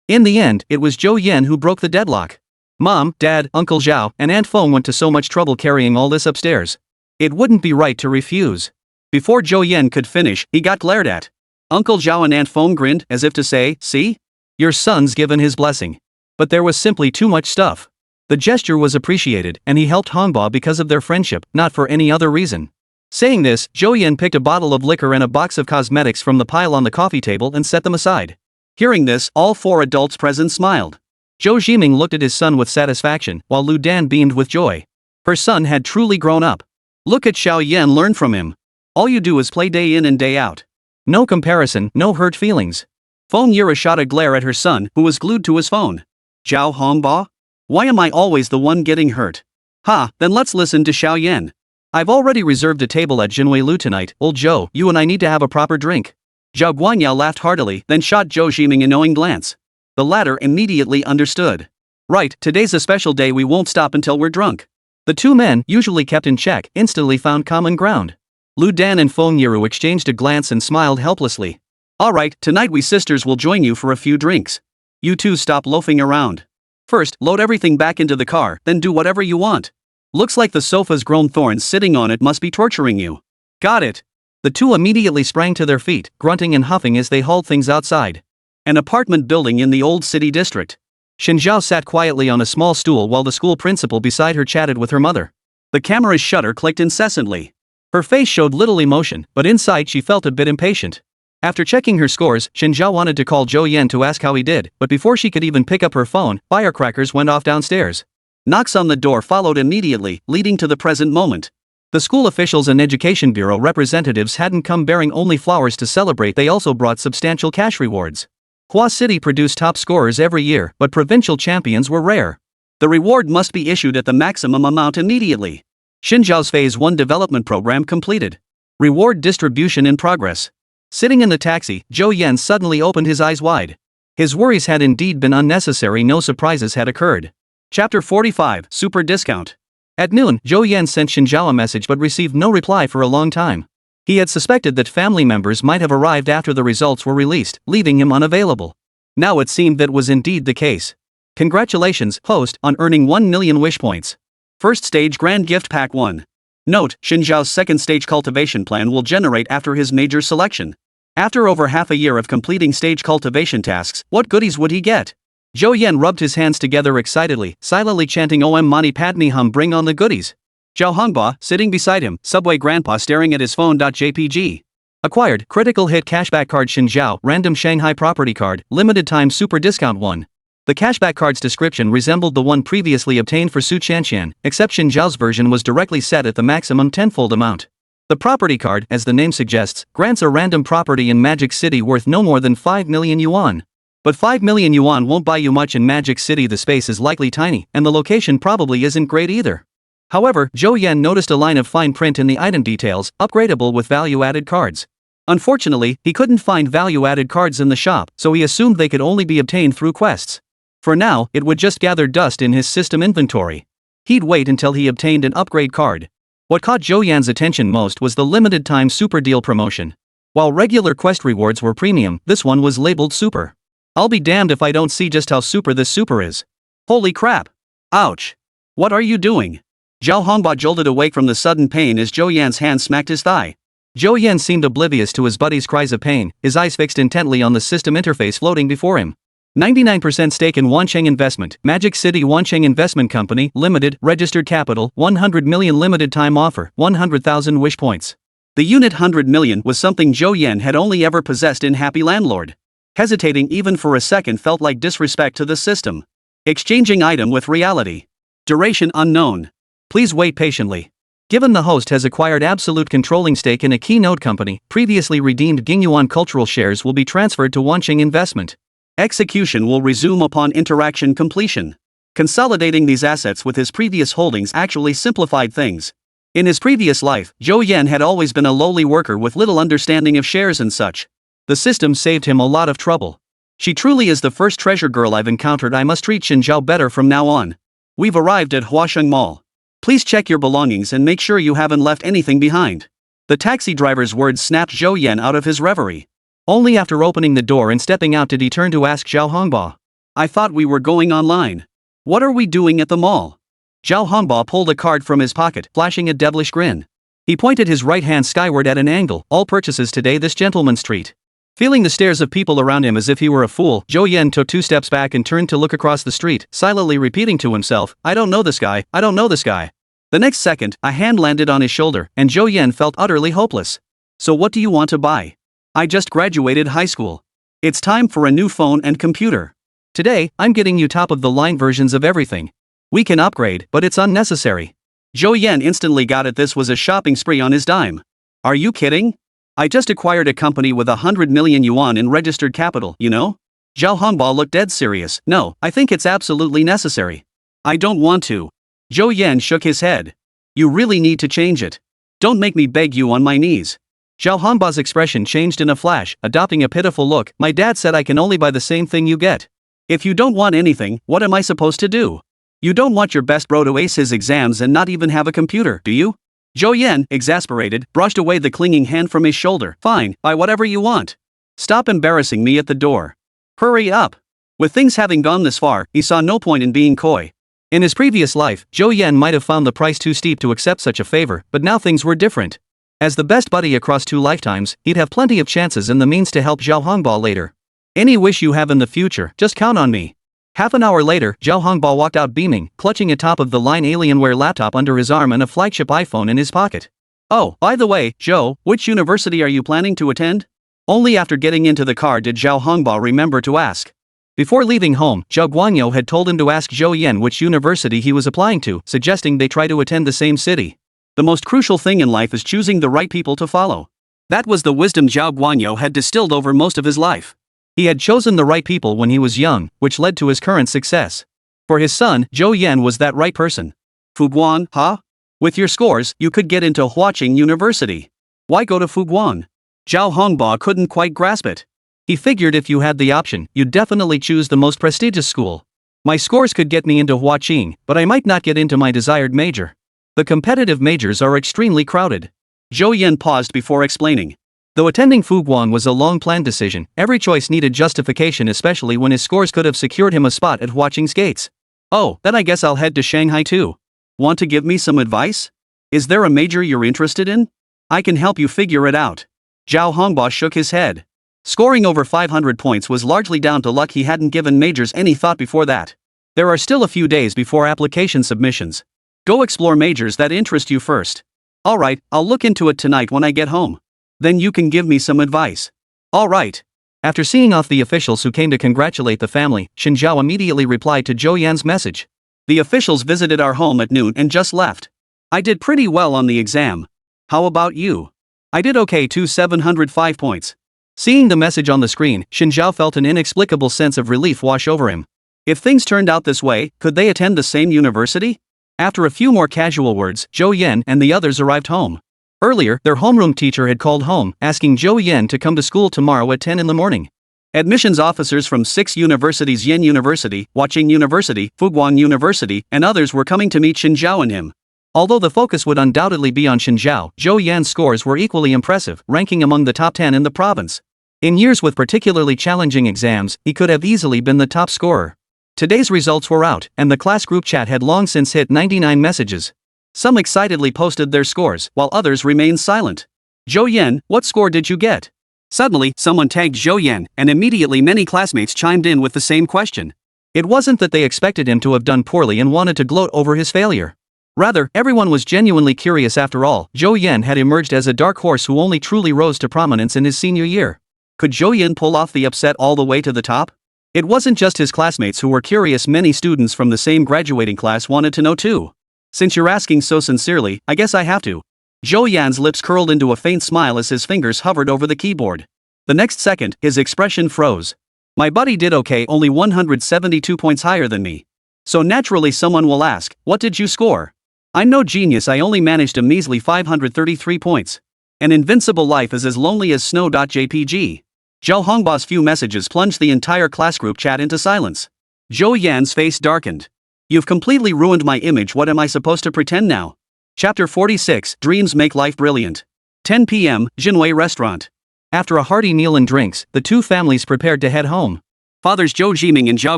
In the end, it was Zhou Yan who broke the deadlock. Mom, Dad, Uncle Zhao, and Aunt Feng went to so much trouble carrying all this upstairs. It wouldn't be right to refuse. Before Zhou Yan could finish, he got glared at. Uncle Zhao and Aunt Feng grinned, as if to say, "See? Your son's given his blessing." But there was simply too much stuff. The gesture was appreciated, and he helped Hongba because of their friendship, not for any other reason. Saying this, Zhou Yan picked a bottle of liquor and a box of cosmetics from the pile on the coffee table and set them aside. Hearing this, all 4 adults present smiled. Zhou Jiming looked at his son with satisfaction, while Lu Dan beamed with joy. Her son had truly grown up. Look at Xiao Yan, learn from him. All you do is play day in and day out. No comparison, no hurt feelings. Feng Yiru shot a glare at her son, who was glued to his phone. Zhao Hongba? Why am I always the one getting hurt? Ha, then let's listen to Xiao Yan. I've already reserved a table at Jinwei Lu tonight. Old Zhou, you and I need to have a proper drink. Zhao Guanyao laughed heartily, then shot Zhou Jiming a knowing glance. The latter immediately understood. Right, today's a special day, we won't stop until we're drunk. The 2 men, usually kept in check, instantly found common ground. Lu Dan and Feng Yiru exchanged a glance and smiled helplessly. Alright, tonight we sisters will join you for a few drinks. You two stop loafing around. First, load everything back into the car, then do whatever you want. Looks like the sofa's grown thorns sitting on it must be torturing you. Got it. The 2 immediately sprang to their feet, grunting and huffing as they hauled things outside. An apartment building in the old city district. Shen Zhao sat quietly on a small stool while the school principal beside her chatted with her mother. The camera's shutter clicked incessantly. Her face showed little emotion, but inside she felt a bit impatient. After checking her scores, Shen Zhao wanted to call Zhou Yan to ask how he did, but before she could even pick up her phone, firecrackers went off downstairs. Knocks on the door followed immediately, leading to the present moment. The school officials and education bureau representatives hadn't come bearing only flowers to celebrate, they also brought substantial cash rewards. Hua City produced top scorers every year, but provincial champions were rare. The reward must be issued at the maximum amount immediately. Xinjiao's Phase 1 development program completed. Reward distribution in progress. Sitting in the taxi, Zhou Yan suddenly opened his eyes wide. His worries had indeed been unnecessary, no surprises had occurred. Chapter 45, Super Discount. At noon, Zhou Yan sent Xinjiao a message but received no reply for a long time. He had suspected that family members might have arrived after the results were released, leaving him unavailable. Now it seemed that was indeed the case. Congratulations, host, on earning 1 million wish points. First stage Grand Gift Pack 1. Note, Xinjiao's second stage cultivation plan will generate after his major selection. After over half a year of completing stage cultivation tasks, what goodies would he get? Zhou Yan rubbed his hands together excitedly, silently chanting Om Mani Padme Hum, bring on the goodies. Zhao Hongba, sitting beside him, Subway Grandpa staring at his phone. JPG. Acquired, critical hit cashback card Xinjiao, random Shanghai property card, limited time super discount 1. The cashback card's description resembled the one previously obtained for Su Qianqian, except Xinjiao's version was directly set at the maximum tenfold amount. The property card, as the name suggests, grants a random property in Magic City worth no more than 5 million yuan. But 5 million yuan won't buy you much in Magic City. The space is likely tiny, and the location probably isn't great either. However, Zhou Yan noticed a line of fine print in the item details, upgradable with value-added cards. Unfortunately, he couldn't find value-added cards in the shop, so he assumed they could only be obtained through quests. For now, it would just gather dust in his system inventory. He'd wait until he obtained an upgrade card. What caught Zhou Yan's attention most was the limited-time super deal promotion. While regular quest rewards were premium, this one was labeled super. I'll be damned if I don't see just how super this super is. Holy crap! Ouch! What are you doing? Zhao Hongbao jolted awake from the sudden pain as Zhou Yan's hand smacked his thigh. Zhou Yan seemed oblivious to his buddy's cries of pain, his eyes fixed intently on the system interface floating before him. 99% stake in Wancheng Investment, Magic City Wancheng Investment Company, Limited, registered capital, 100 million limited time offer, 100,000 wish points. The unit 100 million was something Zhou Yan had only ever possessed in Happy Landlord. Hesitating even for a second felt like disrespect to the system. Exchanging item with reality. Duration unknown. Please wait patiently. Given the host has acquired absolute controlling stake in a keynote company, previously redeemed Gingyuan cultural shares will be transferred to Wancheng Investment. Execution will resume upon interaction completion. Consolidating these assets with his previous holdings actually simplified things. In his previous life, Zhou Yan had always been a lowly worker with little understanding of shares and such. The system saved him a lot of trouble. She truly is the first treasure girl I've encountered. I must treat Xinjiao better from now on. We've arrived at Huasheng Mall. Please check your belongings and make sure you haven't left anything behind. The taxi driver's words snapped Zhou Yan out of his reverie. Only after opening the door and stepping out did he turn to ask Zhao Hongbao. I thought we were going online. What are we doing at the mall? Zhao Hongbao pulled a card from his pocket, flashing a devilish grin. He pointed his right hand skyward at an angle. All purchases today this gentleman's treat. Feeling the stares of people around him as if he were a fool, Zhou Yan took 2 steps back and turned to look across the street, silently repeating to himself, I don't know this guy, I don't know this guy. The next second, a hand landed on his shoulder, and Zhou Yan felt utterly hopeless. So what do you want to buy? I just graduated high school. It's time for a new phone and computer. Today, I'm getting you top-of-the-line versions of everything. We can upgrade, but it's unnecessary. Zhou Yan instantly got it. This was a shopping spree on his dime. Are you kidding? I just acquired a company with 100 million yuan in registered capital, you know? Zhao Hongbao looked dead serious. No, I think it's absolutely necessary. I don't want to. Zhou Yan shook his head. You really need to change it. Don't make me beg you on my knees. Zhao Hongbao's expression changed in a flash, adopting a pitiful look. My dad said I can only buy the same thing you get. If you don't want anything, what am I supposed to do? You don't want your best bro to ace his exams and not even have a computer, do you? Zhou Yan, exasperated, brushed away the clinging hand from his shoulder. Fine, buy whatever you want. Stop embarrassing me at the door. Hurry up. With things having gone this far, he saw no point in being coy. In his previous life, Zhou Yan might have found the price too steep to accept such a favor, but now things were different. As the best buddy across 2 lifetimes, he'd have plenty of chances and the means to help Zhao Hongbao later. Any wish you have in the future, just count on me. Half an hour later, Zhao Hongbao walked out beaming, clutching a top-of-the-line Alienware laptop under his arm and a flagship iPhone in his pocket. Oh, by the way, Zhou, which university are you planning to attend? Only after getting into the car did Zhao Hongbao remember to ask. Before leaving home, Zhao Guangyou had told him to ask Zhou Yan which university he was applying to, suggesting they try to attend the same city. The most crucial thing in life is choosing the right people to follow. That was the wisdom Zhao Guangyou had distilled over most of his life. He had chosen the right people when he was young, which led to his current success. For his son, Zhou Yan was that right person. Fuguan, huh? With your scores, you could get into Huacheng University. Why go to Fuguan? Zhao Hongbao couldn't quite grasp it. He figured if you had the option, you'd definitely choose the most prestigious school. My scores could get me into Huacheng, but I might not get into my desired major. The competitive majors are extremely crowded. Zhou Yan paused before explaining. Though attending Fuguan was a long-planned decision, every choice needed justification, especially when his scores could have secured him a spot at Huacheng's gates. Oh, then I guess I'll head to Shanghai too. Want to give me some advice? Is there a major you're interested in? I can help you figure it out. Zhao Hongbao shook his head. Scoring over 500 points was largely down to luck. He hadn't given majors any thought before that. There are still a few days before application submissions. Go explore majors that interest you first. Alright, I'll look into it tonight when I get home. Then you can give me some advice. Alright. After seeing off the officials who came to congratulate the family, Chen Jie immediately replied to Zhou Yan's message. The officials visited our home at noon and just left. I did pretty well on the exam. How about you? I did okay too, 705 points. Seeing the message on the screen, Chen Jie felt an inexplicable sense of relief wash over him. If things turned out this way, could they attend the same university? After a few more casual words, Zhou Yan and the others arrived home. Earlier, their homeroom teacher had called home, asking Zhou Yan to come to school tomorrow at 10 in the morning. Admissions officers from 6 universities, Yen University, Huaqing University, Fuguan University, and others were coming to meet Chen Jie and him. Although the focus would undoubtedly be on Chen Jie, Zhou Yan's scores were equally impressive, ranking among the top 10 in the province. In years with particularly challenging exams, he could have easily been the top scorer. Today's results were out, and the class group chat had long since hit 99 messages. Some excitedly posted their scores, while others remained silent. Zhou Yan, what score did you get? Suddenly, someone tagged Zhou Yan, and immediately many classmates chimed in with the same question. It wasn't that they expected him to have done poorly and wanted to gloat over his failure. Rather, everyone was genuinely curious. After all, Zhou Yan had emerged as a dark horse who only truly rose to prominence in his senior year. Could Zhou Yan pull off the upset all the way to the top? It wasn't just his classmates who were curious, many students from the same graduating class wanted to know too. Since you're asking so sincerely, I guess I have to. Zhou Yan's lips curled into a faint smile as his fingers hovered over the keyboard. The next second, his expression froze. My buddy did okay, only 172 points higher than me. So naturally someone will ask, what did you score? I'm no genius, I only managed a measly 533 points. An invincible life is as lonely as snow.jpg. Zhou Hongba's few messages plunged the entire class group chat into silence. Zhou Yan's face darkened. You've completely ruined my image, what am I supposed to pretend now? Chapter 46, Dreams Make Life Brilliant. 10 p.m., Jinwei Restaurant. After a hearty meal and drinks, the two families prepared to head home. Fathers Zhou Jiming and Zhao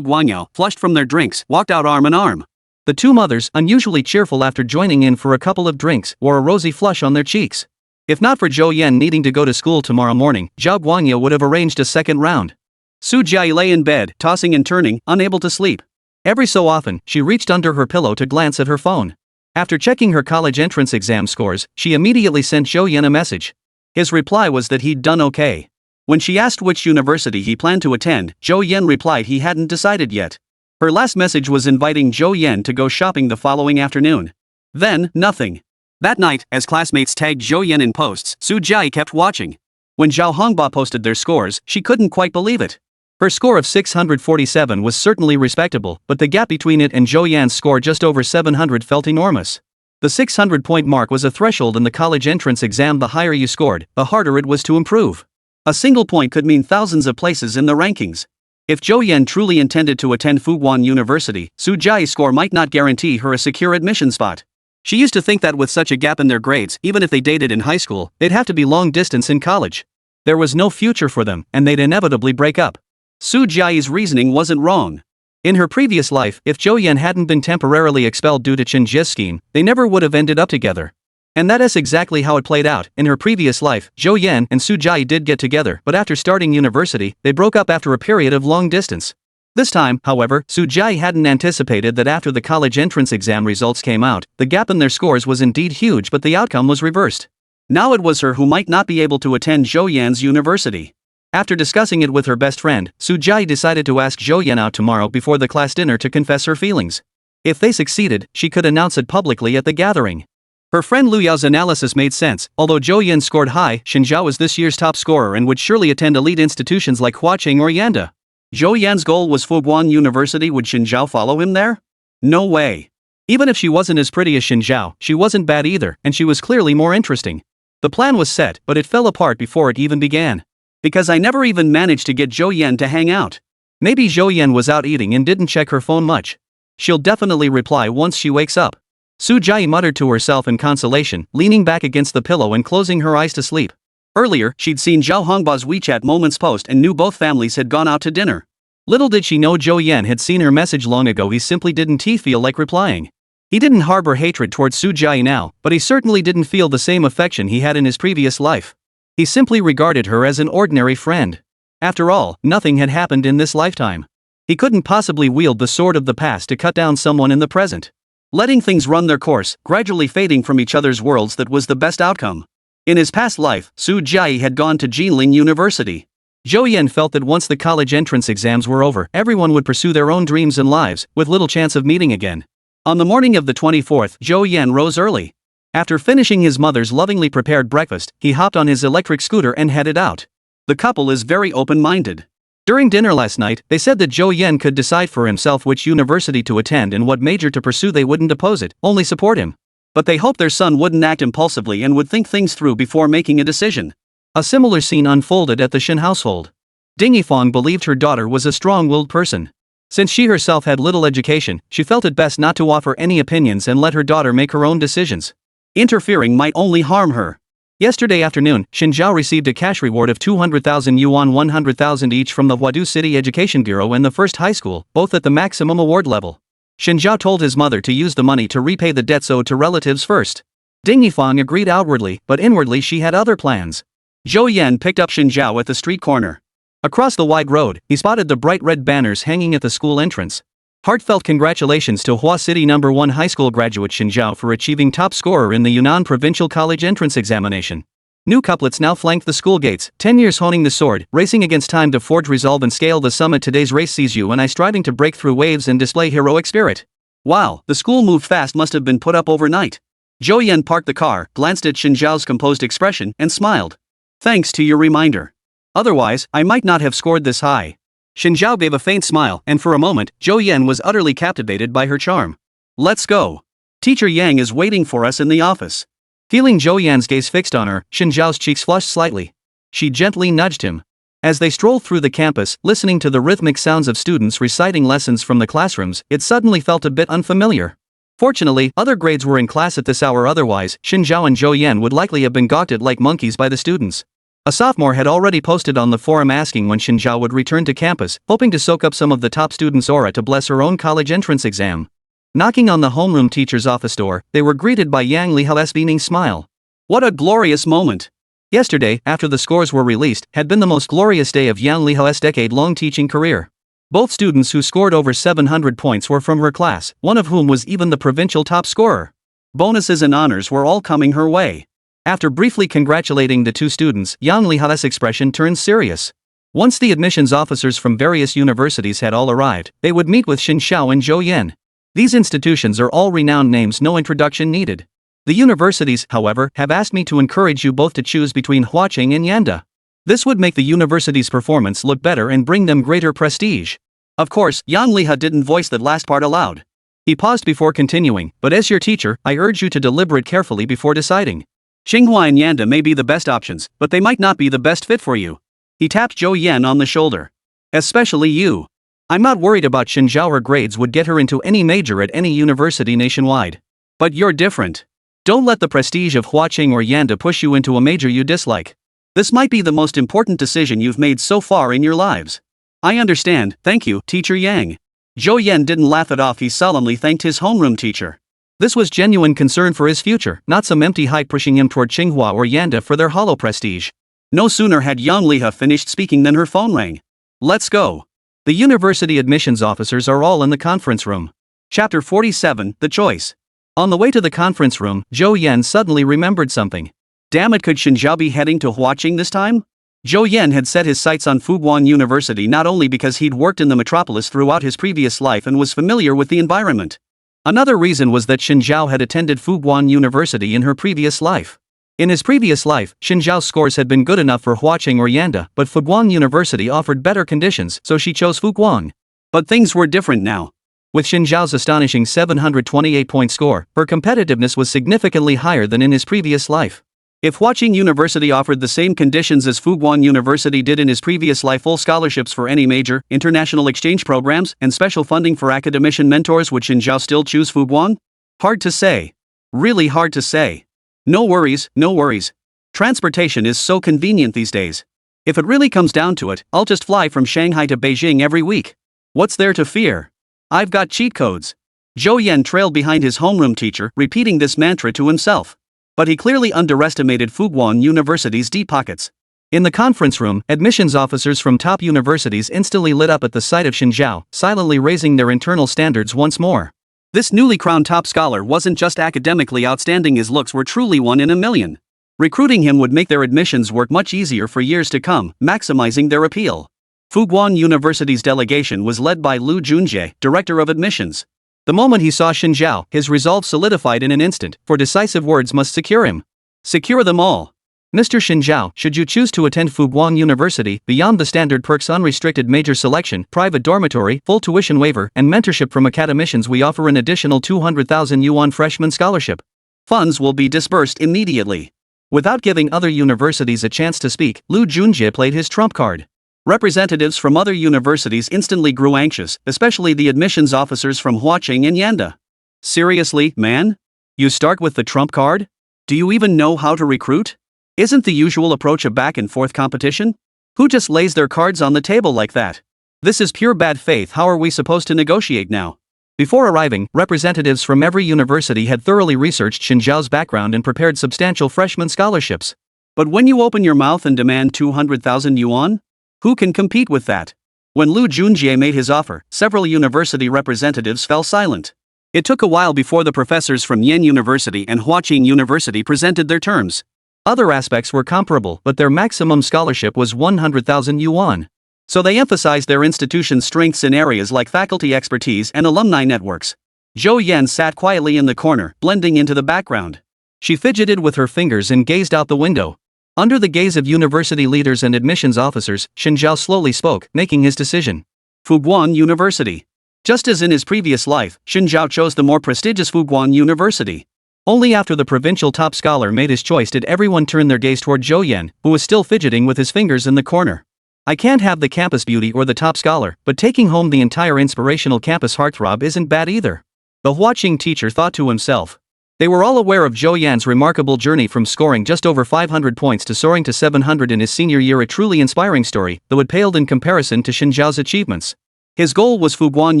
Guangyao, flushed from their drinks, walked out arm in arm. The two mothers, unusually cheerful after joining in for a couple of drinks, wore a rosy flush on their cheeks. If not for Zhou Yan needing to go to school tomorrow morning, Zhao Guangyao would have arranged a second round. Su Jie lay in bed, tossing and turning, unable to sleep. Every so often, she reached under her pillow to glance at her phone. After checking her college entrance exam scores, she immediately sent Zhou Yan a message. His reply was that he'd done okay. When she asked which university he planned to attend, Zhou Yan replied he hadn't decided yet. Her last message was inviting Zhou Yan to go shopping the following afternoon. Then, nothing. That night, as classmates tagged Zhou Yan in posts, Su Jie kept watching. When Zhao Hongba posted their scores, she couldn't quite believe it. Her score of 647 was certainly respectable, but the gap between it and Zhou Yan's score just over 700 felt enormous. The 600-point mark was a threshold in the college entrance exam. The higher you scored, the harder it was to improve. A single point could mean thousands of places in the rankings. If Zhou Yan truly intended to attend Fuguan University, Su Jie's score might not guarantee her a secure admission spot. She used to think that with such a gap in their grades, even if they dated in high school, they'd have to be long distance in college. There was no future for them, and they'd inevitably break up. Su Jie's reasoning wasn't wrong. In her previous life, if Zhou Yan hadn't been temporarily expelled due to Chen Jie's scheme, they never would have ended up together. And that is exactly how it played out. In her previous life, Zhou Yan and Su Jie did get together, but after starting university, they broke up after a period of long distance. This time, however, Su Jie hadn't anticipated that after the college entrance exam results came out, the gap in their scores was indeed huge, but the outcome was reversed. Now it was her who might not be able to attend Zhou Yan's university. After discussing it with her best friend, Su Jie decided to ask Zhou Yan out tomorrow before the class dinner to confess her feelings. If they succeeded, she could announce it publicly at the gathering. Her friend Lu Yao's analysis made sense. Although Zhou Yan scored high, Chen Jie was this year's top scorer and would surely attend elite institutions like Huaqing or Yanda. Zhou Yan's goal was Fuguan University. Would Chen Jie follow him there? No way. Even if she wasn't as pretty as Chen Jie, she wasn't bad either, and she was clearly more interesting. The plan was set, but it fell apart before it even began. Because I never even managed to get Zhou Yan to hang out. Maybe Zhou Yan was out eating and didn't check her phone much. She'll definitely reply once she wakes up. Su Jie muttered to herself in consolation, leaning back against the pillow and closing her eyes to sleep. Earlier, she'd seen Zhao Hongba's WeChat Moments post and knew both families had gone out to dinner. Little did she know Zhou Yan had seen her message long ago. He simply didn't feel like replying. He didn't harbor hatred towards Su Jie now, but he certainly didn't feel the same affection he had in his previous life. He simply regarded her as an ordinary friend. After all, nothing had happened in this lifetime. He couldn't possibly wield the sword of the past to cut down someone in the present. Letting things run their course, gradually fading from each other's worlds, that was the best outcome. In his past life, Zhou Jie had gone to Jinling University. Zhou Yan felt that once the college entrance exams were over, everyone would pursue their own dreams and lives, with little chance of meeting again. On the morning of the 24th, Zhou Yan rose early. After finishing his mother's lovingly prepared breakfast, he hopped on his electric scooter and headed out. The couple is very open-minded. During dinner last night, they said that Zhou Yan could decide for himself which university to attend and what major to pursue. They wouldn't oppose it, only support him. But they hoped their son wouldn't act impulsively and would think things through before making a decision. A similar scene unfolded at the Shen household. Ding Yifang believed her daughter was a strong-willed person. Since she herself had little education, she felt it best not to offer any opinions and let her daughter make her own decisions. Interfering might only harm her. Yesterday afternoon, Shen Zhao received a cash reward of 200,000 yuan, 100,000 each from the Huadu City Education Bureau and the first high school, both at the maximum award level. Shen Zhao told his mother to use the money to repay the debts owed to relatives first. Ding Yifang agreed outwardly, but inwardly she had other plans. Zhou Yan picked up Shen Zhao at the street corner. Across the wide road, he spotted the bright red banners hanging at the school entrance. Heartfelt congratulations to Hua City No. 1 high school graduate Shen Zhao for achieving top scorer in the Yunnan Provincial College entrance examination. New couplets now flanked the school gates, 10 years honing the sword, racing against time to forge resolve and scale the summit. Today's race sees you and I striving to break through waves and display heroic spirit. Wow, the school moved fast, must have been put up overnight. Zhou Yan parked the car, glanced at Shen Zhao's composed expression, and smiled. Thanks to your reminder. Otherwise, I might not have scored this high. Shen Zhao gave a faint smile, and for a moment, Zhou Yan was utterly captivated by her charm. Let's go. Teacher Yang is waiting for us in the office. Feeling Zhou Yan's gaze fixed on her, Shen Zhao's cheeks flushed slightly. She gently nudged him. As they strolled through the campus, listening to the rhythmic sounds of students reciting lessons from the classrooms, it suddenly felt a bit unfamiliar. Fortunately, other grades were in class at this hour, otherwise, Shen Zhao and Zhou Yan would likely have been gawked at like monkeys by the students. A sophomore had already posted on the forum asking when Shen Zhao would return to campus, hoping to soak up some of the top students' aura to bless her own college entrance exam. Knocking on the homeroom teacher's office door, they were greeted by Yang Lihao's beaming smile. What a glorious moment! Yesterday, after the scores were released, had been the most glorious day of Yang Lihao's decade-long teaching career. Both students who scored over 700 points were from her class, one of whom was even the provincial top scorer. Bonuses and honors were all coming her way. After briefly congratulating the two students, Yang Lihao's expression turned serious. Once the admissions officers from various universities had all arrived, they would meet with Shen Zhao and Zhou Yan. These institutions are all renowned names, no introduction needed. The universities, however, have asked me to encourage you both to choose between Huaqing and Yanda. This would make the university's performance look better and bring them greater prestige. Of course, Yang Liha didn't voice that last part aloud. He paused before continuing, but as your teacher, I urge you to deliberate carefully before deciding. Tsinghua and Yanda may be the best options, but they might not be the best fit for you. He tapped Zhou Yan on the shoulder. Especially you. I'm not worried about Shen Zhao. Her grades would get her into any major at any university nationwide. But you're different. Don't let the prestige of Huaqing or Yanda push you into a major you dislike. This might be the most important decision you've made so far in your lives. I understand, thank you, Teacher Yang. Zhou Yan didn't laugh it off. He solemnly thanked his homeroom teacher. This was genuine concern for his future, not some empty hype pushing him toward Tsinghua or Yanda for their hollow prestige. No sooner had Yang Liha finished speaking than her phone rang. Let's go. The university admissions officers are all in the conference room. Chapter 47, The Choice. On the way to the conference room, Zhou Yan suddenly remembered something. Damn it, could Shen Zhao be heading to Huaqing this time? Zhou Yan had set his sights on Fuguan University not only because he'd worked in the metropolis throughout his previous life and was familiar with the environment. Another reason was that Shen Zhao had attended Fuguan University in her previous life. In his previous life, Shen Zhao's scores had been good enough for Huaqing or Yanda, but Fuguan University offered better conditions, so she chose Fuguan. But things were different now. With Shen Zhao's astonishing 728-point score, her competitiveness was significantly higher than in his previous life. If Huaqing University offered the same conditions as Fuguan University did in his previous life, full scholarships for any major, international exchange programs, and special funding for academician mentors, would Shen Zhao still choose Fuguan? Hard to say. Really hard to say. No worries, no worries. Transportation is so convenient these days. If it really comes down to it, I'll just fly from Shanghai to Beijing every week. What's there to fear? I've got cheat codes. Zhou Yan trailed behind his homeroom teacher, repeating this mantra to himself. But he clearly underestimated Fuguan University's deep pockets. In the conference room, admissions officers from top universities instantly lit up at the sight of Shen Zhao, silently raising their internal standards once more. This newly crowned top scholar wasn't just academically outstanding, his looks were truly one in a million. Recruiting him would make their admissions work much easier for years to come, maximizing their appeal. Fuguan University's delegation was led by Lu Junjie, director of admissions. The moment he saw Chen Jie, his resolve solidified in an instant, for decisive words must secure him. Secure them all. Mr. Chen Jie, should you choose to attend Fuguan University, beyond the standard perks unrestricted major selection, private dormitory, full tuition waiver, and mentorship from academicians, we offer an additional 200,000 yuan freshman scholarship. Funds will be disbursed immediately. Without giving other universities a chance to speak, Lu Junjie played his trump card. Representatives from other universities instantly grew anxious, especially the admissions officers from Huaqing and Yanda. Seriously, man? You start with the trump card? Do you even know how to recruit? Isn't the usual approach a back-and-forth competition? Who just lays their cards on the table like that? This is pure bad faith. How are we supposed to negotiate now? Before arriving, representatives from every university had thoroughly researched Chen Jiao's background and prepared substantial freshman scholarships. But when you open your mouth and demand 200,000 yuan? Who can compete with that? When Lu Junjie made his offer, several university representatives fell silent. It took a while before the professors from Yen University and Huaqing University presented their terms. Other aspects were comparable, but their maximum scholarship was 100,000 yuan. So they emphasized their institution's strengths in areas like faculty expertise and alumni networks. Zhou Yan sat quietly in the corner, blending into the background. She fidgeted with her fingers and gazed out the window. Under the gaze of university leaders and admissions officers, Chen Jie slowly spoke, making his decision. Fuguan University. Just as in his previous life, Chen Jie chose the more prestigious Fuguan University. Only after the provincial top scholar made his choice did everyone turn their gaze toward Zhou Yan, who was still fidgeting with his fingers in the corner. I can't have the campus beauty or the top scholar, but taking home the entire inspirational campus heartthrob isn't bad either. The Huaqing teacher thought to himself. They were all aware of Zhou Yan's remarkable journey from scoring just over 500 points to soaring to 700 in his senior year, a truly inspiring story, though it paled in comparison to Chen Jiao's achievements. His goal was Fuguan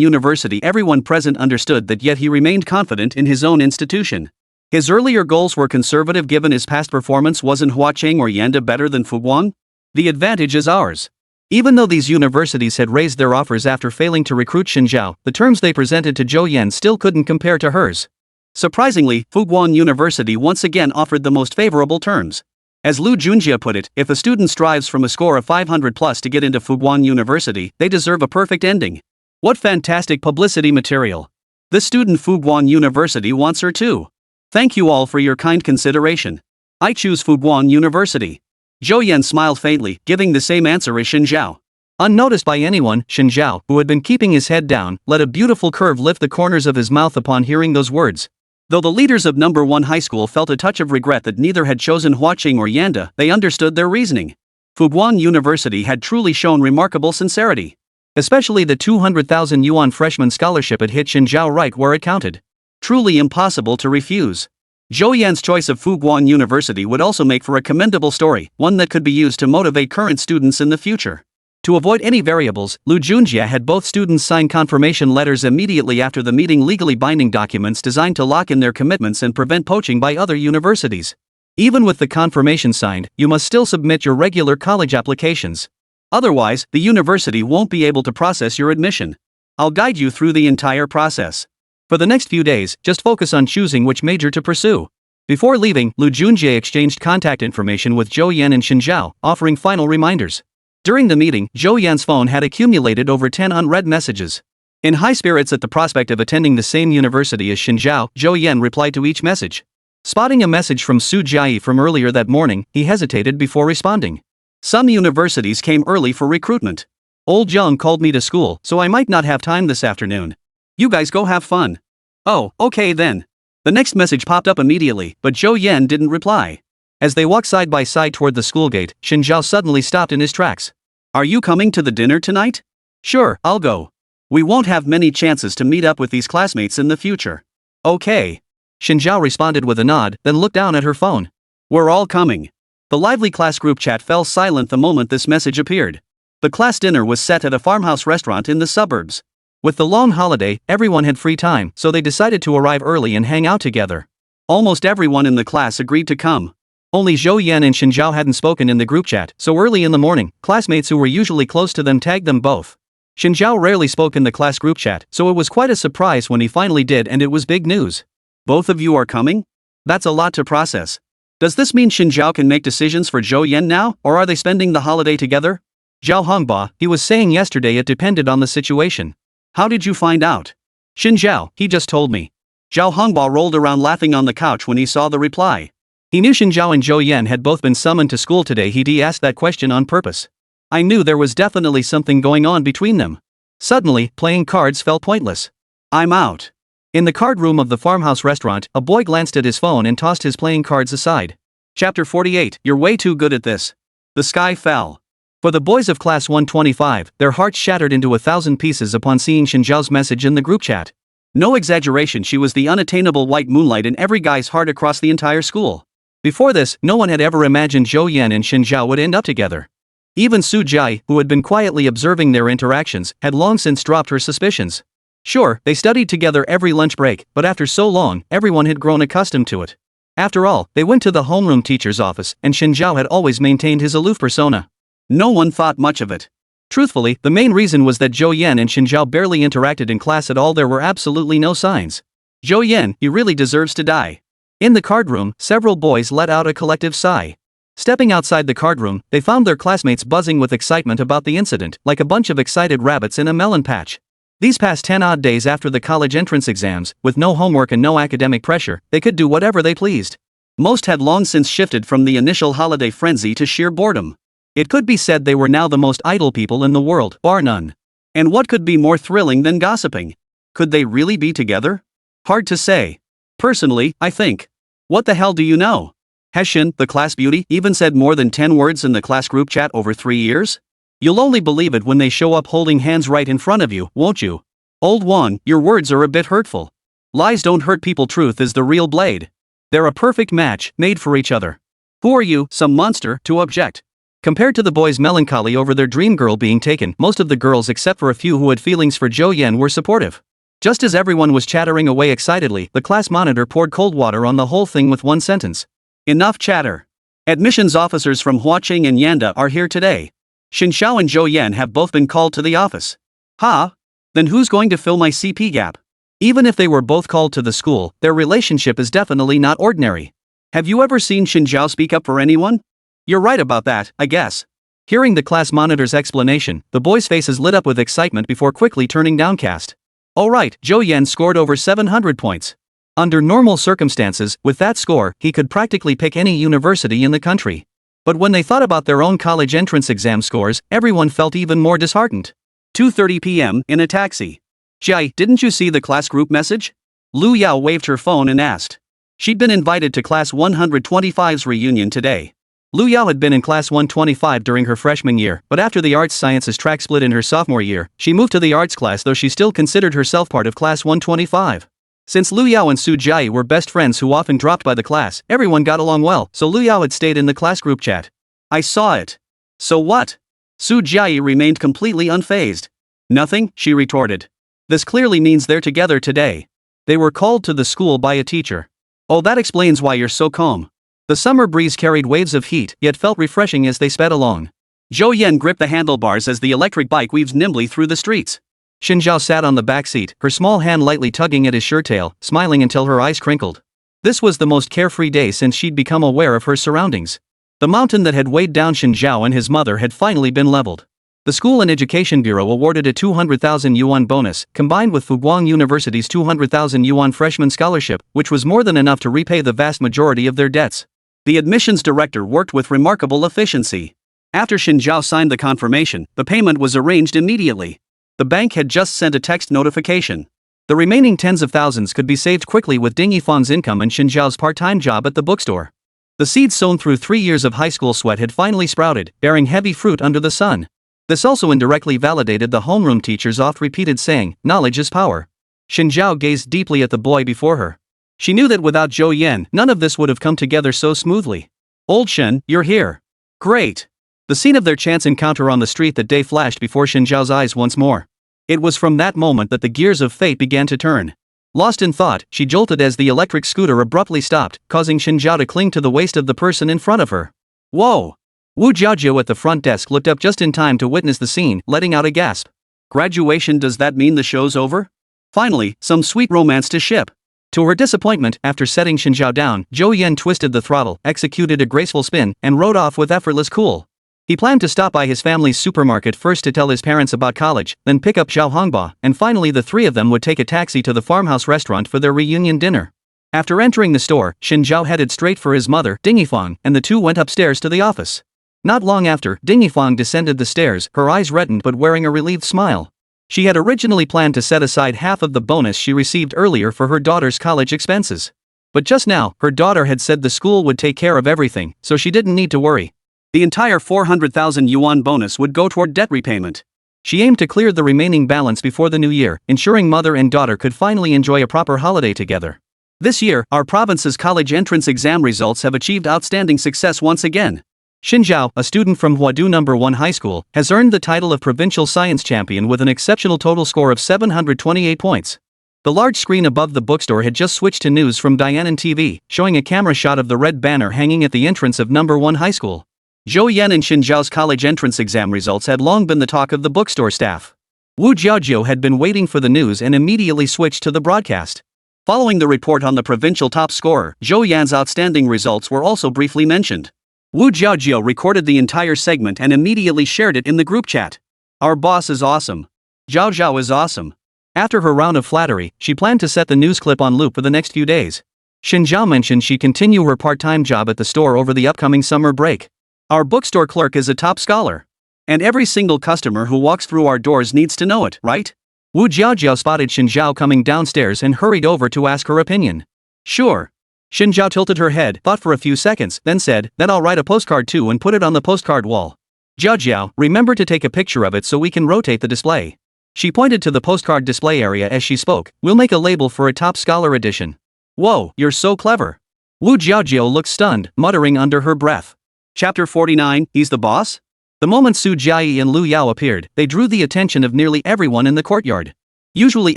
University. Everyone present understood that, yet he remained confident in his own institution. His earlier goals were conservative given his past performance. Wasn't Huaqing or Yanda better than Fuguan? The advantage is ours. Even though these universities had raised their offers after failing to recruit Chen Jie, the terms they presented to Zhou Yan still couldn't compare to hers. Surprisingly, Fuguan University once again offered the most favorable terms. As Lu Junjie put it, if a student strives from a score of 500 plus to get into Fuguan University, they deserve a perfect ending. What fantastic publicity material. The student Fuguan University wants her too. Thank you all for your kind consideration. I choose Fuguan University. Zhou Yan smiled faintly, giving the same answer as Chen Jie. Unnoticed by anyone, Chen Jie, who had been keeping his head down, let a beautiful curve lift the corners of his mouth upon hearing those words. Though the leaders of No. 1 High School felt a touch of regret that neither had chosen Huaqing or Yanda, they understood their reasoning. Fuguan University had truly shown remarkable sincerity. Especially the 200,000 yuan freshman scholarship had hit Chen Jie right where it counted. Truly impossible to refuse. Zhou Yan's choice of Fuguan University would also make for a commendable story, one that could be used to motivate current students in the future. To avoid any variables, Lu Junjie had both students sign confirmation letters immediately after the meeting, legally binding documents designed to lock in their commitments and prevent poaching by other universities. Even with the confirmation signed, you must still submit your regular college applications. Otherwise, the university won't be able to process your admission. I'll guide you through the entire process. For the next few days, just focus on choosing which major to pursue. Before leaving, Lu Junjie exchanged contact information with Zhou Yan and Chen Jie, offering final reminders. During the meeting, Zhou Yan's phone had accumulated over 10 unread messages. In high spirits at the prospect of attending the same university as Chen Jie, Zhou Yan replied to each message. Spotting a message from Su Jie from earlier that morning, he hesitated before responding. Some universities came early for recruitment. Old Jung called me to school, so I might not have time this afternoon. You guys go have fun. Oh, okay then. The next message popped up immediately, but Zhou Yan didn't reply. As they walked side by side toward the school gate, Chen Jie suddenly stopped in his tracks. Are you coming to the dinner tonight? Sure, I'll go. We won't have many chances to meet up with these classmates in the future. Okay. Chen Jie responded with a nod, then looked down at her phone. We're all coming. The lively class group chat fell silent the moment this message appeared. The class dinner was set at a farmhouse restaurant in the suburbs. With the long holiday, everyone had free time, so they decided to arrive early and hang out together. Almost everyone in the class agreed to come. Only Zhou Yan and Chen Jie hadn't spoken in the group chat, so early in the morning, classmates who were usually close to them tagged them both. Chen Jie rarely spoke in the class group chat, so it was quite a surprise when he finally did, and it was big news. Both of you are coming? That's a lot to process. Does this mean Chen Jie can make decisions for Zhou Yan now, or are they spending the holiday together? Zhao Hongba, he was saying yesterday it depended on the situation. How did you find out? Xin Zhao, he just told me. Zhao Hongba rolled around laughing on the couch when he saw the reply. He knew Xin Zhao and Zhou Yan had both been summoned to school today. He asked that question on purpose. I knew there was definitely something going on between them. Suddenly, playing cards felt pointless. I'm out. In the card room of the farmhouse restaurant, a boy glanced at his phone and tossed his playing cards aside. Chapter 48, You're way too good at this. The sky fell. For the boys of class 125, their hearts shattered into 1,000 pieces upon seeing Xin Zhao's message in the group chat. No exaggeration, she was the unattainable white moonlight in every guy's heart across the entire school. Before this, no one had ever imagined Zhou Yan and Xin Zhao would end up together. Even Su Jie, who had been quietly observing their interactions, had long since dropped her suspicions. Sure, they studied together every lunch break, but after so long, everyone had grown accustomed to it. After all, they went to the homeroom teacher's office, and Xin Zhao had always maintained his aloof persona. No one thought much of it. Truthfully, the main reason was that Zhou Yan and Xin Zhao barely interacted in class at all. There were absolutely no signs. Zhou Yan, he really deserves to die. In the card room, several boys let out a collective sigh. Stepping outside the card room, they found their classmates buzzing with excitement about the incident, like a bunch of excited rabbits in a melon patch. These past 10 odd days after the college entrance exams, with no homework and no academic pressure, they could do whatever they pleased. Most had long since shifted from the initial holiday frenzy to sheer boredom. It could be said they were now the most idle people in the world, bar none. And what could be more thrilling than gossiping? Could they really be together? Hard to say. Personally, I think. What the hell do you know? Has Shin, the class beauty, even said more than 10 words in the class group chat over 3 years? You'll only believe it when they show up holding hands right in front of you, won't you? Old Wong, your words are a bit hurtful. Lies don't hurt people, truth is the real blade. They're a perfect match, made for each other. Who are you, some monster, to object? Compared to the boys' melancholy over their dream girl being taken, most of the girls except for a few who had feelings for Zhou Yan were supportive. Just as everyone was chattering away excitedly, the class monitor poured cold water on the whole thing with one sentence. Enough chatter. Admissions officers from Huaqing and Yanda are here today. Xin Xiao and Zhou Yan have both been called to the office. Ha? Then who's going to fill my CP gap? Even if they were both called to the school, their relationship is definitely not ordinary. Have you ever seen Xin Zhao speak up for anyone? You're right about that, I guess. Hearing the class monitor's explanation, the boys' faces lit up with excitement before quickly turning downcast. All right, Zhou Yan scored over 700 points. Under normal circumstances, with that score, he could practically pick any university in the country. But when they thought about their own college entrance exam scores, everyone felt even more disheartened. 2:30 p.m. in a taxi. Jie, didn't you see the class group message? Lu Yao waved her phone and asked. She'd been invited to class 125's reunion today. Lu Yao had been in class 125 during her freshman year, but after the arts sciences track split in her sophomore year, she moved to the arts class, though she still considered herself part of class 125. Since Lu Yao and Su Jie were best friends who often dropped by the class, everyone got along well, so Lu Yao had stayed in the class group chat. I saw it. So what? Su Jie remained completely unfazed. Nothing, she retorted. This clearly means they're together today. They were called to the school by a teacher. Oh, that explains why you're so calm. The summer breeze carried waves of heat, yet felt refreshing as they sped along. Zhou Yan gripped the handlebars as the electric bike weaved nimbly through the streets. Xin Zhao sat on the back seat, her small hand lightly tugging at his shirt tail, smiling until her eyes crinkled. This was the most carefree day since she'd become aware of her surroundings. The mountain that had weighed down Xin Zhao and his mother had finally been leveled. The School and Education Bureau awarded a 200,000 yuan bonus, combined with Fuguang University's 200,000 yuan freshman scholarship, which was more than enough to repay the vast majority of their debts. The admissions director worked with remarkable efficiency. After Xin Zhao signed the confirmation, the payment was arranged immediately. The bank had just sent a text notification. The remaining tens of thousands could be saved quickly with Ding Yifang's income and Xin Zhao's part-time job at the bookstore. The seeds sown through 3 years of high school sweat had finally sprouted, bearing heavy fruit under the sun. This also indirectly validated the homeroom teacher's oft-repeated saying, knowledge is power. Xin Zhao gazed deeply at the boy before her. She knew that without Zhou Yan, none of this would have come together so smoothly. Old Shen, you're here. Great. The scene of their chance encounter on the street that day flashed before Xin Zhao's eyes once more. It was from that moment that the gears of fate began to turn. Lost in thought, she jolted as the electric scooter abruptly stopped, causing Xin Zhao to cling to the waist of the person in front of her. Whoa! Wu Jiajiu at the front desk looked up just in time to witness the scene, letting out a gasp. Graduation, does that mean the show's over? Finally, some sweet romance to ship. To her disappointment, after setting Chen Jie down, Zhou Yan twisted the throttle, executed a graceful spin, and rode off with effortless cool. He planned to stop by his family's supermarket first to tell his parents about college, then pick up Zhao Hongba, and finally the three of them would take a taxi to the farmhouse restaurant for their reunion dinner. After entering the store, Chen Jie headed straight for his mother, Ding Yifang, and the two went upstairs to the office. Not long after, Ding Yifang descended the stairs, her eyes reddened but wearing a relieved smile. She had originally planned to set aside half of the bonus she received earlier for her daughter's college expenses. But just now, her daughter had said the school would take care of everything, so she didn't need to worry. The entire 400,000 yuan bonus would go toward debt repayment. She aimed to clear the remaining balance before the new year, ensuring mother and daughter could finally enjoy a proper holiday together. This year, our province's college entrance exam results have achieved outstanding success once again. Xin Zhao, a student from Huadu No. 1 High School, has earned the title of provincial science champion with an exceptional total score of 728 points. The large screen above the bookstore had just switched to news from Dianan TV, showing a camera shot of the red banner hanging at the entrance of No. 1 High School. Zhou Yan and Xin Zhao's college entrance exam results had long been the talk of the bookstore staff. Wu Jiaojiu had been waiting for the news and immediately switched to the broadcast. Following the report on the provincial top scorer, Zhou Yan's outstanding results were also briefly mentioned. Wu Jiaojiu recorded the entire segment and immediately shared it in the group chat. Our boss is awesome. Zhao Zhao is awesome. After her round of flattery, she planned to set the news clip on loop for the next few days. Xin Zhao mentioned she'd continue her part-time job at the store over the upcoming summer break. Our bookstore clerk is a top scholar. And every single customer who walks through our doors needs to know it, right? Wu Jiaojiu spotted Xin Zhao coming downstairs and hurried over to ask her opinion. Sure. Xin Zhao tilted her head, thought for a few seconds, then said, then I'll write a postcard too and put it on the postcard wall. Jiaojiu, remember to take a picture of it so we can rotate the display. She pointed to the postcard display area as she spoke. We'll make a label for a top scholar edition. Whoa, you're so clever. Wu Jiaojiu looked stunned, muttering under her breath. Chapter 49, He's the Boss? The moment Su Jiayi and Lu Yao appeared, they drew the attention of nearly everyone in the courtyard. Usually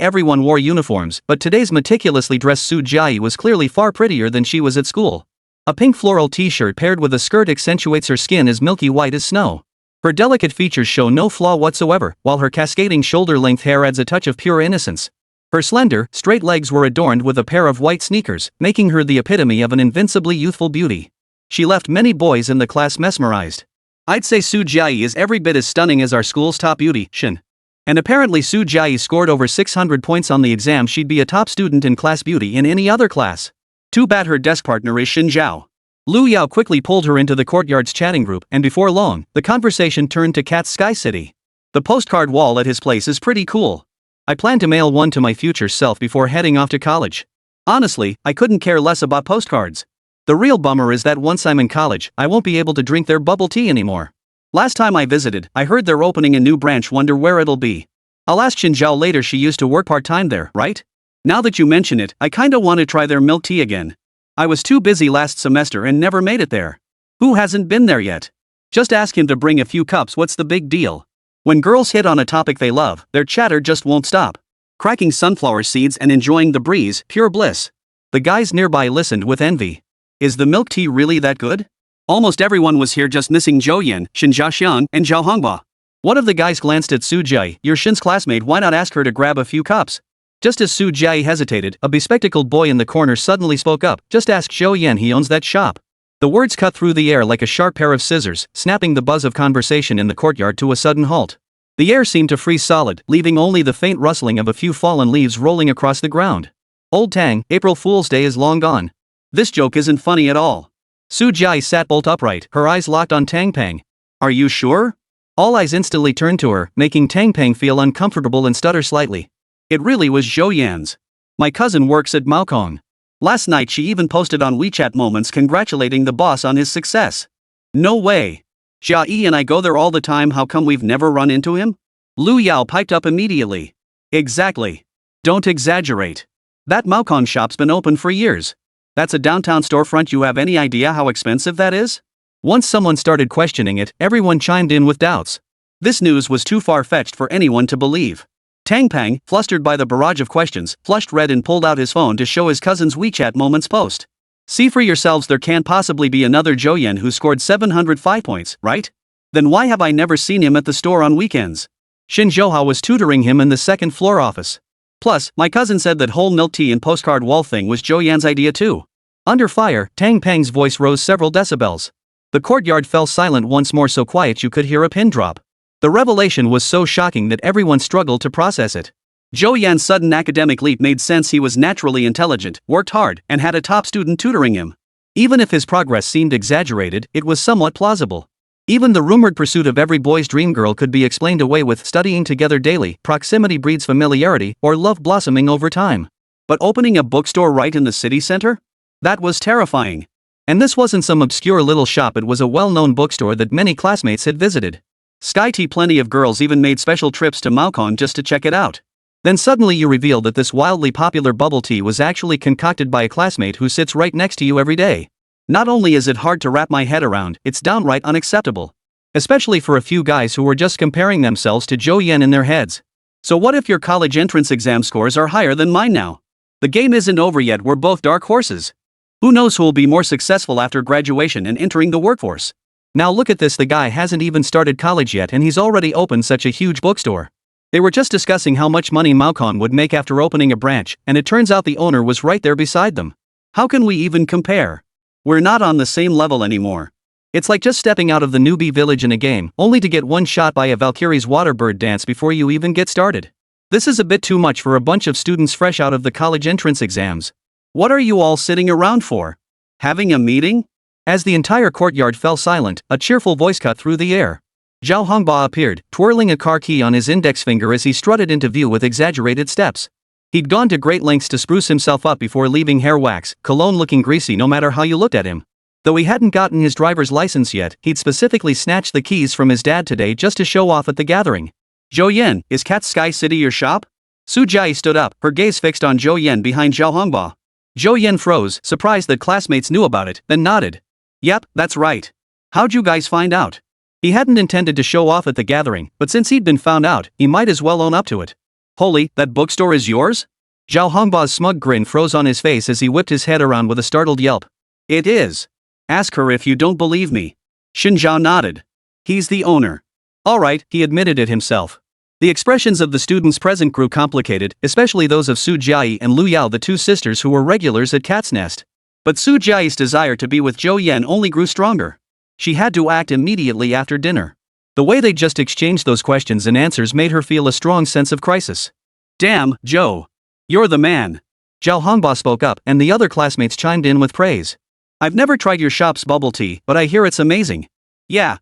everyone wore uniforms, but today's meticulously dressed Su Jiayi was clearly far prettier than she was at school. A pink floral t-shirt paired with a skirt accentuates her skin as milky white as snow. Her delicate features show no flaw whatsoever, while her cascading shoulder-length hair adds a touch of pure innocence. Her slender, straight legs were adorned with a pair of white sneakers, making her the epitome of an invincibly youthful beauty. She left many boys in the class mesmerized. I'd say Su Jiayi is every bit as stunning as our school's top beauty, Shin. And apparently Su Jiayi scored over 600 points on the exam. She'd be a top student in class beauty in any other class. Too bad her desk partner is Xin Zhao. Lu Yao quickly pulled her into the courtyard's chatting group, and before long, the conversation turned to Cat's Sky City. The postcard wall at his place is pretty cool. I plan to mail one to my future self before heading off to college. Honestly, I couldn't care less about postcards. The real bummer is that once I'm in college, I won't be able to drink their bubble tea anymore. Last time I visited, I heard they're opening a new branch. Wonder where it'll be. I'll ask Xin Zhao later. She used to work part-time there, right? Now that you mention it, I kinda want to try their milk tea again. I was too busy last semester and never made it there. Who hasn't been there yet? Just ask him to bring a few cups. What's the big deal? When girls hit on a topic they love, their chatter just won't stop. Cracking sunflower seeds and enjoying the breeze, pure bliss. The guys nearby listened with envy. Is the milk tea really that good? Almost everyone was here, just missing Zhou Yan, Xin Jiaxiang, and Zhao Hongba. One of the guys glanced at Su Jiayi. You're Shin's classmate, why not ask her to grab a few cups? Just as Su Jiayi hesitated, a bespectacled boy in the corner suddenly spoke up. Just ask Zhou Yan, he owns that shop. The words cut through the air like a sharp pair of scissors, snapping the buzz of conversation in the courtyard to a sudden halt. The air seemed to freeze solid, leaving only the faint rustling of a few fallen leaves rolling across the ground. Old Tang, April Fool's Day is long gone. This joke isn't funny at all. Su Jiayi sat bolt upright, her eyes locked on Tang Peng. Are you sure? All eyes instantly turned to her, making Tang Peng feel uncomfortable and stutter slightly. It really was Zhou Yan's. My cousin works at Maokong. Last night she even posted on WeChat moments congratulating the boss on his success. No way. Jia Yi and I go there all the time. How come we've never run into him? Lu Yao piped up immediately. Exactly. Don't exaggerate. That Maokong shop's been open for years. That's a downtown storefront. You have any idea how expensive that is? Once someone started questioning it, everyone chimed in with doubts. This news was too far-fetched for anyone to believe. Tang Peng, flustered by the barrage of questions, flushed red and pulled out his phone to show his cousin's WeChat moments post. See for yourselves, there can't possibly be another Zhou Yan who scored 705 points, right? Then why have I never seen him at the store on weekends? Xin Zhouhao was tutoring him in the second floor office. Plus, my cousin said that whole milk tea and postcard wall thing was Zhou Yan's idea too. Under fire, Tang Peng's voice rose several decibels. The courtyard fell silent once more, so quiet you could hear a pin drop. The revelation was so shocking that everyone struggled to process it. Zhou Yan's sudden academic leap made sense. He was naturally intelligent, worked hard, and had a top student tutoring him. Even if his progress seemed exaggerated, it was somewhat plausible. Even the rumored pursuit of every boy's dream girl could be explained away with studying together daily, proximity breeds familiarity, or love blossoming over time. But opening a bookstore right in the city center? That was terrifying. And this wasn't some obscure little shop, it was a well-known bookstore that many classmates had visited. Sky Tea, plenty of girls even made special trips to Maokon just to check it out. Then suddenly you reveal that this wildly popular bubble tea was actually concocted by a classmate who sits right next to you every day. Not only is it hard to wrap my head around, it's downright unacceptable. Especially for a few guys who were just comparing themselves to Zhou Yan in their heads. So what if your college entrance exam scores are higher than mine now? The game isn't over yet, we're both dark horses. Who knows who will be more successful after graduation and entering the workforce? Now look at this, the guy hasn't even started college yet and he's already opened such a huge bookstore. They were just discussing how much money Maokon would make after opening a branch, and it turns out the owner was right there beside them. How can we even compare? We're not on the same level anymore. It's like just stepping out of the newbie village in a game, only to get one shot by a Valkyrie's waterbird dance before you even get started. This is a bit too much for a bunch of students fresh out of the college entrance exams. What are you all sitting around for? Having a meeting? As the entire courtyard fell silent, a cheerful voice cut through the air. Zhao Hongba appeared, twirling a car key on his index finger as he strutted into view with exaggerated steps. He'd gone to great lengths to spruce himself up before leaving hair wax, cologne looking greasy no matter how you looked at him. Though he hadn't gotten his driver's license yet, he'd specifically snatched the keys from his dad today just to show off at the gathering. Zhou Yan, is Cat Sky City your shop? Su Jie stood up, her gaze fixed on Zhou Yan behind Zhao Hongba. Zhou Yan froze, surprised that classmates knew about it, then nodded. Yep, that's right. How'd you guys find out? He hadn't intended to show off at the gathering, but since he'd been found out, he might as well own up to it. Holy, that bookstore is yours? Zhao Hongba's smug grin froze on his face as he whipped his head around with a startled yelp. It is. Ask her if you don't believe me. Xin Zhao nodded. He's the owner. Alright, he admitted it himself. The expressions of the students present grew complicated, especially those of Su Jie and Lu Yao, the two sisters who were regulars at Cat's Nest. But Su Jie's desire to be with Zhou Yan only grew stronger. She had to act immediately after dinner. The way they just exchanged those questions and answers made her feel a strong sense of crisis. Damn, Zhou. You're the man. Zhao Hongba spoke up, and the other classmates chimed in with praise. I've never tried your shop's bubble tea, but I hear it's amazing. Yeah.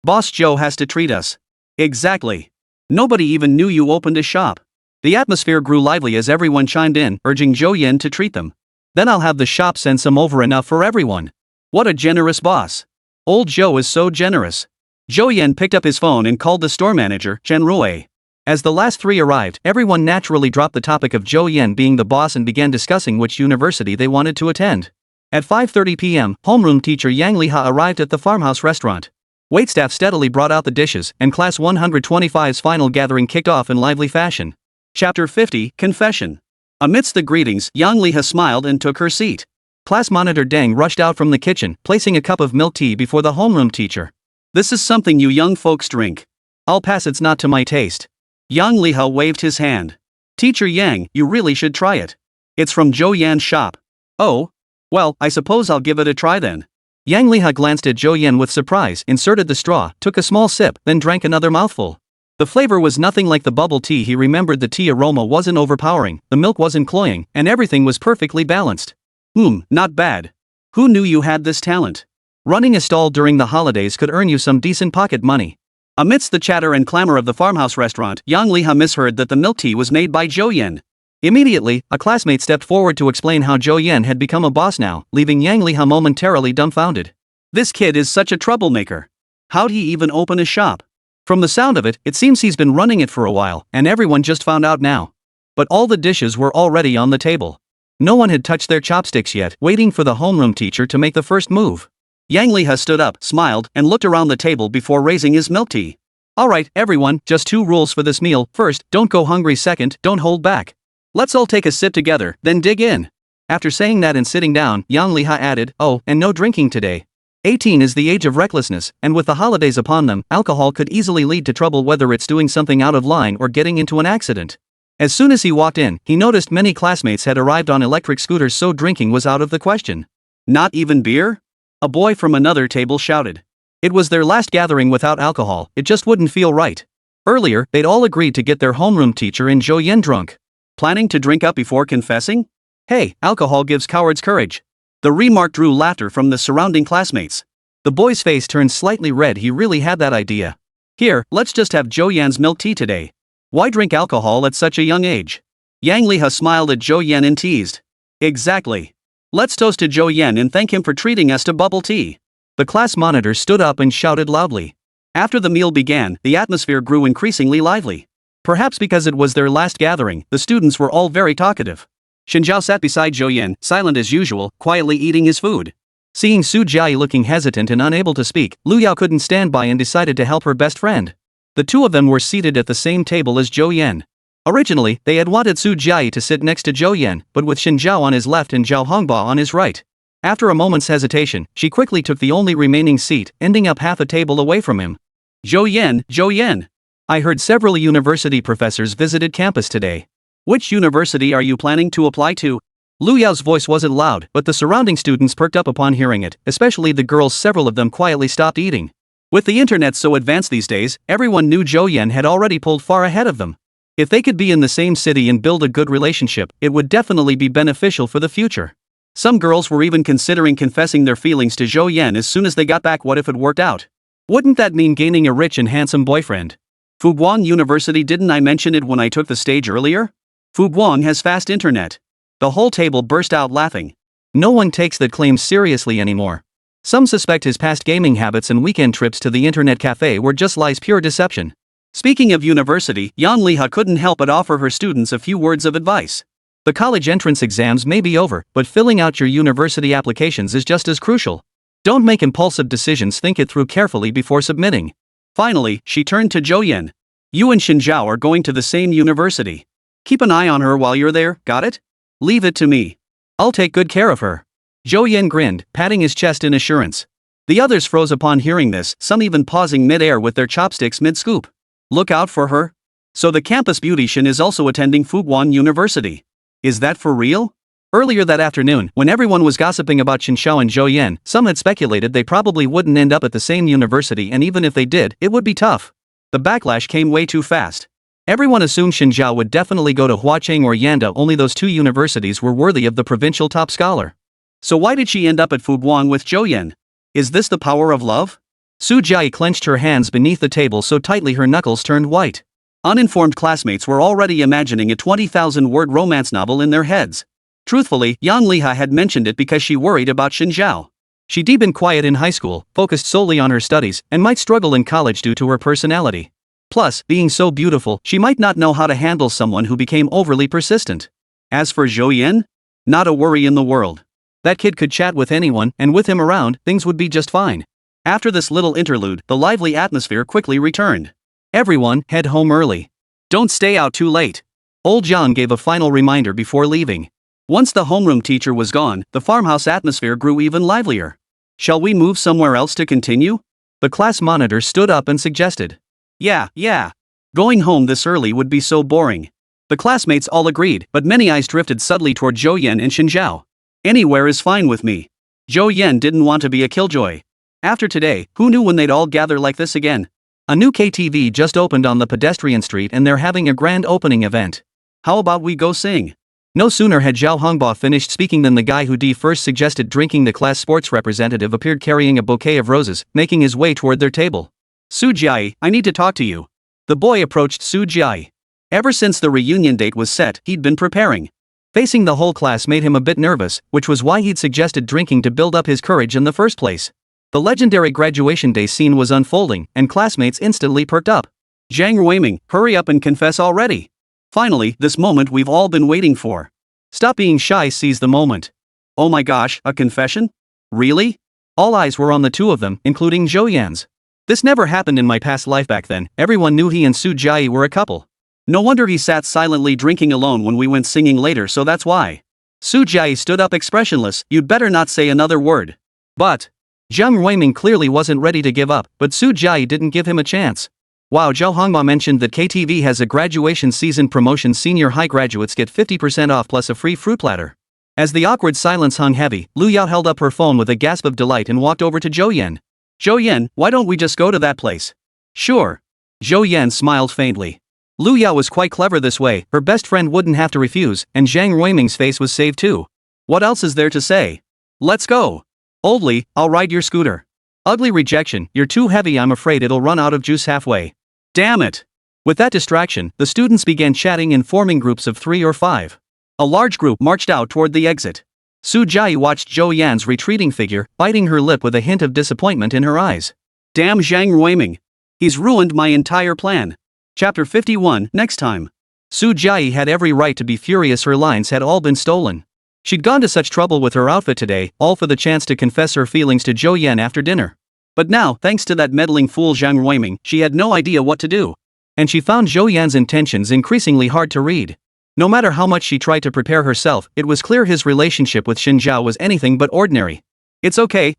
Boss Zhou has to treat us. Exactly. Nobody even knew you opened a shop. The atmosphere grew lively as everyone chimed in, urging Zhou Yan to treat them. Then I'll have the shop send some over, enough for everyone. What a generous boss. Old Zhou is so generous. Zhou Yan picked up his phone and called the store manager, Chen Jie. As the last three arrived, everyone naturally dropped the topic of Zhou Yan being the boss and began discussing which university they wanted to attend. At 5:30 p.m., homeroom teacher Yang Liha arrived at the farmhouse restaurant. Waitstaff steadily brought out the dishes, and Class 125's final gathering kicked off in lively fashion. Chapter 50, Confession. Amidst the greetings, Yang Liha smiled and took her seat. Class monitor Deng rushed out from the kitchen, placing a cup of milk tea before the homeroom teacher. This is something you young folks drink. I'll pass, it's not to my taste. Yang Liha waved his hand. Teacher Yang, you really should try it. It's from Zhou Yan's shop. Oh? Well, I suppose I'll give it a try then. Yang Liha glanced at Zhou Yan with surprise, inserted the straw, took a small sip, then drank another mouthful. The flavor was nothing like the bubble tea he remembered. The tea aroma wasn't overpowering, the milk wasn't cloying, and everything was perfectly balanced. Not bad. Who knew you had this talent? Running a stall during the holidays could earn you some decent pocket money. Amidst the chatter and clamor of the farmhouse restaurant, Yang Liha misheard that the milk tea was made by Zhou Yan. Immediately, a classmate stepped forward to explain how Zhou Yan had become a boss now, leaving Yang Liha momentarily dumbfounded. This kid is such a troublemaker. How'd he even open a shop? From the sound of it, it seems he's been running it for a while, and everyone just found out now. But all the dishes were already on the table. No one had touched their chopsticks yet, waiting for the homeroom teacher to make the first move. Yang Liha stood up, smiled, and looked around the table before raising his milk tea. Alright, everyone, just 2 rules for this meal. First, don't go hungry. Second, don't hold back. Let's all take a sip together, then dig in. After saying that and sitting down, Yang Liha added, oh, and no drinking today. 18 is the age of recklessness, and with the holidays upon them, alcohol could easily lead to trouble, whether it's doing something out of line or getting into an accident. As soon as he walked in, he noticed many classmates had arrived on electric scooters, so drinking was out of the question. Not even beer? A boy from another table shouted. It was their last gathering without alcohol, it just wouldn't feel right. Earlier, they'd all agreed to get their homeroom teacher and Zhou Yan drunk. Planning to drink up before confessing? Hey, alcohol gives cowards courage. The remark drew laughter from the surrounding classmates. The boy's face turned slightly red. He really had that idea. Here, let's just have Zhou Yan's milk tea today. Why drink alcohol at such a young age? Yang Liha smiled at Zhou Yan and teased. Exactly. Let's toast to Zhou Yan and thank him for treating us to bubble tea. The class monitor stood up and shouted loudly. After the meal began, the atmosphere grew increasingly lively. Perhaps because it was their last gathering, the students were all very talkative. Chen Jie sat beside Zhou Yan, silent as usual, quietly eating his food. Seeing Zhou Jie looking hesitant and unable to speak, Liu Yao couldn't stand by and decided to help her best friend. The two of them were seated at the same table as Zhou Yan. Originally, they had wanted Zhou Jie to sit next to Zhou Yan, but with Shen Zhao on his left and Zhao Hongba on his right. After a moment's hesitation, she quickly took the only remaining seat, ending up half a table away from him. Zhou Yan. I heard several university professors visited campus today. Which university are you planning to apply to? Liu Yao's voice wasn't loud, but the surrounding students perked up upon hearing it, especially the girls. Several of them quietly stopped eating. With the internet so advanced these days, everyone knew Zhou Yan had already pulled far ahead of them. If they could be in the same city and build a good relationship, it would definitely be beneficial for the future. Some girls were even considering confessing their feelings to Zhou Yan as soon as they got back. What if it worked out? Wouldn't that mean gaining a rich and handsome boyfriend? Fuguang University, didn't I mention it when I took the stage earlier? Fuguang has fast internet. The whole table burst out laughing. No one takes that claim seriously anymore. Some suspect his past gaming habits and weekend trips to the internet cafe were just lies, pure deception. Speaking of university, Yang Liha couldn't help but offer her students a few words of advice. The college entrance exams may be over, but filling out your university applications is just as crucial. Don't make impulsive decisions, think it through carefully before submitting. Finally, she turned to Zhou Yan. You and Shen Zhao are going to the same university. Keep an eye on her while you're there, got it? Leave it to me. I'll take good care of her. Zhou Yan grinned, patting his chest in assurance. The others froze upon hearing this, some even pausing mid-air with their chopsticks mid-scoop. Look out for her. So the campus beautician is also attending Fuguang University. Is that for real? Earlier that afternoon, when everyone was gossiping about Chen Xiao and Zhou Yan, some had speculated they probably wouldn't end up at the same university, and even if they did, it would be tough. The backlash came way too fast. Everyone assumed Shen Zhao would definitely go to Huacheng or Yanda, only those two universities were worthy of the provincial top scholar. So why did she end up at Fuguang with Zhou Yan? Is this the power of love? Zhou Jie clenched her hands beneath the table so tightly her knuckles turned white. Uninformed classmates were already imagining a 20,000-word romance novel in their heads. Truthfully, Yang Liha had mentioned it because she worried about Shen Zhao. She'd been quiet in high school, focused solely on her studies, and might struggle in college due to her personality. Plus, being so beautiful, she might not know how to handle someone who became overly persistent. As for Zhou Yan? Not a worry in the world. That kid could chat with anyone, and with him around, things would be just fine. After this little interlude, the lively atmosphere quickly returned. Everyone, head home early. Don't stay out too late. Old John gave a final reminder before leaving. Once the homeroom teacher was gone, the farmhouse atmosphere grew even livelier. Shall we move somewhere else to continue? The class monitor stood up and suggested. Yeah. Going home this early would be so boring. The classmates all agreed, but many eyes drifted subtly toward Zhou Yan and Shen Zhao. Anywhere is fine with me. Zhou Yan didn't want to be a killjoy. After today, who knew when they'd all gather like this again? A new KTV just opened on the pedestrian street and they're having a grand opening event. How about we go sing? No sooner had Zhao Hongba finished speaking than the guy who first suggested drinking, the class sports representative, appeared carrying a bouquet of roses, making his way toward their table. Zhou Jie, I need to talk to you. The boy approached Zhou Jie. Ever since the reunion date was set, he'd been preparing. Facing the whole class made him a bit nervous, which was why he'd suggested drinking to build up his courage in the first place. The legendary graduation day scene was unfolding, and classmates instantly perked up. Zhang Ruiming, hurry up and confess already. Finally, this moment we've all been waiting for. Stop being shy, seize the moment. Oh my gosh, a confession? Really? All eyes were on the two of them, including Zhou Yan's. This never happened in my past life. Back then, everyone knew he and Zhou Jie were a couple. No wonder he sat silently drinking alone when we went singing later, so that's why. Zhou Jie stood up expressionless. You'd better not say another word. But Zhang Ruiming clearly wasn't ready to give up, but Zhou Jie didn't give him a chance. Wow, Zhou Hongma mentioned that KTV has a graduation season promotion. Senior high graduates get 50% off plus a free fruit platter. As the awkward silence hung heavy, Lu Yao held up her phone with a gasp of delight and walked over to Zhou Yan. Zhou Yan, why don't we just go to that place? Sure. Zhou Yan smiled faintly. Lu Yao was quite clever this way, her best friend wouldn't have to refuse, and Zhang Ruiming's face was saved too. What else is there to say? Let's go. Oldly, I'll ride your scooter. Ugly rejection, you're too heavy, I'm afraid it'll run out of juice halfway. Damn it. With that distraction, the students began chatting and forming groups of 3 or 5. A large group marched out toward the exit. Su Jie watched Zhou Yan's retreating figure, biting her lip with a hint of disappointment in her eyes. Damn Zhang Ruiming. He's ruined my entire plan. Chapter 51, next time. Su Jie had every right to be furious, her lines had all been stolen. She'd gone to such trouble with her outfit today, all for the chance to confess her feelings to Zhou Yan after dinner. But now, thanks to that meddling fool Zhang Ruiming, she had no idea what to do. And she found Zhou Yan's intentions increasingly hard to read. No matter how much she tried to prepare herself, it was clear his relationship with Xin Zhao was anything but ordinary. It's okay.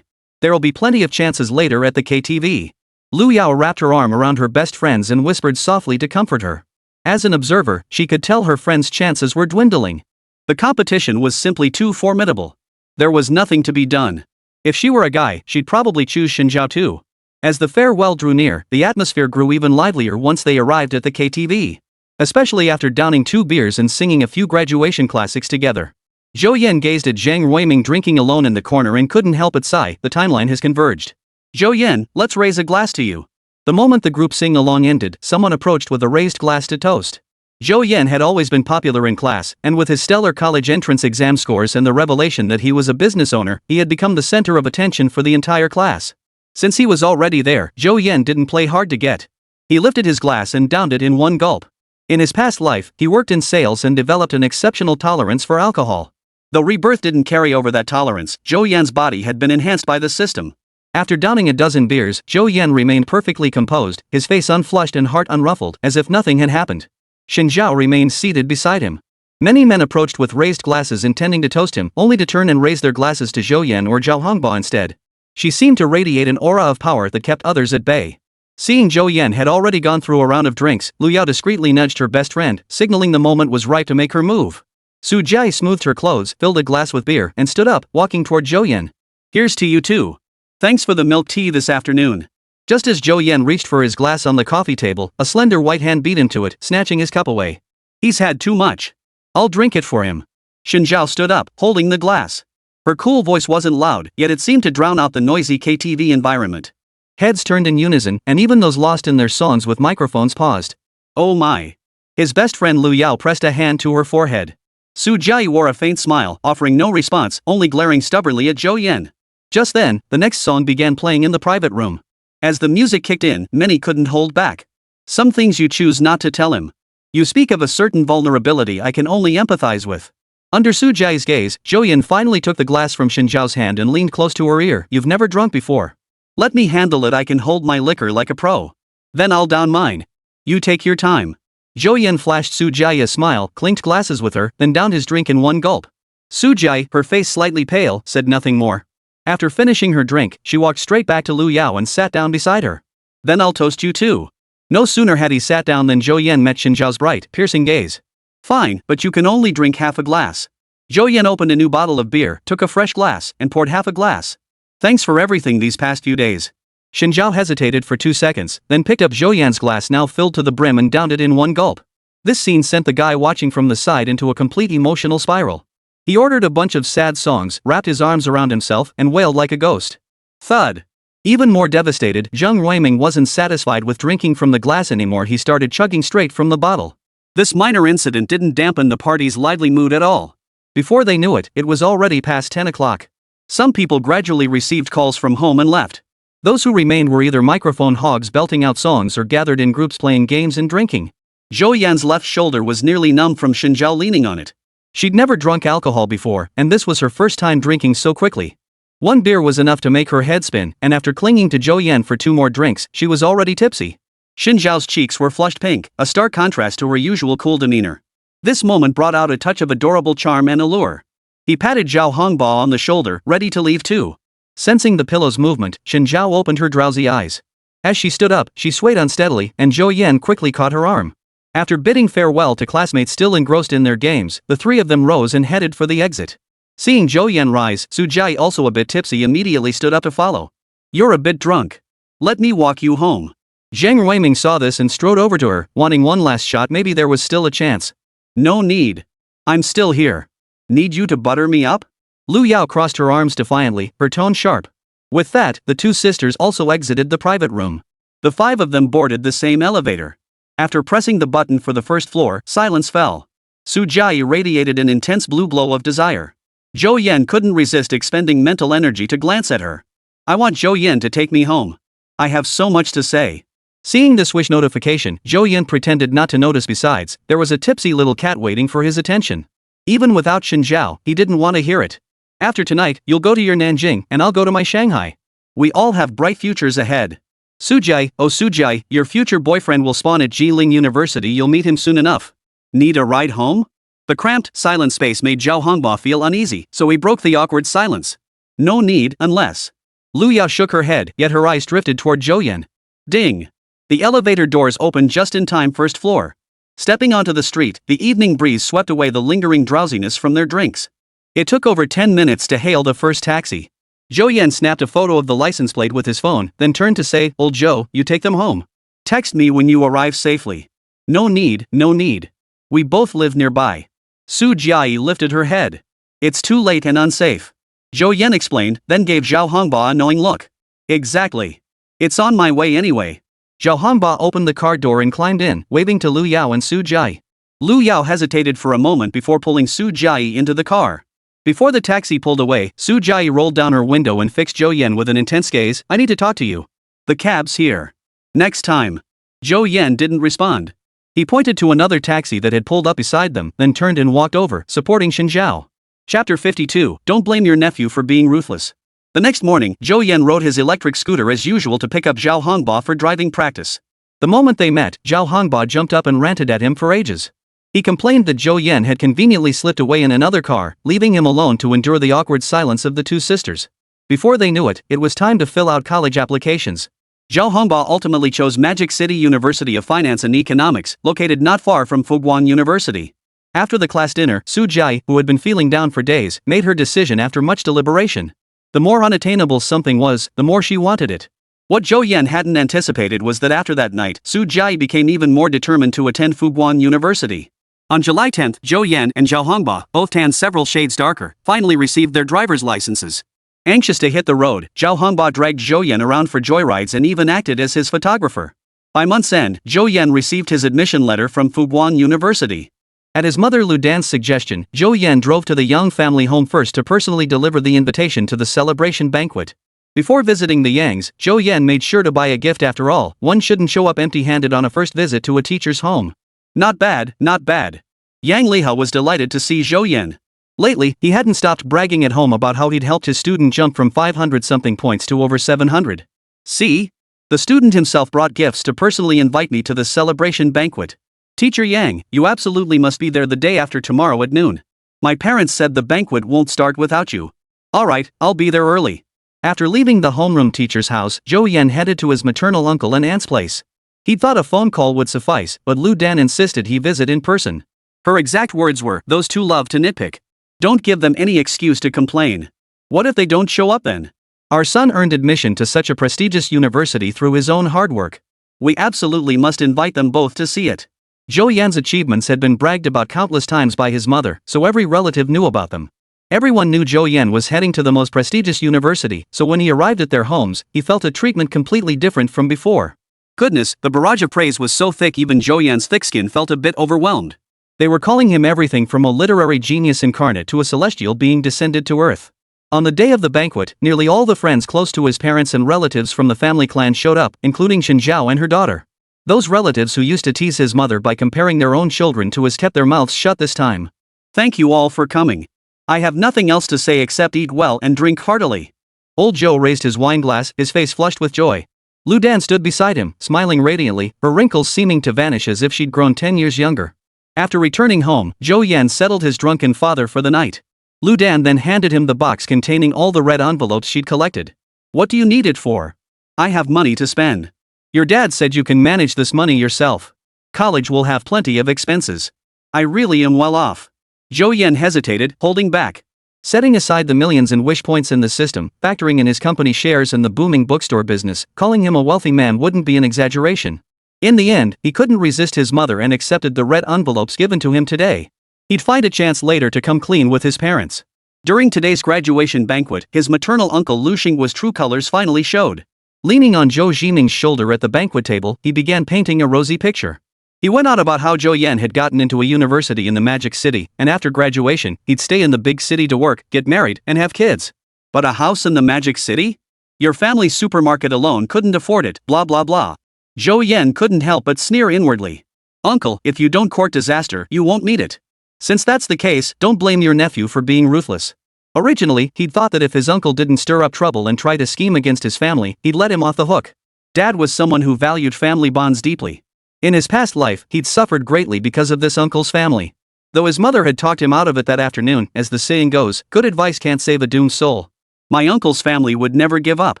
There'll be plenty of chances later at the KTV. Lu Yao wrapped her arm around her best friends and whispered softly to comfort her. As an observer, she could tell her friends' chances were dwindling. The competition was simply too formidable. There was nothing to be done. If she were a guy, she'd probably choose Xin Zhao too. As the farewell drew near, the atmosphere grew even livelier once they arrived at the KTV. Especially after downing 2 beers and singing a few graduation classics together. Zhou Yan gazed at Zhang Ruiming drinking alone in the corner and couldn't help but sigh. The timeline has converged. Zhou Yan, let's raise a glass to you. The moment the group sing-along ended, someone approached with a raised glass to toast. Zhou Yan had always been popular in class, and with his stellar college entrance exam scores and the revelation that he was a business owner, he had become the center of attention for the entire class. Since he was already there, Zhou Yan didn't play hard to get. He lifted his glass and downed it in one gulp. In his past life, he worked in sales and developed an exceptional tolerance for alcohol. Though rebirth didn't carry over that tolerance, Zhou Yan's body had been enhanced by the system. After downing a dozen beers, Zhou Yan remained perfectly composed, his face unflushed and heart unruffled, as if nothing had happened. Xin Zhao remained seated beside him. Many men approached with raised glasses intending to toast him, only to turn and raise their glasses to Zhou Yan or Zhao Hongba instead. She seemed to radiate an aura of power that kept others at bay. Seeing Zhou Yan had already gone through a round of drinks, Lu Yao discreetly nudged her best friend, signaling the moment was ripe to make her move. Su Jie smoothed her clothes, filled a glass with beer, and stood up, walking toward Zhou Yan. Here's to you too. Thanks for the milk tea this afternoon. Just as Zhou Yan reached for his glass on the coffee table, a slender white hand beat into it, snatching his cup away. He's had too much. I'll drink it for him. Xin Zhao stood up, holding the glass. Her cool voice wasn't loud, yet it seemed to drown out the noisy KTV environment. Heads turned in unison, and even those lost in their songs with microphones paused. Oh my. His best friend Lu Yao pressed a hand to her forehead. Su Jie wore a faint smile, offering no response, only glaring stubbornly at Zhou Yan. Just then, the next song began playing in the private room. As the music kicked in, many couldn't hold back. Some things you choose not to tell him. You speak of a certain vulnerability I can only empathize with. Under Su Jie's gaze, Zhou Yan finally took the glass from Xin Zhao's hand and leaned close to her ear. You've never drunk before. Let me handle it, I can hold my liquor like a pro. Then I'll down mine. You take your time. Zhou Yan flashed Su Jie a smile, clinked glasses with her, then downed his drink in one gulp. Su Jie, her face slightly pale, said nothing more. After finishing her drink, she walked straight back to Lu Yao and sat down beside her. Then I'll toast you too. No sooner had he sat down than Zhou Yan met Xin Zhao's bright, piercing gaze. Fine, but you can only drink half a glass. Zhou Yan opened a new bottle of beer, took a fresh glass, and poured half a glass. Thanks for everything these past few days. Xin Zhao hesitated for 2 seconds, then picked up Zhou Yan's glass now filled to the brim and downed it in one gulp. This scene sent the guy watching from the side into a complete emotional spiral. He ordered a bunch of sad songs, wrapped his arms around himself, and wailed like a ghost. Thud. Even more devastated, Zhang Ruiming wasn't satisfied with drinking from the glass anymore. He started chugging straight from the bottle. This minor incident didn't dampen the party's lively mood at all. Before they knew it, it was already past 10 o'clock. Some people gradually received calls from home and left. Those who remained were either microphone hogs belting out songs or gathered in groups playing games and drinking. Zhou Yan's left shoulder was nearly numb from Xin Zhao leaning on it. She'd never drunk alcohol before, and this was her first time drinking so quickly. One beer was enough to make her head spin, and after clinging to Zhou Yan for 2 more drinks, she was already tipsy. Xin Zhao's cheeks were flushed pink, a stark contrast to her usual cool demeanor. This moment brought out a touch of adorable charm and allure. He patted Zhao Hongba on the shoulder, ready to leave too. Sensing the pillow's movement, Xin Zhao opened her drowsy eyes. As she stood up, she swayed unsteadily, and Zhou Yan quickly caught her arm. After bidding farewell to classmates still engrossed in their games, the three of them rose and headed for the exit. Seeing Zhou Yan rise, Zhou Jie, also a bit tipsy, immediately stood up to follow. "You're a bit drunk. Let me walk you home." Zhang Ruiming saw this and strode over to her, wanting one last shot. Maybe there was still a chance. "No need. I'm still here. Need you to butter me up?" Lu Yao crossed her arms defiantly, her tone sharp. With that, the two sisters also exited the private room. The five of them boarded the same elevator. After pressing the button for the first floor, silence fell. Zhou Jie radiated an intense blue glow of desire. Zhou Yan couldn't resist expending mental energy to glance at her. "I want Zhou Yan to take me home. I have so much to say." Seeing the swish notification, Zhou Yan pretended not to notice. Besides, there was a tipsy little cat waiting for his attention. Even without Shen Zhao, he didn't want to hear it. "After tonight, you'll go to your Nanjing, and I'll go to my Shanghai. We all have bright futures ahead. Zhou Jie, oh Zhou Jie, your future boyfriend will spawn at Jiling University. You'll meet him soon enough. Need a ride home?" The cramped, silent space made Zhao Hongba feel uneasy, so he broke the awkward silence. "No need, unless." Lu Yao shook her head, yet her eyes drifted toward Zhou Yan. Ding! The elevator doors opened just in time. First floor. Stepping onto the street, the evening breeze swept away the lingering drowsiness from their drinks. It took over 10 minutes to hail the first taxi. Zhou Yan snapped a photo of the license plate with his phone, then turned to say, "Old Zhou, you take them home. Text me when you arrive safely." "No need, no need. We both live nearby." Zhou Jie lifted her head. "It's too late and unsafe." Zhou Yan explained, then gave Zhao Hongba a knowing look. "Exactly. It's on my way anyway." Zhao Hongba opened the car door and climbed in, waving to Lu Yao and Zhou Jie. Lu Yao hesitated for a moment before pulling Zhou Jie into the car. Before the taxi pulled away, Zhou Jie rolled down her window and fixed Zhou Yan with an intense gaze. "I need to talk to you. The cab's here. Next time." Zhou Yan didn't respond. He pointed to another taxi that had pulled up beside them, then turned and walked over, supporting Shen Zhao. Chapter 52, Don't blame your nephew for being ruthless. The next morning, Zhou Yan rode his electric scooter as usual to pick up Zhao Hongba for driving practice. The moment they met, Zhao Hongba jumped up and ranted at him for ages. He complained that Zhou Yan had conveniently slipped away in another car, leaving him alone to endure the awkward silence of the two sisters. Before they knew it, it was time to fill out college applications. Zhao Hongba ultimately chose Magic City University of Finance and Economics, located not far from Fuguan University. After the class dinner, Zhou Jie, who had been feeling down for days, made her decision after much deliberation. The more unattainable something was, the more she wanted it. What Zhou Yan hadn't anticipated was that after that night, Zhou Jie became even more determined to attend Fuguan University. On July 10, Zhou Yan and Zhao Hongba, both tanned several shades darker, finally received their driver's licenses. Anxious to hit the road, Zhao Hongba dragged Zhou Yan around for joyrides and even acted as his photographer. By month's end, Zhou Yan received his admission letter from Fuguan University. At his mother Lu Dan's suggestion, Zhou Yan drove to the Yang family home first to personally deliver the invitation to the celebration banquet. Before visiting the Yangs, Zhou Yan made sure to buy a gift. After all, one shouldn't show up empty-handed on a first visit to a teacher's home. Not bad, not bad. Yang Liha was delighted to see Zhou Yan. Lately, he hadn't stopped bragging at home about how he'd helped his student jump from 500-something points to over 700. "See? The student himself brought gifts to personally invite me to the celebration banquet. Teacher Yang, you absolutely must be there the day after tomorrow at noon. My parents said the banquet won't start without you." "Alright, I'll be there early." After leaving the homeroom teacher's house, Zhou Yan headed to his maternal uncle and aunt's place. He thought a phone call would suffice, but Lu Dan insisted he visit in person. Her exact words were, "Those two love to nitpick. Don't give them any excuse to complain. What if they don't show up then? Our son earned admission to such a prestigious university through his own hard work. We absolutely must invite them both to see it." Zhou Yan's achievements had been bragged about countless times by his mother, so every relative knew about them. Everyone knew Zhou Yan was heading to the most prestigious university, so when he arrived at their homes, he felt a treatment completely different from before. Goodness, the barrage of praise was so thick even Zhou Yan's thick skin felt a bit overwhelmed. They were calling him everything from a literary genius incarnate to a celestial being descended to earth. On the day of the banquet, nearly all the friends close to his parents and relatives from the family clan showed up, including Shen Zhao and her daughter. Those relatives who used to tease his mother by comparing their own children to his kept their mouths shut this time. "Thank you all for coming. I have nothing else to say except eat well and drink heartily." Old Zhou raised his wine glass, his face flushed with joy. Lu Dan stood beside him, smiling radiantly, her wrinkles seeming to vanish as if she'd grown 10 years younger. After returning home, Zhou Yan settled his drunken father for the night. Lu Dan then handed him the box containing all the red envelopes she'd collected. "What do you need it for?" "I have money to spend. Your dad said you can manage this money yourself. College will have plenty of expenses. I really am well off. Zhou Yan hesitated, holding back. Setting aside the millions in wish points in the system, factoring in his company shares and the booming bookstore business, calling him a wealthy man wouldn't be an exaggeration. In the end, he couldn't resist his mother and accepted the red envelopes given to him today. He'd find a chance later to come clean with his parents. During today's graduation banquet, his maternal uncle Lu Xing's true colors finally showed. Leaning on Zhou Jiming's shoulder at the banquet table, he began painting a rosy picture. He went on about how Zhou Yan had gotten into a university in the Magic City, and after graduation, he'd stay in the big city to work, get married, and have kids. But a house in the Magic City? Your family's supermarket alone couldn't afford it, blah blah blah. Zhou Yan couldn't help but sneer inwardly. Uncle, if you don't court disaster, you won't meet it. Since that's the case, don't blame your nephew for being ruthless. Originally, he'd thought that if his uncle didn't stir up trouble and try to scheme against his family, he'd let him off the hook. Dad was someone who valued family bonds deeply. In his past life, he'd suffered greatly because of this uncle's family. Though his mother had talked him out of it that afternoon, as the saying goes, good advice can't save a doomed soul. My uncle's family would never give up.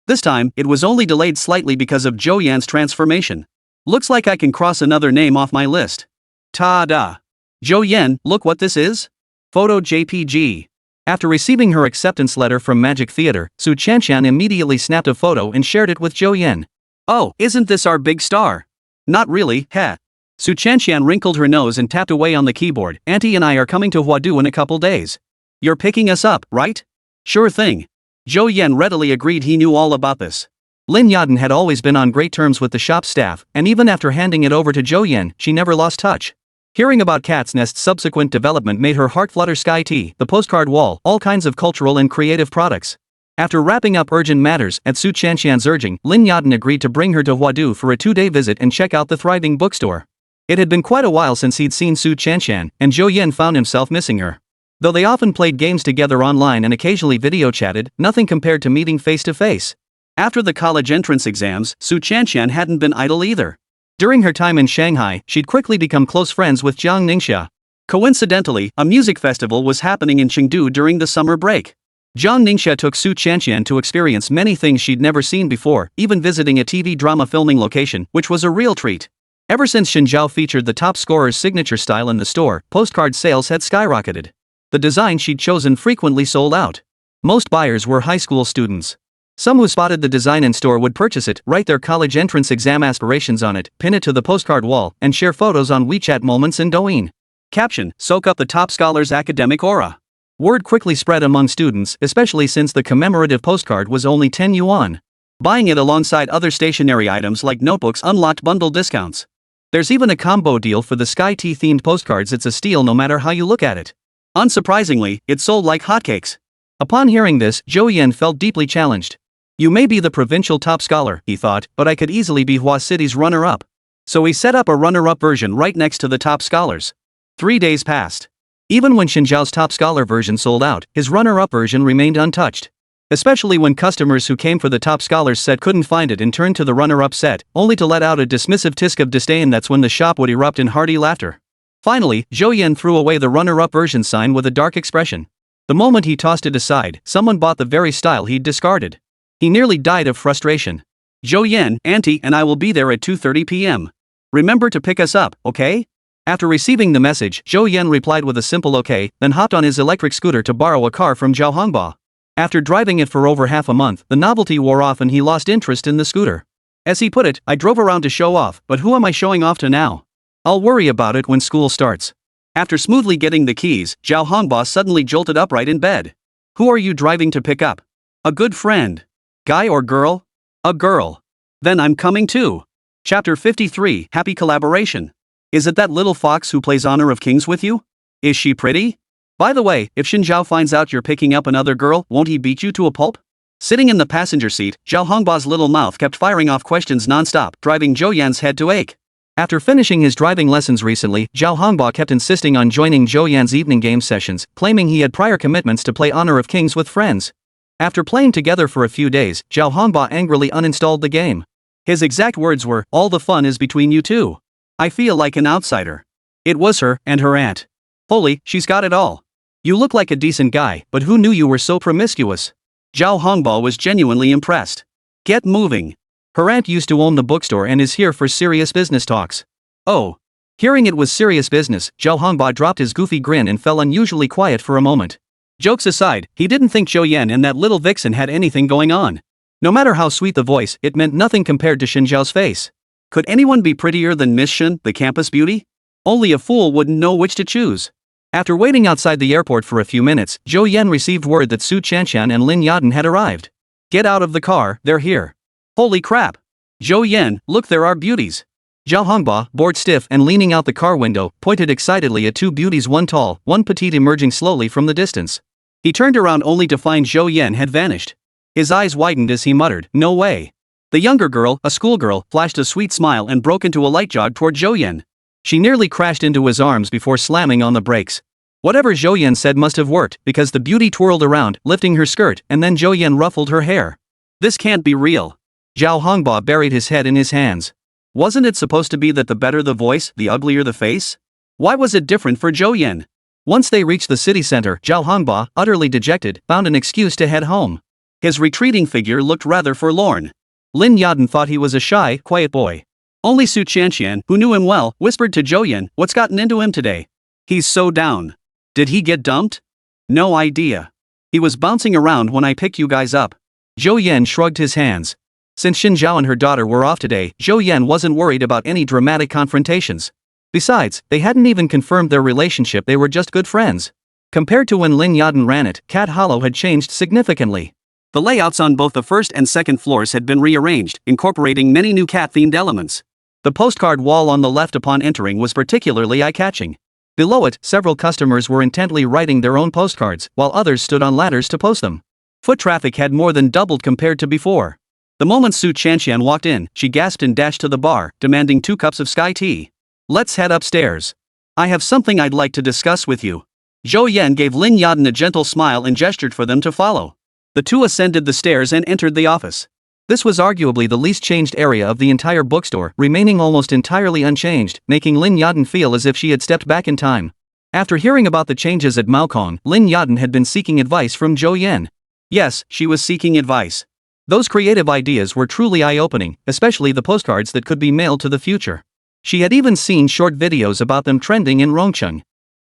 This time, it was only delayed slightly because of Zhou Yan's transformation. Looks like I can cross another name off my list. Ta-da! Zhou Yan, look what this is? Photo JPG. After receiving her acceptance letter from Magic Theater, Su Qianqian immediately snapped a photo and shared it with Zhou Yan. Oh, isn't this our big star? Not really, heh. Su Qianqian wrinkled her nose and tapped away on the keyboard. Auntie and I are coming to Huadu in a couple days. You're picking us up, right? Sure thing. Zhou Yan readily agreed he knew all about this. Lin Yaden had always been on great terms with the shop staff, and even after handing it over to Zhou Yan, she never lost touch. Hearing about Cat's Nest's subsequent development made her heart flutter. Sky tea, the postcard wall, all kinds of cultural and creative products. After wrapping up urgent matters at Su Qianqian's urging, Lin Yaden agreed to bring her to Huadu for a 2-day visit and check out the thriving bookstore. It had been quite a while since he'd seen Su Qianqian, and Zhou Yan found himself missing her. Though they often played games together online and occasionally video chatted, nothing compared to meeting face to face. After the college entrance exams, Su Qianqian hadn't been idle either. During her time in Shanghai, she'd quickly become close friends with Jiang Ningxia. Coincidentally, a music festival was happening in Chengdu during the summer break. Jiang Ningxia took Su Qianqian to experience many things she'd never seen before, even visiting a TV drama filming location, which was a real treat. Ever since Shenzhou featured the top scorer's signature style in the store, postcard sales had skyrocketed. The design she'd chosen frequently sold out. Most buyers were high school students. Some who spotted the design in store would purchase it, write their college entrance exam aspirations on it, pin it to the postcard wall, and share photos on WeChat Moments and Douyin. Caption: soak up the top scholar's academic aura. Word quickly spread among students, especially since the commemorative postcard was only 10 yuan. Buying it alongside other stationery items like notebooks unlocked bundle discounts. There's even a combo deal for the Sky Tea themed postcards. It's a steal no matter how you look at it. Unsurprisingly, it sold like hotcakes. Upon hearing this, Zhou Yan felt deeply challenged. You may be the provincial top scholar, he thought, but I could easily be Hua City's runner-up. So he set up a runner-up version right next to the top scholars. 3 days passed. Even when Shenzhou's top scholar version sold out, his runner-up version remained untouched. Especially when customers who came for the top scholar's set couldn't find it and turned to the runner-up set, only to let out a dismissive tisk of disdain. That's when the shop would erupt in hearty laughter. Finally, Zhou Yan threw away the runner-up version sign with a dark expression. The moment he tossed it aside, someone bought the very style he'd discarded. He nearly died of frustration. Zhou Yan, Auntie and I will be there at 2:30 p.m. Remember to pick us up, okay? After receiving the message, Zhou Yan replied with a simple okay, then hopped on his electric scooter to borrow a car from Zhao Hongba. After driving it for over half a month, the novelty wore off and he lost interest in the scooter. As he put it, I drove around to show off, but who am I showing off to now? I'll worry about it when school starts. After smoothly getting the keys, Zhao Hongba suddenly jolted upright in bed. Who are you driving to pick up? A good friend. Guy or girl? A girl. Then I'm coming too. Chapter 53, Happy Collaboration. Is it that little fox who plays Honor of Kings with you? Is she pretty? By the way, if Shenzhou finds out you're picking up another girl, won't he beat you to a pulp? Sitting in the passenger seat, Zhao Hongba's little mouth kept firing off questions non-stop, driving Zhou Yan's head to ache. After finishing his driving lessons recently, Zhao Hongba kept insisting on joining Zhou Yan's evening game sessions, claiming he had prior commitments to play Honor of Kings with friends. After playing together for a few days, Zhao Hongba angrily uninstalled the game. His exact words were, "All the fun is between you two. I feel like an outsider." It was her, and her aunt. Holy, she's got it all. You look like a decent guy, but who knew you were so promiscuous? Zhao Hongba was genuinely impressed. Get moving. Her aunt used to own the bookstore and is here for serious business talks. Oh. Hearing it was serious business, Zhou Hongba dropped his goofy grin and fell unusually quiet for a moment. Jokes aside, he didn't think Zhou Yan and that little vixen had anything going on. No matter how sweet the voice, it meant nothing compared to Shen Zhao's face. Could anyone be prettier than Miss Shen, the campus beauty? Only a fool wouldn't know which to choose. After waiting outside the airport for a few minutes, Zhou Yan received word that Su Chanshan and Lin Yaden had arrived. Get out of the car, they're here. Holy crap! Zhou Yan, look, there are beauties. Zhou Hongba, bored stiff and leaning out the car window, pointed excitedly at two beauties, one tall, one petite, emerging slowly from the distance. He turned around only to find Zhou Yan had vanished. His eyes widened as he muttered, "No way." The younger girl, a schoolgirl, flashed a sweet smile and broke into a light jog toward Zhou Yan. She nearly crashed into his arms before slamming on the brakes. Whatever Zhou Yan said must have worked, because the beauty twirled around, lifting her skirt, and then Zhou Yan ruffled her hair. This can't be real. Zhou Hongba buried his head in his hands. Wasn't it supposed to be that the better the voice, the uglier the face? Why was it different for Zhou Yan? Once they reached the city center, Zhou Hongba, utterly dejected, found an excuse to head home. His retreating figure looked rather forlorn. Lin Yaden thought he was a shy, quiet boy. Only Su Chanshan, who knew him well, whispered to Zhou Yan, "What's gotten into him today? He's so down. Did he get dumped?" "No idea. He was bouncing around when I picked you guys up." Zhou Yan shrugged his hands. Since Xin Zhao and her daughter were off today, Zhou Yan wasn't worried about any dramatic confrontations. Besides, they hadn't even confirmed their relationship, they were just good friends. Compared to when Lin Yaden ran it, Cat Hollow had changed significantly. The layouts on both the first and second floors had been rearranged, incorporating many new cat-themed elements. The postcard wall on the left upon entering was particularly eye-catching. Below it, several customers were intently writing their own postcards, while others stood on ladders to post them. Foot traffic had more than doubled compared to before. The moment Su Chanshan walked in, she gasped and dashed to the bar, demanding 2 cups of sky tea. "Let's head upstairs. I have something I'd like to discuss with you." Zhou Yan gave Lin Yaden a gentle smile and gestured for them to follow. The two ascended the stairs and entered the office. This was arguably the least changed area of the entire bookstore, remaining almost entirely unchanged, making Lin Yaden feel as if she had stepped back in time. After hearing about the changes at Maokong, Lin Yaden had been seeking advice from Zhou Yan. Yes, she was seeking advice. Those creative ideas were truly eye-opening, especially the postcards that could be mailed to the future. She had even seen short videos about them trending in Rongcheng.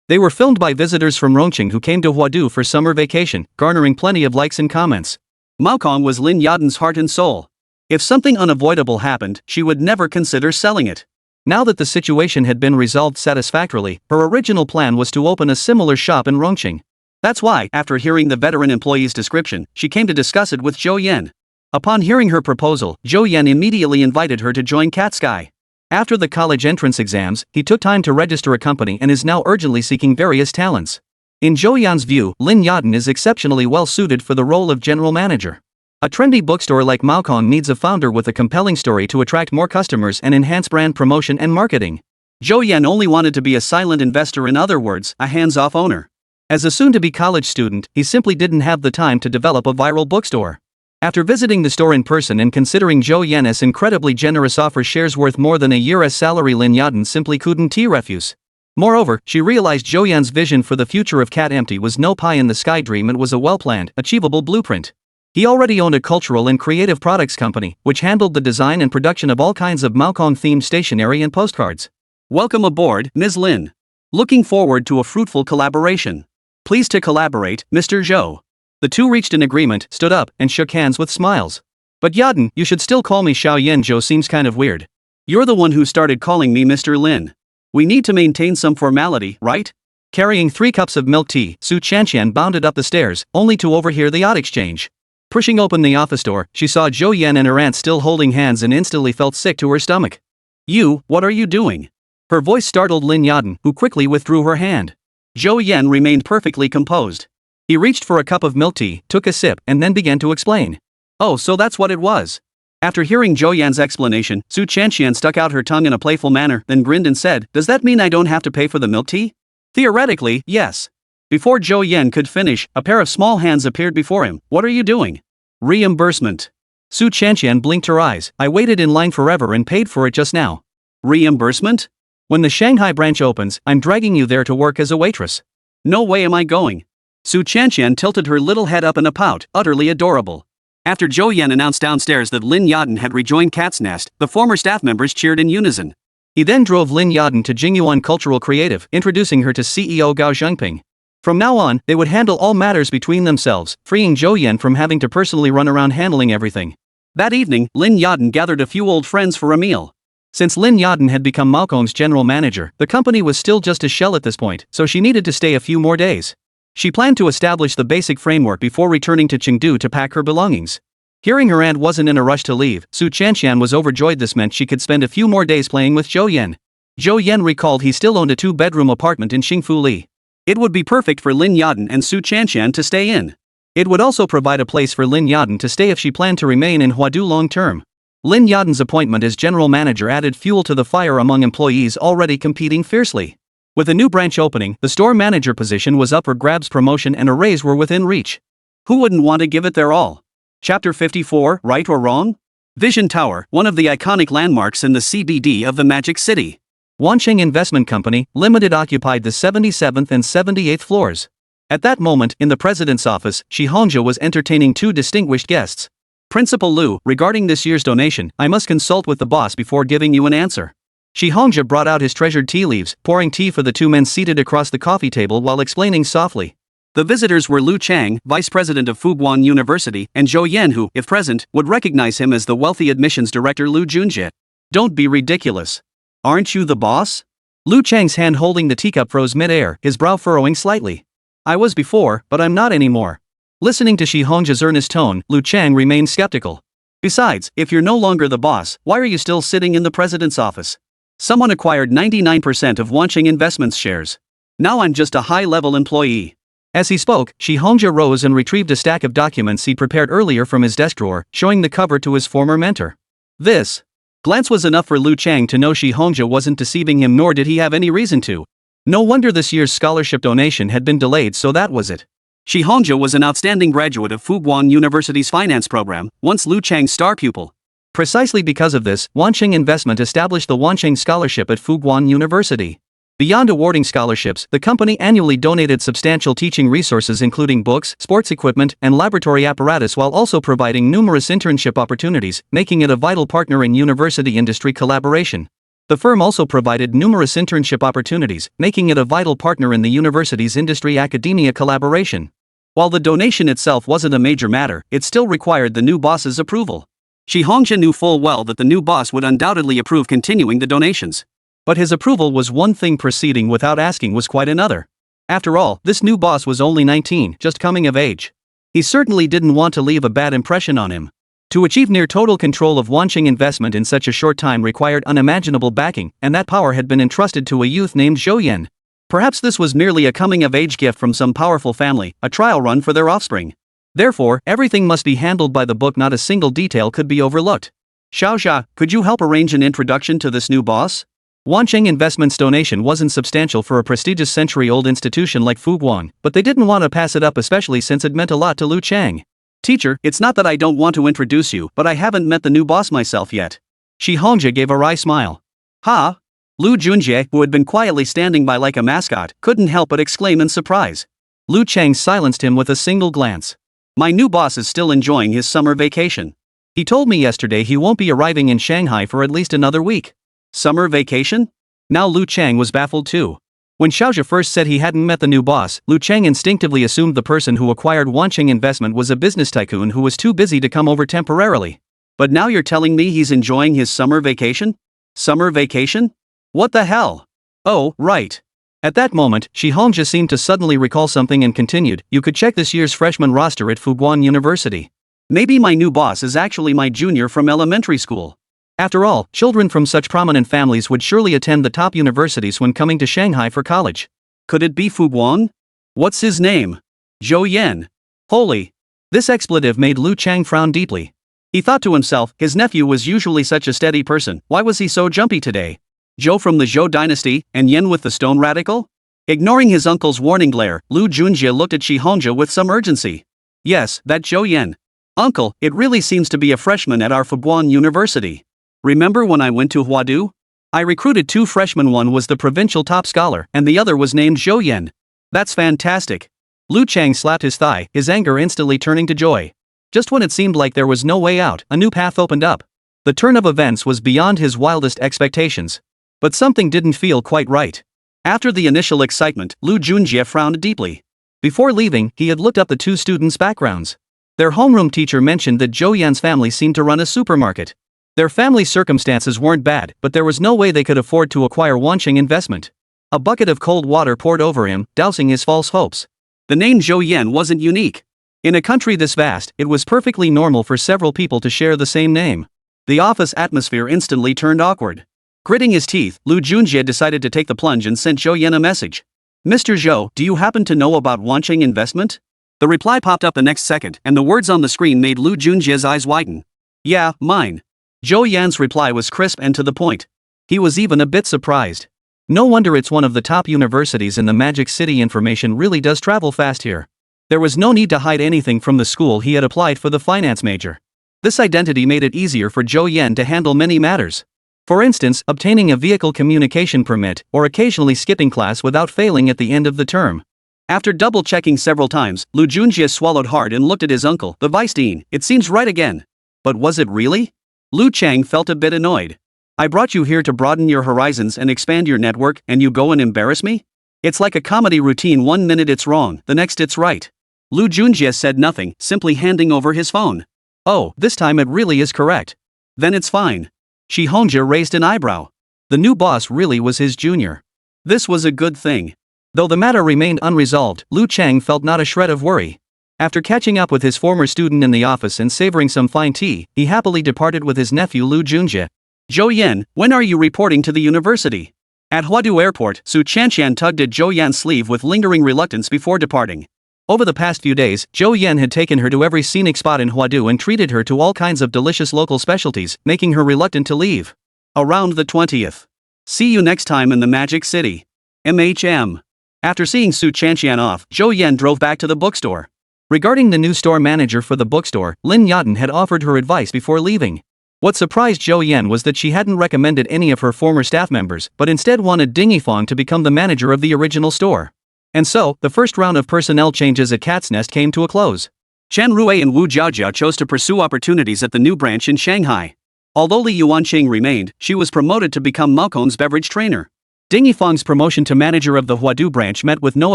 They were filmed by visitors from Rongcheng who came to Huadu for summer vacation, garnering plenty of likes and comments. Maokong was Lin Yaden's heart and soul. If something unavoidable happened, she would never consider selling it. Now that the situation had been resolved satisfactorily, her original plan was to open a similar shop in Rongcheng. That's why, after hearing the veteran employee's description, she came to discuss it with Zhou Yan. Upon hearing her proposal, Zhou Yan immediately invited her to join Cat Sky. After the college entrance exams, he took time to register a company and is now urgently seeking various talents. In Zhou Yan's view, Lin Yaden is exceptionally well suited for the role of general manager. A trendy bookstore like Maokong needs a founder with a compelling story to attract more customers and enhance brand promotion and marketing. Zhou Yan only wanted to be a silent investor, in other words, a hands-off owner. As a soon-to-be college student, he simply didn't have the time to develop a viral bookstore. After visiting the store in person and considering Zhou Yan's incredibly generous offer, shares worth more than a year's salary, Lin Yaden simply couldn't refuse. Moreover, she realized Zhou Yan's vision for the future of Cat Empty was no pie-in-the-sky dream, it was a well-planned, achievable blueprint. He already owned a cultural and creative products company, which handled the design and production of all kinds of Maokong-themed stationery and postcards. "Welcome aboard, Ms. Lin. Looking forward to a fruitful collaboration. Pleased to collaborate, Mr. Zhou." The two reached an agreement, stood up, and shook hands with smiles. "But Yaden, you should still call me Xiao Yan. Zhou seems kind of weird. You're the one who started calling me Mr. Lin. We need to maintain some formality, right?" Carrying 3 cups of milk tea, Su Chanshan bounded up the stairs, only to overhear the odd exchange. Pushing open the office door, she saw Zhou Yan and her aunt still holding hands and instantly felt sick to her stomach. "You, what are you doing?" Her voice startled Lin Yaden, who quickly withdrew her hand. Zhou Yan remained perfectly composed. He reached for a cup of milk tea, took a sip, and then began to explain. "Oh, so that's what it was." After hearing Zhou Yan's explanation, Su Chanshan stuck out her tongue in a playful manner, then grinned and said, "Does that mean I don't have to pay for the milk tea?" "Theoretically, yes." Before Zhou Yan could finish, a pair of small hands appeared before him. "What are you doing?" "Reimbursement." Su Chanshan blinked her eyes. "I waited in line forever and paid for it just now." "Reimbursement? When the Shanghai branch opens, I'm dragging you there to work as a waitress." "No way am I going." Su Chanshan tilted her little head up in a pout, utterly adorable. After Zhou Yan announced downstairs that Lin Yadin had rejoined Cat's Nest, the former staff members cheered in unison. He then drove Lin Yadin to Jingyuan Cultural Creative, introducing her to CEO Gao Zhengping. From now on, they would handle all matters between themselves, freeing Zhou Yan from having to personally run around handling everything. That evening, Lin Yadin gathered a few old friends for a meal. Since Lin Yadin had become Maokong's general manager, the company was still just a shell at this point, so she needed to stay a few more days. She planned to establish the basic framework before returning to Chengdu to pack her belongings. Hearing her aunt wasn't in a rush to leave, Su Chanxian was overjoyed. This meant she could spend a few more days playing with Zhou Yan. Zhou Yan recalled he still owned a 2-bedroom apartment in Xingfu Li. It would be perfect for Lin Yadin and Su Chanxian to stay in. It would also provide a place for Lin Yadin to stay if she planned to remain in Huadu long term. Lin Yadin's appointment as general manager added fuel to the fire among employees already competing fiercely. With a new branch opening, the store manager position was up for grabs. Promotion and a raise were within reach. Who wouldn't want to give it their all? Chapter 54, Right or Wrong? Vision Tower, one of the iconic landmarks in the CBD of the Magic City. Wancheng Investment Company, Limited occupied the 77th and 78th floors. At that moment, in the president's office, Shi Hongjia was entertaining 2 distinguished guests. Principal Lu, regarding this year's donation, I must consult with the boss before giving you an answer. Shi Hongjia brought out his treasured tea leaves, pouring tea for the 2 men seated across the coffee table while explaining softly. The visitors were Lu Chang, vice president of Fuguan University, and Zhou Yan who, if present, would recognize him as the wealthy admissions director Lu Junjie. Don't be ridiculous. Aren't you the boss? Lu Chang's hand holding the teacup froze mid-air, his brow furrowing slightly. I was before, but I'm not anymore. Listening to Shi Hongjia's earnest tone, Lu Chang remained skeptical. Besides, if you're no longer the boss, why are you still sitting in the president's office? Someone acquired 99% of Wancheng Investments shares. Now I'm just a high-level employee. As he spoke, Shi Hongjia rose and retrieved a stack of documents he'd prepared earlier from his desk drawer, showing the cover to his former mentor. This glance was enough for Lu Chang to know Shi Hongjia wasn't deceiving him, nor did he have any reason to. No wonder this year's scholarship donation had been delayed, so that was it. Shi Hongjia was an outstanding graduate of Fuguan University's finance program, once Lu Chang's star pupil. Precisely because of this, Wancheng Investment established the Wancheng Scholarship at Fuguan University. Beyond awarding scholarships, the company annually donated substantial teaching resources including books, sports equipment, and laboratory apparatus, while also providing numerous internship opportunities, making it a vital partner in university industry collaboration. The firm also provided numerous internship opportunities, making it a vital partner in the university's industry-academia collaboration. While the donation itself wasn't a major matter, it still required the new boss's approval. Shi Hongjia knew full well that the new boss would undoubtedly approve continuing the donations. But his approval was one thing, proceeding without asking was quite another. After all, this new boss was only 19, just coming of age. He certainly didn't want to leave a bad impression on him. To achieve near total control of Wancheng Investment in such a short time required unimaginable backing, and that power had been entrusted to a youth named Zhou Yan. Perhaps this was merely a coming-of-age gift from some powerful family, a trial run for their offspring. Therefore, everything must be handled by the book, not a single detail could be overlooked. Xiaoxia, could you help arrange an introduction to this new boss? Wancheng Investment's donation wasn't substantial for a prestigious century-old institution like Fuguan, but they didn't want to pass it up, especially since it meant a lot to Lu Chang. Teacher, it's not that I don't want to introduce you, but I haven't met the new boss myself yet. Shi Hongjia gave a wry smile. Ha! Lu Junjie, who had been quietly standing by like a mascot, couldn't help but exclaim in surprise. Lu Chang silenced him with a single glance. My new boss is still enjoying his summer vacation. He told me yesterday he won't be arriving in Shanghai for at least another week. Summer vacation? Now Lu Chang was baffled too. When Xiaoxia first said he hadn't met the new boss, Lu Chang instinctively assumed the person who acquired Wancheng Investment was a business tycoon who was too busy to come over temporarily. But now you're telling me he's enjoying his summer vacation? Summer vacation? What the hell? Oh, right. At that moment, Shi Hongjia seemed to suddenly recall something and continued, you could check this year's freshman roster at Fuguan University. Maybe my new boss is actually my junior from elementary school. After all, children from such prominent families would surely attend the top universities when coming to Shanghai for college. Could it be Fuguan? What's his name? Zhou Yan. Holy! This expletive made Lu Chang frown deeply. He thought to himself, his nephew was usually such a steady person, why was he so jumpy today? Zhou from the Zhou dynasty, and Yan with the stone radical? Ignoring his uncle's warning glare, Lu Junjie looked at Shi Hongjia with some urgency. Yes, that Zhou Yan. Uncle, it really seems to be a freshman at our Fuguan University. Remember when I went to Huadu? I recruited 2 freshmen, one was the provincial top scholar, and the other was named Zhou Yan. That's fantastic. Lu Chang slapped his thigh, his anger instantly turning to joy. Just when it seemed like there was no way out, a new path opened up. The turn of events was beyond his wildest expectations. But something didn't feel quite right. After the initial excitement, Chen Jie frowned deeply. Before leaving, he had looked up the two students' backgrounds. Their homeroom teacher mentioned that Zhou Yan's family seemed to run a supermarket. Their family circumstances weren't bad, but there was no way they could afford to acquire Wanqing investment. A bucket of cold water poured over him, dousing his false hopes. The name Zhou Yan wasn't unique. In a country this vast, it was perfectly normal for several people to share the same name. The office atmosphere instantly turned awkward. Gritting his teeth, Chen Jie decided to take the plunge and sent Zhou Yan a message. "Mr. Zhou, do you happen to know about Wanqing investment?" The reply popped up the next second, and the words on the screen made Chen Jie's eyes widen. "Yeah, mine." Zhou Yan's reply was crisp and to the point. He was even a bit surprised. No wonder it's one of the top universities in the Magic City. Information really does travel fast here. There was no need to hide anything from the school. He had applied for the finance major. This identity made it easier for Zhou Yan to handle many matters. For instance, obtaining a vehicle communication permit, or occasionally skipping class without failing at the end of the term. After double-checking several times, Chen Jie swallowed hard and looked at his uncle, the vice dean. "It seems right again." But was it really? Lu Chang felt a bit annoyed. "I brought you here to broaden your horizons and expand your network, and you go and embarrass me? It's like a comedy routine. One minute it's wrong, the next it's right." Chen Jie said nothing, simply handing over his phone. "Oh, this time it really is correct. Then it's fine." Shi Hongzhi raised an eyebrow. The new boss really was his junior. This was a good thing. Though the matter remained unresolved, Lu Chang felt not a shred of worry. After catching up with his former student in the office and savoring some fine tea, he happily departed with his nephew Chen Jie. "Zhou Yan, when are you reporting to the university?" At Huadu Airport, Su Chanshan tugged at Zhou Yan's sleeve with lingering reluctance before departing. Over the past few days, Zhou Yan had taken her to every scenic spot in Huadu and treated her to all kinds of delicious local specialties, making her reluctant to leave. Around the 20th. See you next time in the Magic City. MHM. After seeing Su Chanshan off, Zhou Yan drove back to the bookstore. Regarding the new store manager for the bookstore, Lin Yatan had offered her advice before leaving. What surprised Zhou Yan was that she hadn't recommended any of her former staff members, but instead wanted Ding Yifang to become the manager of the original store. And so, the first round of personnel changes at Cat's Nest came to a close. Chen Rui and Wu Jiaojia chose to pursue opportunities at the new branch in Shanghai. Although Li Yuanqing remained, she was promoted to become Maokon's beverage trainer. Ding Yifang's promotion to manager of the Huadu branch met with no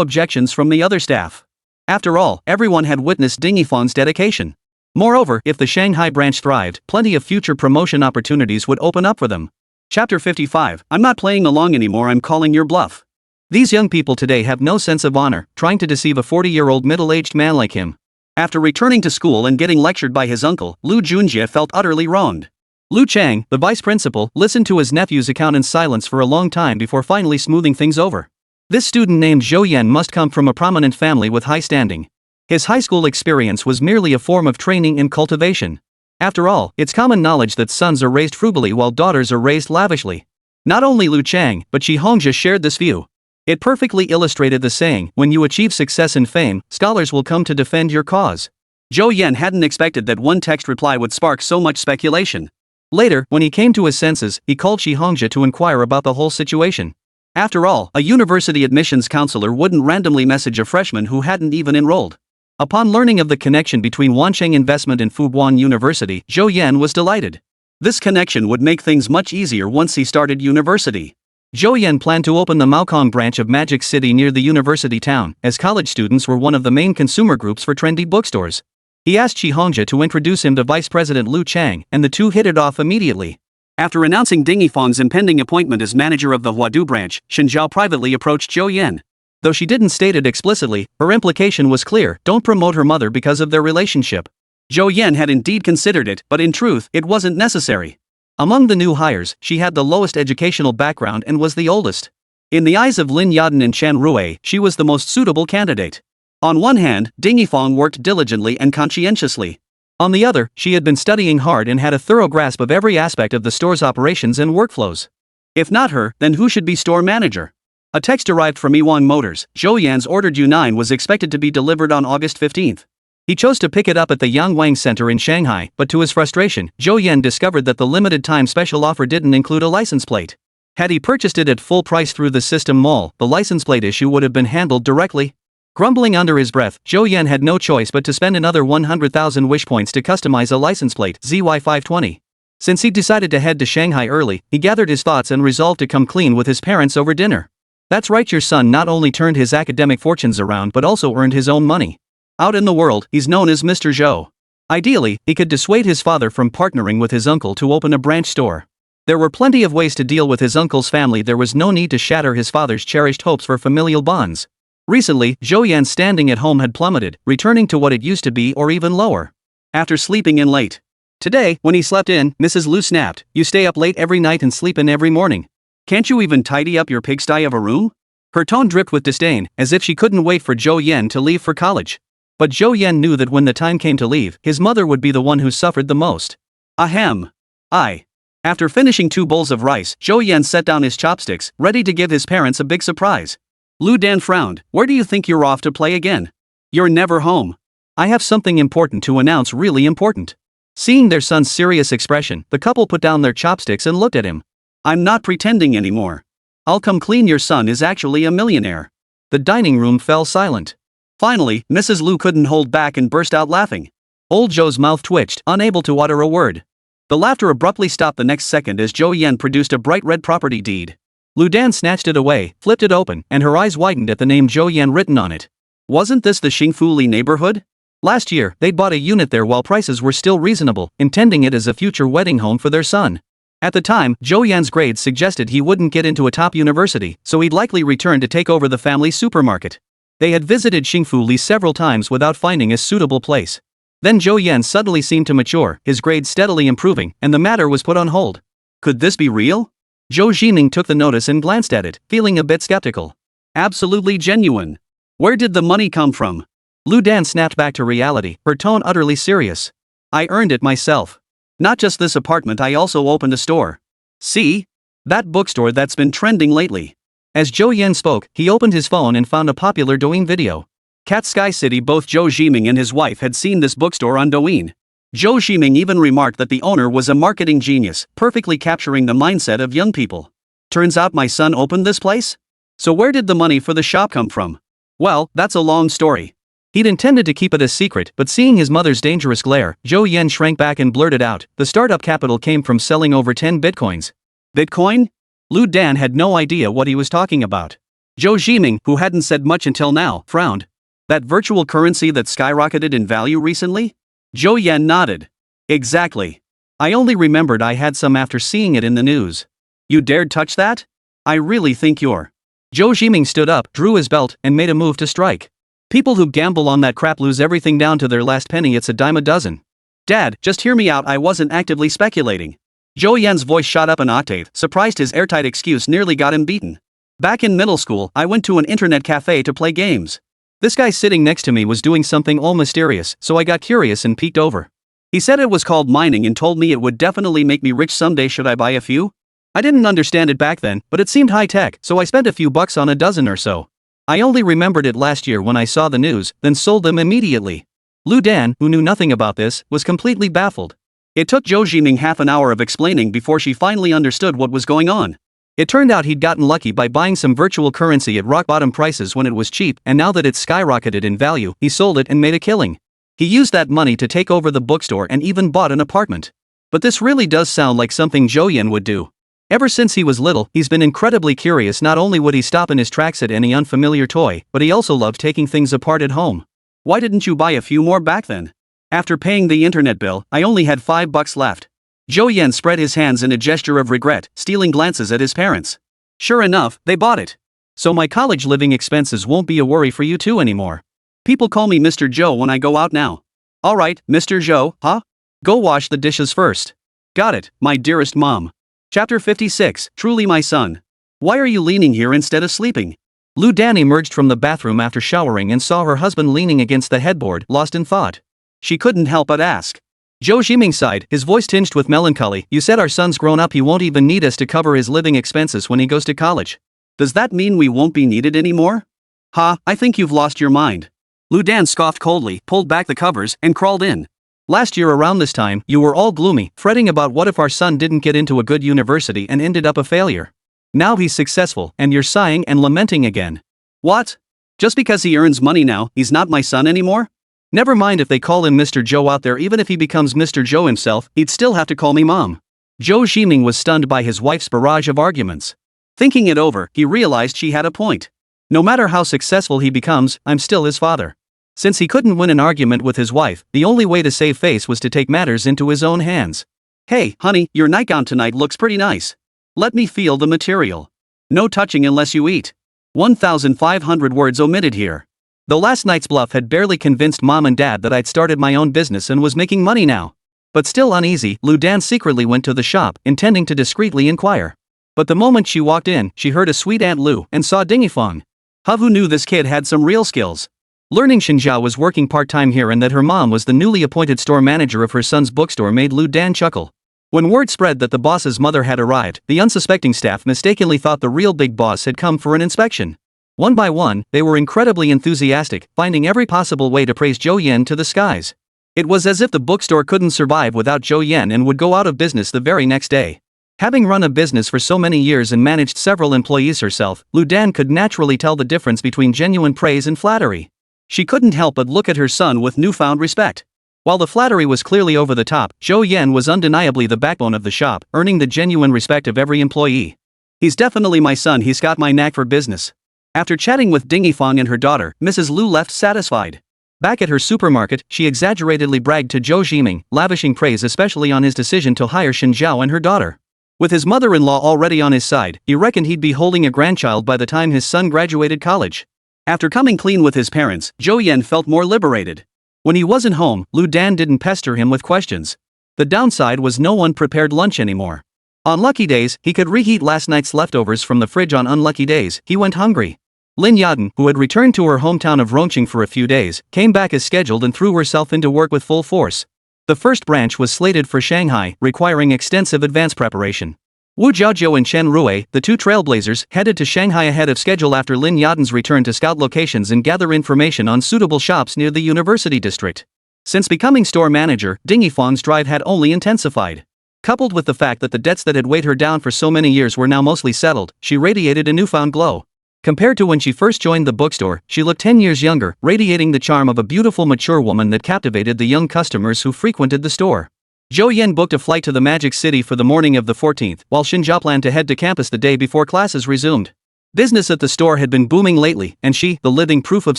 objections from the other staff. After all, everyone had witnessed Ding Yifang's dedication. Moreover, if the Shanghai branch thrived, plenty of future promotion opportunities would open up for them. Chapter 55, I'm not playing along anymore, I'm calling your bluff. These young people today have no sense of honor, trying to deceive a 40-year-old middle-aged man like him. After returning to school and getting lectured by his uncle, Chen Jie felt utterly wronged. Lu Chang, the vice principal, listened to his nephew's account in silence for a long time before finally smoothing things over. This student named Zhou Yan must come from a prominent family with high standing. His high school experience was merely a form of training and cultivation. After all, it's common knowledge that sons are raised frugally while daughters are raised lavishly. Not only Lu Chang, but Shi Hongzhi shared this view. It perfectly illustrated the saying, when you achieve success and fame, scholars will come to defend your cause. Zhou Yan hadn't expected that one text reply would spark so much speculation. Later, when he came to his senses, he called Shi Hongzhi to inquire about the whole situation. After all, a university admissions counselor wouldn't randomly message a freshman who hadn't even enrolled. Upon learning of the connection between Wansheng Investment and Fuguan University, Zhou Yan was delighted. This connection would make things much easier once he started university. Zhou Yan planned to open the Maokong branch of Magic City near the university town, as college students were one of the main consumer groups for trendy bookstores. He asked Shi Hongzhi to introduce him to Vice President Lu Chang, and the two hit it off immediately. After announcing Ding Yifang's impending appointment as manager of the Huadu branch, Shen Zhao privately approached Zhou Yan. Though she didn't state it explicitly, her implication was clear: don't promote her mother because of their relationship. Zhou Yan had indeed considered it, but in truth, it wasn't necessary. Among the new hires, she had the lowest educational background and was the oldest. In the eyes of Lin Yatan and Chen Rui, she was the most suitable candidate. On one hand, Ding Yifang worked diligently and conscientiously. On the other, she had been studying hard and had a thorough grasp of every aspect of the store's operations and workflows. If not her, then who should be store manager? A text arrived from Iwang Motors. Zhou Yan's ordered U9 was expected to be delivered on August 15th. He chose to pick it up at the Yangwang Center in Shanghai, but to his frustration, Zhou Yan discovered that the limited-time special offer didn't include a license plate. Had he purchased it at full price through the System Mall, the license plate issue would have been handled directly. Grumbling under his breath, Zhou Yan had no choice but to spend another 100,000 wish points to customize a license plate, ZY520. Since he'd decided to head to Shanghai early, he gathered his thoughts and resolved to come clean with his parents over dinner. That's right, your son not only turned his academic fortunes around but also earned his own money. Out in the world, he's known as Mr. Zhou. Ideally, he could dissuade his father from partnering with his uncle to open a branch store. There were plenty of ways to deal with his uncle's family. There was no need to shatter his father's cherished hopes for familial bonds. Recently, Zhou Yan's standing at home had plummeted, returning to what it used to be or even lower. After sleeping in late. Today, when he slept in, Mrs. Lu snapped, "You stay up late every night and sleep in every morning. Can't you even tidy up your pigsty of a room?" Her tone dripped with disdain, as if she couldn't wait for Zhou Yan to leave for college. But Zhou Yan knew that when the time came to leave, his mother would be the one who suffered the most. Ahem. After finishing 2 bowls of rice, Zhou Yan set down his chopsticks, ready to give his parents a big surprise. Lu Dan frowned. "Where do you think you're off to play again? You're never home." "I have something important to announce, really important." Seeing their son's serious expression, the couple put down their chopsticks and looked at him. "I'm not pretending anymore. I'll come clean, your son is actually a millionaire." The dining room fell silent. Finally, Mrs. Lu couldn't hold back and burst out laughing. Old Zhou's mouth twitched, unable to utter a word. The laughter abruptly stopped the next second as Zhou Yan produced a bright red property deed. Lu Dan snatched it away, flipped it open, and her eyes widened at the name Zhou Yan written on it. Wasn't this the Xingfu Li neighborhood? Last year, they'd bought a unit there while prices were still reasonable, intending it as a future wedding home for their son. At the time, Zhou Yan's grades suggested he wouldn't get into a top university, so he'd likely return to take over the family supermarket. They had visited Xingfu Li several times without finding a suitable place. Then Zhou Yan suddenly seemed to mature, his grades steadily improving, and the matter was put on hold. Could this be real? Zhou Jiming took the notice and glanced at it, feeling a bit skeptical. Absolutely genuine. Where did the money come from? Lu Dan snapped back to reality, her tone utterly serious. I earned it myself. Not just this apartment, I also opened a store. See? That bookstore that's been trending lately. As Zhou Yan spoke, he opened his phone and found a popular Douyin video. Cat Sky City. Both Zhou Jiming and his wife had seen this bookstore on Douyin. Zhou Jiming even remarked that the owner was a marketing genius, perfectly capturing the mindset of young people. Turns out my son opened this place? So where did the money for the shop come from? Well, that's a long story. He'd intended to keep it a secret, but seeing his mother's dangerous glare, Zhou Yan shrank back and blurted out, the startup capital came from selling over 10 bitcoins. Bitcoin? Lu Dan had no idea what he was talking about. Zhou Jiming, who hadn't said much until now, frowned. That virtual currency that skyrocketed in value recently? Zhou Yan nodded. Exactly. I only remembered I had some after seeing it in the news. You dared touch that? I really think you're. Zhou Jiming stood up, drew his belt, and made a move to strike. People who gamble on that crap lose everything down to their last penny. It's a dime a dozen. Dad, just hear me out. I wasn't actively speculating. Zhou Yan's voice shot up an octave, surprised his airtight excuse nearly got him beaten. Back in middle school, I went to an internet cafe to play games. This guy sitting next to me was doing something all mysterious, so I got curious and peeked over. He said it was called mining and told me it would definitely make me rich someday should I buy a few. I didn't understand it back then, but it seemed high-tech, so I spent a few bucks on a dozen or so. I only remembered it last year when I saw the news, then sold them immediately. Lu Dan, who knew nothing about this, was completely baffled. It took Zhou Jiming half an hour of explaining before she finally understood what was going on. It turned out he'd gotten lucky by buying some virtual currency at rock-bottom prices when it was cheap, and now that it's skyrocketed in value, he sold it and made a killing. He used that money to take over the bookstore and even bought an apartment. But this really does sound like something Zhou Yan would do. Ever since he was little, he's been incredibly curious. Not only would he stop in his tracks at any unfamiliar toy, but he also loved taking things apart at home. Why didn't you buy a few more back then? After paying the internet bill, I only had $5 left. Zhou Yan spread his hands in a gesture of regret, stealing glances at his parents. Sure enough, they bought it. So my college living expenses won't be a worry for you two anymore. People call me Mr. Zhou when I go out now. Alright, Mr. Zhou, huh? Go wash the dishes first. Got it, my dearest mom. Chapter 56, Truly My Son. Why are you leaning here instead of sleeping? Lu Dan emerged from the bathroom after showering and saw her husband leaning against the headboard, lost in thought. She couldn't help but ask. Zhou Jiming sighed, his voice tinged with melancholy. You said our son's grown up, he won't even need us to cover his living expenses when he goes to college. Does that mean we won't be needed anymore? Ha, I think you've lost your mind. Lu Dan scoffed coldly, pulled back the covers, and crawled in. Last year around this time, you were all gloomy, fretting about what if our son didn't get into a good university and ended up a failure. Now he's successful, and you're sighing and lamenting again. What? Just because he earns money now, he's not my son anymore? Never mind if they call him Mr. Zhou out there, even if he becomes Mr. Zhou himself, he'd still have to call me mom. Zhou Yiming was stunned by his wife's barrage of arguments. Thinking it over, he realized she had a point. No matter how successful he becomes, I'm still his father. Since he couldn't win an argument with his wife, the only way to save face was to take matters into his own hands. Hey, honey, your nightgown tonight looks pretty nice. Let me feel the material. No touching unless you eat. 1,500 words omitted here. Though last night's bluff had barely convinced mom and dad that I'd started my own business and was making money now. But still uneasy, Lu Dan secretly went to the shop, intending to discreetly inquire. But the moment she walked in, she heard a sweet Aunt Lu and saw Dingifang. Havu knew this kid had some real skills. Learning Chen Jie was working part-time here and that her mom was the newly appointed store manager of her son's bookstore made Lu Dan chuckle. When word spread that the boss's mother had arrived, the unsuspecting staff mistakenly thought the real big boss had come for an inspection. One by one, they were incredibly enthusiastic, finding every possible way to praise Zhou Yan to the skies. It was as if the bookstore couldn't survive without Zhou Yan and would go out of business the very next day. Having run a business for so many years and managed several employees herself, Lu Dan could naturally tell the difference between genuine praise and flattery. She couldn't help but look at her son with newfound respect. While the flattery was clearly over the top, Zhou Yan was undeniably the backbone of the shop, earning the genuine respect of every employee. He's definitely my son, he's got my knack for business. After chatting with Dingifang and her daughter, Mrs. Lu left satisfied. Back at her supermarket, she exaggeratedly bragged to Zhou Yiming, lavishing praise especially on his decision to hire Shen Zhao and her daughter. With his mother-in-law already on his side, he reckoned he'd be holding a grandchild by the time his son graduated college. After coming clean with his parents, Zhou Yan felt more liberated. When he wasn't home, Lu Dan didn't pester him with questions. The downside was no one prepared lunch anymore. On lucky days, he could reheat last night's leftovers from the fridge. On unlucky days, he went hungry. Lin Yaden, who had returned to her hometown of Rongqing for a few days, came back as scheduled and threw herself into work with full force. The first branch was slated for Shanghai, requiring extensive advance preparation. Wu Jiaozhou and Chen Rui, the two trailblazers, headed to Shanghai ahead of schedule after Lin Yaden's return to scout locations and gather information on suitable shops near the university district. Since becoming store manager, Dingifang's drive had only intensified. Coupled with the fact that the debts that had weighed her down for so many years were now mostly settled, she radiated a newfound glow. Compared to when she first joined the bookstore, she looked 10 years younger, radiating the charm of a beautiful mature woman that captivated the young customers who frequented the store. Zhou Yan booked a flight to the Magic City for the morning of the 14th, while Shen Jie planned to head to campus the day before classes resumed. Business at the store had been booming lately, and she, the living proof of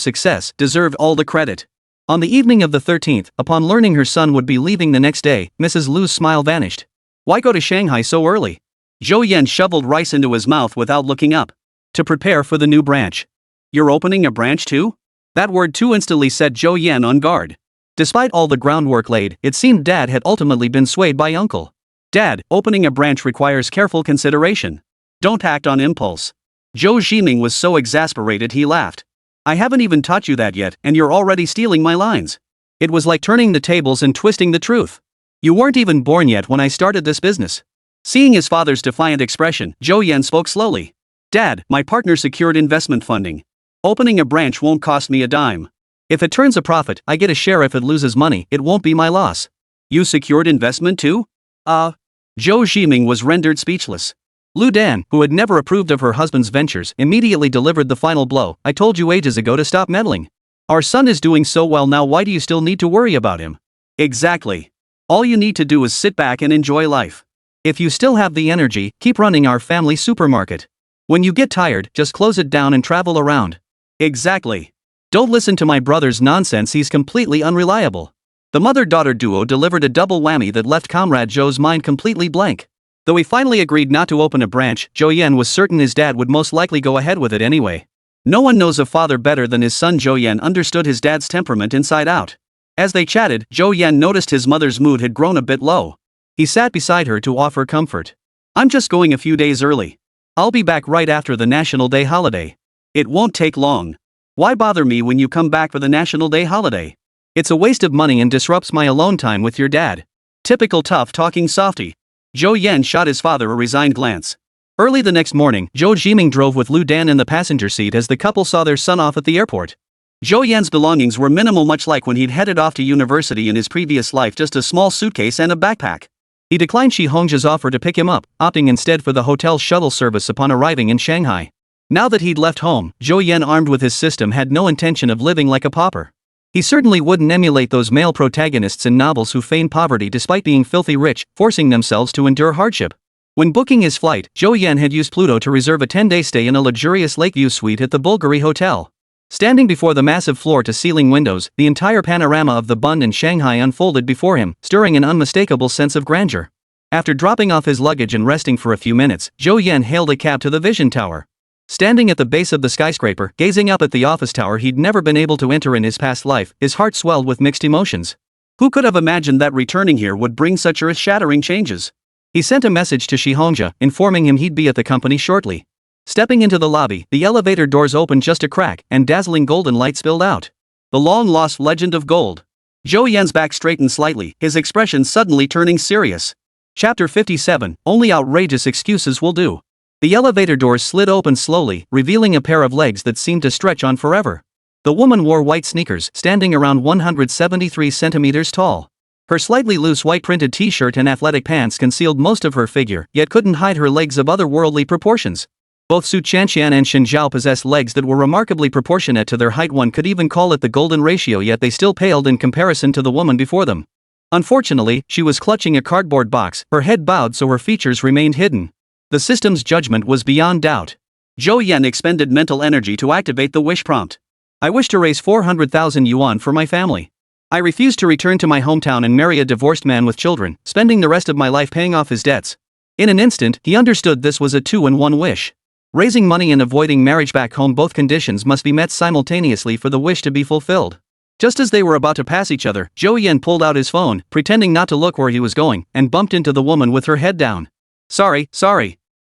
success, deserved all the credit. On the evening of the 13th, upon learning her son would be leaving the next day, Mrs. Lu's smile vanished. Why go to Shanghai so early? Zhou Yan shoveled rice into his mouth without looking up. To prepare for the new branch. You're opening a branch too? That word too instantly set Zhou Yan on guard. Despite all the groundwork laid, it seemed Dad had ultimately been swayed by Uncle. Dad, opening a branch requires careful consideration. Don't act on impulse. Zhou Yiming was so exasperated he laughed. I haven't even taught you that yet, and you're already stealing my lines. It was like turning the tables and twisting the truth. You weren't even born yet when I started this business. Seeing his father's defiant expression, Zhou Yan spoke slowly. Dad, my partner secured investment funding. Opening a branch won't cost me a dime. If it turns a profit, I get a share. If it loses money, it won't be my loss. You secured investment too? Zhou Yiming was rendered speechless. Lu Dan, who had never approved of her husband's ventures, immediately delivered the final blow. I told you ages ago to stop meddling. Our son is doing so well now, why do you still need to worry about him? Exactly. All you need to do is sit back and enjoy life. If you still have the energy, keep running our family supermarket. When you get tired, just close it down and travel around. Exactly. Don't listen to my brother's nonsense, he's completely unreliable. The mother-daughter duo delivered a double whammy that left Comrade Zhou's mind completely blank. Though he finally agreed not to open a branch, Zhou Yan was certain his dad would most likely go ahead with it anyway. No one knows a father better than his son. Zhou Yan understood his dad's temperament inside out. As they chatted, Zhou Yan noticed his mother's mood had grown a bit low. He sat beside her to offer comfort. I'm just going a few days early. I'll be back right after the National Day holiday. It won't take long. Why bother me when you come back for the National Day holiday? It's a waste of money and disrupts my alone time with your dad. Typical tough-talking softy. Zhou Yan shot his father a resigned glance. Early the next morning, Zhou Yiming drove with Lu Dan in the passenger seat as the couple saw their son off at the airport. Zhou Yan's belongings were minimal, much like when he'd headed off to university in his previous life, just a small suitcase and a backpack. He declined Shi Hongjia's offer to pick him up, opting instead for the hotel's shuttle service upon arriving in Shanghai. Now that he'd left home, Zhou Yan, armed with his system, had no intention of living like a pauper. He certainly wouldn't emulate those male protagonists in novels who feign poverty despite being filthy rich, forcing themselves to endure hardship. When booking his flight, Zhou Yan had used Pluto to reserve a 10-day stay in a luxurious lakeview suite at the Bulgari Hotel. Standing before the massive floor-to-ceiling windows, the entire panorama of the Bund and Shanghai unfolded before him, stirring an unmistakable sense of grandeur. After dropping off his luggage and resting for a few minutes, Zhou Yan hailed a cab to the Vision Tower. Standing at the base of the skyscraper, gazing up at the office tower he'd never been able to enter in his past life, his heart swelled with mixed emotions. Who could have imagined that returning here would bring such earth-shattering changes? He sent a message to Hongzhi, informing him he'd be at the company shortly. Stepping into the lobby, the elevator doors opened just a crack, and dazzling golden light spilled out. The long-lost legend of gold. Zhou Yan's back straightened slightly, his expression suddenly turning serious. Chapter 57, Only outrageous excuses will do. The elevator doors slid open slowly, revealing a pair of legs that seemed to stretch on forever. The woman wore white sneakers, standing around 173 centimeters tall. Her slightly loose white printed t-shirt and athletic pants concealed most of her figure, yet couldn't hide her legs of otherworldly proportions. Both Su Chanxian and Shen Zhao possessed legs that were remarkably proportionate to their height. One could even call it the golden ratio, yet they still paled in comparison to the woman before them. Unfortunately, she was clutching a cardboard box, her head bowed so her features remained hidden. The system's judgment was beyond doubt. Zhou Yan expended mental energy to activate the wish prompt. I wish to raise 400,000 yuan for my family. I refuse to return to my hometown and marry a divorced man with children, spending the rest of my life paying off his debts. In an instant, he understood this was a two-in-one wish. Raising money and avoiding marriage back home, both conditions must be met simultaneously for the wish to be fulfilled. Just as they were about to pass each other, Zhou Yan pulled out his phone, pretending not to look where he was going, and bumped into the woman with her head down. Sorry.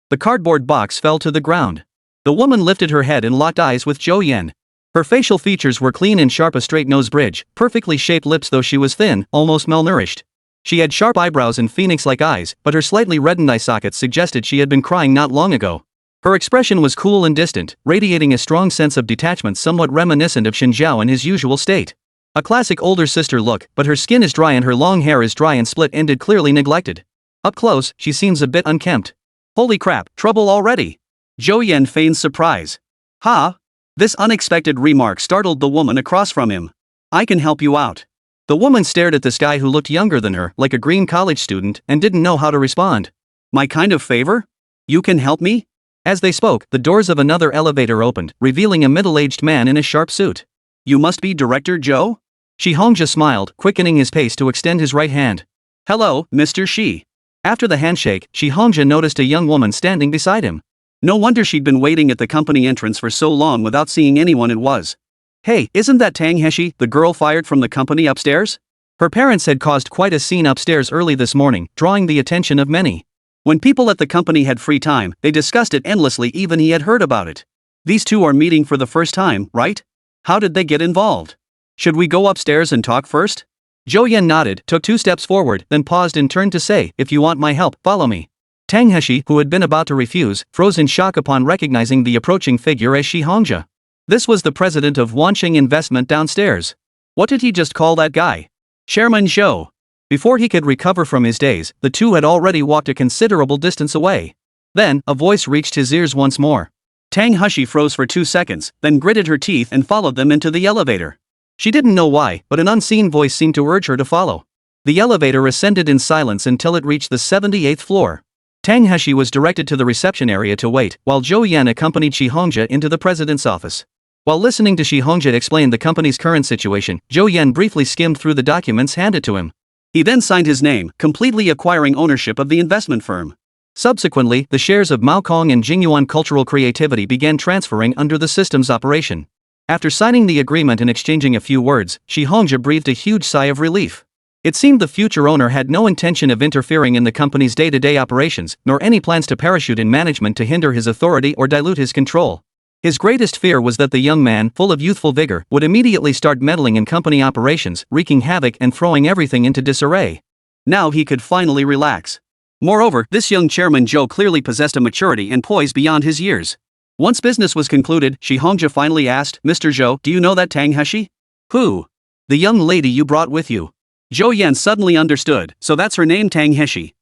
The cardboard box fell to the ground. The woman lifted her head and locked eyes with Zhou Yan. Her facial features were clean and sharp, a straight nose bridge, perfectly shaped lips, though she was thin, almost malnourished. She had sharp eyebrows and phoenix-like eyes, but her slightly reddened eye sockets suggested she had been crying not long ago. Her expression was cool and distant, radiating a strong sense of detachment somewhat reminiscent of Shen Zhao in his usual state. A classic older sister look, but her skin is dry and her long hair is dry and split-ended, clearly neglected. Up close, she seems a bit unkempt. Holy crap, trouble already? Zhou Yan feigned surprise. Ha! This unexpected remark startled the woman across from him. I can help you out. The woman stared at this guy who looked younger than her, like a green college student, and didn't know how to respond. My kind of favor? You can help me? As they spoke, the doors of another elevator opened, revealing a middle-aged man in a sharp suit. You must be Director Zhou? Hongzhi smiled, quickening his pace to extend his right hand. Hello, Mr. Shi. After the handshake, Hongzhi noticed a young woman standing beside him. No wonder she'd been waiting at the company entrance for so long without seeing anyone. It was. Hey, isn't that Tang Heshi, the girl fired from the company upstairs? Her parents had caused quite a scene upstairs early this morning, drawing the attention of many. When people at the company had free time, they discussed it endlessly. Even he had heard about it. These two are meeting for the first time, right? How did they get involved? Should we go upstairs and talk first? Zhou Yan nodded, took 2 steps forward, then paused and turned to say, if you want my help, follow me. Tang Heshi, who had been about to refuse, froze in shock upon recognizing the approaching figure as Hongzhi. This was the president of Wansheng Investment downstairs. What did he just call that guy? Chairman Zhou. Before he could recover from his daze, the two had already walked a considerable distance away. Then, a voice reached his ears once more. Tang Heshi froze for 2 seconds, then gritted her teeth and followed them into the elevator. She didn't know why, but an unseen voice seemed to urge her to follow. The elevator ascended in silence until it reached the 78th floor. Tang Heshi was directed to the reception area to wait, while Zhou Yan accompanied Hongzhi into the president's office. While listening to Hongzhi explain the company's current situation, Zhou Yan briefly skimmed through the documents handed to him. He then signed his name, completely acquiring ownership of the investment firm. Subsequently, the shares of Maokong and Jingyuan Cultural Creativity began transferring under the system's operation. After signing the agreement and exchanging a few words, Hongzhi breathed a huge sigh of relief. It seemed the future owner had no intention of interfering in the company's day-to-day operations, nor any plans to parachute in management to hinder his authority or dilute his control. His greatest fear was that the young man, full of youthful vigor, would immediately start meddling in company operations, wreaking havoc and throwing everything into disarray. Now he could finally relax. Moreover, this young chairman Zhou clearly possessed a maturity and poise beyond his years. Once business was concluded, Hongzhi finally asked, Mr. Zhou, do you know that Tang Heshi? Who? The young lady you brought with you. Zhou Yan suddenly understood, so that's her name, Tang Heshi.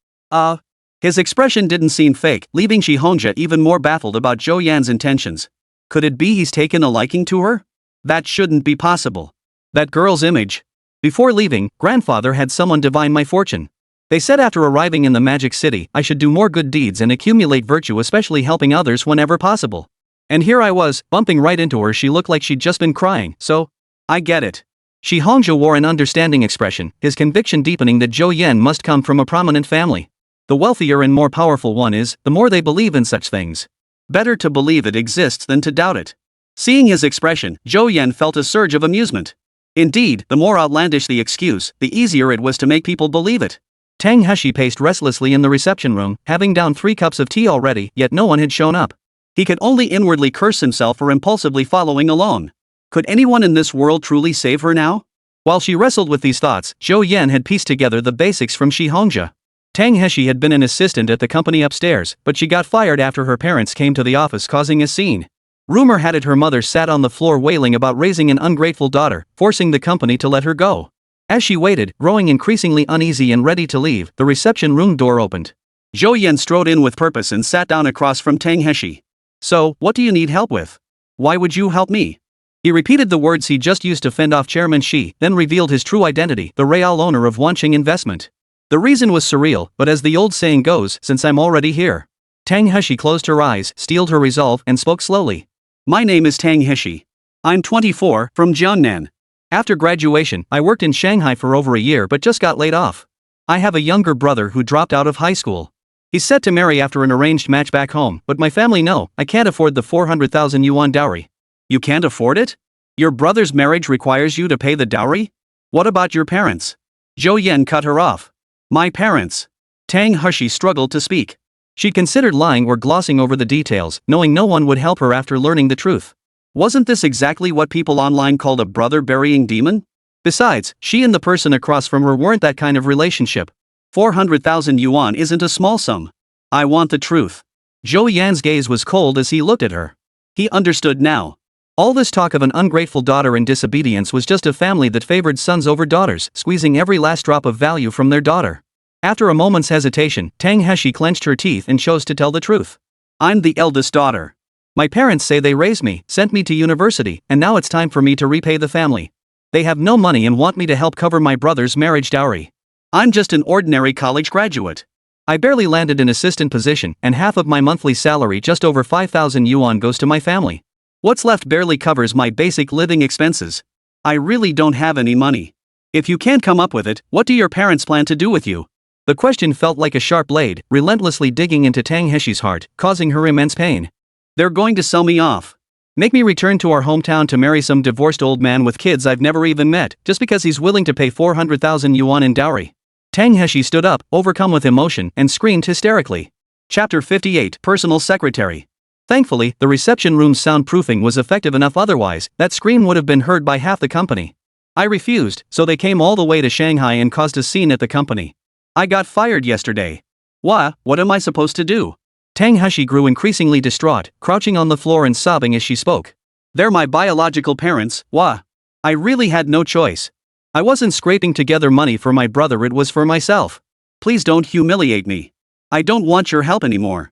His expression didn't seem fake, leaving Shi Hongjia even more baffled about Zhou Yan's intentions. Could it be he's taken a liking to her? That shouldn't be possible. That girl's image. Before leaving, grandfather had someone divine my fortune. They said after arriving in the magic city, I should do more good deeds and accumulate virtue, especially helping others whenever possible. And here I was, bumping right into her. She looked like she'd just been crying, so I get it. Shi Hongjia wore an understanding expression, his conviction deepening that Zhou Yan must come from a prominent family. The wealthier and more powerful one is, the more they believe in such things. Better to believe it exists than to doubt it. Seeing his expression, Zhou Yan felt a surge of amusement. Indeed, the more outlandish the excuse, the easier it was to make people believe it. Tang Heshi paced restlessly in the reception room, having downed 3 cups of tea already, yet no one had shown up. He could only inwardly curse himself for impulsively following alone. Could anyone in this world truly save her now? While she wrestled with these thoughts, Zhou Yan had pieced together the basics from Shi Hongjia. Tang Heshi had been an assistant at the company upstairs, but she got fired after her parents came to the office, causing a scene. Rumor had it her mother sat on the floor wailing about raising an ungrateful daughter, forcing the company to let her go. As she waited, growing increasingly uneasy and ready to leave, the reception room door opened. Zhou Yan strode in with purpose and sat down across from Tang Heshi. So, what do you need help with? Why would you help me? He repeated the words he just used to fend off Chairman Shi, then revealed his true identity, the real owner of Wanqing Investment. The reason was surreal, but as the old saying goes, since I'm already here. Tang Heshi closed her eyes, steeled her resolve, and spoke slowly. My name is Tang Heshi. I'm 24, from Jiangnan. After graduation, I worked in Shanghai for over a year but just got laid off. I have a younger brother who dropped out of high school. He's set to marry after an arranged match back home, but my family know, I can't afford the 400,000 yuan dowry. You can't afford it? Your brother's marriage requires you to pay the dowry? What about your parents? Zhou Yan cut her off. My parents. Tang Heshi struggled to speak. She considered lying or glossing over the details, knowing no one would help her after learning the truth. Wasn't this exactly what people online called a brother-burying demon? Besides, she and the person across from her weren't that kind of relationship. 400,000 yuan isn't a small sum. I want the truth. Zhou Yan's gaze was cold as he looked at her. He understood now. All this talk of an ungrateful daughter and disobedience was just a family that favored sons over daughters, squeezing every last drop of value from their daughter. After a moment's hesitation, Tang Heshi clenched her teeth and chose to tell the truth. I'm the eldest daughter. My parents say they raised me, sent me to university, and now it's time for me to repay the family. They have no money and want me to help cover my brother's marriage dowry. I'm just an ordinary college graduate. I barely landed an assistant position, and half of my monthly salary, just over 5,000 yuan, goes to my family. What's left barely covers my basic living expenses. I really don't have any money. If you can't come up with it, what do your parents plan to do with you? The question felt like a sharp blade, relentlessly digging into Tang Heshi's heart, causing her immense pain. They're going to sell me off. Make me return to our hometown to marry some divorced old man with kids I've never even met, just because he's willing to pay 400,000 yuan in dowry. Tang Heshi stood up, overcome with emotion, and screamed hysterically. Chapter 58, Personal Secretary. Thankfully, the reception room's soundproofing was effective enough, otherwise, that scream would have been heard by half the company. I refused, so they came all the way to Shanghai and caused a scene at the company. I got fired yesterday. What am I supposed to do? Tang Heshi grew increasingly distraught, crouching on the floor and sobbing as she spoke. They're my biological parents, I really had no choice. I wasn't scraping together money for my brother, it was for myself. Please don't humiliate me. I don't want your help anymore.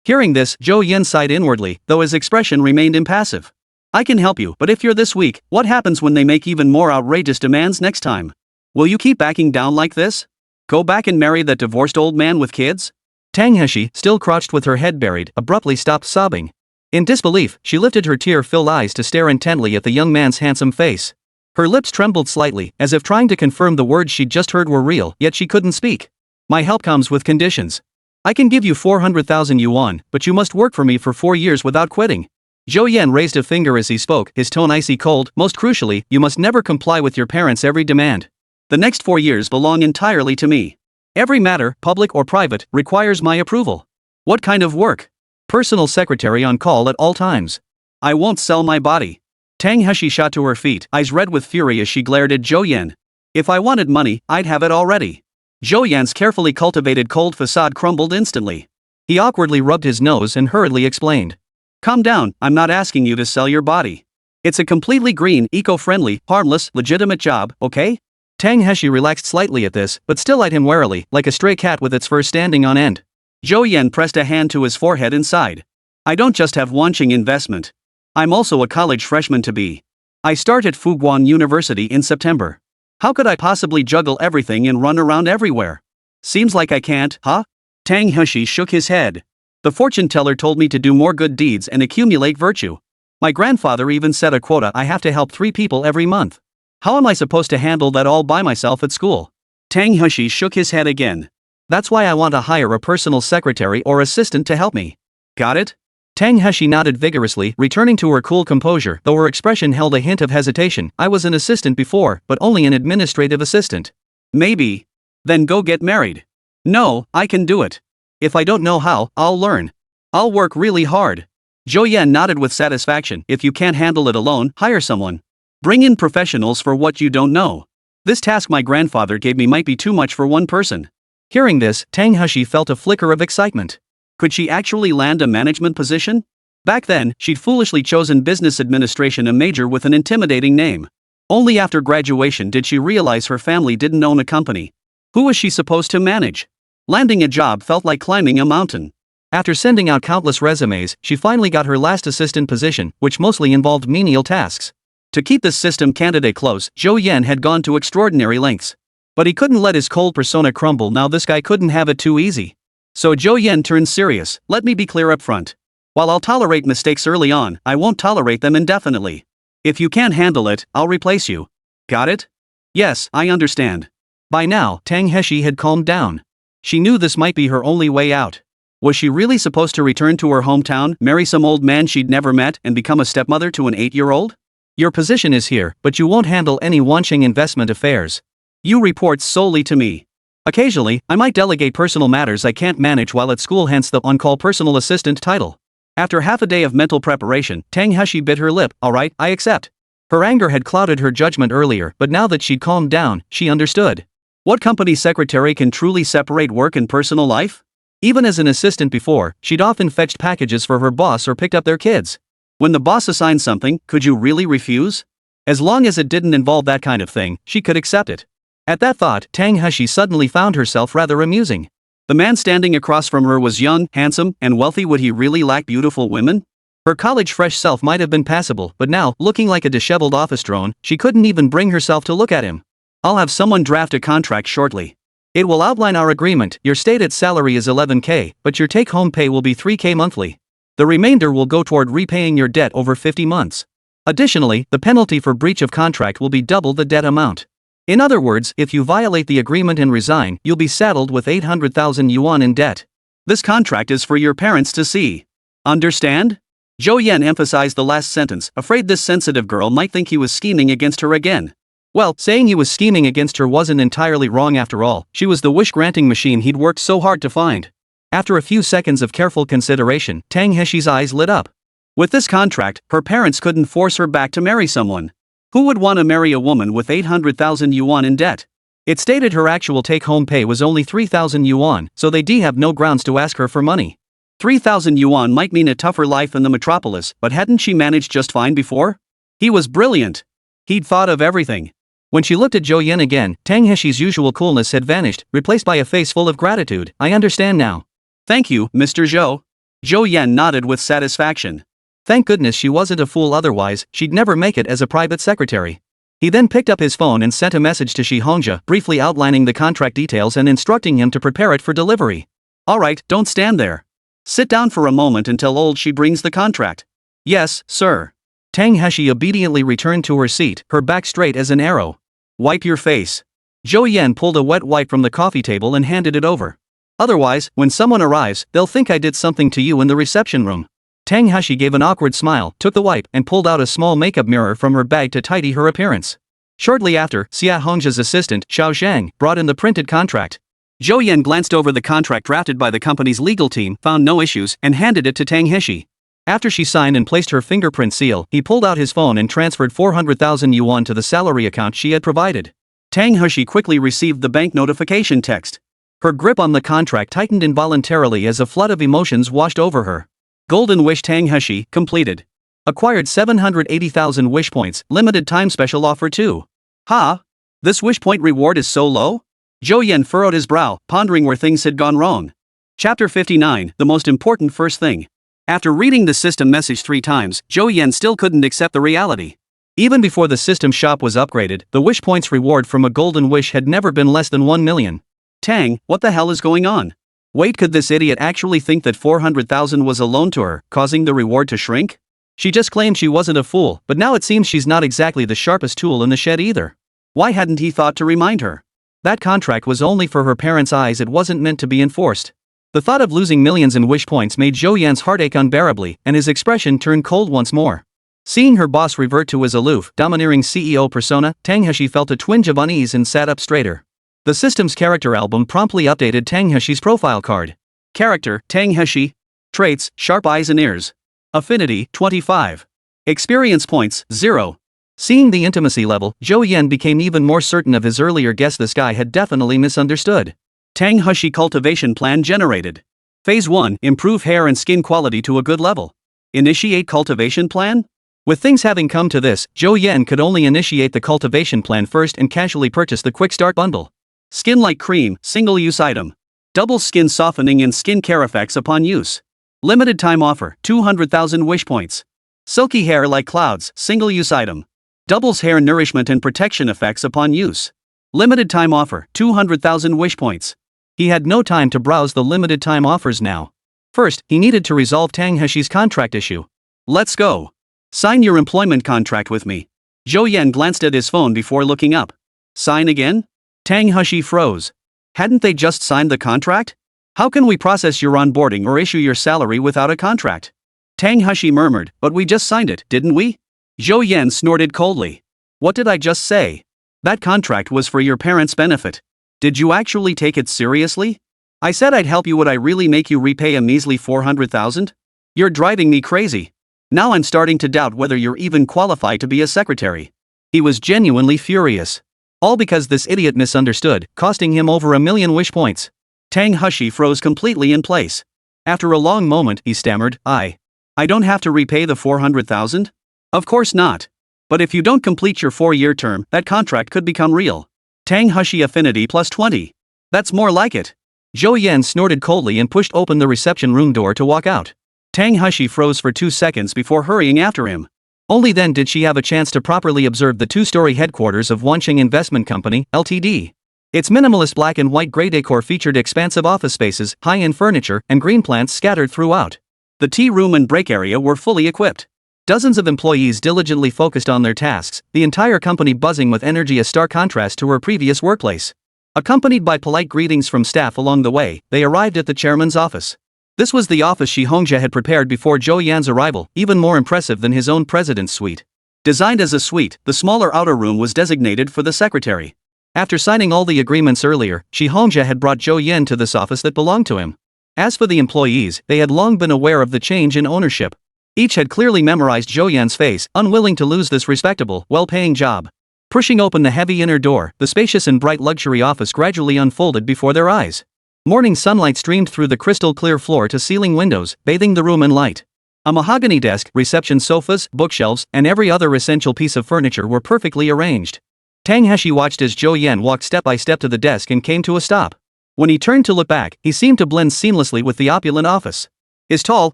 Hearing this, Zhou Yan sighed inwardly, though his expression remained impassive. I can help you, but if you're this weak, what happens when they make even more outrageous demands next time? Will you keep backing down like this? Go back and marry that divorced old man with kids? Tang Heshi, still crouched with her head buried, abruptly stopped sobbing. In disbelief, she lifted her tear-filled eyes to stare intently at the young man's handsome face. Her lips trembled slightly, as if trying to confirm the words she'd just heard were real, yet she couldn't speak. My help comes with conditions. I can give you 400,000 yuan, but you must work for me for 4 years without quitting. Zhou Yan raised a finger as he spoke, his tone icy cold. Most crucially, you must never comply with your parents' every demand. The next 4 years belong entirely to me. Every matter, public or private, requires my approval. What kind of work? Personal secretary on call at all times. I won't sell my body. Tang Heshi shot to her feet, eyes red with fury as she glared at Zhou Yan. If I wanted money, I'd have it already. Zhou Yan's carefully cultivated cold facade crumbled instantly. He awkwardly rubbed his nose and hurriedly explained. Calm down, I'm not asking you to sell your body. It's a completely green, eco-friendly, harmless, legitimate job, okay? Tang Heshi relaxed slightly at this, but still eyed him warily, like a stray cat with its fur standing on end. Zhou Yan pressed a hand to his forehead and sighed. I don't just have wanching investment. I'm also a college freshman to be. I start at Fuguan University in September. How could I possibly juggle everything and run around everywhere? Seems like I can't, huh? Tang Heshi shook his head. The fortune teller told me to do more good deeds and accumulate virtue. My grandfather even set a quota I have to help 3 people every month. How am I supposed to handle that all by myself at school? Tang Heshi shook his head again. That's why I want to hire a personal secretary or assistant to help me. Got it? Tang Heshi nodded vigorously, returning to her cool composure, though her expression held a hint of hesitation. I was an assistant before, but only an administrative assistant. Maybe. Then go get married. No, I can do it. If I don't know how, I'll learn. I'll work really hard. Zhou Yan nodded with satisfaction. If you can't handle it alone, hire someone. Bring in professionals for what you don't know. This task my grandfather gave me might be too much for one person. Hearing this, Tang Heshi felt a flicker of excitement. Could she actually land a management position? Back then, she'd foolishly chosen business administration, a major with an intimidating name. Only after graduation did she realize her family didn't own a company. Who was she supposed to manage? Landing a job felt like climbing a mountain. After sending out countless resumes, she finally got her last assistant position, which mostly involved menial tasks. To keep this system candidate close, Zhou Yan had gone to extraordinary lengths. But he couldn't let his cold persona crumble. Now this guy couldn't have it too easy. So Zhou Yan turned serious. Let me be clear up front. While I'll tolerate mistakes early on, I won't tolerate them indefinitely. If you can't handle it, I'll replace you. Got it? Yes, I understand. By now, Tang Heshi had calmed down. She knew this might be her only way out. Was she really supposed to return to her hometown, marry some old man she'd never met, and become a stepmother to an 8-year-old? Your position is here, but you won't handle any wanching investment affairs. You report solely to me. Occasionally, I might delegate personal matters I can't manage while at school, hence the on-call personal assistant title. After half a day of mental preparation, Tang Heshi bit her lip. Alright, I accept. Her anger had clouded her judgment earlier, but now that she'd calmed down, she understood. What company secretary can truly separate work and personal life? Even as an assistant before, she'd often fetched packages for her boss or picked up their kids. When the boss assigned something, could you really refuse? As long as it didn't involve that kind of thing, she could accept it. At that thought, Tang Heshi suddenly found herself rather amusing. The man standing across from her was young, handsome, and wealthy. Would he really lack beautiful women? Her college-fresh self might have been passable, but now, looking like a disheveled office drone, she couldn't even bring herself to look at him. I'll have someone draft a contract shortly. It will outline our agreement. Your stated salary is 11K, but your take-home pay will be 3K monthly. The remainder will go toward repaying your debt over 50 months. Additionally, the penalty for breach of contract will be double the debt amount. In other words, if you violate the agreement and resign, you'll be saddled with 800,000 yuan in debt. This contract is for your parents to see. Understand? Zhou Yan emphasized the last sentence, afraid this sensitive girl might think he was scheming against her again. Well, saying he was scheming against her wasn't entirely wrong after all. She was the wish-granting machine he'd worked so hard to find. After a few seconds of careful consideration, Tang Heshi's eyes lit up. With this contract, her parents couldn't force her back to marry someone. Who would want to marry a woman with 800,000 yuan in debt? It stated her actual take-home pay was only 3,000 yuan, so they'd have no grounds to ask her for money. 3,000 yuan might mean a tougher life in the metropolis, but hadn't she managed just fine before? He was brilliant. He'd thought of everything. When she looked at Zhou Yan again, Tang Heshi's usual coolness had vanished, replaced by a face full of gratitude. I understand now. Thank you, Mr. Zhou. Zhou Yan nodded with satisfaction. Thank goodness she wasn't a fool, otherwise, she'd never make it as a private secretary. He then picked up his phone and sent a message to Shi Hongzhe, briefly outlining the contract details and instructing him to prepare it for delivery. Alright, don't stand there. Sit down for a moment and tell old Shi brings the contract. Yes, sir. Tang Heshi obediently returned to her seat, her back straight as an arrow. Wipe your face. Zhou Yan pulled a wet wipe from the coffee table and handed it over. Otherwise, when someone arrives, they'll think I did something to you in the reception room. Tang Heshi gave an awkward smile, took the wipe, and pulled out a small makeup mirror from her bag to tidy her appearance. Shortly after, Xia Hongzhe's assistant, Xiao Zhang, brought in the printed contract. Zhou Yan glanced over the contract drafted by the company's legal team, found no issues, and handed it to Tang Heshi. After she signed and placed her fingerprint seal, he pulled out his phone and transferred 400,000 yuan to the salary account she had provided. Tang Heshi quickly received the bank notification text. Her grip on the contract tightened involuntarily as a flood of emotions washed over her. Golden Wish Tang Heshi, completed. Acquired 780,000 wish points, limited time special offer too. Ha! This wish point reward is so low? Zhou Yan furrowed his brow, pondering where things had gone wrong. Chapter 59, the most important first thing. After reading the system message 3 times, Zhou Yan still couldn't accept the reality. Even before the system shop was upgraded, the wish points reward from a golden wish had never been less than 1 million. Tang, what the hell is going on? Wait, could this idiot actually think that 400,000 was a loan to her, causing the reward to shrink? She just claimed she wasn't a fool, but now it seems she's not exactly the sharpest tool in the shed either. Why hadn't he thought to remind her? That contract was only for her parents' eyes, it wasn't meant to be enforced. The thought of losing millions in wish points made Zhou Yan's heart ache unbearably, and his expression turned cold once more. Seeing her boss revert to his aloof, domineering CEO persona, Tang Heshi felt a twinge of unease and sat up straighter. The system's character album promptly updated Tang Heshi's profile card. Character, Tang Heshi. Traits, sharp eyes and ears. Affinity, 25. Experience points, 0. Seeing the intimacy level, Zhou Yan became even more certain of his earlier guess. This guy had definitely misunderstood. Tang Heshi cultivation plan generated. Phase 1, improve hair and skin quality to a good level. Initiate cultivation plan? With things having come to this, Zhou Yan could only initiate the cultivation plan first and casually purchase the quick start bundle. Skin like cream, single-use item. Double skin softening and skin care effects upon use. Limited time offer, 200,000 wish points. Silky hair like clouds, single-use item. Doubles hair nourishment and protection effects upon use. Limited time offer, 200,000 wish points. He had no time to browse the limited time offers now. First, he needed to resolve Tang Heshi's contract issue. Let's go. Sign your employment contract with me. Zhou Yan glanced at his phone before looking up. Sign again? Tang Heshi froze. Hadn't they just signed the contract? How can we process your onboarding or issue your salary without a contract? Tang Heshi murmured, but we just signed it, didn't we? Zhou Yan snorted coldly. What did I just say? That contract was for your parents' benefit. Did you actually take it seriously? I said I'd help you, would I really make you repay a measly 400,000? You're driving me crazy. Now I'm starting to doubt whether you're even qualified to be a secretary. He was genuinely furious. All because this idiot misunderstood, costing him over 1 million wish points. Tang Heshi froze completely in place. After a long moment, he stammered, I don't have to repay the 400,000? Of course not. But if you don't complete your 4-year term, that contract could become real. Tang Heshi affinity plus 20. That's more like it. Zhou Yan snorted coldly and pushed open the reception room door to walk out. Tang Heshi froze for 2 seconds before hurrying after him. Only then did she have a chance to properly observe the 2-story headquarters of Wanqing Investment Company, Ltd. Its minimalist black and white gray decor featured expansive office spaces, high-end furniture, and green plants scattered throughout. The tea room and break area were fully equipped. Dozens of employees diligently focused on their tasks, the entire company buzzing with energy, a stark contrast to her previous workplace. Accompanied by polite greetings from staff along the way, they arrived at the chairman's office. This was the office Shi Hongjie had prepared before Zhou Yan's arrival, even more impressive than his own president's suite. Designed as a suite, the smaller outer room was designated for the secretary. After signing all the agreements earlier, Shi Hongjie had brought Zhou Yan to this office that belonged to him. As for the employees, they had long been aware of the change in ownership. Each had clearly memorized Zhou Yan's face, unwilling to lose this respectable, well-paying job. Pushing open the heavy inner door, the spacious and bright luxury office gradually unfolded before their eyes. Morning sunlight streamed through the crystal-clear floor-to-ceiling windows, bathing the room in light. A mahogany desk, reception sofas, bookshelves, and every other essential piece of furniture were perfectly arranged. Tang Heshi watched as Zhou Yan walked step by step to the desk and came to a stop. When he turned to look back, he seemed to blend seamlessly with the opulent office. His tall,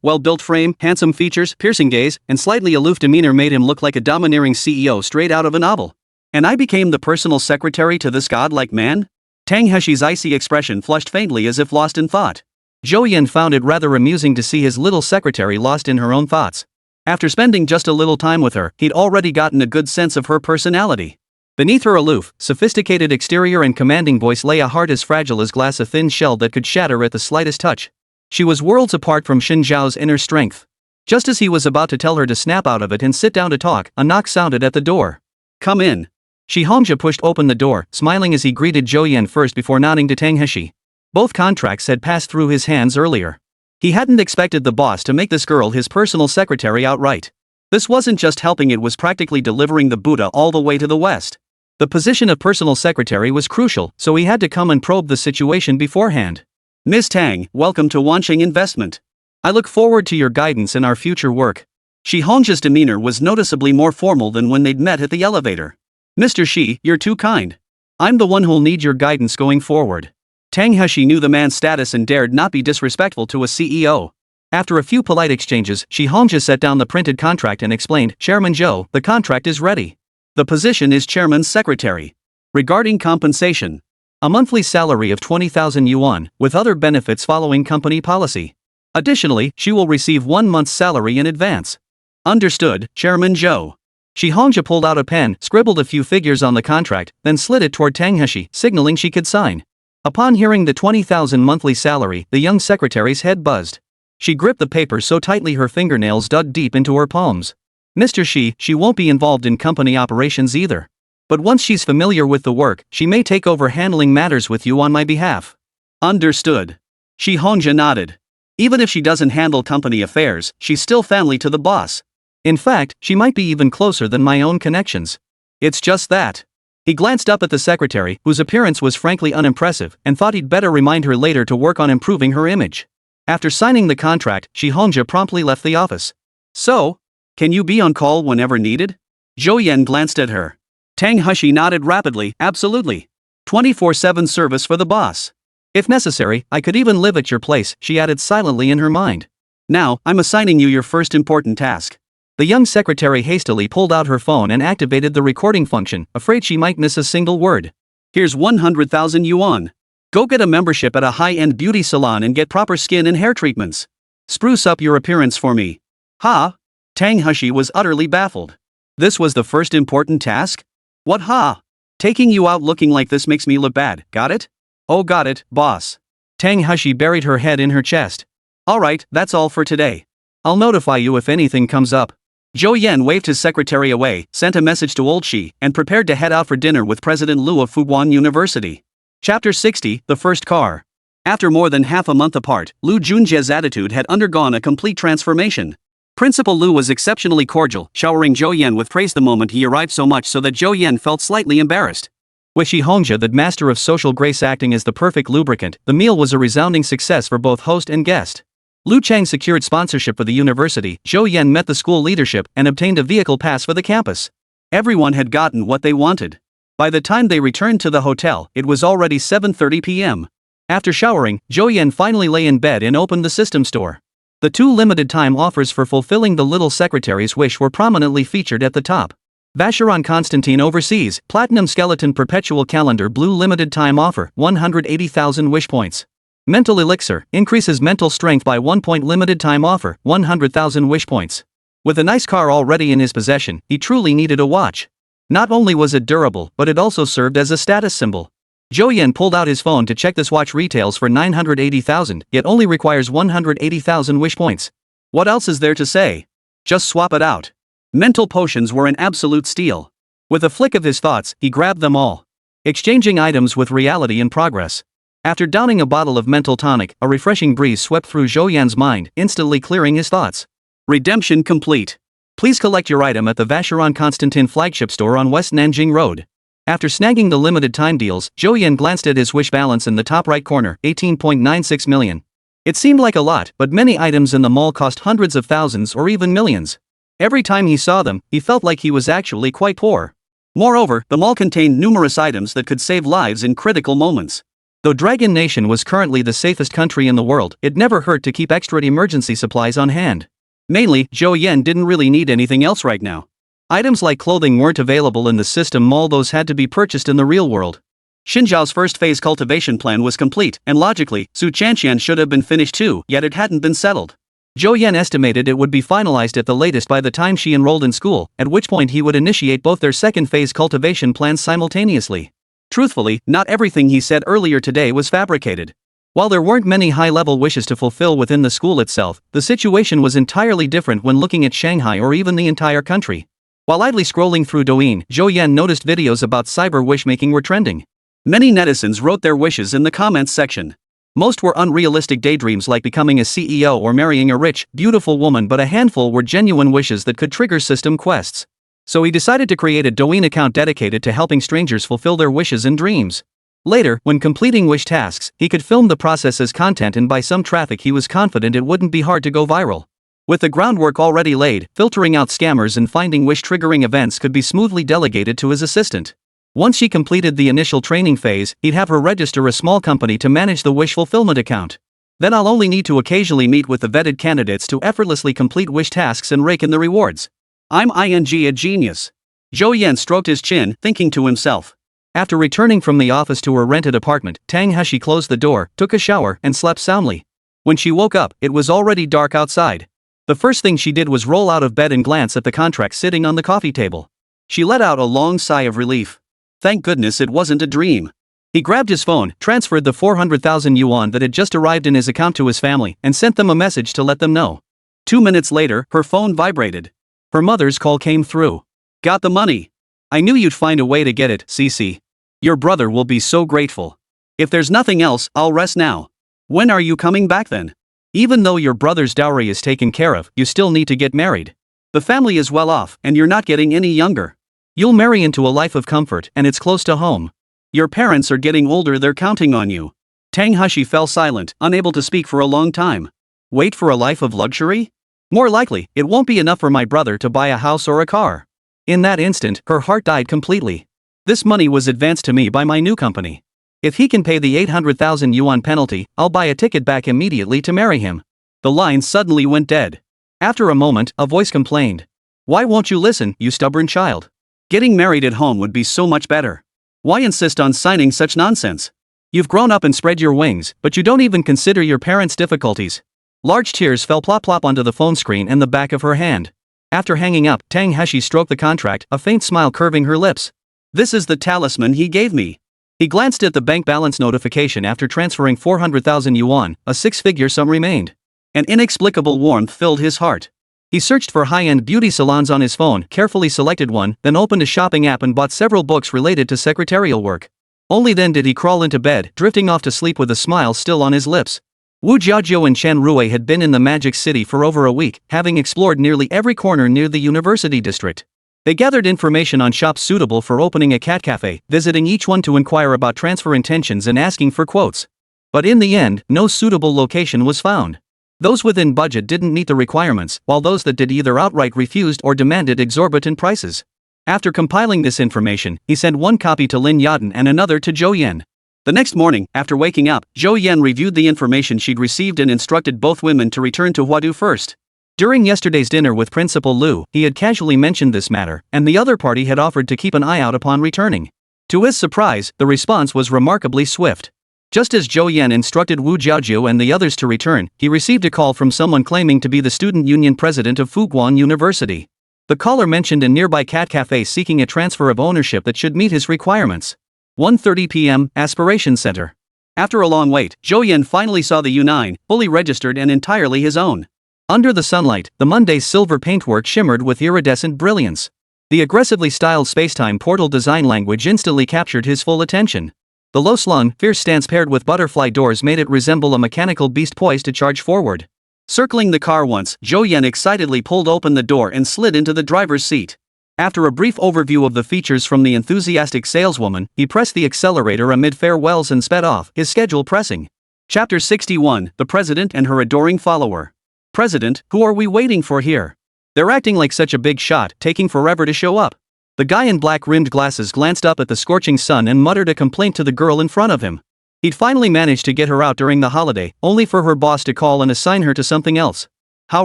well-built frame, handsome features, piercing gaze, and slightly aloof demeanor made him look like a domineering CEO straight out of a novel. And I became the personal secretary to this godlike man? Tang Heshi's icy expression flushed faintly as if lost in thought. Zhou Yan found it rather amusing to see his little secretary lost in her own thoughts. After spending just a little time with her, he'd already gotten a good sense of her personality. Beneath her aloof, sophisticated exterior and commanding voice lay a heart as fragile as glass, a thin shell that could shatter at the slightest touch. She was worlds apart from Xin Zhao's inner strength. Just as he was about to tell her to snap out of it and sit down to talk, a knock sounded at the door. Come in. Shi Hongjie pushed open the door, smiling as he greeted Zhou Yan first before nodding to Tang Heshi. Both contracts had passed through his hands earlier. He hadn't expected the boss to make this girl his personal secretary outright. This wasn't just helping, it was practically delivering the Buddha all the way to the west. The position of personal secretary was crucial, so he had to come and probe the situation beforehand. Ms. Tang, welcome to Wanqing Investment. I look forward to your guidance in our future work. Shi Hongjie's demeanor was noticeably more formal than when they'd met at the elevator. Mr. Shi, you're too kind. I'm the one who'll need your guidance going forward. Tang Heshi knew the man's status and dared not be disrespectful to a CEO. After a few polite exchanges, Shi Hongzhi set down the printed contract and explained, Chairman Zhou, the contract is ready. The position is Chairman's secretary. Regarding compensation, a monthly salary of 20,000 yuan, with other benefits following company policy. Additionally, she will receive 1 month's salary in advance. Understood, Chairman Zhou. Shi Hongzhi pulled out a pen, scribbled a few figures on the contract, then slid it toward Tang Heshi, signaling she could sign. Upon hearing the 20,000 monthly salary, the young secretary's head buzzed. She gripped the paper so tightly her fingernails dug deep into her palms. Mr. Shi, she won't be involved in company operations either. But once she's familiar with the work, she may take over handling matters with you on my behalf. Understood. Shi Hongzhi nodded. Even if she doesn't handle company affairs, she's still family to the boss. In fact, she might be even closer than my own connections. It's just that. He glanced up at the secretary, whose appearance was frankly unimpressive, and thought he'd better remind her later to work on improving her image. After signing the contract, Shi Hongzhi promptly left the office. So, can you be on call whenever needed? Zhou Yan glanced at her. Tang Heshi nodded rapidly, absolutely. 24/7 service for the boss. If necessary, I could even live at your place, she added silently in her mind. Now, I'm assigning you your first important task. The young secretary hastily pulled out her phone and activated the recording function, afraid she might miss a single word. Here's 100,000 yuan. Go get a membership at a high-end beauty salon and get proper skin and hair treatments. Spruce up your appearance for me. Ha? Tang Heshi was utterly baffled. This was the first important task? What ha? Taking you out looking like this makes me look bad, got it? Oh, got it, boss. Tang Heshi buried her head in her chest. Alright, that's all for today. I'll notify you if anything comes up. Zhou Yan waved his secretary away, sent a message to Old Shi, and prepared to head out for dinner with President Liu of Fuguan University. Chapter 60, The First Car. After more than half a month apart, Liu Junjie's attitude had undergone a complete transformation. Principal Liu was exceptionally cordial, showering Zhou Yan with praise the moment he arrived, so much so that Zhou Yan felt slightly embarrassed. With Shi Hongzhi, the master of social grace, acting as the perfect lubricant, the meal was a resounding success for both host and guest. Liu Chang secured sponsorship for the university, Zhou Yan met the school leadership, and obtained a vehicle pass for the campus. Everyone had gotten what they wanted. By the time they returned to the hotel, it was already 7:30 p.m. After showering, Zhou Yan finally lay in bed and opened the system store. The 2 limited-time offers for fulfilling the little secretary's wish were prominently featured at the top. Vacheron Constantine Overseas, Platinum Skeleton Perpetual Calendar Blue Limited-Time Offer, 180,000 wish points. Mental Elixir, increases mental strength by 1 point limited-time offer, 100,000 wish points. With a nice car already in his possession, he truly needed a watch. Not only was it durable, but it also served as a status symbol. Zhou Yan pulled out his phone to check this watch retails for 980,000, yet only requires 180,000 wish points. What else is there to say? Just swap it out. Mental potions were an absolute steal. With a flick of his thoughts, he grabbed them all. Exchanging items with reality in progress. After downing a bottle of mental tonic, a refreshing breeze swept through Zhou Yan's mind, instantly clearing his thoughts. Redemption complete. Please collect your item at the Vacheron Constantin flagship store on West Nanjing Road. After snagging the limited time deals, Zhou Yan glanced at his wish balance in the top right corner, 18.96 million. It seemed like a lot, but many items in the mall cost hundreds of thousands or even millions. Every time he saw them, he felt like he was actually quite poor. Moreover, the mall contained numerous items that could save lives in critical moments. Though Dragon Nation was currently the safest country in the world, it never hurt to keep extra emergency supplies on hand. Mainly, Zhou Yan didn't really need anything else right now. Items like clothing weren't available in the system mall, those had to be purchased in the real world. Xinjiao's first phase cultivation plan was complete, and logically, Su Chanxian should have been finished too, yet it hadn't been settled. Zhou Yan estimated it would be finalized at the latest by the time she enrolled in school, at which point he would initiate both their second phase cultivation plans simultaneously. Truthfully, not everything he said earlier today was fabricated. While there weren't many high-level wishes to fulfill within the school itself, the situation was entirely different when looking at Shanghai or even the entire country. While idly scrolling through Douyin, Zhou Yan noticed videos about cyber wish-making were trending. Many netizens wrote their wishes in the comments section. Most were unrealistic daydreams like becoming a CEO or marrying a rich, beautiful woman, but a handful were genuine wishes that could trigger system quests. So he decided to create a Douyin account dedicated to helping strangers fulfill their wishes and dreams. Later, when completing wish tasks, he could film the process as content, and by some traffic he was confident it wouldn't be hard to go viral. With the groundwork already laid, filtering out scammers and finding wish-triggering events could be smoothly delegated to his assistant. Once she completed the initial training phase, he'd have her register a small company to manage the wish fulfillment account. Then I'll only need to occasionally meet with the vetted candidates to effortlessly complete wish tasks and rake in the rewards. I'm a genius. Zhou Yan stroked his chin, thinking to himself. After returning from the office to her rented apartment, Tang Hashi closed the door, took a shower, and slept soundly. When she woke up, it was already dark outside. The first thing she did was roll out of bed and glance at the contract sitting on the coffee table. She let out a long sigh of relief. Thank goodness it wasn't a dream. He grabbed his phone, transferred the 400,000 yuan that had just arrived in his account to his family, and sent them a message to let them know. 2 minutes later, her phone vibrated. Her mother's call came through. Got the money. I knew you'd find a way to get it, Cece. Your brother will be so grateful. If there's nothing else, I'll rest now. When are you coming back then? Even though your brother's dowry is taken care of, you still need to get married. The family is well off, and you're not getting any younger. You'll marry into a life of comfort, and it's close to home. Your parents are getting older, they're counting on you. Tang Hashi fell silent, unable to speak for a long time. Wait for a life of luxury? More likely, it won't be enough for my brother to buy a house or a car. In that instant, her heart died completely. This money was advanced to me by my new company. If he can pay the 800,000 yuan penalty, I'll buy a ticket back immediately to marry him. The line suddenly went dead. After a moment, a voice complained. Why won't you listen, you stubborn child? Getting married at home would be so much better. Why insist on signing such nonsense? You've grown up and spread your wings, but you don't even consider your parents' difficulties. Large tears fell plop-plop onto the phone screen and the back of her hand. After hanging up, Tang Hashi stroked the contract, a faint smile curving her lips. This is the talisman he gave me. He glanced at the bank balance notification after transferring 400,000 yuan, a six-figure sum remained. An inexplicable warmth filled his heart. He searched for high-end beauty salons on his phone, carefully selected one, then opened a shopping app and bought several books related to secretarial work. Only then did he crawl into bed, drifting off to sleep with a smile still on his lips. Wu Jiajiu and Chen Rui had been in the Magic City for over a week, having explored nearly every corner near the university district. They gathered information on shops suitable for opening a cat cafe, visiting each one to inquire about transfer intentions and asking for quotes. But in the end, no suitable location was found. Those within budget didn't meet the requirements, while those that did either outright refused or demanded exorbitant prices. After compiling this information, he sent one copy to Lin Yaden and another to Zhou Yan. The next morning, after waking up, Zhou Yan reviewed the information she'd received and instructed both women to return to Huadu first. During yesterday's dinner with Principal Lu, he had casually mentioned this matter, and the other party had offered to keep an eye out upon returning. To his surprise, the response was remarkably swift. Just as Zhou Yan instructed Wu Jiajiu and the others to return, he received a call from someone claiming to be the student union president of Fuguan University. The caller mentioned a nearby cat cafe seeking a transfer of ownership that should meet his requirements. 1:30 p.m., Aspiration Center. After a long wait, Zhou Yan finally saw the U9, fully registered and entirely his own. Under the sunlight, the Monday's silver paintwork shimmered with iridescent brilliance. The aggressively styled spacetime portal design language instantly captured his full attention. The low-slung, fierce stance paired with butterfly doors made it resemble a mechanical beast poised to charge forward. Circling the car once, Zhou Yan excitedly pulled open the door and slid into the driver's seat. After a brief overview of the features from the enthusiastic saleswoman, he pressed the accelerator amid farewells and sped off, his schedule pressing. Chapter 61, The President and Her Adoring Follower. President, who are we waiting for here? They're acting like such a big shot, taking forever to show up. The guy in black-rimmed glasses glanced up at the scorching sun and muttered a complaint to the girl in front of him. He'd finally managed to get her out during the holiday, only for her boss to call and assign her to something else. How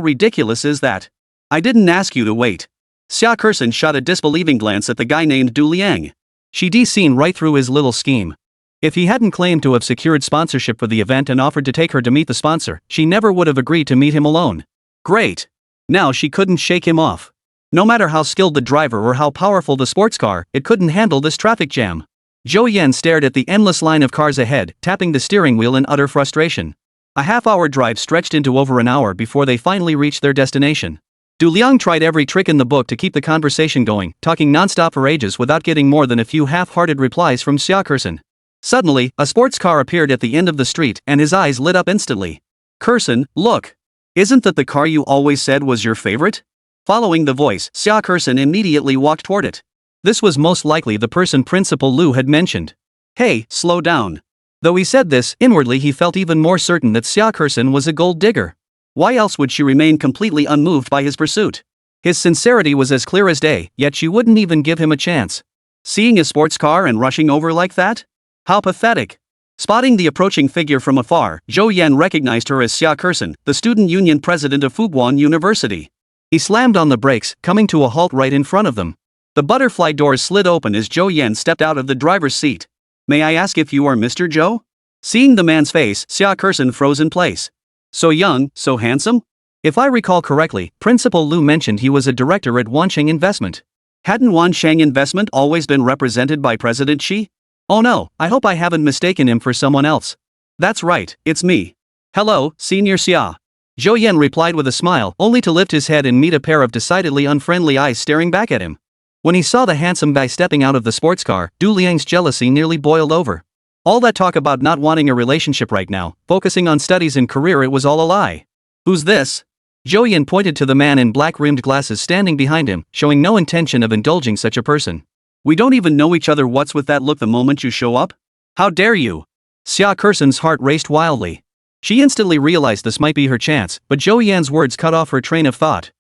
ridiculous is that? I didn't ask you to wait. Xia Kersen shot a disbelieving glance at the guy named Du Liang. She'd seen right through his little scheme. If he hadn't claimed to have secured sponsorship for the event and offered to take her to meet the sponsor, she never would have agreed to meet him alone. Great. Now she couldn't shake him off. No matter how skilled the driver or how powerful the sports car, it couldn't handle this traffic jam. Zhou Yan stared at the endless line of cars ahead, tapping the steering wheel in utter frustration. A half-hour drive stretched into over an hour before they finally reached their destination. Du Liang tried every trick in the book to keep the conversation going, talking non-stop for ages without getting more than a few half-hearted replies from Xia Kersen. Suddenly, a sports car appeared at the end of the street and his eyes lit up instantly. Kersen, look! Isn't that the car you always said was your favorite? Following the voice, Xia Kersen immediately walked toward it. This was most likely the person Principal Lu had mentioned. Hey, slow down. Though he said this, inwardly he felt even more certain that Xia Kersen was a gold digger. Why else would she remain completely unmoved by his pursuit? His sincerity was as clear as day, yet she wouldn't even give him a chance. Seeing a sports car and rushing over like that? How pathetic. Spotting the approaching figure from afar, Zhou Yan recognized her as Xia Kersen, the student union president of Fuguan University. He slammed on the brakes, coming to a halt right in front of them. The butterfly doors slid open as Zhou Yan stepped out of the driver's seat. May I ask if you are Mr. Zhou? Seeing the man's face, Xia Kersen froze in place. So young, so handsome? If I recall correctly, Principal Lu mentioned he was a director at Wansheng Investment. Hadn't Wansheng Investment always been represented by President Xi? Oh no, I hope I haven't mistaken him for someone else. That's right, it's me. Hello, Senior Xia. Zhou Yan replied with a smile, only to lift his head and meet a pair of decidedly unfriendly eyes staring back at him. When he saw the handsome guy stepping out of the sports car, Du Liang's jealousy nearly boiled over. All that talk about not wanting a relationship right now, focusing on studies and career, it was all a lie. Who's this? Zhou Yan pointed to the man in black-rimmed glasses standing behind him, showing no intention of indulging such a person. We don't even know each other. What's with that look the moment you show up? How dare you? Xia Kersen's heart raced wildly. She instantly realized this might be her chance, but Zhou Yan's words cut off her train of thought.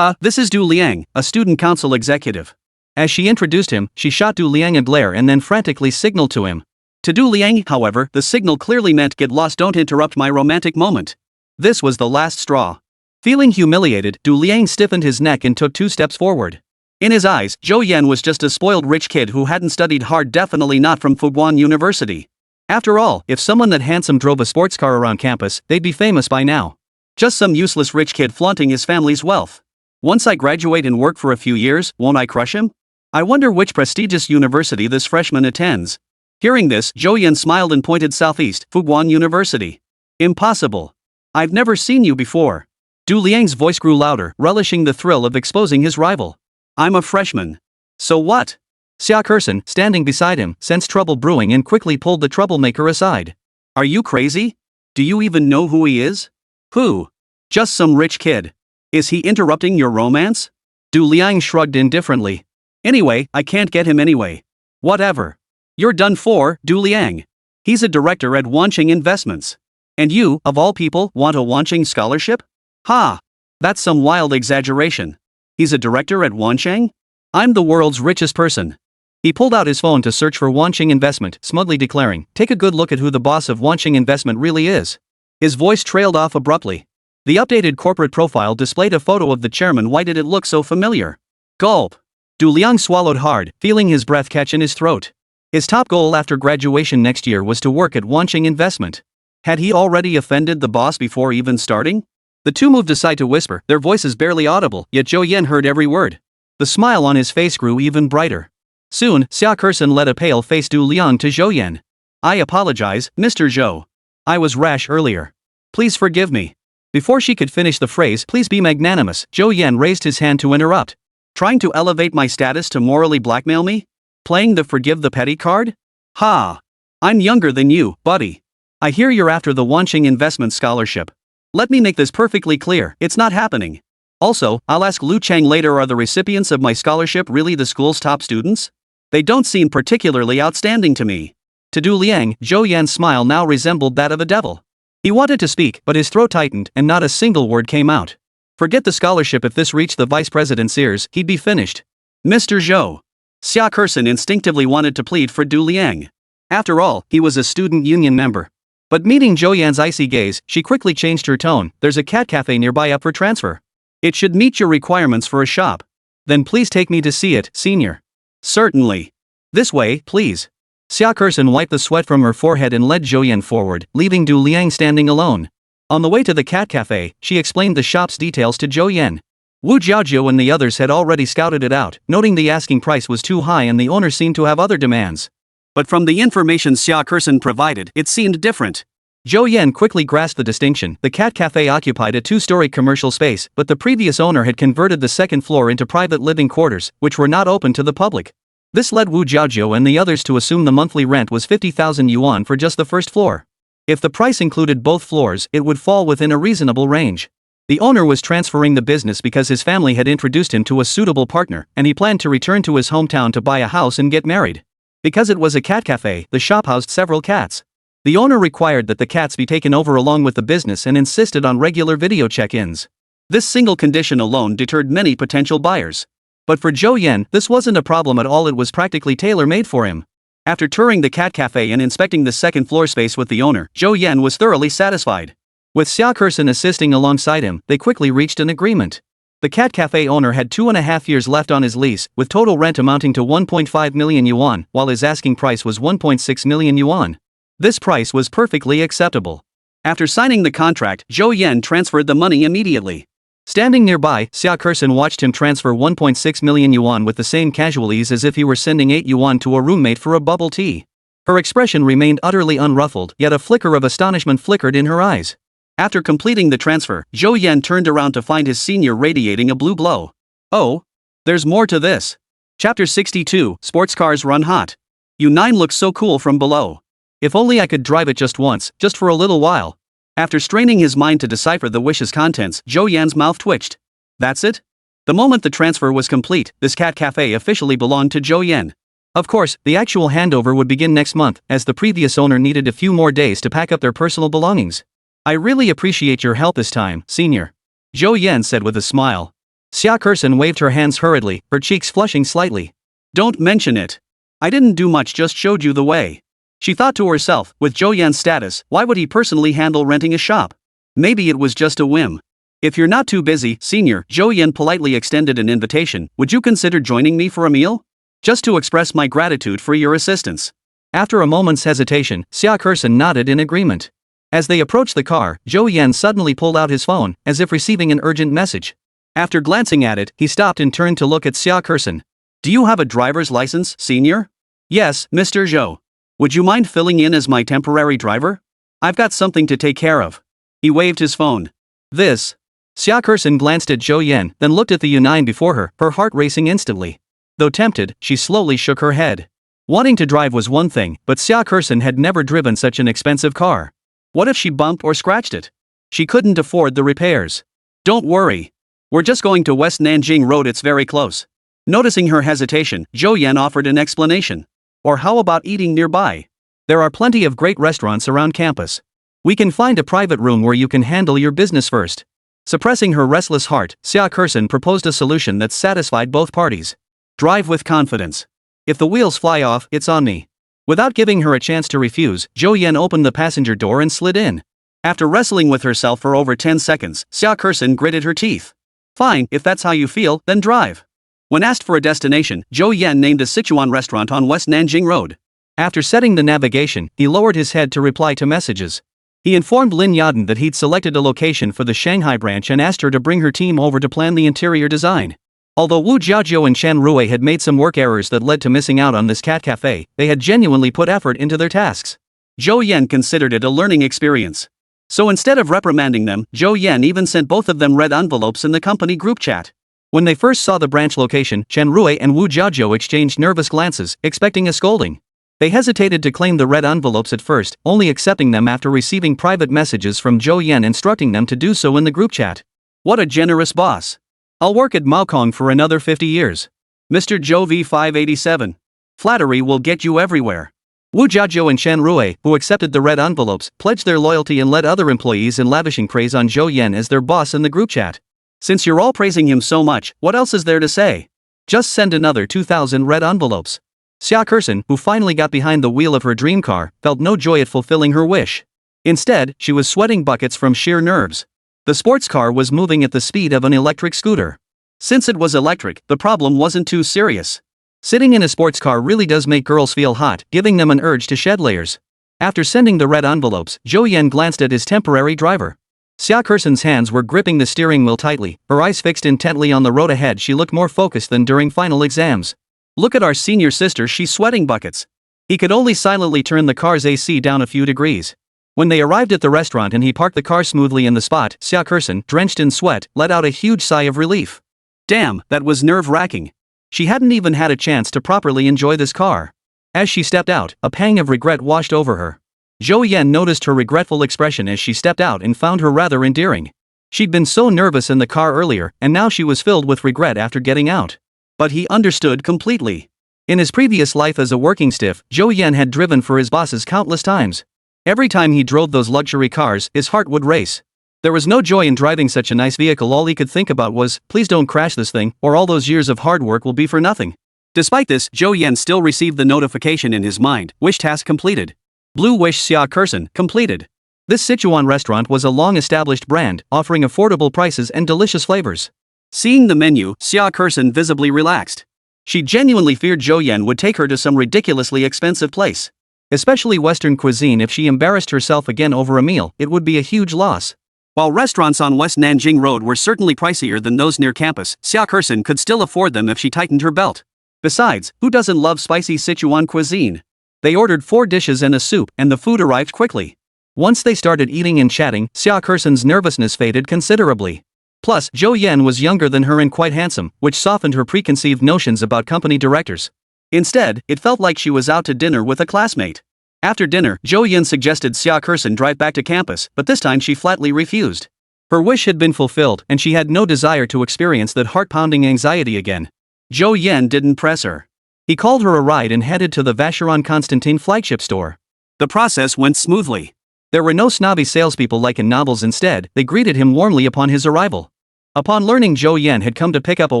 This is Du Liang, a student council executive. As she introduced him, she shot Du Liang a glare and then frantically signaled to him. To Du Liang, however, the signal clearly meant get lost, don't interrupt my romantic moment. This was the last straw. Feeling humiliated, Du Liang stiffened his neck and took 2 steps forward. In his eyes, Zhou Yan was just a spoiled rich kid who hadn't studied hard, definitely not from Fuguan University. After all, if someone that handsome drove a sports car around campus, they'd be famous by now. Just some useless rich kid flaunting his family's wealth. Once I graduate and work for a few years, won't I crush him? I wonder which prestigious university this freshman attends. Hearing this, Zhou Yan smiled and pointed southeast, Fuguan University. Impossible. I've never seen you before. Du Liang's voice grew louder, relishing the thrill of exposing his rival. I'm a freshman. So what? Xia Kersen, standing beside him, sensed trouble brewing and quickly pulled the troublemaker aside. Are you crazy? Do you even know who he is? Who? Just some rich kid. Is he interrupting your romance? Du Liang shrugged indifferently. Anyway, I can't get him anyway. Whatever. You're done for, Du Liang. He's a director at Wansheng Investments. And you, of all people, want a Wansheng scholarship? Ha! That's some wild exaggeration. He's a director at Wansheng? I'm the world's richest person. He pulled out his phone to search for Wansheng Investment, smugly declaring, take a good look at who the boss of Wansheng Investment really is. His voice trailed off abruptly. The updated corporate profile displayed a photo of the chairman. Why did it look so familiar? Gulp. Du Liang swallowed hard, feeling his breath catch in his throat. His top goal after graduation next year was to work at Wansheng Investment. Had he already offended the boss before even starting? The two moved aside to whisper, their voices barely audible, yet Zhou Yan heard every word. The smile on his face grew even brighter. Soon, Xia Kersen led a pale-faced Du Liang to Zhou Yan. I apologize, Mr. Zhou. I was rash earlier. Please forgive me. Before she could finish the phrase, please be magnanimous, Zhou Yan raised his hand to interrupt. Trying to elevate my status to morally blackmail me? Playing the forgive the petty card? Ha! I'm younger than you, buddy. I hear you're after the Wansheng Investment Scholarship. Let me make this perfectly clear, it's not happening. Also, I'll ask Lu Chang later, are the recipients of my scholarship really the school's top students? They don't seem particularly outstanding to me. To Du Liang, Zhou Yan's smile now resembled that of a devil. He wanted to speak, but his throat tightened and not a single word came out. Forget the scholarship, if this reached the vice president's ears, he'd be finished. Mr. Zhou. Xia Kersen instinctively wanted to plead for Du Liang. After all, he was a student union member. But meeting Zhou Yan's icy gaze, she quickly changed her tone. There's a cat cafe nearby up for transfer. It should meet your requirements for a shop. Then please take me to see it, senior. Certainly. This way, please. Xia Kersen wiped the sweat from her forehead and led Zhou Yan forward, leaving Du Liang standing alone. On the way to the cat cafe, she explained the shop's details to Zhou Yan. Wu Jiaojiu and the others had already scouted it out, noting the asking price was too high and the owner seemed to have other demands. But from the information Xia Kersen provided, it seemed different. Zhou Yan quickly grasped the distinction. The cat cafe occupied a 2-story commercial space, but the previous owner had converted the second floor into private living quarters, which were not open to the public. This led Wu Jiaojiu and the others to assume the monthly rent was 50,000 yuan for just the first floor. If the price included both floors, it would fall within a reasonable range. The owner was transferring the business because his family had introduced him to a suitable partner, and he planned to return to his hometown to buy a house and get married. Because it was a cat cafe, the shop housed several cats. The owner required that the cats be taken over along with the business and insisted on regular video check-ins. This single condition alone deterred many potential buyers. But for Zhou Yan, this wasn't a problem at all, it was practically tailor-made for him. After touring the cat cafe and inspecting the second floor space with the owner, Zhou Yan was thoroughly satisfied. With Xia Kersen assisting alongside him, they quickly reached an agreement. The cat cafe owner had 2.5 years left on his lease, with total rent amounting to 1.5 million yuan, while his asking price was 1.6 million yuan. This price was perfectly acceptable. After signing the contract, Zhou Yan transferred the money immediately. Standing nearby, Xia Kersen watched him transfer 1.6 million yuan with the same casual ease as if he were sending 8 yuan to a roommate for a bubble tea. Her expression remained utterly unruffled, yet a flicker of astonishment flickered in her eyes. After completing the transfer, Zhou Yan turned around to find his senior radiating a blue glow. Oh, there's more to this. Chapter 62, Sports Cars Run Hot. U9 looks so cool from below. If only I could drive it just once, just for a little while. After straining his mind to decipher the wish's contents, Zhou Yan's mouth twitched. That's it? The moment the transfer was complete, this cat cafe officially belonged to Zhou Yan. Of course, the actual handover would begin next month, as the previous owner needed a few more days to pack up their personal belongings. I really appreciate your help this time, senior. Zhou Yan said with a smile. Xia Kersen waved her hands hurriedly, her cheeks flushing slightly. Don't mention it. I didn't do much, just showed you the way. She thought to herself, with Zhou Yan's status, why would he personally handle renting a shop? Maybe it was just a whim. If you're not too busy, senior, Zhou Yan politely extended an invitation, would you consider joining me for a meal? Just to express my gratitude for your assistance. After a moment's hesitation, Xia Kersen nodded in agreement. As they approached the car, Zhou Yan suddenly pulled out his phone, as if receiving an urgent message. After glancing at it, he stopped and turned to look at Xia Kersen. Do you have a driver's license, senior? Yes, Mr. Zhou. Would you mind filling in as my temporary driver? I've got something to take care of. He waved his phone. This. Xia Kersen glanced at Zhou Yan, then looked at the U9 before her heart racing instantly. Though tempted, she slowly shook her head. Wanting to drive was one thing, but Xia Kersen had never driven such an expensive car. What if she bumped or scratched it? She couldn't afford the repairs. Don't worry. We're just going to West Nanjing Road, it's very close. Noticing her hesitation, Zhou Yan offered an explanation. Or how about eating nearby? There are plenty of great restaurants around campus. We can find a private room where you can handle your business first. Suppressing her restless heart, Xia Kersen proposed a solution that satisfied both parties. Drive with confidence. If the wheels fly off, it's on me. Without giving her a chance to refuse, Zhou Yan opened the passenger door and slid in. After wrestling with herself for over 10 seconds, Xia Kersen gritted her teeth. Fine, if that's how you feel, then drive. When asked for a destination, Zhou Yan named a Sichuan restaurant on West Nanjing Road. After setting the navigation, he lowered his head to reply to messages. He informed Lin Yaden that he'd selected a location for the Shanghai branch and asked her to bring her team over to plan the interior design. Although Wu Jiajiu and Shan Rui had made some work errors that led to missing out on this cat cafe, they had genuinely put effort into their tasks. Zhou Yan considered it a learning experience. So instead of reprimanding them, Zhou Yan even sent both of them red envelopes in the company group chat. When they first saw the branch location, Chen Rui and Wu Jiajiu exchanged nervous glances, expecting a scolding. They hesitated to claim the red envelopes at first, only accepting them after receiving private messages from Zhou Yan instructing them to do so in the group chat. What a generous boss. I'll work at Maokong for another 50 years. Mr. Zhou V587. Flattery will get you everywhere. Wu Jiajiu and Shan Rui, who accepted the red envelopes, pledged their loyalty and led other employees in lavishing praise on Zhou Yan as their boss in the group chat. Since you're all praising him so much, what else is there to say? Just send another 2,000 red envelopes. Xia Kersen, who finally got behind the wheel of her dream car, felt no joy at fulfilling her wish. Instead, she was sweating buckets from sheer nerves. The sports car was moving at the speed of an electric scooter. Since it was electric, the problem wasn't too serious. Sitting in a sports car really does make girls feel hot, giving them an urge to shed layers. After sending the red envelopes, Zhou Yan glanced at his temporary driver. Xia Kersen's hands were gripping the steering wheel tightly, her eyes fixed intently on the road ahead. She looked more focused than during final exams. Look at our senior sister, she's sweating buckets. He could only silently turn the car's AC down a few degrees. When they arrived at the restaurant and he parked the car smoothly in the spot, Xia Kersen, drenched in sweat, let out a huge sigh of relief. Damn, that was nerve-wracking. She hadn't even had a chance to properly enjoy this car. As she stepped out, a pang of regret washed over her. Zhou Yan noticed her regretful expression as she stepped out and found her rather endearing. She'd been so nervous in the car earlier, and now she was filled with regret after getting out. But he understood completely. In his previous life as a working stiff, Zhou Yan had driven for his bosses countless times. Every time he drove those luxury cars, his heart would race. There was no joy in driving such a nice vehicle. All he could think about was, please don't crash this thing, or all those years of hard work will be for nothing. Despite this, Zhou Yan still received the notification in his mind, wish task completed. Blue wish xia kursen, completed. This Sichuan restaurant was a long-established brand, offering affordable prices and delicious flavors. Seeing the menu, xia kursen visibly relaxed. She genuinely feared Zhou Yan would take her to some ridiculously expensive place. Especially Western cuisine. If she embarrassed herself again over a meal, it would be a huge loss. While restaurants on West Nanjing Road were certainly pricier than those near campus, xia kursen could still afford them if she tightened her belt. Besides, who doesn't love spicy Sichuan cuisine? They ordered 4 dishes and a soup, and the food arrived quickly. Once they started eating and chatting, xia kursen's nervousness faded considerably. Plus, Zhou Yan was younger than her and quite handsome, which softened her preconceived notions about company directors. Instead, it felt like she was out to dinner with a classmate. After dinner, Zhou Yan suggested xia kursen drive back to campus, but this time she flatly refused. Her wish had been fulfilled, and she had no desire to experience that heart-pounding anxiety again. Zhou Yan didn't press her. He called her a ride and headed to the Vacheron Constantin flagship store. The process went smoothly. There were no snobby salespeople like in novels. Instead, they greeted him warmly upon his arrival. Upon learning Zhou Yan had come to pick up a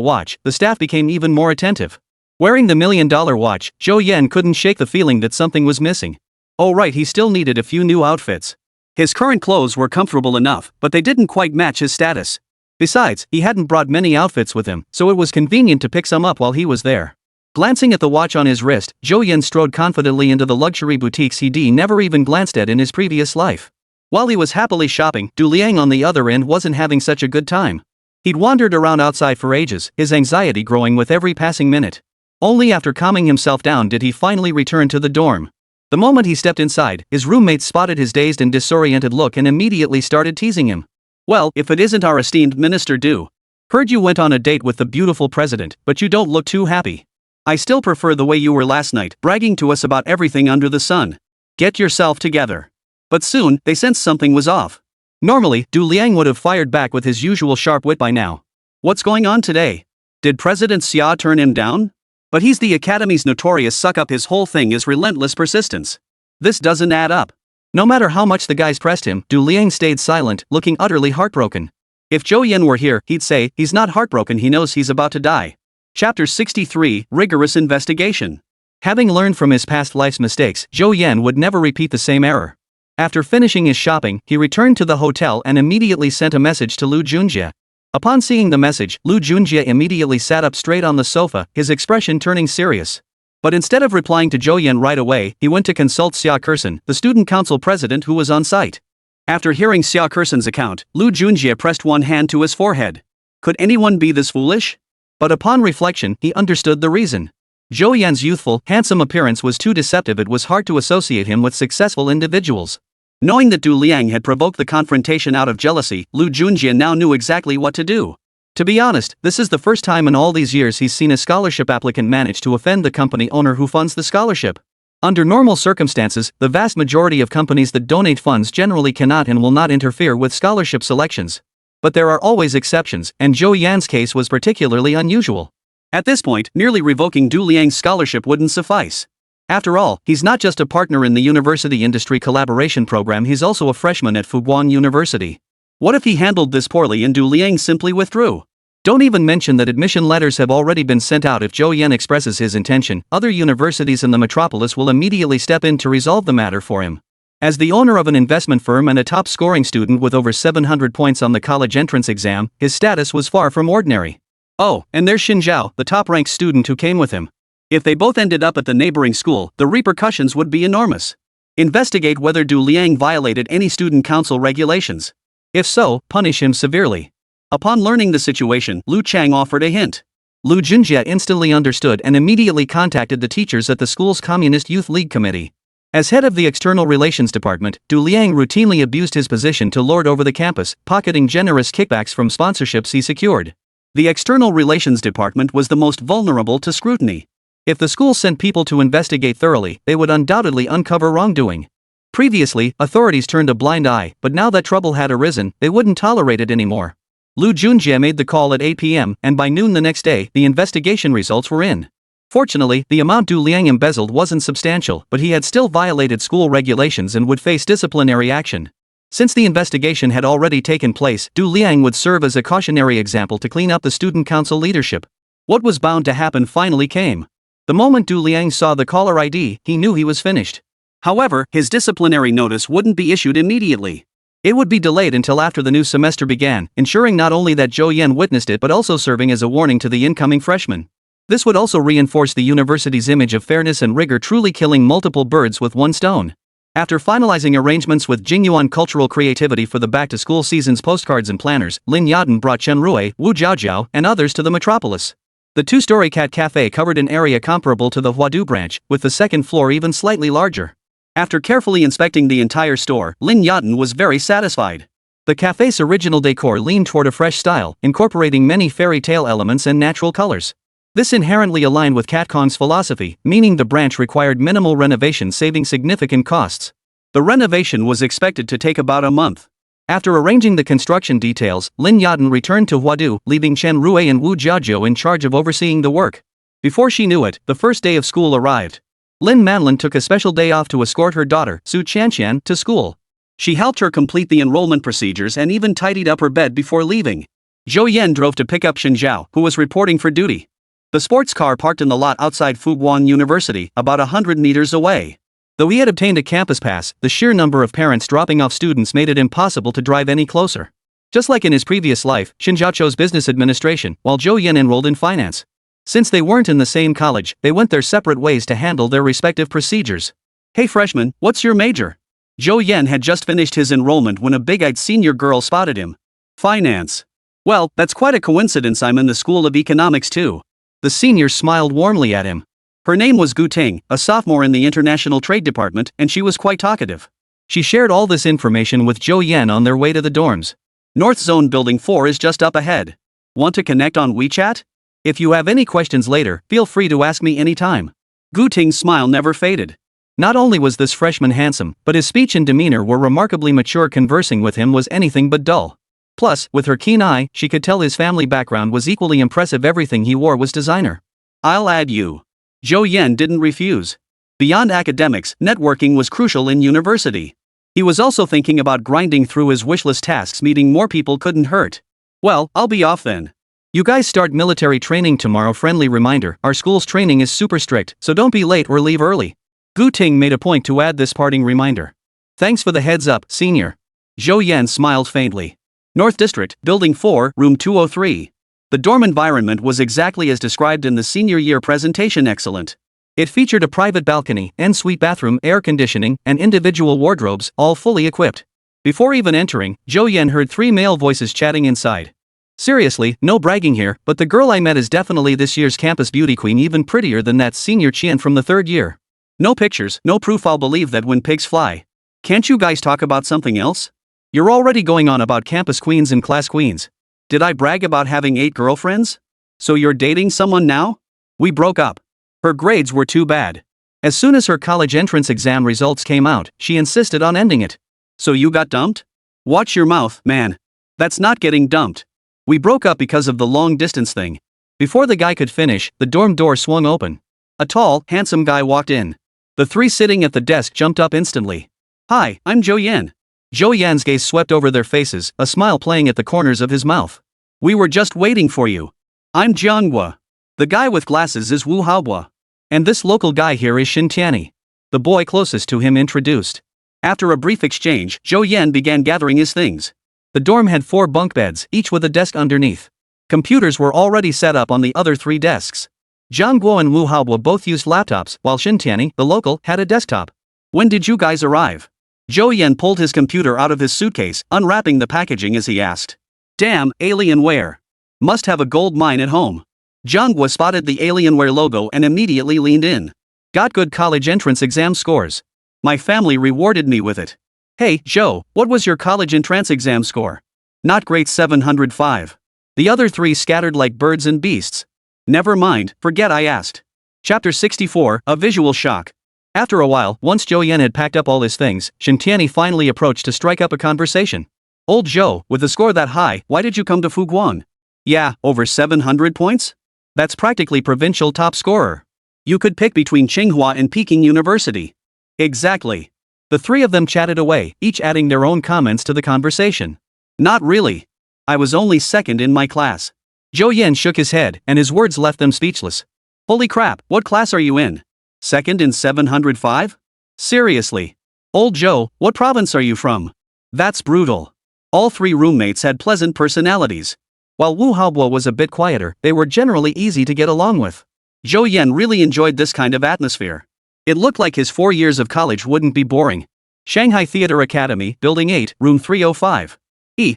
watch, the staff became even more attentive. Wearing the $1 million watch, Zhou Yan couldn't shake the feeling that something was missing. Oh right, he still needed a few new outfits. His current clothes were comfortable enough, but they didn't quite match his status. Besides, he hadn't brought many outfits with him, so it was convenient to pick some up while he was there. Glancing at the watch on his wrist, Zhou Yan strode confidently into the luxury boutiques he'd never even glanced at in his previous life. While he was happily shopping, Du Liang on the other end wasn't having such a good time. He'd wandered around outside for ages, his anxiety growing with every passing minute. Only after calming himself down did he finally return to the dorm. The moment he stepped inside, his roommates spotted his dazed and disoriented look and immediately started teasing him. Well, if it isn't our esteemed Minister Du. Heard you went on a date with the beautiful president, but you don't look too happy. I still prefer the way you were last night, bragging to us about everything under the sun. Get yourself together. But soon, they sensed something was off. Normally, Du Liang would have fired back with his usual sharp wit by now. What's going on today? Did President Xia turn him down? But he's the Academy's notorious suck-up. His whole thing is relentless persistence. This doesn't add up. No matter how much the guys pressed him, Du Liang stayed silent, looking utterly heartbroken. If Zhou Yan were here, he'd say, he's not heartbroken, he knows he's about to die. Chapter 63, Rigorous Investigation. Having learned from his past life's mistakes, Zhou Yan would never repeat the same error. After finishing his shopping, he returned to the hotel and immediately sent a message to Lu Junjie. Upon seeing the message, Lu Junjie immediately sat up straight on the sofa, his expression turning serious. But instead of replying to Zhou Yan right away, he went to consult xia kursen, the student council president who was on site. After hearing xia kursen's account, Lu Junjie pressed one hand to his forehead. Could anyone be this foolish? But upon reflection, he understood the reason. Zhou Yan's youthful, handsome appearance was too deceptive. It was hard to associate him with successful individuals. Knowing that Du Liang had provoked the confrontation out of jealousy, Lu Junjie now knew exactly what to do. To be honest, this is the first time in all these years he's seen a scholarship applicant manage to offend the company owner who funds the scholarship. Under normal circumstances, the vast majority of companies that donate funds generally cannot and will not interfere with scholarship selections. But there are always exceptions, and Zhou Yan's case was particularly unusual. At this point, merely revoking Du Liang's scholarship wouldn't suffice. After all, he's not just a partner in the University Industry Collaboration Program, he's also a freshman at Fuguan University. What if he handled this poorly and Du Liang simply withdrew? Don't even mention that admission letters have already been sent out. If Zhou Yan expresses his intention, other universities in the metropolis will immediately step in to resolve the matter for him. As the owner of an investment firm and a top-scoring student with over 700 points on the college entrance exam, his status was far from ordinary. Oh, and there's Xin Zhao, the top-ranked student who came with him. If they both ended up at the neighboring school, the repercussions would be enormous. Investigate whether Du Liang violated any student council regulations. If so, punish him severely. Upon learning the situation, Lu Chang offered a hint. Lu Junjie instantly understood and immediately contacted the teachers at the school's Communist Youth League Committee. As head of the External Relations Department, Du Liang routinely abused his position to lord over the campus, pocketing generous kickbacks from sponsorships he secured. The External Relations Department was the most vulnerable to scrutiny. If the school sent people to investigate thoroughly, they would undoubtedly uncover wrongdoing. Previously, authorities turned a blind eye, but now that trouble had arisen, they wouldn't tolerate it anymore. Lu Junjie made the call at 8 p.m., and by noon the next day, the investigation results were in. Fortunately, the amount Du Liang embezzled wasn't substantial, but he had still violated school regulations and would face disciplinary action. Since the investigation had already taken place, Du Liang would serve as a cautionary example to clean up the student council leadership. What was bound to happen finally came. The moment Du Liang saw the caller ID, he knew he was finished. However, his disciplinary notice wouldn't be issued immediately. It would be delayed until after the new semester began, ensuring not only that Zhou Yan witnessed it but also serving as a warning to the incoming freshmen. This would also reinforce the university's image of fairness and rigor, truly killing multiple birds with one stone. After finalizing arrangements with Jingyuan Cultural Creativity for the back-to-school season's postcards and planners, Lin Yaden brought Chen Rui, Wu Jiaojiao, and others to the metropolis. The two-story cat cafe covered an area comparable to the Huadu branch, with the second floor even slightly larger. After carefully inspecting the entire store, Lin Yaden was very satisfied. The cafe's original decor leaned toward a fresh style, incorporating many fairy tale elements and natural colors. This inherently aligned with Catcong's philosophy, meaning the branch required minimal renovation, saving significant costs. The renovation was expected to take about a month. After arranging the construction details, Lin Yaden returned to Huadu, leaving Chen Rui and Wu Jiaojiao in charge of overseeing the work. Before she knew it, the first day of school arrived. Lin Manlin took a special day off to escort her daughter, Su Qianqian, to school. She helped her complete the enrollment procedures and even tidied up her bed before leaving. Zhou Yan drove to pick up Shen Zhao, who was reporting for duty. The sports car parked in the lot outside Fuguan University, about 100 meters away. Though he had obtained a campus pass, the sheer number of parents dropping off students made it impossible to drive any closer. Just like in his previous life, Shen Zhao chose business administration, while Zhou Yan enrolled in finance. Since they weren't in the same college, they went their separate ways to handle their respective procedures. "Hey freshman, what's your major?" Zhou Yan had just finished his enrollment when a big-eyed senior girl spotted him. "Finance." "Well, that's quite a coincidence, I'm in the School of Economics too." The senior smiled warmly at him. Her name was Gu Ting, a sophomore in the International Trade Department, and she was quite talkative. She shared all this information with Zhou Yan on their way to the dorms. "North Zone Building 4 is just up ahead. Want to connect on WeChat? If you have any questions later, feel free to ask me anytime." Gu Ting's smile never faded. Not only was this freshman handsome, but his speech and demeanor were remarkably mature. Conversing with him was anything but dull. Plus, with her keen eye, she could tell his family background was equally impressive. Everything he wore was designer. "I'll add you." Zhou Yan didn't refuse. Beyond academics, networking was crucial in university. He was also thinking about grinding through his wishlist tasks. Meeting more people couldn't hurt. "Well, I'll be off then. You guys start military training tomorrow. Friendly reminder, our school's training is super strict, so don't be late or leave early." Gu Ting made a point to add this parting reminder. "Thanks for the heads up, senior." Zhou Yan smiled faintly. North District, Building 4, Room 203. The dorm environment was exactly as described in the senior year presentation. Excellent. It featured a private balcony, en-suite bathroom, air conditioning, and individual wardrobes, all fully equipped. Before even entering, Zhou Yan heard 3 male voices chatting inside. "Seriously, no bragging here, but the girl I met is definitely this year's campus beauty queen, even prettier than that senior Qian from the 3rd year. No pictures, no proof. I'll believe that when pigs fly. Can't you guys talk about something else? You're already going on about campus queens and class queens. Did I brag about having 8 girlfriends? So you're dating someone now?" "We broke up. Her grades were too bad. As soon as her college entrance exam results came out, she insisted on ending it." "So you got dumped? Watch your mouth, man. That's not getting dumped. We broke up because of the long-distance thing." Before the guy could finish, the dorm door swung open. A tall, handsome guy walked in. The 3 sitting at the desk jumped up instantly. "Hi, I'm Zhou Yan." Zhou Yan's gaze swept over their faces, a smile playing at the corners of his mouth. "We were just waiting for you. I'm Jianghua. The guy with glasses is Wu Haohua. And this local guy here is Xin Tianyi." The boy closest to him introduced. After a brief exchange, Zhou Yan began gathering his things. The dorm had 4 bunk beds, each with a desk underneath. Computers were already set up on the other 3 desks. Zhang Guo and Wu Haohua both used laptops, while Xin Tianyi, the local, had a desktop. "When did you guys arrive?" Zhou Yan pulled his computer out of his suitcase, unwrapping the packaging as he asked. "Damn, Alienware. Must have a gold mine at home." Zhang Guo spotted the Alienware logo and immediately leaned in. "Got good college entrance exam scores. My family rewarded me with it." "Hey, Zhou, what was your college entrance exam score?" "Not great, 705. The other 3 scattered like birds and beasts." "Never mind, forget I asked." Chapter 64, A Visual Shock. After a while, once Zhou Yan had packed up all his things, Xin Tianyi finally approached to strike up a conversation. "Old Zhou, with a score that high, why did you come to Fuguan?" "Yeah, over 700 points? That's practically provincial top scorer. You could pick between Tsinghua and Peking University." "Exactly. The three of them chatted away, each adding their own comments to the conversation. Not really. I was only second in my class. Zhou Yan shook his head, and his words left them speechless. Holy crap, what class are you in? Second in 705? Seriously. Old Joe, what province are you from? That's brutal. All three roommates had pleasant personalities. While Wu Haobo was a bit quieter, they were generally easy to get along with. Zhou Yan really enjoyed this kind of atmosphere. It looked like his 4 years of college wouldn't be boring. Shanghai Theater Academy, Building 8, Room 305.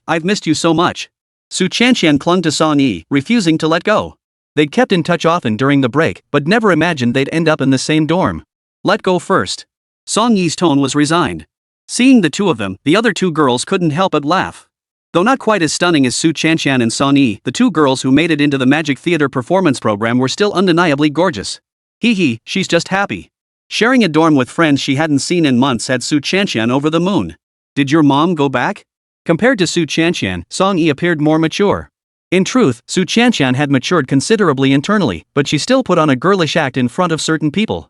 I've missed you so much. Su Chanqian clung to Song Yi, refusing to let go. They'd kept in touch often during the break, but never imagined they'd end up in the same dorm. Let go first. Song Yi's tone was resigned. Seeing the two of them, the other two girls couldn't help but laugh. Though not quite as stunning as Su Chanqian and Song Yi, the two girls who made it into the Magic Theater performance program were still undeniably gorgeous. She's just happy. Sharing a dorm with friends she hadn't seen in months had Su Chanqian over the moon. Did your mom go back? Compared to Su Chanqian, Song Yi appeared more mature. In truth, Su Chanqian had matured considerably internally, but she still put on a girlish act in front of certain people.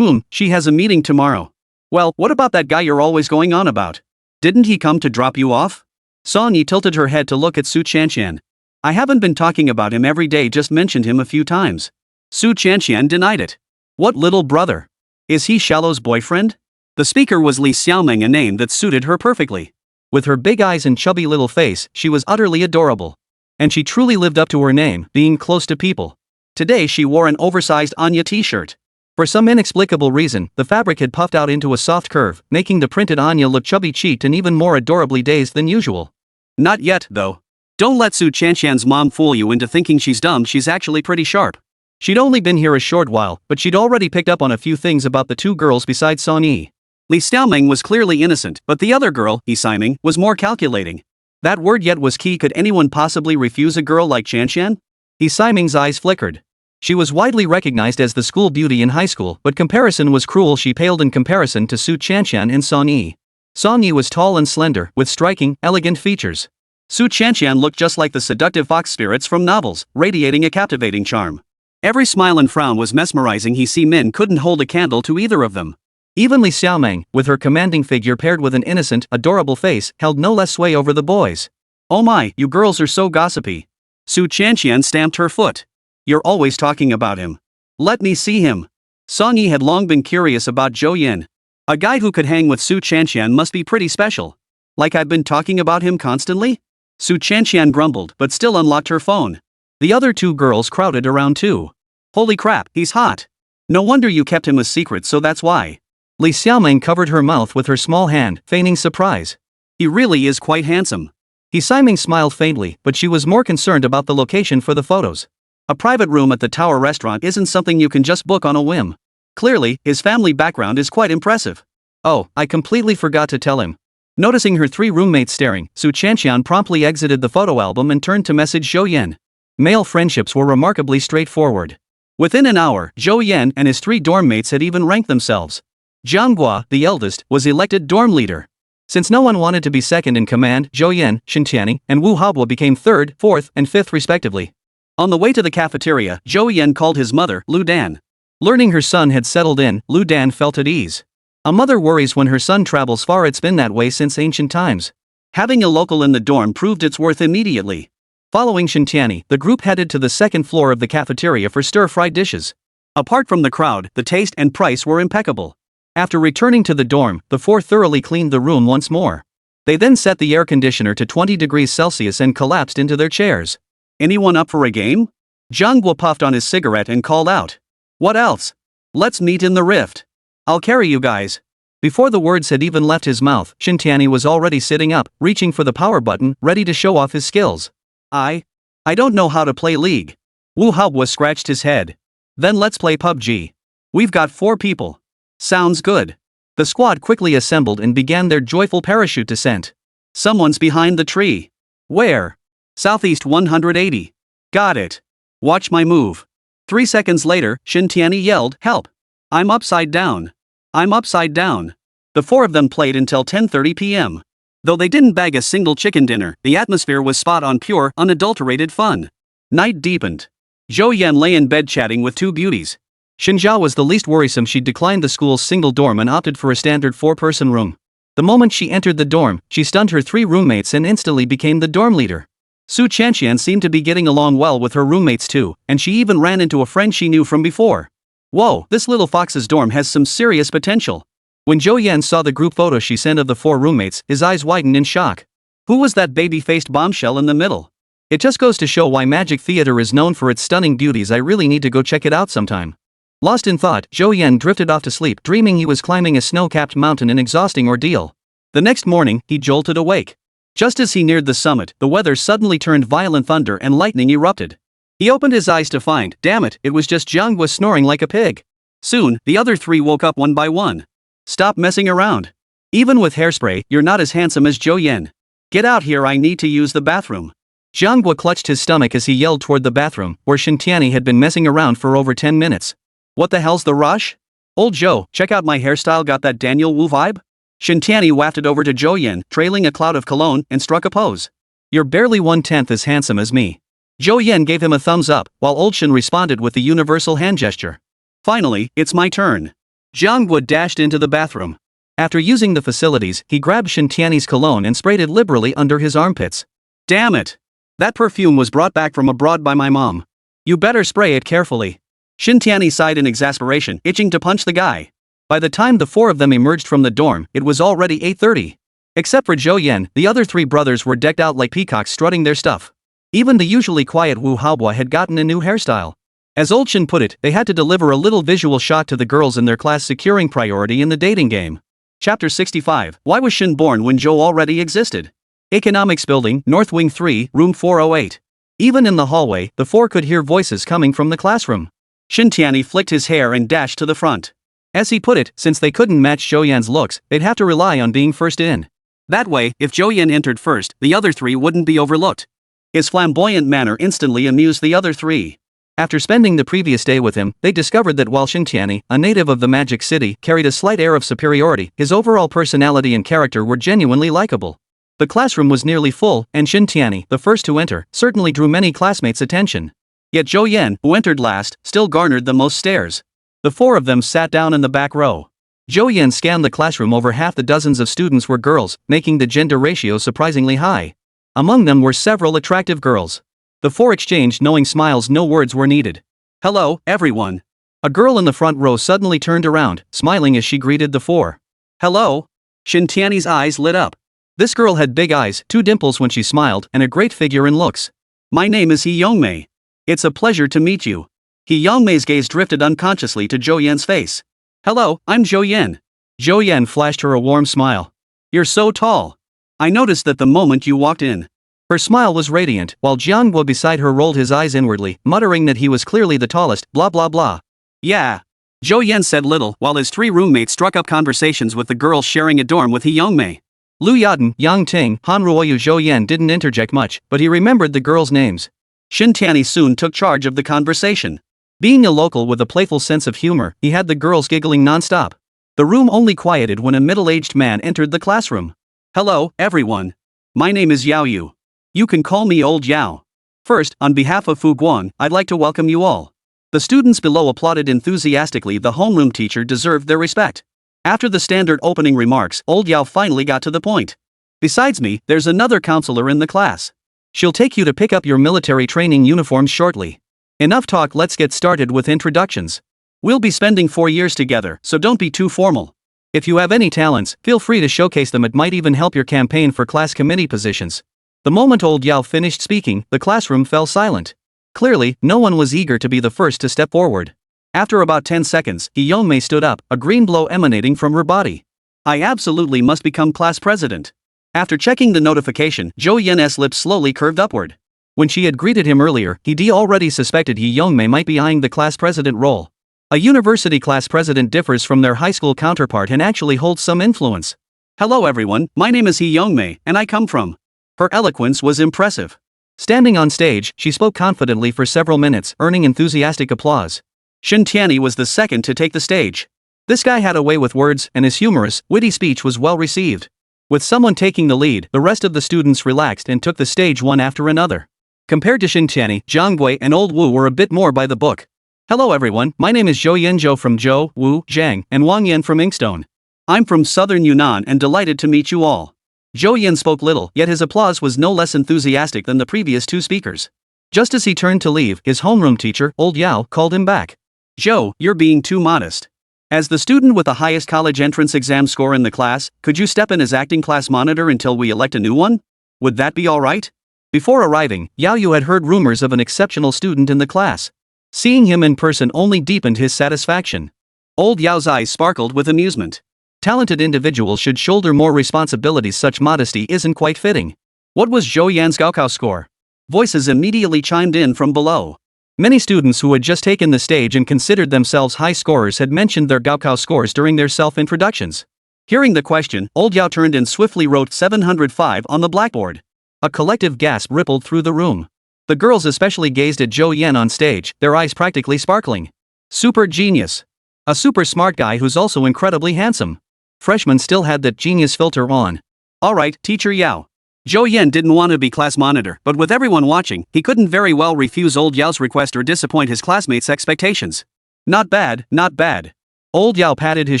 She has a meeting tomorrow. Well, what about that guy you're always going on about? Didn't he come to drop you off? Song Yi tilted her head to look at Su Chanqian. I haven't been talking about him every day, just mentioned him a few times. Su Chanqian denied it. What little brother? Is he Shallow's boyfriend? The speaker was Li Xiaoming, a name that suited her perfectly. With her big eyes and chubby little face, she was utterly adorable. And she truly lived up to her name, being close to people. Today she wore an oversized Anya t-shirt. For some inexplicable reason, the fabric had puffed out into a soft curve, making the printed Anya look chubby-cheeked and even more adorably dazed than usual. Not yet, though. Don't let Su Chanqian's mom fool you into thinking she's dumb. She's actually pretty sharp. She'd only been here a short while, but she'd already picked up on a few things about the two girls besides Song Yi. Li Xiaoming was clearly innocent, but the other girl, Yi Siming, was more calculating. That word yet was key. Could anyone possibly refuse a girl like Chanqian? Yi Siming's eyes flickered. She was widely recognized as the school beauty in high school, but comparison was cruel. She paled in comparison to Su Chanqian and Song Yi. Song Yi was tall and slender, with striking, elegant features. Su Chanqian looked just like the seductive fox spirits from novels, radiating a captivating charm. Every smile and frown was mesmerizing. Yi Siming couldn't hold a candle to either of them. Even Li Xiaoming, with her commanding figure paired with an innocent, adorable face, held no less sway over the boys. Oh my, you girls are so gossipy. Su Chanqian stamped her foot. You're always talking about him. Let me see him. Song Yi had long been curious about Zhou Yan. A guy who could hang with Su Chanqian must be pretty special. Like I've been talking about him constantly? Su Chanqian grumbled, but still unlocked her phone. The other two girls crowded around too. Holy crap, he's hot. No wonder you kept him a secret, so that's why. Li Xiaoming covered her mouth with her small hand, feigning surprise. He really is quite handsome. Yi Siming smiled faintly, but she was more concerned about the location for the photos. A private room at the Tower restaurant isn't something you can just book on a whim. Clearly, his family background is quite impressive. Oh, I completely forgot to tell him. Noticing her three roommates staring, Su Chanqian promptly exited the photo album and turned to message Zhou Yan. Male friendships were remarkably straightforward. Within an hour, Zhou Yan and his three dorm mates had even ranked themselves. Jiang Guo, the eldest, was elected dorm leader. Since no one wanted to be second in command, Zhou Yan, Shen Tianning, and Wu Haobo became third, fourth, and fifth respectively. On the way to the cafeteria, Zhou Yan called his mother, Lu Dan. Learning her son had settled in, Lu Dan felt at ease. A mother worries when her son travels far. It's been that way since ancient times. Having a local in the dorm proved its worth immediately. Following Shen Tianning, the group headed to the second floor of the cafeteria for stir-fried dishes. Apart from the crowd, the taste and price were impeccable. After returning to the dorm, the four thoroughly cleaned the room once more. They then set the air conditioner to 20 degrees Celsius and collapsed into their chairs. Anyone up for a game? Jiang Guo puffed on his cigarette and called out. What else? Let's meet in the rift. I'll carry you guys. Before the words had even left his mouth, Shen Tianning was already sitting up, reaching for the power button, ready to show off his skills. I don't know how to play League. Wu Haobo scratched his head. Then let's play PUBG. We've got 4 people. Sounds good. The squad quickly assembled and began their joyful parachute descent. Someone's behind the tree. Where? Southeast 180. Got it. Watch my move. 3 seconds later, Shen Tianning yelled, help. I'm upside down. I'm upside down. The 4 of them played until 10:30 p.m. Though they didn't bag a single chicken dinner, the atmosphere was spot on, pure, unadulterated fun. Night deepened. Zhou Yan lay in bed chatting with 2 beauties. Chen Jie was the least worrisome. She declined the school's single dorm and opted for a standard 4-person room. The moment she entered the dorm, she stunned her 3 roommates and instantly became the dorm leader. Su Chanxian seemed to be getting along well with her roommates too, and she even ran into a friend she knew from before. Whoa, this little fox's dorm has some serious potential. When Zhou Yan saw the group photo she sent of the 4 roommates, his eyes widened in shock. Who was that baby-faced bombshell in the middle? It just goes to show why Magic Theater is known for its stunning beauties. I really need to go check it out sometime. Lost in thought, Zhou Yan drifted off to sleep, dreaming he was climbing a snow-capped mountain, an exhausting ordeal. The next morning, he jolted awake. Just as he neared the summit, the weather suddenly turned violent. Thunder and lightning erupted. He opened his eyes to find, damn it, it was just Zhang was snoring like a pig. Soon, the other 3 woke up one by one. Stop messing around. Even with hairspray, you're not as handsome as Zhou Yan. Get out here, I need to use the bathroom. Zhang Guo clutched his stomach as he yelled toward the bathroom, where Shen Tianyi had been messing around for over 10 minutes. What the hell's the rush? Old Zhou, check out my hairstyle, got that Daniel Wu vibe? Shen Tianyi wafted over to Zhou Yan, trailing a cloud of cologne, and struck a pose. You're barely 1/10 as handsome as me. Zhou Yan gave him a thumbs up, while old Shen responded with the universal hand gesture. Finally, it's my turn. Zhang Guo dashed into the bathroom. After using the facilities, he grabbed Shen Tianyi's cologne and sprayed it liberally under his armpits. Damn it! That perfume was brought back from abroad by my mom. You better spray it carefully. Shen Tianyi sighed in exasperation, itching to punch the guy. By the time the 4 of them emerged from the dorm, it was already 8:30. Except for Zhou Yan, the other 3 brothers were decked out like peacocks strutting their stuff. Even the usually quiet Wu Haobo had gotten a new hairstyle. As Old Shen put it, they had to deliver a little visual shot to the girls in their class, securing priority in the dating game. Chapter 65, Why was Shen born when Zhou already existed? Economics Building, North Wing 3, Room 408. Even in the hallway, the 4 could hear voices coming from the classroom. Shen Tianyi flicked his hair and dashed to the front. As he put it, since they couldn't match Zhou Yan's looks, they'd have to rely on being first in. That way, if Zhou Yan entered first, the other 3 wouldn't be overlooked. His flamboyant manner instantly amused the other 3. After spending the previous day with him, they discovered that while Shen Tianyi, a native of the Magic City, carried a slight air of superiority, his overall personality and character were genuinely likable. The classroom was nearly full, and Shen Tianyi, the first to enter, certainly drew many classmates' attention. Yet Zhou Yan, who entered last, still garnered the most stares. The 4 of them sat down in the back row. Zhou Yan scanned the classroom. Over half the dozens of students were girls, making the gender ratio surprisingly high. Among them were several attractive girls. The 4 exchanged knowing smiles, no words were needed. Hello, everyone. A girl in the front row suddenly turned around, smiling as she greeted the 4. Hello? Shen Tianyi's eyes lit up. This girl had big eyes, 2 dimples when she smiled, and a great figure and looks. My name is He Yongmei. It's a pleasure to meet you. He Yongmei's gaze drifted unconsciously to Zhou Yan's face. Hello, I'm Zhou Yan. Zhou Yan flashed her a warm smile. You're so tall. I noticed that the moment you walked in. Her smile was radiant, while Jiang Guo beside her rolled his eyes inwardly, muttering that he was clearly the tallest, blah blah blah. Yeah. Zhou Yan said little, while his 3 roommates struck up conversations with the girls sharing a dorm with He Yongmei. Lu Yaden, Yang Ting, Han Ruoyu. Zhou Yan didn't interject much, but he remembered the girls' names. Shen Tianyi soon took charge of the conversation. Being a local with a playful sense of humor, he had the girls giggling non-stop. The room only quieted when a middle-aged man entered the classroom. Hello, everyone. My name is Yao Yu. You can call me Old Yao. First, on behalf of Fu Guang, I'd like to welcome you all. The students below applauded enthusiastically. The homeroom teacher deserved their respect. After the standard opening remarks, Old Yao finally got to the point. Besides me, there's another counselor in the class. She'll take you to pick up your military training uniforms shortly. Enough talk, let's get started with introductions. We'll be spending 4 years together, so don't be too formal. If you have any talents, feel free to showcase them. It might even help your campaign for class committee positions. The moment Old Yao finished speaking, the classroom fell silent. Clearly, no one was eager to be the first to step forward. After about 10 seconds, He Yongmei stood up, a green glow emanating from her body. I absolutely must become class president. After checking the notification, Zhou Yan's lips slowly curved upward. When she had greeted him earlier, he already suspected He Yongmei might be eyeing the class president role. A university class president differs from their high school counterpart and actually holds some influence. Hello everyone, my name is He Yongmei, and I come from. Her eloquence was impressive. Standing on stage, she spoke confidently for several minutes, earning enthusiastic applause. Shen Tianyi was the second to take the stage. This guy had a way with words, and his humorous, witty speech was well received. With someone taking the lead, the rest of the students relaxed and took the stage one after another. Compared to Shen Tianyi, Zhang Gui and Old Wu were a bit more by the book. Hello everyone, my name is Zhou Yan from Zhou, Wu, Zhang, and Wang Yan from Inkstone. I'm from southern Yunnan and delighted to meet you all. Zhou Yan spoke little, yet his applause was no less enthusiastic than the previous two speakers. Just as he turned to leave, his homeroom teacher, Old Yao, called him back. Zhou, you're being too modest. As the student with the highest college entrance exam score in the class, could you step in as acting class monitor until we elect a new one? Would that be alright? Before arriving, Yao Yu had heard rumors of an exceptional student in the class. Seeing him in person only deepened his satisfaction. Old Yao's eyes sparkled with amusement. Talented individuals should shoulder more responsibilities. Such modesty isn't quite fitting. What was Zhou Yan's Gaokao score? Voices immediately chimed in from below. Many students who had just taken the stage and considered themselves high scorers had mentioned their Gaokao scores during their self-introductions. Hearing the question, Old Yao turned and swiftly wrote 705 on the blackboard. A collective gasp rippled through the room. The girls especially gazed at Zhou Yan on stage, their eyes practically sparkling. Super genius. A super smart guy who's also incredibly handsome. Freshmen still had that genius filter on. Alright, Teacher Yao. Zhou Yan didn't want to be class monitor, but with everyone watching, he couldn't very well refuse Old Yao's request or disappoint his classmates' expectations. Not bad, not bad. Old Yao patted his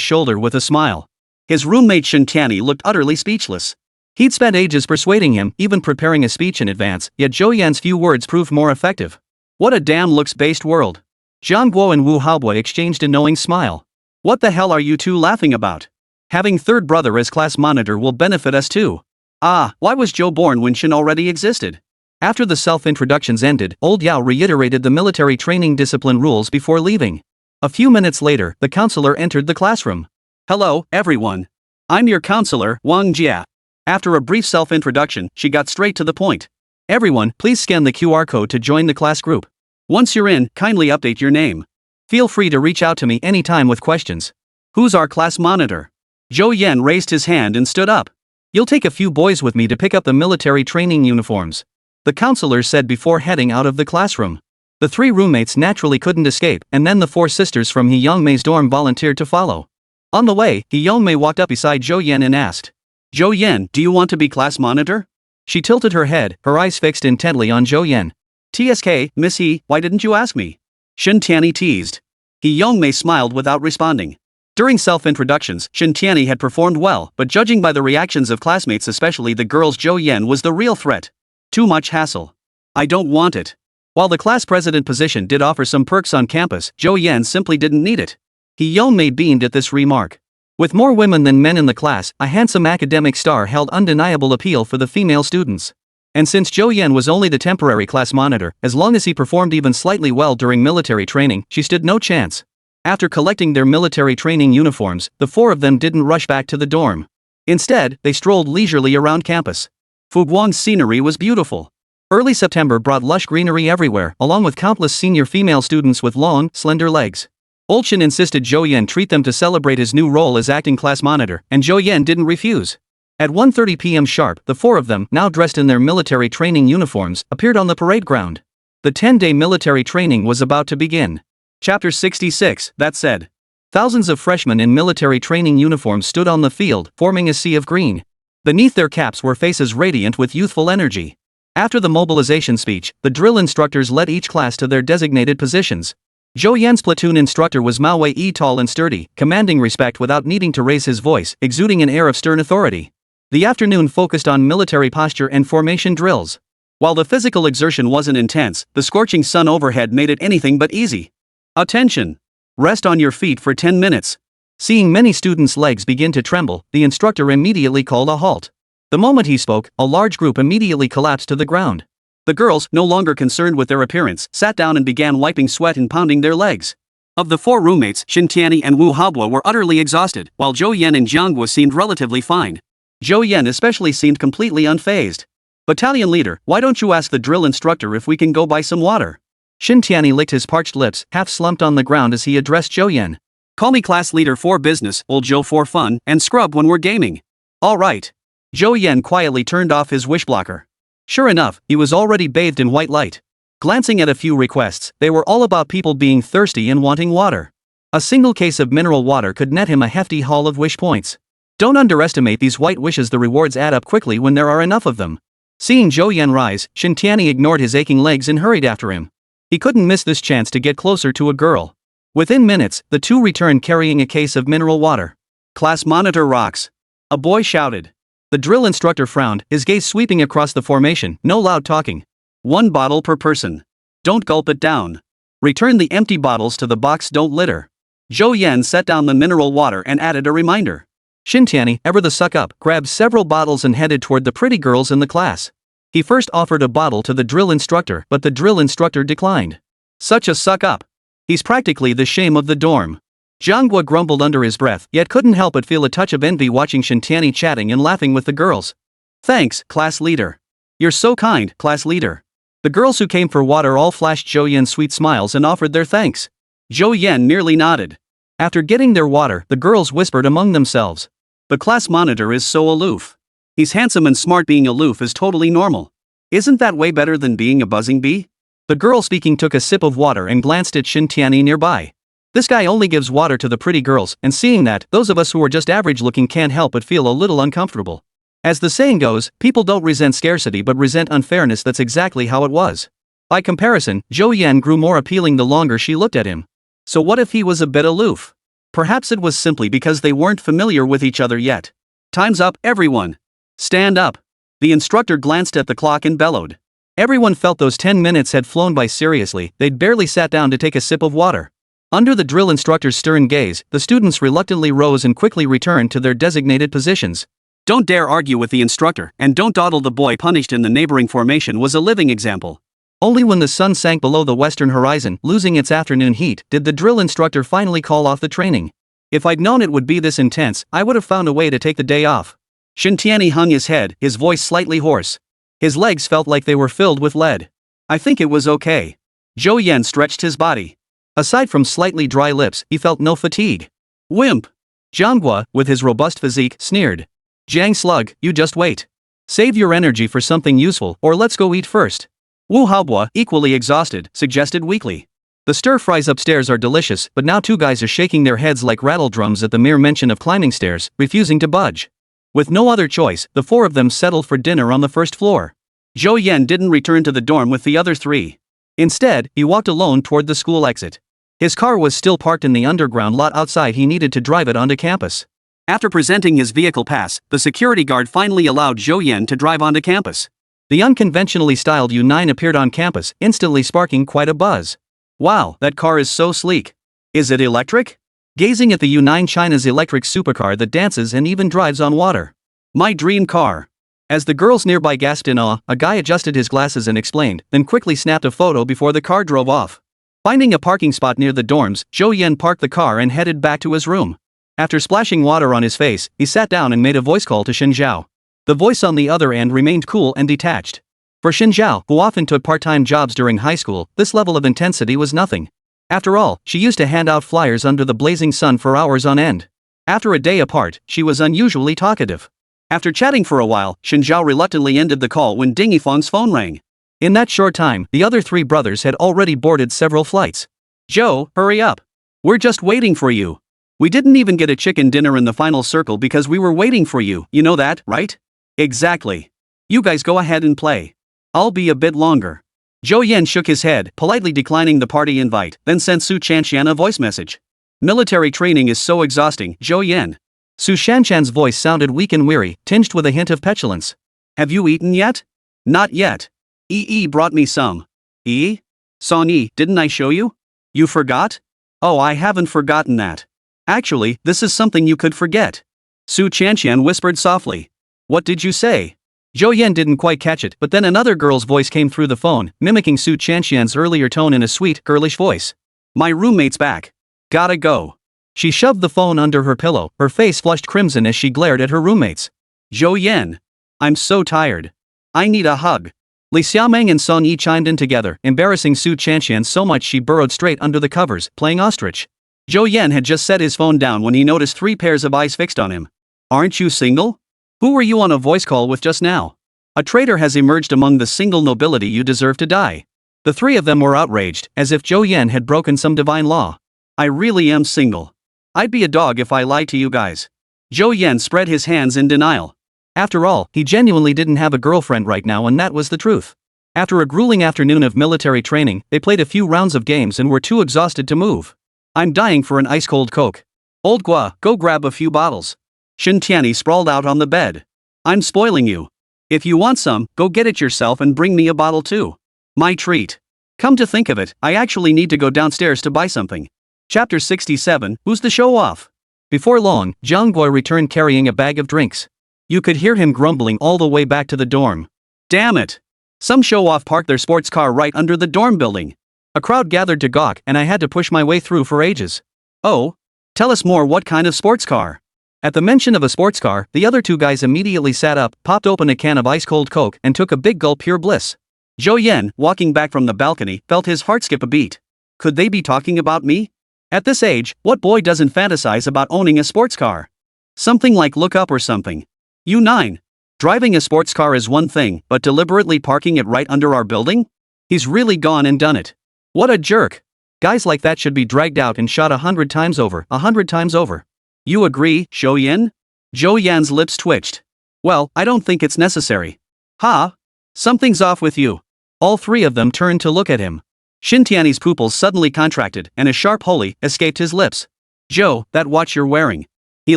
shoulder with a smile. His roommate Chen Jie looked utterly speechless. He'd spent ages persuading him, even preparing a speech in advance, yet Zhou Yan's few words proved more effective. What a damn looks-based world. Zhang Guo and Wu Haobo exchanged a knowing smile. What the hell are you two laughing about? Having third brother as class monitor will benefit us too. Ah, why was Zhou born when Shen already existed? After the self-introductions ended, Old Yao reiterated the military training discipline rules before leaving. A few minutes later, the counselor entered the classroom. Hello, everyone. I'm your counselor, Wang Jie. After a brief self-introduction, she got straight to the point. Everyone, please scan the QR code to join the class group. Once you're in, kindly update your name. Feel free to reach out to me anytime with questions. Who's our class monitor? Zhou Yan raised his hand and stood up. You'll take a few boys with me to pick up the military training uniforms. The counselor said before heading out of the classroom. The three roommates naturally couldn't escape, and then the four sisters from He Yongmei's dorm volunteered to follow. On the way, He Yongmei walked up beside Zhou Yan and asked, Zhou Yan, do you want to be class monitor? She tilted her head, her eyes fixed intently on Zhou Yan. TSK, Miss He, why didn't you ask me? Shen Tianyi teased. He Yongmei smiled without responding. During self-introductions, Shen Tianyi had performed well, but judging by the reactions of classmates, especially the girls, Zhou Yan was the real threat. Too much hassle. I don't want it. While the class president position did offer some perks on campus, Zhou Yan simply didn't need it. He Yongmei beamed at this remark. With more women than men in the class, a handsome academic star held undeniable appeal for the female students. And since Zhou Yan was only the temporary class monitor, as long as he performed even slightly well during military training, she stood no chance. After collecting their military training uniforms, the four of them didn't rush back to the dorm. Instead, they strolled leisurely around campus. Fuguang's scenery was beautiful. Early September brought lush greenery everywhere, along with countless senior female students with long, slender legs. Old Shen insisted Zhou Yan treat them to celebrate his new role as acting class monitor, and Zhou Yan didn't refuse. At 1:30 p.m. sharp, the four of them, now dressed in their military training uniforms, appeared on the parade ground. The 10-day military training was about to begin. Chapter 66, that said. Thousands of freshmen in military training uniforms stood on the field, forming a sea of green. Beneath their caps were faces radiant with youthful energy. After the mobilization speech, the drill instructors led each class to their designated positions. Zhou Yan's platoon instructor was Mao Wei, tall and sturdy, commanding respect without needing to raise his voice, exuding an air of stern authority. The afternoon focused on military posture and formation drills. While the physical exertion wasn't intense, the scorching sun overhead made it anything but easy. Attention! Rest on your feet for 10 minutes. Seeing many students' legs begin to tremble, the instructor immediately called a halt. The moment he spoke, a large group immediately collapsed to the ground. The girls, no longer concerned with their appearance, sat down and began wiping sweat and pounding their legs. Of the four roommates, Shen Tianyi and Wu Haobo were utterly exhausted, while Zhou Yan and Zhang Guo seemed relatively fine. Zhou Yan especially seemed completely unfazed. Battalion leader, why don't you ask the drill instructor if we can go buy some water? Shen Tianyi licked his parched lips, half slumped on the ground as he addressed Zhou Yan. Call me class leader for business, old Zhou for fun, and scrub when we're gaming. All right. Zhou Yan quietly turned off his wish blocker. Sure enough, he was already bathed in white light. Glancing at a few requests, they were all about people being thirsty and wanting water. A single case of mineral water could net him a hefty haul of wish points. Don't underestimate these white wishes, the rewards add up quickly when there are enough of them. Seeing Zhou Yan rise, Shen Tianyi ignored his aching legs and hurried after him. He couldn't miss this chance to get closer to a girl. Within minutes, the two returned carrying a case of mineral water. Class monitor rocks. A boy shouted. The drill instructor frowned, his gaze sweeping across the formation, no loud talking. 1 bottle per person. Don't gulp it down. Return the empty bottles to the box, don't litter. Zhou Yan set down the mineral water and added a reminder. Chen Jie, ever the suck-up, grabbed several bottles and headed toward the pretty girls in the class. He first offered a bottle to the drill instructor, but the drill instructor declined. Such a suck-up. He's practically the shame of the dorm. Jianghua grumbled under his breath, yet couldn't help but feel a touch of envy watching Chen Jie chatting and laughing with the girls. Thanks, class leader. You're so kind, class leader. The girls who came for water all flashed Zhou Yan sweet smiles and offered their thanks. Zhou Yan merely nodded. After getting their water, the girls whispered among themselves. The class monitor is so aloof. He's handsome and smart. Being aloof is totally normal. Isn't that way better than being a buzzing bee? The girl speaking took a sip of water and glanced at Chen Jie nearby. This guy only gives water to the pretty girls, and seeing that, those of us who are just average looking can't help but feel a little uncomfortable. As the saying goes, people don't resent scarcity but resent unfairness. That's exactly how it was. By comparison, Zhou Yan grew more appealing the longer she looked at him. So what if he was a bit aloof? Perhaps it was simply because they weren't familiar with each other yet. Time's up, everyone. Stand up. The instructor glanced at the clock and bellowed. Everyone felt those 10 minutes had flown by. Seriously, they'd barely sat down to take a sip of water. Under the drill instructor's stern gaze, the students reluctantly rose and quickly returned to their designated positions. Don't dare argue with the instructor, and don't dawdle. The boy punished in the neighboring formation was a living example. Only when the sun sank below the western horizon, losing its afternoon heat, did the drill instructor finally call off the training. If I'd known it would be this intense, I would have found a way to take the day off. Chen Jie hung his head, his voice slightly hoarse. His legs felt like they were filled with lead. I think it was okay. Zhou Yan stretched his body. Aside from slightly dry lips, he felt no fatigue. Wimp. Jianghua, with his robust physique, sneered. Jiang Slug, you just wait. Save your energy for something useful, or let's go eat first. Wu Haobua, equally exhausted, suggested weakly. The stir-fries upstairs are delicious, but now two guys are shaking their heads like rattle drums at the mere mention of climbing stairs, refusing to budge. With no other choice, the four of them settled for dinner on the first floor. Zhou Yan didn't return to the dorm with the other three. Instead, he walked alone toward the school exit. His car was still parked in the underground lot outside. He needed to drive it onto campus. After presenting his vehicle pass, the security guard finally allowed Zhou Yan to drive onto campus. The unconventionally styled U9 appeared on campus, instantly sparking quite a buzz. Wow, that car is so sleek. Is it electric? Gazing at the U9, China's electric supercar that dances and even drives on water. My dream car. As the girls nearby gasped in awe, a guy adjusted his glasses and explained, then quickly snapped a photo before the car drove off. Finding a parking spot near the dorms, Zhou Yan parked the car and headed back to his room. After splashing water on his face, he sat down and made a voice call to Shen Zhao. The voice on the other end remained cool and detached. For Shen Zhao, who often took part-time jobs during high school, this level of intensity was nothing. After all, she used to hand out flyers under the blazing sun for hours on end. After a day apart, she was unusually talkative. After chatting for a while, Shen Zhao reluctantly ended the call when Ding Yifeng's phone rang. In that short time, the other three brothers had already boarded several flights. Joe, hurry up. We're just waiting for you. We didn't even get a chicken dinner in the final circle because we were waiting for you, you know that, right? Exactly. You guys go ahead and play. I'll be a bit longer. Zhou Yan shook his head, politely declining the party invite, then sent Su Chanshan a voice message. Military training is so exhausting, Zhou Yan. Su Shanshan's voice sounded weak and weary, tinged with a hint of petulance. Have you eaten yet? Not yet. Yi brought me some. Yi? Sonny, didn't I show you? You forgot? Oh, I haven't forgotten that. Actually, this is something you could forget. Su Chanshan whispered softly. What did you say? Zhou Yan didn't quite catch it, but then another girl's voice came through the phone, mimicking Su Chanshan's earlier tone in a sweet, girlish voice. My roommate's back. Gotta go. She shoved the phone under her pillow, her face flushed crimson as she glared at her roommates. Zhou Yan. I'm so tired. I need a hug. Li Xiaomeng and Song Yi chimed in together, embarrassing Su Chanshan so much she burrowed straight under the covers, playing ostrich. Zhou Yan had just set his phone down when he noticed three pairs of eyes fixed on him. Aren't you single? Who were you on a voice call with just now? A traitor has emerged among the single nobility. You deserve to die. The three of them were outraged, as if Zhou Yan had broken some divine law. I really am single. I'd be a dog if I lied to you guys. Zhou Yan spread his hands in denial. After all, he genuinely didn't have a girlfriend right now, and that was the truth. After a grueling afternoon of military training, they played a few rounds of games and were too exhausted to move. I'm dying for an ice-cold Coke. Old Gua, go grab a few bottles. Chen Jie sprawled out on the bed. I'm spoiling you. If you want some, go get it yourself and bring me a bottle too. My treat. Come to think of it, I actually need to go downstairs to buy something. Chapter 67, Who's the show-off? Before long, Zhang Gui returned carrying a bag of drinks. You could hear him grumbling all the way back to the dorm. Damn it! Some show-off parked their sports car right under the dorm building. A crowd gathered to gawk and I had to push my way through for ages. Oh? Tell us more, what kind of sports car? At the mention of a sports car, the other two guys immediately sat up, popped open a can of ice-cold Coke and took a big gulp pure bliss. Zhou Yan, walking back from the balcony, felt his heart skip a beat. Could they be talking about me? At this age, what boy doesn't fantasize about owning a sports car? Something like Look Up or something. You 9. Driving a sports car is one thing, but deliberately parking it right under our building? He's really gone and done it. What a jerk. Guys like that should be dragged out and shot 100 times over, 100 times over. You agree, Zhou Yan? Zhou Yan's lips twitched. Well, I don't think it's necessary. Ha? Something's off with you. All three of them turned to look at him. Chen Jie's pupils suddenly contracted and a sharp holy escaped his lips. Zhou, that watch you're wearing. He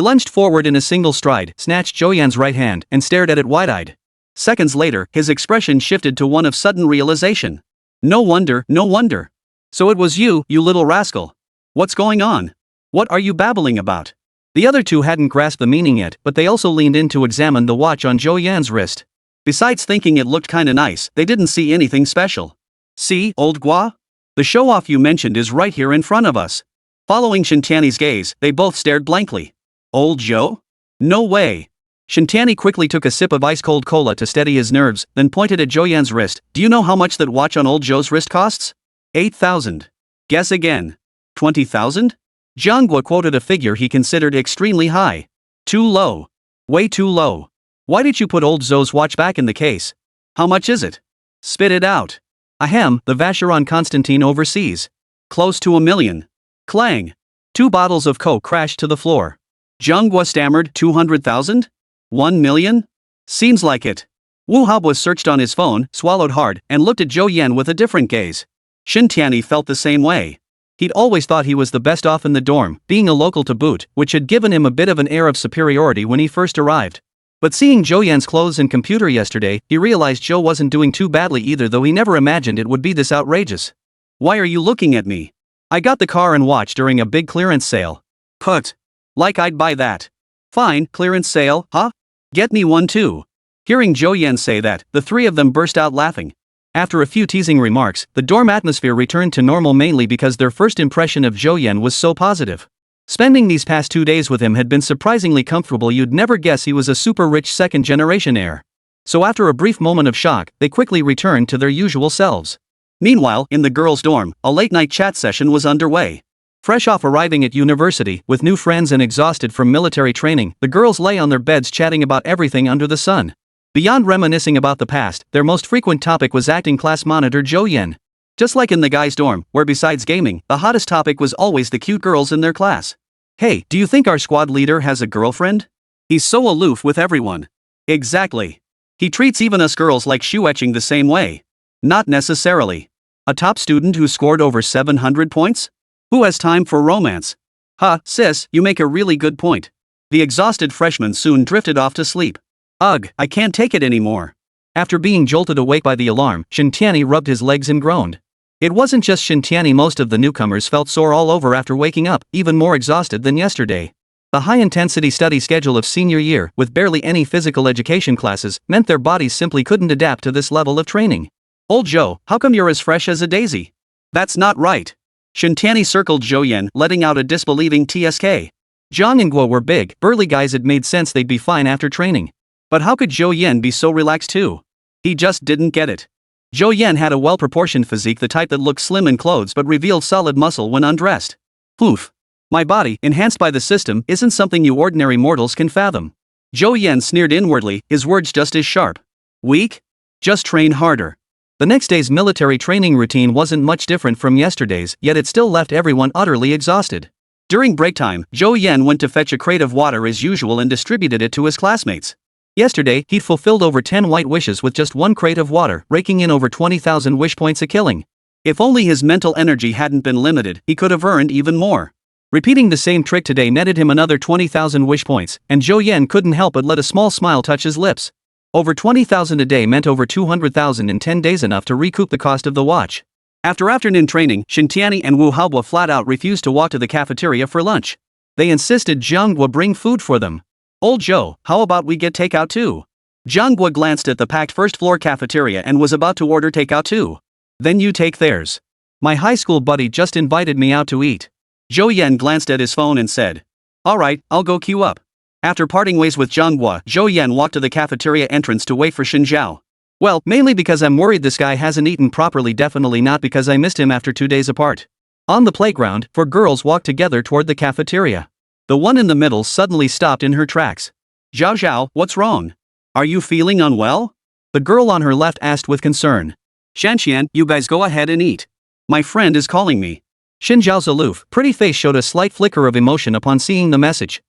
lunged forward in a single stride, snatched Zhou Yan's right hand and stared at it wide-eyed. Seconds later, his expression shifted to one of sudden realization. No wonder, no wonder. So it was you, you little rascal. What's going on? What are you babbling about? The other two hadn't grasped the meaning yet, but they also leaned in to examine the watch on Zhou Yan's wrist. Besides thinking it looked kinda nice, they didn't see anything special. See, old Gua? The show-off you mentioned is right here in front of us. Following Chen Jie's gaze, they both stared blankly. Old Zhou? No way. Chen Jie quickly took a sip of ice-cold cola to steady his nerves, then pointed at Zhou Yan's wrist. Do you know how much that watch on old Zhou's wrist costs? 8,000. Guess again. 20,000? Zhang Gui quoted a figure he considered extremely high. Too low. Way too low. Why did you put old Zhou's watch back in the case? How much is it? Spit it out. Ahem, the Vacheron Constantine overseas. Close to 1 million. Clang. 2 bottles of Coke crashed to the floor. Zhang Gui stammered, 200,000? 1 million? Seems like it. Wu Haobo searched on his phone, swallowed hard, and looked at Zhou Yan with a different gaze. Chen Jie felt the same way. He'd always thought he was the best off in the dorm, being a local to boot, which had given him a bit of an air of superiority when he first arrived. But seeing Zhou Yan's clothes and computer yesterday, he realized Zhou wasn't doing too badly either, though he never imagined it would be this outrageous. Why are you looking at me? I got the car and watch during a big clearance sale. Put. Like I'd buy that. Fine, clearance sale, huh? Get me one too. Hearing Zhou Yan say that, the three of them burst out laughing. After a few teasing remarks, the dorm atmosphere returned to normal, mainly because their first impression of Zhou Yan was so positive. Spending these past 2 days with him had been surprisingly comfortable. You'd never guess he was a super rich second-generation heir. So after a brief moment of shock, they quickly returned to their usual selves. Meanwhile, in the girls' dorm, a late-night chat session was underway. Fresh off arriving at university, with new friends and exhausted from military training, the girls lay on their beds chatting about everything under the sun. Beyond reminiscing about the past, their most frequent topic was acting class monitor Zhou Yan. Just like in the guys' dorm, where besides gaming, the hottest topic was always the cute girls in their class. Hey, do you think our squad leader has a girlfriend? He's so aloof with everyone. Exactly. He treats even us girls like shoe etching the same way. Not necessarily. A top student who scored over 700 points? Who has time for romance? Huh, sis, you make a really good point. The exhausted freshman soon drifted off to sleep. Ugh, I can't take it anymore. After being jolted awake by the alarm, Chen Jie rubbed his legs and groaned. It wasn't just Chen Jie, most of the newcomers felt sore all over after waking up, even more exhausted than yesterday. The high-intensity study schedule of senior year, with barely any physical education classes, meant their bodies simply couldn't adapt to this level of training. Old Zhou, how come you're as fresh as a daisy? That's not right. Chen Jie circled Zhou Yan, letting out a disbelieving TSK. Zhang and Guo were big, burly guys. It made sense they'd be fine after training. But how could Zhou Yan be so relaxed too? He just didn't get it. Zhou Yan had a well-proportioned physique, the type that looked slim in clothes but revealed solid muscle when undressed. Poof. My body, enhanced by the system, isn't something you ordinary mortals can fathom. Zhou Yan sneered inwardly, his words just as sharp. Weak? Just train harder. The next day's military training routine wasn't much different from yesterday's, yet it still left everyone utterly exhausted. During break time, Zhou Yan went to fetch a crate of water as usual and distributed it to his classmates. Yesterday, he'd fulfilled over 10 white wishes with just one crate of water, raking in over 20,000 wish points a killing. If only his mental energy hadn't been limited, he could have earned even more. Repeating the same trick today netted him another 20,000 wish points, and Zhou Yan couldn't help but let a small smile touch his lips. Over 20,000 a day meant over 200,000 in 10 days, enough to recoup the cost of the watch. After afternoon training, Xintiani and Wu Haobo flat out refused to walk to the cafeteria for lunch. They insisted Zhang Guo bring food for them. "Old Zhou, how about we get takeout too?" Zhang Guo glanced at the packed first-floor cafeteria and was about to order takeout too. "Then you take theirs. My high school buddy just invited me out to eat." Zhou Yan glanced at his phone and said, "Alright, I'll go queue up." After parting ways with Zhang Guo, Zhou Yan walked to the cafeteria entrance to wait for Xin Zhao. "Well, mainly because I'm worried this guy hasn't eaten properly, definitely not because I missed him after 2 days apart." On the playground, 4 girls walked together toward the cafeteria. The one in the middle suddenly stopped in her tracks. "Zhao Zhao, what's wrong? Are you feeling unwell?" The girl on her left asked with concern. "Shanxian, you guys go ahead and eat. My friend is calling me." Xin Zhao's aloof, pretty face showed a slight flicker of emotion upon seeing the message.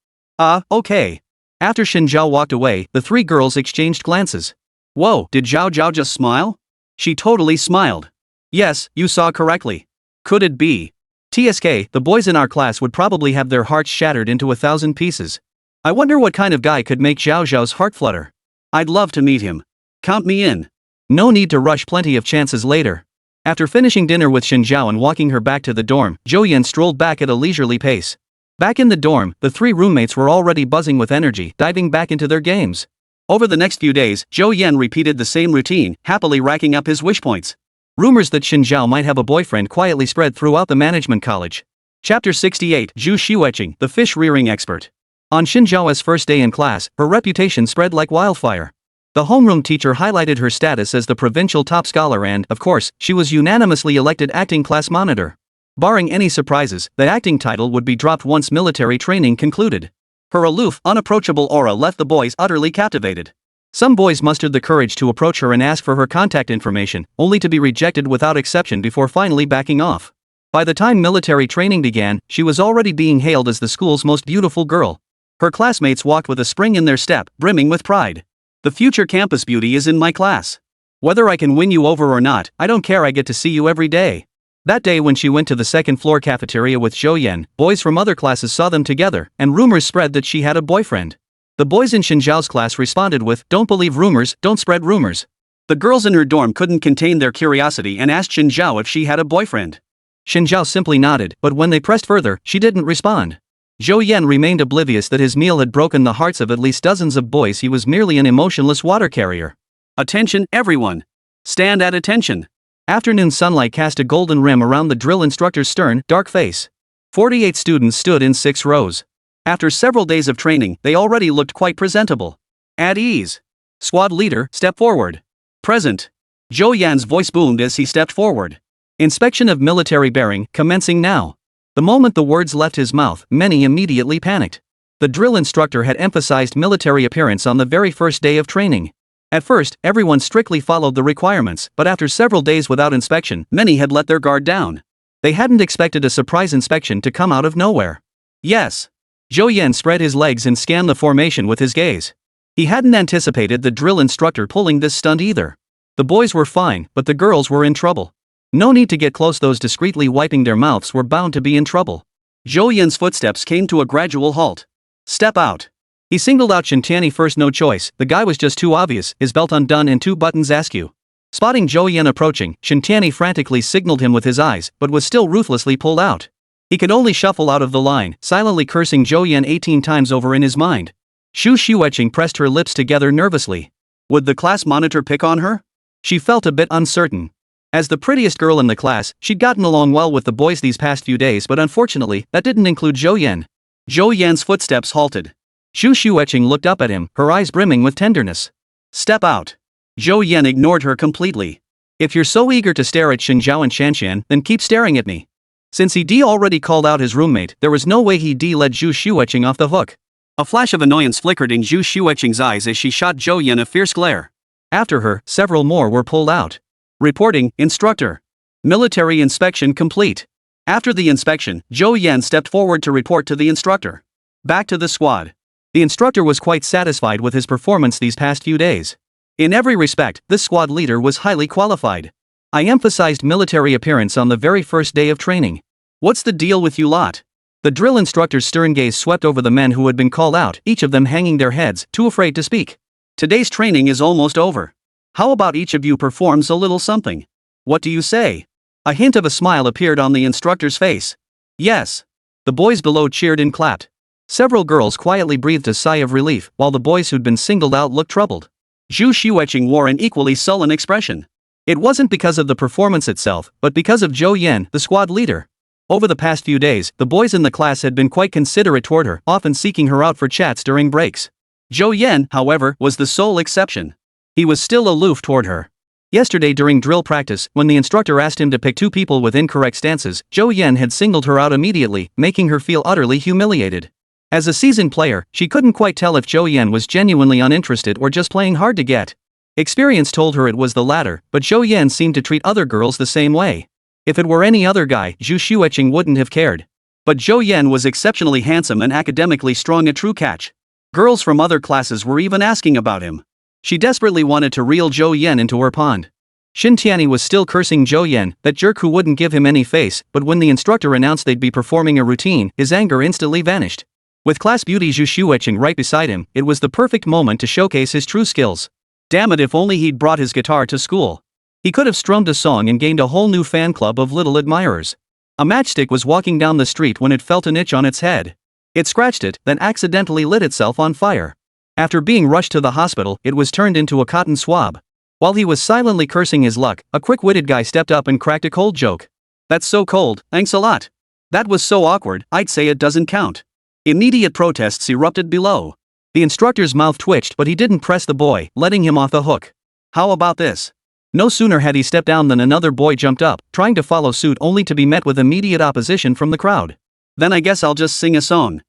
Okay." After Xin Zhao walked away, the 3 girls exchanged glances. "Whoa, did Zhao Zhao just smile?" She totally smiled. "Yes, you saw correctly. Could it be? TSK, the boys in our class would probably have their hearts shattered into 1,000 pieces. I wonder what kind of guy could make Zhao Zhao's heart flutter. I'd love to meet him. Count me in." No need to rush, plenty of chances later. After finishing dinner with Xin Zhao and walking her back to the dorm, Zhou Yan strolled back at a leisurely pace. Back in the dorm, the 3 roommates were already buzzing with energy, diving back into their games. Over the next few days, Zhou Yan repeated the same routine, happily racking up his wish points. Rumors that Xin Zhao might have a boyfriend quietly spread throughout the management college. Chapter 68, Zhu Xiueqing, the fish rearing expert. On Xin Zhao's first day in class, her reputation spread like wildfire. The homeroom teacher highlighted her status as the provincial top scholar and, of course, she was unanimously elected acting class monitor. Barring any surprises, the acting title would be dropped once military training concluded. Her aloof, unapproachable aura left the boys utterly captivated. Some boys mustered the courage to approach her and ask for her contact information, only to be rejected without exception before finally backing off. By the time military training began, she was already being hailed as the school's most beautiful girl. Her classmates walked with a spring in their step, brimming with pride. "The future campus beauty is in my class. Whether I can win you over or not, I don't care, I get to see you every day." That day when she went to the second-floor cafeteria with Zhou Yan, boys from other classes saw them together, and rumors spread that she had a boyfriend. The boys in Xin Zhao's class responded with, "Don't believe rumors, don't spread rumors." The girls in her dorm couldn't contain their curiosity and asked Xin Zhao if she had a boyfriend. Xin Zhao simply nodded, but when they pressed further, she didn't respond. Zhou Yan remained oblivious that his meal had broken the hearts of at least dozens of boys. He was merely an emotionless water carrier. "Attention, everyone! Stand at attention!" Afternoon sunlight cast a golden rim around the drill instructor's stern, dark face. 48 students stood in 6 rows. After several days of training, they already looked quite presentable. "At ease. Squad leader, step forward." "Present." Zhou Yan's voice boomed as he stepped forward. "Inspection of military bearing, commencing now." The moment the words left his mouth, many immediately panicked. The drill instructor had emphasized military appearance on the very first day of training. At first, everyone strictly followed the requirements, but after several days without inspection, many had let their guard down. They hadn't expected a surprise inspection to come out of nowhere. "Yes." Zhou Yan spread his legs and scanned the formation with his gaze. He hadn't anticipated the drill instructor pulling this stunt either. The boys were fine, but the girls were in trouble. No need to get close, those discreetly wiping their mouths were bound to be in trouble. Zhou Yan's footsteps came to a gradual halt. "Step out." He singled out Xintiani first, no choice, the guy was just too obvious, his belt undone and 2 buttons askew. Spotting Zhou Yan approaching, Xintiani frantically signaled him with his eyes, but was still ruthlessly pulled out. He could only shuffle out of the line, silently cursing Zhou Yan 18 times over in his mind. Zhu Xiueqing pressed her lips together nervously. Would the class monitor pick on her? She felt a bit uncertain. As the prettiest girl in the class, she'd gotten along well with the boys these past few days, but unfortunately, that didn't include Zhou Yan. Zhou Yan's footsteps halted. Zhu Xiueqing looked up at him, her eyes brimming with tenderness. "Step out." Zhou Yan ignored her completely. "If you're so eager to stare at Xin Zhao and Shanxian, then keep staring at me." Since he'd already called out his roommate, there was no way he'd let Zhu Xiueqing off the hook. A flash of annoyance flickered in Zhu Xiueqing's eyes as she shot Zhou Yan a fierce glare. After her, several more were pulled out. Reporting, instructor. Military inspection complete. After the inspection, Zhou Yan stepped forward to report to the instructor. Back to the squad. The instructor was quite satisfied with his performance these past few days. In every respect, this squad leader was highly qualified. I emphasized military appearance on the very first day of training. What's the deal with you lot? The drill instructor's stern gaze swept over the men who had been called out, each of them hanging their heads, too afraid to speak. Today's training is almost over. How about each of you performs a little something? What do you say? A hint of a smile appeared on the instructor's face. Yes. The boys below cheered and clapped. Several girls quietly breathed a sigh of relief, while the boys who'd been singled out looked troubled. Zhu Xueqing wore an equally sullen expression. It wasn't because of the performance itself, but because of Zhou Yan, the squad leader. Over the past few days, the boys in the class had been quite considerate toward her, often seeking her out for chats during breaks. Zhou Yan, however, was the sole exception. He was still aloof toward her. Yesterday during drill practice, when the instructor asked him to pick two people with incorrect stances, Zhou Yan had singled her out immediately, making her feel utterly humiliated. As a seasoned player, she couldn't quite tell if Zhou Yan was genuinely uninterested or just playing hard to get. Experience told her it was the latter, but Zhou Yan seemed to treat other girls the same way. If it were any other guy, Zhu Xueqing wouldn't have cared. But Zhou Yan was exceptionally handsome and academically strong, a true catch. Girls from other classes were even asking about him. She desperately wanted to reel Zhou Yan into her pond. Xin Tianyi was still cursing Zhou Yan, that jerk who wouldn't give him any face, but when the instructor announced they'd be performing a routine, his anger instantly vanished. With class beauty Zhu Xueqing right beside him, it was the perfect moment to showcase his true skills. Damn it, if only he'd brought his guitar to school. He could have strummed a song and gained a whole new fan club of little admirers. A matchstick was walking down the street when it felt an itch on its head. It scratched it, then accidentally lit itself on fire. After being rushed to the hospital, it was turned into a cotton swab. While he was silently cursing his luck, a quick-witted guy stepped up and cracked a cold joke. That's so cold, thanks a lot. That was so awkward, I'd say it doesn't count. Immediate protests erupted below. The instructor's mouth twitched, but he didn't press the boy, letting him off the hook. How about this? No sooner had he stepped down than another boy jumped up, trying to follow suit only to be met with immediate opposition from the crowd. Then I guess I'll just sing a song.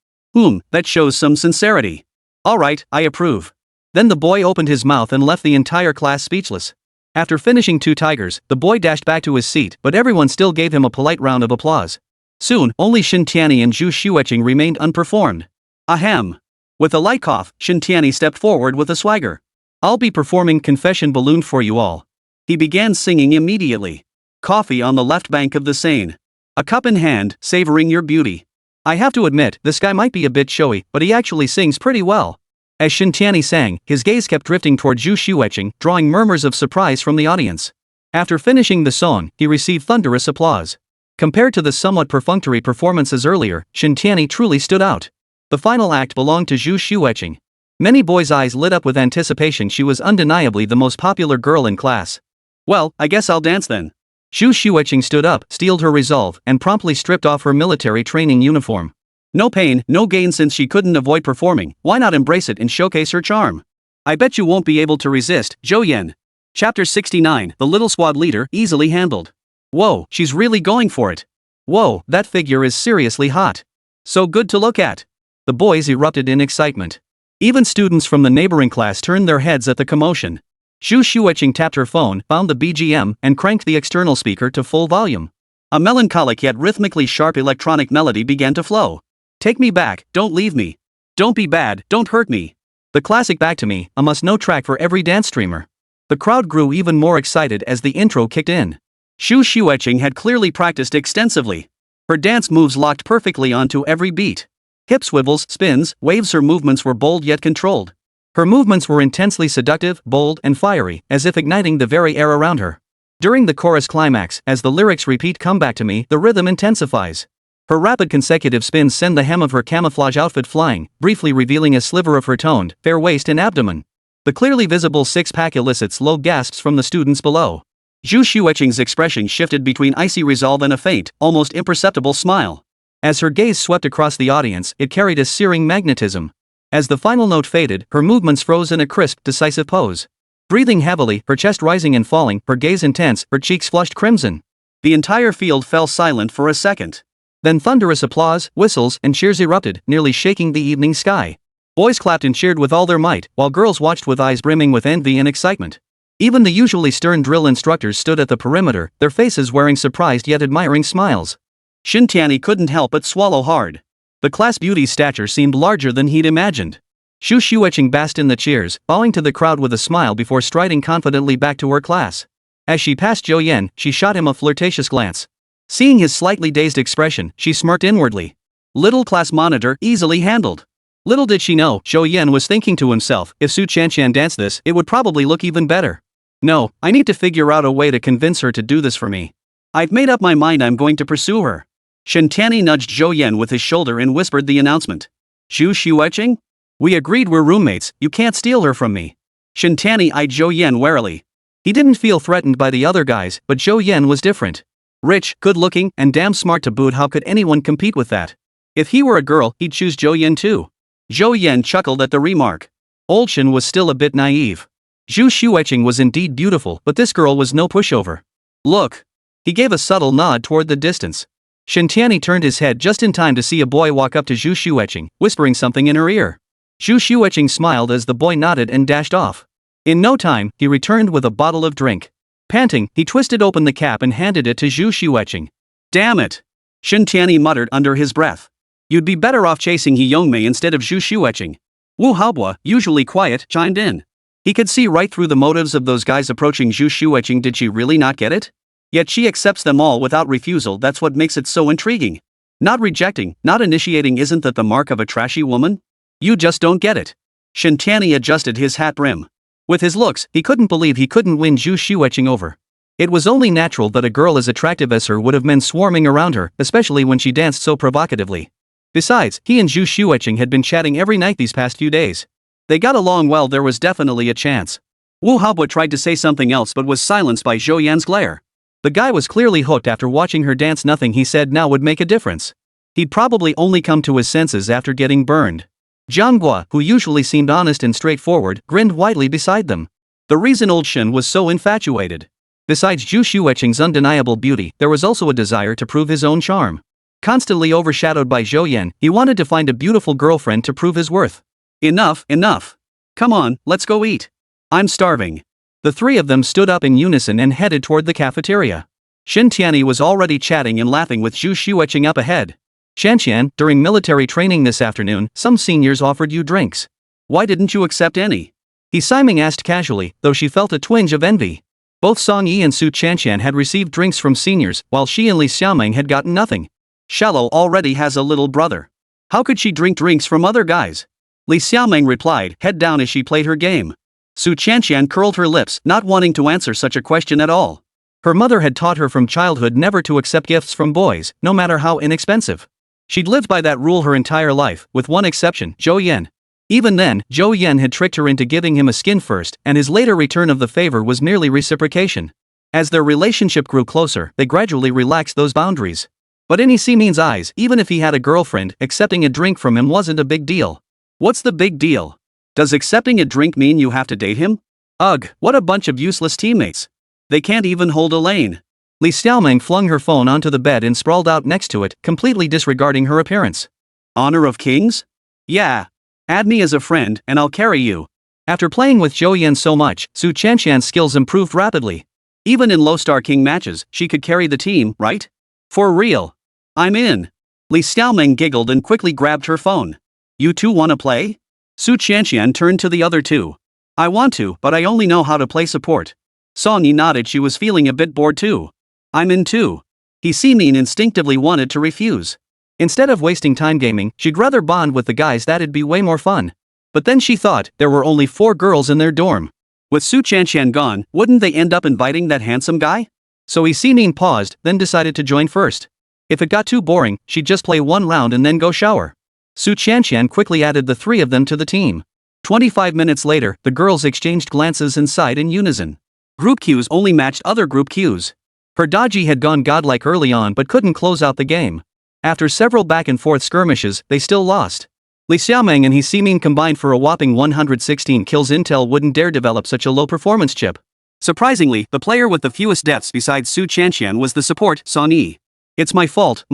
That shows some sincerity. Alright, I approve. Then the boy opened his mouth and left the entire class speechless. After finishing two tigers, the boy dashed back to his seat, but everyone still gave him a polite round of applause. Soon, only Xin Tianyi and Zhu Xueqing remained unperformed. Ahem. With a light cough, Xin Tianyi stepped forward with a swagger. I'll be performing Confession Balloon for you all. He began singing immediately. Coffee on the left bank of the Seine. A cup in hand, savoring your beauty. I have to admit, this guy might be a bit showy, but he actually sings pretty well. As Xin Tianyi sang, his gaze kept drifting toward Zhu Xueqing, drawing murmurs of surprise from the audience. After finishing the song, he received thunderous applause. Compared to the somewhat perfunctory performances earlier, Xin Tianyi truly stood out. The final act belonged to Zhu Xueqing. Many boys' eyes lit up with anticipation. She was undeniably the most popular girl in class. Well, I guess I'll dance then. Zhu Xueqing stood up, steeled her resolve, and promptly stripped off her military training uniform. No pain, no gain. Since she couldn't avoid performing, why not embrace it and showcase her charm? I bet you won't be able to resist, Zhou Yan. Chapter 69, The Little Squad Leader, Easily Handled. Whoa, she's really going for it. Whoa, that figure is seriously hot. So good to look at. The boys erupted in excitement. Even students from the neighboring class turned their heads at the commotion. Zhu Xueqing tapped her phone, found the BGM, and cranked the external speaker to full volume. A melancholic yet rhythmically sharp electronic melody began to flow. Take me back, don't leave me. Don't be bad, don't hurt me. The classic Back to Me, a must-know track for every dance streamer. The crowd grew even more excited as the intro kicked in. Zhu Xueqing had clearly practiced extensively. Her dance moves locked perfectly onto every beat. Hip swivels, spins, waves. Her movements were bold yet controlled. Her movements were intensely seductive, bold, and fiery, as if igniting the very air around her. During the chorus climax, as the lyrics repeat "Come back to me," the rhythm intensifies. Her rapid consecutive spins send the hem of her camouflage outfit flying, briefly revealing a sliver of her toned, fair waist and abdomen. The clearly visible six-pack elicits low gasps from the students below. Zhu Xueqing's expression shifted between icy resolve and a faint, almost imperceptible smile. As her gaze swept across the audience, it carried a searing magnetism. As the final note faded, her movements froze in a crisp, decisive pose. Breathing heavily, her chest rising and falling, her gaze intense, her cheeks flushed crimson. The entire field fell silent for a second. Then thunderous applause, whistles, and cheers erupted, nearly shaking the evening sky. Boys clapped and cheered with all their might, while girls watched with eyes brimming with envy and excitement. Even the usually stern drill instructors stood at the perimeter, their faces wearing surprised yet admiring smiles. Xin Tianyi couldn't help but swallow hard. The class beauty's stature seemed larger than he'd imagined. Xu Xueqing basked in the cheers, bowing to the crowd with a smile before striding confidently back to her class. As she passed Zhou Yan, she shot him a flirtatious glance. Seeing his slightly dazed expression, she smirked inwardly. Little class monitor, easily handled. Little did she know, Zhou Yan was thinking to himself, if Su Qianqian danced this, it would probably look even better. No, I need to figure out a way to convince her to do this for me. I've made up my mind I'm going to pursue her. Shen Tianyi nudged Zhou Yan with his shoulder and whispered the announcement. Xu Xueqing? We agreed we're roommates, you can't steal her from me. Shen Tianyi eyed Zhou Yan warily. He didn't feel threatened by the other guys, but Zhou Yan was different. Rich, good-looking, and damn smart to boot. How could anyone compete with that? If he were a girl, he'd choose Zhou Yan too. Zhou Yan chuckled at the remark. Old Shen was still a bit naive. Xu Xueqing was indeed beautiful, but this girl was no pushover. Look. He gave a subtle nod toward the distance. Shen Tianyi turned his head just in time to see a boy walk up to Xu Xueqing, whispering something in her ear. Xu Xueqing smiled as the boy nodded and dashed off. In no time, he returned with a bottle of drink. Panting, he twisted open the cap and handed it to Xu Xueqing. Damn it! Shen Tianyi muttered under his breath. You'd be better off chasing He Yongmei instead of Xu Xueqing. Wu Haobo, usually quiet, chimed in. He could see right through the motives of those guys approaching Xu Xueqing. Did she really not get it? Yet she accepts them all without refusal. That's what makes it so intriguing. Not rejecting, not initiating. Isn't that the mark of a trashy woman? You just don't get it. Shen Tianyi adjusted his hat brim. With his looks, he couldn't believe he couldn't win Xu Xueqing over. It was only natural that a girl as attractive as her would have men swarming around her, especially when she danced so provocatively. Besides, he and Xu Xueqing had been chatting every night these past few days. They got along well. There was definitely a chance. Wu Haobo tried to say something else but was silenced by Zhou Yan's glare. The guy was clearly hooked after watching her dance. Nothing he said now would make a difference. He'd probably only come to his senses after getting burned. Jiang Gua, who usually seemed honest and straightforward, grinned widely beside them. The reason old Shen was so infatuated. Besides Xu Xueqing's undeniable beauty, there was also a desire to prove his own charm. Constantly overshadowed by Zhou Yan, he wanted to find a beautiful girlfriend to prove his worth. Enough, enough. Come on, let's go eat. I'm starving. The three of them stood up in unison and headed toward the cafeteria. Shen Tianyi was already chatting and laughing with Xu Xueqing up ahead. Qianqian, during military training this afternoon, some seniors offered you drinks. Why didn't you accept any? He Siming asked casually, though she felt a twinge of envy. Both Song Yi and Su Qianqian had received drinks from seniors, while she and Li Xiaoming had gotten nothing. Shallow already has a little brother. How could she drink drinks from other guys? Li Xiaoming replied, head down as she played her game. Su Qianqian curled her lips, not wanting to answer such a question at all. Her mother had taught her from childhood never to accept gifts from boys, no matter how inexpensive. She'd lived by that rule her entire life, with one exception, Zhou Yan. Even then, Zhou Yan had tricked her into giving him a skin first, and his later return of the favor was merely reciprocation. As their relationship grew closer, they gradually relaxed those boundaries. But in Simin's eyes, even if he had a girlfriend, accepting a drink from him wasn't a big deal. What's the big deal? Does accepting a drink mean you have to date him? Ugh, what a bunch of useless teammates. They can't even hold a lane. Li Xiaoming flung her phone onto the bed and sprawled out next to it, completely disregarding her appearance. Honor of kings? Yeah. Add me as a friend, and I'll carry you. After playing with Zhou Yan so much, Su Qianqian's skills improved rapidly. Even in low-star king matches, she could carry the team, right? For real. I'm in. Li Xiaoming giggled and quickly grabbed her phone. You two wanna play? Su Qianqian turned to the other two. I want to, but I only know how to play support. Song Yi nodded. She was feeling a bit bored too. I'm in too. He Simin instinctively wanted to refuse. Instead of wasting time gaming, she'd rather bond with the guys. That'd be way more fun. But then she thought, there were only 4 girls in their dorm. With Su Qianqian gone, wouldn't they end up inviting that handsome guy? So He Simin paused, then decided to join first. If it got too boring, she'd just play 1 round and then go shower. Su Qianqian quickly added the 3 of them to the team. 25 minutes later, the girls exchanged glances and sighed in unison. Group Qs only matched other group Qs. Her dodgy had gone godlike early on but couldn't close out the game. After several back-and-forth skirmishes, they still lost. Li Xiaoming and He Simin combined for a whopping 116 kills. Intel wouldn't dare develop such a low-performance chip. Surprisingly, the player with the fewest deaths besides Su Qianqian was the support, Song Yi. It's my fault.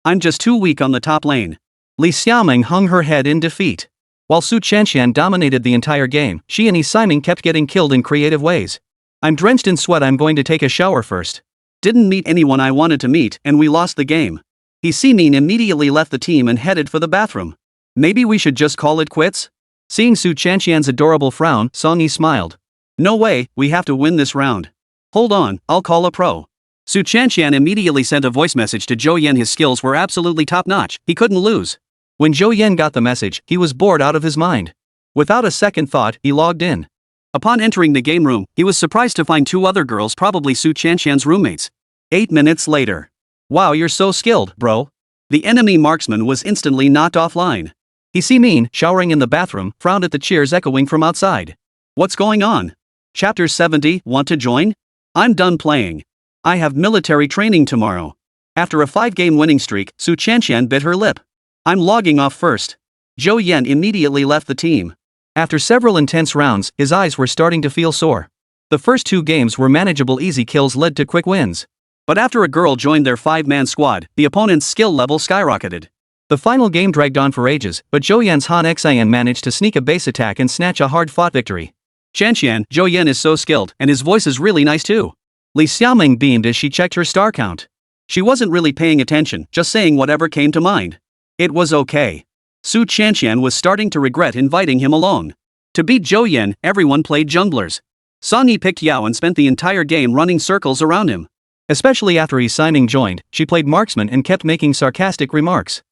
I'm just too weak on the top lane. Li Xiaoming hung her head in defeat. While Su Qianqian dominated the entire game, she and He Simin kept getting killed in creative ways. I'm drenched in sweat. I'm going to take a shower first. Didn't meet anyone I wanted to meet, and we lost the game. He Simin immediately left the team and headed for the bathroom. Maybe we should just call it quits? Seeing Su Chanqian's adorable frown, Song Yi smiled. No way, we have to win this round. Hold on, I'll call a pro. Su Chanqian immediately sent a voice message to Zhou Yan. His skills were absolutely top-notch, he couldn't lose. When Zhou Yan got the message, he was bored out of his mind. Without a second thought, he logged in. Upon entering the game room, he was surprised to find two other girls, probably Su Chanqian's roommates. 8 minutes later. Wow, you're so skilled, bro. The enemy marksman was instantly knocked offline. He see Min, showering in the bathroom, frowned at the cheers echoing from outside. What's going on? Chapter 70, want to join? I'm done playing. I have military training tomorrow. After a 5-game winning streak, Su Chanqian bit her lip. I'm logging off first. Zhou Yan immediately left the team. After several intense rounds, his eyes were starting to feel sore. The first 2 games were manageable, easy kills led to quick wins. But after a girl joined their 5-man squad, the opponent's skill level skyrocketed. The final game dragged on for ages, but Zhou Yan's Han Xian managed to sneak a base attack and snatch a hard-fought victory. Chanqian, Zhou Yan is so skilled, and his voice is really nice too. Li Xiaoming beamed as she checked her star count. She wasn't really paying attention, just saying whatever came to mind. It was okay. Su Chanqian was starting to regret inviting him along. To beat Zhou Yan, everyone played junglers. Song Yi picked Yao and spent the entire game running circles around him. Especially after Yi Siming joined, she played marksman and kept making sarcastic remarks.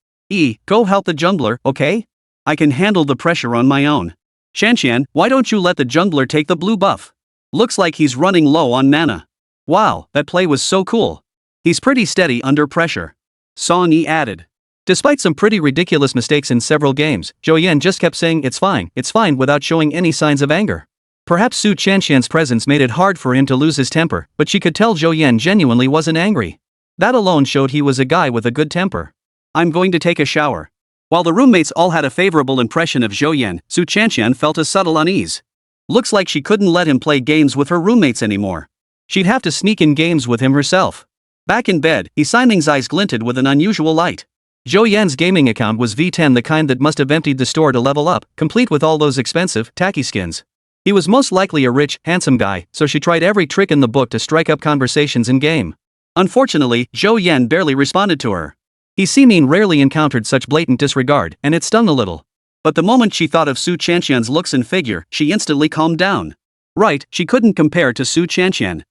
Go help the jungler, okay? I can handle the pressure on my own. Chanqian, why don't you let the jungler take the blue buff? Looks like he's running low on mana. Wow, that play was so cool. He's pretty steady under pressure. Song Yi added. Despite some pretty ridiculous mistakes in several games, Zhou Yan just kept saying it's fine without showing any signs of anger. Perhaps Su Chanqian's presence made it hard for him to lose his temper, but she could tell Zhou Yan genuinely wasn't angry. That alone showed he was a guy with a good temper. I'm going to take a shower. While the roommates all had a favorable impression of Zhou Yan, Su Chanqian felt a subtle unease. Looks like she couldn't let him play games with her roommates anymore. She'd have to sneak in games with him herself. Back in bed, Yi Siming's eyes glinted with an unusual light. Zhou Yan's gaming account was V10, the kind that must have emptied the store to level up, complete with all those expensive, tacky skins. He was most likely a rich, handsome guy, so she tried every trick in the book to strike up conversations in-game. Unfortunately, Zhou Yan barely responded to her. Yi Siming rarely encountered such blatant disregard, and it stung a little. But the moment she thought of Su Chanqian's looks and figure, she instantly calmed down. Right, she couldn't compare to Su Chanqian.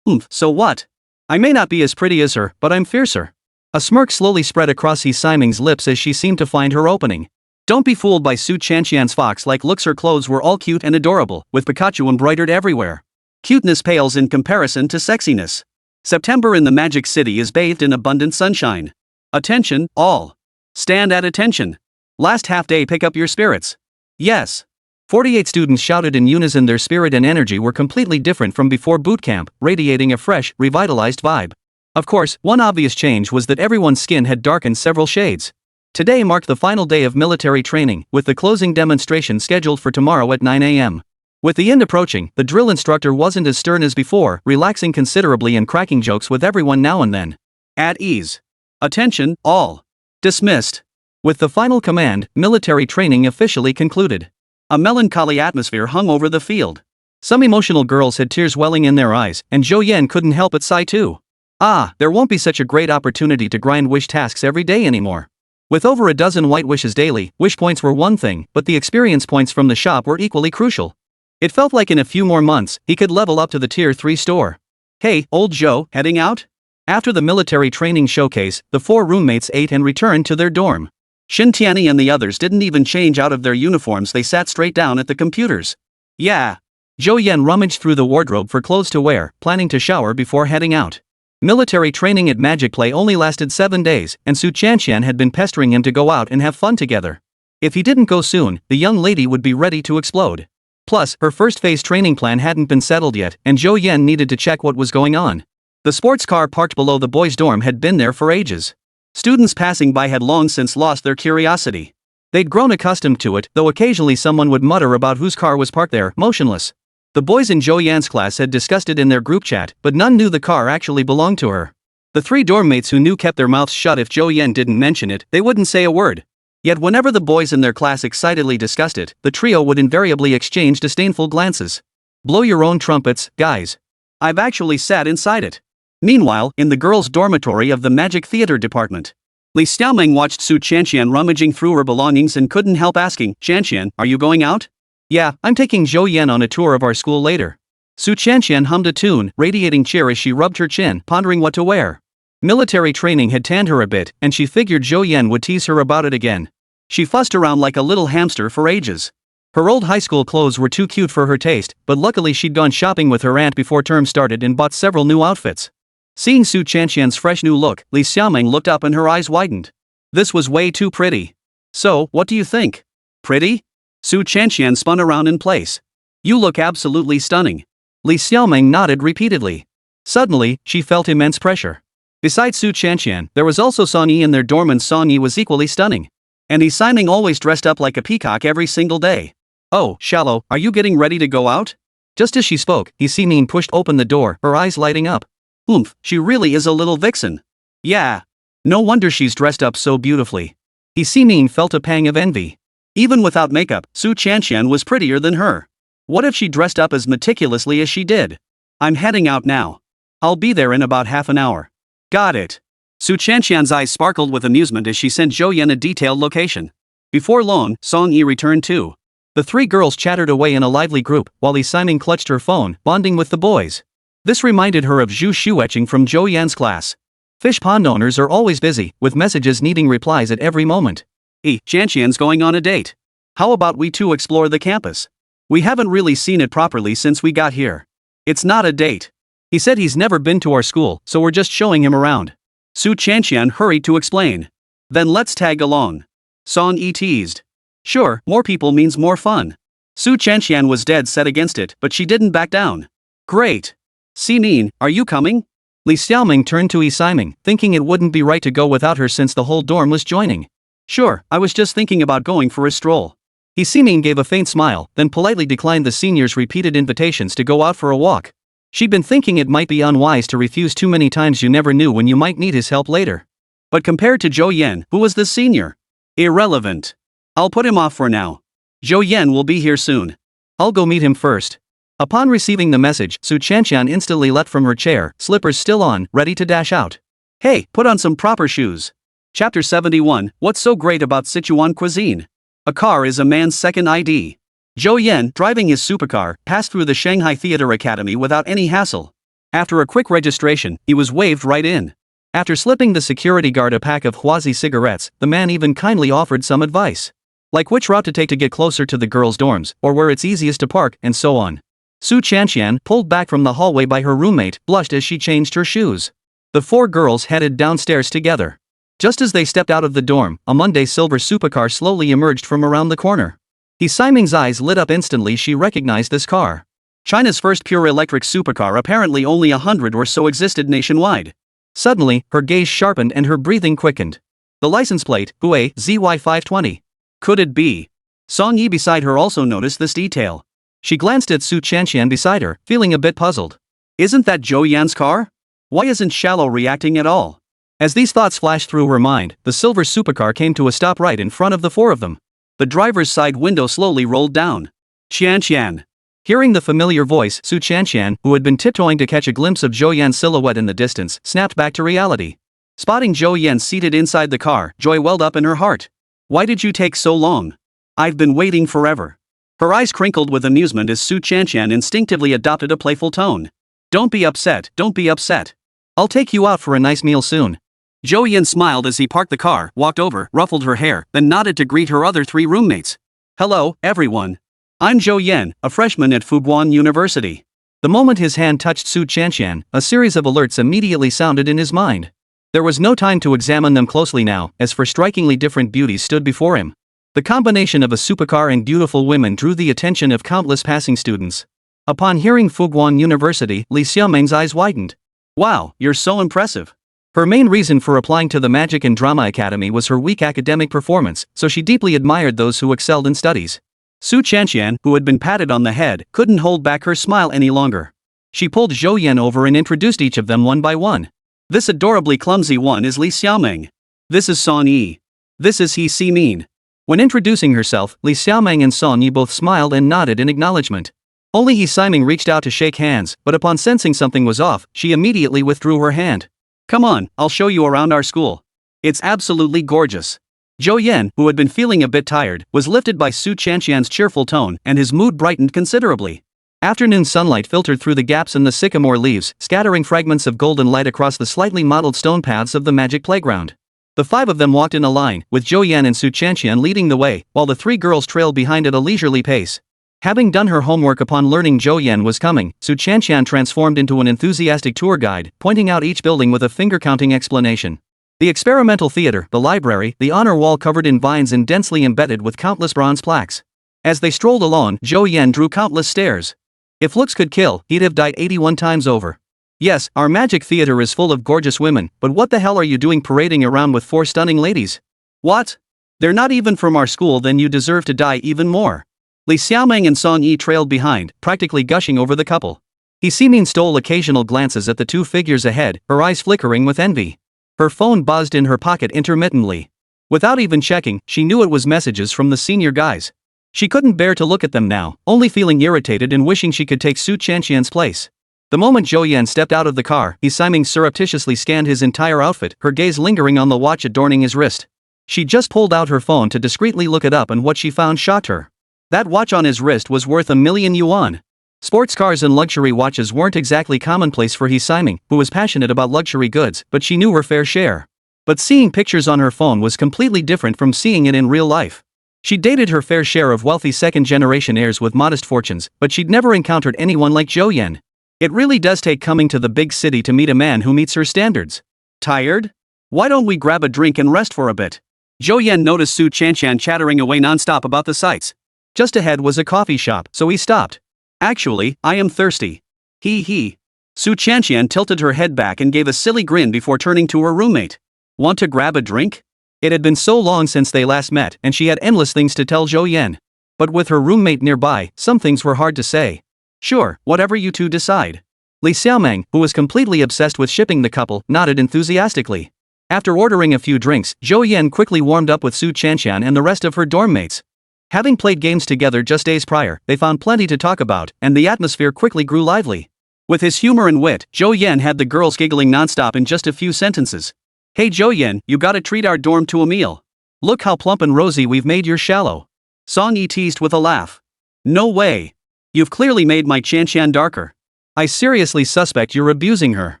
So what? I may not be as pretty as her, but I'm fiercer. A smirk slowly spread across Yi Siming's lips as she seemed to find her opening. Don't be fooled by Su Chanqian's fox-like looks. Her clothes were all cute and adorable, with Pikachu embroidered everywhere. Cuteness pales in comparison to sexiness. September in the Magic City is bathed in abundant sunshine. Attention, all. Stand at attention. Last half day, pick up your spirits. Yes. 48 students shouted in unison. Their spirit and energy were completely different from before boot camp, radiating a fresh, revitalized vibe. Of course, one obvious change was that everyone's skin had darkened several shades. Today marked the final day of military training, with the closing demonstration scheduled for tomorrow at 9 a.m. With the end approaching, the drill instructor wasn't as stern as before, relaxing considerably and cracking jokes with everyone now and then. At ease. Attention, all. Dismissed. With the final command, military training officially concluded. A melancholy atmosphere hung over the field. Some emotional girls had tears welling in their eyes, and Zhou Yan couldn't help but sigh too. There won't be such a great opportunity to grind wish tasks every day anymore. With over a dozen white wishes daily, wish points were one thing, but the experience points from the shop were equally crucial. It felt like in a few more months, he could level up to the Tier 3 store. Hey, old Zhou, heading out? After the military training showcase, the 4 roommates ate and returned to their dorm. Xin Tianyi and the others didn't even change out of their uniforms. They sat straight down at the computers. Yeah. Zhou Yan rummaged through the wardrobe for clothes to wear, planning to shower before heading out. Military training at Magic Play only lasted 7 days, and Su Chanqian had been pestering him to go out and have fun together. If he didn't go soon, the young lady would be ready to explode. Plus, her first phase training plan hadn't been settled yet, and Zhou Yan needed to check what was going on. The sports car parked below the boys' dorm had been there for ages. Students passing by had long since lost their curiosity. They'd grown accustomed to it, though occasionally someone would mutter about whose car was parked there, motionless. The boys in Zhou Yan's class had discussed it in their group chat, but none knew the car actually belonged to her. The 3 dorm mates who knew kept their mouths shut. If Zhou Yan didn't mention it, they wouldn't say a word. Yet whenever the boys in their class excitedly discussed it, the trio would invariably exchange disdainful glances. Blow your own trumpets, guys. I've actually sat inside it. Meanwhile, in the girls' dormitory of the Magic Theater department, Li Xiaoming watched Su Chanqian rummaging through her belongings and couldn't help asking, Chanqian, are you going out? Yeah, I'm taking Zhou Yan on a tour of our school later. Su Chanqian hummed a tune, radiating cheer as she rubbed her chin, pondering what to wear. Military training had tanned her a bit, and she figured Zhou Yan would tease her about it again. She fussed around like a little hamster for ages. Her old high school clothes were too cute for her taste, but luckily she'd gone shopping with her aunt before term started and bought several new outfits. Seeing Su Chanqian's fresh new look, Li Xiaoming looked up and her eyes widened. This was way too pretty. So, what do you think? Pretty? Su Chanqian spun around in place. You look absolutely stunning. Li Xiaoming nodded repeatedly. Suddenly, she felt immense pressure. Besides Su Chanqian, there was also Song Yi in their dorm, and Song Yi was equally stunning. And Yi Siming always dressed up like a peacock every single day. Oh, Shallow, are you getting ready to go out? Just as she spoke, Yi Siming pushed open the door, her eyes lighting up. Oomph, she really is a little vixen. Yeah. No wonder she's dressed up so beautifully. Yi Siming felt a pang of envy. Even without makeup, Su Chanqian was prettier than her. What if she dressed up as meticulously as she did? I'm heading out now. I'll be there in about half an hour. Got it. Su Chanqian's eyes sparkled with amusement as she sent Zhou Yan a detailed location. Before long, Song Yi returned too. The three girls chattered away in a lively group, while Yi Siming clutched her phone, bonding with the boys. This reminded her of Zhu Shuetching from Zhou Yan's class. Fish pond owners are always busy, with messages needing replies at every moment. Chanqian's going on a date. How about we two explore the campus? We haven't really seen it properly since we got here. It's not a date. He said he's never been to our school, so we're just showing him around. Su Chanqian hurried to explain. Then let's tag along. Song Yi teased. Sure, more people means more fun. Su Chanqian was dead set against it, but she didn't back down. Great. Simin, are you coming? Li Xiaoming turned to Yi Siming, thinking it wouldn't be right to go without her since the whole dorm was joining. Sure, I was just thinking about going for a stroll. Yi Siming gave a faint smile, then politely declined the seniors' repeated invitations to go out for a walk. She'd been thinking it might be unwise to refuse too many times. You never knew when you might need his help later. But compared to Zhou Yan, who was the senior? Irrelevant. I'll put him off for now. Zhou Yan will be here soon. I'll go meet him first. Upon receiving the message, Su Chanqian instantly leapt from her chair, slippers still on, ready to dash out. Hey, put on some proper shoes. Chapter 71, What's so great about Sichuan cuisine? A car is a man's second ID. Zhou Yan, driving his supercar, passed through the Shanghai Theater Academy without any hassle. After a quick registration, he was waved right in. After slipping the security guard a pack of Huazi cigarettes, the man even kindly offered some advice. Like which route to take to get closer to the girls' dorms, or where it's easiest to park, and so on. Su Chanqian, pulled back from the hallway by her roommate, blushed as she changed her shoes. The four girls headed downstairs together. Just as they stepped out of the dorm, a Monday silver supercar slowly emerged from around the corner. Yi Siming's eyes lit up instantly. She recognized this car. China's first pure electric supercar. Apparently only 100 or so existed nationwide. Suddenly, her gaze sharpened and her breathing quickened. The license plate, Hue, ZY520. Could it be? Song Yi beside her also noticed this detail. She glanced at Su Chanqian beside her, feeling a bit puzzled. Isn't that Zhou Yan's car? Why isn't Shallow reacting at all? As these thoughts flashed through her mind, the silver supercar came to a stop right in front of the four of them. The driver's side window slowly rolled down. Chanqian. Hearing the familiar voice, Su Chanqian, who had been tiptoeing to catch a glimpse of Zhou Yan's silhouette in the distance, snapped back to reality. Spotting Zhou Yan seated inside the car, joy welled up in her heart. Why did you take so long? I've been waiting forever. Her eyes crinkled with amusement as Su Chanqian instinctively adopted a playful tone. Don't be upset, don't be upset. I'll take you out for a nice meal soon. Zhou Yan smiled as he parked the car, walked over, ruffled her hair, then nodded to greet her other three roommates. Hello, everyone. I'm Zhou Yan, a freshman at Fuguan University. The moment his hand touched Su Chanqian, a series of alerts immediately sounded in his mind. There was no time to examine them closely now, as four strikingly different beauties stood before him. The combination of a supercar and beautiful women drew the attention of countless passing students. Upon hearing Fuguan University, Li Xiaoming's eyes widened. Wow, you're so impressive. Her main reason for applying to the Magic and Drama Academy was her weak academic performance, so she deeply admired those who excelled in studies. Su Chanqian, who had been patted on the head, couldn't hold back her smile any longer. She pulled Zhou Yan over and introduced each of them one by one. This adorably clumsy one is Li Xiaoming. This is Song Yi. This is Yi Siming. When introducing herself, Li Xiaoming and Song Yi both smiled and nodded in acknowledgement. Only Yi Siming reached out to shake hands, but upon sensing something was off, she immediately withdrew her hand. Come on, I'll show you around our school. It's absolutely gorgeous. Zhou Yan, who had been feeling a bit tired, was lifted by Su Chanqian's cheerful tone, and his mood brightened considerably. Afternoon sunlight filtered through the gaps in the sycamore leaves, scattering fragments of golden light across the slightly mottled stone paths of the magic playground. The five of them walked in a line, with Zhou Yan and Su Chanqian leading the way, while the three girls trailed behind at a leisurely pace. Having done her homework upon learning Zhou Yan was coming, Su Chanqian transformed into an enthusiastic tour guide, pointing out each building with a finger-counting explanation. The experimental theater, the library, the honor wall covered in vines and densely embedded with countless bronze plaques. As they strolled along, Zhou Yan drew countless stares. If looks could kill, he'd have died 81 times over. Yes, our magic theater is full of gorgeous women, but what the hell are you doing parading around with 4 stunning ladies? What? They're not even from our school, then you deserve to die even more. Li Xiaoming and Song Yi trailed behind, practically gushing over the couple. He Ximin stole occasional glances at the 2 figures ahead, her eyes flickering with envy. Her phone buzzed in her pocket intermittently. Without even checking, she knew it was messages from the senior guys. She couldn't bear to look at them now, only feeling irritated and wishing she could take Su Chanqian's place. The moment Zhou Yan stepped out of the car, Li Xiaoming surreptitiously scanned his entire outfit, her gaze lingering on the watch adorning his wrist. She just pulled out her phone to discreetly look it up, and what she found shocked her. That watch on his wrist was worth 1,000,000 yuan. Sports cars and luxury watches weren't exactly commonplace for Li Xiaoming, who was passionate about luxury goods, but she knew her fair share. But seeing pictures on her phone was completely different from seeing it in real life. She'd dated her fair share of wealthy second-generation heirs with modest fortunes, but she'd never encountered anyone like Zhou Yan. It really does take coming to the big city to meet a man who meets her standards. Tired? Why don't we grab a drink and rest for a bit? Zhou Yan noticed Su Chanqian chattering away non-stop about the sights. Just ahead was a coffee shop, so he stopped. Actually, I am thirsty. He. Su Chanqian tilted her head back and gave a silly grin before turning to her roommate. Want to grab a drink? It had been so long since they last met, and she had endless things to tell Zhou Yan. But with her roommate nearby, some things were hard to say. Sure, whatever you two decide. Li Xiaoming, who was completely obsessed with shipping the couple, nodded enthusiastically. After ordering a few drinks, Zhou Yan quickly warmed up with Su Chanqian and the rest of her dorm mates. Having played games together just days prior, they found plenty to talk about, and the atmosphere quickly grew lively. With his humor and wit, Zhou Yan had the girls giggling nonstop in just a few sentences. Hey Zhou Yan, you gotta treat our dorm to a meal. Look how plump and rosy we've made your shallow. Song Yi teased with a laugh. No way. You've clearly made my Chanqian darker. I seriously suspect you're abusing her.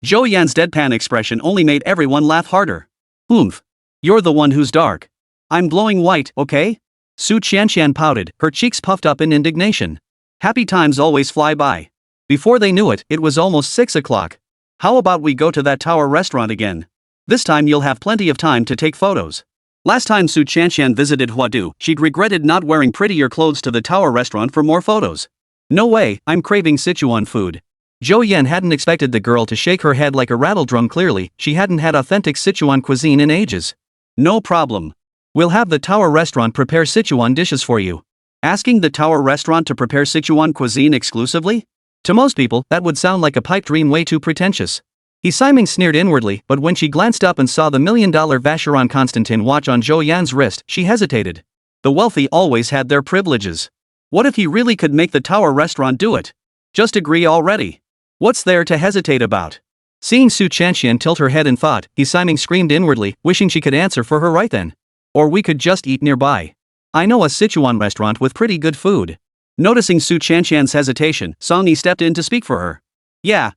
Zhou Yan's deadpan expression only made everyone laugh harder. Oomph. You're the one who's dark. I'm glowing white, okay? Su Chanqian pouted, her cheeks puffed up in indignation. Happy times always fly by. Before they knew it, it was almost 6 o'clock. How about we go to that tower restaurant again? This time you'll have plenty of time to take photos. Last time Su Chanqian visited Huadu, she'd regretted not wearing prettier clothes to the tower restaurant for more photos. No way, I'm craving Sichuan food. Zhou Yan hadn't expected the girl to shake her head like a rattledrum. Clearly, she hadn't had authentic Sichuan cuisine in ages. No problem. We'll have the tower restaurant prepare Sichuan dishes for you. Asking the tower restaurant to prepare Sichuan cuisine exclusively? To most people, that would sound like a pipe dream way too pretentious. Li Xiaoming sneered inwardly, but when she glanced up and saw the $1 million Vacheron Constantin watch on Zhou Yan's wrist, she hesitated. The wealthy always had their privileges. What if he really could make the tower restaurant do it? Just agree already. What's there to hesitate about? Seeing Su Chanqian tilt her head in thought, Li Xiaoming screamed inwardly, wishing she could answer for her right then. Or we could just eat nearby. I know a Sichuan restaurant with pretty good food. Noticing Su Chanqian's hesitation, Song Yi stepped in to speak for her. Yeah.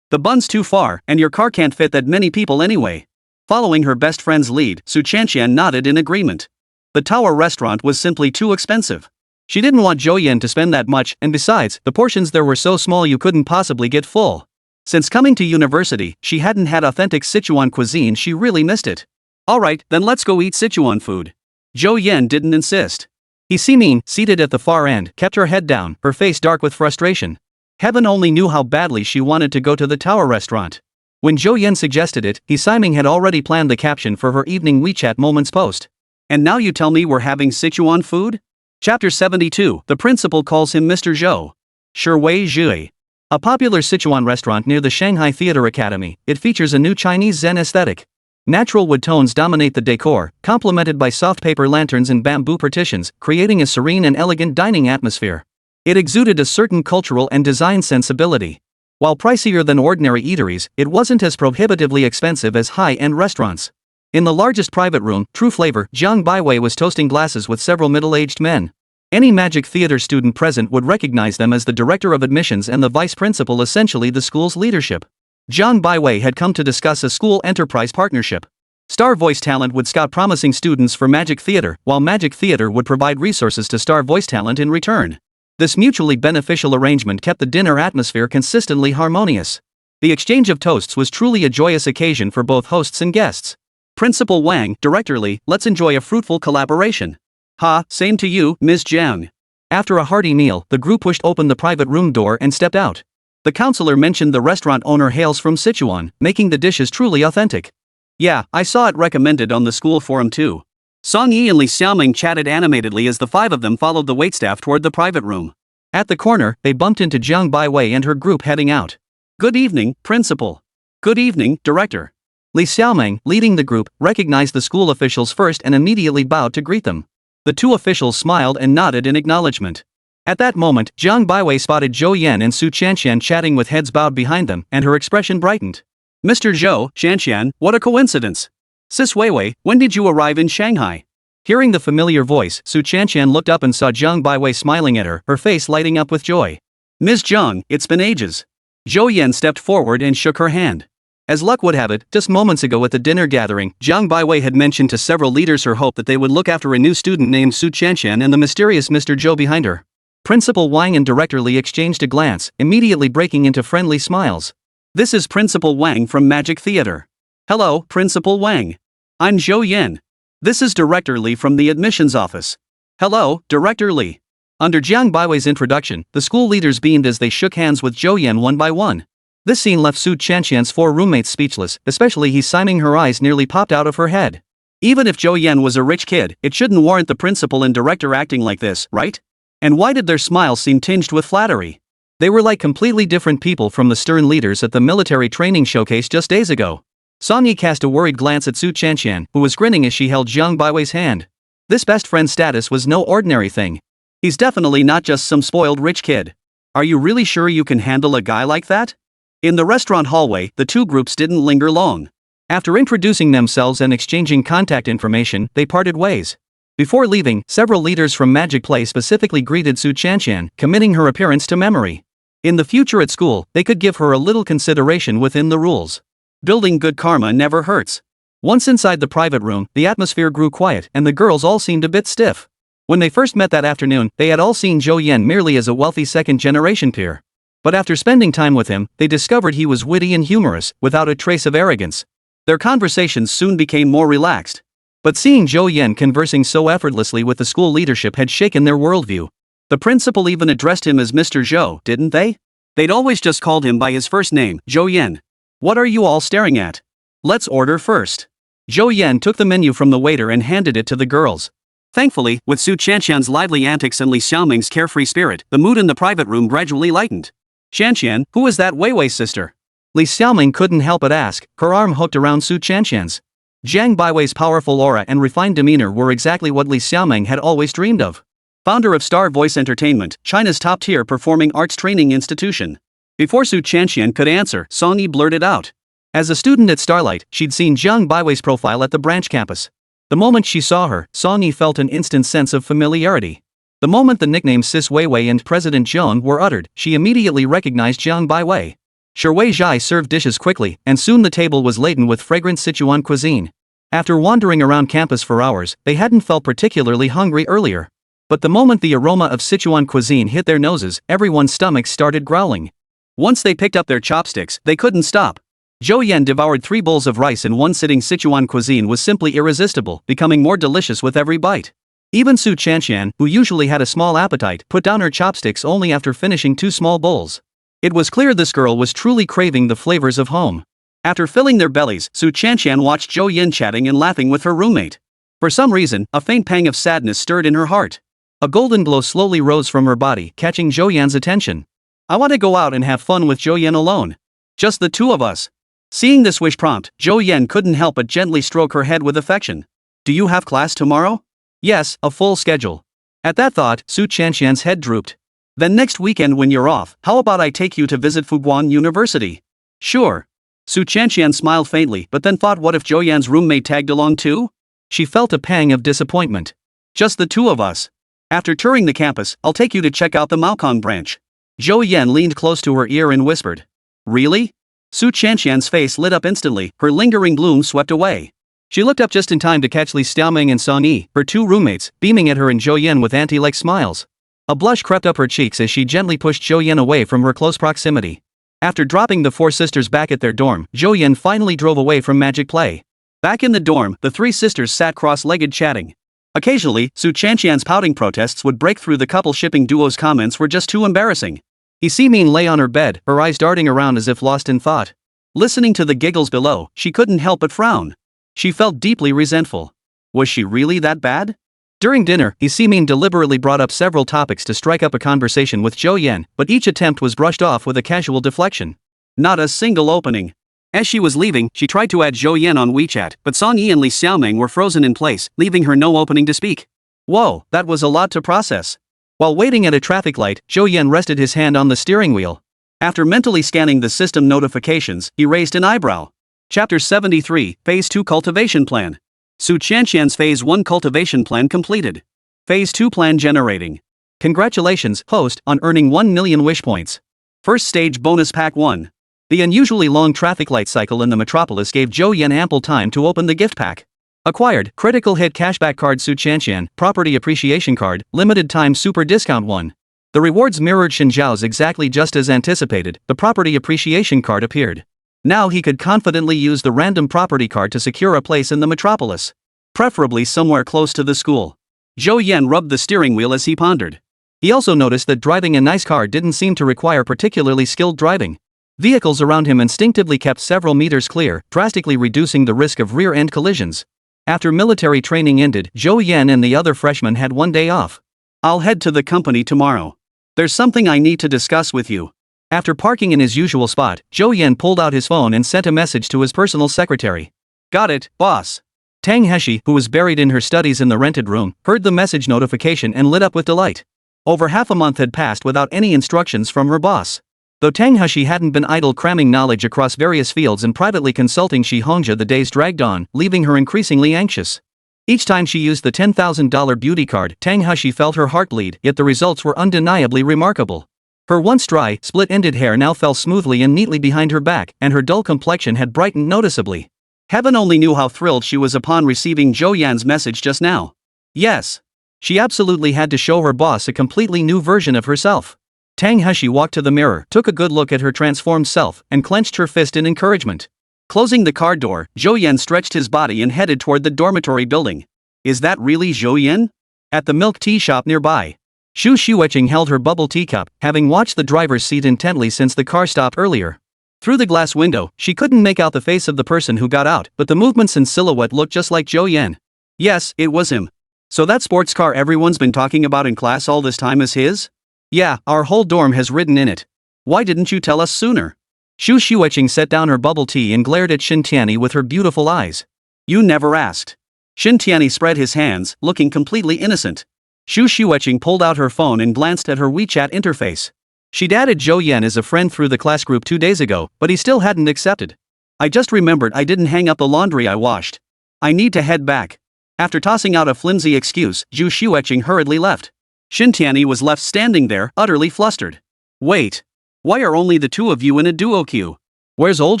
The bun's too far, and your car can't fit that many people anyway. Following her best friend's lead, Su Chanqian nodded in agreement. The tower restaurant was simply too expensive. She didn't want Zhou Yan to spend that much, and besides, the portions there were so small you couldn't possibly get full. Since coming to university, she hadn't had authentic Sichuan cuisine. She really missed it. Alright, then let's go eat Sichuan food. Zhou Yan didn't insist. Li Xiaoming, seated at the far end, kept her head down, her face dark with frustration. Heaven only knew how badly she wanted to go to the tower restaurant. When Zhou Yan suggested it, Li Xiaoming had already planned the caption for her evening WeChat Moments post. And now you tell me we're having Sichuan food? Chapter 72, the principal calls him Mr. Zhou. Shui Zhui. A popular Sichuan restaurant near the Shanghai Theater Academy, it features a new Chinese Zen aesthetic. Natural wood tones dominate the decor, complemented by soft paper lanterns and bamboo partitions, creating a serene and elegant dining atmosphere. It exuded a certain cultural and design sensibility. While pricier than ordinary eateries, it wasn't as prohibitively expensive as high-end restaurants. In the largest private room, True Flavor, Jiang Baiwei was toasting glasses with several middle-aged men. Any magic theater student present would recognize them as the director of admissions and the vice principal, essentially the school's leadership. Jiang Baiwei had come to discuss a school enterprise partnership. Star Voice Talent would scout promising students for Magic Theater, while Magic Theater would provide resources to Star Voice Talent in return. This mutually beneficial arrangement kept the dinner atmosphere consistently harmonious. The exchange of toasts was truly a joyous occasion for both hosts and guests. Principal Wang, Director Li, let's enjoy a fruitful collaboration. Ha, same to you, Ms. Jiang. After a hearty meal, the group pushed open the private room door and stepped out. The counselor mentioned the restaurant owner hails from Sichuan, making the dishes truly authentic. Yeah, I saw it recommended on the school forum too. Song Yi and Li Xiaoming chatted animatedly as the five of them followed the waitstaff toward the private room. At the corner, they bumped into Jiang Baiwei and her group heading out. Good evening, Principal. Good evening, Director. Li Xiaoming, leading the group, recognized the school officials first and immediately bowed to greet them. The two officials smiled and nodded in acknowledgement. At that moment, Jiang Baiwei spotted Zhou Yan and Su Chanshan chatting with heads bowed behind them, and her expression brightened. Mr. Zhou, Chanshan, what a coincidence. Sis Weiwei, when did you arrive in Shanghai? Hearing the familiar voice, Su Chanshan looked up and saw Jiang Baiwei smiling at her, her face lighting up with joy. Ms. Jiang, it's been ages. Zhou Yan stepped forward and shook her hand. As luck would have it, just moments ago at the dinner gathering, Jiang Baiwei had mentioned to several leaders her hope that they would look after a new student named Su Chanshan and the mysterious Mr. Zhou behind her. Principal Wang and Director Li exchanged a glance, immediately breaking into friendly smiles. This is Principal Wang from Magic Theater. Hello, Principal Wang. I'm Zhou Yan. This is Director Li from the admissions office. Hello, Director Li. Under Jiang Baiwei's introduction, the school leaders beamed as they shook hands with Zhou Yan one by one. This scene left Su Chanshan's four roommates speechless, especially He Siming. Her eyes nearly popped out of her head. Even if Zhou Yan was a rich kid, it shouldn't warrant the principal and director acting like this, right? And why did their smiles seem tinged with flattery? They were like completely different people from the stern leaders at the military training showcase just days ago. Song Yi cast a worried glance at Su Chanshan, who was grinning as she held Jiang Baiwei's hand. This best friend status was no ordinary thing. He's definitely not just some spoiled rich kid. Are you really sure you can handle a guy like that? In the restaurant hallway, the two groups didn't linger long. After introducing themselves and exchanging contact information, they parted ways. Before leaving, several leaders from Magic Play specifically greeted Su Chanshan, committing her appearance to memory. In the future at school, they could give her a little consideration within the rules. Building good karma never hurts. Once inside the private room, the atmosphere grew quiet and the girls all seemed a bit stiff. When they first met that afternoon, they had all seen Zhou Yan merely as a wealthy second-generation peer. But after spending time with him, they discovered he was witty and humorous, without a trace of arrogance. Their conversations soon became more relaxed. But seeing Zhou Yan conversing so effortlessly with the school leadership had shaken their worldview. The principal even addressed him as Mr. Zhou, didn't they? They'd always just called him by his first name, Zhou Yan. What are you all staring at? Let's order first. Zhou Yan took the menu from the waiter and handed it to the girls. Thankfully, with Su Chanshan's lively antics and Li Xiaoming's carefree spirit, the mood in the private room gradually lightened. Chanshan, who is that Weiwei's sister? Li Xiaoming couldn't help but ask, her arm hooked around Su Chanshan's. Jiang Baiwei's powerful aura and refined demeanor were exactly what Li Xiaoming had always dreamed of. Founder of Star Voice Entertainment, China's top-tier performing arts training institution. Before Su Chanshan could answer, Song Yi blurted out. As a student at Starlight, she'd seen Jiang Baiwei's profile at the branch campus. The moment she saw her, Song Yi felt an instant sense of familiarity. The moment the nicknames Sis Weiwei and President Zhong were uttered, she immediately recognized Jiang Baiwei. Shui Zhai served dishes quickly, and soon the table was laden with fragrant Sichuan cuisine. After wandering around campus for hours, they hadn't felt particularly hungry earlier. But the moment the aroma of Sichuan cuisine hit their noses, everyone's stomachs started growling. Once they picked up their chopsticks, they couldn't stop. Zhou Yan devoured 3 bowls of rice in one sitting. Sichuan cuisine was simply irresistible, becoming more delicious with every bite. Even Su Chanshan, who usually had a small appetite, put down her chopsticks only after finishing 2 small bowls. It was clear this girl was truly craving the flavors of home. After filling their bellies, Su Chanshan watched Zhou Yan chatting and laughing with her roommate. For some reason, a faint pang of sadness stirred in her heart. A golden glow slowly rose from her body, catching Zhou Yan's attention. I want to go out and have fun with Zhou Yan alone. Just the two of us. Seeing this wish prompt, Zhou Yan couldn't help but gently stroke her head with affection. Do you have class tomorrow? Yes, a full schedule. At that thought, Su Chanshan's head drooped. Then next weekend when you're off, how about I take you to visit Fuguan University? Sure. Su Chanqian smiled faintly but then thought, what if Zhou Yan's roommate tagged along too? She felt a pang of disappointment. Just the two of us. After touring the campus, I'll take you to check out the Maokong branch. Zhou Yan leaned close to her ear and whispered. Really? Su Chanqian's face lit up instantly, her lingering gloom swept away. She looked up just in time to catch Li Xiaoming and Song Yi, her two roommates, beaming at her and Zhou Yan with auntie-like smiles. A blush crept up her cheeks as she gently pushed Zhou Yan away from her close proximity. After dropping the four sisters back at their dorm, Zhou Yan finally drove away from magic play. Back in the dorm, the three sisters sat cross-legged chatting. Occasionally, Su Chanqian's pouting protests would break through the couple-shipping duo's comments were just too embarrassing. He Min lay on her bed, her eyes darting around as if lost in thought. Listening to the giggles below, she couldn't help but frown. She felt deeply resentful. Was she really that bad? During dinner, He Min deliberately brought up several topics to strike up a conversation with Zhou Yan, but each attempt was brushed off with a casual deflection. Not a single opening. As she was leaving, she tried to add Zhou Yan on WeChat, but Song Yi and Li Xiaoming were frozen in place, leaving her no opening to speak. Whoa, that was a lot to process. While waiting at a traffic light, Zhou Yan rested his hand on the steering wheel. After mentally scanning the system notifications, he raised an eyebrow. Chapter 73, Phase 2 Cultivation Plan. Su Chanqian's Phase 1 Cultivation Plan completed. Phase 2 Plan generating. Congratulations, host, on earning 1 million wish points. First stage bonus pack 1. The unusually long traffic light cycle in the metropolis gave Zhou Yan ample time to open the gift pack. Acquired, critical hit cashback card Su Chanqian, property appreciation card, limited time super discount 1. The rewards mirrored Shen Zhao's exactly just as anticipated, the property appreciation card appeared. Now he could confidently use the random property card to secure a place in the metropolis. Preferably somewhere close to the school. Zhou Yan rubbed the steering wheel as he pondered. He also noticed that driving a nice car didn't seem to require particularly skilled driving. Vehicles around him instinctively kept several meters clear, drastically reducing the risk of rear-end collisions. After military training ended, Zhou Yan and the other freshmen had one day off. I'll head to the company tomorrow. There's something I need to discuss with you. After parking in his usual spot, Zhou Yan pulled out his phone and sent a message to his personal secretary. Got it, boss. Tang Heshi, who was buried in her studies in the rented room, heard the message notification and lit up with delight. Over half a month had passed without any instructions from her boss. Though Tang Heshi hadn't been idle cramming knowledge across various fields and privately consulting Shi Hongzhi, the days dragged on, leaving her increasingly anxious. Each time she used the $10,000 beauty card, Tang Heshi felt her heart bleed, yet the results were undeniably remarkable. Her once dry, split-ended hair now fell smoothly and neatly behind her back, and her dull complexion had brightened noticeably. Heaven only knew how thrilled she was upon receiving Zhou Yan's message just now. Yes. She absolutely had to show her boss a completely new version of herself. Tang Heshi walked to the mirror, took a good look at her transformed self, and clenched her fist in encouragement. Closing the car door, Zhou Yan stretched his body and headed toward the dormitory building. Is that really Zhou Yan? At the milk tea shop nearby. Xu Xueqing held her bubble tea cup, having watched the driver's seat intently since the car stopped earlier. Through the glass window, she couldn't make out the face of the person who got out, but the movements and silhouette looked just like Zhou Yan. Yes, it was him. So that sports car everyone's been talking about in class all this time is his? Yeah, our whole dorm has ridden in it. Why didn't you tell us sooner? Xu Xueqing set down her bubble tea and glared at Shin Tianyi with her beautiful eyes. You never asked. Shin Tianyi spread his hands, looking completely innocent. Xu Xueqing pulled out her phone and glanced at her WeChat interface. She'd added Zhou Yan as a friend through the class group 2 days ago, but he still hadn't accepted. I just remembered I didn't hang up the laundry I washed. I need to head back. After tossing out a flimsy excuse, Xu Xueqing hurriedly left. Shin Tianyi was left standing there, utterly flustered. Wait. Why are only the two of you in a duo queue? Where's old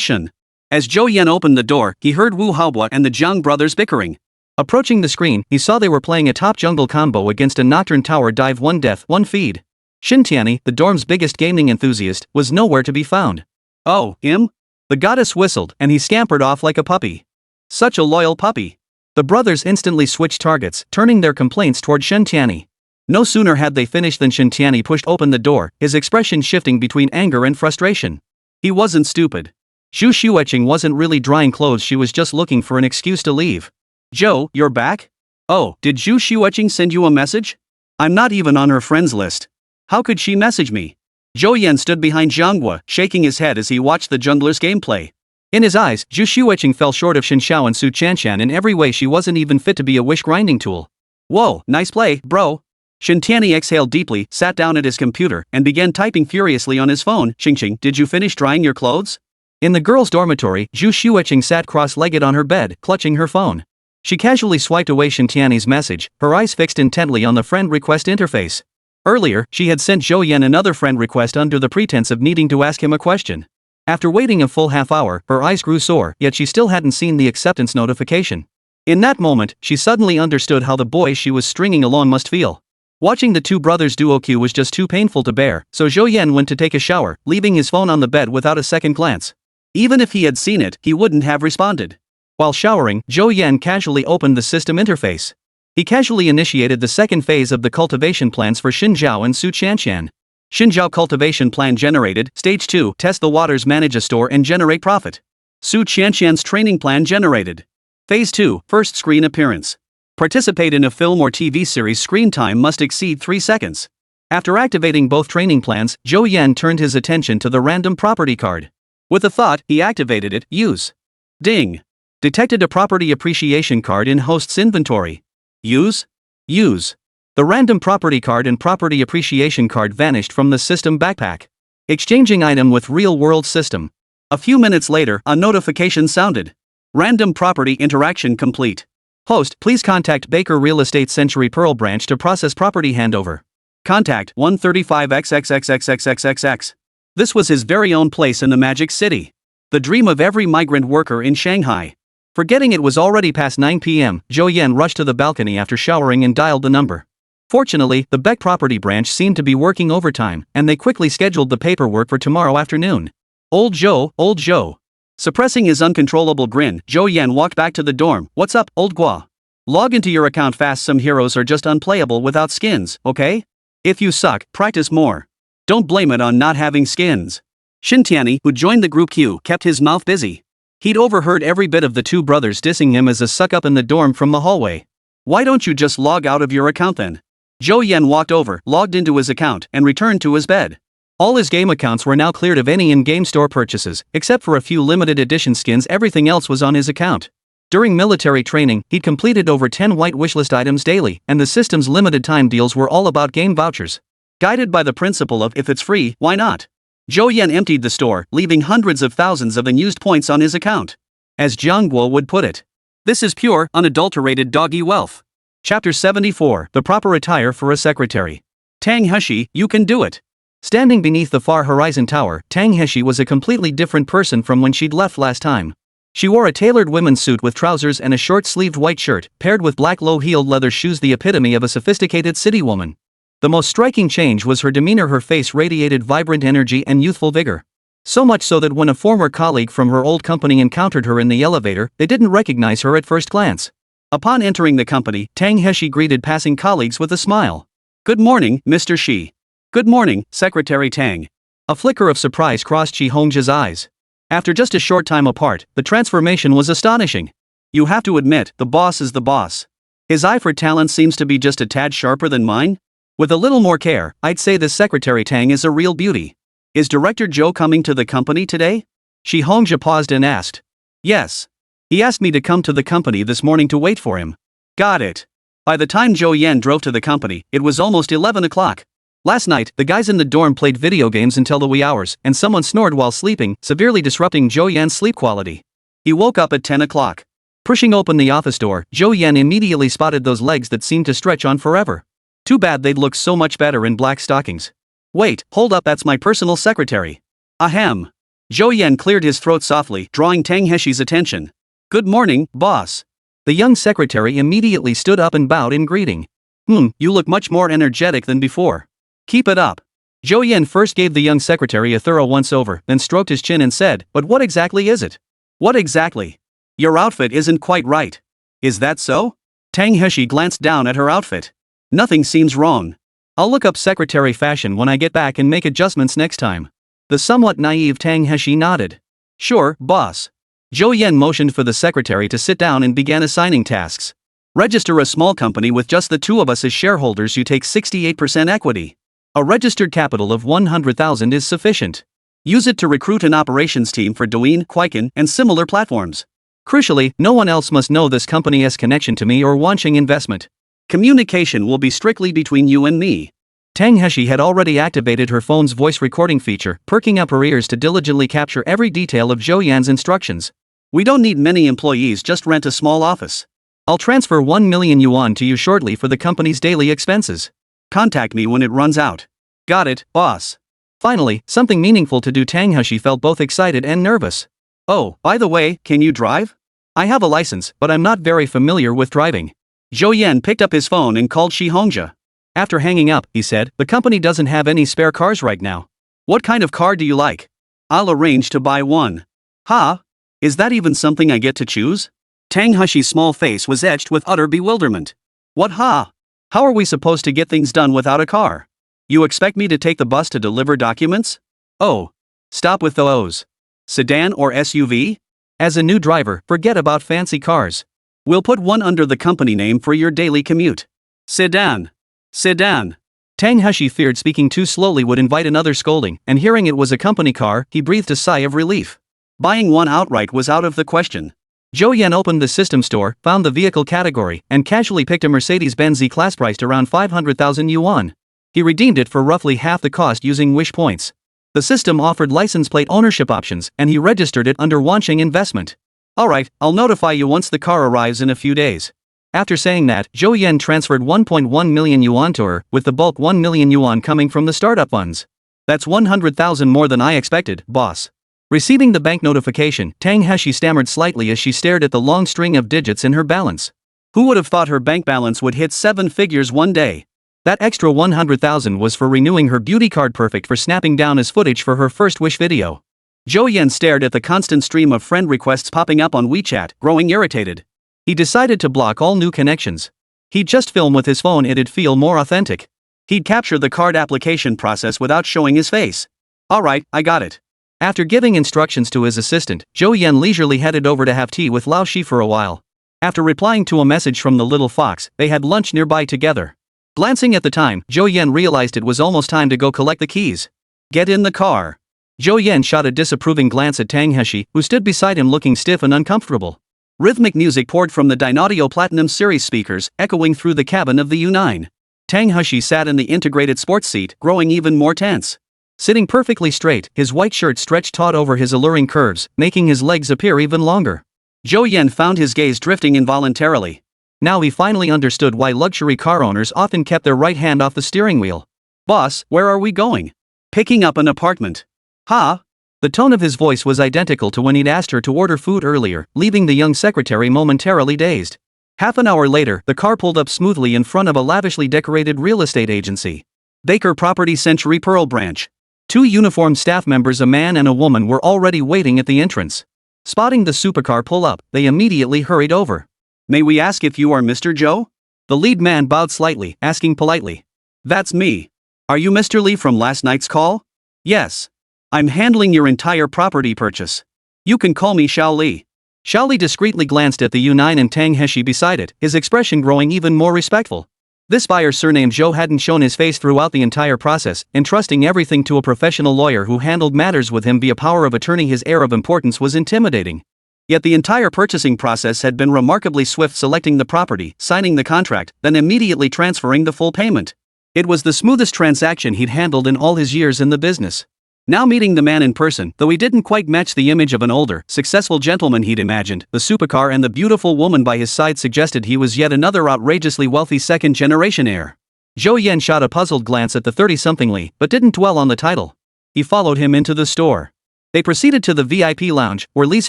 Shen? As Zhou Yan opened the door, he heard Wu Haobo and the Jiang brothers bickering. Approaching the screen, he saw they were playing a top jungle combo against a Nocturne Tower Dive 1 Death 1 Feed. Shin Tianyi, the dorm's biggest gaming enthusiast, was nowhere to be found. Oh, him? The goddess whistled, and he scampered off like a puppy. Such a loyal puppy. The brothers instantly switched targets, turning their complaints toward Shin Tianyi. No sooner had they finished than Shin Tianyi pushed open the door, his expression shifting between anger and frustration. He wasn't stupid. Xu Xueqing wasn't really drying clothes, she was just looking for an excuse to leave. Joe, you're back? Oh, did Xu Xueqing send you a message? I'm not even on her friends list. How could she message me? Zhou Yan stood behind Jiang Hua, shaking his head as he watched the jungler's gameplay. In his eyes, Xu Xueqing fell short of Shin Xiao and Su Chanshan in every way. She wasn't even fit to be a wish-grinding tool. Whoa, nice play, bro. Shin Tianyi exhaled deeply, sat down at his computer, and began typing furiously on his phone. Xingqing, did you finish drying your clothes? In the girls' dormitory, Zhu Xueqing sat cross-legged on her bed, clutching her phone. She casually swiped away Shen Tianyi's message, her eyes fixed intently on the friend request interface. Earlier, she had sent Zhou Yan another friend request under the pretense of needing to ask him a question. After waiting a full half hour, her eyes grew sore, yet she still hadn't seen the acceptance notification. In that moment, she suddenly understood how the boy she was stringing along must feel. Watching the two brothers duo Q was just too painful to bear, so Zhou Yan went to take a shower, leaving his phone on the bed without a second glance. Even if he had seen it, he wouldn't have responded. While showering, Zhou Yan casually opened the system interface. He casually initiated the second phase of the cultivation plans for Xinjiao and Su Qianshan. Xinjiao cultivation plan generated. Stage 2, test the waters, manage a store and generate profit. Su Qianshan's training plan generated. Phase 2, first screen appearance. Participate in a film or TV series. Screen time must exceed 3 seconds. After activating both training plans, Zhou Yan turned his attention to the random property card. With a thought, he activated it. Use. Ding. Detected a property appreciation card in host's inventory. Use. Use. The random property card and property appreciation card vanished from the system backpack. Exchanging item with real-world system. A few minutes later, a notification sounded. Random property interaction complete. Host, please contact Baker Real Estate Century Pearl branch to process property handover. Contact 135XXXXXXXX. This was his very own place in the Magic City. The dream of every migrant worker in Shanghai. Forgetting it was already past 9 p.m., Zhou Yan rushed to the balcony after showering and dialed the number. Fortunately, the Beck property branch seemed to be working overtime, and they quickly scheduled the paperwork for tomorrow afternoon. Old Zhou, old Zhou. Suppressing his uncontrollable grin, Zhou Yan walked back to the dorm. What's up, old Gua? Log into your account fast. Some heroes are just unplayable without skins, okay? If you suck, practice more. Don't blame it on not having skins. Shen Tianyi, who joined the group Q, kept his mouth busy. He'd overheard every bit of the two brothers dissing him as a suck-up in the dorm from the hallway. Why don't you just log out of your account then? Zhou Yan walked over, logged into his account, and returned to his bed. All his game accounts were now cleared of any in-game store purchases, except for a few limited edition skins. Everything else was on his account. During military training, he'd completed over 10 white wishlist items daily, and the system's limited time deals were all about game vouchers. Guided by the principle of if it's free, why not? Zhou Yan emptied the store, leaving hundreds of thousands of unused points on his account. As Jiang Guo would put it, this is pure, unadulterated doggy wealth. Chapter 74, The Proper Attire for a Secretary. Tang Heshi, you can do it. Standing beneath the far horizon tower, Tang Heshi was a completely different person from when she'd left last time. She wore a tailored women's suit with trousers and a short-sleeved white shirt, paired with black low-heeled leather shoes, the epitome of a sophisticated city woman. The most striking change was her demeanor. Her face radiated vibrant energy and youthful vigor. So much so that when a former colleague from her old company encountered her in the elevator, they didn't recognize her at first glance. Upon entering the company, Tang Heshi greeted passing colleagues with a smile. Good morning, Mr. Shi. Good morning, Secretary Tang. A flicker of surprise crossed Shi Hongjia's eyes. After just a short time apart, the transformation was astonishing. You have to admit, the boss is the boss. His eye for talent seems to be just a tad sharper than mine. With a little more care, I'd say this Secretary Tang is a real beauty. Is Director Zhou coming to the company today? Shi Hongjia paused and asked. Yes. He asked me to come to the company this morning to wait for him. Got it. By the time Zhou Yan drove to the company, it was almost 11 o'clock. Last night, the guys in the dorm played video games until the wee hours, and someone snored while sleeping, severely disrupting Zhou Yan's sleep quality. He woke up at 10 o'clock. Pushing open the office door, Zhou Yan immediately spotted those legs that seemed to stretch on forever. Too bad they'd look so much better in black stockings. Wait, hold up, that's my personal secretary. Ahem. Zhou Yan cleared his throat softly, drawing Tang Heshi's attention. Good morning, boss. The young secretary immediately stood up and bowed in greeting. You look much more energetic than before. Keep it up. Zhou Yan first gave the young secretary a thorough once-over, then stroked his chin and said, But what exactly is it? What exactly? Your outfit isn't quite right. Is that so? Tang Heshi glanced down at her outfit. Nothing seems wrong. I'll look up secretary fashion when I get back and make adjustments next time. The somewhat naive Tang Heshi nodded. Sure, boss. Zhou Yan motioned for the secretary to sit down and began assigning tasks. Register a small company with just the two of us as shareholders. You take 68% equity. A registered capital of 100,000 is sufficient. Use it to recruit an operations team for Douyin, Kuaikan, and similar platforms. Crucially, no one else must know this company's connection to me or Wanqing investment. Communication will be strictly between you and me. Tang Heshi had already activated her phone's voice recording feature, perking up her ears to diligently capture every detail of Zhou Yan's instructions. We don't need many employees, just rent a small office. I'll transfer 1 million yuan to you shortly for the company's daily expenses. Contact me when it runs out. Got it, boss. Finally, something meaningful to do. Tang Heshi felt both excited and nervous. Oh, by the way, can you drive? I have a license, but I'm not very familiar with driving. Zhou Yan picked up his phone and called Shi Hongzhe. After hanging up, he said, the company doesn't have any spare cars right now. What kind of car do you like? I'll arrange to buy one. Ha? Is that even something I get to choose? Tang Heshi's small face was etched with utter bewilderment. What ha? How are we supposed to get things done without a car? You expect me to take the bus to deliver documents? Oh. Stop with those. Sedan or SUV? As a new driver, forget about fancy cars. We'll put one under the company name for your daily commute. Sedan. Sedan. Tang Heshi feared speaking too slowly would invite another scolding, and hearing it was a company car, he breathed a sigh of relief. Buying one outright was out of the question. Zhou Yan opened the system store, found the vehicle category, and casually picked a Mercedes-Benz Z-Class priced around 500,000 yuan. He redeemed it for roughly half the cost using Wish points. The system offered license plate ownership options, and he registered it under Wansheng Investment. Alright, I'll notify you once the car arrives in a few days. After saying that, Zhou Yan transferred 1.1 million yuan to her, with the bulk 1 million yuan coming from the startup funds. That's 100,000 more than I expected, boss. Receiving the bank notification, Tang Heshi stammered slightly as she stared at the long string of digits in her balance. Who would have thought her bank balance would hit 7 figures one day? That extra 100,000 was for renewing her beauty card, perfect for snapping down as footage for her first Wish video. Zhou Yan stared at the constant stream of friend requests popping up on WeChat, growing irritated. He decided to block all new connections. He'd just film with his phone, it'd feel more authentic. He'd capture the card application process without showing his face. Alright, I got it. After giving instructions to his assistant, Zhou Yan leisurely headed over to have tea with Lao Shi for a while. After replying to a message from the little fox, they had lunch nearby together. Glancing at the time, Zhou Yan realized it was almost time to go collect the keys. Get in the car. Zhou Yan shot a disapproving glance at Tang Heshi, who stood beside him looking stiff and uncomfortable. Rhythmic music poured from the Dynaudio Platinum Series speakers, echoing through the cabin of the U9. Tang Heshi sat in the integrated sports seat, growing even more tense. Sitting perfectly straight, his white shirt stretched taut over his alluring curves, making his legs appear even longer. Zhou Yan found his gaze drifting involuntarily. Now he finally understood why luxury car owners often kept their right hand off the steering wheel. Boss, where are we going? Picking up an apartment. Ha? The tone of his voice was identical to when he'd asked her to order food earlier, leaving the young secretary momentarily dazed. Half an hour later, the car pulled up smoothly in front of a lavishly decorated real estate agency. Baker Property Century Pearl Branch. 2 uniformed staff members, a man and a woman, were already waiting at the entrance. Spotting the supercar pull up, they immediately hurried over. May we ask if you are Mr. Zhou? The lead man bowed slightly, asking politely. That's me. Are you Mr. Li from last night's call? Yes. I'm handling your entire property purchase. You can call me Xiao Li. Xiao Li discreetly glanced at the U9 and Tang Heshi beside it, his expression growing even more respectful. This buyer surnamed Zhou hadn't shown his face throughout the entire process, entrusting everything to a professional lawyer who handled matters with him via power of attorney. His air of importance was intimidating. Yet the entire purchasing process had been remarkably swift, selecting the property, signing the contract, then immediately transferring the full payment. It was the smoothest transaction he'd handled in all his years in the business. Now meeting the man in person, though he didn't quite match the image of an older, successful gentleman he'd imagined, the supercar and the beautiful woman by his side suggested he was yet another outrageously wealthy second-generation heir. Zhou Yan shot a puzzled glance at the 30-something Li, but didn't dwell on the title. He followed him into the store. They proceeded to the VIP lounge, where Li's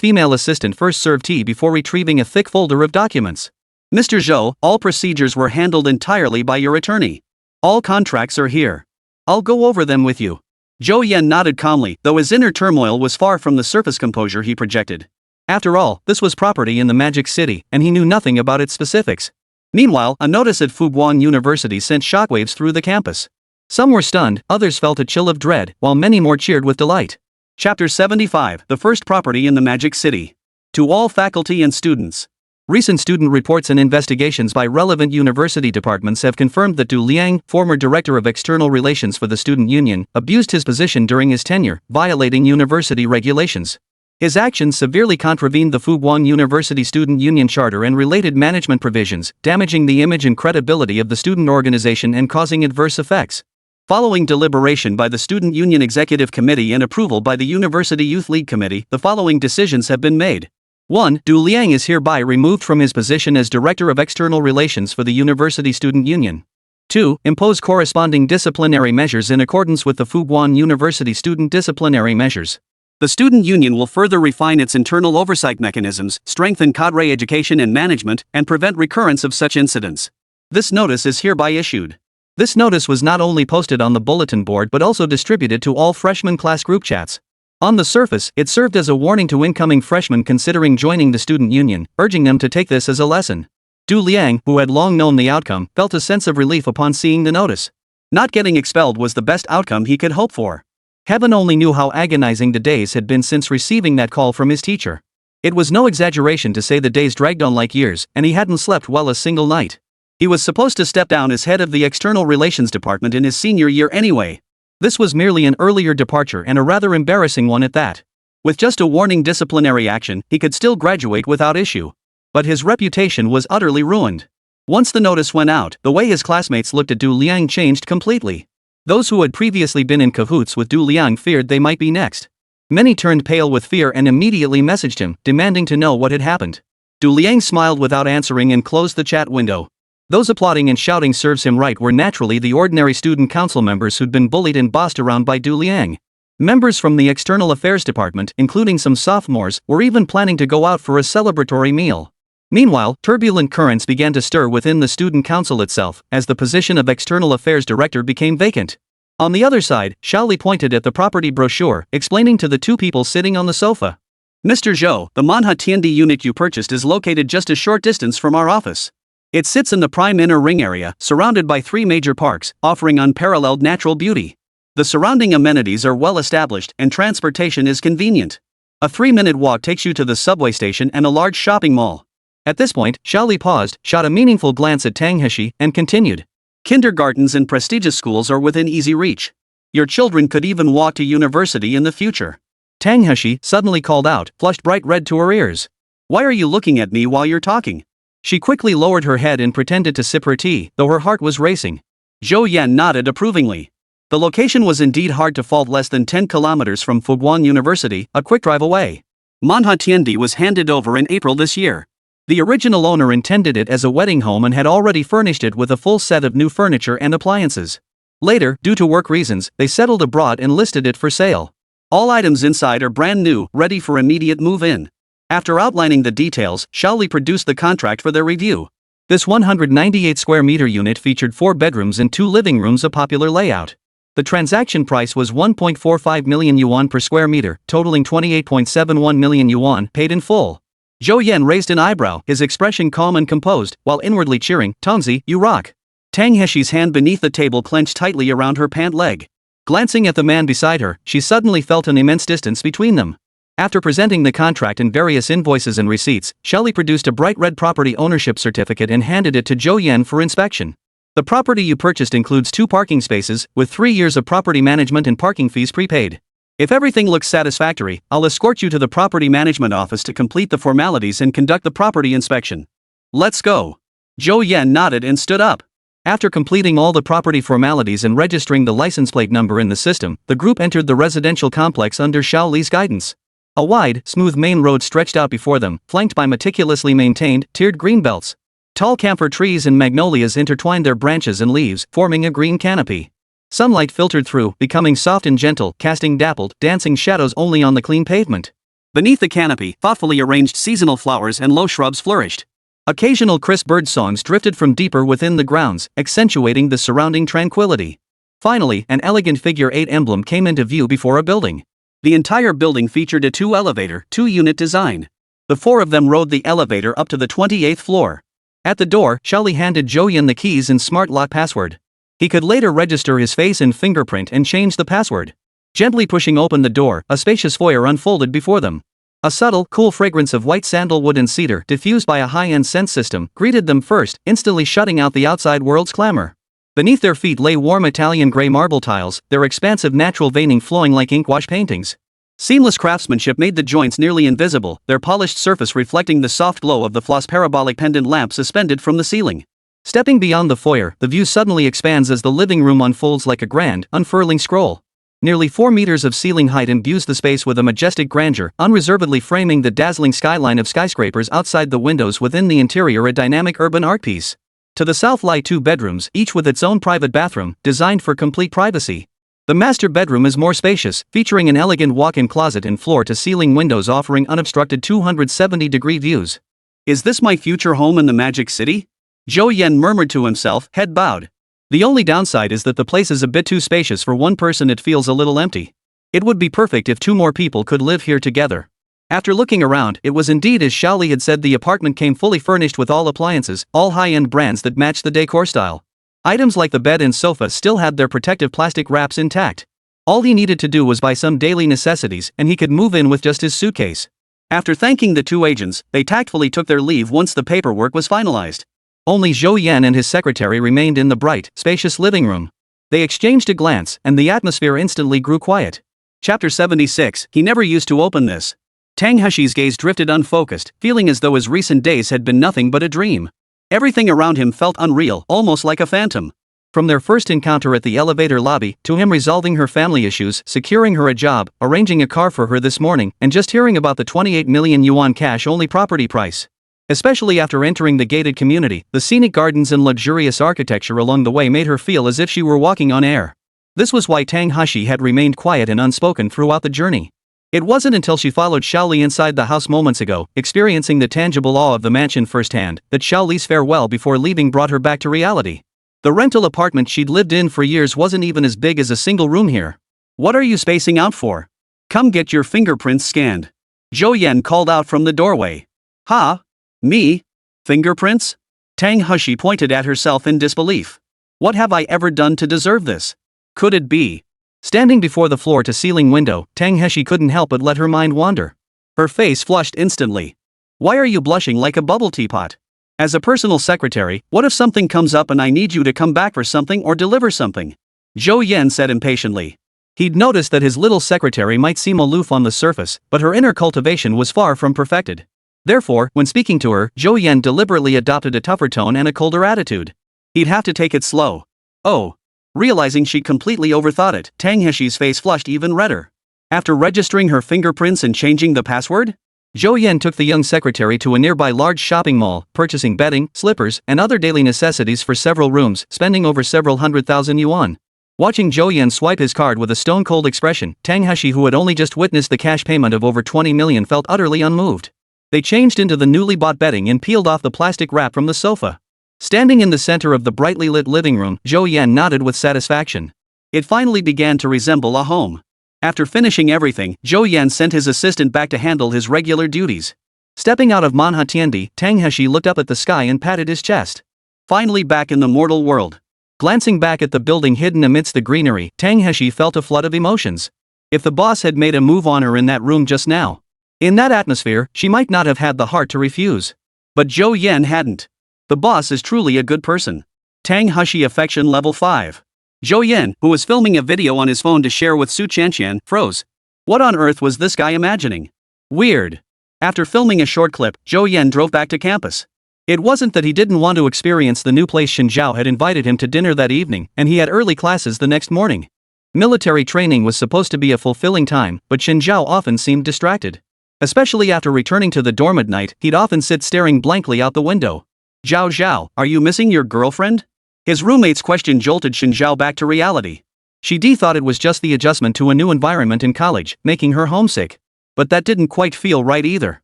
female assistant first served tea before retrieving a thick folder of documents. Mr. Zhou, all procedures were handled entirely by your attorney. All contracts are here. I'll go over them with you. Zhou Yan nodded calmly, though his inner turmoil was far from the surface composure he projected. After all, this was property in the Magic City, and he knew nothing about its specifics. Meanwhile, a notice at Fuguang University sent shockwaves through the campus. Some were stunned, others felt a chill of dread, while many more cheered with delight. Chapter 75, The First Property in the Magic City. To all faculty and students. Recent student reports and investigations by relevant university departments have confirmed that Du Liang, former director of external relations for the student union, abused his position during his tenure, violating university regulations. His actions severely contravened the Fuguang University Student Union Charter and related management provisions, damaging the image and credibility of the student organization and causing adverse effects. Following deliberation by the Student Union Executive Committee and approval by the University Youth League Committee, the following decisions have been made. 1. Zhou Yan is hereby removed from his position as Director of External Relations for the University Student Union. 2. Impose corresponding disciplinary measures in accordance with the Fuguan University Student Disciplinary Measures. The Student Union will further refine its internal oversight mechanisms, strengthen cadre education and management, and prevent recurrence of such incidents. This notice is hereby issued. This notice was not only posted on the bulletin board but also distributed to all freshman class group chats. On the surface, it served as a warning to incoming freshmen considering joining the student union, urging them to take this as a lesson. Zhu Liang, who had long known the outcome, felt a sense of relief upon seeing the notice. Not getting expelled was the best outcome he could hope for. Heaven only knew how agonizing the days had been since receiving that call from his teacher. It was no exaggeration to say the days dragged on like years, and he hadn't slept well a single night. He was supposed to step down as head of the External Relations Department in his senior year anyway. This was merely an earlier departure and a rather embarrassing one at that. With just a warning disciplinary action, he could still graduate without issue. But his reputation was utterly ruined. Once the notice went out, the way his classmates looked at Zhu Liang changed completely. Those who had previously been in cahoots with Zhu Liang feared they might be next. Many turned pale with fear and immediately messaged him, demanding to know what had happened. Zhu Liang smiled without answering and closed the chat window. Those applauding and shouting serves him right were naturally the ordinary student council members who'd been bullied and bossed around by Zhu Liang. Members from the External Affairs Department, including some sophomores, were even planning to go out for a celebratory meal. Meanwhile, turbulent currents began to stir within the student council itself, as the position of External Affairs Director became vacant. On the other side, Shaoli pointed at the property brochure, explaining to the two people sitting on the sofa. Mr. Zhou, the Manhwa Tiandi unit you purchased is located just a short distance from our office. It sits in the prime inner ring area, surrounded by 3 major parks, offering unparalleled natural beauty. The surrounding amenities are well established and transportation is convenient. A 3-minute walk takes you to the subway station and a large shopping mall. At this point, Shaoli paused, shot a meaningful glance at Tang Heshi, and continued. Kindergartens and prestigious schools are within easy reach. Your children could even walk to university in the future. Tang Heshi suddenly called out, flushed bright red to her ears. Why are you looking at me while you're talking? She quickly lowered her head and pretended to sip her tea, though her heart was racing. Zhou Yan nodded approvingly. The location was indeed hard to fault, less than 10 kilometers from Fuguan University, a quick drive away. Manhwa Tiandi was handed over in April this year. The original owner intended it as a wedding home and had already furnished it with a full set of new furniture and appliances. Later, due to work reasons, they settled abroad and listed it for sale. All items inside are brand new, ready for immediate move-in. After outlining the details, Shaoli produced the contract for their review. This 198 square meter unit featured 4 bedrooms and 2 living rooms, a popular layout. The transaction price was 1.45 million yuan per square meter, totaling 28.71 million yuan, paid in full. Zhou Yan raised an eyebrow, his expression calm and composed, while inwardly cheering, Tongzi, you rock. Tang Heshi's hand beneath the table clenched tightly around her pant leg. Glancing at the man beside her, she suddenly felt an immense distance between them. After presenting the contract and various invoices and receipts, Shaoli produced a bright red property ownership certificate and handed it to Zhou Yan for inspection. The property you purchased includes 2 parking spaces, with 3 years of property management and parking fees prepaid. If everything looks satisfactory, I'll escort you to the property management office to complete the formalities and conduct the property inspection. Let's go. Zhou Yan nodded and stood up. After completing all the property formalities and registering the license plate number in the system, the group entered the residential complex under Shaoli's guidance. A wide, smooth main road stretched out before them, flanked by meticulously maintained, tiered green belts. Tall camphor trees and magnolias intertwined their branches and leaves, forming a green canopy. Sunlight filtered through, becoming soft and gentle, casting dappled, dancing shadows only on the clean pavement. Beneath the canopy, thoughtfully arranged seasonal flowers and low shrubs flourished. Occasional crisp bird songs drifted from deeper within the grounds, accentuating the surrounding tranquility. Finally, an elegant figure 8 emblem came into view before a building. The entire building featured a 2-elevator, 2-unit design. The 4 of them rode the elevator up to the 28th floor. At the door, Shaoli handed Zhou Yan the keys and smart lock password. He could later register his face and fingerprint and change the password. Gently pushing open the door, a spacious foyer unfolded before them. A subtle, cool fragrance of white sandalwood and cedar, diffused by a high-end scent system, greeted them first, instantly shutting out the outside world's clamor. Beneath their feet lay warm Italian gray marble tiles, their expansive natural veining flowing like inkwash paintings. Seamless craftsmanship made the joints nearly invisible, their polished surface reflecting the soft glow of the floss parabolic pendant lamp suspended from the ceiling. Stepping beyond the foyer, the view suddenly expands as the living room unfolds like a grand, unfurling scroll. Nearly 4 meters of ceiling height imbues the space with a majestic grandeur, unreservedly framing the dazzling skyline of skyscrapers outside the windows. Within the interior, a dynamic urban art piece. To the south lie 2 bedrooms, each with its own private bathroom, designed for complete privacy. The master bedroom is more spacious, featuring an elegant walk-in closet and floor-to-ceiling windows offering unobstructed 270-degree views. Is this my future home in the Magic City? Zhou Yan murmured to himself, head bowed. The only downside is that the place is a bit too spacious for one person. It feels a little empty. It would be perfect if 2 more people could live here together. After looking around, it was indeed as Xiao Li had said. The apartment came fully furnished with all appliances, all high-end brands that matched the decor style. Items like the bed and sofa still had their protective plastic wraps intact. All he needed to do was buy some daily necessities and he could move in with just his suitcase. After thanking the 2 agents, they tactfully took their leave once the paperwork was finalized. Only Zhou Yan and his secretary remained in the bright, spacious living room. They exchanged a glance, and the atmosphere instantly grew quiet. Chapter 76, He never used to open this. Tang Heshi's gaze drifted unfocused, feeling as though his recent days had been nothing but a dream. Everything around him felt unreal, almost like a phantom. From their first encounter at the elevator lobby, to him resolving her family issues, securing her a job, arranging a car for her this morning, and just hearing about the 28 million yuan cash-only property price. Especially after entering the gated community, the scenic gardens and luxurious architecture along the way made her feel as if she were walking on air. This was why Tang Heshi had remained quiet and unspoken throughout the journey. It wasn't until she followed Xiao Li inside the house moments ago, experiencing the tangible awe of the mansion firsthand, that Xiao Li's farewell before leaving brought her back to reality. The rental apartment she'd lived in for years wasn't even as big as a single room here. What are you spacing out for? Come get your fingerprints scanned. Zhou Yan called out from the doorway. Huh? Me? Fingerprints? Tang Heshi pointed at herself in disbelief. What have I ever done to deserve this? Could it be? Standing before the floor-to-ceiling window, Tang Heshi couldn't help but let her mind wander. Her face flushed instantly. Why are you blushing like a bubble teapot? As a personal secretary, what if something comes up and I need you to come back for something or deliver something? Zhou Yan said impatiently. He'd noticed that his little secretary might seem aloof on the surface, but her inner cultivation was far from perfected. Therefore, when speaking to her, Zhou Yan deliberately adopted a tougher tone and a colder attitude. He'd have to take it slow. Oh. Realizing she'd completely overthought it, Tang Heshi's face flushed even redder. After registering her fingerprints and changing the password? Zhou Yan took the young secretary to a nearby large shopping mall, purchasing bedding, slippers, and other daily necessities for several rooms, spending over several 100,000 yuan. Watching Zhou Yan swipe his card with a stone-cold expression, Tang Heshi, who had only just witnessed the cash payment of over 20 million, felt utterly unmoved. They changed into the newly bought bedding and peeled off the plastic wrap from the sofa. Standing in the center of the brightly lit living room, Zhou Yan nodded with satisfaction. It finally began to resemble a home. After finishing everything, Zhou Yan sent his assistant back to handle his regular duties. Stepping out of Manhwa Tiandi, Tang Heshi looked up at the sky and patted his chest. Finally back in the mortal world. Glancing back at the building hidden amidst the greenery, Tang Heshi felt a flood of emotions. If the boss had made a move on her in that room just now, in that atmosphere, she might not have had the heart to refuse. But Zhou Yan hadn't. The boss is truly a good person. Tang Heshi affection level 5. Zhou Yan, who was filming a video on his phone to share with Su Chanqian, froze. What on earth was this guy imagining? Weird. After filming a short clip, Zhou Yan drove back to campus. It wasn't that he didn't want to experience the new place. Shen Zhao had invited him to dinner that evening, and he had early classes the next morning. Military training was supposed to be a fulfilling time, but Shen Zhao often seemed distracted. Especially after returning to the dorm at night, he'd often sit staring blankly out the window. Zhao Zhao, are you missing your girlfriend? His roommate's question jolted Shen Zhao back to reality. She thought it was just the adjustment to a new environment in college, making her homesick. But that didn't quite feel right either.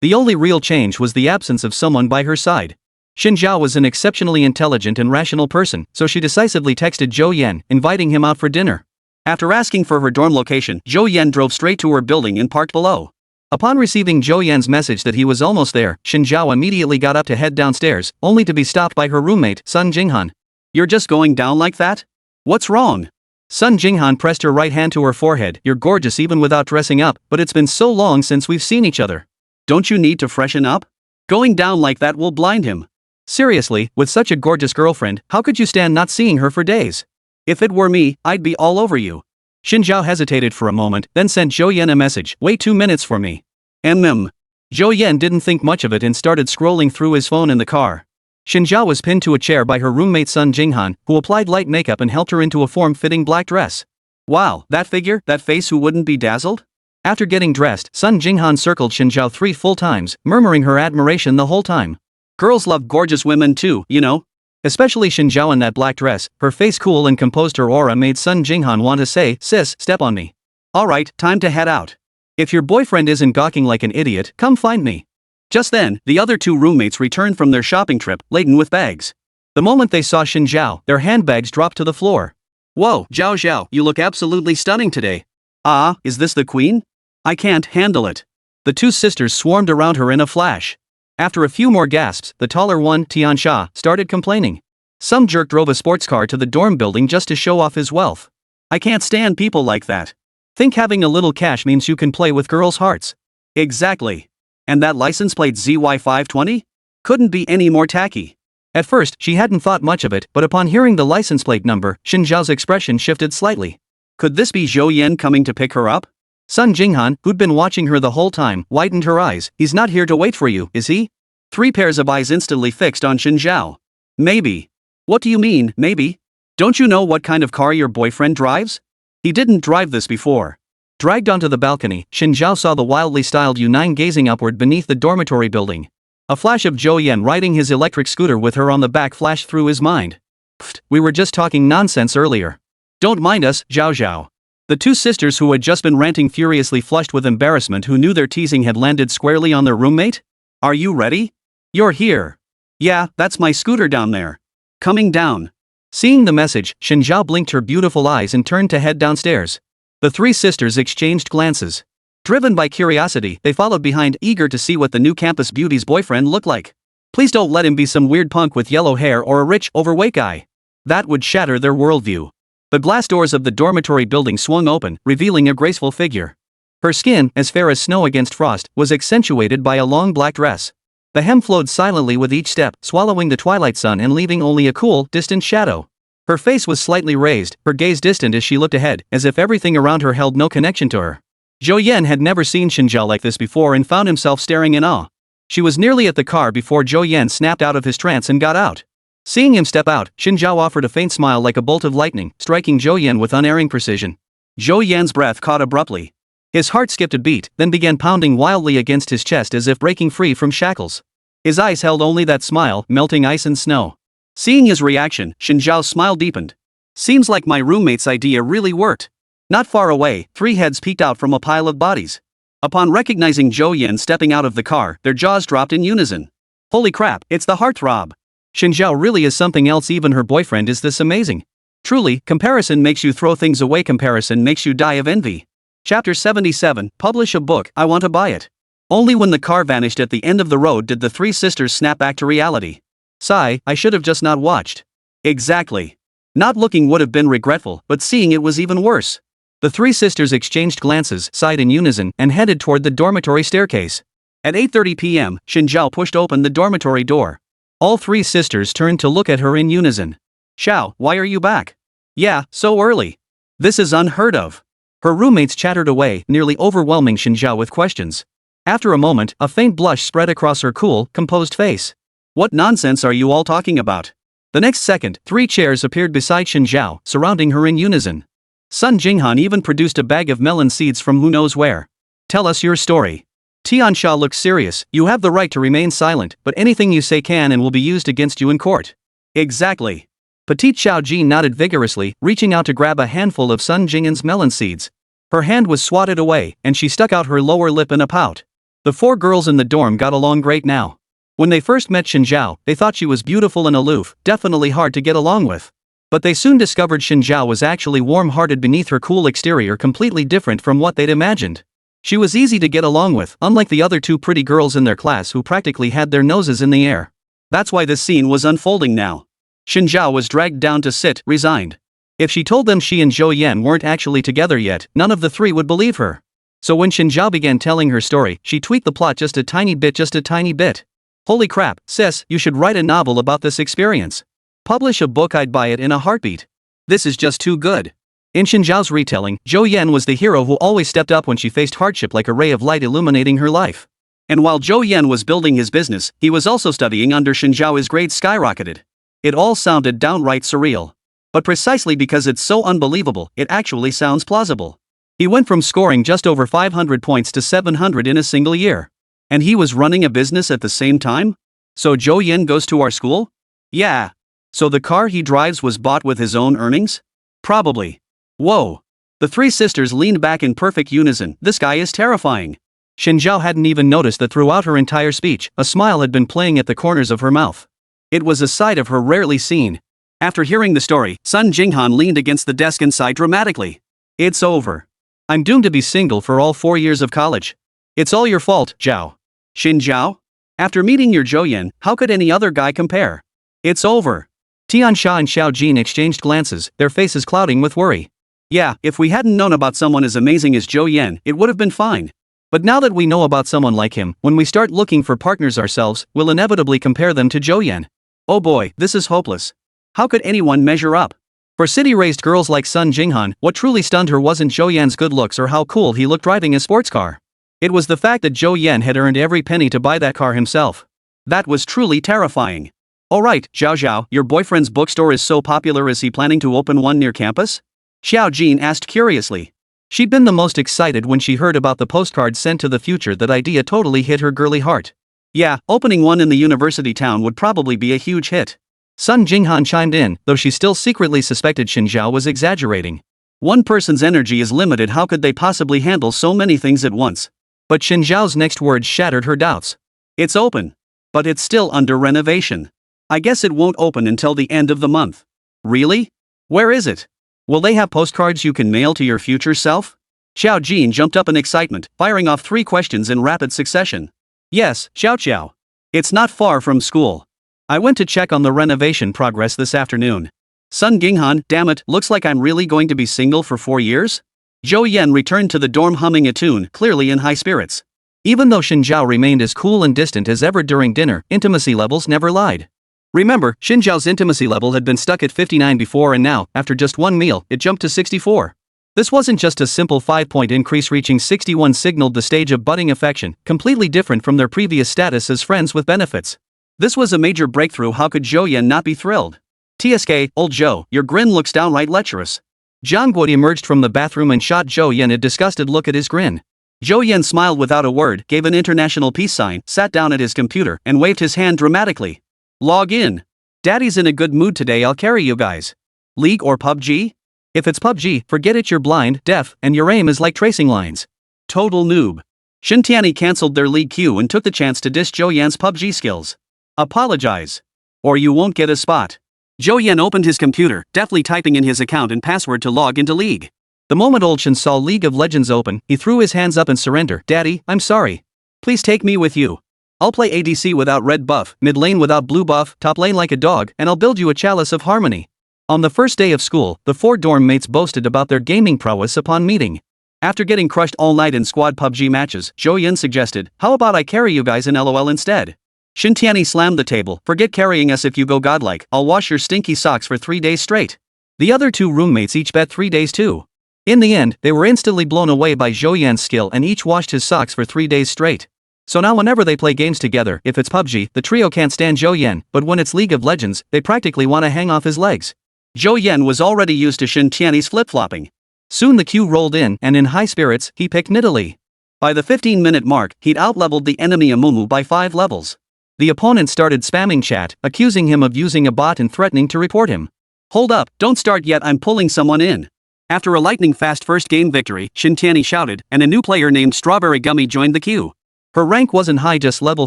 The only real change was the absence of someone by her side. Shen Zhao was an exceptionally intelligent and rational person, so she decisively texted Zhou Yan, inviting him out for dinner. After asking for her dorm location, Zhou Yan drove straight to her building and parked below. Upon receiving Zhou Yan's message that he was almost there, Shen Zhao immediately got up to head downstairs, only to be stopped by her roommate, Sun Jinghan. You're just going down like that? What's wrong? Sun Jinghan pressed her right hand to her forehead. You're gorgeous even without dressing up, but it's been so long since we've seen each other. Don't you need to freshen up? Going down like that will blind him. Seriously, with such a gorgeous girlfriend, how could you stand not seeing her for days? If it were me, I'd be all over you. Shen Zhao hesitated for a moment, then sent Zhou Yan a message. Wait 2 minutes for me. Zhou Yan didn't think much of it and started scrolling through his phone in the car. Chen Jie was pinned to a chair by her roommate Sun Jinghan, who applied light makeup and helped her into a form-fitting black dress. Wow, that figure, that face, who wouldn't be dazzled? After getting dressed, Sun Jinghan circled Chen Jie 3 full times, murmuring her admiration the whole time. Girls love gorgeous women too, you know? Especially Chen Jie in that black dress. Her face cool and composed, her aura made Sun Jinghan want to say, "Sis, step on me." Alright, time to head out. If your boyfriend isn't gawking like an idiot, come find me. Just then, the other two roommates returned from their shopping trip, laden with bags. The moment they saw Chen Jie, their handbags dropped to the floor. Whoa, Zhao Zhao, you look absolutely stunning today. Ah, is this the queen? I can't handle it. The two sisters swarmed around her in a flash. After a few more gasps, the taller one, Tiansha, started complaining. Some jerk drove a sports car to the dorm building just to show off his wealth. I can't stand people like that. Think having a little cash means you can play with girls' hearts. Exactly. And that license plate ZY520? Couldn't be any more tacky. At first, she hadn't thought much of it, but upon hearing the license plate number, Chen Jiao's expression shifted slightly. Could this be Zhou Yan coming to pick her up? Sun Jinghan, who'd been watching her the whole time, widened her eyes. He's not here to wait for you, is he? 3 pairs of eyes instantly fixed on Chen Jiao. Maybe. What do you mean, maybe? Don't you know what kind of car your boyfriend drives? He didn't drive this before. Dragged onto the balcony, Chen Jiao saw the wildly styled U9 gazing upward beneath the dormitory building. A flash of Zhou Yan riding his electric scooter with her on the back flashed through his mind. Pfft, we were just talking nonsense earlier. Don't mind us, Zhao Zhao. The two sisters who had just been ranting furiously flushed with embarrassment, who knew their teasing had landed squarely on their roommate. Are you ready? You're here. Yeah, that's my scooter down there. Coming down. Seeing the message, Chen Jiao blinked her beautiful eyes and turned to head downstairs. The 3 sisters exchanged glances. Driven by curiosity, they followed behind, eager to see what the new campus beauty's boyfriend looked like. Please don't let him be some weird punk with yellow hair or a rich, overweight guy. That would shatter their worldview. The glass doors of the dormitory building swung open, revealing a graceful figure. Her skin, as fair as snow against frost, was accentuated by a long black dress. The hem flowed silently with each step, swallowing the twilight sun and leaving only a cool, distant shadow. Her face was slightly raised, her gaze distant as she looked ahead, as if everything around her held no connection to her. Zhou Yan had never seen Chen Jie like this before and found himself staring in awe. She was nearly at the car before Zhou Yan snapped out of his trance and got out. Seeing him step out, Chen Jie offered a faint smile like a bolt of lightning, striking Zhou Yan with unerring precision. Zhou Yan's breath caught abruptly. His heart skipped a beat, then began pounding wildly against his chest as if breaking free from shackles. His eyes held only that smile, melting ice and snow. Seeing his reaction, Chen Jiao's smile deepened. Seems like my roommate's idea really worked. Not far away, 3 heads peeked out from a pile of bodies. Upon recognizing Zhou Yan stepping out of the car, their jaws dropped in unison. Holy crap, it's the heartthrob. Chen Jiao really is something else. Even her boyfriend is this amazing. Truly, comparison makes you throw things away. Comparison makes you die of envy. Chapter 77, Publish a book, I want to buy it. Only when the car vanished at the end of the road did the 3 sisters snap back to reality. Sigh, I should have just not watched. Exactly. Not looking would have been regretful, but seeing it was even worse. The 3 sisters exchanged glances, sighed in unison, and headed toward the dormitory staircase. At 8:30 p.m., Chen Jiao pushed open the dormitory door. All 3 sisters turned to look at her in unison. Xiao, why are you back? Yeah, so early. This is unheard of. Her roommates chattered away, nearly overwhelming Chen Jiao with questions. After a moment, a faint blush spread across her cool, composed face. What nonsense are you all talking about? The next second, 3 chairs appeared beside Chen Jiao, surrounding her in unison. Sun Jinghan even produced a bag of melon seeds from who knows where. Tell us your story. Tiansha looked serious. You have the right to remain silent, but anything you say can and will be used against you in court. Exactly. Petite Xiao Ji nodded vigorously, reaching out to grab a handful of Sun Jinghan's melon seeds. Her hand was swatted away, and she stuck out her lower lip in a pout. The 4 girls in the dorm got along great now. When they first met Chen Jiao, they thought she was beautiful and aloof, definitely hard to get along with. But they soon discovered Chen Jiao was actually warm-hearted beneath her cool exterior, completely different from what they'd imagined. She was easy to get along with, unlike the other 2 pretty girls in their class who practically had their noses in the air. That's why this scene was unfolding now. Chen Jiao was dragged down to sit, resigned. If she told them she and Zhou Yan weren't actually together yet, none of the 3 would believe her. So when Chen Jiao began telling her story, she tweaked the plot just a tiny bit. Holy crap, sis, you should write a novel about this experience. Publish a book, I'd buy it in a heartbeat. This is just too good. In Chen Jiao's retelling, Zhou Yan was the hero who always stepped up when she faced hardship, like a ray of light illuminating her life. And while Zhou Yan was building his business, he was also studying under Chen Jie. His grades skyrocketed. It all sounded downright surreal. But precisely because it's so unbelievable, it actually sounds plausible. He went from scoring just over 500 points to 700 in a single year. And he was running a business at the same time? So Zhou Yan goes to our school? Yeah. So the car he drives was bought with his own earnings? Probably. Whoa. The three sisters leaned back in perfect unison. This guy is terrifying. Chen Jie hadn't even noticed that throughout her entire speech, a smile had been playing at the corners of her mouth. It was a sight of her rarely seen. After hearing the story, Sun Jinghan leaned against the desk and sighed dramatically. It's over. I'm doomed to be single for all 4 years of college. It's all your fault, Zhao. Xin Zhao? After meeting your Zhou Yan, how could any other guy compare? It's over. Tiansha and Xiao Jin exchanged glances, their faces clouding with worry. Yeah, if we hadn't known about someone as amazing as Zhou Yan, it would have been fine. But now that we know about someone like him, when we start looking for partners ourselves, we'll inevitably compare them to Zhou Yan. Oh boy, this is hopeless. How could anyone measure up? For city-raised girls like Sun Jinghan, what truly stunned her wasn't Zhou Yan's good looks or how cool he looked driving a sports car. It was the fact that Zhou Yan had earned every penny to buy that car himself. That was truly terrifying. Alright, Zhao Zhao, your boyfriend's bookstore is so popular, is he planning to open one near campus? Xiao Jin asked curiously. She'd been the most excited when she heard about the postcards sent to the future. That idea totally hit her girly heart. Yeah, opening one in the university town would probably be a huge hit. Sun Jinghan chimed in, though she still secretly suspected Chen Jie was exaggerating. One person's energy is limited, how could they possibly handle so many things at once? But Chen Zhao's next words shattered her doubts. It's open. But it's still under renovation. I guess it won't open until the end of the month. Really? Where is it? Will they have postcards you can mail to your future self? Xiao Jin jumped up in excitement, firing off 3 questions in rapid succession. Yes, Xiao Xiao. It's not far from school. I went to check on the renovation progress this afternoon. Sun Jinghan, damn it, looks like I'm really going to be single for 4 years? Zhou Yan returned to the dorm humming a tune, clearly in high spirits. Even though Xin Zhao remained as cool and distant as ever during dinner, intimacy levels never lied. Remember, Xin Zhao's intimacy level had been stuck at 59 before, and now, after just one meal, it jumped to 64. This wasn't just a simple 5-point increase. Reaching 61 signaled the stage of budding affection, completely different from their previous status as friends with benefits. This was a major breakthrough. How could Zhou Yan not be thrilled? TSK, old Zhou, your grin looks downright lecherous. Zhang Guodi emerged from the bathroom and shot Zhou Yan a disgusted look at his grin. Zhou Yan smiled without a word, gave an international peace sign, sat down at his computer, and waved his hand dramatically. Log in. Daddy's in a good mood today, I'll carry you guys. League or PUBG? If it's PUBG, forget it, you're blind, deaf, and your aim is like tracing lines. Total noob. Shintiani cancelled their league queue and took the chance to diss Zhou Yan's PUBG skills. Apologize. Or you won't get a spot. Zhou Yan opened his computer, deftly typing in his account and password to log into League. The moment old Shin saw League of Legends open, he threw his hands up in surrender. Daddy, I'm sorry. Please take me with you. I'll play ADC without red buff, mid lane without blue buff, top lane like a dog, and I'll build you a chalice of harmony. On the first day of school, the 4 dorm mates boasted about their gaming prowess upon meeting. After getting crushed all night in squad PUBG matches, Zhou Yan suggested, how about I carry you guys in LOL instead? Shintiani slammed the table, forget carrying us if you go godlike, I'll wash your stinky socks for 3 days straight. The other 2 roommates each bet 3 days too. In the end, they were instantly blown away by Zhou Yan's skill and each washed his socks for 3 days straight. So now whenever they play games together, if it's PUBG, the trio can't stand Zhou Yan, but when it's League of Legends, they practically want to hang off his legs. Zhou Yan was already used to Shintiani's flip-flopping. Soon the queue rolled in, and in high spirits, he picked Nidalee. By the 15-minute mark, he'd outleveled the enemy Amumu by 5 levels. The opponent started spamming chat, accusing him of using a bot and threatening to report him. Hold up, don't start yet, I'm pulling someone in. After a lightning-fast first game victory, Shintiani shouted, and a new player named Strawberry Gummy joined the queue. Her rank wasn't high, just level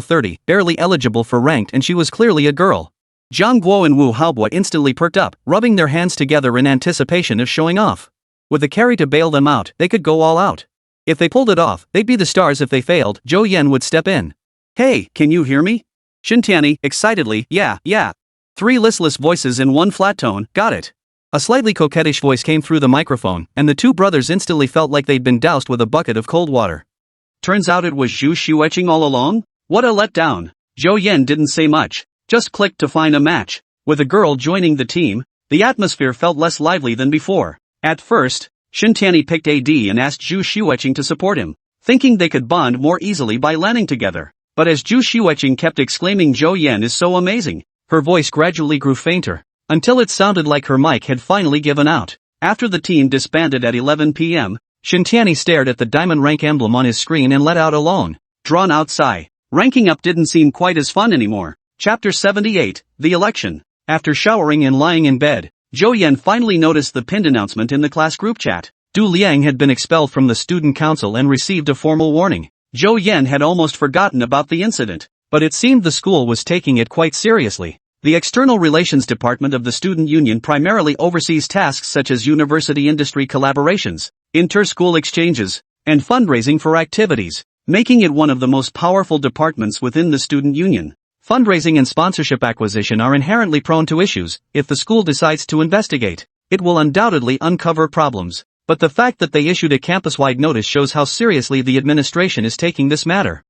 30, barely eligible for ranked, and she was clearly a girl. Zhang Guo and Wu Haobo instantly perked up, rubbing their hands together in anticipation of showing off. With a carry to bail them out, they could go all out. If they pulled it off, they'd be the stars. If they failed, Zhou Yan would step in. Hey, can you hear me? Shintiani, excitedly, yeah. 3 listless voices in one flat tone, got it. A slightly coquettish voice came through the microphone, and the 2 brothers instantly felt like they'd been doused with a bucket of cold water. Turns out it was Zhu Xueqing all along? What a letdown. Zhou Yan didn't say much, just clicked to find a match. With a girl joining the team, the atmosphere felt less lively than before. At first, Shintiani picked AD and asked Zhu Xueqing to support him, thinking they could bond more easily by landing together. But as Zhu Xueqing kept exclaiming Zhou Yan is so amazing, her voice gradually grew fainter, until it sounded like her mic had finally given out. After the team disbanded at 11 p.m., Chen Jie stared at the diamond rank emblem on his screen and let out a long, drawn-out sigh. Ranking up didn't seem quite as fun anymore. Chapter 78, The Election. After showering and lying in bed, Zhou Yan finally noticed the pinned announcement in the class group chat. Du Liang had been expelled from the student council and received a formal warning. Zhou Yan had almost forgotten about the incident, but it seemed the school was taking it quite seriously. The External Relations Department of the Student Union primarily oversees tasks such as university-industry collaborations, inter-school exchanges, and fundraising for activities, making it one of the most powerful departments within the student union. Fundraising and sponsorship acquisition are inherently prone to issues. If the school decides to investigate, it will undoubtedly uncover problems. But the fact that they issued a campus-wide notice shows how seriously the administration is taking this matter.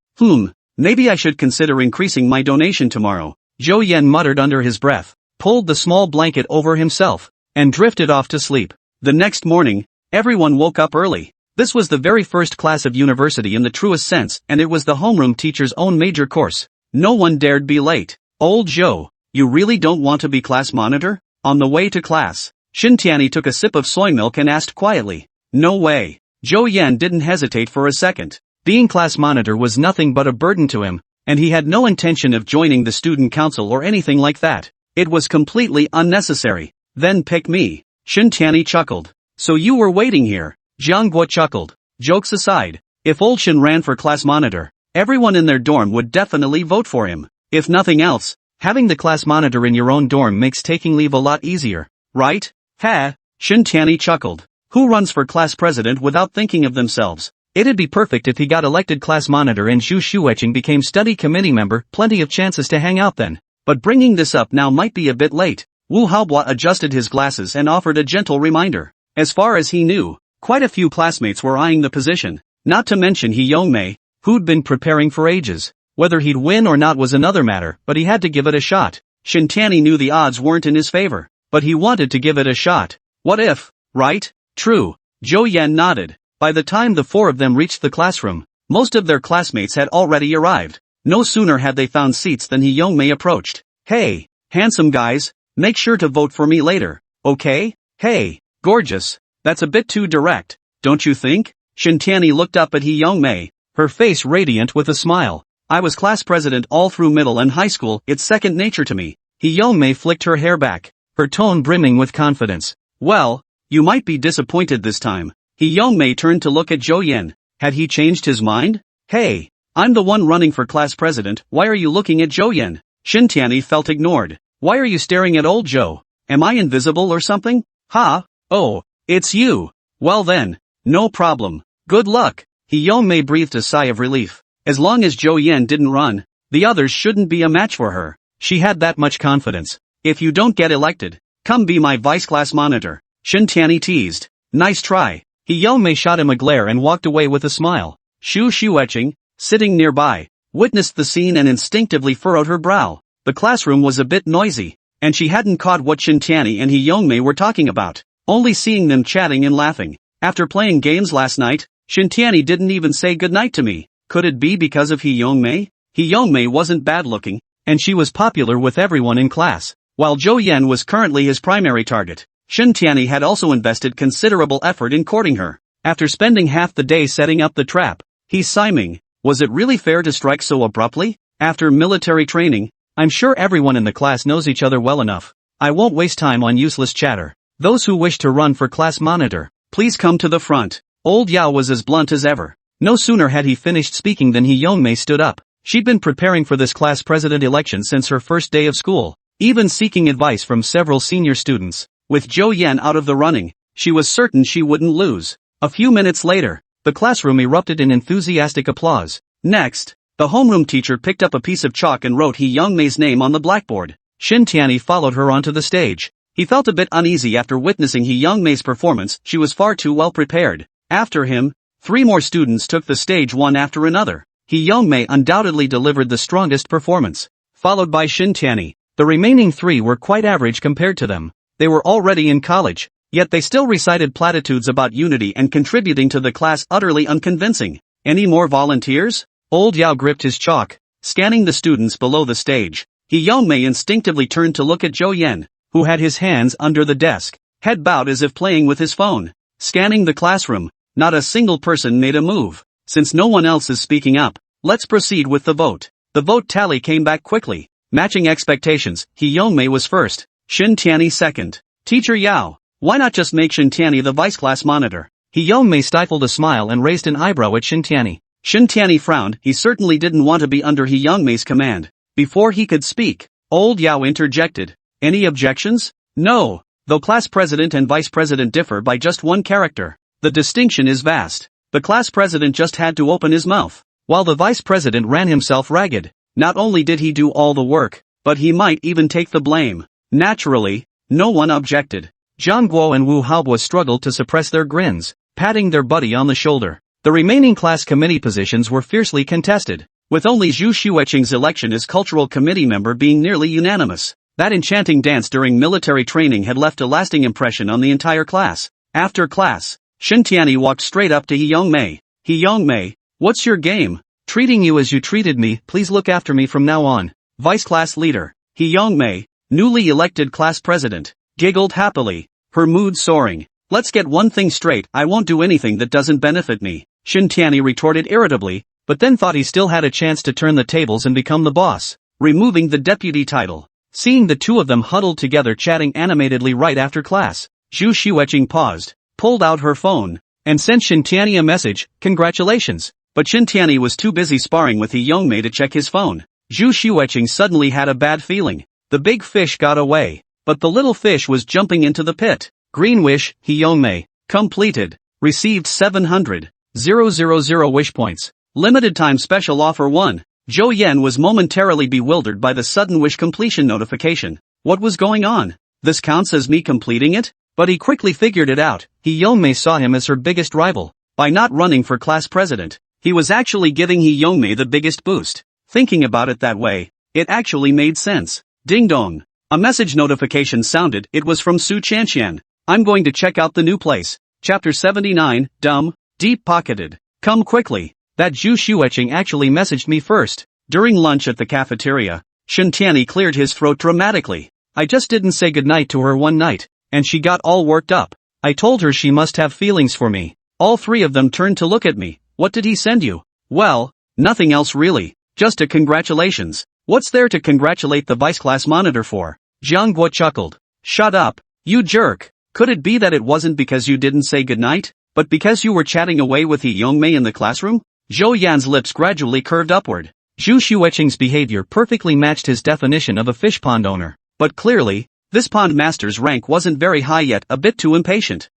Maybe I should consider increasing my donation tomorrow, Zhou Yan muttered under his breath, pulled the small blanket over himself, and drifted off to sleep. The next morning, everyone woke up early. This was the very first class of university in the truest sense, and it was the homeroom teacher's own major course. No one dared be late. Old Zhou, you really don't want to be class monitor? On the way to class, Chen Jie took a sip of soy milk and asked quietly. No way. Zhou Yan didn't hesitate for a second. Being class monitor was nothing but a burden to him, and he had no intention of joining the student council or anything like that. It was completely unnecessary. Then pick me. Chen Jie chuckled. So you were waiting here. Jiang Guo chuckled. Jokes aside, if old Shen ran for class monitor, everyone in their dorm would definitely vote for him. If nothing else, having the class monitor in your own dorm makes taking leave a lot easier, right? Ha! Chen Jie chuckled. Who runs for class president without thinking of themselves? It'd be perfect if he got elected class monitor and Zhu Xueqing became study committee member, plenty of chances to hang out then. But bringing this up now might be a bit late. Wu Haobo adjusted his glasses and offered a gentle reminder. As far as he knew, quite a few classmates were eyeing the position, not to mention He Yongmei, who'd been preparing for ages. Whether he'd win or not was another matter, but he had to give it a shot. Chen Jie knew the odds weren't in his favor, but he wanted to give it a shot. What if, right? True. Zhou Yan nodded. By the time the four of them reached the classroom, most of their classmates had already arrived. No sooner had they found seats than He Yongmei approached. Hey, handsome guys, make sure to vote for me later, okay? Hey, gorgeous. That's a bit too direct, don't you think? Chen Jie looked up at He Yongmei, her face radiant with a smile. I was class president all through middle and high school, it's second nature to me. He Yongmei flicked her hair back, her tone brimming with confidence. Well, you might be disappointed this time. He Yongmei turned to look at Zhou Yan. Had he changed his mind? Hey, I'm the one running for class president, why are you looking at Zhou Yan? Chen Jie felt ignored. Why are you staring at old Zhou? Am I invisible or something? Ha? Oh, it's you. Well then, no problem. Good luck. He Yongmei breathed a sigh of relief. As long as Zhou Yan didn't run, the others shouldn't be a match for her. She had that much confidence. If you don't get elected, come be my vice class monitor. Chen Jie teased. Nice try. He Yongmei shot him a glare and walked away with a smile. Zhu Xueqing, sitting nearby, witnessed the scene and instinctively furrowed her brow. The classroom was a bit noisy, and she hadn't caught what Chen Jie and He Yongmei were talking about, only seeing them chatting and laughing. After playing games last night, Chen Jie didn't even say goodnight to me. Could it be because of He Yongmei? He Yongmei wasn't bad-looking, and she was popular with everyone in class, while Zhou Yan was currently his primary target. Chen Jie had also invested considerable effort in courting her. After spending half the day setting up the trap, he's siming. Was it really fair to strike so abruptly? After military training, I'm sure everyone in the class knows each other well enough. I won't waste time on useless chatter. Those who wish to run for class monitor, please come to the front. Old Yao was as blunt as ever. No sooner had he finished speaking than He Yongmei stood up. She'd been preparing for this class president election since her first day of school, even seeking advice from several senior students. With Zhou Yan out of the running, she was certain she wouldn't lose. A few minutes later, the classroom erupted in enthusiastic applause. Next, the homeroom teacher picked up a piece of chalk and wrote He Yongmei's name on the blackboard. Chen Jie followed her onto the stage. He felt a bit uneasy after witnessing He Yongmei's performance. She was far too well prepared. After him, 3 more students took the stage one after another. He Yongmei undoubtedly delivered the strongest performance, followed by Chen Jie. The remaining 3 were quite average compared to them. They were already in college, yet they still recited platitudes about unity and contributing to the class, utterly unconvincing. Any more volunteers? Old Yao gripped his chalk, scanning the students below the stage. Hyungmei instinctively turned to look at Zhou Yan, who had his hands under the desk, head bowed as if playing with his phone. Scanning the classroom, not a single person made a move. Since no one else is speaking up, let's proceed with the vote. The vote tally came back quickly. Matching expectations, Hyungmei was first, Shin Tianyi second. Teacher Yao, why not just make Shin Tianyi the vice class monitor? Hyungmei stifled a smile and raised an eyebrow at Shin Tianyi. Shin Tianyi frowned. He certainly didn't want to be under Hyungmei's command. Before he could speak, old Yao interjected. Any objections? No. Though class president and vice president differ by just one character, the distinction is vast. The class president just had to open his mouth, while the vice president ran himself ragged. Not only did he do all the work, but he might even take the blame. Naturally, no one objected. Zhang Guo and Wu Haobo struggled to suppress their grins, patting their buddy on the shoulder. The remaining class committee positions were fiercely contested, with only Zhu Xueqing's election as cultural committee member being nearly unanimous. That enchanting dance during military training had left a lasting impression on the entire class. After class, Shin Tianyi walked straight up to Hyungmei. Hyungmei, what's your game? Treating you as you treated me. Please look after me from now on. Vice class leader, Hyungmei, newly elected class president, giggled happily, her mood soaring. Let's get one thing straight, I won't do anything that doesn't benefit me. Shin Tianyi retorted irritably, but then thought he still had a chance to turn the tables and become the boss, removing the deputy title. Seeing the two of them huddled together chatting animatedly right after class, Zhu Xueqing paused, pulled out her phone, and sent Shin Tianyi a message, congratulations. But Shin Tianyi was too busy sparring with Hyungmei to check his phone. Zhu Xueqing suddenly had a bad feeling. The big fish got away, but the little fish was jumping into the pit. Green wish, Hyungmei, completed, received 700,000 wish points. Limited time special offer 1. Zhou Yan was momentarily bewildered by the sudden wish completion notification. What was going on? This counts as me completing it? But he quickly figured it out. Hyungmei saw him as her biggest rival. By not running for class president, he was actually giving Hyungmei the biggest boost. Thinking about it that way, it actually made sense. Ding dong. A message notification sounded. It was from Su Chanxian. I'm going to check out the new place. Chapter 79, Dumb, Deep-Pocketed. Come quickly. That Zhu Xueqing actually messaged me first. During lunch at the cafeteria, Shin Tianyi cleared his throat dramatically. I just didn't say goodnight to her one night, and she got all worked up. I told her she must have feelings for me. All three of them turned to look at me. What did he send you? Well, nothing else really. Just a congratulations. What's there to congratulate the vice class monitor for? Zhang Guo chuckled. Shut up, you jerk. Could it be that it wasn't because you didn't say goodnight, but because you were chatting away with Hyungmei in the classroom? Zhou Yan's lips gradually curved upward. Zhu Xueqing's behavior perfectly matched his definition of a fish pond owner. But clearly, this pond master's rank wasn't very high yet, a bit too impatient.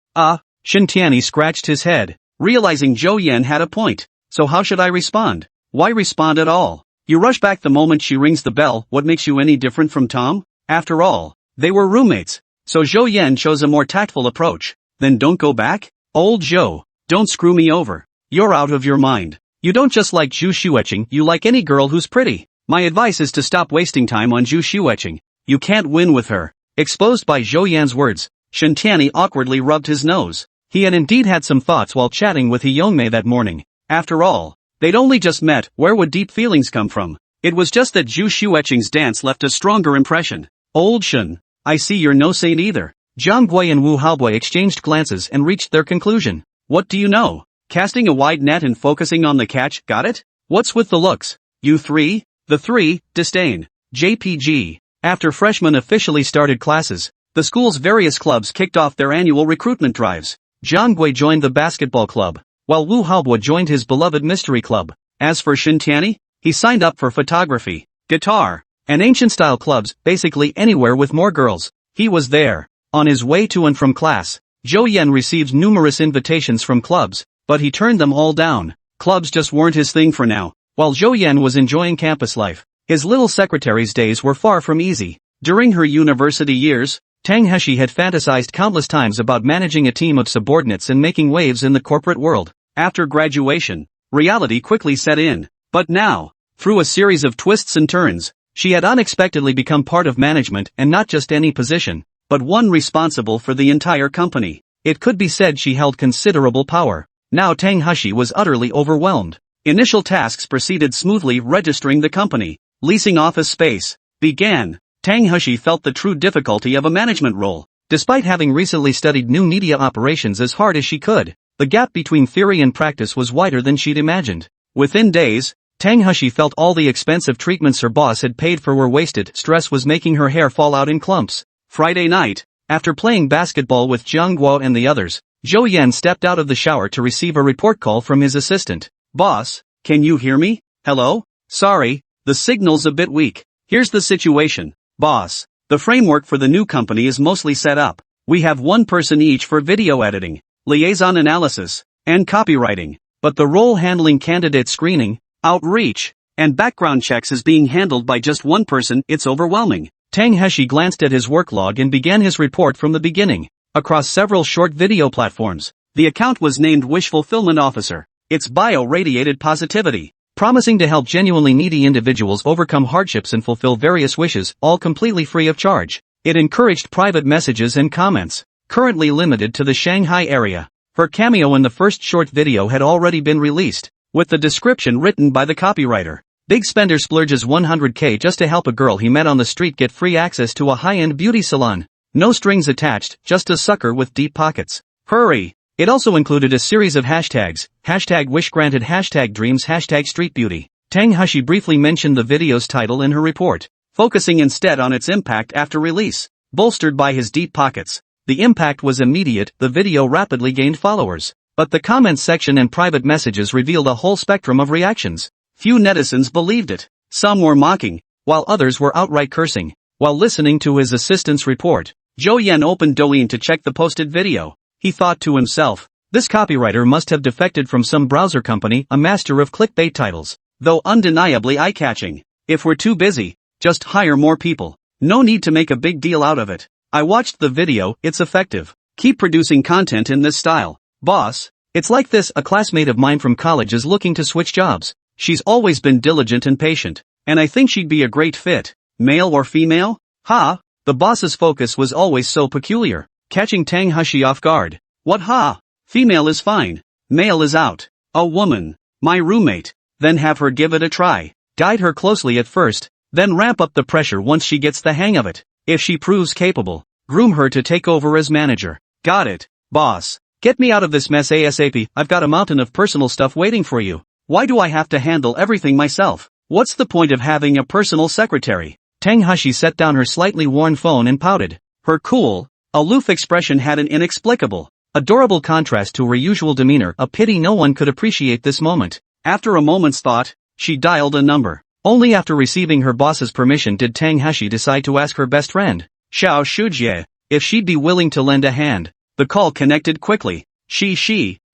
Shin Tianyi scratched his head, realizing Zhou Yan had a point. So how should I respond? Why respond at all? You rush back the moment she rings the bell. What makes you any different from Tom? After all, they were roommates. So Zhou Yan chose a more tactful approach. Then don't go back? Old Zhou, don't screw me over. You're out of your mind. You don't just like Zhu Xueqing, you like any girl who's pretty. My advice is to stop wasting time on Zhu Xueqing. You can't win with her. Exposed by Zhou Yan's words, Shin Tianyi awkwardly rubbed his nose. He had indeed had some thoughts while chatting with Hyungmei that morning. After all, they'd only just met. Where would deep feelings come from? It was just that Zhu Xueqing's dance left a stronger impression. Old Shin, I see you're no saint either. Zhang Guo and Wu Haobo exchanged glances and reached their conclusion. What do you know? Casting a wide net and focusing on the catch, got it? What's with the looks? You three? The three, disdain. JPG. After freshmen officially started classes, the school's various clubs kicked off their annual recruitment drives. Zhang Gui joined the basketball club, while Wu Haobo joined his beloved mystery club. As for Shin Tianyi, he signed up for photography, guitar, and ancient-style clubs, basically anywhere with more girls. He was there. On his way to and from class, Zhou Yan received numerous invitations from clubs, but he turned them all down. Clubs just weren't his thing for now. While Zhou Yan was enjoying campus life, his little secretary's days were far from easy. During her university years, Tang Heshi had fantasized countless times about managing a team of subordinates and making waves in the corporate world. After graduation, reality quickly set in. But now, through a series of twists and turns, she had unexpectedly become part of management, and not just any position, but one responsible for the entire company. It could be said she held considerable power. Now Tang Heshi was utterly overwhelmed. Initial tasks proceeded smoothly. Registering the company, leasing office space, began. Tang Hushi felt the true difficulty of a management role. Despite having recently studied new media operations as hard as she could, the gap between theory and practice was wider than she'd imagined. Within days, Tang Hushi felt all the expensive treatments her boss had paid for were wasted. Stress was making her hair fall out in clumps. Friday night, after playing basketball with Jiang Guo and the others, Zhou Yan stepped out of the shower to receive a report call from his assistant. Boss, can you hear me? Hello? Sorry, the signal's a bit weak. Here's the situation. Boss, the framework for the new company is mostly set up. We have one person each for video editing, liaison analysis, and copywriting. But the role handling candidate screening, outreach, and background checks is being handled by just one person. It's overwhelming. Tang Hushi glanced at his work log and began his report from the beginning. Across several short video platforms, the account was named Wish Fulfillment Officer. Its bio radiated positivity, promising to help genuinely needy individuals overcome hardships and fulfill various wishes, all completely free of charge. It encouraged private messages and comments, currently limited to the Shanghai area. Her cameo in the first short video had already been released, with the description written by the copywriter. Big spender splurges 100k just to help a girl he met on the street get free access to a high-end beauty salon. No strings attached, just a sucker with deep pockets. Hurry! It also included a series of hashtags, hashtag wish granted, hashtag dreams, hashtag street beauty. Tang Hushi briefly mentioned the video's title in her report, focusing instead on its impact after release. Bolstered by his deep pockets, the impact was immediate. The video rapidly gained followers, but the comments section and private messages revealed a whole spectrum of reactions. Few netizens believed it. Some were mocking, while others were outright cursing. While listening to his assistant's report, Zhou Yan opened Douyin to check the posted video. He thought to himself, this copywriter must have defected from some browser company, a master of clickbait titles, though undeniably eye-catching. If we're too busy, just hire more people. No need to make a big deal out of it. I watched the video, it's effective. Keep producing content in this style. Boss, it's like this. A classmate of mine from college is looking to switch jobs. She's always been diligent and patient, and I think she'd be a great fit. Male or female? Ha! The boss's focus was always so peculiar, catching Tang Hushi off guard. What ha? Female is fine. Male is out. A woman. My roommate. Then have her give it a try. Guide her closely at first, then ramp up the pressure once she gets the hang of it. If she proves capable, groom her to take over as manager. Got it, boss. Get me out of this mess ASAP. I've got a mountain of personal stuff waiting for you. Why do I have to handle everything myself? What's the point of having a personal secretary? Tang Hushi set down her slightly worn phone and pouted. Her cool, aloof expression had an inexplicable, adorable contrast to her usual demeanor. A pity no one could appreciate this moment. After a moment's thought, she dialed a number. Only after receiving her boss's permission did Tang Hushi decide to ask her best friend, Xiao Shujie, if she'd be willing to lend a hand. The call connected quickly.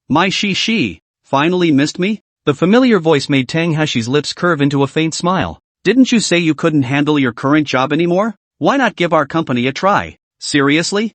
My she, finally missed me? The familiar voice made Tang Hushi's lips curve into a faint smile. Didn't you say you couldn't handle your current job anymore? Why not give our company a try? Seriously?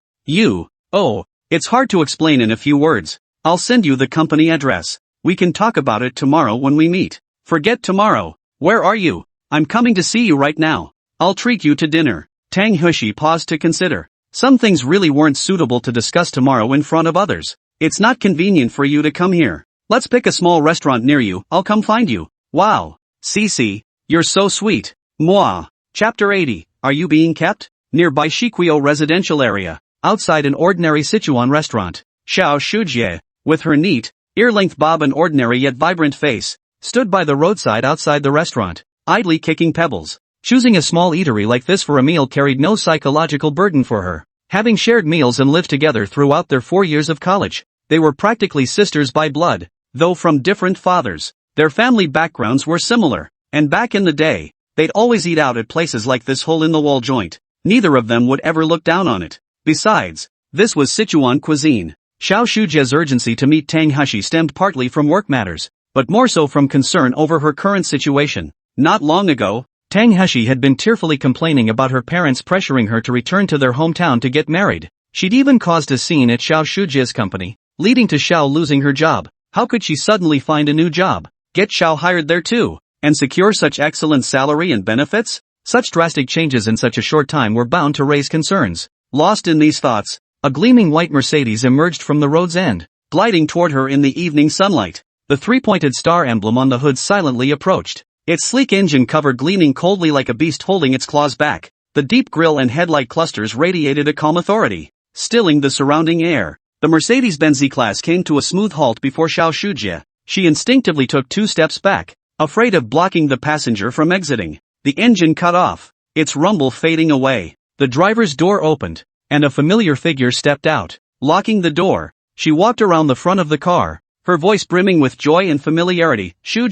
Oh, it's hard to explain in a few words. I'll send you the company address. We can talk about it tomorrow when we meet. Forget tomorrow. Where are you? I'm coming to see you right now. I'll treat you to dinner. Tang Hushi paused to consider. Some things really weren't suitable to discuss tomorrow in front of others. It's not convenient for you to come here. Let's pick a small restaurant near you. I'll come find you. Wow. Cici, you're so sweet. Moi. Chapter 80. Are you being kept? Nearby Shikuyo residential area, outside an ordinary Sichuan restaurant, Xiao Shujie, with her neat, ear-length bob and ordinary yet vibrant face, stood by the roadside outside the restaurant, idly kicking pebbles. Choosing a small eatery like this for a meal carried no psychological burden for her. Having shared meals and lived together throughout their 4 years of college, they were practically sisters by blood, though from different fathers. Their family backgrounds were similar, and back in the day, they'd always eat out at places like this hole-in-the-wall joint. Neither of them would ever look down on it. Besides, this was Sichuan cuisine. Xiao Shujie's urgency to meet Tang Hushi stemmed partly from work matters, but more so from concern over her current situation. Not long ago, Tang Hushi had been tearfully complaining about her parents pressuring her to return to their hometown to get married. She'd even caused a scene at Xiao Shujie's company, leading to Xiao losing her job. How could she suddenly find a new job, get Xiao hired there too, and secure such excellent salary and benefits? Such drastic changes in such a short time were bound to raise concerns. Lost in these thoughts, a gleaming white Mercedes emerged from the road's end, gliding toward her in the evening sunlight. The three-pointed star emblem on the hood silently approached. Its sleek engine cover gleaming coldly like a beast holding its claws back. The deep grille and headlight clusters radiated a calm authority, stilling the surrounding air. The Mercedes-Benz E-Class came to a smooth halt before Zhou Yan. She instinctively took 2 steps back, afraid of blocking the passenger from exiting. The engine cut off, its rumble fading away. The driver's door opened, and a familiar figure stepped out. Locking the door, she walked around the front of the car, her voice brimming with joy and familiarity. Zhou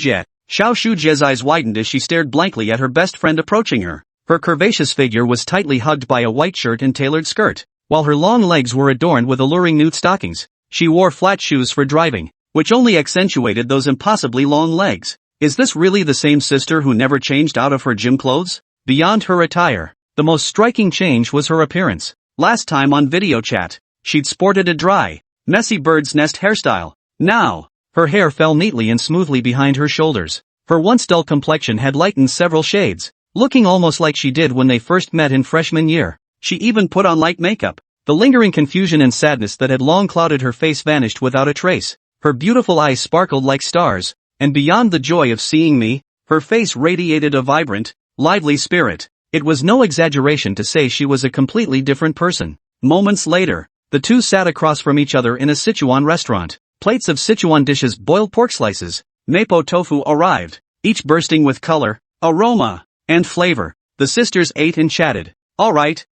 Yan's eyes widened as she stared blankly at her best friend approaching her. Her curvaceous figure was tightly hugged by a white shirt and tailored skirt, while her long legs were adorned with alluring nude stockings. She wore flat shoes for driving, which only accentuated those impossibly long legs. Is this really the same sister who never changed out of her gym clothes? Beyond her attire, the most striking change was her appearance. Last time on video chat, she'd sported a dry, messy bird's nest hairstyle. Now, her hair fell neatly and smoothly behind her shoulders. Her once dull complexion had lightened several shades, looking almost like she did when they first met in freshman year. She even put on light makeup. The lingering confusion and sadness that had long clouded her face vanished without a trace. Her beautiful eyes sparkled like stars, and beyond the joy of seeing me, her face radiated a vibrant, lively spirit. It was no exaggeration to say she was a completely different person. Moments later, the two sat across from each other in a Sichuan restaurant. Plates of Sichuan dishes, boiled pork slices, mapo tofu arrived, each bursting with color, aroma, and flavor. The sisters ate and chatted. Alright,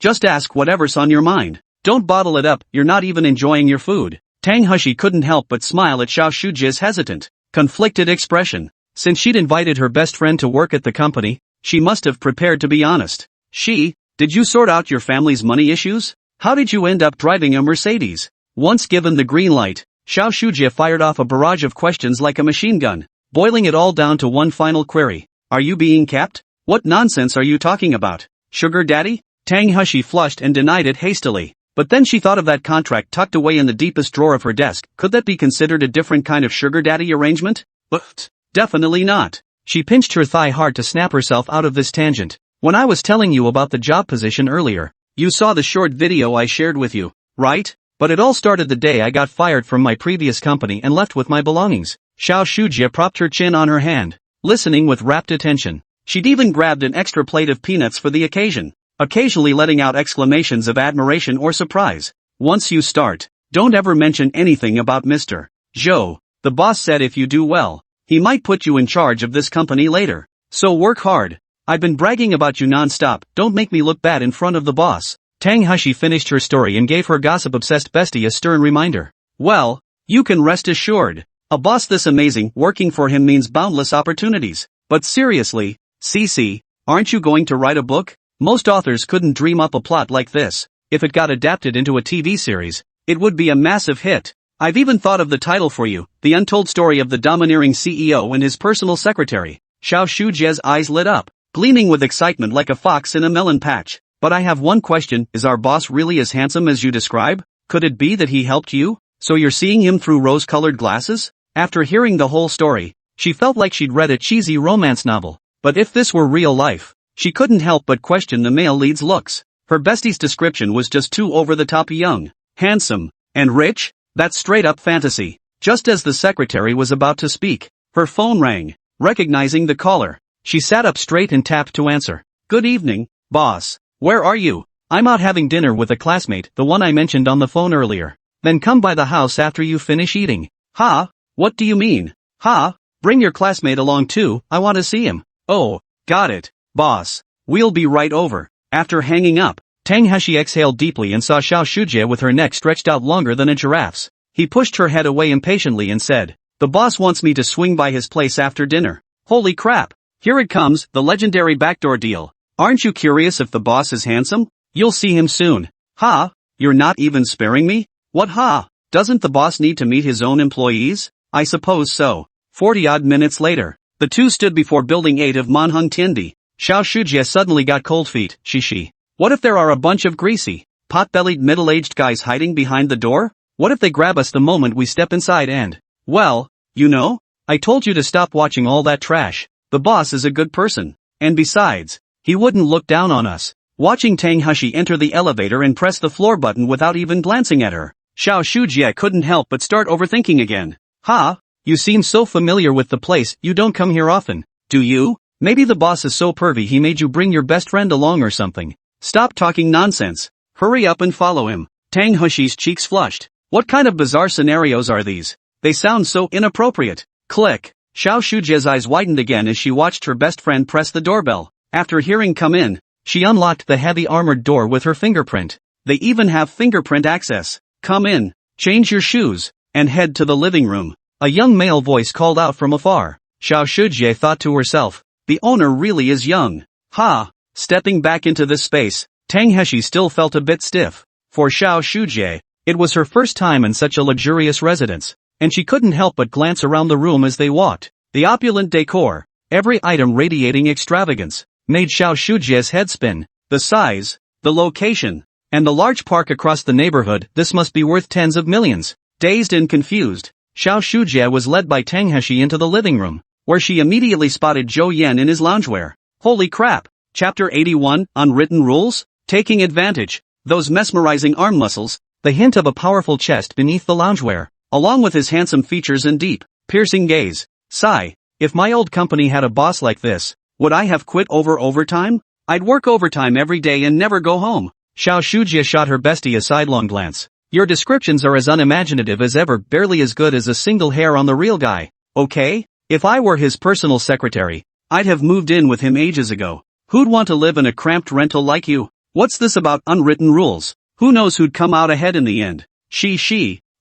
just ask whatever's on your mind. Don't bottle it up, you're not even enjoying your food. Tang Hushi couldn't help but smile at Zhou Yan's hesitant, conflicted expression. Since she'd invited her best friend to work at the company, she must have prepared to be honest. Did you sort out your family's money issues? How did you end up driving a Mercedes? Once given the green light, Zhou Yan fired off a barrage of questions like a machine gun, boiling it all down to one final query. Are you being capped? What nonsense are you talking about? Sugar daddy? Tang Hushi flushed and denied it hastily. But then she thought of that contract tucked away in the deepest drawer of her desk. Could that be considered a different kind of sugar daddy arrangement? But definitely not. She pinched her thigh hard to snap herself out of this tangent. When I was telling you about the job position earlier, you saw the short video I shared with you, right? But it all started the day I got fired from my previous company and left with my belongings. Zhou Yan propped her chin on her hand, listening with rapt attention. She'd even grabbed an extra plate of peanuts for the occasion, occasionally letting out exclamations of admiration or surprise. Once you start, don't ever mention anything about Mr. Zhou. The boss said if you do well, he might put you in charge of this company later. So work hard. I've been bragging about you non-stop, don't make me look bad in front of the boss. Tang Hushi finished her story and gave her gossip-obsessed bestie a stern reminder. Well, you can rest assured, a boss this amazing working for him means boundless opportunities. But seriously, Cece, aren't you going to write a book? Most authors couldn't dream up a plot like this. If it got adapted into a TV series, it would be a massive hit. I've even thought of the title for you, The Untold Story of the Domineering CEO and His Personal Secretary. Zhou Yan's eyes lit up, gleaming with excitement like a fox in a melon patch. But I have one question, is our boss really as handsome as you describe? Could it be that he helped you? So you're seeing him through rose-colored glasses? After hearing the whole story, she felt like she'd read a cheesy romance novel. But if this were real life, she couldn't help but question the male lead's looks. Her bestie's description was just too over-the-top: young, handsome, and rich. That's straight-up fantasy. Just as the secretary was about to speak, her phone rang. Recognizing the caller, she sat up straight and tapped to answer. Good evening, boss. Where are you? I'm out having dinner with a classmate, the one I mentioned on the phone earlier. Then come by the house after you finish eating. Ha? What do you mean? Ha? Bring your classmate along too, I want to see him. Oh, got it, boss. We'll be right over. After hanging up, Tang Hushi exhaled deeply and saw Zhou Yan with her neck stretched out longer than a giraffe's. He pushed her head away impatiently and said, the boss wants me to swing by his place after dinner. Holy crap. Here it comes, the legendary backdoor deal. Aren't you curious if the boss is handsome? You'll see him soon. Ha? You're not even sparing me? What ha? Doesn't the boss need to meet his own employees? I suppose so. 40-odd minutes later, the two stood before Building 8 of Manhung Tiandi. Zhou Yan suddenly got cold feet. Shishi. What if there are a bunch of greasy, pot-bellied middle-aged guys hiding behind the door? What if they grab us the moment we step inside and, well, you know? I told you to stop watching all that trash. The boss is a good person. And besides, he wouldn't look down on us. Watching Tang Hushi enter the elevator and press the floor button without even glancing at her, Zhou Yan couldn't help but start overthinking again. Ha? You seem so familiar with the place, you don't come here often, do you? Maybe the boss is so pervy he made you bring your best friend along or something. Stop talking nonsense. Hurry up and follow him. Tang Hushi's cheeks flushed. What kind of bizarre scenarios are these? They sound so inappropriate. Click. Xiao Shujie's eyes widened again as she watched her best friend press the doorbell. After hearing "come in," she unlocked the heavy armored door with her fingerprint. They even have fingerprint access. Come in, change your shoes, and head to the living room. A young male voice called out from afar. Xiao Shujie thought to herself, the owner really is young. Ha! Stepping back into this space, Tang Heshi still felt a bit stiff. For Xiao Shujie, it was her first time in such a luxurious residence, and she couldn't help but glance around the room as they walked. The opulent decor, every item radiating extravagance, made Xiao Shujie's head spin. The size, the location, and the large park across the neighborhood, this must be worth tens of millions. Dazed and confused, Xiao Shujie was led by Tang Heshi into the living room, where she immediately spotted Zhou Yan in his loungewear. Holy crap! Chapter 81, Unwritten Rules? Taking advantage. Those mesmerizing arm muscles, the hint of a powerful chest beneath the loungewear, along with his handsome features and deep, piercing gaze. Sigh. If my old company had a boss like this, would I have quit over overtime? I'd work overtime every day and never go home. Xiao Shujie shot her bestie a sidelong glance. Your descriptions are as unimaginative as ever, barely as good as a single hair on the real guy. Okay? If I were his personal secretary, I'd have moved in with him ages ago. Who'd want to live in a cramped rental like you? What's this about unwritten rules? Who knows who'd come out ahead in the end?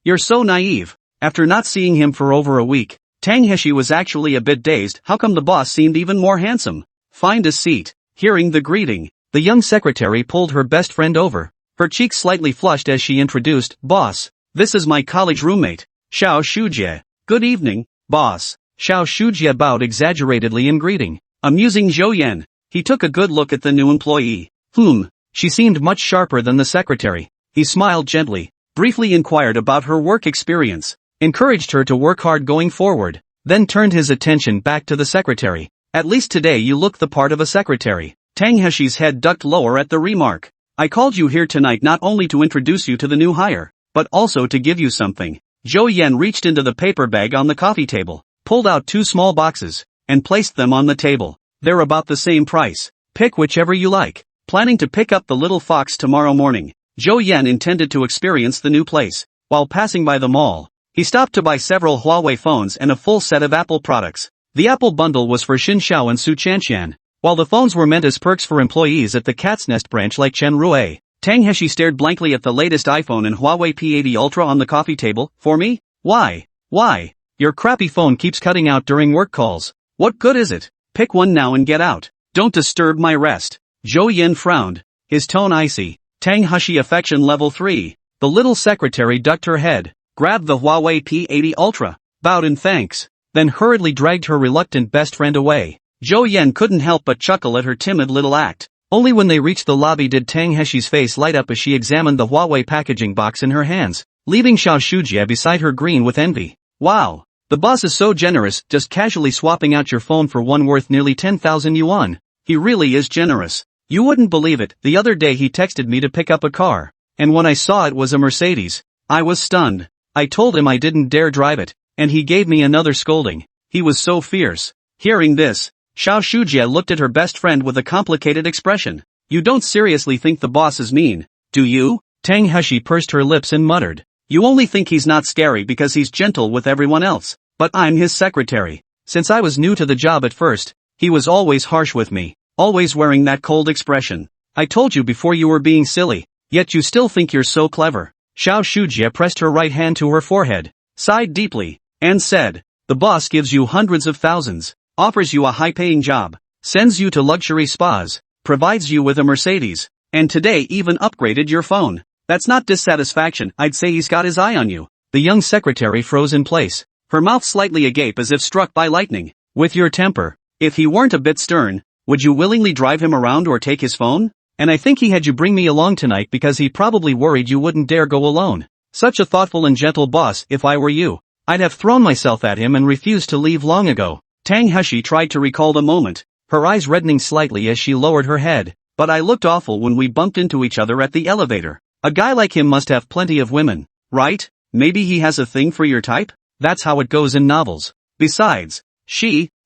You're so naive. After not seeing him for over a week, Tang Heshi was actually a bit dazed. How come the boss seemed even more handsome? Find a seat. Hearing the greeting, the young secretary pulled her best friend over. Her cheeks slightly flushed as she introduced, Boss, this is my college roommate, Xiao Shujie. Good evening, boss. Xiao Shujie bowed exaggeratedly in greeting. Amusing Zhou Yan. He took a good look at the new employee. She seemed much sharper than the secretary. He smiled gently, briefly inquired about her work experience, encouraged her to work hard going forward, then turned his attention back to the secretary. At least today you look the part of a secretary. Tang Heshi's head ducked lower at the remark. I called you here tonight not only to introduce you to the new hire, but also to give you something. Zhou Yan reached into the paper bag on the coffee table, pulled out 2 small boxes, and placed them on the table. They're about the same price. Pick whichever you like. Planning to pick up the little fox tomorrow morning, Zhou Yan intended to experience the new place. While passing by the mall, he stopped to buy several Huawei phones and a full set of Apple products. The Apple bundle was for Xin Xiao and Su Chanxian, while the phones were meant as perks for employees at the Cat's Nest branch like Chen Rue. Tang Heshi stared blankly at the latest iPhone and Huawei P80 Ultra on the coffee table. For me? Why? Your crappy phone keeps cutting out during work calls. What good is it? Pick one now and get out. Don't disturb my rest. Zhou Yan frowned, his tone icy. Tang Heshi affection level 3. The little secretary ducked her head, grabbed the Huawei P80 Ultra, bowed in thanks, then hurriedly dragged her reluctant best friend away. Zhou Yan couldn't help but chuckle at her timid little act. Only when they reached the lobby did Tang Heshi's face light up as she examined the Huawei packaging box in her hands, leaving Xiao Shujie beside her green with envy. Wow! The boss is so generous, just casually swapping out your phone for one worth nearly 10,000 yuan. He really is generous. You wouldn't believe it, the other day he texted me to pick up a car, and when I saw it was a Mercedes, I was stunned. I told him I didn't dare drive it, and he gave me another scolding. He was so fierce. Hearing this, Xiao Shujie looked at her best friend with a complicated expression. You don't seriously think the boss is mean, do you? Tang Heshi pursed her lips and muttered. You only think he's not scary because he's gentle with everyone else, but I'm his secretary. Since I was new to the job at first, he was always harsh with me, always wearing that cold expression. I told you before you were being silly, yet you still think you're so clever. Xiao Shujie pressed her right hand to her forehead, sighed deeply, and said, the boss gives you hundreds of thousands, offers you a high-paying job, sends you to luxury spas, provides you with a Mercedes, and today even upgraded your phone. That's not dissatisfaction, I'd say he's got his eye on you. The young secretary froze in place, her mouth slightly agape as if struck by lightning. With your temper, if he weren't a bit stern, would you willingly drive him around or take his phone? And I think he had you bring me along tonight because he probably worried you wouldn't dare go alone. Such a thoughtful and gentle boss. If I were you, I'd have thrown myself at him and refused to leave long ago. Tang Heshi tried to recall the moment, her eyes reddening slightly as she lowered her head. But I looked awful when we bumped into each other at the elevator. A guy like him must have plenty of women, right? Maybe he has a thing for your type? That's how it goes in novels. Besides,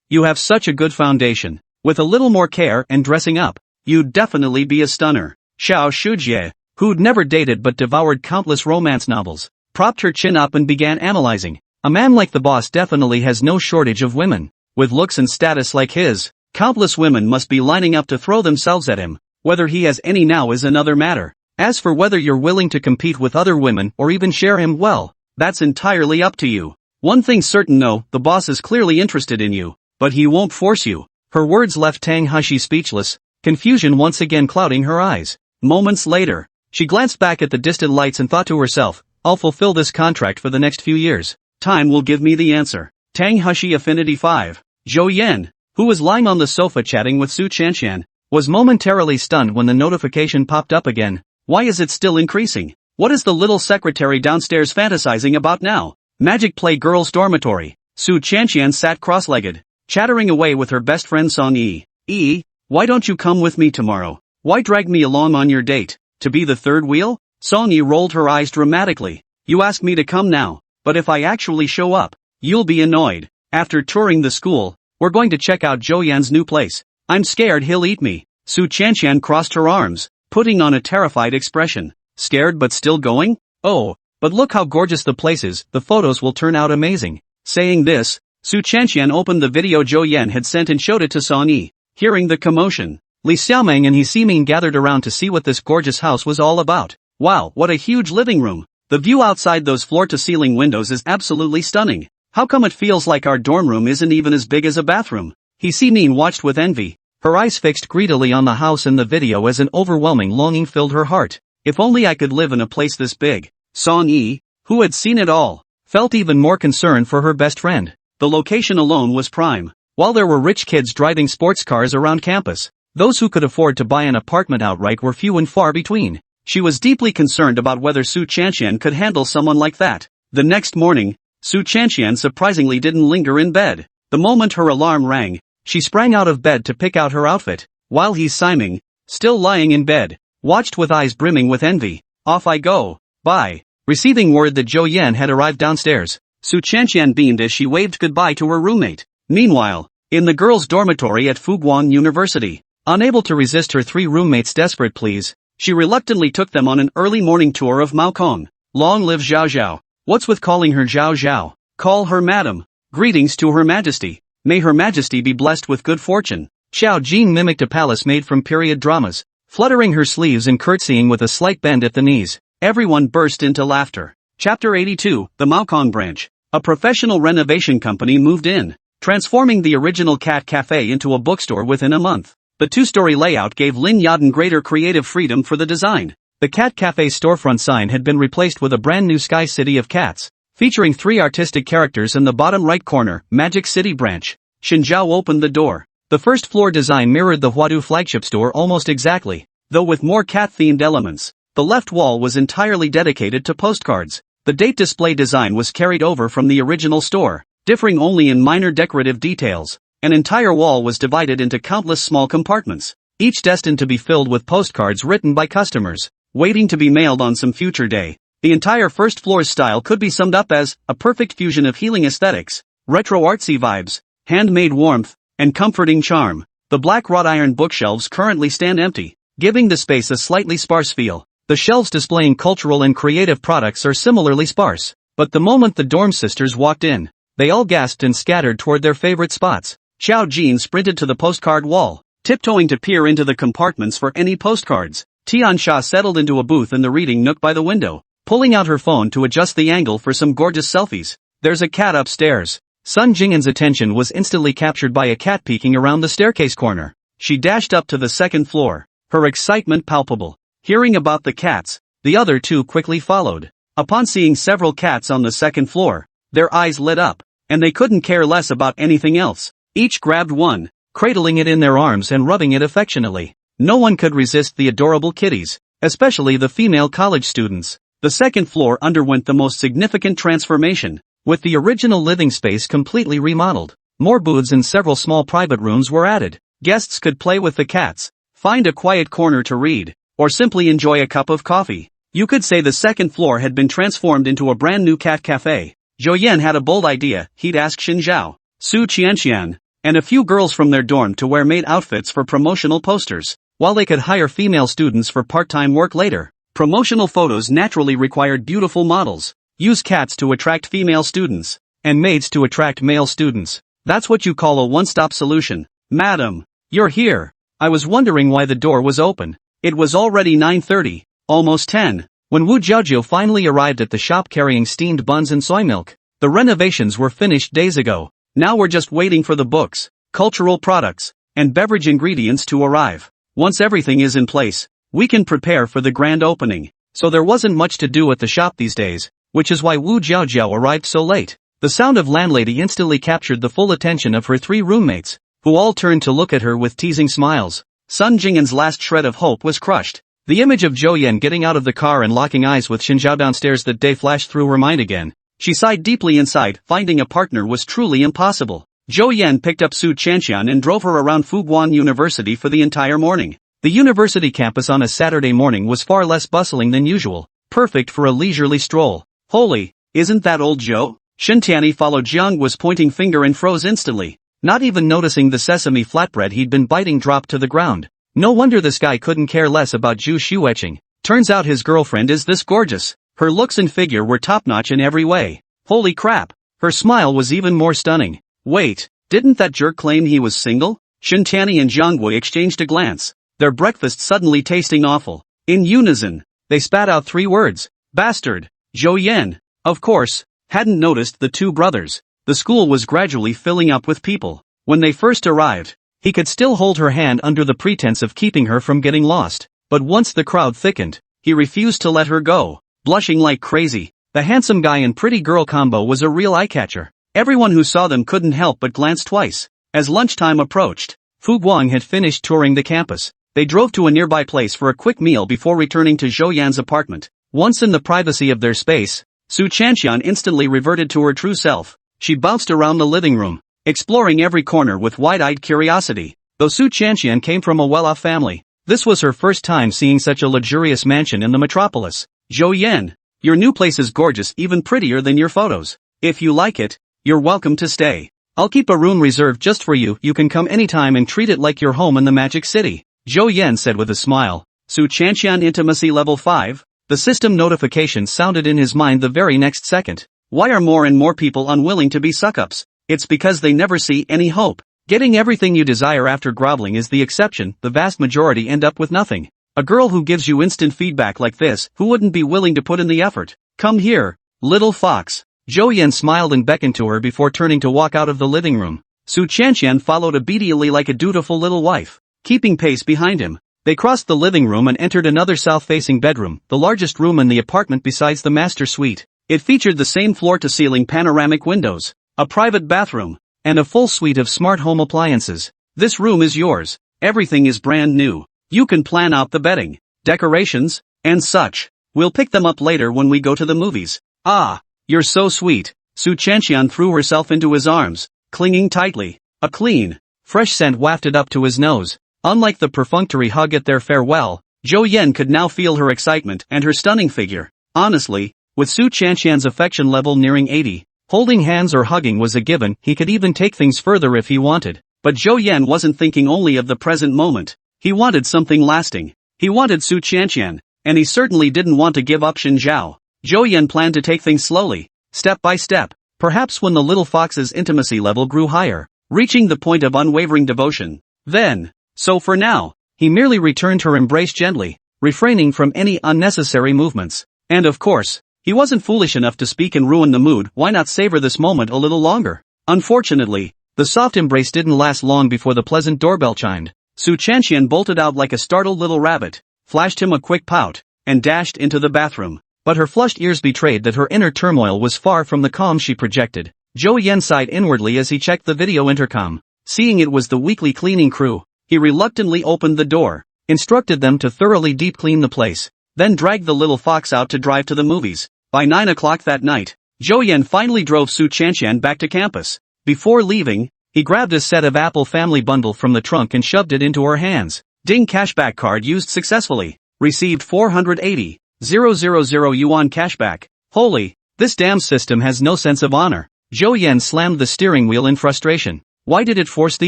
you have such a good foundation. With a little more care and dressing up, you'd definitely be a stunner. Chen Jie, who'd never dated but devoured countless romance novels, propped her chin up and began analyzing. A man like the boss definitely has no shortage of women. With looks and status like his, countless women must be lining up to throw themselves at him. Whether he has any now is another matter. As for whether you're willing to compete with other women or even share him, well, that's entirely up to you. One thing's certain, no, the boss is clearly interested in you, but he won't force you. Her words left Tang Hushi speechless, confusion once again clouding her eyes. Moments later, she glanced back at the distant lights and thought to herself, I'll fulfill this contract for the next few years. Time will give me the answer. Tang Hushi Affinity 5. Zhou Yan, who was lying on the sofa chatting with Su Chanshan, was momentarily stunned when the notification popped up again. Why is it still increasing? What is the little secretary downstairs fantasizing about now? Magic Play Girls Dormitory. Su Chanshan sat cross-legged, chattering away with her best friend Song Yi. Why don't you come with me tomorrow? Why drag me along on your date? To be the third wheel? Song Yi rolled her eyes dramatically. You ask me to come now, but if I actually show up, you'll be annoyed. After touring the school, we're going to check out Zhou Yan's new place. I'm scared he'll eat me. Su Chanshan crossed her arms, putting on a terrified expression. Scared but still going? Oh, but look how gorgeous the place is, the photos will turn out amazing. Saying this, Su Chanshan opened the video Zhou Yan had sent and showed it to Song Yi. Hearing the commotion, Li Xiaoming and He Ximing gathered around to see what this gorgeous house was all about. Wow, what a huge living room. The view outside those floor-to-ceiling windows is absolutely stunning. How come it feels like our dorm room isn't even as big as a bathroom? He Ximing watched with envy, her eyes fixed greedily on the house in the video as an overwhelming longing filled her heart. If only I could live in a place this big. Song Yi, who had seen it all, felt even more concern for her best friend. The location alone was prime. While there were rich kids driving sports cars around campus, those who could afford to buy an apartment outright were few and far between. She was deeply concerned about whether Su Chanshan could handle someone like that. The next morning, Su Chanshan surprisingly didn't linger in bed. The moment her alarm rang, she sprang out of bed to pick out her outfit, while He Ximing, still lying in bed, watched with eyes brimming with envy. Off I go. Bye. Receiving word that Zhou Yan had arrived downstairs, Su Chanshan beamed as she waved goodbye to her roommate. Meanwhile, in the girls' dormitory at Fuguang University, unable to resist her three roommates' desperate pleas, she reluctantly took them on an early morning tour of Maokong. Long live Zhao Zhao. What's with calling her Zhao Zhao? Call her Madam. Greetings to Her Majesty. May Her Majesty be blessed with good fortune. Xiao Jing mimicked a palace made from period dramas, fluttering her sleeves and curtsying with a slight bend at the knees. Everyone burst into laughter. Chapter 82, The Maokong Branch. A professional renovation company moved in, transforming the original cat cafe into a bookstore within a month. The two-story layout gave Lin Yaden greater creative freedom for the design. The cat cafe storefront sign had been replaced with a brand new Sky City of Cats, featuring three artistic characters in the bottom right corner, Magic City Branch. Shinjiao opened the door. The first floor design mirrored the Huadu flagship store almost exactly, though with more cat-themed elements. The left wall was entirely dedicated to postcards. The date display design was carried over from the original store, differing only in minor decorative details. An entire wall was divided into countless small compartments, each destined to be filled with postcards written by customers, waiting to be mailed on some future day. The entire first floor's style could be summed up as a perfect fusion of healing aesthetics, retro artsy vibes, handmade warmth, and comforting charm. The black wrought iron bookshelves currently stand empty, giving the space a slightly sparse feel. The shelves displaying cultural and creative products are similarly sparse. But the moment the dorm sisters walked in, they all gasped and scattered toward their favorite spots. Xiao Jin sprinted to the postcard wall, tiptoeing to peer into the compartments for any postcards. Tiansha settled into a booth in the reading nook by the window, pulling out her phone to adjust the angle for some gorgeous selfies. There's a cat upstairs. Sun Jing'an's attention was instantly captured by a cat peeking around the staircase corner. She dashed up to the second floor, her excitement palpable. Hearing about the cats, the other two quickly followed. Upon seeing several cats on the second floor, their eyes lit up, and they couldn't care less about anything else. Each grabbed one, cradling it in their arms and rubbing it affectionately. No one could resist the adorable kitties, especially the female college students. The second floor underwent the most significant transformation, with the original living space completely remodeled. More booths and several small private rooms were added. Guests could play with the cats, find a quiet corner to read, or simply enjoy a cup of coffee. You could say the second floor had been transformed into a brand new cat cafe. Zhou Yan had a bold idea. He'd ask Xinjiao, Su Qianqian, and a few girls from their dorm to wear maid outfits for promotional posters, while they could hire female students for part-time work later. Promotional photos naturally required beautiful models. Use cats to attract female students, and maids to attract male students. That's what you call a one-stop solution. Madam, you're here. I was wondering why the door was open. It was already 9:30, almost 10, when Wu Jiaojiu finally arrived at the shop carrying steamed buns and soy milk. The renovations were finished days ago. Now we're just waiting for the books, cultural products, and beverage ingredients to arrive. Once everything is in place, we can prepare for the grand opening. So there wasn't much to do at the shop these days, which is why Wu Jiaojiu arrived so late. The sound of landlady instantly captured the full attention of her 3 roommates, who all turned to look at her with teasing smiles. Sun Jing'an's last shred of hope was crushed. The image of Zhou Yan getting out of the car and locking eyes with Xinjiao downstairs that day flashed through her mind again. She sighed deeply inside. Finding a partner was truly impossible. Zhou Yan picked up Su Qianqian and drove her around Fuguan University for the entire morning. The university campus on a Saturday morning was far less bustling than usual, perfect for a leisurely stroll. Holy, isn't that old Zhou? Shintiani followed. Jiang was pointing finger and froze instantly, not even noticing the sesame flatbread he'd been biting drop to the ground. No wonder this guy couldn't care less about Zhu Xueqing. Turns out his girlfriend is this gorgeous. Her looks and figure were top-notch in every way. Holy crap, her smile was even more stunning. Wait, didn't that jerk claim he was single? Shintiani and Jiangwei exchanged a glance, their breakfast suddenly tasting awful. In unison, they spat out 3 words. Bastard. Zhou Yan, of course, hadn't noticed the 2 brothers. The school was gradually filling up with people. When they first arrived, he could still hold her hand under the pretense of keeping her from getting lost. But once the crowd thickened, he refused to let her go. Blushing like crazy, the handsome guy and pretty girl combo was a real eye-catcher. Everyone who saw them couldn't help but glance twice. As lunchtime approached, Fu Guang had finished touring the campus. They drove to a nearby place for a quick meal before returning to Zhou Yan's apartment. Once in the privacy of their space, Su Qianqian instantly reverted to her true self. She bounced around the living room, exploring every corner with wide-eyed curiosity. Though Su Qianqian came from a well-off family, this was her first time seeing such a luxurious mansion in the metropolis. Zhou Yan, your new place is gorgeous, even prettier than your photos. If you like it, you're welcome to stay. I'll keep a room reserved just for you. You can come anytime and treat it like your home in the Magic City. Zhou Yan said with a smile. Su Qianqian intimacy level 5? The system notification sounded in his mind the very next second. Why are more and more people unwilling to be suck-ups? It's because they never see any hope. Getting everything you desire after groveling is the exception. The vast majority end up with nothing. A girl who gives you instant feedback like this, who wouldn't be willing to put in the effort? Come here, little fox. Zhou Yan smiled and beckoned to her before turning to walk out of the living room. Su Qianqian followed obediently like a dutiful little wife, keeping pace behind him. They crossed the living room and entered another south-facing bedroom, the largest room in the apartment besides the master suite. It featured the same floor-to-ceiling panoramic windows, a private bathroom, and a full suite of smart home appliances. This room is yours. Everything is brand new. You can plan out the bedding, decorations, and such. We'll pick them up later when we go to the movies. Ah, you're so sweet. Su Qianqian threw herself into his arms, clinging tightly. A clean, fresh scent wafted up to his nose. Unlike the perfunctory hug at their farewell, Zhou Yan could now feel her excitement and her stunning figure. Honestly, with Su Qianqian's affection level nearing 80, holding hands or hugging was a given. He could even take things further if he wanted. But Zhou Yan wasn't thinking only of the present moment. He wanted something lasting. He wanted Su Qianqian, and he certainly didn't want to give up Xinjiao. Zhou Yan planned to take things slowly, step by step, perhaps when the little fox's intimacy level grew higher, reaching the point of unwavering devotion. Then, so for now, he merely returned her embrace gently, refraining from any unnecessary movements. And of course, he wasn't foolish enough to speak and ruin the mood. Why not savor this moment a little longer? Unfortunately, the soft embrace didn't last long before the pleasant doorbell chimed. Su Qianqian bolted out like a startled little rabbit, flashed him a quick pout, and dashed into the bathroom. But her flushed ears betrayed that her inner turmoil was far from the calm she projected. Zhou Yan sighed inwardly as he checked the video intercom. Seeing it was the weekly cleaning crew, he reluctantly opened the door, instructed them to thoroughly deep clean the place, then dragged the little fox out to drive to the movies. By 9 o'clock that night, Zhou Yan finally drove Su Qianqian back to campus. Before leaving, he grabbed a set of Apple Family bundle from the trunk and shoved it into her hands. Ding, cashback card used successfully. Received 480,000 yuan cashback. Holy, This damn system has no sense of honor. Zhou Yan slammed the steering wheel in frustration. Why did it force the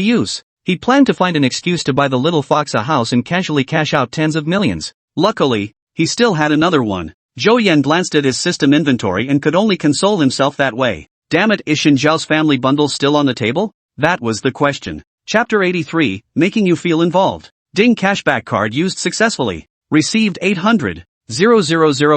use? He planned to find an excuse to buy the little fox a house and casually cash out tens of millions. Luckily, he still had another one. Zhou Yan glanced at his system inventory and could only console himself that way. Damn it, is Chen Jiao's family bundle still on the table? That was the question. Chapter 83, Making You Feel Involved. Ding, cashback card used successfully. Received 800,000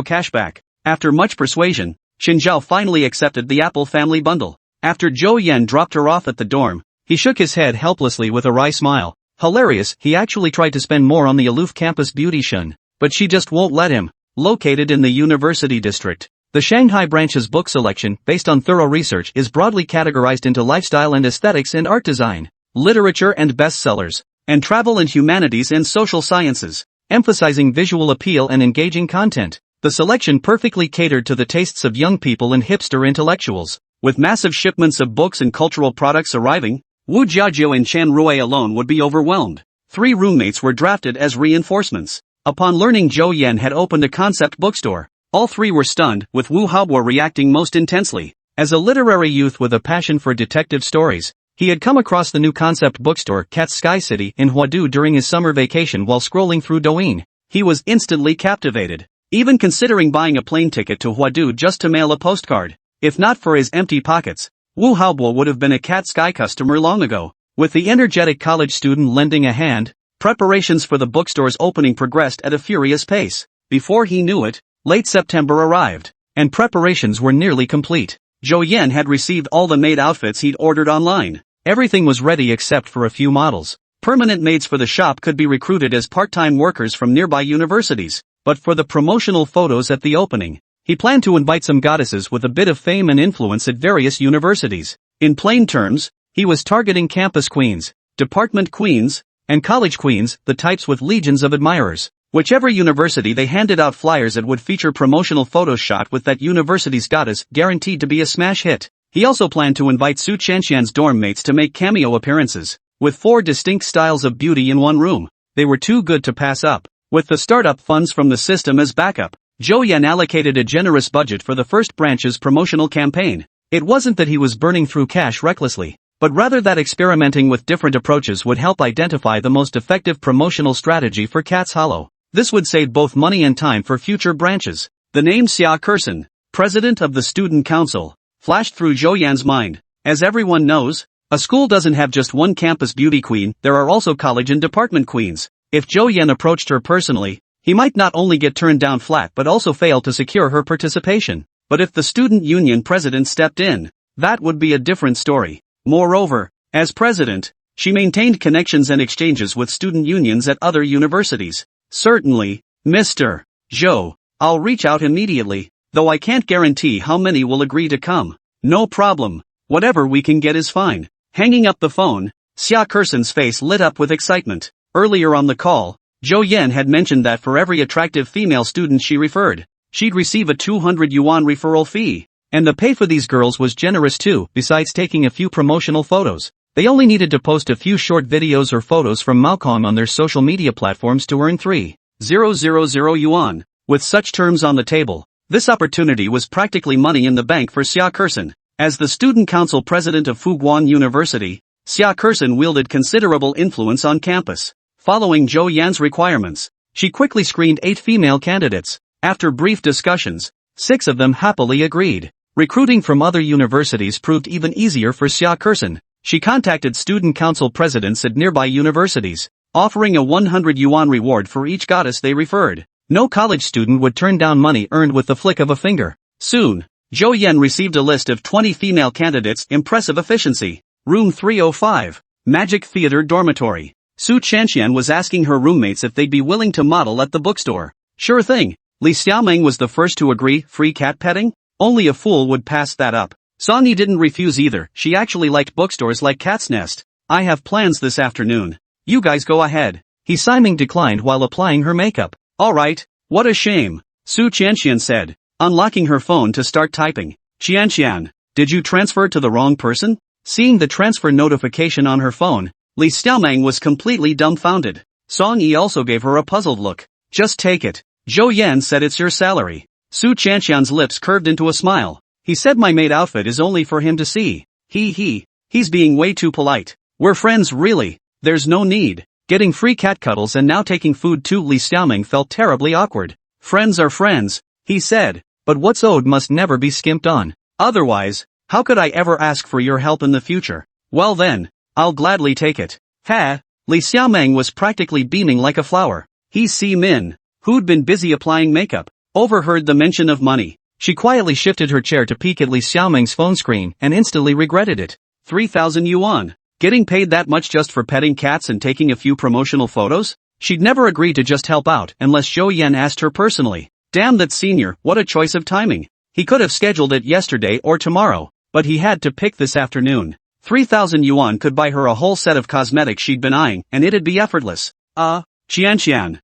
cashback. After much persuasion, Chen Jiao finally accepted the Apple family bundle. After Zhou Yan dropped her off at the dorm, he shook his head helplessly with a wry smile. Hilarious, he actually tried to spend more on the aloof campus beautician, but she just won't let him. Located in the University District, the Shanghai branch's book selection, based on thorough research, is broadly categorized into lifestyle and aesthetics and art design, literature and bestsellers, and travel and humanities and social sciences, emphasizing visual appeal and engaging content. The selection perfectly catered to the tastes of young people and hipster intellectuals. With massive shipments of books and cultural products arriving, Wu Jiajiu and Chen Rui alone would be overwhelmed. 3 roommates were drafted as reinforcements. Upon learning Zhou Yan had opened a concept bookstore, all 3 were stunned, with Wu Haobo reacting most intensely. As a literary youth with a passion for detective stories, he had come across the new concept bookstore Cat's Sky City in Huadu during his summer vacation while scrolling through Douyin. He was instantly captivated, even considering buying a plane ticket to Huadu just to mail a postcard. If not for his empty pockets, Wu Haobo would have been a Cat Sky customer long ago. With the energetic college student lending a hand, preparations for the bookstore's opening progressed at a furious pace. Before he knew it, late September arrived, and preparations were nearly complete. Zhou Yan had received all the maid outfits he'd ordered online. Everything was ready except for a few models. Permanent maids for the shop could be recruited as part-time workers from nearby universities, but for the promotional photos at the opening, he planned to invite some goddesses with a bit of fame and influence at various universities. In plain terms, he was targeting campus queens, department queens, and college queens, the types with legions of admirers. Whichever university they handed out flyers at would feature promotional photos shot with that university's goddess, guaranteed to be a smash hit. He also planned to invite Su Chanxian's dorm mates to make cameo appearances. With 4 distinct styles of beauty in one room, they were too good to pass up. With the startup funds from the system as backup, Zhou Yan allocated a generous budget for the first branch's promotional campaign. It wasn't that he was burning through cash recklessly, but rather that experimenting with different approaches would help identify the most effective promotional strategy for Cat's Hollow. This would save both money and time for future branches. The name Xia Kersen, president of the student council, flashed through Zhou Yan's mind. As everyone knows, a school doesn't have just one campus beauty queen, there are also college and department queens. If Zhou Yan approached her personally, he might not only get turned down flat but also fail to secure her participation. But if the student union president stepped in, that would be a different story. Moreover, as president, she maintained connections and exchanges with student unions at other universities. Certainly, Mr. Zhou, I'll reach out immediately, though I can't guarantee how many will agree to come. No problem. Whatever we can get is fine. Hanging up the phone, Xia Kersen's face lit up with excitement. Earlier on the call, Zhou Yan had mentioned that for every attractive female student she referred, she'd receive a 200 yuan referral fee. And the pay for these girls was generous too. Besides taking a few promotional photos, they only needed to post a few short videos or photos from Malcolm on their social media platforms to earn 3,000 yuan. With such terms on the table, this opportunity was practically money in the bank for Xia Kersen. As the student council president of Fuguan University, Xia Kersen wielded considerable influence on campus. Following Zhou Yan's requirements, she quickly screened 8 female candidates. After brief discussions, 6 of them happily agreed. Recruiting from other universities proved even easier for Xia Kersen. She contacted student council presidents at nearby universities, offering a 100 yuan reward for each goddess they referred. No college student would turn down money earned with the flick of a finger. Soon, Zhou Yan received a list of 20 female candidates. Impressive efficiency. Room 305, Magic Theater Dormitory. Su Chanxian was asking her roommates if they'd be willing to model at the bookstore. Sure thing. Li Xiaomeng was the first to agree. Free cat petting? Only a fool would pass that up. Song Yi didn't refuse either. She actually liked bookstores like Cat's Nest. I have plans this afternoon. You guys go ahead. He Siming declined while applying her makeup. Alright, what a shame, Su Chanxian said, unlocking her phone to start typing. Qianqian, did you transfer to the wrong person? Seeing the transfer notification on her phone, Li Xiaomeng was completely dumbfounded. Song Yi also gave her a puzzled look. Just take it. Zhou Yan said it's your salary. Su Chanxian's lips curved into a smile. He said my maid outfit is only for him to see. He's being way too polite. We're friends really. There's no need. Getting free cat cuddles and now taking food too. Li Xiaoming felt terribly awkward. Friends are friends, he said, but what's owed must never be skimped on. Otherwise, how could I ever ask for your help in the future? Well then, I'll gladly take it. Ha! Li Xiaoming was practically beaming like a flower. He Si Min, who'd been busy applying makeup, overheard the mention of money. She quietly shifted her chair to peek at Li Xiaoming's phone screen and instantly regretted it. 3,000 yuan. Getting paid that much just for petting cats and taking a few promotional photos? She'd never agree to just help out unless Zhou Yan asked her personally. Damn that senior, what a choice of timing. He could have scheduled it yesterday or tomorrow, but he had to pick this afternoon. 3,000 yuan could buy her a whole set of cosmetics she'd been eyeing, and it'd be effortless. Qianqian.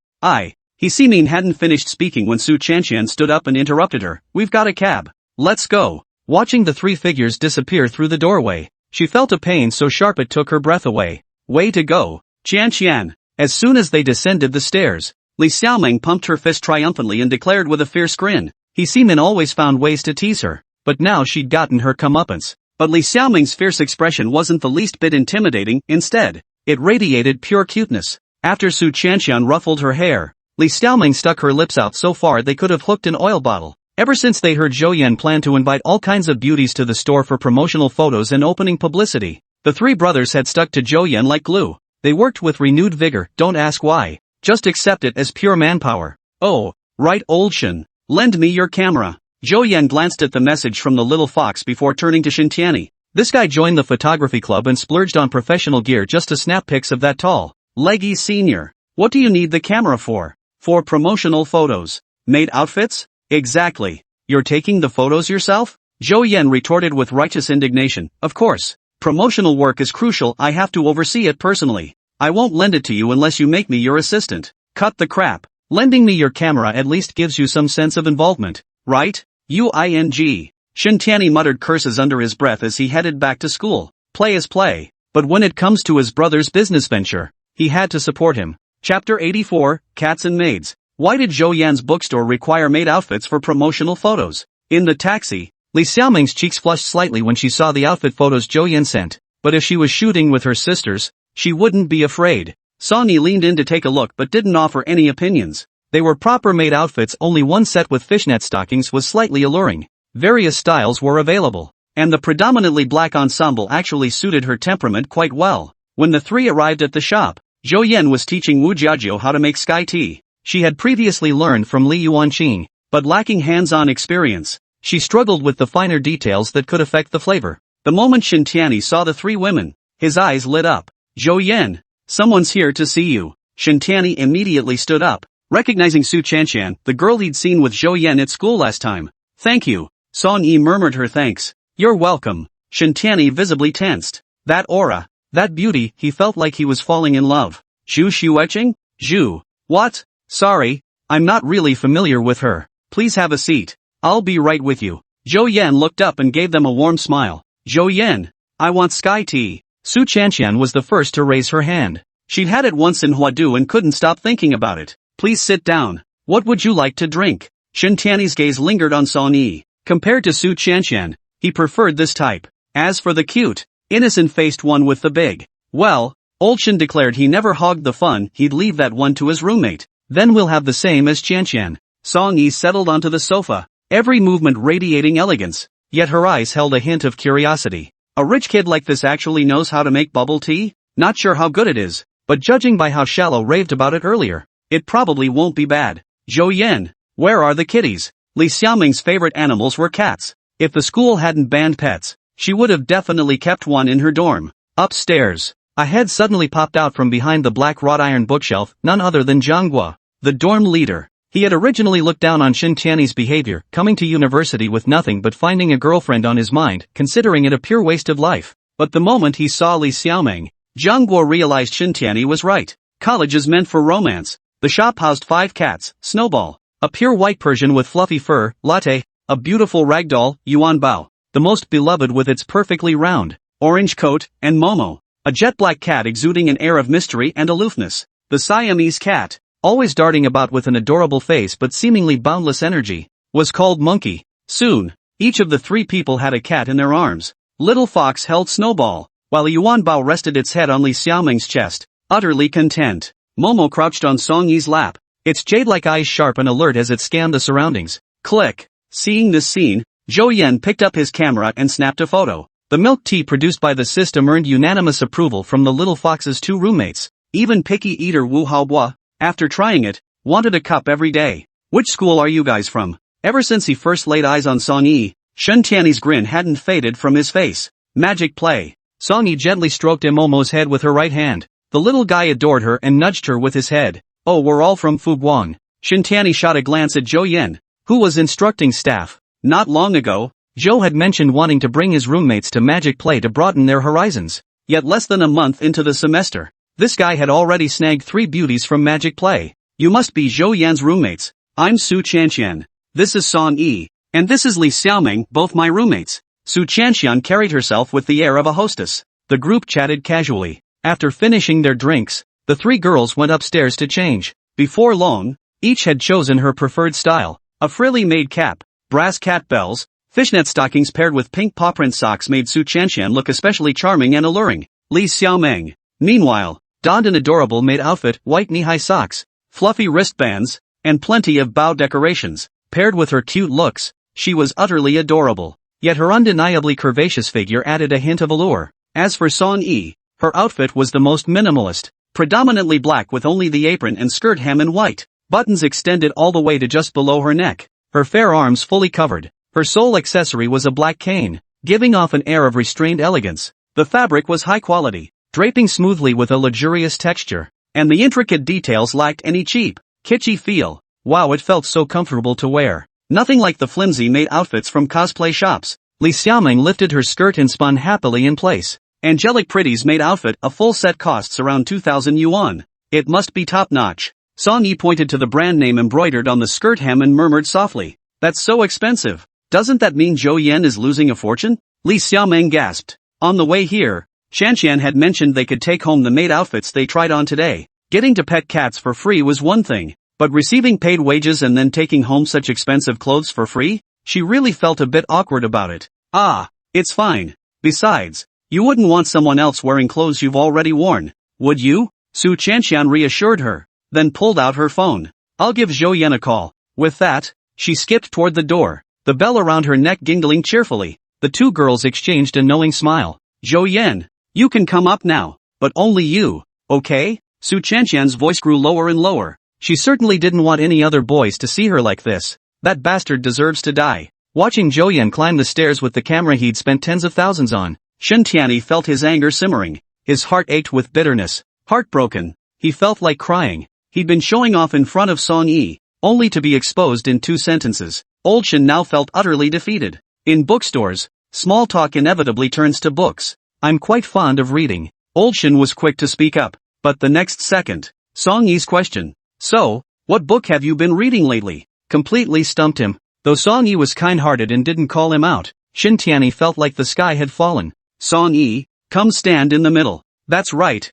He seeming hadn't finished speaking when Su Qianqian stood up and interrupted her. We've got a cab. Let's go. Watching the three figures disappear through the doorway, she felt a pain so sharp it took her breath away. Way to go, Qianqian. As soon as they descended the stairs, Li Xiaoming pumped her fist triumphantly and declared with a fierce grin. He seemed always found ways to tease her, but now she'd gotten her comeuppance. But Li Xiaoming's fierce expression wasn't the least bit intimidating. Instead, it radiated pure cuteness. After Su Qianqian ruffled her hair, Li Xiaoming stuck her lips out so far they could have hooked an oil bottle. Ever since they heard Zhou Yan plan to invite all kinds of beauties to the store for promotional photos and opening publicity, the three brothers had stuck to Zhou Yan like glue. They worked with renewed vigor. Don't ask why. Just accept it as pure manpower. Oh, right, old Shen. Lend me your camera. Zhou Yan glanced at the message from the little fox before turning to Shen Tianyi. This guy joined the photography club and splurged on professional gear just to snap pics of that tall, leggy senior. What do you need the camera for? For promotional photos. Made outfits? Exactly. You're taking the photos yourself? Zhou Yan retorted with righteous indignation. Of course. Promotional work is crucial. I have to oversee it personally. I won't lend it to you unless you make me your assistant. Cut the crap. Lending me your camera at least gives you some sense of involvement, right? Uing. Shen Tianyi muttered curses under his breath as he headed back to school. Play is play. But when it comes to his brother's business venture, he had to support him. Chapter 84, Cats and Maids. Why did Zhou Yan's bookstore require maid outfits for promotional photos? In the taxi, Li Xiaoming's cheeks flushed slightly when she saw the outfit photos Zhou Yan sent. But if she was shooting with her sisters, she wouldn't be afraid. Sonny leaned in to take a look but didn't offer any opinions. They were proper maid outfits. Only one set with fishnet stockings was slightly alluring. Various styles were available, and the predominantly black ensemble actually suited her temperament quite well. When the three arrived at the shop, Zhou Yan was teaching Wu Jiajiu how to make sky tea. She had previously learned from Li Yuanqing, but lacking hands-on experience, she struggled with the finer details that could affect the flavor. The moment Shen Tianyi saw the three women, his eyes lit up. Zhou Yan, someone's here to see you. Shen Tianyi immediately stood up, recognizing Su Qianqian, the girl he'd seen with Zhou Yan at school last time. Thank you. Song Yi murmured her thanks. You're welcome. Shen Tianyi visibly tensed. That aura, that beauty, he felt like he was falling in love. Zhu Xueqing? Zhu. What? Sorry, I'm not really familiar with her. Please have a seat. I'll be right with you. Zhou Yan looked up and gave them a warm smile. Zhou Yan, I want sky tea. Su Qianqian was the first to raise her hand. She'd had it once in Huadu and couldn't stop thinking about it. Please sit down. What would you like to drink? Shen Tianyi's gaze lingered on Song Yi. Compared to Su Qianqian, he preferred this type. As for the cute, innocent-faced one with the big, well, old Shen declared he never hogged the fun, he'd leave that one to his roommate. Then we'll have the same as Qianqian. Song Yi settled onto the sofa, every movement radiating elegance, yet her eyes held a hint of curiosity. A rich kid like this actually knows how to make bubble tea? Not sure how good it is, but judging by how Shallow raved about it earlier, it probably won't be bad. Zhou Yan, where are the kitties? Li Xiaoming's favorite animals were cats. If the school hadn't banned pets, she would have definitely kept one in her dorm. Upstairs, a head suddenly popped out from behind the black wrought iron bookshelf, none other than Zhang Guo, the dorm leader. He had originally looked down on Shen Tianyi's behavior, coming to university with nothing but finding a girlfriend on his mind, considering it a pure waste of life. But the moment he saw Li Xiaoming, Zhang Guo realized Shen Tianyi was right. College is meant for romance. The shop housed 5 cats, Snowball, a pure white Persian with fluffy fur, Latte, a beautiful ragdoll, Yuan Bao, the most beloved with its perfectly round, orange coat, and Momo, a jet black cat exuding an air of mystery and aloofness. The Siamese cat, always darting about with an adorable face but seemingly boundless energy, was called Monkey. Soon, Each of the three people had a cat in their arms. Little Fox held Snowball, while Yuan Bao rested its head on Li Xiaoming's chest, utterly content. Momo crouched on Song Yi's lap, its jade-like eyes sharp and alert as it scanned the surroundings. Click. Seeing this scene, Zhou Yan picked up his camera and snapped a photo. The milk tea produced by the system earned unanimous approval from the little fox's two roommates. Even picky eater Wu Haobo, after trying it, wanted a cup every day. Which school are you guys from? Ever since he first laid eyes on Song Yi, Shen Tiany's grin hadn't faded from his face. Magic play. Song Yi gently stroked Momo's head with her right hand. The little guy adored her and nudged her with his head. Oh, we're all from Fuguang. Shen Tiany shot a glance at Zhou Yan, who was instructing staff. Not long ago, Zhou had mentioned wanting to bring his roommates to magic play to broaden their horizons. Yet less than a month into the semester, this guy had already snagged 3 beauties from magic play. You must be Zhou Yan's roommates. I'm Su Chanxian. This is Song Yi. And this is Li Xiaoming, both my roommates. Su Chanxian carried herself with the air of a hostess. The group chatted casually. After finishing their drinks, the 3 girls went upstairs to change. Before long, each had chosen her preferred style. A frilly made cap, brass cat bells, fishnet stockings paired with pink paw print socks made Su Chanxian look especially charming and alluring. Li Xiaoming, meanwhile, donned an adorable maid outfit, white knee-high socks, fluffy wristbands, and plenty of bow decorations. Paired with her cute looks, she was utterly adorable. Yet her undeniably curvaceous figure added a hint of allure. As for Song Yi, her outfit was the most minimalist, predominantly black with only the apron and skirt hem in white. Buttons extended all the way to just below her neck. Her fair arms fully covered. Her sole accessory was a black cane, giving off an air of restrained elegance. The fabric was high quality, draping smoothly with a luxurious texture, and the intricate details lacked any cheap, kitschy feel. Wow, it felt so comfortable to wear. Nothing like the flimsy maid outfits from cosplay shops. Li Xiaoming lifted her skirt and spun happily in place. Angelic Pretty's maid outfit, a full set costs around 2,000 yuan. It must be top-notch. Song Yi pointed to the brand name embroidered on the skirt hem and murmured softly, "That's so expensive. Doesn't that mean Zhou Yan is losing a fortune?" Li Xiaoming gasped. On the way here, Shanshan had mentioned they could take home the maid outfits they tried on today. Getting to pet cats for free was one thing, but receiving paid wages and then taking home such expensive clothes for free? She really felt a bit awkward about it. Ah, it's fine. Besides, you wouldn't want someone else wearing clothes you've already worn, would you? Su Chanshan reassured her, then pulled out her phone. I'll give Zhou Yan a call. With that, she skipped toward the door, the bell around her neck jingling cheerfully. The 2 girls exchanged a knowing smile. Zhou Yan, you can come up now, but only you, okay? Su Chanshan's voice grew lower and lower. She certainly didn't want any other boys to see her like this. That bastard deserves to die. Watching Zhou Yan climb the stairs with the camera he'd spent tens of thousands on, Shen Tiany felt his anger simmering. His heart ached with bitterness. Heartbroken, he felt like crying. He'd been showing off in front of Song Yi, only to be exposed in 2 sentences. Old Shen now felt utterly defeated. In bookstores, small talk inevitably turns to books. I'm quite fond of reading. Old Shen was quick to speak up, but the next second, Song Yi's question, "So, what book have you been reading lately?" completely stumped him. Though Song Yi was kind-hearted and didn't call him out, Shen Tiany felt like the sky had fallen. Song Yi, come stand in the middle. That's right.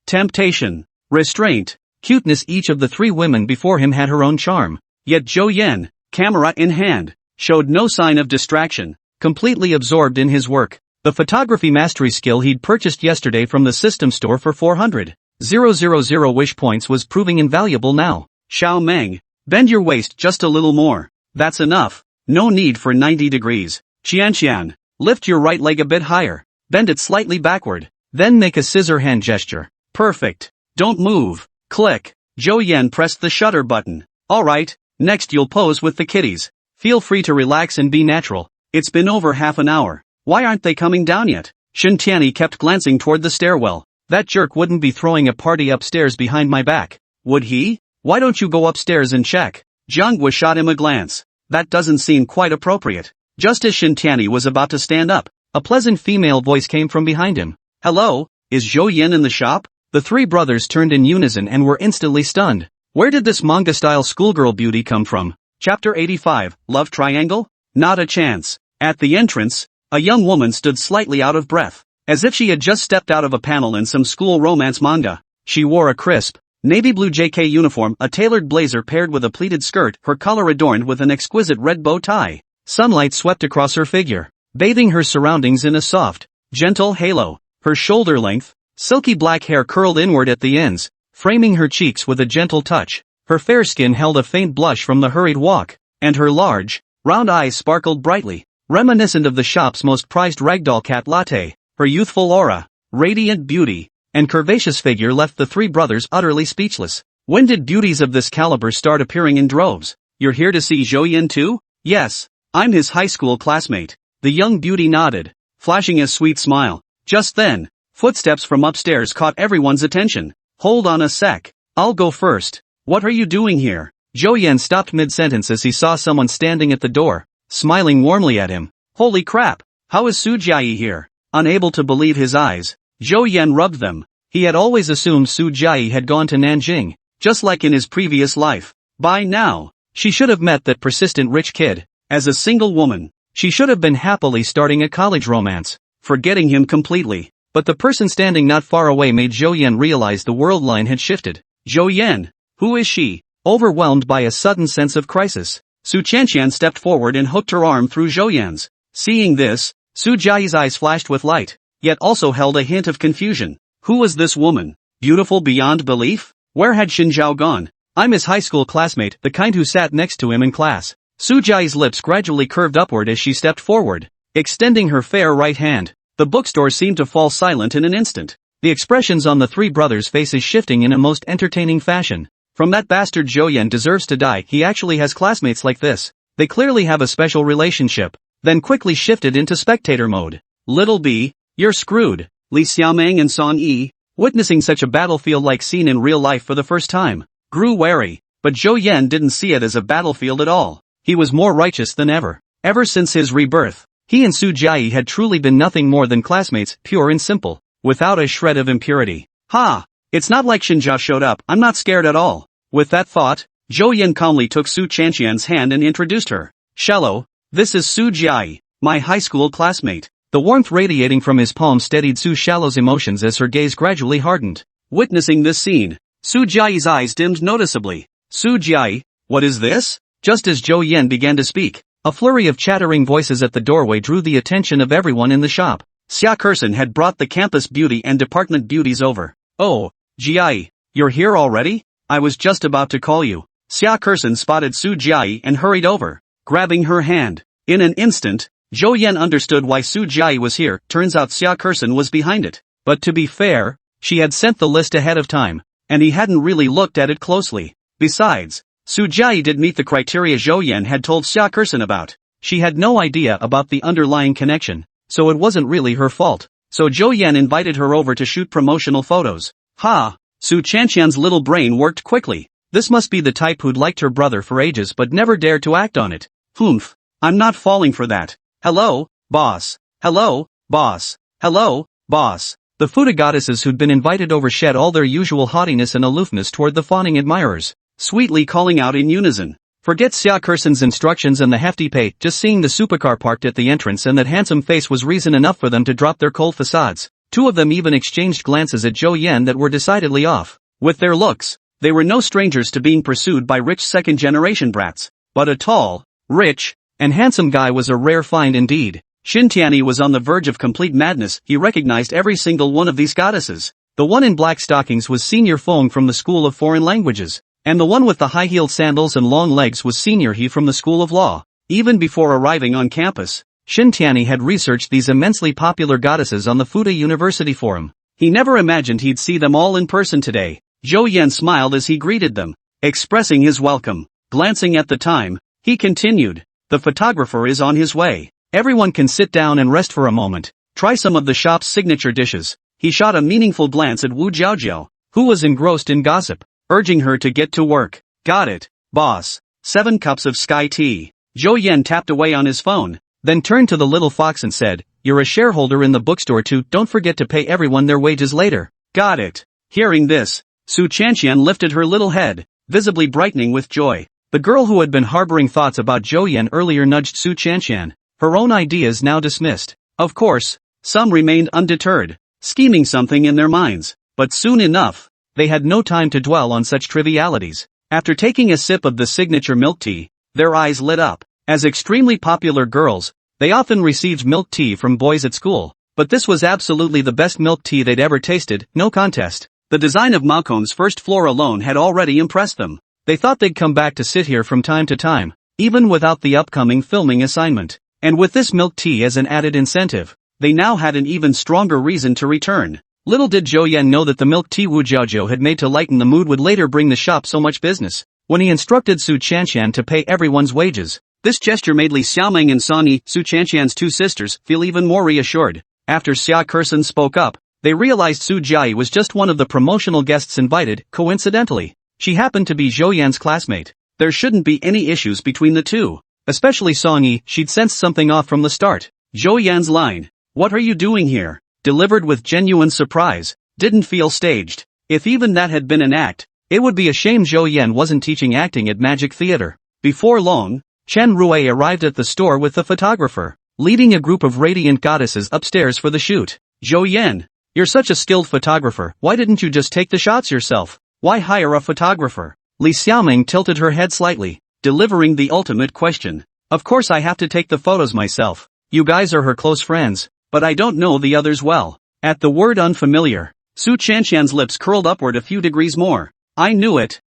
Temptation, restraint, cuteness. Each of the 3 women before him had her own charm. Yet Zhou Yan, camera in hand, showed no sign of distraction, completely absorbed in his work. The photography mastery skill he'd purchased yesterday from the system store for 400,000 wish points was proving invaluable now. Xiao Meng, bend your waist just a little more. That's enough. No need for 90 degrees. Qianqian, lift your right leg a bit higher. Bend it slightly backward. Then make a scissor hand gesture. Perfect. Don't move. Click. Zhou Yan pressed the shutter button. Alright, next you'll pose with the kitties. Feel free to relax and be natural. It's been over half an hour. Why aren't they coming down yet? Shen Tiany kept glancing toward the stairwell. That jerk wouldn't be throwing a party upstairs behind my back, would he? Why don't you go upstairs and check? Jianghua shot him a glance. That doesn't seem quite appropriate. Just as Shen Tiany was about to stand up, a pleasant female voice came from behind him. Hello, is Zhou Yan in the shop? The 3 brothers turned in unison and were instantly stunned. Where did this manga-style schoolgirl beauty come from? Chapter 85, Love Triangle? Not a chance. At the entrance, a young woman stood slightly out of breath, as if she had just stepped out of a panel in some school romance manga. She wore a crisp, navy blue JK uniform, a tailored blazer paired with a pleated skirt, her collar adorned with an exquisite red bow tie. Sunlight swept across her figure, bathing her surroundings in a soft, gentle halo. Her shoulder-length, silky black hair curled inward at the ends, framing her cheeks with a gentle touch. Her fair skin held a faint blush from the hurried walk, and her large, round eyes sparkled brightly, reminiscent of the shop's most prized ragdoll cat latte. Her youthful aura, radiant beauty, and curvaceous figure left the three brothers utterly speechless. When did beauties of this caliber start appearing in droves? You're here to see Zhou Yan too? Yes, I'm his high school classmate. The young beauty nodded, flashing a sweet smile. Just then, footsteps from upstairs caught everyone's attention. Hold on a sec, I'll go first. What are you doing here? Zhou Yan stopped mid-sentence as he saw someone standing at the door, smiling warmly at him. Holy crap, how is Zhou Jie here? Unable to believe his eyes, Zhou Yan rubbed them. He had always assumed Zhou Jie had gone to Nanjing, just like in his previous life. By now, she should have met that persistent rich kid. As a single woman, she should have been happily starting a college romance, forgetting him completely. But the person standing not far away made Zhou Yan realize the world line had shifted. Zhou Yan, who is she? Overwhelmed by a sudden sense of crisis, Su Chanqian stepped forward and hooked her arm through Zhou Yan's. Seeing this, Su Jie's eyes flashed with light, yet also held a hint of confusion. Who was this woman? Beautiful beyond belief? Where had Xin Zhao gone? I'm his high school classmate, the kind who sat next to him in class. Su Jie's lips gradually curved upward as she stepped forward, extending her fair right hand. The bookstore seemed to fall silent in an instant, the expressions on the three brothers' faces shifting in a most entertaining fashion. From that bastard Zhou Yan deserves to die. He actually has classmates like this. They clearly have a special relationship. Then quickly shifted into spectator mode. Little B, you're screwed. Li Xiaoming and Song Yi, witnessing such a battlefield-like scene in real life for the first time, grew wary. But Zhou Yan didn't see it as a battlefield at all. He was more righteous than ever. Ever since his rebirth, he and Su Jie had truly been nothing more than classmates, pure and simple, without a shred of impurity. Ha! It's not like Xinjia showed up. I'm not scared at all. With that thought, Zhou Yan calmly took Su Chanqian's hand and introduced her. Shallow, this is Su Jie, my high school classmate. The warmth radiating from his palm steadied Su Shallow's emotions as her gaze gradually hardened. Witnessing this scene, Su Jie's eyes dimmed noticeably. Su Jie, what is this? Just as Zhou Yan began to speak, a flurry of chattering voices at the doorway drew the attention of everyone in the shop. Xia Kerson had brought the campus beauty and department beauties over. Oh, Jie, you're here already? I was just about to call you. Xia Kerson spotted Su Jie and hurried over, grabbing her hand. In an instant, Zhou Yan understood why Su Jie was here. Turns out Xia Kerson was behind it. But to be fair, she had sent the list ahead of time, and he hadn't really looked at it closely. Besides, Su Jie did meet the criteria Zhou Yan had told Xia Kerson about. She had no idea about the underlying connection, so it wasn't really her fault. So Zhou Yan invited her over to shoot promotional photos. Ha! Su Chanqian's little brain worked quickly. This must be the type who'd liked her brother for ages but never dared to act on it. Humph. I'm not falling for that. Hello, boss. Hello, boss. Hello, boss. The Fuda goddesses who'd been invited over shed all their usual haughtiness and aloofness toward the fawning admirers, sweetly calling out in unison. Forget Xia Kerson's instructions and the hefty pay. Just seeing the supercar parked at the entrance and that handsome face was reason enough for them to drop their cold facades. Two of them even exchanged glances at Zhou Yan that were decidedly off. With their looks, they were no strangers to being pursued by rich second-generation brats. But a tall, rich, and handsome guy was a rare find indeed. Xin Tianyi was on the verge of complete madness. He recognized every single one of these goddesses. The one in black stockings was Senior Feng from the School of Foreign Languages, and the one with the high-heeled sandals and long legs was Senior He from the School of Law. Even before arriving on campus, Xin Tianyi had researched these immensely popular goddesses on the Fuda University forum. He never imagined he'd see them all in person today. Zhou Yan smiled as he greeted them, expressing his welcome. Glancing at the time, he continued, the photographer is on his way. Everyone can sit down and rest for a moment. Try some of the shop's signature dishes. He shot a meaningful glance at Wu Jiaojiao, who was engrossed in gossip, urging her to get to work. Got it, boss. 7 cups of sky tea. Zhou Yan tapped away on his phone, then turned to the little fox and said, you're a shareholder in the bookstore too. Don't forget to pay everyone their wages later. Got it. Hearing this, Su Chanqian lifted her little head, visibly brightening with joy. The girl who had been harboring thoughts about Zhou Yan earlier nudged Su Chanqian, her own ideas now dismissed. Of course, some remained undeterred, scheming something in their minds, but soon enough, they had no time to dwell on such trivialities. After taking a sip of the signature milk tea, their eyes lit up. As extremely popular girls, they often received milk tea from boys at school, but this was absolutely the best milk tea they'd ever tasted, no contest. The design of Malcolm's first floor alone had already impressed them. They thought they'd come back to sit here from time to time, even without the upcoming filming assignment. And with this milk tea as an added incentive, they now had an even stronger reason to return. Little did Zhou Yan know that the milk tea Wu Jiaozhou had made to lighten the mood would later bring the shop so much business. When he instructed Su Chanshan to pay everyone's wages, this gesture made Li Xiaoming and Sani, Su Chanshan's two sisters, feel even more reassured. After Xia Kersen spoke up, they realized Su Jie was just one of the promotional guests invited. Coincidentally, she happened to be Zhou Yan's classmate. There shouldn't be any issues between the two. Especially Song-yi, she'd sensed something off from the start. Zhou Yan's line, "What are you doing here?" delivered with genuine surprise, didn't feel staged. If even that had been an act, it would be a shame Zhou Yan wasn't teaching acting at Magic Theater. Before long, Chen Rui arrived at the store with the photographer, leading a group of radiant goddesses upstairs for the shoot. "Zhou Yan, you're such a skilled photographer, why didn't you just take the shots yourself? Why hire a photographer?" Li Xiaoming tilted her head slightly, delivering the ultimate question. "Of course I have to take the photos myself. You guys are her close friends, but I don't know the others well." At the word unfamiliar, Su Chanshan's lips curled upward a few degrees more. "I knew it,